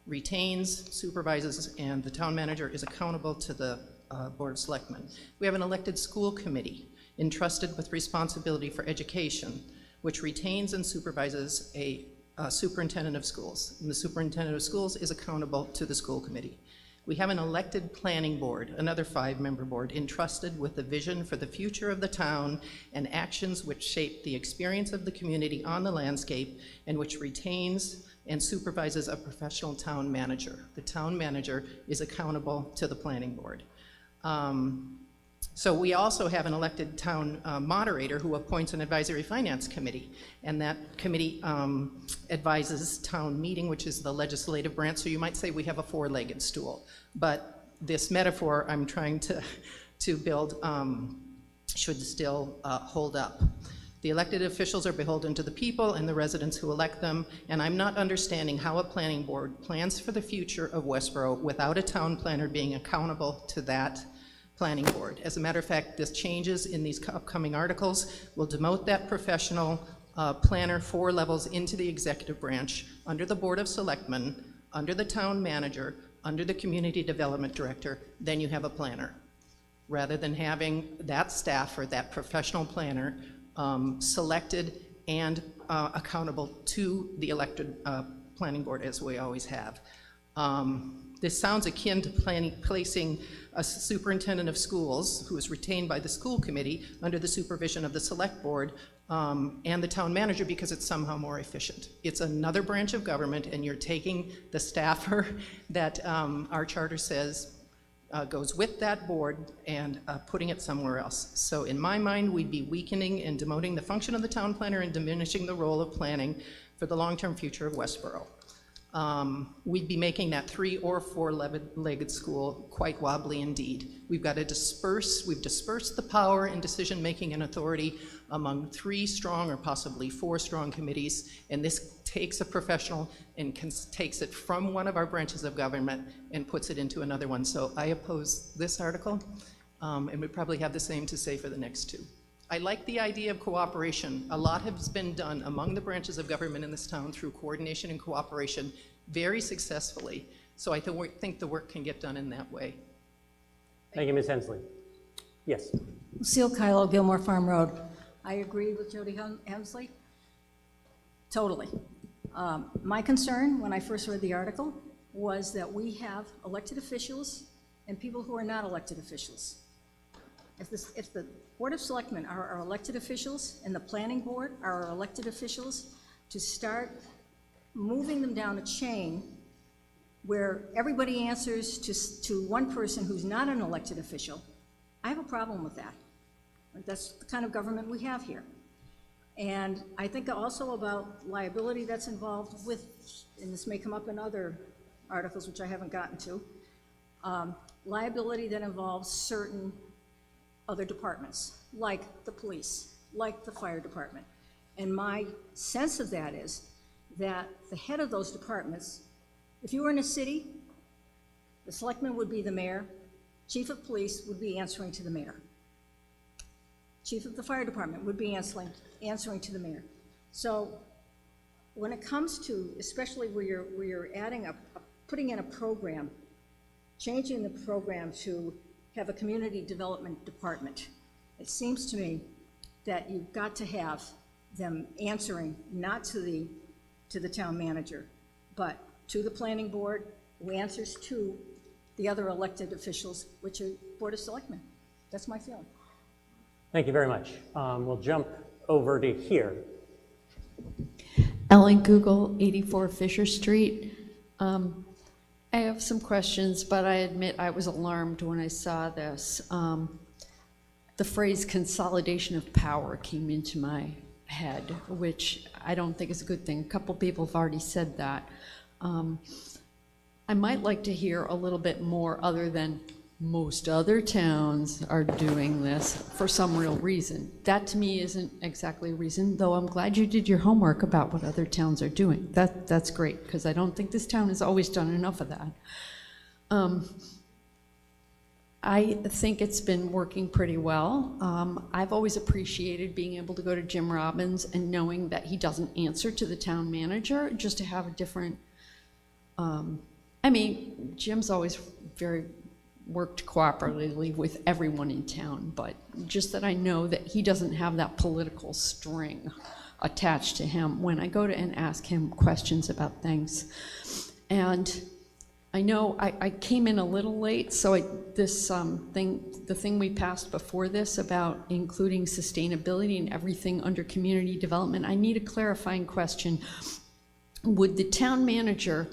retains, supervises, and the town manager is accountable to the Board of Selectmen. We have an elected school committee entrusted with responsibility for education, which retains and supervises a superintendent of schools. And the superintendent of schools is accountable to the school committee. We have an elected planning board, another 5-member board, entrusted with the vision for the future of the town and actions which shape the experience of the community on the landscape and which retains and supervises a professional town manager. The town manager is accountable to the planning board. So we also have an elected town moderator who appoints an advisory finance committee, and that committee advises town meeting, which is the legislative branch. So you might say we have a 4-legged stool, but this metaphor I'm trying to build should still hold up. The elected officials are beholden to the people and the residents who elect them, and I'm not understanding how a planning board plans for the future of Westborough without a town planner being accountable to that planning board. As a matter of fact, this changes in these upcoming articles will demote that professional planner 4 levels into the executive branch, under the Board of Selectmen, under the town manager, under the community development director. Then you have a planner, rather than having that staff or that professional planner selected and accountable to the elected planning board, as we always have. This sounds akin to placing a superintendent of schools who is retained by the school committee under the supervision of the select board and the town manager, because it's somehow more efficient. It's another branch of government, and you're taking the staffer that our charter says goes with that board and putting it somewhere else. So in my mind, we'd be weakening and demoting the function of the town planner and diminishing the role of planning for the long-term future of Westborough. We'd be making that 3- or 4-legged school quite wobbly indeed. We've dispersed the power and decision-making and authority among 3 strong or possibly 4 strong committees, and this takes a professional and takes it from one of our branches of government and puts it into another one. So I oppose this article, and we probably have the same to say for the next 2. I like the idea of cooperation. A lot has been done among the branches of government in this town through coordination and cooperation very successfully. So I think the work can get done in that way. Thank you, Ms. Hensley. Yes. Lucille Kylo, Gilmore Farm Road. I agree with Jody Hensley. Totally. My concern when I first read the article was that we have elected officials and people who are not elected officials. If the Board of Selectmen are our elected officials and the Planning Board are our elected officials, to start moving them down a chain where everybody answers to one person who's not an elected official, I have a problem with that. That's the kind of government we have here. And I think also about liability that's involved with, and this may come up in other articles which I haven't gotten to, liability that involves certain other departments, like the police, like the fire department. And my sense of that is that the head of those departments, if you were in a city, the selectman would be the mayor, chief of police would be answering to the mayor. Chief of the fire department would be answering to the mayor. So when it comes to, especially where you're adding putting in a program, changing the program to have a community development department, it seems to me that you've got to have them answering not to the town manager, but to the planning board, who answers to the other elected officials, which are Board of Selectmen. That's my feeling. Thank you very much. We'll jump over to here. Ellen Google, 84 Fisher Street. I have some questions, but I admit I was alarmed when I saw this. The phrase consolidation of power came into my head, which I don't think is a good thing. A couple people have already said that. I might like to hear a little bit more, other than most other towns are doing this for some real reason. That to me isn't exactly a reason, though I'm glad you did your homework about what other towns are doing. That's great, because I don't think this town has always done enough of that. I think it's been working pretty well. I've always appreciated being able to go to Jim Robbins and knowing that he doesn't answer to the town manager, just to have a different, I mean, Jim's always worked cooperatively with everyone in town, but just that I know that he doesn't have that political string attached to him when I go to and ask him questions about things. And I know I came in a little late, so the thing we passed before this about including sustainability and everything under community development, I need a clarifying question. Would the town manager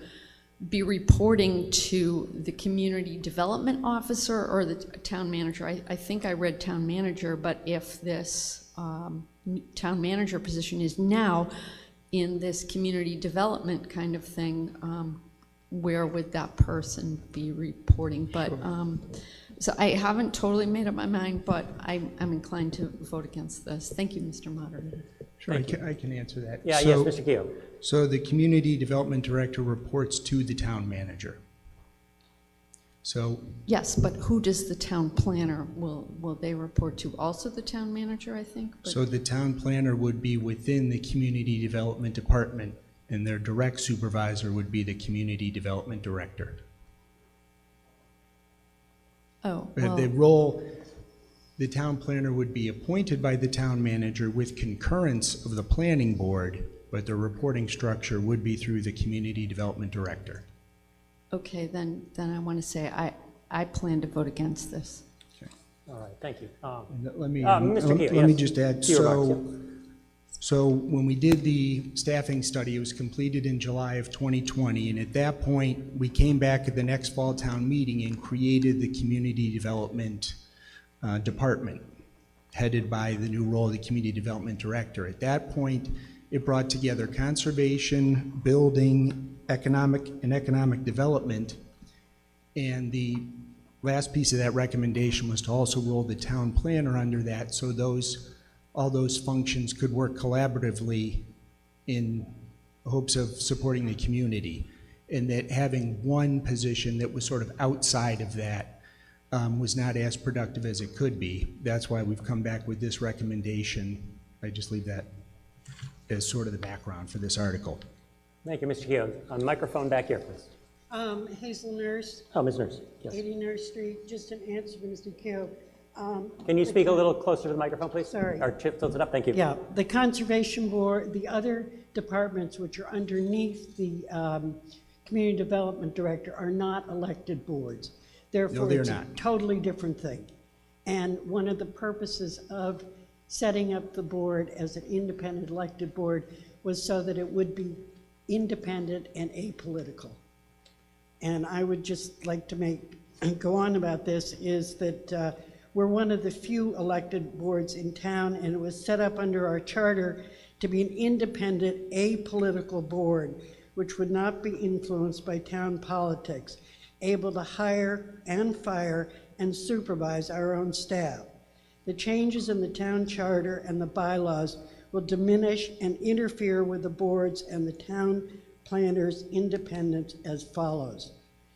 be reporting to the community development officer or the town manager? I think I read town manager, but if this town manager position is now in this community development kind of thing, where would that person be reporting? But so I haven't totally made up my mind, but I'm inclined to vote against this. Thank you, Mr. Moderator. Sure, I can answer that. Yeah, yes, Mr. Keough. So the community development director reports to the town manager. So Yes, but who does the town planner, will they report to? Also the town manager, I think? But so the town planner would be within the community development department, and their direct supervisor would be the community development director. Oh, But the role, the town planner would be appointed by the town manager with concurrence of the planning board, but the reporting structure would be through the community development director. okay, then I want to say I plan to vote against this. All right, thank you. Let me, Mr. Keough, let me yes. just add, Few remarks, yeah. so when we did the staffing study, it was completed in July of 2020, and at that point, we came back at the next fall town meeting and created the community development department, headed by the new role of the community development director. At that point, it brought together conservation, building, economic development, and the last piece of that recommendation was to also roll the town planner under that, so all those functions could work collaboratively in hopes of supporting the community, and that having one position that was sort of outside of that was not as productive as it could be. That's why we've come back with this recommendation. I just leave that as sort of the background for this article. Thank you, Mr. Keough. Microphone back here, please. Hazel Nurse. Oh, Ms. Nurse, yes. 80 Nurse Street, just an answer for Mr. Keough. Can you speak a little closer to the microphone, please? Sorry. Or tilt it up, thank you. Yeah, the Conservation Board, the other departments which are underneath the Community Development Director are not elected boards. Therefore, they're it's not. a totally different thing. And one of the purposes of setting up the board as an independent elected board was so that it would be independent and apolitical. And I would just like to go on about this, is that we're one of the few elected boards in town, and it was set up under our charter to be an independent, apolitical board, which would not be influenced by town politics, able to hire and fire and supervise our own staff. The changes in the town charter and the bylaws will diminish and interfere with the board's and the town planner's independence as follows.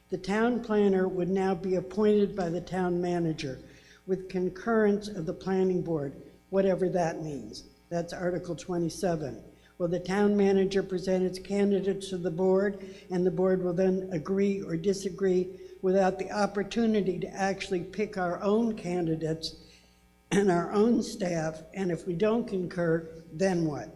The town planner would now be appointed by the town manager with concurrence of the planning board, whatever that means. That's Article 27. Will the town manager present its candidates to the board, and the board will then agree or disagree without the opportunity to actually pick our own candidates and our own staff, and if we don't concur, then what?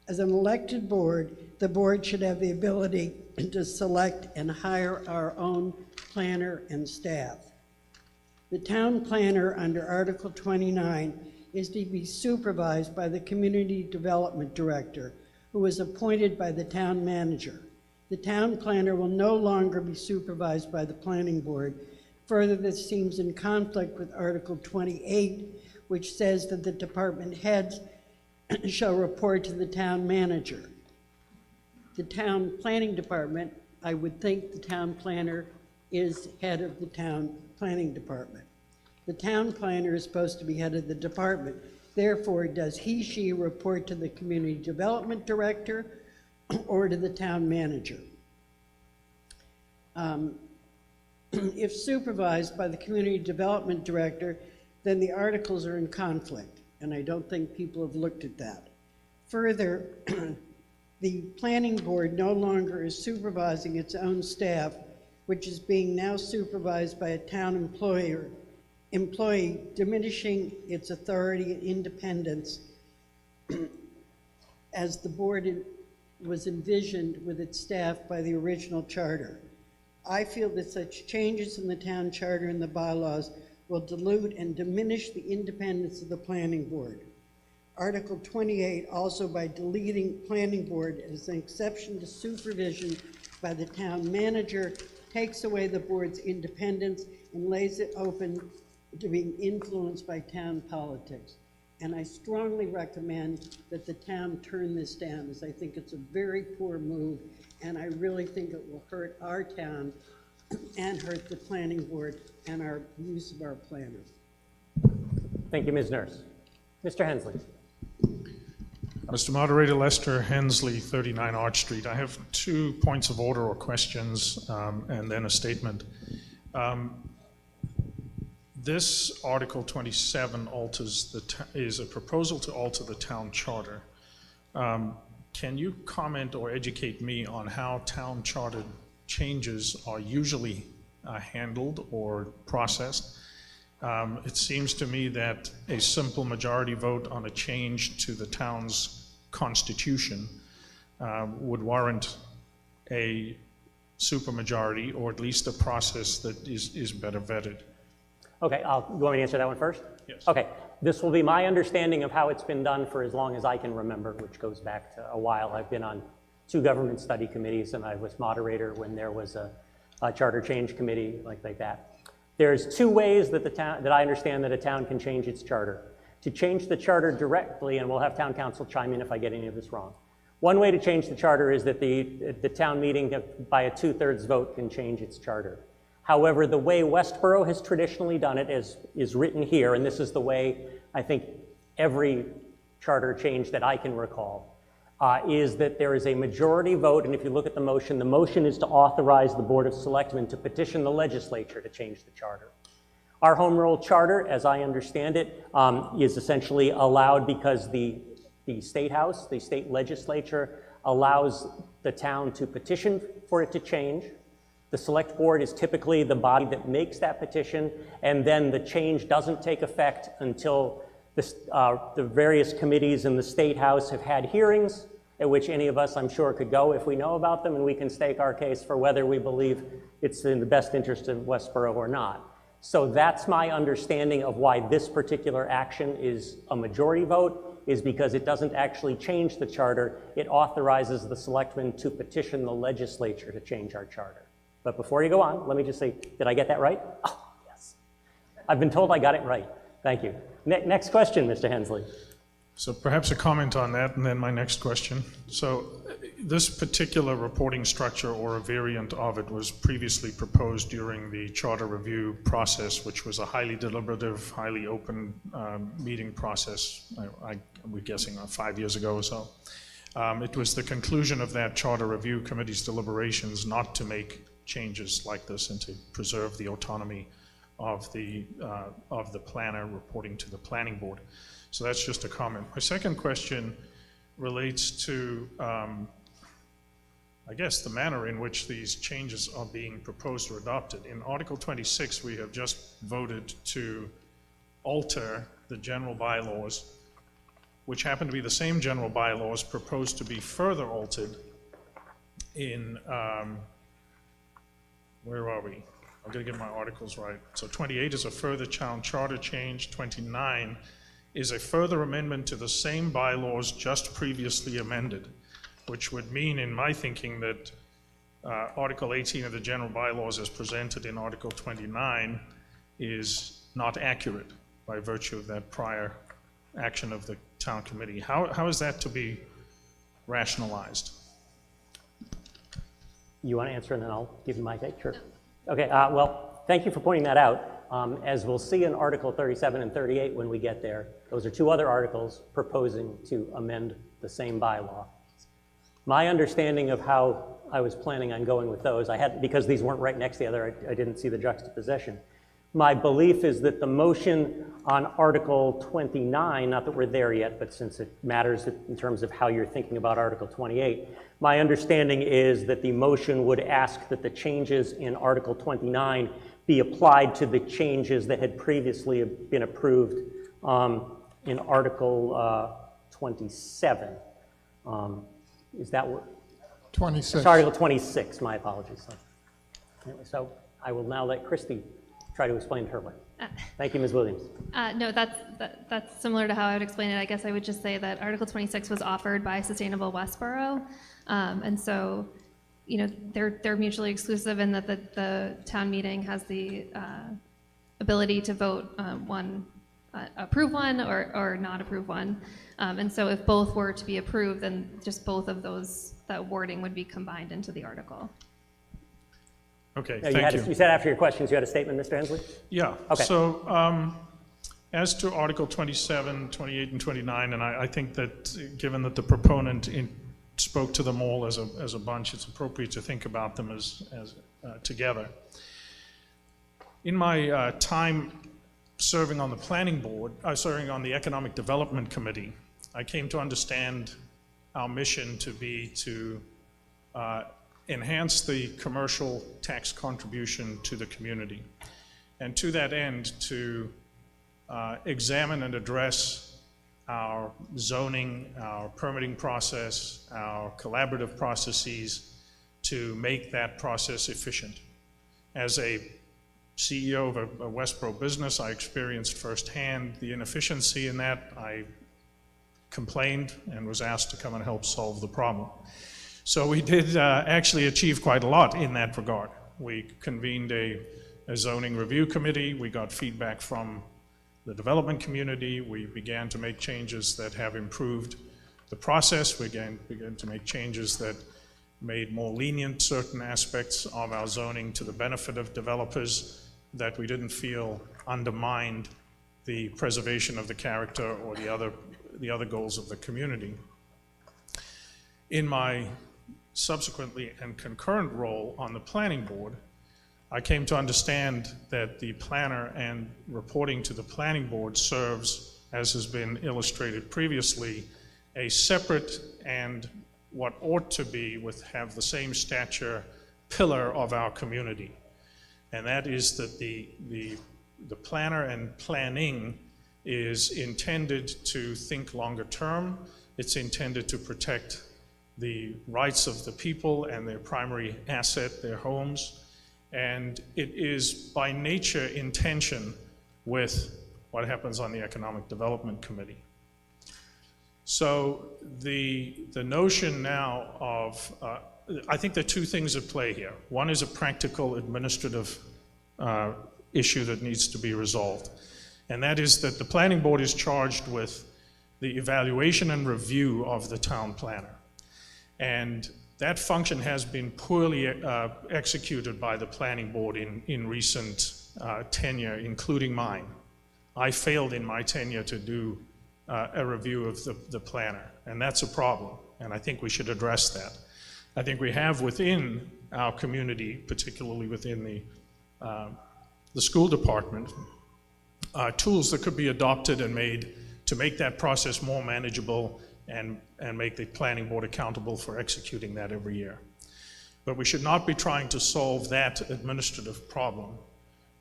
As an elected board, the board should have the ability to select and hire our own planner and staff. The town planner under Article 29 is to be supervised by the community development director, who is appointed by the town manager. The town planner will no longer be supervised by the planning board. Further, this seems in conflict with Article 28, which says that the department heads shall report to the town manager. The town planning department, I would think the town planner is head of the town planning department. The town planner is supposed to be head of the department. Therefore, does he, she report to the community development director or to the town manager? If supervised by the community development director, then the articles are in conflict, and I don't think people have looked at that. Further, the planning board no longer is supervising its own staff, which is being now supervised by a town employee, diminishing its authority and independence as the board was envisioned with its staff by the original charter. I feel that such changes in the town charter and the bylaws will dilute and diminish the independence of the planning board. Article 28, also by deleting planning board as an exception to supervision by the town manager, takes away the board's independence and lays it open to being influenced by town politics. And I strongly recommend that the town turn this down, as I think it's a very poor move, and I really think it will hurt our town and hurt the planning board and our use of our planners. Thank you, Ms. Nurse. Mr. Hensley. Mr. Moderator, Lester Hensley, 39 Arch Street. I have 2 points of order or questions and then a statement. This Article 27 is a proposal to alter the town charter. Can you comment or educate me on how town charter changes are usually handled or processed? It seems to me that a simple majority vote on a change to the town's constitution would warrant a supermajority, or at least a process that is better vetted. Okay, you want me to answer that one first? Yes. Okay, this will be my understanding of how it's been done for as long as I can remember, which goes back to a while. I've been on 2 government study committees, and I was moderator when there was a charter change committee like that. There's 2 ways that I understand that a town can change its charter. To change the charter directly, and we'll have town council chime in if I get any of this wrong. One way to change the charter is that the town meeting by a 2/3 vote can change its charter. However, the way Westborough has traditionally done it is written here, and this is the way I think every charter change that I can recall, is that there is a majority vote, and if you look at the motion is to authorize the Board of Selectmen to petition the legislature to change the charter. Our home rule charter, as I understand it, is essentially allowed because the state house, the state legislature, allows the town to petition for it to change. The select board is typically the body that makes that petition, and then the change doesn't take effect until the various committees in the state house have had hearings at which any of us, I'm sure, could go if we know about them, and we can stake our case for whether we believe it's in the best interest of Westborough or not. So that's my understanding of why this particular action is a majority vote, is because it doesn't actually change the charter. It authorizes the selectmen to petition the legislature to change our charter. But before you go on, let me just say, did I get that right? Oh, yes. I've been told I got it right. Thank you. Next question, Mr. Hensley. So perhaps a comment on that, and then my next question. So this particular reporting structure, or a variant of it, was previously proposed during the charter review process, which was a highly deliberative, highly open meeting process, we're guessing 5 years ago or so. It was the conclusion of that charter review committee's deliberations not to make changes like this and to preserve the autonomy of the planner reporting to the planning board. So that's just a comment. My second question relates to, I guess, the manner in which these changes are being proposed or adopted. In Article 26, we have just voted to alter the general bylaws, which happen to be the same general bylaws proposed to be further altered in, where are we? I'm going to get my articles right. So 28 is a further town charter change. 29 is a further amendment to the same bylaws just previously amended, which would mean, in my thinking, that Article 18 of the general bylaws as presented in Article 29 is not accurate by virtue of that prior action of the town committee. How is that to be rationalized? You want to answer, and then I'll give you my take? Sure. Okay, well, thank you for pointing that out. As we'll see in Article 37 and 38 when we get there, those are 2 other articles proposing to amend the same bylaw. My understanding of how I was planning on going with those, because these weren't right next to the other, I didn't see the juxtaposition. My belief is that the motion on Article 29, not that we're there yet, but since it matters in terms of how you're thinking about Article 28, my understanding is that the motion would ask that the changes in Article 29 be applied to the changes that had previously been approved in Article 27. Is that what? 26. Sorry, Article 26, my apologies. Anyway, so I will now let Christy try to explain it her way. Thank you, Ms. Williams. No, that's similar to how I would explain it. I guess I would just say that Article 26 was offered by Sustainable Westborough, and so, you know, they're mutually exclusive in that the town meeting has the ability to vote approve one or not approve one, and so if both were to be approved, then just both of those, that wording would be combined into the article. Okay, Yeah, thank you. you said after your questions you had a statement, Mr. Hensley? Yeah. Okay. So as to Article 27, 28, and 29, and I think that given that the proponent spoke to them all as a bunch, it's appropriate to think about them as together. In my time serving on the planning board, serving on the Economic Development Committee, I came to understand our mission to be to enhance the commercial tax contribution to the community. And to that end, to examine and address our zoning, our permitting process, our collaborative processes to make that process efficient. As a CEO of a Westborough business, I experienced firsthand the inefficiency in that. I complained and was asked to come and help solve the problem. So we did actually achieve quite a lot in that regard. We convened a zoning review committee. We got feedback from the development community. We began to make changes that have improved the process. We began to make changes that made more lenient certain aspects of our zoning to the benefit of developers that we didn't feel undermined the preservation of the character or the other goals of the community. In my subsequently and concurrent role on the planning board, I came to understand that the planner and reporting to the planning board serves, as has been illustrated previously, a separate and what ought to be have the same stature pillar of our community. And that is that the planner and planning is intended to think longer term. It's intended to protect the rights of the people and their primary asset, their homes. And it is by nature in tension with what happens on the Economic Development Committee. So the notion now of, I think there are two things at play here. One is a practical administrative issue that needs to be resolved. And that is that the planning board is charged with the evaluation and review of the town planner. And that function has been poorly executed by the planning board in recent tenure, including mine. I failed in my tenure to do a review of the planner, and that's a problem, and I think we should address that. I think we have within our community, particularly within the school department, tools that could be adopted and made to make that process more manageable and make the planning board accountable for executing that every year. But we should not be trying to solve that administrative problem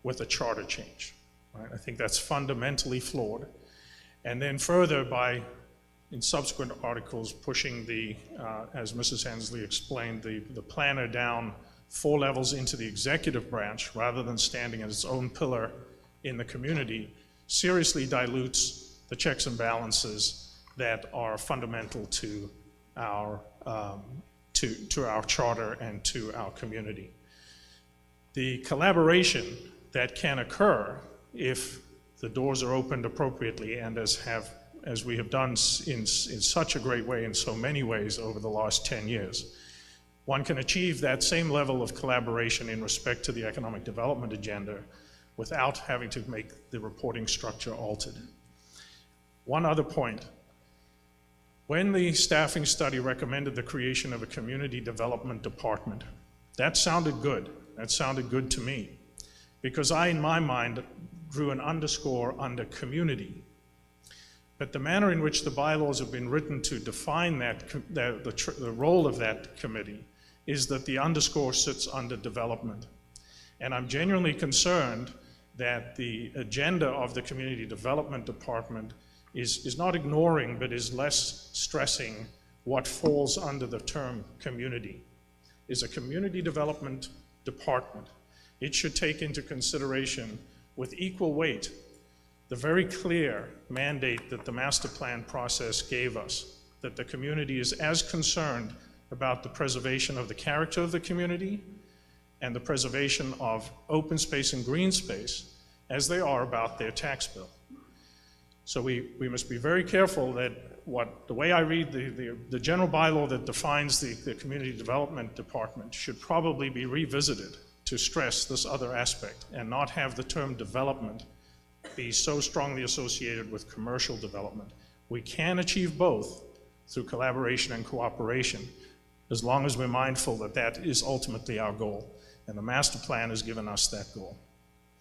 with a charter change. Right? I think that's fundamentally flawed. And then further, in subsequent articles, pushing as Mrs. Hensley explained, the planner down 4 levels into the executive branch rather than standing as its own pillar in the community seriously dilutes the checks and balances that are fundamental to our charter and to our community. The collaboration that can occur if the doors are opened appropriately and as we have done in such a great way in so many ways over the last 10 years, one can achieve that same level of collaboration in respect to the economic development agenda without having to make the reporting structure altered. One other point. When the staffing study recommended the creation of a community development department, that sounded good. That sounded good to me. Because I, in my mind, drew an underscore under community. But the manner in which the bylaws have been written to define the role of that committee is that the underscore sits under development. And I'm genuinely concerned that the agenda of the community development department is not ignoring, but is less stressing what falls under the term community. Is a community development department. It should take into consideration with equal weight the very clear mandate that the master plan process gave us, that the community is as concerned about the preservation of the character of the community and the preservation of open space and green space as they are about their tax bill. So we must be very careful that the way I read the general bylaw that defines the community development department should probably be revisited to stress this other aspect and not have the term development be so strongly associated with commercial development. We can achieve both through collaboration and cooperation, as long as we're mindful that that is ultimately our goal. And the master plan has given us that goal.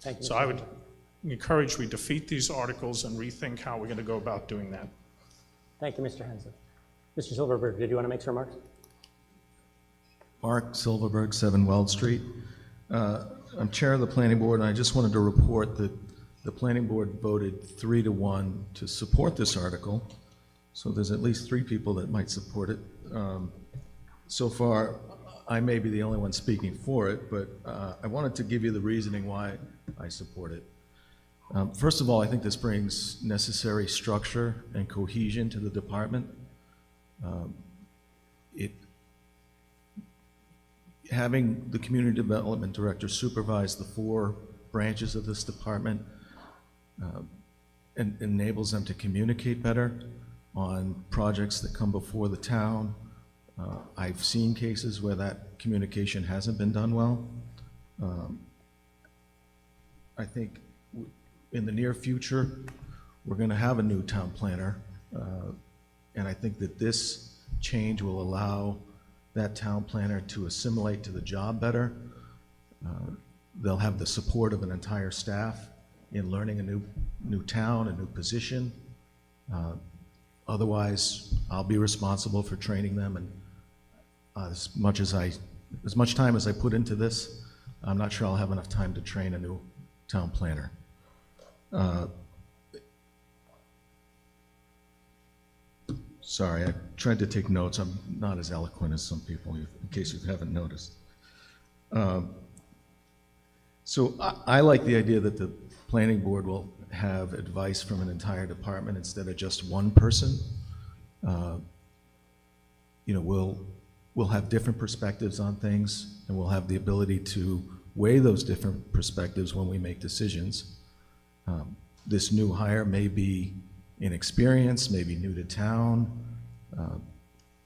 Thank you. So I would encourage we defeat these articles and rethink how we're going to go about doing that. Thank you, Mr. Hensley. Mr. Silverberg, did you want to make some remarks? Mark Silverberg, 7 Weld Street. I'm chair of the planning board, and I just wanted to report that the planning board voted 3-1 to support this article. So there's at least 3 people that might support it. So far, I may be the only one speaking for it, but I wanted to give you the reasoning why I support it. First of all, I think this brings necessary structure and cohesion to the department. Having the community development director supervise the 4 branches of this department enables them to communicate better on projects that come before the town. I've seen cases where that communication hasn't been done well. I think in the near future, we're going to have a new town planner, and I think that this change will allow that town planner to assimilate to the job better. They'll have the support of an entire staff in learning a new town, a new position. Otherwise, I'll be responsible for training them, and as much time as I put into this, I'm not sure I'll have enough time to train a new town planner. Sorry, I tried to take notes. I'm not as eloquent as some people, in case you haven't noticed. So I like the idea that the planning board will have advice from an entire department instead of just one person. We'll have different perspectives on things, and we'll have the ability to weigh those different perspectives when we make decisions. This new hire may be inexperienced, maybe new to town.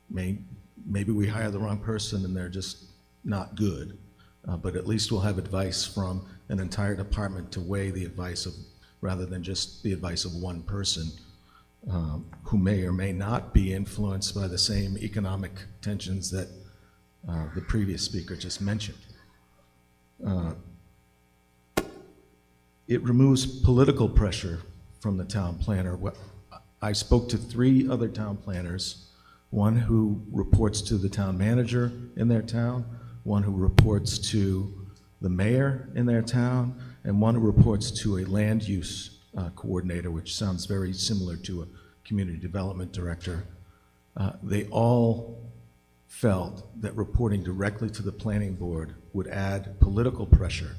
Maybe we hire the wrong person and they're just not good. But at least we'll have advice from an entire department to weigh the advice of, rather than just the advice of one person who may or may not be influenced by the same economic tensions that the previous speaker just mentioned. It removes political pressure from the town planner. I spoke to 3 other town planners, one who reports to the town manager in their town, one who reports to the mayor in their town, and one who reports to a land use coordinator, which sounds very similar to a community development director. They all felt that reporting directly to the planning board would add political pressure.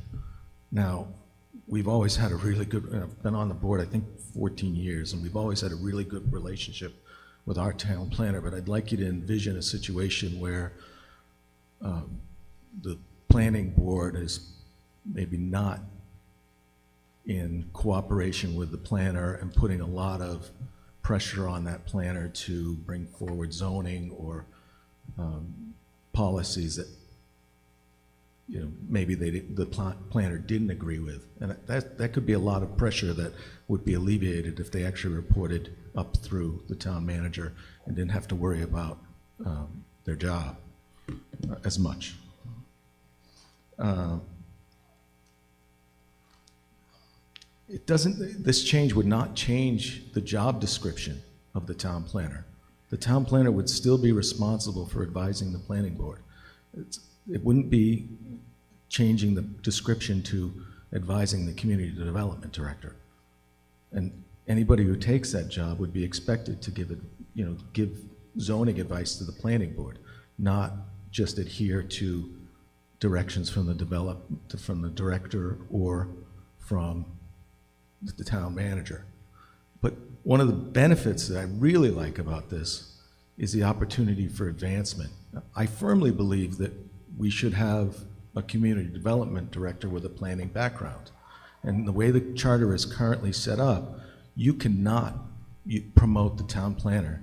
Now, we've always had a really good, I've been on the board, I think, 14 years, and we've always had a really good relationship with our town planner, but I'd like you to envision a situation where the planning board is maybe not in cooperation with the planner and putting a lot of pressure on that planner to bring forward zoning or policies that maybe the planner didn't agree with. And that could be a lot of pressure that would be alleviated if they actually reported up through the town manager and didn't have to worry about their job as much. This change would not change the job description of the town planner. The town planner would still be responsible for advising the planning board. It wouldn't be changing the description to advising the community development director. And anybody who takes that job would be expected to give zoning advice to the planning board, not just adhere to directions from the director or from the town manager. But one of the benefits that I really like about this is the opportunity for advancement. I firmly believe that we should have a community development director with a planning background. And the way the charter is currently set up, you cannot promote the town planner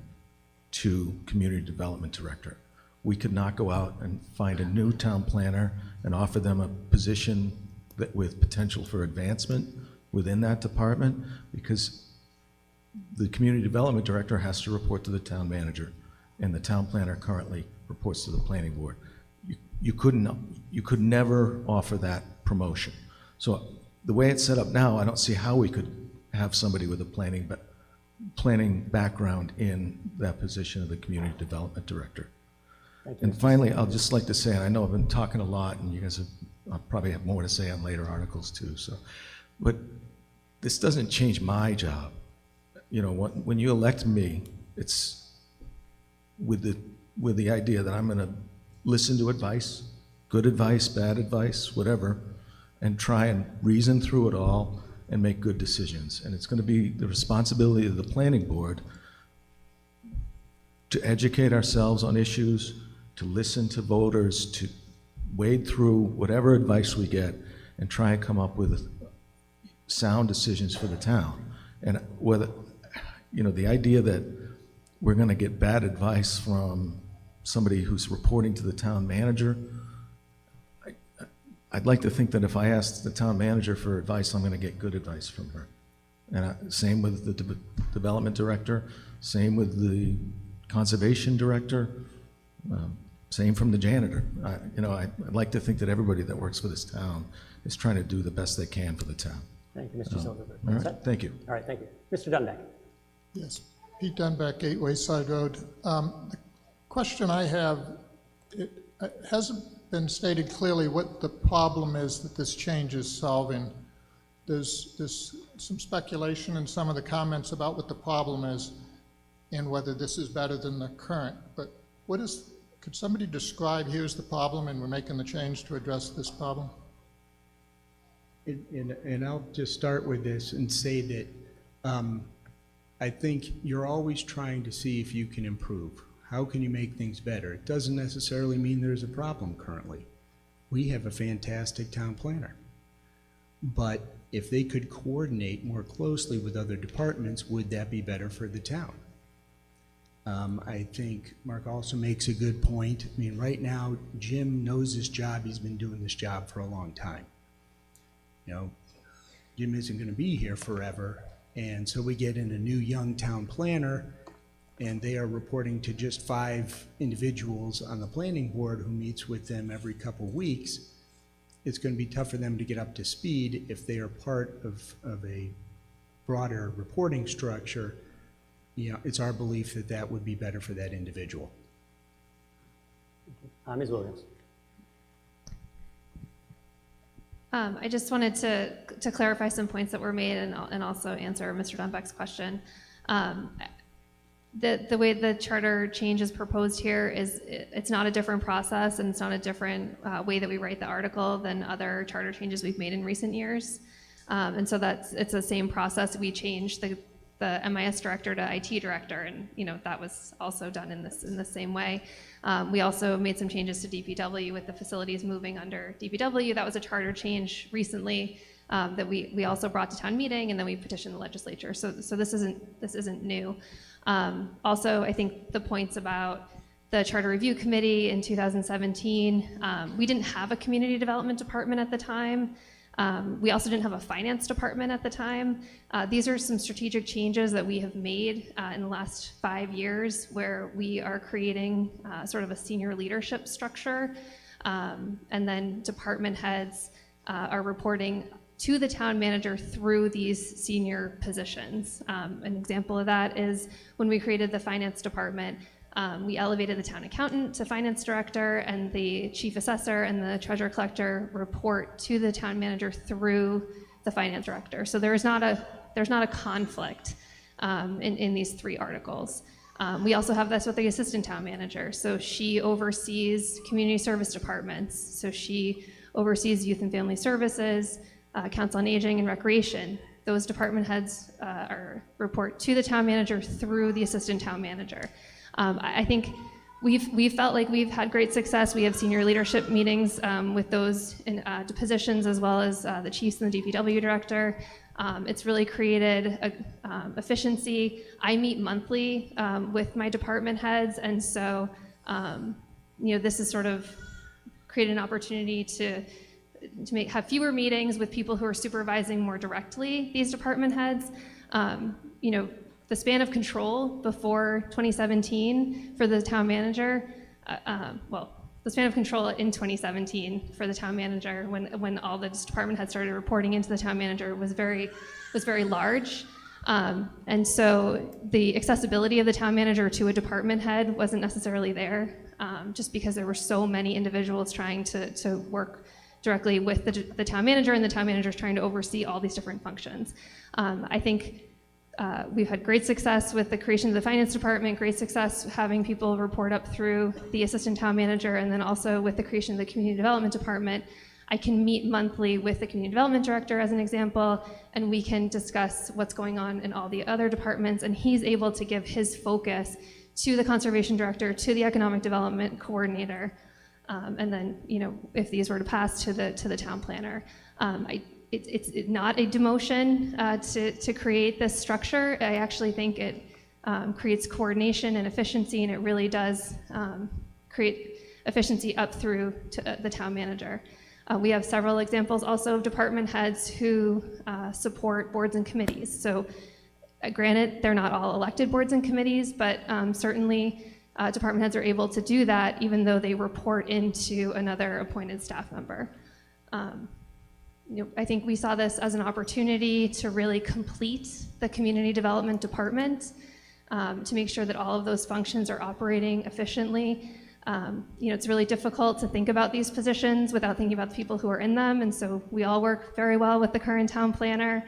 to community development director. We could not go out and find a new town planner and offer them a position that with potential for advancement within that department, because the community development director has to report to the town manager, and the town planner currently reports to the planning board. You could never offer that promotion. So the way it's set up now, I don't see how we could have somebody with a planning background in that position of the community development director. And finally, I'll just like to say, and I know I've been talking a lot, and you guys I'll probably have more to say on later articles too. But this doesn't change my job. You know, when you elect me, it's with the idea that I'm going to listen to advice, good advice, bad advice, whatever, and try and reason through it all and make good decisions. And it's going to be the responsibility of the planning board to educate ourselves on issues, to listen to voters, to wade through whatever advice we get and try and come up with sound decisions for the town. And whether, you know, the idea that we're going to get bad advice from somebody who's reporting to the town manager, I'd like to think that if I ask the town manager for advice, I'm going to get good advice from her. And same with the development director, same with the conservation director, same from the janitor. I'd like to think that everybody that works for this town is trying to do the best they can for the town. Thank you, Mr. Silverberg. All right, thank you. All right, thank you. Mr. Dunbeck. Yes, Pete Dunbeck, 8 Wayside Road. The question I have, it hasn't been stated clearly what the problem is that this change is solving. There's some speculation in some of the comments about what the problem is and whether this is better than the current. But could somebody describe, here's the problem and we're making the change to address this problem? And I'll just start with this and say that I think you're always trying to see if you can improve. How can you make things better? It doesn't necessarily mean there's a problem currently. We have a fantastic town planner. But if they could coordinate more closely with other departments, would that be better for the town? I think Mark also makes a good point. I mean, right now, Jim knows his job. He's been doing this job for a long time. You know, Jim isn't going to be here forever. And so we get in a new young town planner, and they are reporting to just 5 individuals on the planning board who meets with them every couple weeks. It's going to be tough for them to get up to speed if they are part of a broader reporting structure. You know, it's our belief that that would be better for that individual. Ms. Williams. I just wanted to clarify some points that were made and also answer Mr. Dunbeck's question. The way the charter change is proposed here is it's not a different process and it's not a different way that we write the article than other charter changes we've made in recent years. And so it's the same process. We changed the MIS director to IT director, and that was also done in the same way. We also made some changes to DPW with the facilities moving under DPW. That was a charter change recently that we also brought to town meeting, and then we petitioned the legislature. So this isn't new. Also, I think the points about the Charter Review Committee in 2017, we didn't have a community development department at the time. We also didn't have a finance department at the time. These are some strategic changes that we have made in the last 5 years, where we are creating sort of a senior leadership structure, and then department heads are reporting to the town manager through these senior positions. An example of that is when we created the finance department, we elevated the town accountant to finance director, and the chief assessor and the treasurer collector report to the town manager through the finance director. So there's not a conflict in these 3 articles. We also have this with the assistant town manager. So she oversees community service departments. So she oversees youth and family services, council on aging, and recreation. Those department heads report to the town manager through the assistant town manager. I think we've felt like we've had great success. We have senior leadership meetings with those in positions, as well as the chiefs and the DPW director. It's really created efficiency. I meet monthly with my department heads, and so this has sort of created an opportunity to have fewer meetings with people who are supervising more directly these department heads. The span of control before 2017 for the town manager, the span of control in 2017 for the town manager, when all the department heads started reporting into the town manager, was very large. And so the accessibility of the town manager to a department head wasn't necessarily there, just because there were so many individuals trying to work directly with the town manager, and the town manager is trying to oversee all these different functions. I think we've had great success with the creation of the finance department, great success having people report up through the assistant town manager, and then also with the creation of the community development department. I can meet monthly with the community development director, as an example, and we can discuss what's going on in all the other departments, and he's able to give his focus to the conservation director, to the economic development coordinator, and then, if these were to pass, to the town planner. It's not a demotion to create this structure. I actually think it creates coordination and efficiency, and it really does create efficiency up through to the town manager. We have several examples also of department heads who support boards and committees. So granted, they're not all elected boards and committees, but certainly department heads are able to do that even though they report into another appointed staff member. I think we saw this as an opportunity to really complete the community development department, to make sure that all of those functions are operating efficiently. It's really difficult to think about these positions without thinking about the people who are in them, and so we all work very well with the current town planner.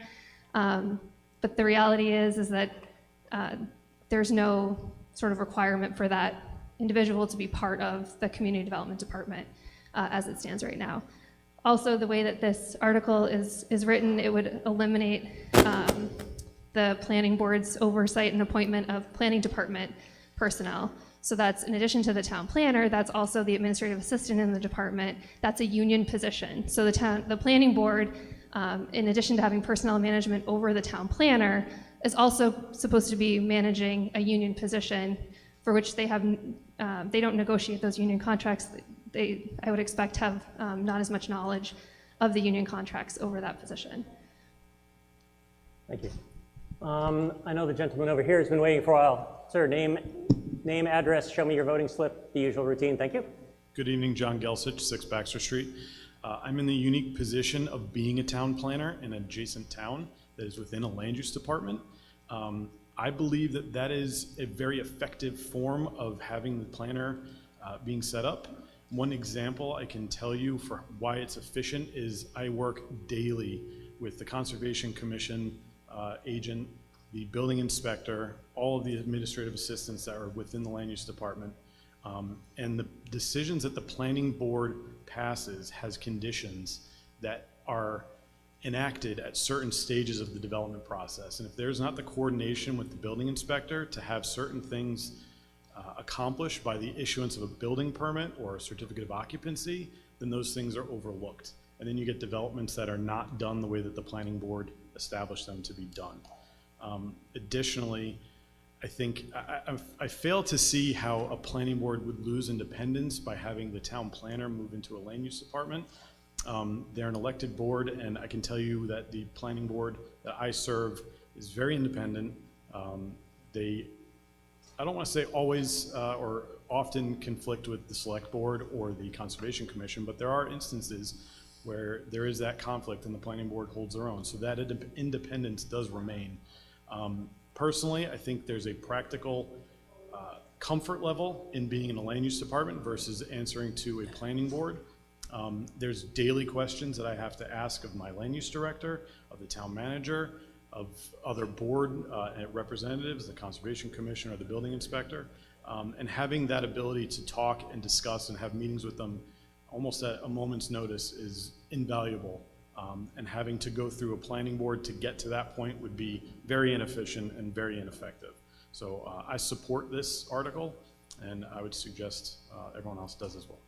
But the reality is that there's no sort of requirement for that individual to be part of the community development department as it stands right now. Also, the way that this article is written, it would eliminate the planning board's oversight and appointment of planning department personnel. So that's, in addition to the town planner, that's also the administrative assistant in the department. That's a union position. So the planning board, in addition to having personnel management over the town planner, is also supposed to be managing a union position for which they don't negotiate those union contracts. I would expect, have not as much knowledge of the union contracts over that position. Thank you. I know the gentleman over here has been waiting for a while. Sir, name, address, show me your voting slip, the usual routine. Thank you. Good evening, John Gelsich, 6 Baxter Street. I'm in the unique position of being a town planner in an adjacent town that is within a land use department. I believe that is a very effective form of having the planner being set up. One example I can tell you for why it's efficient is I work daily with the Conservation Commission agent, the building inspector, all of the administrative assistants that are within the land use department. And the decisions that the planning board passes has conditions that are enacted at certain stages of the development process. And if there's not the coordination with the building inspector to have certain things accomplished by the issuance of a building permit or a certificate of occupancy, then those things are overlooked. And then you get developments that are not done the way that the planning board established them to be done. Additionally, I think I fail to see how a planning board would lose independence by having the town planner move into a land use department. They're an elected board, and I can tell you that the planning board that I serve is very independent. I don't want to say always or often conflict with the select board or the Conservation Commission, but there are instances where there is that conflict and the planning board holds their own. So that independence does remain. Personally, I think there's a practical comfort level in being in a land use department versus answering to a planning board. There's daily questions that I have to ask of my land use director, of the town manager, other board representatives, the Conservation Commission or the building inspector, and having that ability to talk and discuss and have meetings with them almost at a moment's notice is invaluable. And having to go through a planning board to get to that point would be very inefficient and very ineffective. So I support this article, and I would suggest everyone else does as well.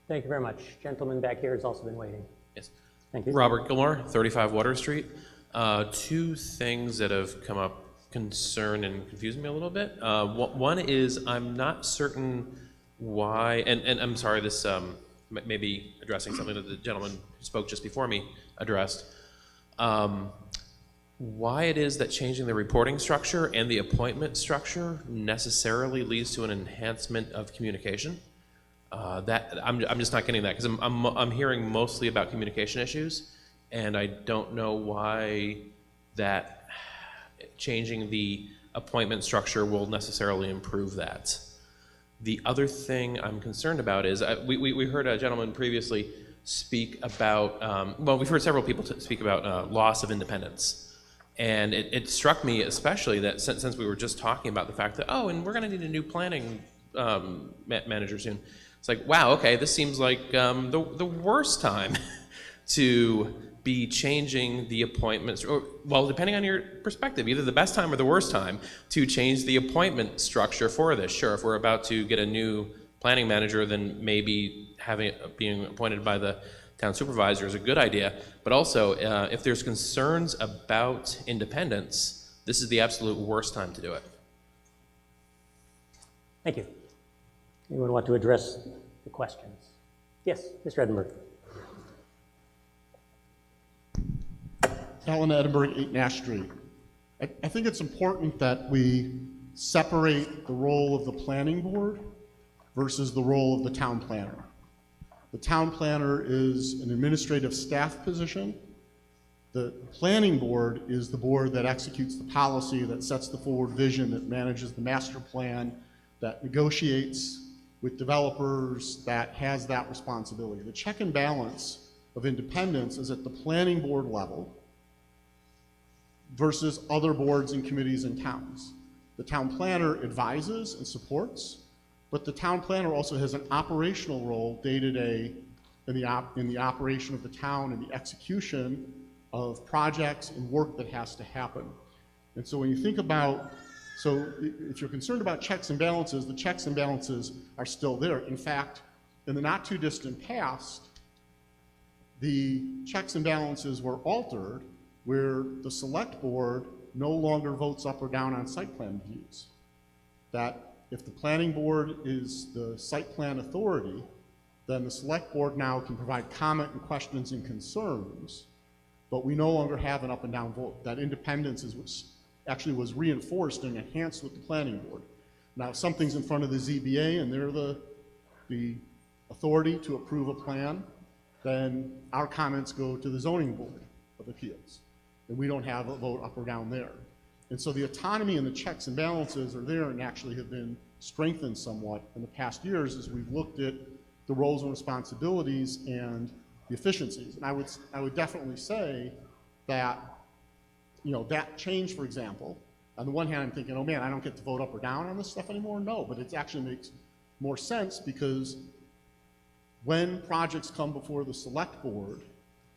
Thank you very much. Gentleman back here has also been waiting. Yes. Thank you. Robert Gilmore, 35 Water Street. Two things that have come up concern and confuse me a little bit. One is I'm not certain why, and I'm sorry, this may be addressing something that the gentleman who spoke just before me addressed. Why it is that changing the reporting structure and the appointment structure necessarily leads to an enhancement of communication. That I'm just not getting that, because I'm hearing mostly about communication issues, and I don't know why that changing the appointment structure will necessarily improve that. The other thing I'm concerned about is we heard a gentleman previously speak about, well, we've heard several people speak about loss of independence. And it struck me especially that since we were just talking about the fact that, oh, and we're going to need a new planning manager soon. It's like, wow, okay, this seems like the worst time to be changing the appointments, or, well, depending on your perspective, either the best time or the worst time to change the appointment structure for this. Sure, if we're about to get a new planning manager, then maybe being appointed by the town supervisor is a good idea. But also, if there's concerns about independence, this is the absolute worst time to do it. Thank you. Anyone want to address the questions? Yes, Mr. Edinburgh. Alan Edinburgh, 8 Nash Street. I think it's important that we separate the role of the planning board versus the role of the town planner. The town planner is an administrative staff position. The planning board is the board that executes the policy, that sets the forward vision, that manages the master plan, that negotiates with developers, that has that responsibility. The check and balance of independence is at the planning board level versus other boards and committees in towns. The town planner advises and supports, but the town planner also has an operational role day-to-day in the operation of the town and the execution of projects and work that has to happen. And so when you think about, so if you're concerned about checks and balances, the checks and balances are still there. In fact, in the not too distant past, the checks and balances were altered where the select board no longer votes up or down on site plan reviews. That if the planning board is the site plan authority, then the select board now can provide comment and questions and concerns, but we no longer have an up and down vote. That independence actually was reinforced and enhanced with the planning board. Now, if something's in front of the ZBA and they're the authority to approve a plan, then our comments go to the zoning board of appeals, and we don't have a vote up or down there. And so the autonomy and the checks and balances are there and actually have been strengthened somewhat in the past years as we've looked at the roles and responsibilities and the efficiencies. And I would definitely say that, you know, that change, for example, on the one hand, I'm thinking, oh man, I don't get to vote up or down on this stuff anymore. No, but it actually makes more sense because when projects come before the select board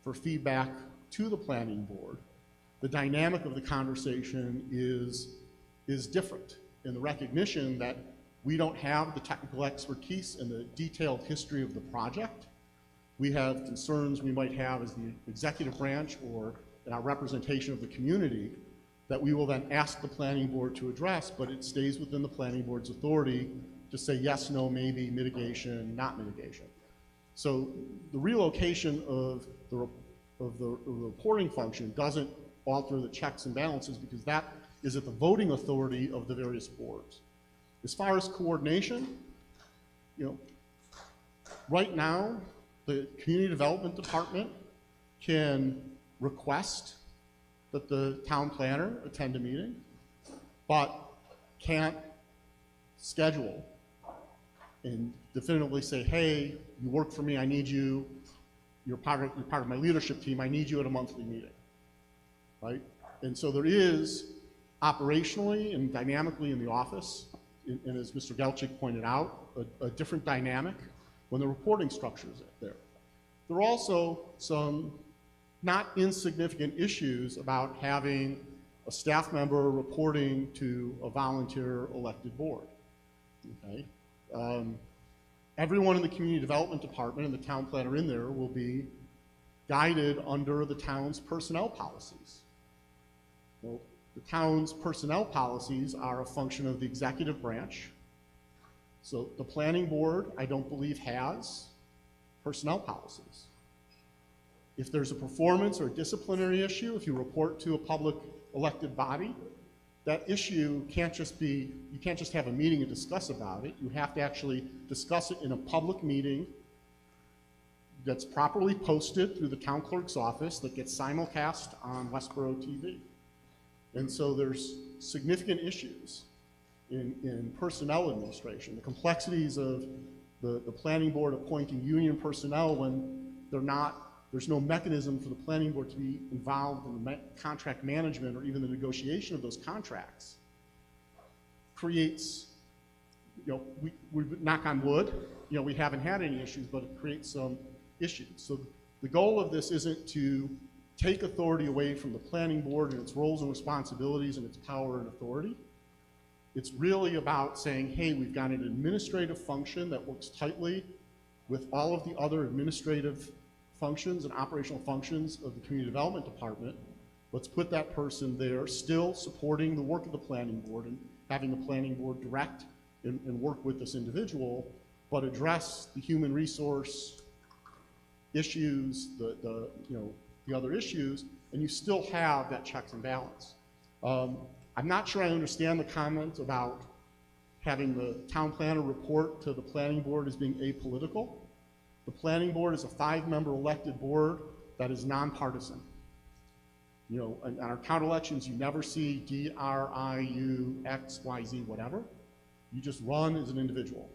for feedback to the planning board, the dynamic of the conversation is different in the recognition that we don't have the technical expertise and the detailed history of the project. We have concerns we might have as the executive branch or in our representation of the community that we will then ask the planning board to address, but it stays within the planning board's authority to say yes, no, maybe, mitigation, not mitigation. So the relocation of the reporting function doesn't alter the checks and balances because that is at the voting authority of the various boards. As far as coordination, you know, right now, the Community Development Department can request that the town planner attend a meeting, but can't schedule and definitively say, hey, you work for me, I need you, you're part of my leadership team, I need you at a monthly meeting, right? And so there is operationally and dynamically in the office, and as Mr. Gelchik pointed out, a different dynamic when the reporting structure is there. There are also some not insignificant issues about having a staff member reporting to a volunteer elected board. Okay? Everyone in the community development department and the town planner in there will be guided under the town's personnel policies. Well, the town's personnel policies are a function of the executive branch. So the planning board, I don't believe, has personnel policies. If there's a performance or disciplinary issue, if you report to a public elected body, that issue can't just be, you can't just have a meeting and discuss about it. You have to actually discuss it in a public meeting that's properly posted through the town clerk's office that gets simulcast on Westborough TV. And so there's significant issues in personnel administration. The complexities of the planning board appointing union personnel when there's no mechanism for the planning board to be involved in the contract management or even the negotiation of those contracts creates, we knock on wood, we haven't had any issues, but it creates some issues. So the goal of this isn't to take authority away from the planning board and its roles and responsibilities and its power and authority. It's really about saying, hey, we've got an administrative function that works tightly with all of the other administrative functions and operational functions of the community development department. Let's put that person there, still supporting the work of the planning board and having the planning board direct and work with this individual, but address the human resource issues, the other issues, and you still have that checks and balance. I'm not sure I understand the comment about having the town planner report to the planning board as being apolitical. The planning board is a 5-member elected board that is nonpartisan. On our town elections, you never see D-R-I-U, X, Y, Z, whatever. You just run as an individual.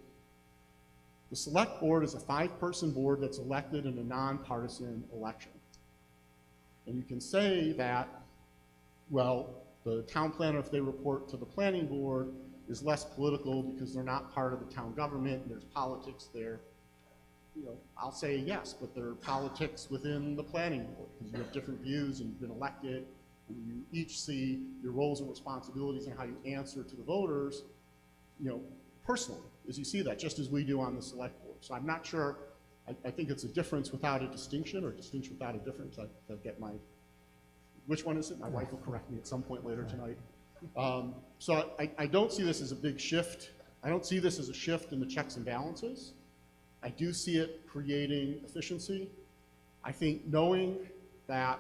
The select board is a 5-person board that's elected in a nonpartisan election. And you can say that, well, the town planner, if they report to the planning board, is less political because they're not part of the town government and there's politics there. I'll say yes, but there are politics within the planning board because you have different views and you've been elected and you each see your roles and responsibilities and how you answer to the voters, personally, as you see that, just as we do on the select board. So I'm not sure, I think it's a difference without a distinction or a distinction without a difference. I get my, which one is it? My wife will correct me at some point later tonight. So I don't see this as a big shift. I don't see this as a shift in the checks and balances. I do see it creating efficiency. I think knowing that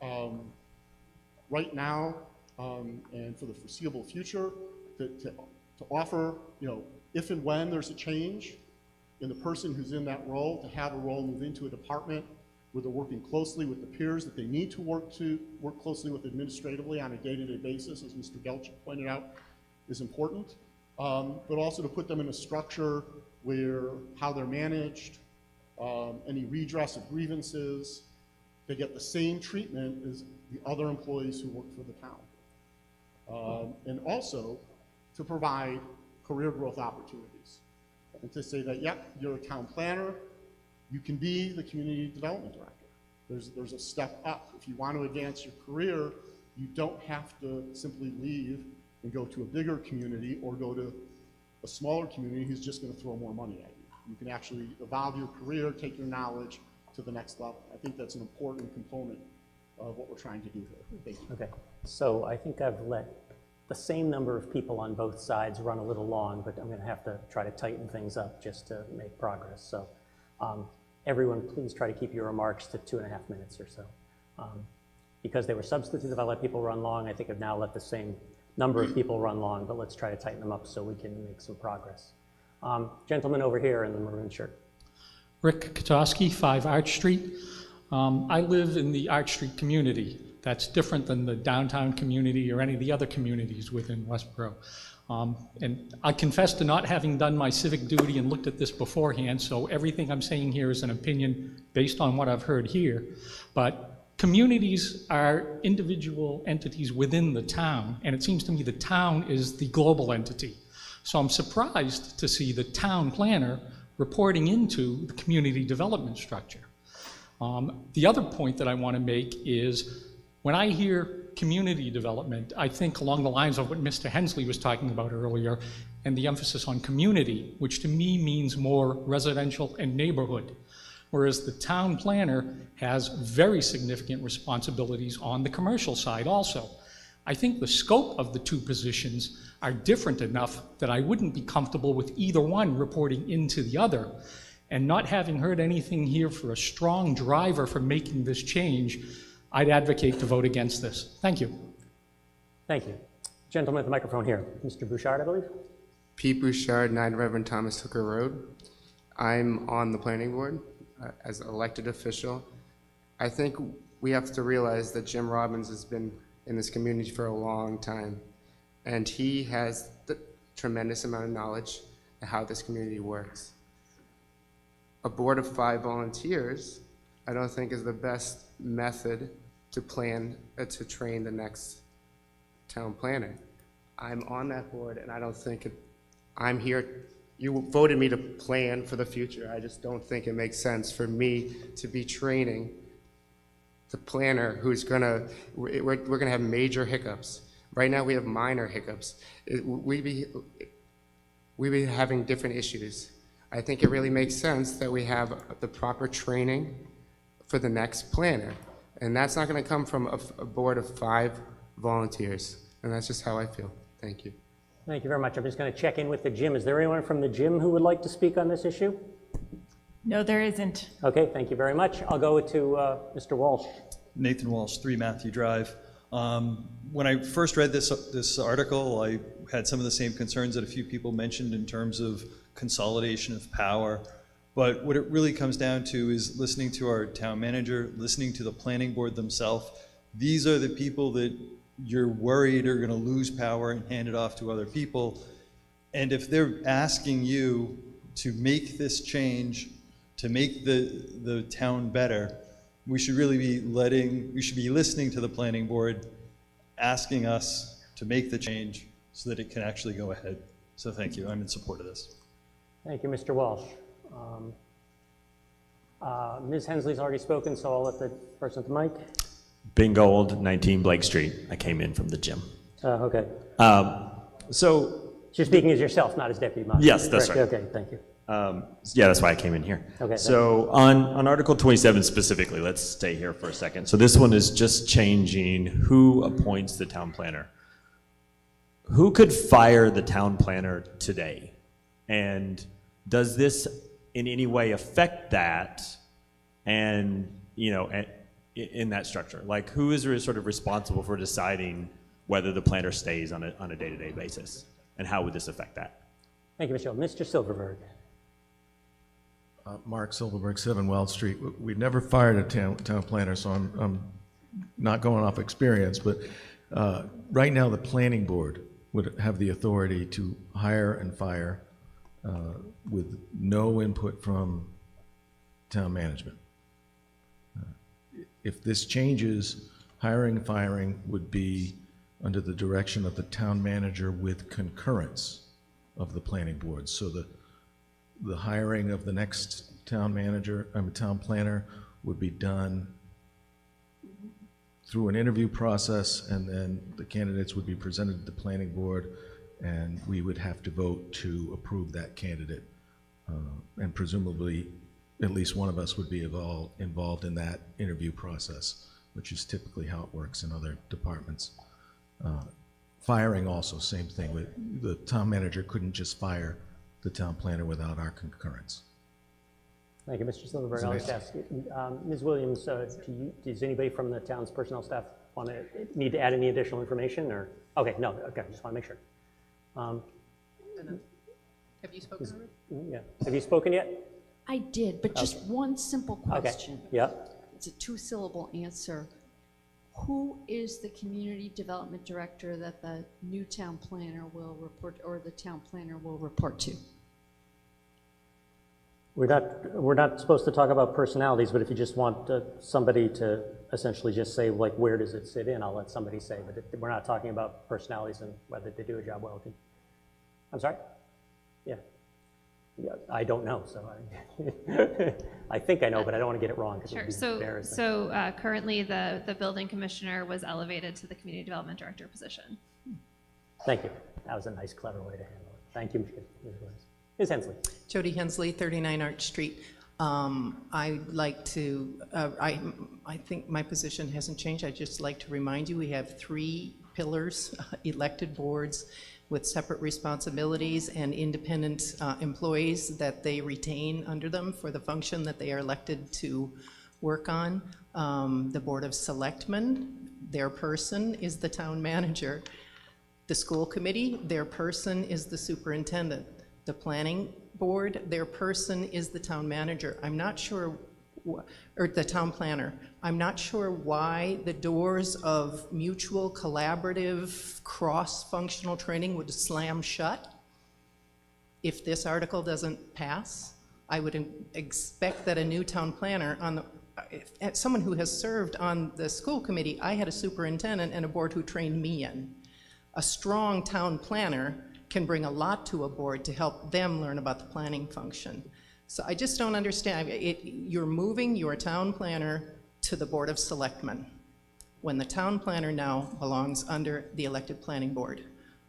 right now and for the foreseeable future, to offer, if and when there's a change in the person who's in that role, to have a role move into a department where they're working closely with the peers that they need to work closely with administratively on a day-to-day basis, as Mr. Gelchik pointed out, is important. But also to put them in a structure where how they're managed, any redress of grievances, they get the same treatment as the other employees who work for the town. And also to provide career growth opportunities. And to say that, yep, you're a town planner, you can be the community development director. There's a step up. If you want to advance your career, you don't have to simply leave and go to a bigger community or go to a smaller community who's just going to throw more money at you. You can actually evolve your career, take your knowledge to the next level. I think that's an important component of what we're trying to do here. Thank you. Okay, so I think I've let the same number of people on both sides run a little long, but I'm going to have to try to tighten things up just to make progress. So everyone, please try to keep your remarks to 2.5 minutes or so. Because they were substantive, I let people run long. I think I've now let the same number of people run long, but let's try to tighten them up so we can make some progress. Gentleman over here in the maroon shirt. Rick Kotowski, 5 Arch Street. I live in the Arch Street community. That's different than the downtown community or any of the other communities within Westborough. And I confess to not having done my civic duty and looked at this beforehand, so everything I'm saying here is an opinion based on what I've heard here. But Communities are individual entities within the town, and it seems to me the town is the global entity. So I'm surprised to see the town planner reporting into the community development structure. The other point that I want to make is when I hear community development, I think along the lines of what Mr. Hensley was talking about earlier and the emphasis on community, which to me means more residential and neighborhood, whereas the town planner has very significant responsibilities on the commercial side also. I think the scope of the two positions are different enough that I wouldn't be comfortable with either one reporting into the other. And not having heard anything here for a strong driver for making this change, I'd advocate to vote against this. Thank you. Thank you. Gentleman at the microphone here, Mr. Bouchard, I believe. Pete Bouchard, 9 Reverend Thomas Hooker Road. I'm on the planning board as an elected official. I think we have to realize that Jim Robbins has been in this community for a long time, and he has the tremendous amount of knowledge of how this community works. A board of 5 volunteers, I don't think is the best method to plan, to train the next town planner. I'm on that board, and I don't think I'm here, you voted me to plan for the future. I just don't think it makes sense for me to be training the planner who's we're gonna have major hiccups. Right now we have minor hiccups. We'd be having different issues. I think it really makes sense that we have the proper training for the next planner. And that's not gonna come from a board of 5 volunteers. And that's just how I feel. Thank you. Thank you very much. I'm just going to check in with the gym. Is there anyone from the gym who would like to speak on this issue? No, there isn't. Okay, thank you very much. I'll go to Mr. Walsh. Nathan Walsh, 3 Matthew Drive. When I first read this article, I had some of the same concerns that a few people mentioned in terms of consolidation of power. But what it really comes down to is listening to our town manager, listening to the planning board themselves. These are the people that you're worried are going to lose power and hand it off to other people. And if they're asking you to make this change, to make the town better, we should really be listening to the planning board, asking us to make the change so that it can actually go ahead. So thank you. I'm in support of this. Thank you, Mr. Walsh. Ms. Hensley's already spoken, so I'll let the person at the mic. Ben Gold, 19 Blake Street. I came in from the gym. Okay. So you're speaking as yourself, not as deputy moderator. Yes, that's correct? right. Okay, thank you. Yeah, that's why I came in here. Okay. So on Article 27 specifically, let's stay here for a second. So this one is just changing who appoints the town planner. Who could fire the town planner today? And does this in any way affect that? And, in that structure, like who is sort of responsible for deciding whether the planner stays on a day-to-day basis, and how would this affect that? Thank you, Mr. Silverberg. Mark Silverberg, 7 Weld Street. We've never fired a town planner, so I'm not going off experience, but right now the planning board would have the authority to hire and fire with no input from town management. If this changes, hiring and firing would be under the direction of the town manager with concurrence of the planning board. So the hiring of the next town planner would be done through an interview process, and then the candidates would be presented to the planning board, and we would have to vote to approve that candidate. And presumably, at least one of us would be involved in that interview process, which is typically how it works in other departments. Firing also, same thing. The town manager couldn't just fire the town planner without our concurrence. Thank you, Mr. Silverberg. I'll just ask you, Ms. Williams, does anybody from the town's personnel staff need to add any additional information, or? Okay, no, okay, just want to make sure. Have you spoken already? Yeah, have you spoken yet? I did, but just one simple question. Okay, yeah. It's a 2-syllable answer. Who is the community development director that the new town planner will report, or the town planner will report to? We're not supposed to talk about personalities, but if you just want somebody to essentially just say, like, where does it sit in, I'll let somebody say, but we're not talking about personalities and whether they do a job well. I'm sorry? Yeah. I don't know, so I think I know, but I don't want to get it wrong. Sure. So currently the building commissioner was elevated to the community development director position. Thank you. That was a nice, clever way to handle it. Thank you, Ms. Hensley. Jody Hensley, 39 Arch Street. I'd like to, I think my position hasn't changed. I'd just like to remind you, we have 3 pillars, elected boards with separate responsibilities and independent employees that they retain under them for the function that they are elected to work on. The Board of Selectmen, their person is the town manager. The school committee, their person is the superintendent. The planning board, their person is the town manager. I'm not sure, or the town planner. I'm not sure why the doors of mutual, collaborative, cross-functional training would slam shut if this article doesn't pass. I would expect that a new town planner, as someone who has served on the school committee, I had a superintendent and a board who trained me in. A strong town planner can bring a lot to a board to help them learn about the planning function. So I just don't understand. You're moving your town planner to the Board of Selectmen when the town planner now belongs under the elected planning board.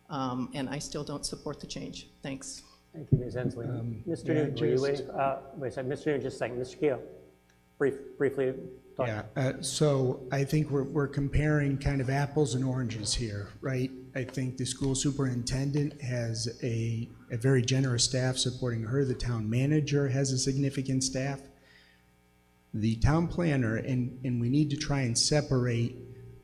And I still don't support the change. Thanks. Thank you, Ms. Hensley. Mr. Newton, were you waiting? Wait a second, Mr. Newton, just a second. Mr. Keogh, briefly talk. Yeah, so I think we're comparing kind of apples and oranges here, right? I think the school superintendent has a very generous staff supporting her. The town manager has a significant staff. The town planner, and we need to try and separate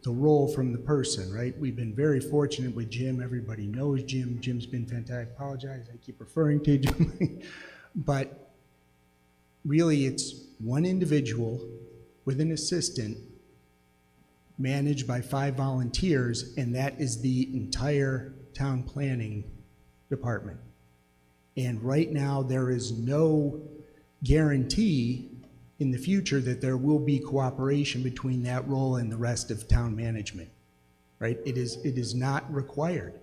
the role from the person, right? We've been very fortunate with Jim. Everybody knows Jim. Jim's been fantastic. I apologize, I keep referring to Jim. But really, it's one individual with an assistant managed by 5 volunteers, and that is the entire town planning department. And right now, there is no guarantee in the future that there will be cooperation between that role and the rest of town management, right? It is not required.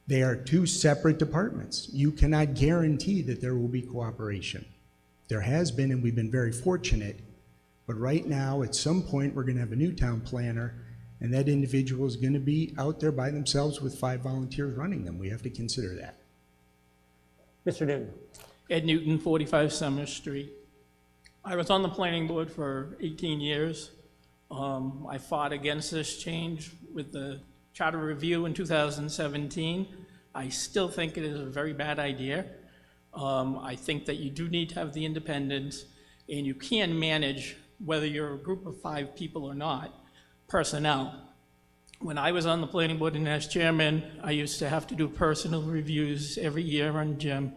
They are 2 separate departments. You cannot guarantee that there will be cooperation. There has been, and we've been very fortunate. But right now, at some point, we're going to have a new town planner, and that individual is going to be out there by themselves with 5 volunteers running them. We have to consider that. Mr. Newton. Ed Newton, 45 Summer Street. I was on the planning board for 18 years. I fought against this change with the charter review in 2017. I still think it is a very bad idea. I think that you do need to have the independence, and you can manage, whether you're a group of 5 people or not, personnel. When I was on the planning board and as chairman, I used to have to do personal reviews every year on Jim.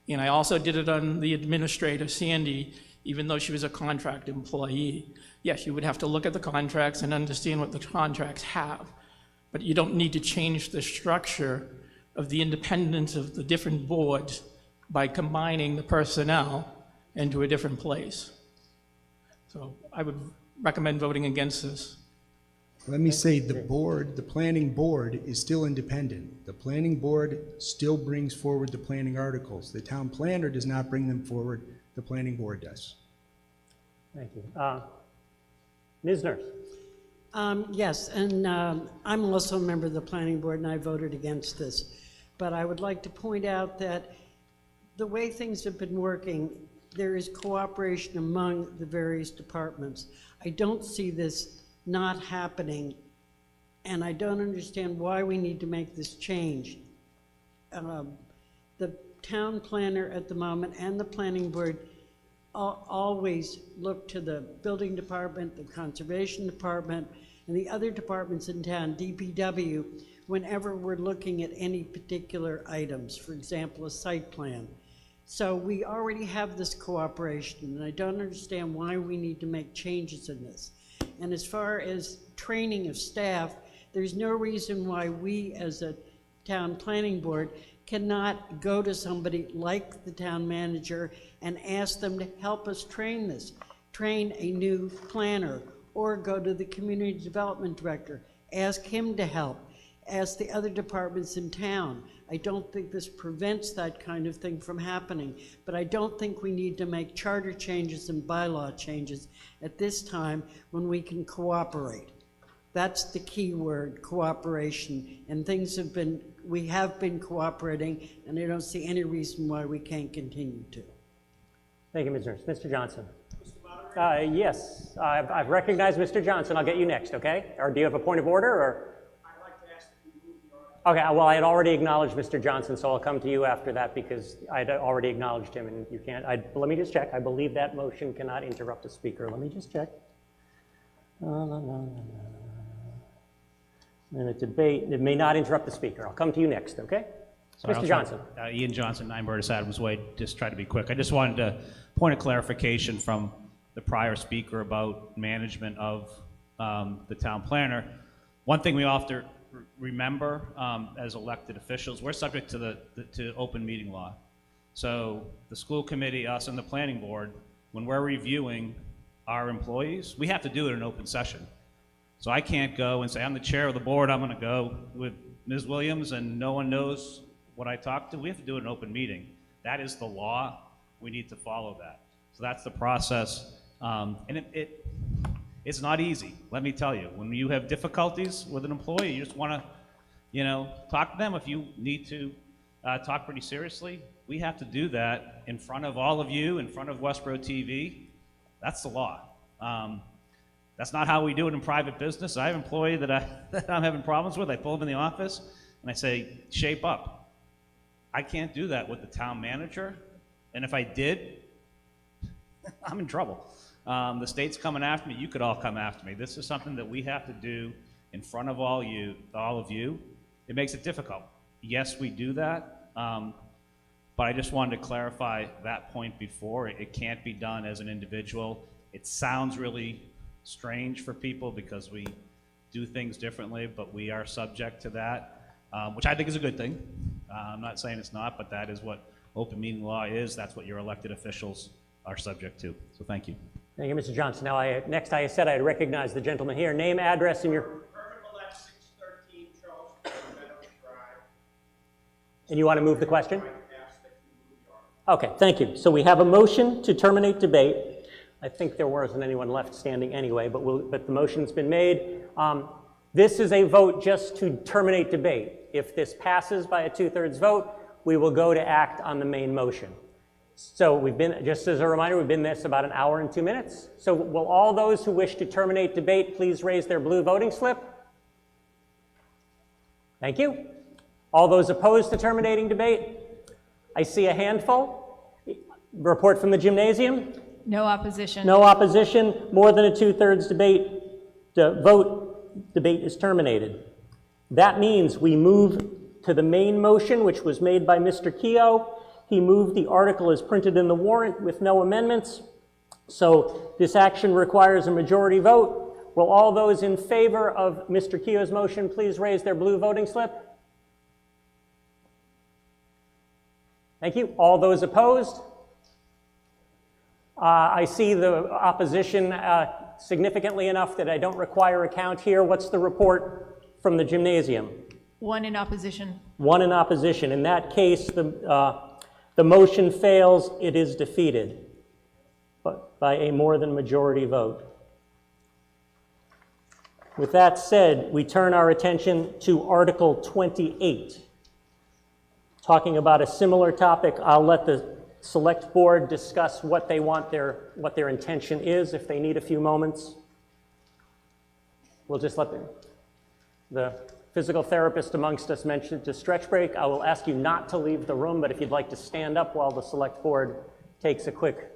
And I also did it on the administrator, Sandy, even though she was a contract employee. Yes, you would have to look at the contracts and understand what the contracts have, but you don't need to change the structure of the independence of the different boards by combining the personnel into a different place. So I would recommend voting against this. Let me say the board, the planning board is still independent. The planning board still brings forward the planning articles. The town planner does not bring them forward. The planning board does. Thank you. Ms. Nurse. Yes, and I'm also a member of the planning board, and I voted against this. But I would like to point out that the way things have been working, there is cooperation among the various departments. I don't see this not happening, and I don't understand why we need to make this change. The town planner at the moment and the planning board always look to the building department, the conservation department, and the other departments in town, DPW, whenever we're looking at any particular items, for example, a site plan. So we already have this cooperation, and I don't understand why we need to make changes in this. And as far as training of staff, there's no reason why we as a town planning board cannot go to somebody like the town manager and ask them to help us train this, train a new planner, or go to the community development director, ask him to help, ask the other departments in town. I don't think this prevents that kind of thing from happening, but I don't think we need to make charter changes and bylaw changes at this time when we can cooperate. That's the key word, cooperation, and we have been cooperating, and I don't see any reason why we can't continue to. Thank you, Ms. Nurse. Mr. Johnson. Yes, I've recognized Mr. Johnson. I'll get you next, okay? Or do you have a point of order, or? I'd like to ask that you move the order. Okay, well, I had already acknowledged Mr. Johnson, so I'll come to you after that because I'd already acknowledged him, and you can't. Let me just check. I believe that motion cannot interrupt a speaker. Let me just check. And a debate, it may not interrupt the speaker. I'll come to you next, okay? Sorry, Mr. Johnson. Ian Johnson, 9 Burtis Adams Way. Just try to be quick. I just wanted to point of clarification from the prior speaker about management of the town planner. One thing we have to remember as elected officials, we're subject to open meeting law. So the school committee, us and the planning board, when we're reviewing our employees, we have to do it in open session. So I can't go and say, I'm the chair of the board, I'm gonna go with Ms. Williams and no one knows what I talked to. We have to do it in an open meeting. That is the law. We need to follow that. So that's the process. And it's not easy, let me tell you. When you have difficulties with an employee, you just wanna, talk to them. If you need to talk pretty seriously, we have to do that in front of all of you, in front of Westborough TV. That's the law. That's not how we do it in private business. I have an employee that I'm having problems with. I pull them in the office and I say, shape up. I can't do that with the town manager. And if I did, I'm in trouble. The state's coming after me. You could all come after me. This is something that we have to do in front of all of you. It makes it difficult. Yes, we do that. But I just wanted to clarify that point before. It can't be done as an individual. It sounds really strange for people because we do things differently, but we are subject to that, which I think is a good thing. I'm not saying it's not, but that is what open meeting law is. That's what your elected officials are subject to. So thank you. Thank you, Mr. Johnson. Now, next I said I'd recognize the gentleman here. Name, address, and your... And you want to move the question? Okay, thank you. So we have a motion to terminate debate. I think there wasn't anyone left standing anyway, but the motion's been made. This is a vote just to terminate debate. If this passes by a 2/3 vote, we will go to act on the main motion. So just as a reminder, we've been this about 1 hour and 2 minutes. So will all those who wish to terminate debate please raise their blue voting slip? Thank you. All those opposed to terminating debate? I see a handful. Report from the gymnasium? No opposition. No opposition. More than a 2/3 vote, debate is terminated. That means we move to the main motion, which was made by Mr. Keogh. He moved the article as printed in the warrant with no amendments. So this action requires a majority vote. Will all those in favor of Mr. Keogh's motion please raise their blue voting slip? Thank you. All those opposed? I see the opposition significantly enough that I don't require a count here. What's the report from the gymnasium? 1 in opposition. 1 in opposition. In that case, the motion fails. It is defeated by a more than majority vote. With that said, we turn our attention to Article 28. Talking about a similar topic, I'll let the Select Board discuss what they want what their intention is if they need a few moments. We'll just let the physical therapist amongst us mention to stretch break. I will ask you not to leave the room, but if you'd like to stand up while the Select Board takes a quick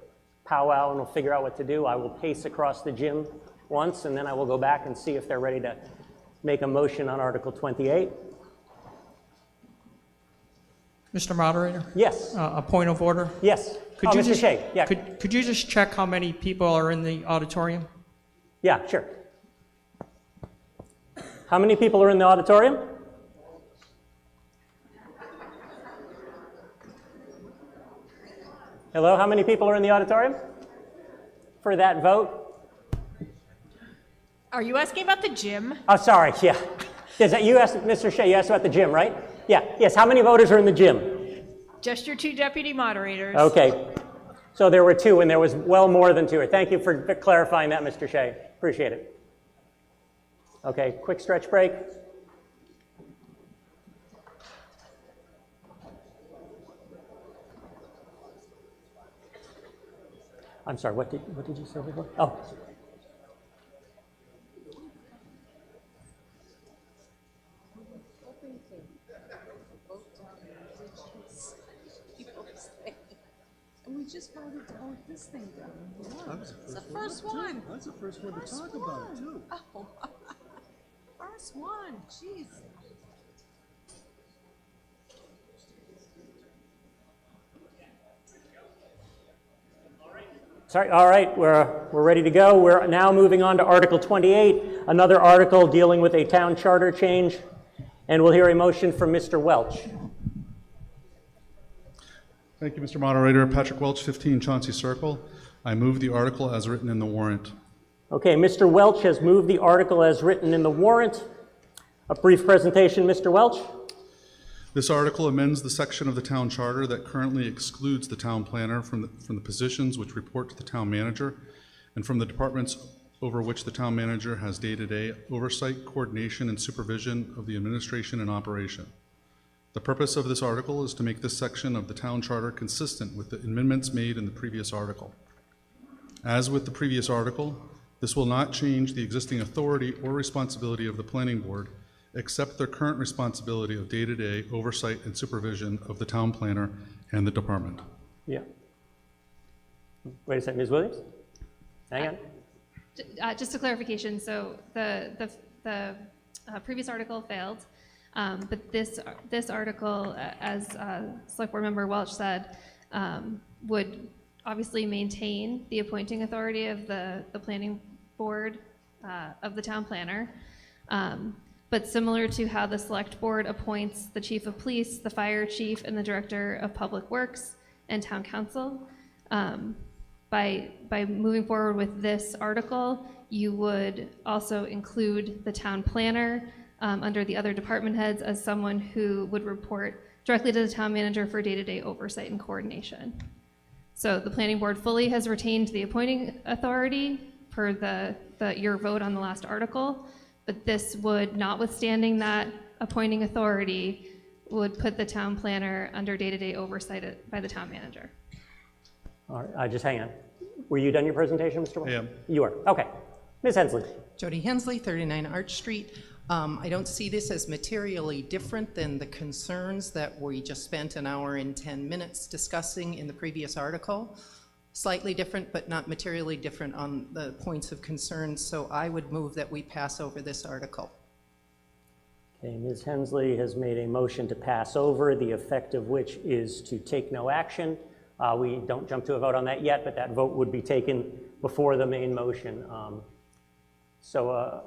powwow and we'll figure out what to do, I will pace across the gym once and then I will go back and see if they're ready to make a motion on Article 28. Mr. Moderator? Yes. A point of order? Yes. Could you Mr. just, Shea, yeah. Could you just check how many people are in the auditorium? Yeah, sure. How many people are in the auditorium? Hello, how many people are in the auditorium for that vote? Are you asking about the gym? Oh, sorry, yeah. You asked, Mr. Shea, you asked about the gym, right? Yeah, yes, how many voters are in the gym? Just your 2 deputy moderators. Okay, so there were 2, and there was well more than 2. Thank you for clarifying that, Mr. Shea. Appreciate it. Okay, quick stretch break. I'm sorry, what did you say before? Oh. We just voted to vote this thing down. It's the first one. That's the first one to talk about it, too. Oh, first one, jeez. Sorry, all right, we're ready to go. We're now moving on to Article 28, another article dealing with a town charter change, and we'll hear a motion from Mr. Welch. Thank you, Mr. Moderator. Patrick Welch, 15 Chauncey Circle. I move the article as written in the warrant. Okay, Mr. Welch has moved the article as written in the warrant. A brief presentation, Mr. Welch. This article amends the section of the town charter that currently excludes the town planner from the positions which report to the town manager and from the departments over which the town manager has day-to-day oversight, coordination, and supervision of the administration and operation. The purpose of this article is to make this section of the town charter consistent with the amendments made in the previous article. As with the previous article, this will not change the existing authority or responsibility of the planning board, except their current responsibility of day-to-day oversight and supervision of the town planner and the department. Yeah. Wait a second, Ms. Williams? Hang on. Just a clarification, so the previous article failed, but this article, as Select Board Member Welch said, would obviously maintain the appointing authority of the planning board of the town planner. But similar to how the select board appoints the chief of police, the fire chief, and the director of public works and town council, by moving forward with this article, you would also include the town planner under the other department heads as someone who would report directly to the town manager for day-to-day oversight and coordination. So the planning board fully has retained the appointing authority per your vote on the last article, but this would, notwithstanding that appointing authority, would put the town planner under day-to-day oversight by the town manager. All right, just hang on. Were you done your presentation, Mr. Welch? I am. You are, okay. Ms. Hensley. Jody Hensley, 39 Arch Street. I don't see this as materially different than the concerns that we just spent an hour and 10 minutes discussing in the previous article. Slightly different, but not materially different on the points of concern, so I would move that we pass over this article. Okay, Ms. Hensley has made a motion to pass over, the effect of which is to take no action. We don't jump to a vote on that yet, but that vote would be taken before the main motion.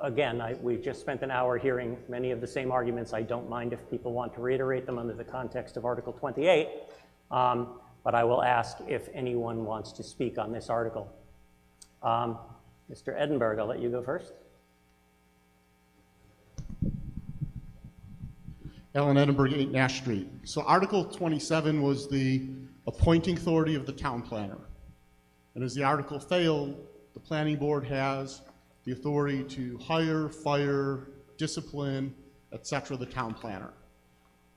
Again, we've just spent an hour hearing many of the same arguments. I don't mind if people want to reiterate them under the context of Article 28. But I will ask if anyone wants to speak on this article. Mr. Edinburgh, I'll let you go first. Alan Edinburgh, 8 Nash Street. So Article 27 was the appointing authority of the town planner. And as the article failed, the planning board has the authority to hire, fire, discipline, etc., the town planner,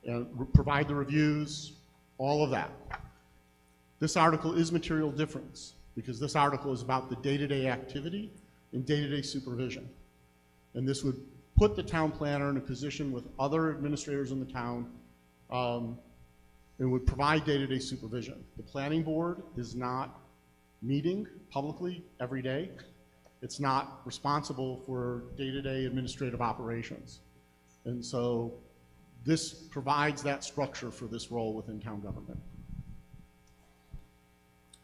and provide the reviews, all of that. This article is material difference because this article is about the day-to-day activity and day-to-day supervision. And this would put the town planner in a position with other administrators in the town and would provide day-to-day supervision. The planning board is not meeting publicly every day. It's not responsible for day-to-day administrative operations. And so this provides that structure for this role within town government.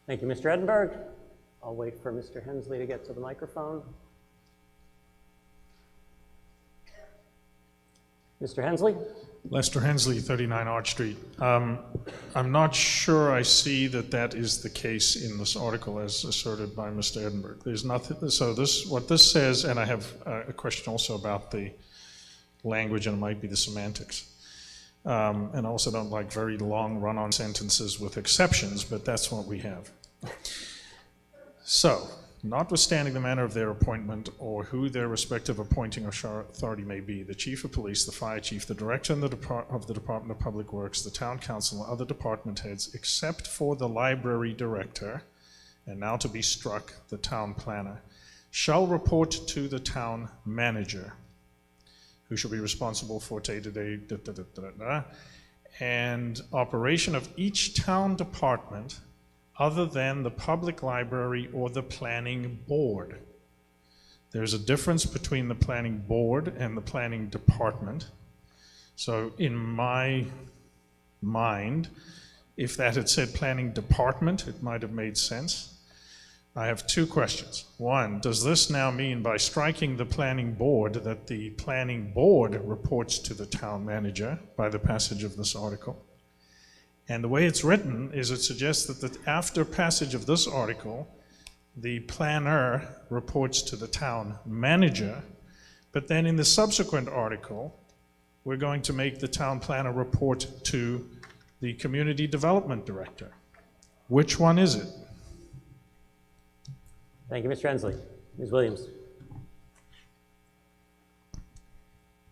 Thank you, Mr. Edinburgh. I'll wait for Mr. Hensley to get to the microphone. Mr. Hensley? Lester Hensley, 39 Arch Street. I'm not sure I see that that is the case in this article as asserted by Mr. Edinburgh. There's nothing, so what this says, and I have a question also about the language, and it might be the semantics. And I also don't like very long run-on sentences with exceptions, but that's what we have. So, notwithstanding the manner of their appointment or who their respective appointing authority may be, the chief of police, the fire chief, the director of the Department of Public Works, the town council, and other department heads, except for the library director, and now to be struck, the town planner, shall report to the town manager, who shall be responsible for day-to-day and operation of each town department other than the public library or the planning board. There's a difference between the planning board and the planning department. So in my mind, if that had said planning department, it might have made sense. I have two questions. One, does this now mean by striking the planning board that the planning board reports to the town manager by the passage of this article? And the way it's written is it suggests that after passage of this article, the planner reports to the town manager, but then in the subsequent article, we're going to make the town planner report to the community development director. Which one is it? Thank you, Mr. Hensley. Ms. Williams.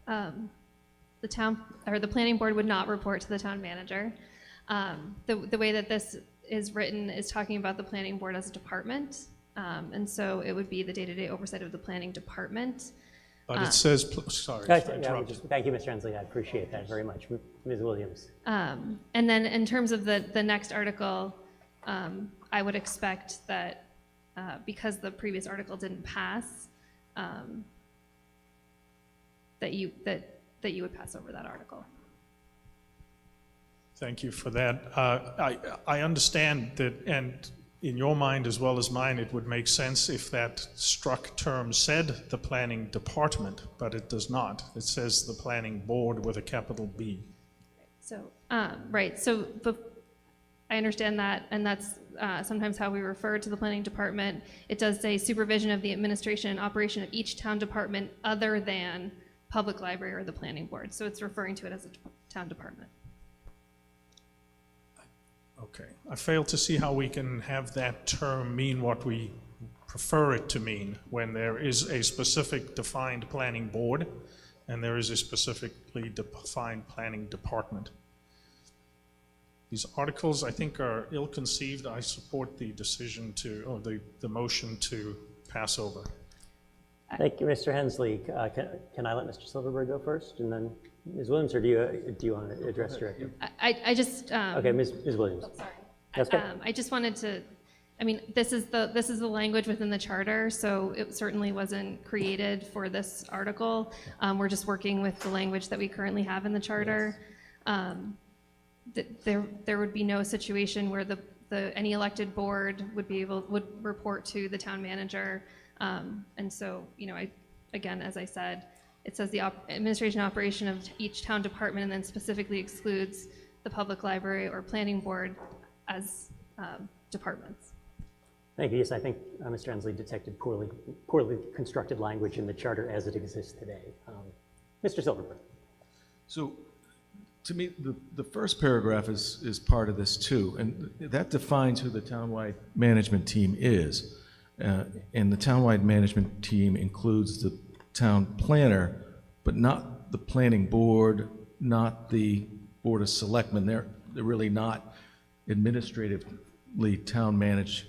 The planning board would not report to the town manager. The way that this is written is talking about the planning board as a department, and so it would be the day-to-day oversight of the planning department. But it says, sorry. Thank you, Mr. Hensley. I appreciate that very much. Ms. Williams. And then in terms of the next article, I would expect that because the previous article didn't pass, that you would pass over that article. Thank you for that. I understand that, and in your mind as well as mine, it would make sense if that struck term said the planning department, but it does not. It says the planning board with a capital B. So, right, so I understand that, and that's sometimes how we refer to the planning department. It does say supervision of the administration and operation of each town department other than public library or the planning board. So it's referring to it as a town department. Okay. I fail to see how we can have that term mean what we prefer it to mean when there is a specific defined planning board and there is a specifically defined planning department. These articles, I think, are ill-conceived. I support the decision to, or the motion to pass over. Thank you, Mr. Hensley. Can I let Mr. Silverberg go first, and then Ms. Williams, or do you want to address directly? I just okay, Ms. Williams. Oh, sorry. That's good. I just wanted to. I mean, this is the language within the charter, so it certainly wasn't created for this article. We're just working with the language that we currently have in the charter. There would be no situation where any elected board would report to the town manager, and so again, as I said, it says the administration and operation of each town department, and then specifically excludes the public library or planning board as departments. Thank you. Yes, I think Mr. Hensley detected poorly constructed language in the charter as it exists today. Mr. Silverberg. So, to me, the first paragraph is part of this too, and that defines who the townwide management team is. And the townwide management team includes the town planner, but not the planning board, not the board of selectmen. They're really not administratively town managed,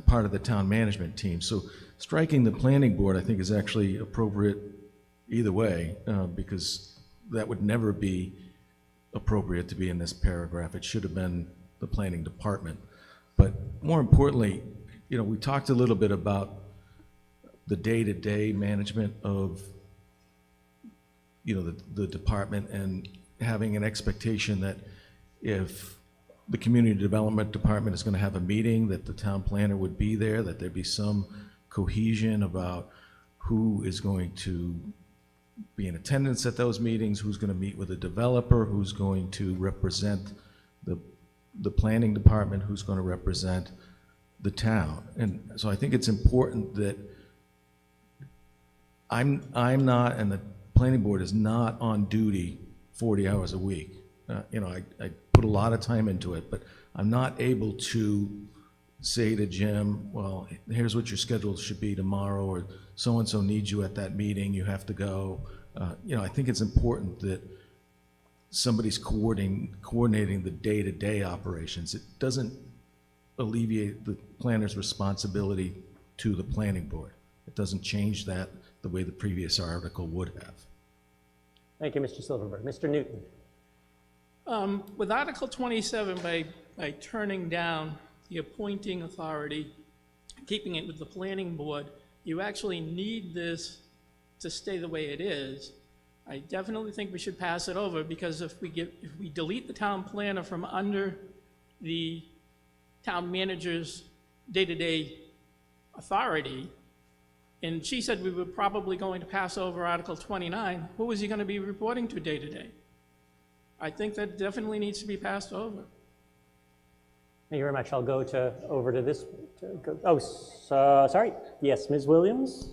part of the town management team. So striking the planning board, I think, is actually appropriate either way, because that would never be appropriate to be in this paragraph. It should have been the planning department. But more importantly, we talked a little bit about the day-to-day management of, the department, and having an expectation that if the community development department is going to have a meeting, that the town planner would be there, that there'd be some cohesion about who is going to be in attendance at those meetings, who's going to meet with a developer, who's going to represent the planning department, who's going to represent the town. And so I think it's important that I'm not, and the planning board is not on duty 40 hours a week. You know, I put a lot of time into it, but I'm not able to say to Jim, well, here's what your schedule should be tomorrow, or so-and-so needs you at that meeting, you have to go. You know, I think it's important that somebody's coordinating the day-to-day operations. It doesn't alleviate the planner's responsibility to the planning board. It doesn't change that the way the previous article would have. Thank you, Mr. Silverberg. Mr. Newton. With Article 27, by turning down the appointing authority, keeping it with the planning board, you actually need this to stay the way it is. I definitely think we should pass it over, because if we delete the town planner from under the town manager's day-to-day authority, and she said we were probably going to pass over Article 29, who is he going to be reporting to day-to-day? I think that definitely needs to be passed over. Thank you very much. I'll go over to this. Sorry. Yes, Ms. Williams?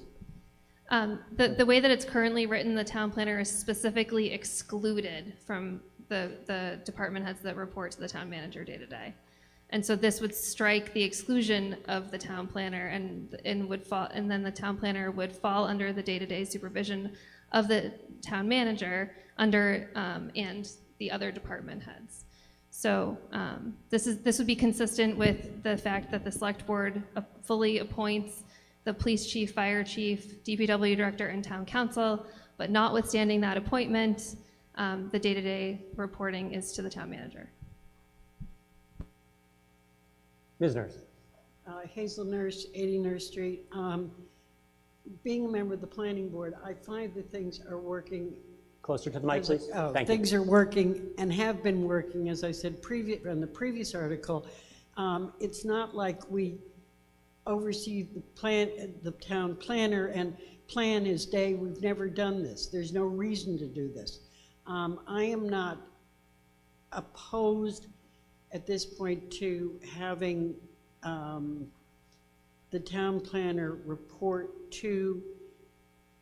The way that it's currently written, the town planner is specifically excluded from the department heads that report to the town manager day to day. And so this would strike the exclusion of the town planner and then the town planner would fall under the day-to-day supervision of the town manager under and the other department heads. So this would be consistent with the fact that the select board fully appoints the police chief, fire chief, DPW director, and town council, but notwithstanding that appointment, the day-to-day reporting is to the town manager. Ms. Nurse. Hazel Nurse, 80 Nurse Street. Being a member of the planning board, I find that things are working. Closer to the mic, please. Thank Things you. are working and have been working, as I said in the previous article. It's not like we oversee the town planner and plan his day. We've never done this. There's no reason to do this. I am not opposed at this point to having the town planner report to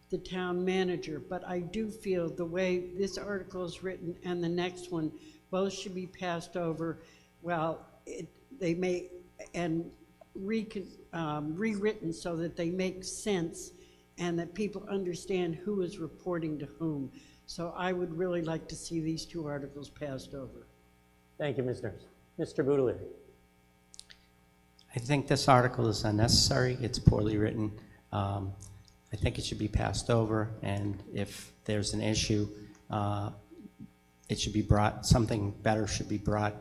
the town manager, but I do feel the way this article is written and the next one both should be passed over. Well, they may, and rewritten so that they make sense and that people understand who is reporting to whom. So I would really like to see these two articles passed over. Thank you, Ms. Nurse. Mr. Boudelier. I think this article is unnecessary. It's poorly written. I think it should be passed over, and if there's an issue, it should be brought, something better should be brought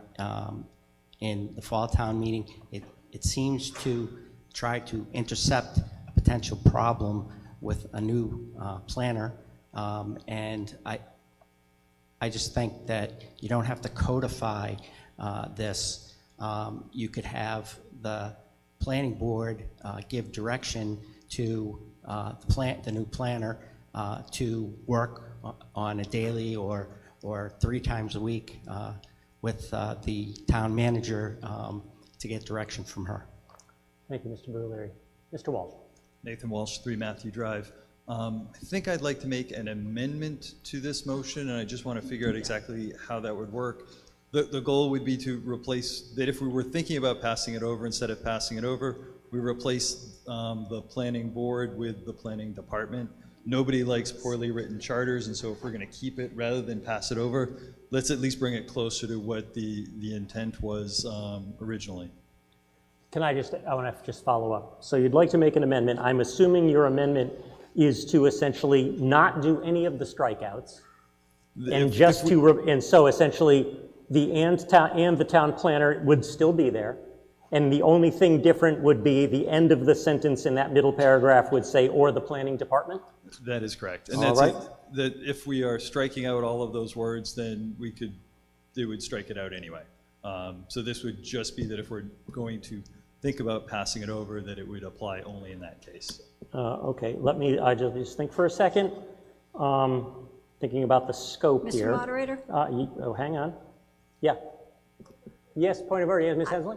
in the fall town meeting. It seems to try to intercept a potential problem with a new planner, and I just think that you don't have to codify this. You could have the planning board give direction to the new planner to work on a daily or 3 times a week with the town manager to get direction from her. Thank you, Mr. Boudelier. Mr. Walsh. Nathan Walsh, 3 Matthew Drive. I think I'd like to make an amendment to this motion, and I just want to figure out exactly how that would work. The goal would be to replace that. If we were thinking about passing it over, instead of passing it over, we replace the planning board with the planning department. Nobody likes poorly written charters, and so if we're going to keep it rather than pass it over, let's at least bring it closer to what the intent was originally. I want to just follow up. So you'd like to make an amendment. I'm assuming your amendment is to essentially not do any of the strikeouts, and so essentially and the town planner would still be there, and the only thing different would be the end of the sentence in that middle paragraph would say, or the planning department? That is correct. And all that's right. that if we are striking out all of those words, then they would strike it out anyway. So this would just be that if we're going to think about passing it over, that it would apply only in that case. Okay, let me just think for a second. Thinking about the scope Mr. here. Moderator? Oh, hang on. Yeah. Yes, point of order. Yes, Ms. Hensley?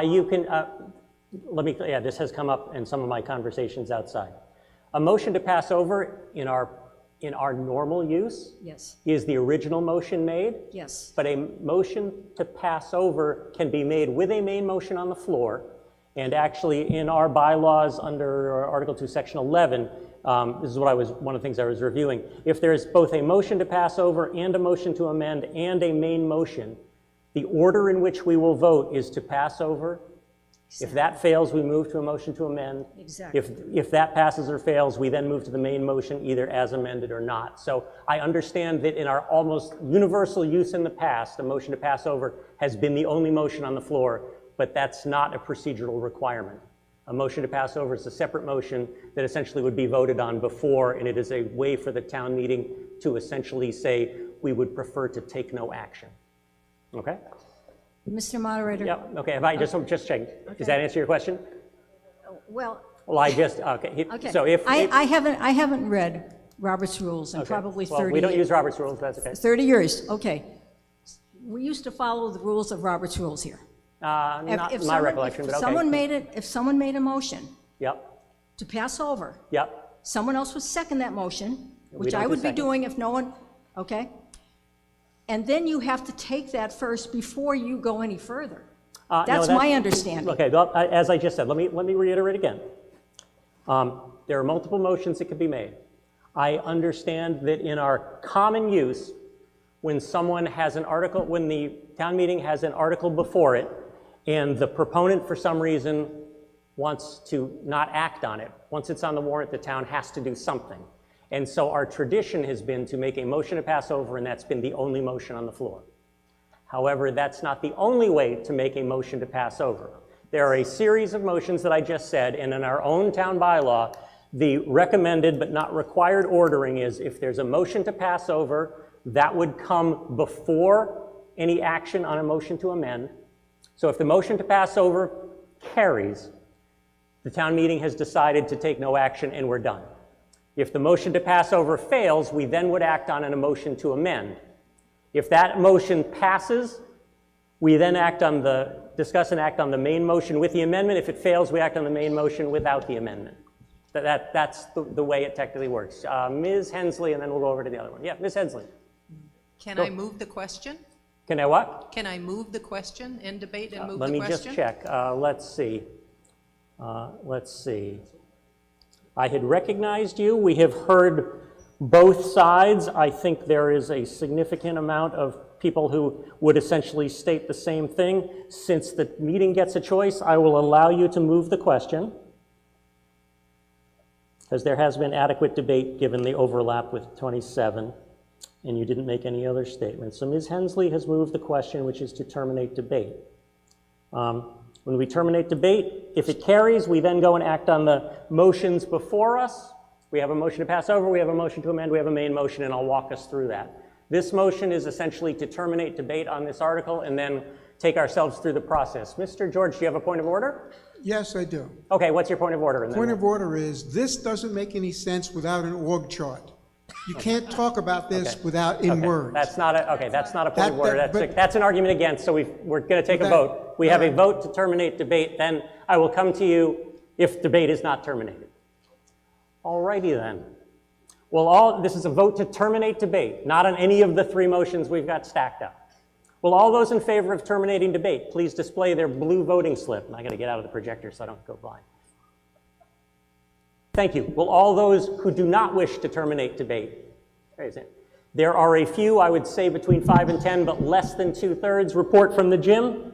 You can, this has come up in some of my conversations outside. A motion to pass over in our normal use Yes, is the original motion made, yes. but a motion to pass over can be made with a main motion on the floor. And actually, in our bylaws under Article 2, Section 11, this is one of the things I was reviewing. If there's both a motion to pass over and a motion to amend and a main motion, the order in which we will vote is to pass over. If that fails, we move to a motion to amend. Exactly. If that passes or fails, we then move to the main motion, either as amended or not. So I understand that in our almost universal use in the past, a motion to pass over has been the only motion on the floor, but that's not a procedural requirement. A motion to pass over is a separate motion that essentially would be voted on before, and it is a way for the town meeting to essentially say, we would prefer to take no action. Okay? Mr. Moderator? Yep, okay, have I just checking. Okay. Does that answer your question? Well, Okay. So if I haven't read Robert's rules in probably 30 Well, we don't use Robert's rules, that's okay. 30 years, okay. We used to follow the rules of Robert's rules here. Not my recollection, but okay. If someone made a motion Yep, to pass over, yep. someone else would second that motion, We which don't I do would be seconds. doing if no one, okay? And then you have to take that first before you go any further. No, That's my understanding. Okay, well, as I just said, let me reiterate again. There are multiple motions that can be made. I understand that in our common use, when someone has an article, when the town meeting has an article before it, and the proponent for some reason wants to not act on it, once it's on the warrant, the town has to do something. And so our tradition has been to make a motion to pass over, and that's been the only motion on the floor. However, that's not the only way to make a motion to pass over. There are a series of motions that I just said, and in our own town bylaw, the recommended but not required ordering is if there's a motion to pass over, that would come before any action on a motion to amend. So if the motion to pass over carries, the town meeting has decided to take no action and we're done. If the motion to pass over fails, we then would act on a motion to amend. If that motion passes, we then discuss and act on the main motion with the amendment. If it fails, we act on the main motion without the amendment. That's the way it technically works. Ms. Hensley, and then we'll go over to the other one. Yeah, Ms. Hensley. Can Go. I move the question? Can I what? Can I move the question and debate and move the Let question? me just check. Let's see. Let's see. I had recognized you. We have heard both sides. I think there is a significant amount of people who would essentially state the same thing. Since the meeting gets a choice, I will allow you to move the question, because there has been adequate debate given the overlap with 27, and you didn't make any other statements. So Ms. Hensley has moved the question, which is to terminate debate. When we terminate debate, if it carries, we then go and act on the motions before us. We have a motion to pass over, we have a motion to amend, we have a main motion, and I'll walk us through that. This motion is essentially to terminate debate on this article and then take ourselves through the process. Mr. George, do you have a point of order? Yes, I do. Okay, what's your point of order? Point of order is, this doesn't make any sense without an org chart. You can't talk about this without in words. That's not a point of order. That's an argument against, so we're going to take a vote. We have a vote to terminate debate, then I will come to you if debate is not terminated. All righty then. Well, this is a vote to terminate debate, not on any of the three motions we've got stacked up. Will all those in favor of terminating debate please display their blue voting slip? And I got to get out of the projector so I don't go blind. Thank you. Will all those who do not wish to terminate debate raise it? There are a few, I would say between 5 and 10, but less than 2/3. Report from the gym.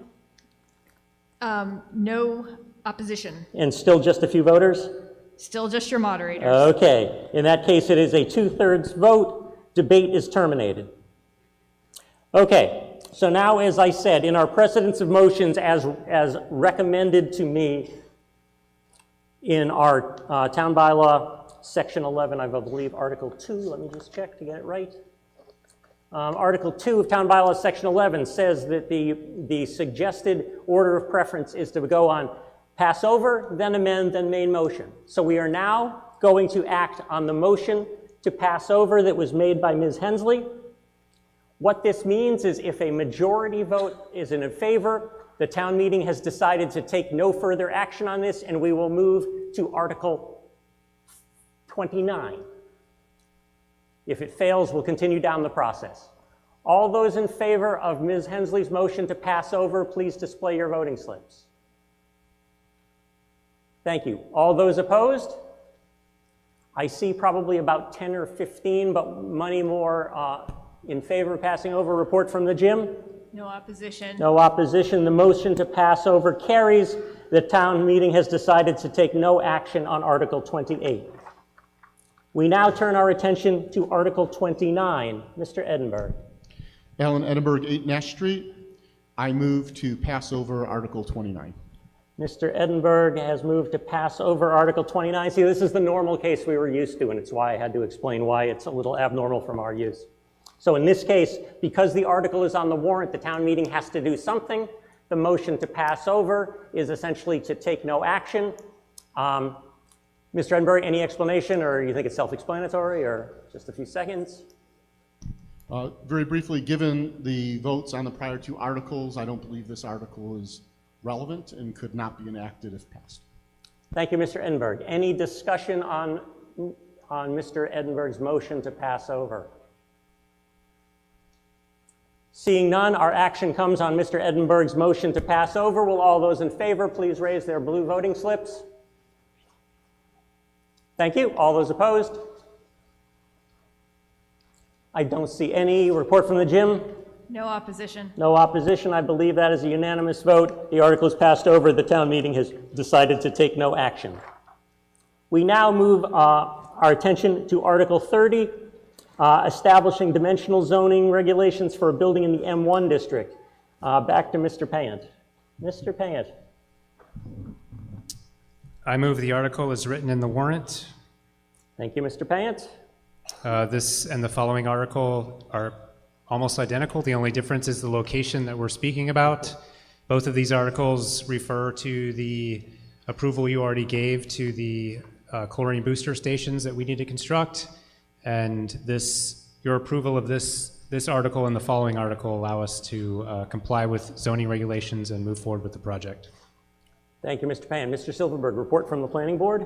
No opposition. And still just a few voters? Still just your moderators. Okay. In that case, it is a 2/3 vote. Debate is terminated. Okay. So now, as I said, in our precedence of motions as recommended to me in our town bylaw, section 11, I believe, article 2, let me just check to get it right. Article 2 of town bylaw, section 11 says that the suggested order of preference is to go on pass over, then amend, then main motion. So we are now going to act on the motion to pass over that was made by Ms. Hensley. What this means is if a majority vote is in favor, the town meeting has decided to take no further action on this, and we will move to Article 29. If it fails, we'll continue down the process. All those in favor of Ms. Hensley's motion to pass over, please display your voting slips. Thank you. All those opposed? I see probably about 10 or 15, but many more in favor of passing over. Report from the gym. No opposition. No opposition. The motion to pass over carries. The town meeting has decided to take no action on Article 28. We now turn our attention to Article 29. Mr. Edinburgh. Alan Edinburgh, 8 Nash Street. I move to pass over Article 29. Mr. Edinburgh has moved to pass over Article 29. See, this is the normal case we were used to, and it's why I had to explain why it's a little abnormal from our use. So in this case, because the article is on the warrant, the town meeting has to do something. The motion to pass over is essentially to take no action. Mr. Edinburgh, any explanation, or you think it's self-explanatory, or just a few seconds? Very briefly, given the votes on the prior two articles, I don't believe this article is relevant and could not be enacted if passed. Thank you, Mr. Edinburgh. Any discussion on Mr. Edinburgh's motion to pass over? Seeing none, our action comes on Mr. Edinburgh's motion to pass over. Will all those in favor please raise their blue voting slips? Thank you. All those opposed? I don't see any. Report from the gym? No opposition. No opposition. I believe that is a unanimous vote. The article is passed over. The town meeting has decided to take no action. We now move our attention to Article 30, establishing dimensional zoning regulations for a building in the M1 district. Back to Mr. Payant. Mr. Payant. I move the article as written in the warrant. Thank you, Mr. Payant. This and the following article are almost identical. The only difference is the location that we're speaking about. Both of these articles refer to the approval you already gave to the chlorine booster stations that we need to construct. And your approval of this article and the following article allow us to comply with zoning regulations and move forward with the project. Thank you, Mr. Payant. Mr. Silverberg, report from the planning board.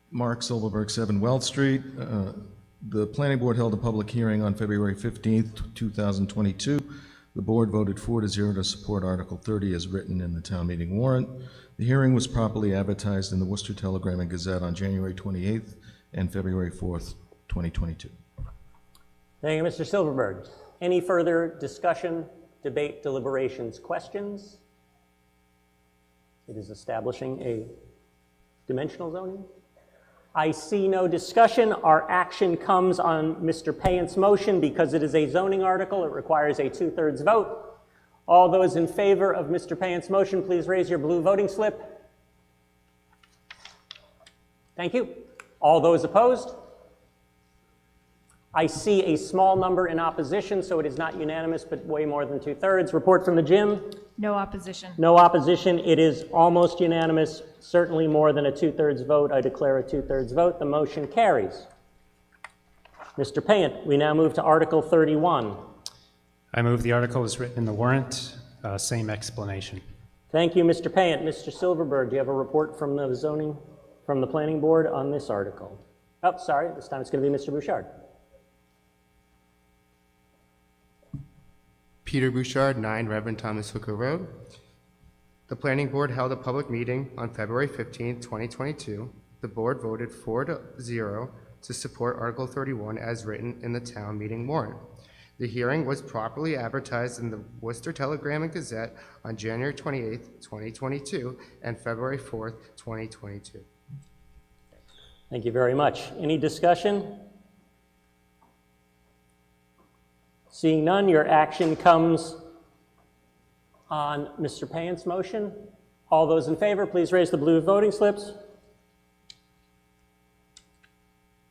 Mark Silverberg, 7 Weld Street. The planning board held a public hearing on February 15th, 2022. The board voted 4-0 to support Article 30 as written in the town meeting warrant. The hearing was properly advertised in the Worcester Telegram and Gazette on January 28th and February 4th, 2022. Thank you, Mr. Silverberg. Any further discussion, debate, deliberations, questions? It is establishing a dimensional zoning. I see no discussion. Our action comes on Mr. Payant's motion. Because it is a zoning article, it requires a 2/3 vote. All those in favor of Mr. Payant's motion, please raise your blue voting slip. Thank you. All those opposed? I see a small number in opposition, so it is not unanimous, but way more than 2/3. Report from the gym? No opposition. No opposition. It is almost unanimous, certainly more than a 2/3 vote. I declare a 2/3 vote. The motion carries. Mr. Payant, we now move to Article 31. I move the article as written in the warrant. Same explanation. Thank you, Mr. Payant. Mr. Silverberg, do you have a report from the planning board on this article? Oh, sorry, this time it's going to be Mr. Bouchard. Peter Bouchard, 9 Reverend Thomas Hooker Road. The planning board held a public meeting on February 15, 2022. The board voted 4-0 to support Article 31 as written in the town meeting warrant. The hearing was properly advertised in the Worcester Telegram and Gazette on January 28, 2022 and February 4th, 2022. Thank you very much. Any discussion? Seeing none, your action comes on Mr. Payant's motion. All those in favor, please raise the blue voting slips.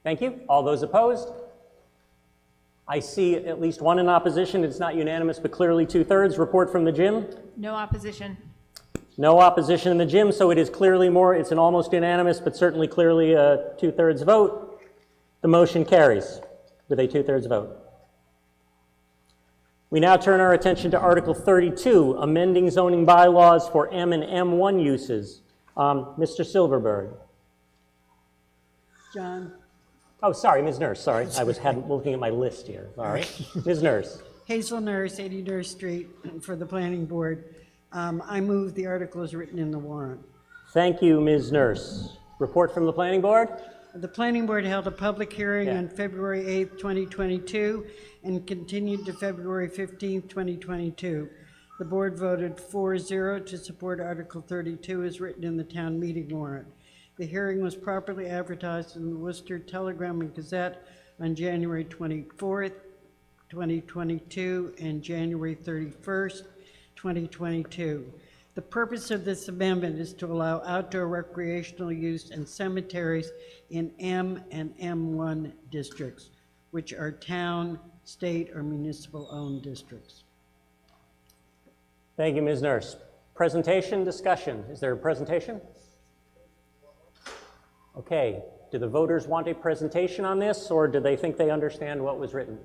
Thank you. All those opposed? I see at least one in opposition. It's not unanimous, but clearly 2/3. Report from the gym? No opposition. No opposition in the gym, so it is clearly it's an almost unanimous, but certainly clearly a 2/3 vote. The motion carries with a 2/3 vote. We now turn our attention to Article 32, amending zoning bylaws for M and M1 uses. Mr. Silverberg. John? Oh, sorry, Ms. Nurse, sorry. I was looking at my list here. Sorry. Ms. Nurse. Hazel Nurse, 80 Nurse Street, for the Planning Board. I move the article as written in the warrant. Thank you, Ms. Nurse. Report from the Planning Board? The Planning Board held a public hearing on February 8th, 2022, and continued to February 15th, 2022. The board voted 4-0 to support Article 32 as written in the town meeting warrant. The hearing was properly advertised in the Worcester Telegram and Gazette on January 24th, 2022, and January 31st, 2022. The purpose of this amendment is to allow outdoor recreational use in cemeteries in M and M1 districts, which are town, state, or municipal-owned districts. Thank you, Ms. Nurse. Presentation, discussion. Is there a presentation? Okay. Do the voters want a presentation on this, or do they think they understand what was written?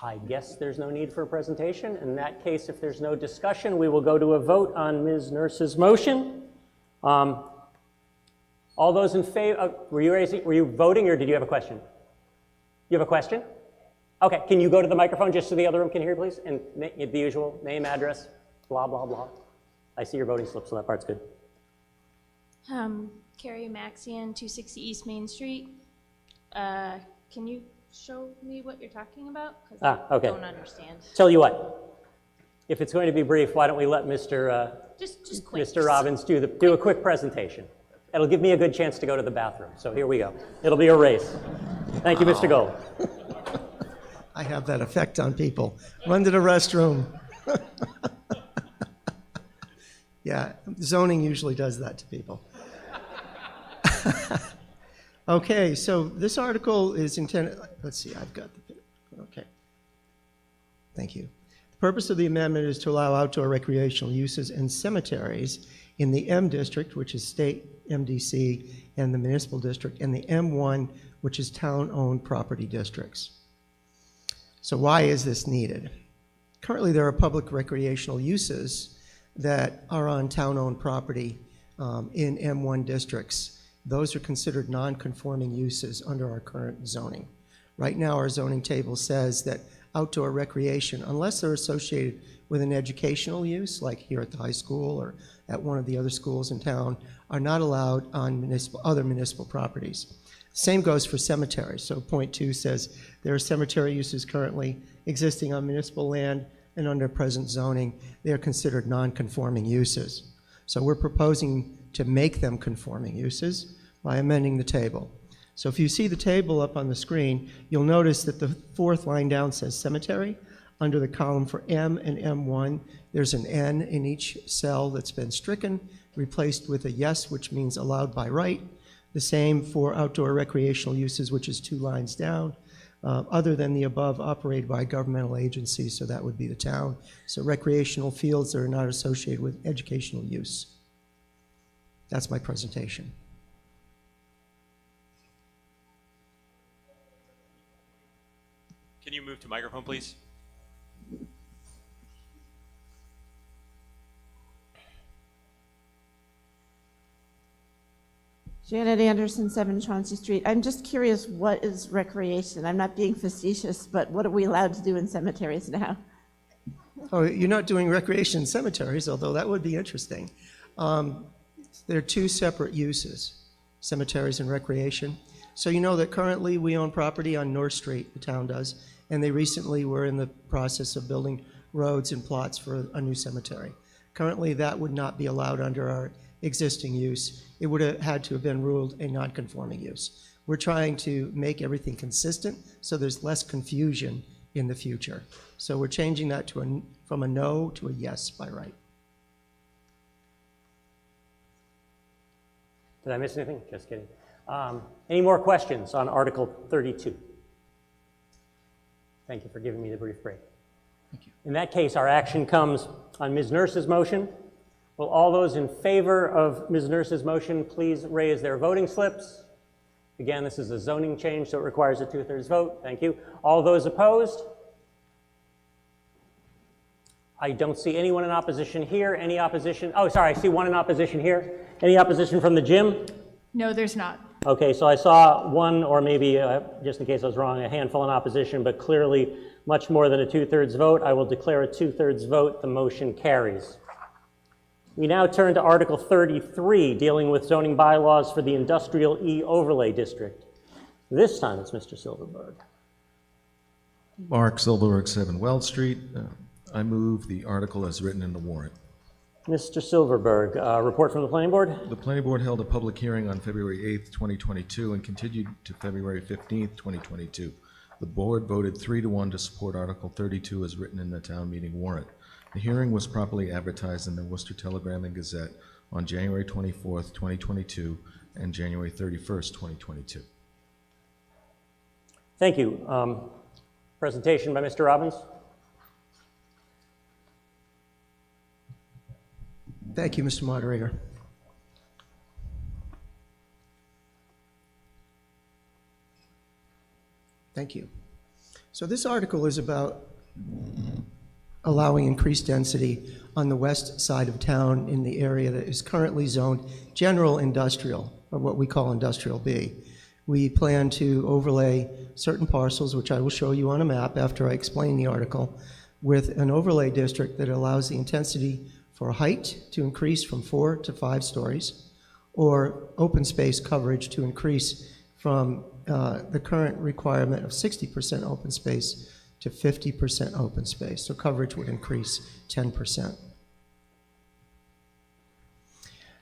I guess there's no need for a presentation. In that case, if there's no discussion, we will go to a vote on Ms. Nurse's motion. All those in favor, were you voting, or did you have a question? You have a question? Okay, can you go to the microphone just so the other room can hear, please? And the usual name, address, blah, blah, blah. I see your voting slip, so that part's good. Carrie Maxian, 260 East Main Street. Can you show me what you're talking about? Because Okay. I don't understand. Tell you what, if it's going to be brief, why don't we let Mr. Just quick. Mr. Robbins do a quick presentation. It'll give me a good chance to go to the bathroom. So here we go. It'll be a race. Thank you, Mr. Gold. I have that effect on people. Run to the restroom. Yeah, zoning usually does that to people. Okay, so this article is intended, let's see, I've got the, okay. Thank you. The purpose of the amendment is to allow outdoor recreational uses in cemeteries in the M district, which is state MDC, and the municipal district, and the M1, which is town-owned property districts. So why is this needed? Currently, there are public recreational uses that are on town-owned property in M1 districts. Those are considered non-conforming uses under our current zoning. Right now, our zoning table says that outdoor recreation, unless they're associated with an educational use, like here at the high school or at one of the other schools in town, are not allowed on other municipal properties. Same goes for cemeteries. So point 2 says there are cemetery uses currently existing on municipal land, and under present zoning, they are considered non-conforming uses. So we're proposing to make them conforming uses by amending the table. So if you see the table up on the screen, you'll notice that the fourth line down says cemetery. Under the column for M and M1, there's an N in each cell that's been stricken, replaced with a yes, which means allowed by right. The same for outdoor recreational uses, which is 2 lines down. Other than the above, operated by governmental agencies, so that would be the town. So recreational fields that are not associated with educational use. That's my presentation. Can you move to microphone, please? Janet Anderson, 7 Chauncey Street. I'm just curious, what is recreation? I'm not being facetious, but what are we allowed to do in cemeteries now? Oh, you're not doing recreation in cemeteries, although that would be interesting. There are 2 separate uses, cemeteries and recreation. So you know that currently we own property on North Street, the town does, and they recently were in the process of building roads and plots for a new cemetery. Currently, that would not be allowed under our existing use. It would have had to have been ruled a non-conforming use. We're trying to make everything consistent so there's less confusion in the future. So we're changing that to from a no to a yes by right. Did I miss anything? Just kidding. Any more questions on Article 32? Thank you for giving me the brief break. In that case, our action comes on Ms. Nurse's motion. Will all those in favor of Ms. Nurse's motion please raise their voting slips? Again, this is a zoning change, so it requires a 2/3 vote. Thank you. All those opposed? I don't see anyone in opposition here. Any opposition? Oh, sorry, I see one in opposition here. Any opposition from the gym? No, there's not. Okay, so I saw one, or maybe, just in case I was wrong, a handful in opposition, but clearly much more than a 2/3 vote. I will declare a 2/3 vote. The motion carries. We now turn to Article 33, dealing with zoning bylaws for the Industrial E Overlay District. This time it's Mr. Silverberg. Mark Silverberg, 7 Weld Street. I move the article as written in the warrant. Mr. Silverberg, report from the Planning Board. The Planning Board held a public hearing on February 8th, 2022, and continued to February 15th, 2022. The board voted 3-1 to support Article 32 as written in the town meeting warrant. The hearing was properly advertised in the Worcester Telegram and Gazette on January 24th, 2022, and January 31st, 2022. Thank you. Presentation by Mr. Robbins. Thank you, Mr. Moderator. Thank you. So this article is about allowing increased density on the west side of town in the area that is currently zoned general industrial, or what we call industrial B. We plan to overlay certain parcels, which I will show you on a map after I explain the article, with an overlay district that allows the intensity for height to increase from 4 to 5 stories, or open space coverage to increase from the current requirement of 60% open space to 50% open space. So coverage would increase 10%.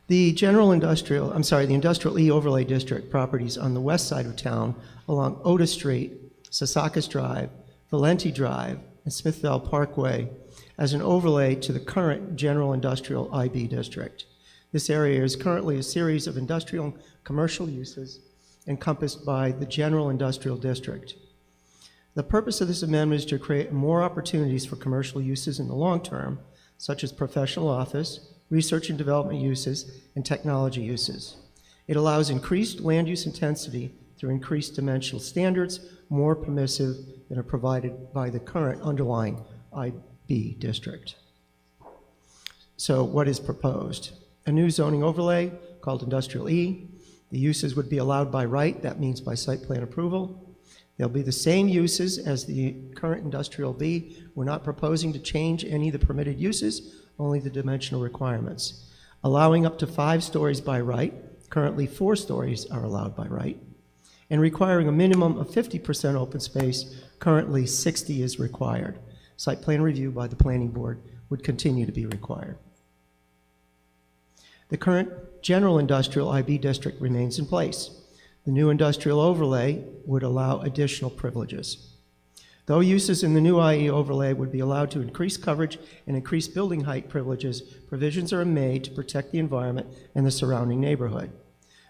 The the Industrial E Overlay District properties on the west side of town along Otis Street, Secaucus Drive, Valenti Drive, and Smithville Parkway as an overlay to the current General Industrial IB District. This area is currently a series of industrial and commercial uses encompassed by the General Industrial District. The purpose of this amendment is to create more opportunities for commercial uses in the long term, such as professional office, research and development uses, and technology uses. It allows increased land use intensity through increased dimensional standards, more permissive than are provided by the current underlying IB district. So what is proposed? A new zoning overlay called Industrial E. The uses would be allowed by right, that means by site plan approval. They'll be the same uses as the current Industrial B. We're not proposing to change any of the permitted uses, only the dimensional requirements. Allowing up to 5 stories by right, currently 4 stories are allowed by right, and requiring a minimum of 50% open space, currently 60 is required. Site plan review by the Planning Board would continue to be required. The current General Industrial IB District remains in place. The new industrial overlay would allow additional privileges. Though uses in the new IE overlay would be allowed to increase coverage and increase building height privileges, provisions are made to protect the environment and the surrounding neighborhood.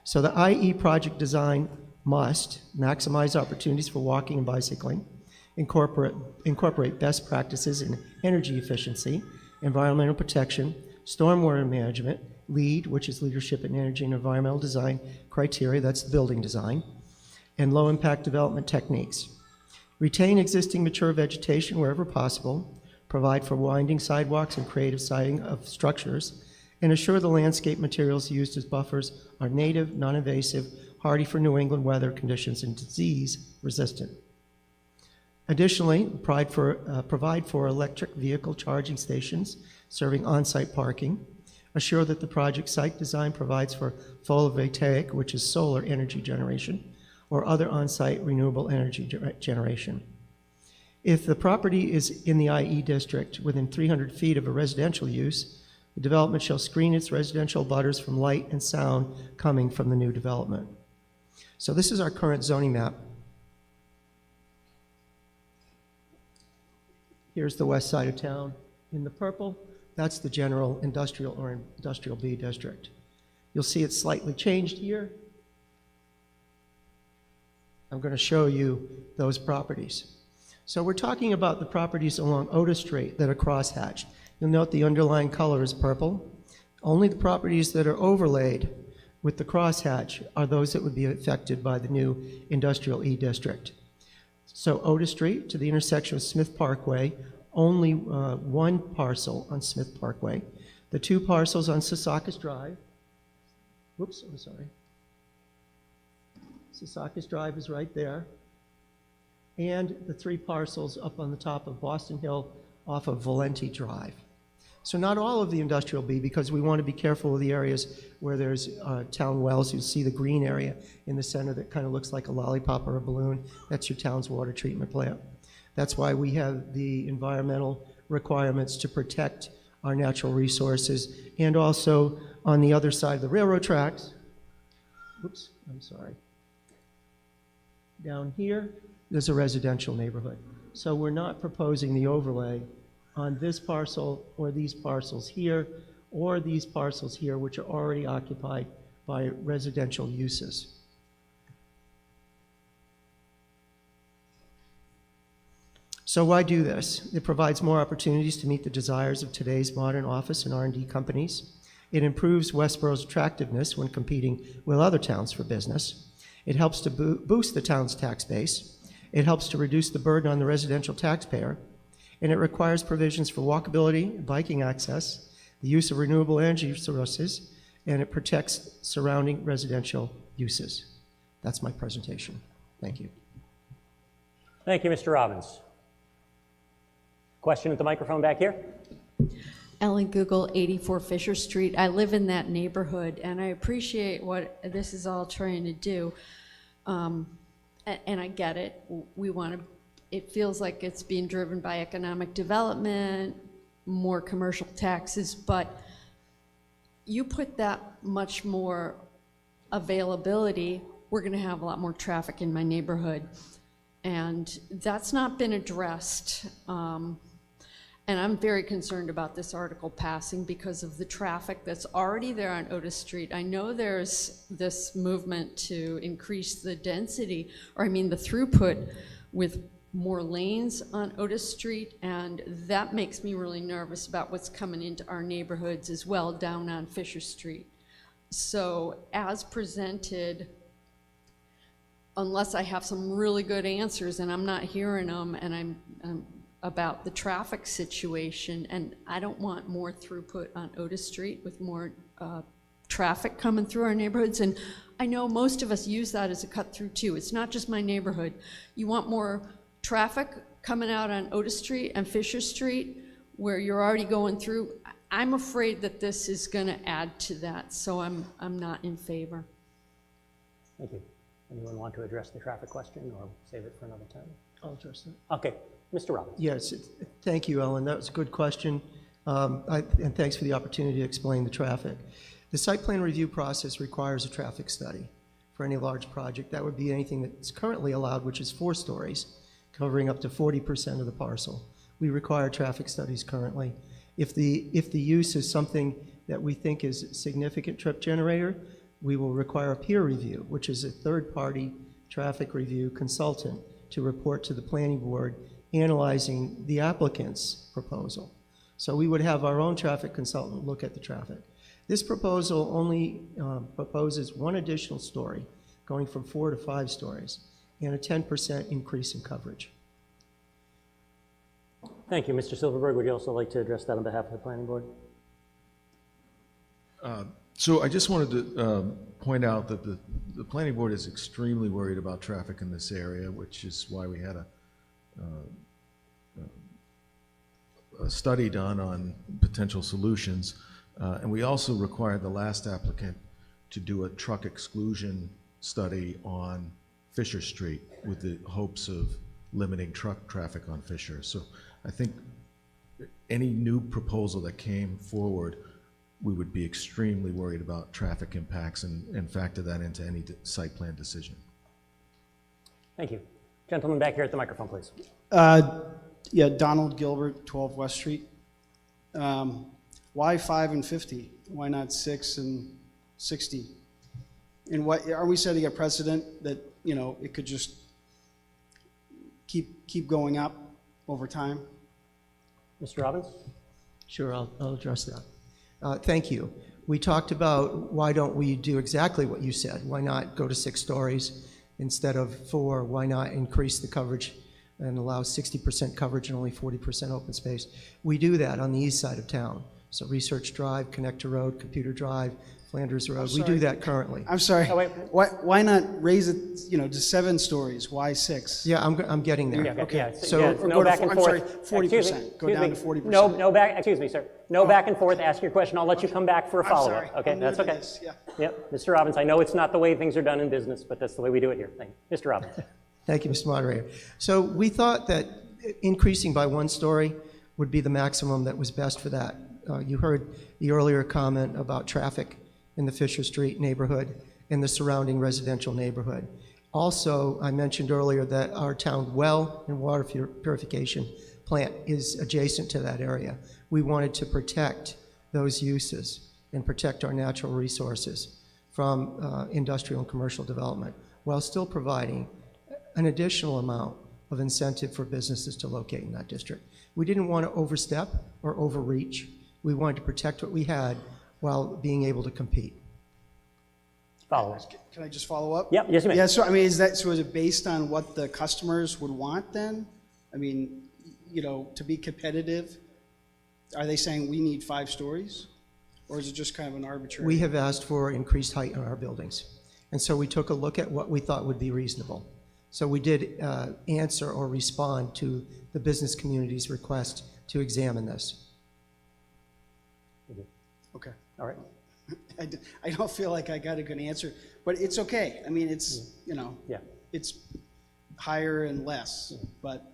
So the IE project design must maximize opportunities for walking and bicycling, incorporate best practices in energy efficiency, environmental protection, stormwater management, LEED, which is Leadership in Energy and Environmental Design criteria, that's the building design, and low impact development techniques. Retain existing mature vegetation wherever possible, provide for winding sidewalks and creative siding of structures, and assure the landscape materials used as buffers are native, non-invasive, hardy for New England weather conditions, and disease resistant. Additionally, provide for electric vehicle charging stations serving on-site parking. Assure that the project site design provides for photovoltaic, which is solar energy generation, or other on-site renewable energy generation. If the property is in the IE district within 300 feet of a residential use, the development shall screen its residential butters from light and sound coming from the new development. So this is our current zoning map. Here's the west side of town in the purple. That's the general industrial or industrial B district. You'll see it's slightly changed here. I'm going to show you those properties. So we're talking about the properties along Otis Street that are crosshatched. You'll note the underlying color is purple. Only the properties that are overlaid with the crosshatch are those that would be affected by the new industrial E district. So Otis Street to the intersection with Smith Parkway, only one parcel on Smith Parkway. The two parcels on Secaucus Drive. Whoops, I'm sorry. Secaucus Drive is right there. And the three parcels up on the top of Boston Hill off of Valenti Drive. So not all of the industrial B, because we want to be careful of the areas where there's town wells. You see the green area in the center that kind of looks like a lollipop or a balloon. That's your town's water treatment plant. That's why we have the environmental requirements to protect our natural resources. And also on the other side of the railroad tracks, oops, I'm sorry. Down here, there's a residential neighborhood. So we're not proposing the overlay on this parcel or these parcels here or these parcels here, which are already occupied by residential uses. So why do this? It provides more opportunities to meet the desires of today's modern office and R&D companies. It improves Westborough's attractiveness when competing with other towns for business. It helps to boost the town's tax base. It helps to reduce the burden on the residential taxpayer. And it requires provisions for walkability, biking access, the use of renewable energy sources, and it protects surrounding residential uses. That's my presentation. Thank you. Thank you, Mr. Robbins. Question at the microphone back here. Ellen Google, 84 Fisher Street. I live in that neighborhood, and I appreciate what this is all trying to do. And I get it. We want to, it feels like it's being driven by economic development, more commercial taxes, but you put that much more availability, we're going to have a lot more traffic in my neighborhood. And that's not been addressed. And I'm very concerned about this article passing because of the traffic that's already there on Otis Street. I know there's this movement to increase the density, or I mean the throughput with more lanes on Otis Street, and that makes me really nervous about what's coming into our neighborhoods as well down on Fisher Street. So as presented, unless I have some really good answers and I'm not hearing them, and I'm about the traffic situation, and I don't want more throughput on Otis Street with more traffic coming through our neighborhoods. And I know most of us use that as a cut through too. It's not just my neighborhood. You want more traffic coming out on Otis Street and Fisher Street where you're already going through. I'm afraid that this is going to add to that, so I'm not in favor. Thank you. Anyone want to address the traffic question or save it for another time? I'll address that. Okay, Mr. Robbins. Yes, thank you, Ellen. That was a good question. And thanks for the opportunity to explain the traffic. The site plan review process requires a traffic study for any large project. That would be anything that's currently allowed, which is 4 stories, covering up to 40% of the parcel. We require traffic studies currently. If the use is something that we think is a significant trip generator, we will require a peer review, which is a third-party traffic review consultant to report to the planning board analyzing the applicant's proposal. So we would have our own traffic consultant look at the traffic. This proposal only proposes 1 additional story, going from 4 to 5 stories, and a 10% increase in coverage. Thank you. Mr. Silverberg, would you also like to address that on behalf of the planning board? So I just wanted to point out that the planning board is extremely worried about traffic in this area, which is why we had a study done on potential solutions. And we also required the last applicant to do a truck exclusion study on Fisher Street with the hopes of limiting truck traffic on Fisher. So I think any new proposal that came forward, we would be extremely worried about traffic impacts and factor that into any site plan decision. Thank you. Gentleman back here at the microphone, please. Yeah, Donald Gilbert, 12 West Street. Why 5 and 50? Why not 6 and 60? And what are we setting a precedent that, you know, it could just keep going up over time? Mr. Robbins? Sure, I'll address that. Thank you. We talked about why don't we do exactly what you said? Why not go to 6 stories instead of 4? Why not increase the coverage and allow 60% coverage and only 40% open space? We do that on the east side of town. So Research Drive, Connector Road, Computer Drive, Flanders Road. We do that currently. I'm sorry. Oh, wait. Why not raise it, to 7 stories? Why 6? Yeah, I'm getting there. Yeah, Okay. so Or no go to back and I'm forth. sorry, 40%. Excuse me, Go excuse down me. to 40%. Excuse me, sir. No back and forth. Ask your question. I'll let you come back for a I'm follow-up. sorry. Okay, I'm new that's to okay. this, yeah. Yep, Mr. Robbins, I know it's not the way things are done in business, but that's the way we do it here. Thank you. Mr. Robbins. Thank you, Mr. Moderator. So we thought that increasing by 1 story would be the maximum that was best for that. You heard the earlier comment about traffic in the Fisher Street neighborhood and the surrounding residential neighborhood. Also, I mentioned earlier that our town well and water purification plant is adjacent to that area. We wanted to protect those uses and protect our natural resources from industrial and commercial development while still providing an additional amount of incentive for businesses to locate in that district. We didn't want to overstep or overreach. We wanted to protect what we had while being able to compete. Follow. Can I just follow up? Yep, yes, you may. Yeah, so I mean, is it based on what the customers would want then? I mean, to be competitive, are they saying we need 5 stories? Or is it just kind of an arbitrary? We have asked for increased height in our buildings. And so we took a look at what we thought would be reasonable. So we did answer or respond to the business community's request to examine this. Okay. All right. I don't feel like I got a good answer, but it's okay. I mean, it's, Yeah. it's higher and less, but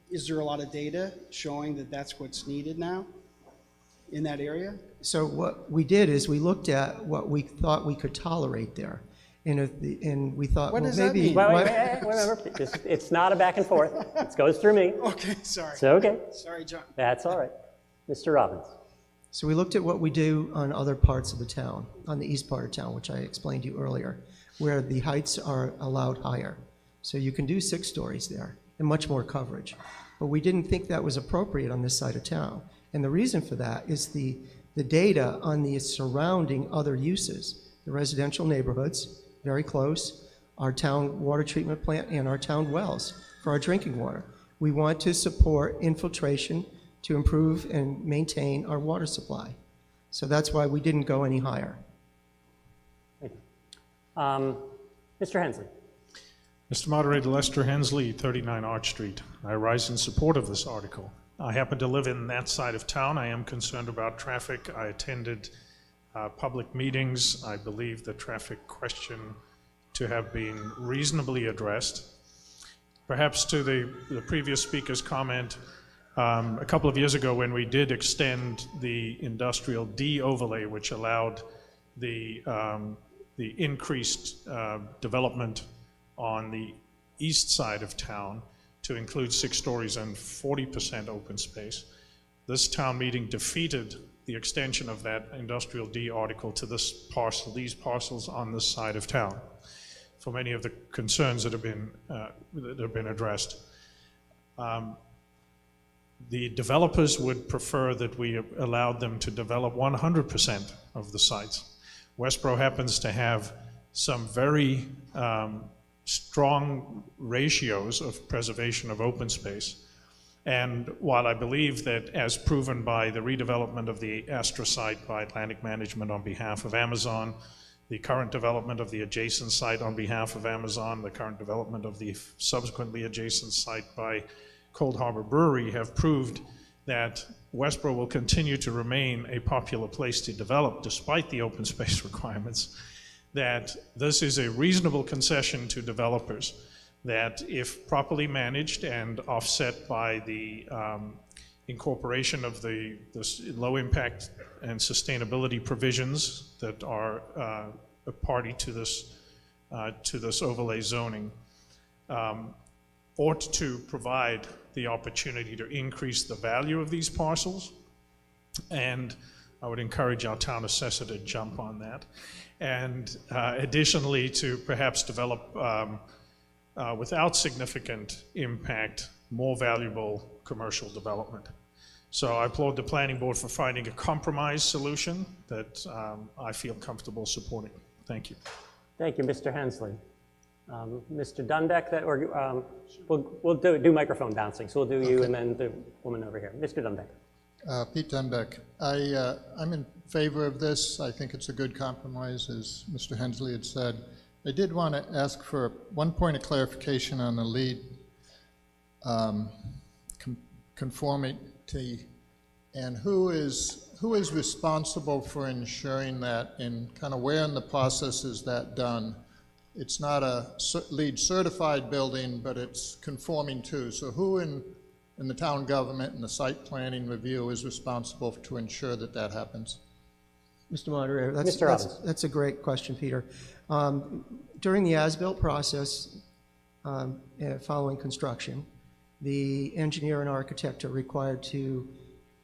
is there a lot of data showing that that's what's needed now in that area? So what we did is we looked at what we thought we could tolerate there. And we thought, What well, does that maybe. mean? Wait, remember, it's not a back and forth. It goes through me. Okay, sorry. It's okay. Sorry, John. That's all right. Mr. Robbins. So we looked at what we do on other parts of the town, on the east part of town, which I explained to you earlier, where the heights are allowed higher. So you can do 6 stories there and much more coverage. But we didn't think that was appropriate on this side of town. And the reason for that is the data on the surrounding other uses, the residential neighborhoods, very close, our town water treatment plant and our town wells for our drinking water. We want to support infiltration to improve and maintain our water supply. So that's why we didn't go any higher. Thank you. Mr. Hensley. Mr. Moderator, Lester Hensley, 39 Arch Street. I rise in support of this article. I happen to live in that side of town. I am concerned about traffic. I attended public meetings. I believe the traffic question to have been reasonably addressed. Perhaps to the previous speaker's comment, a couple of years ago when we did extend the industrial D overlay, which allowed the increased development on the east side of town to include 6 stories and 40% open space. This town meeting defeated the extension of that industrial D article to this parcel, these parcels on this side of town, for many of the concerns that have been addressed. The developers would prefer that we allowed them to develop 100% of the sites. Westborough happens to have some very strong ratios of preservation of open space. And while I believe that, as proven by the redevelopment of the Astra site by Atlantic Management on behalf of Amazon, the current development of the adjacent site on behalf of Amazon, the current development of the subsequently adjacent site by Cold Harbor Brewery have proved that Westborough will continue to remain a popular place to develop despite the open space requirements, that this is a reasonable concession to developers, that if properly managed and offset by the incorporation of the low impact and sustainability provisions that are a party to this overlay zoning, ought to provide the opportunity to increase the value of these parcels. And I would encourage our town assessor to jump on that. And additionally, to perhaps develop without significant impact, more valuable commercial development. So I applaud the planning board for finding a compromise solution that I feel comfortable supporting. Thank you. Thank you, Mr. Hensley. Mr. Dunbeck, we'll do microphone bouncing, so we'll do you and then the woman over here. Mr. Dunbeck. Pete Dunbeck. I'm in favor of this. I think it's a good compromise, as Mr. Hensley had said. I did want to ask for one point of clarification on the lead conformity, and who is responsible for ensuring that, and kind of where in the process is that done? It's not a LEED certified building, but it's conforming to. So who in the town government and the site planning review is responsible to ensure that that happens? Mr. Moderator, that's a great question, Peter. During the as-built process, following construction, the engineer and architect are required to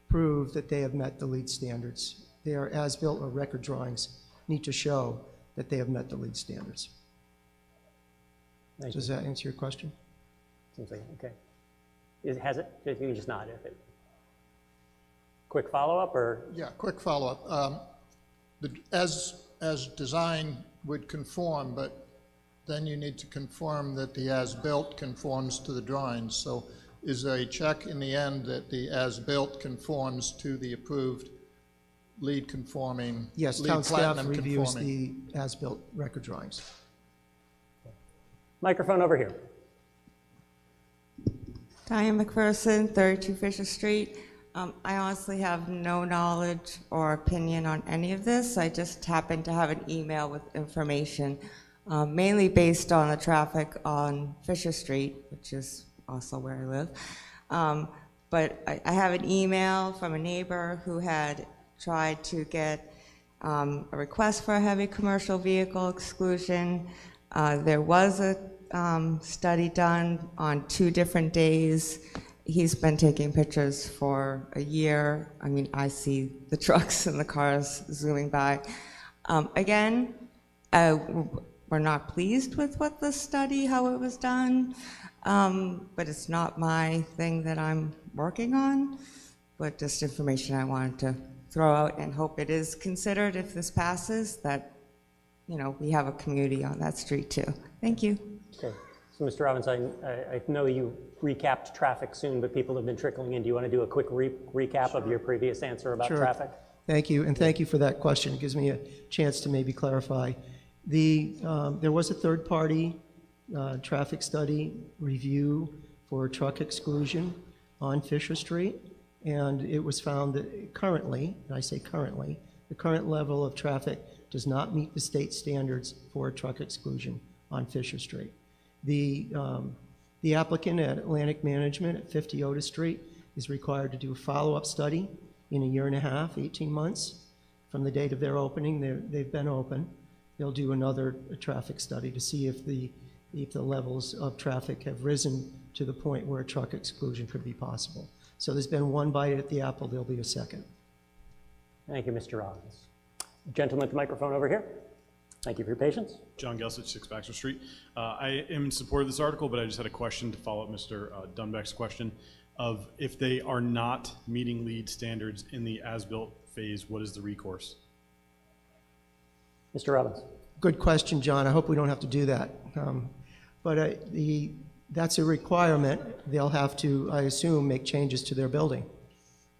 prove that they have met the LEED standards. Their as-built or record drawings need to show that they have met the LEED standards. Does that answer your question? Seems like, okay. Has it? You can just nod if it. Quick follow-up, or? Yeah, quick follow-up. As design would conform, but then you need to confirm that the as-built conforms to the drawings. So is there a check in the end that the as-built conforms to the approved LEED conforming? Yes, town staff reviews the as-built record drawings. Microphone over here. Diane McPherson, 32 Fisher Street. I honestly have no knowledge or opinion on any of this. I just happened to have an email with information, mainly based on the traffic on Fisher Street, which is also where I live. But I have an email from a neighbor who had tried to get a request for a heavy commercial vehicle exclusion. There was a study done on 2 different days. He's been taking pictures for a year. I mean, I see the trucks and the cars zooming by. Again, we're not pleased with what the study, how it was done, but it's not my thing that I'm working on, but just information I wanted to throw out and hope it is considered if this passes, that, you know, we have a community on that street too. Thank you. Okay. So, Mr. Robbins, I know you recapped traffic soon, but people have been trickling in. Do you want to do a quick recap of your previous answer about traffic? Thank you, and thank you for that question. It gives me a chance to maybe clarify. There was a third-party traffic study review for truck exclusion on Fisher Street, and it was found that currently, and I say currently, the current level of traffic does not meet the state standards for truck exclusion on Fisher Street. The applicant at Atlantic Management at 50 Otis Street is required to do a follow-up study in a year and a half, 18 months from the date of their opening. They've been open. They'll do another traffic study to see if the levels of traffic have risen to the point where a truck exclusion could be possible. So there's been one bite at the apple, there'll be a second. Thank you, Mr. Robbins. Gentleman at the microphone over here. Thank you for your patience. John Gelsich, 6 Baxter Street. I am in support of this article, but I just had a question to follow up Mr. Dunbeck's question of if they are not meeting LEED standards in the as-built phase, what is the recourse? Mr. Robbins. Good question, John. I hope we don't have to do that. But that's a requirement. They'll have to, I assume, make changes to their building.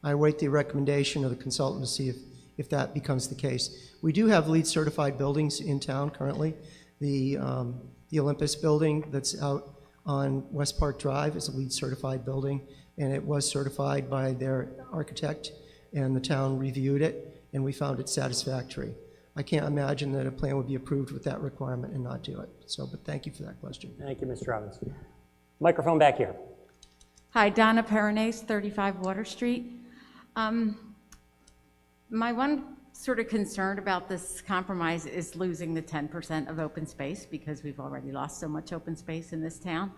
I await the recommendation of the consultant to see if that becomes the case. We do have LEED certified buildings in town currently. The Olympus building that's out on West Park Drive is a LEED certified building, and it was certified by their architect, and the town reviewed it, and we found it satisfactory. I can't imagine that a plan would be approved with that requirement and not do it. So, but thank you for that question. Thank you, Mr. Robbins. Microphone back here. Hi, Donna Peronace, 35 Water Street. My one sort of concern about this compromise is losing the 10% of open space, because we've already lost so much open space in this town.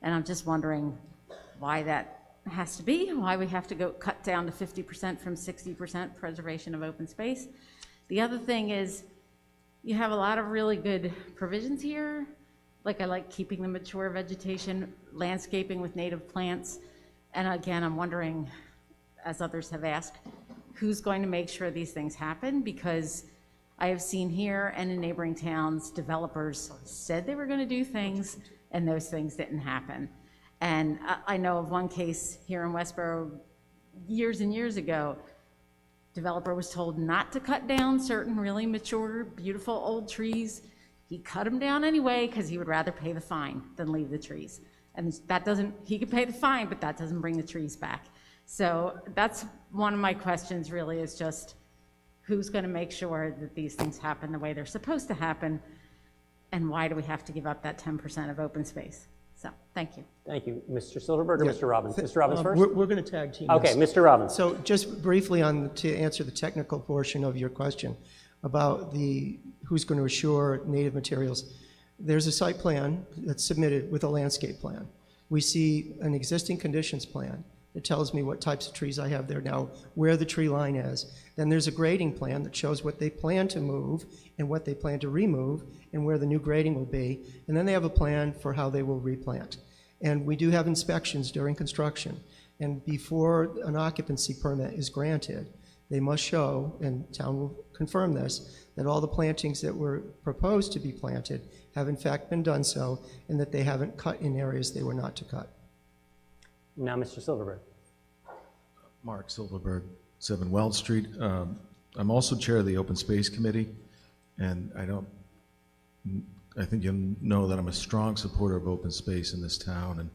And I'm just wondering why that has to be, why we have to go cut down to 50% from 60% preservation of open space. The other thing is, you have a lot of really good provisions here, Like I like keeping the mature vegetation, landscaping with native plants. And again, I'm wondering, as others have asked, who's going to make sure these things happen? Because I have seen here and in neighboring towns, developers said they were going to do things and those things didn't happen. And I know of one case here in Westborough years and years ago. Developer was told not to cut down certain really mature, beautiful old trees. He cut them down anyway because he would rather pay the fine than leave the trees. And that doesn't, he could pay the fine, but that doesn't bring the trees back. So that's one of my questions really, is just who's going to make sure that these things happen the way they're supposed to happen? And why do we have to give up that 10% of open space? So, thank you. Thank you. Mr. Silverberg or Yeah. Mr. Robbins? Mr. Robbins first? We're going to tag team Okay, this. Mr. Robbins. So just briefly to answer the technical portion of your question about who's going to assure native materials. There's a site plan that's submitted with a landscape plan. We see an existing conditions plan that tells me what types of trees I have there now, where the tree line is. Then there's a grading plan that shows what they plan to move and what they plan to remove and where the new grading will be. And then they have a plan for how they will replant. And we do have inspections during construction. And before an occupancy permit is granted, they must show, and town will confirm this, that all the plantings that were proposed to be planted have in fact been done so, and that they haven't cut in areas they were not to cut. Now, Mr. Silverberg. Mark Silverberg, 7 Weld Street. I'm also chair of the Open Space Committee, and I think you know that I'm a strong supporter of open space in this town,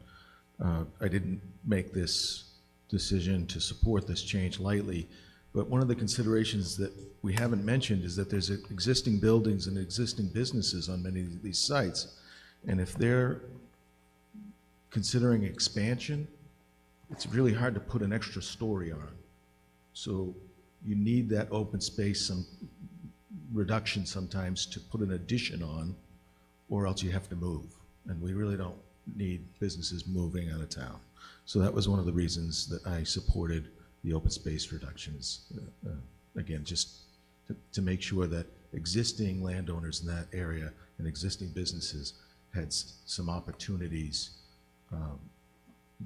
and I didn't make this decision to support this change lightly. But one of the considerations that we haven't mentioned is that there's existing buildings and existing businesses on many of these sites. And if they're considering expansion, it's really hard to put an extra story on. So you need that open space, some reduction sometimes to put an addition on, or else you have to move. And we really don't need businesses moving out of town. So that was one of the reasons that I supported the open space reductions. Again, just to make sure that existing landowners in that area and existing businesses had some opportunities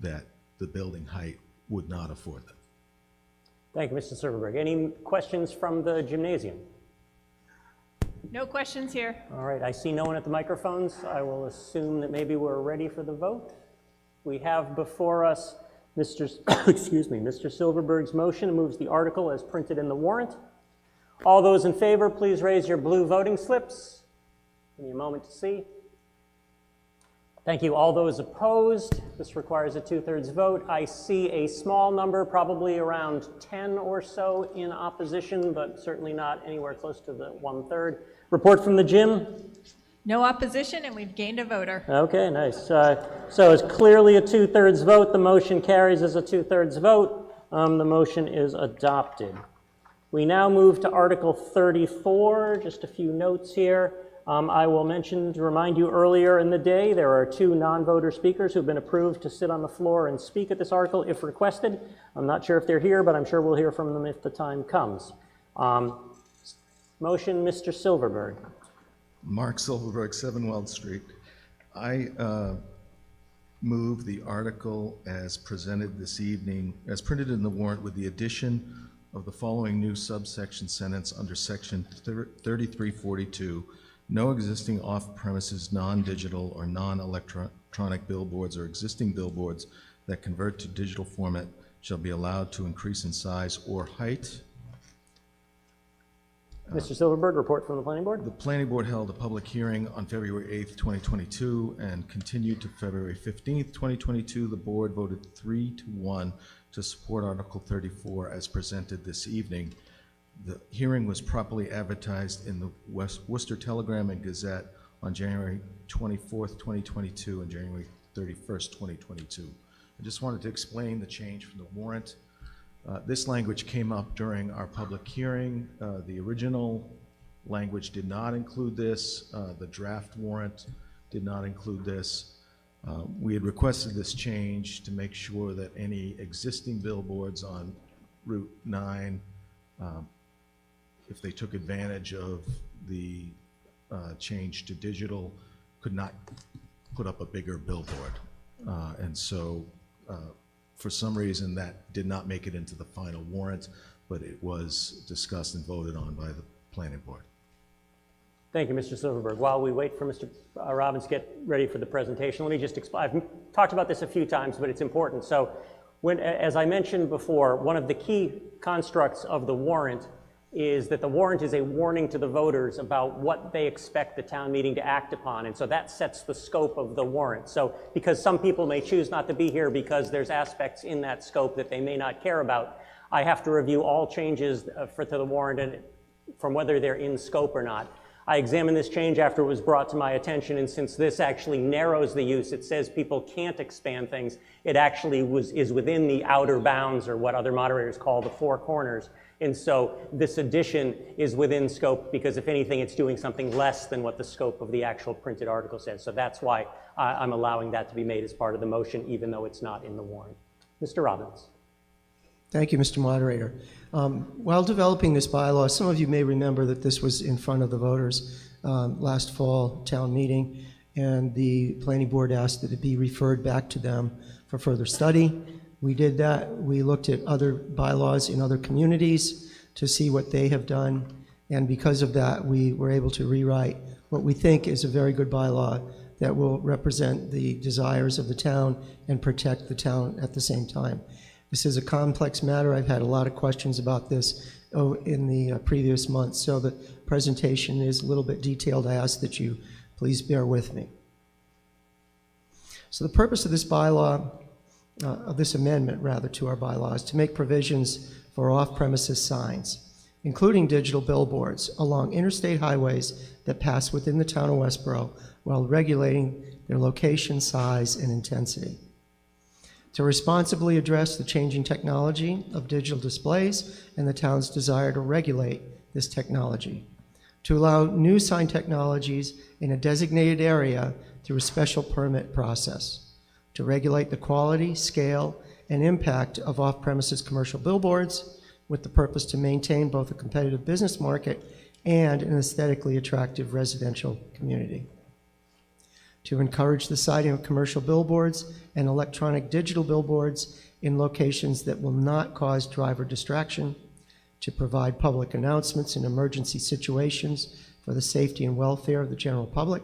that the building height would not afford them. Thank you, Mr. Silverberg. Any questions from the gymnasium? No questions here. All right, I see no one at the microphones. I will assume that maybe we're ready for the vote. We have before us Mr. Silverberg's motion moves the article as printed in the warrant. All those in favor, please raise your blue voting slips. Give me a moment to see. Thank you. All those opposed, this requires a 2/3 vote. I see a small number, probably around 10 or so in opposition, but certainly not anywhere close to the 1/3. Report from the gym. No opposition, and we've gained a voter. Okay, nice. So it's clearly a 2/3 vote. The motion carries as a 2/3 vote. The motion is adopted. We now move to Article 34. Just a few notes here. I will mention, to remind you, earlier in the day, there are 2 non-voter speakers who've been approved to sit on the floor and speak at this article if requested. I'm not sure if they're here, but I'm sure we'll hear from them if the time comes. Motion, Mr. Silverberg. Mark Silverberg, 7 Weld Street. I move the article as presented this evening, as printed in the warrant, with the addition of the following new subsection sentence under section 3342. No existing off-premises, non-digital, or non-electronic billboards or existing billboards that convert to digital format shall be allowed to increase in size or height. Mr. Silverberg, report from the Planning Board. The Planning Board held a public hearing on February 8th, 2022, and continued to February 15th, 2022. The board voted 3-1 to support Article 34 as presented this evening. The hearing was properly advertised in the Worcester Telegram and Gazette on January 24th, 2022 and January 31st, 2022. I just wanted to explain the change from the warrant. This language came up during our public hearing. The original language did not include this. The draft warrant did not include this. We had requested this change to make sure that any existing billboards on Route 9, if they took advantage of the change to digital, could not put up a bigger billboard. And so, for some reason, that did not make it into the final warrant, but it was discussed and voted on by the planning board. Thank you, Mr. Silverberg. While we wait for Mr. Robbins to get ready for the presentation, let me just explain. I've talked about this a few times, but it's important. So, as I mentioned before, one of the key constructs of the warrant is that the warrant is a warning to the voters about what they expect the town meeting to act upon. And so that sets the scope of the warrant. So because some people may choose not to be here because there's aspects in that scope that they may not care about, I have to review all changes to the warrant and from whether they're in scope or not. I examined this change after it was brought to my attention, and since this actually narrows the use, it says people can't expand things, it actually is within the outer bounds, or what other moderators call the four corners. And so this addition is within scope because, if anything, it's doing something less than what the scope of the actual printed article says. So that's why I'm allowing that to be made as part of the motion, even though it's not in the warrant. Mr. Robbins. Thank you, Mr. Moderator. While developing this bylaw, some of you may remember that this was in front of the voters last fall town meeting, and the planning board asked that it be referred back to them for further study. We did that. We looked at other bylaws in other communities to see what they have done, and because of that, we were able to rewrite what we think is a very good bylaw that will represent the desires of the town and protect the town at the same time. This is a complex matter. I've had a lot of questions about this in the previous months, so the presentation is a little bit detailed. I ask that you please bear with me. So the purpose of this bylaw, of this amendment rather to our bylaws, to make provisions for off-premises signs, including digital billboards along interstate highways that pass within the town of Westborough, while regulating their location, size, and intensity. To responsibly address the changing technology of digital displays and the town's desire to regulate this technology. To allow new sign technologies in a designated area through a special permit process. To regulate the quality, scale, and impact of off-premises commercial billboards with the purpose to maintain both a competitive business market and an aesthetically attractive residential community. To encourage the siting of commercial billboards and electronic digital billboards in locations that will not cause driver distraction, to provide public announcements in emergency situations for the safety and welfare of the general public,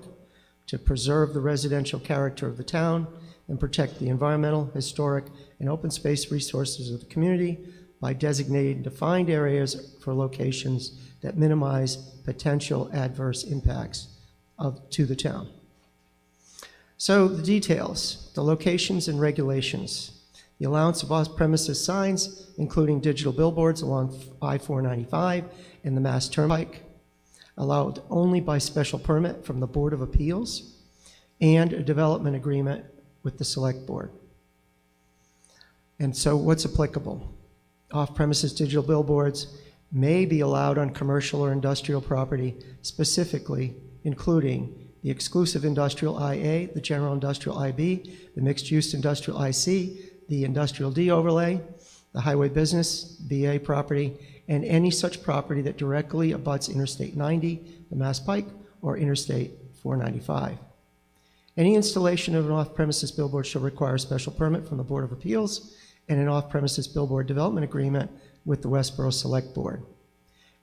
to preserve the residential character of the town and protect the environmental, historic, and open space resources of the community by designating defined areas for locations that minimize potential adverse impacts to the town. So the details, the locations and regulations, the allowance of off-premises signs, including digital billboards along I-495 and the Mass Turnpike, allowed only by special permit from the Board of Appeals, and a development agreement with the Select Board. And so what's applicable? Off-premises digital billboards may be allowed on commercial or industrial property, specifically including the exclusive industrial IA, the general industrial IB, the mixed-use industrial IC, the industrial D overlay, the highway business, BA property, and any such property that directly abuts Interstate 90, the Mass Pike, or Interstate 495. Any installation of an off-premises billboard shall require a special permit from the Board of Appeals and an off-premises billboard development agreement with the Westborough Select Board.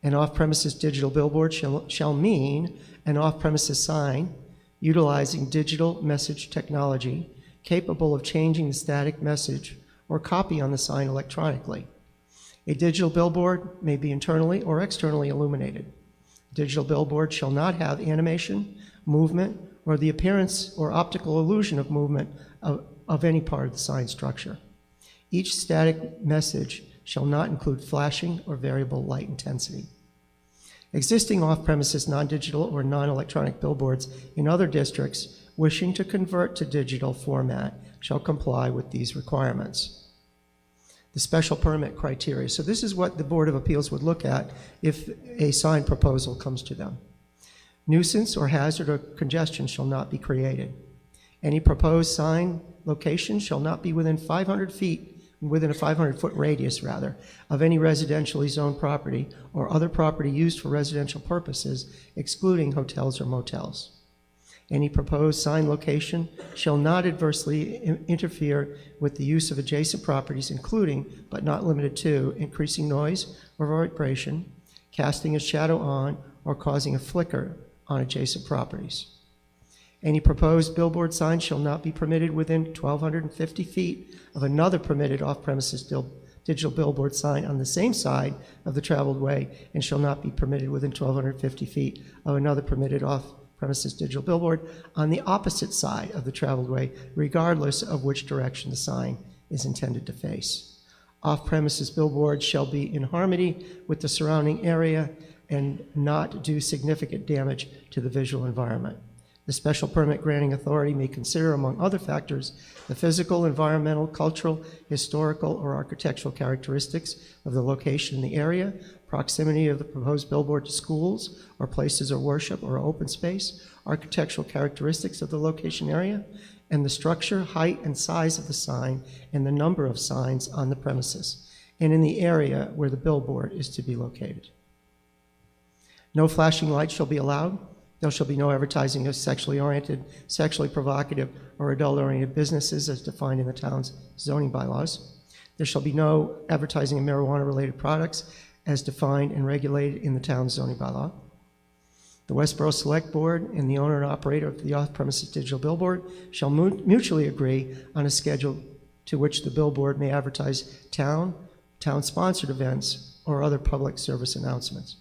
An off-premises digital billboard shall mean an off-premises sign utilizing digital message technology capable of changing the static message or copy on the sign electronically. A digital billboard may be internally or externally illuminated. A digital billboard shall not have animation, movement, or the appearance or optical illusion of movement of any part of the sign structure. Each static message shall not include flashing or variable light intensity. Existing off-premises non-digital or non-electronic billboards in other districts wishing to convert to digital format shall comply with these requirements. The special permit criteria. So this is what the Board of Appeals would look at if a sign proposal comes to them. Nuisance or hazard or congestion shall not be created. Any proposed sign location shall not be within 500 feet, within a 500-foot radius, rather, of any residentially zoned property or other property used for residential purposes, excluding hotels or motels. Any proposed sign location shall not adversely interfere with the use of adjacent properties, including, but not limited to, increasing noise or vibration, casting a shadow on, or causing a flicker on adjacent properties. Any proposed billboard sign shall not be permitted within 1,250 feet of another permitted off-premises digital billboard sign on the same side of the traveled way, and shall not be permitted within 1,250 feet of another permitted off-premises digital billboard on the opposite side of the traveled way, regardless of which direction the sign is intended to face. Off-premises billboards shall be in harmony with the surrounding area and not do significant damage to the visual environment. The special permit granting authority may consider, among other factors, the physical, environmental, cultural, historical, or architectural characteristics of the location in the area, proximity of the proposed billboard to schools or places of worship or open space, architectural characteristics of the location area, and the structure, height, and size of the sign, and the number of signs on the premises, and in the area where the billboard is to be located. No flashing lights shall be allowed. There shall be no advertising of sexually oriented, sexually provocative, or adult-oriented businesses as defined in the town's zoning bylaws. There shall be no advertising of marijuana-related products as defined and regulated in the town's zoning bylaw. The Westborough Select Board and the owner and operator of the off-premises digital billboard shall mutually agree on a schedule to which the billboard may advertise town-sponsored events, or other public service announcements.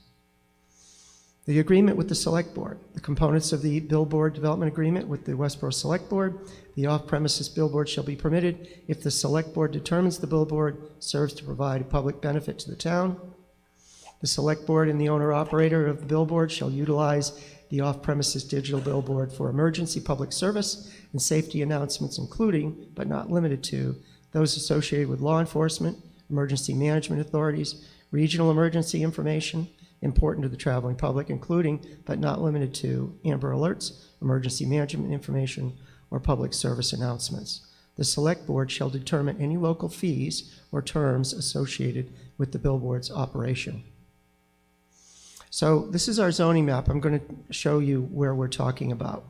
The agreement with the Select Board, the components of the billboard development agreement with the Westborough Select Board, the off-premises billboard shall be permitted if the Select Board determines the billboard serves to provide a public benefit to the town. The Select Board and the owner-operator of the billboard shall utilize the off-premises digital billboard for emergency public service and safety announcements, including, but not limited to, those associated with law enforcement, emergency management authorities, regional emergency information, important to the traveling public, including, but not limited to, Amber Alerts, emergency management information, or public service announcements. The Select Board shall determine any local fees or terms associated with the billboard's operation. So this is our zoning map. I'm going to show you where we're talking about.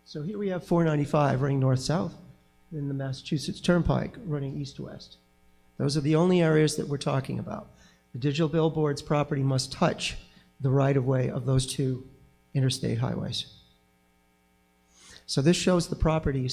So here we have 495 running north-south, and the Massachusetts Turnpike running east-west. Those are the only areas that we're talking about. The digital billboard's property must touch the right-of-way of those two interstate highways. So this shows the properties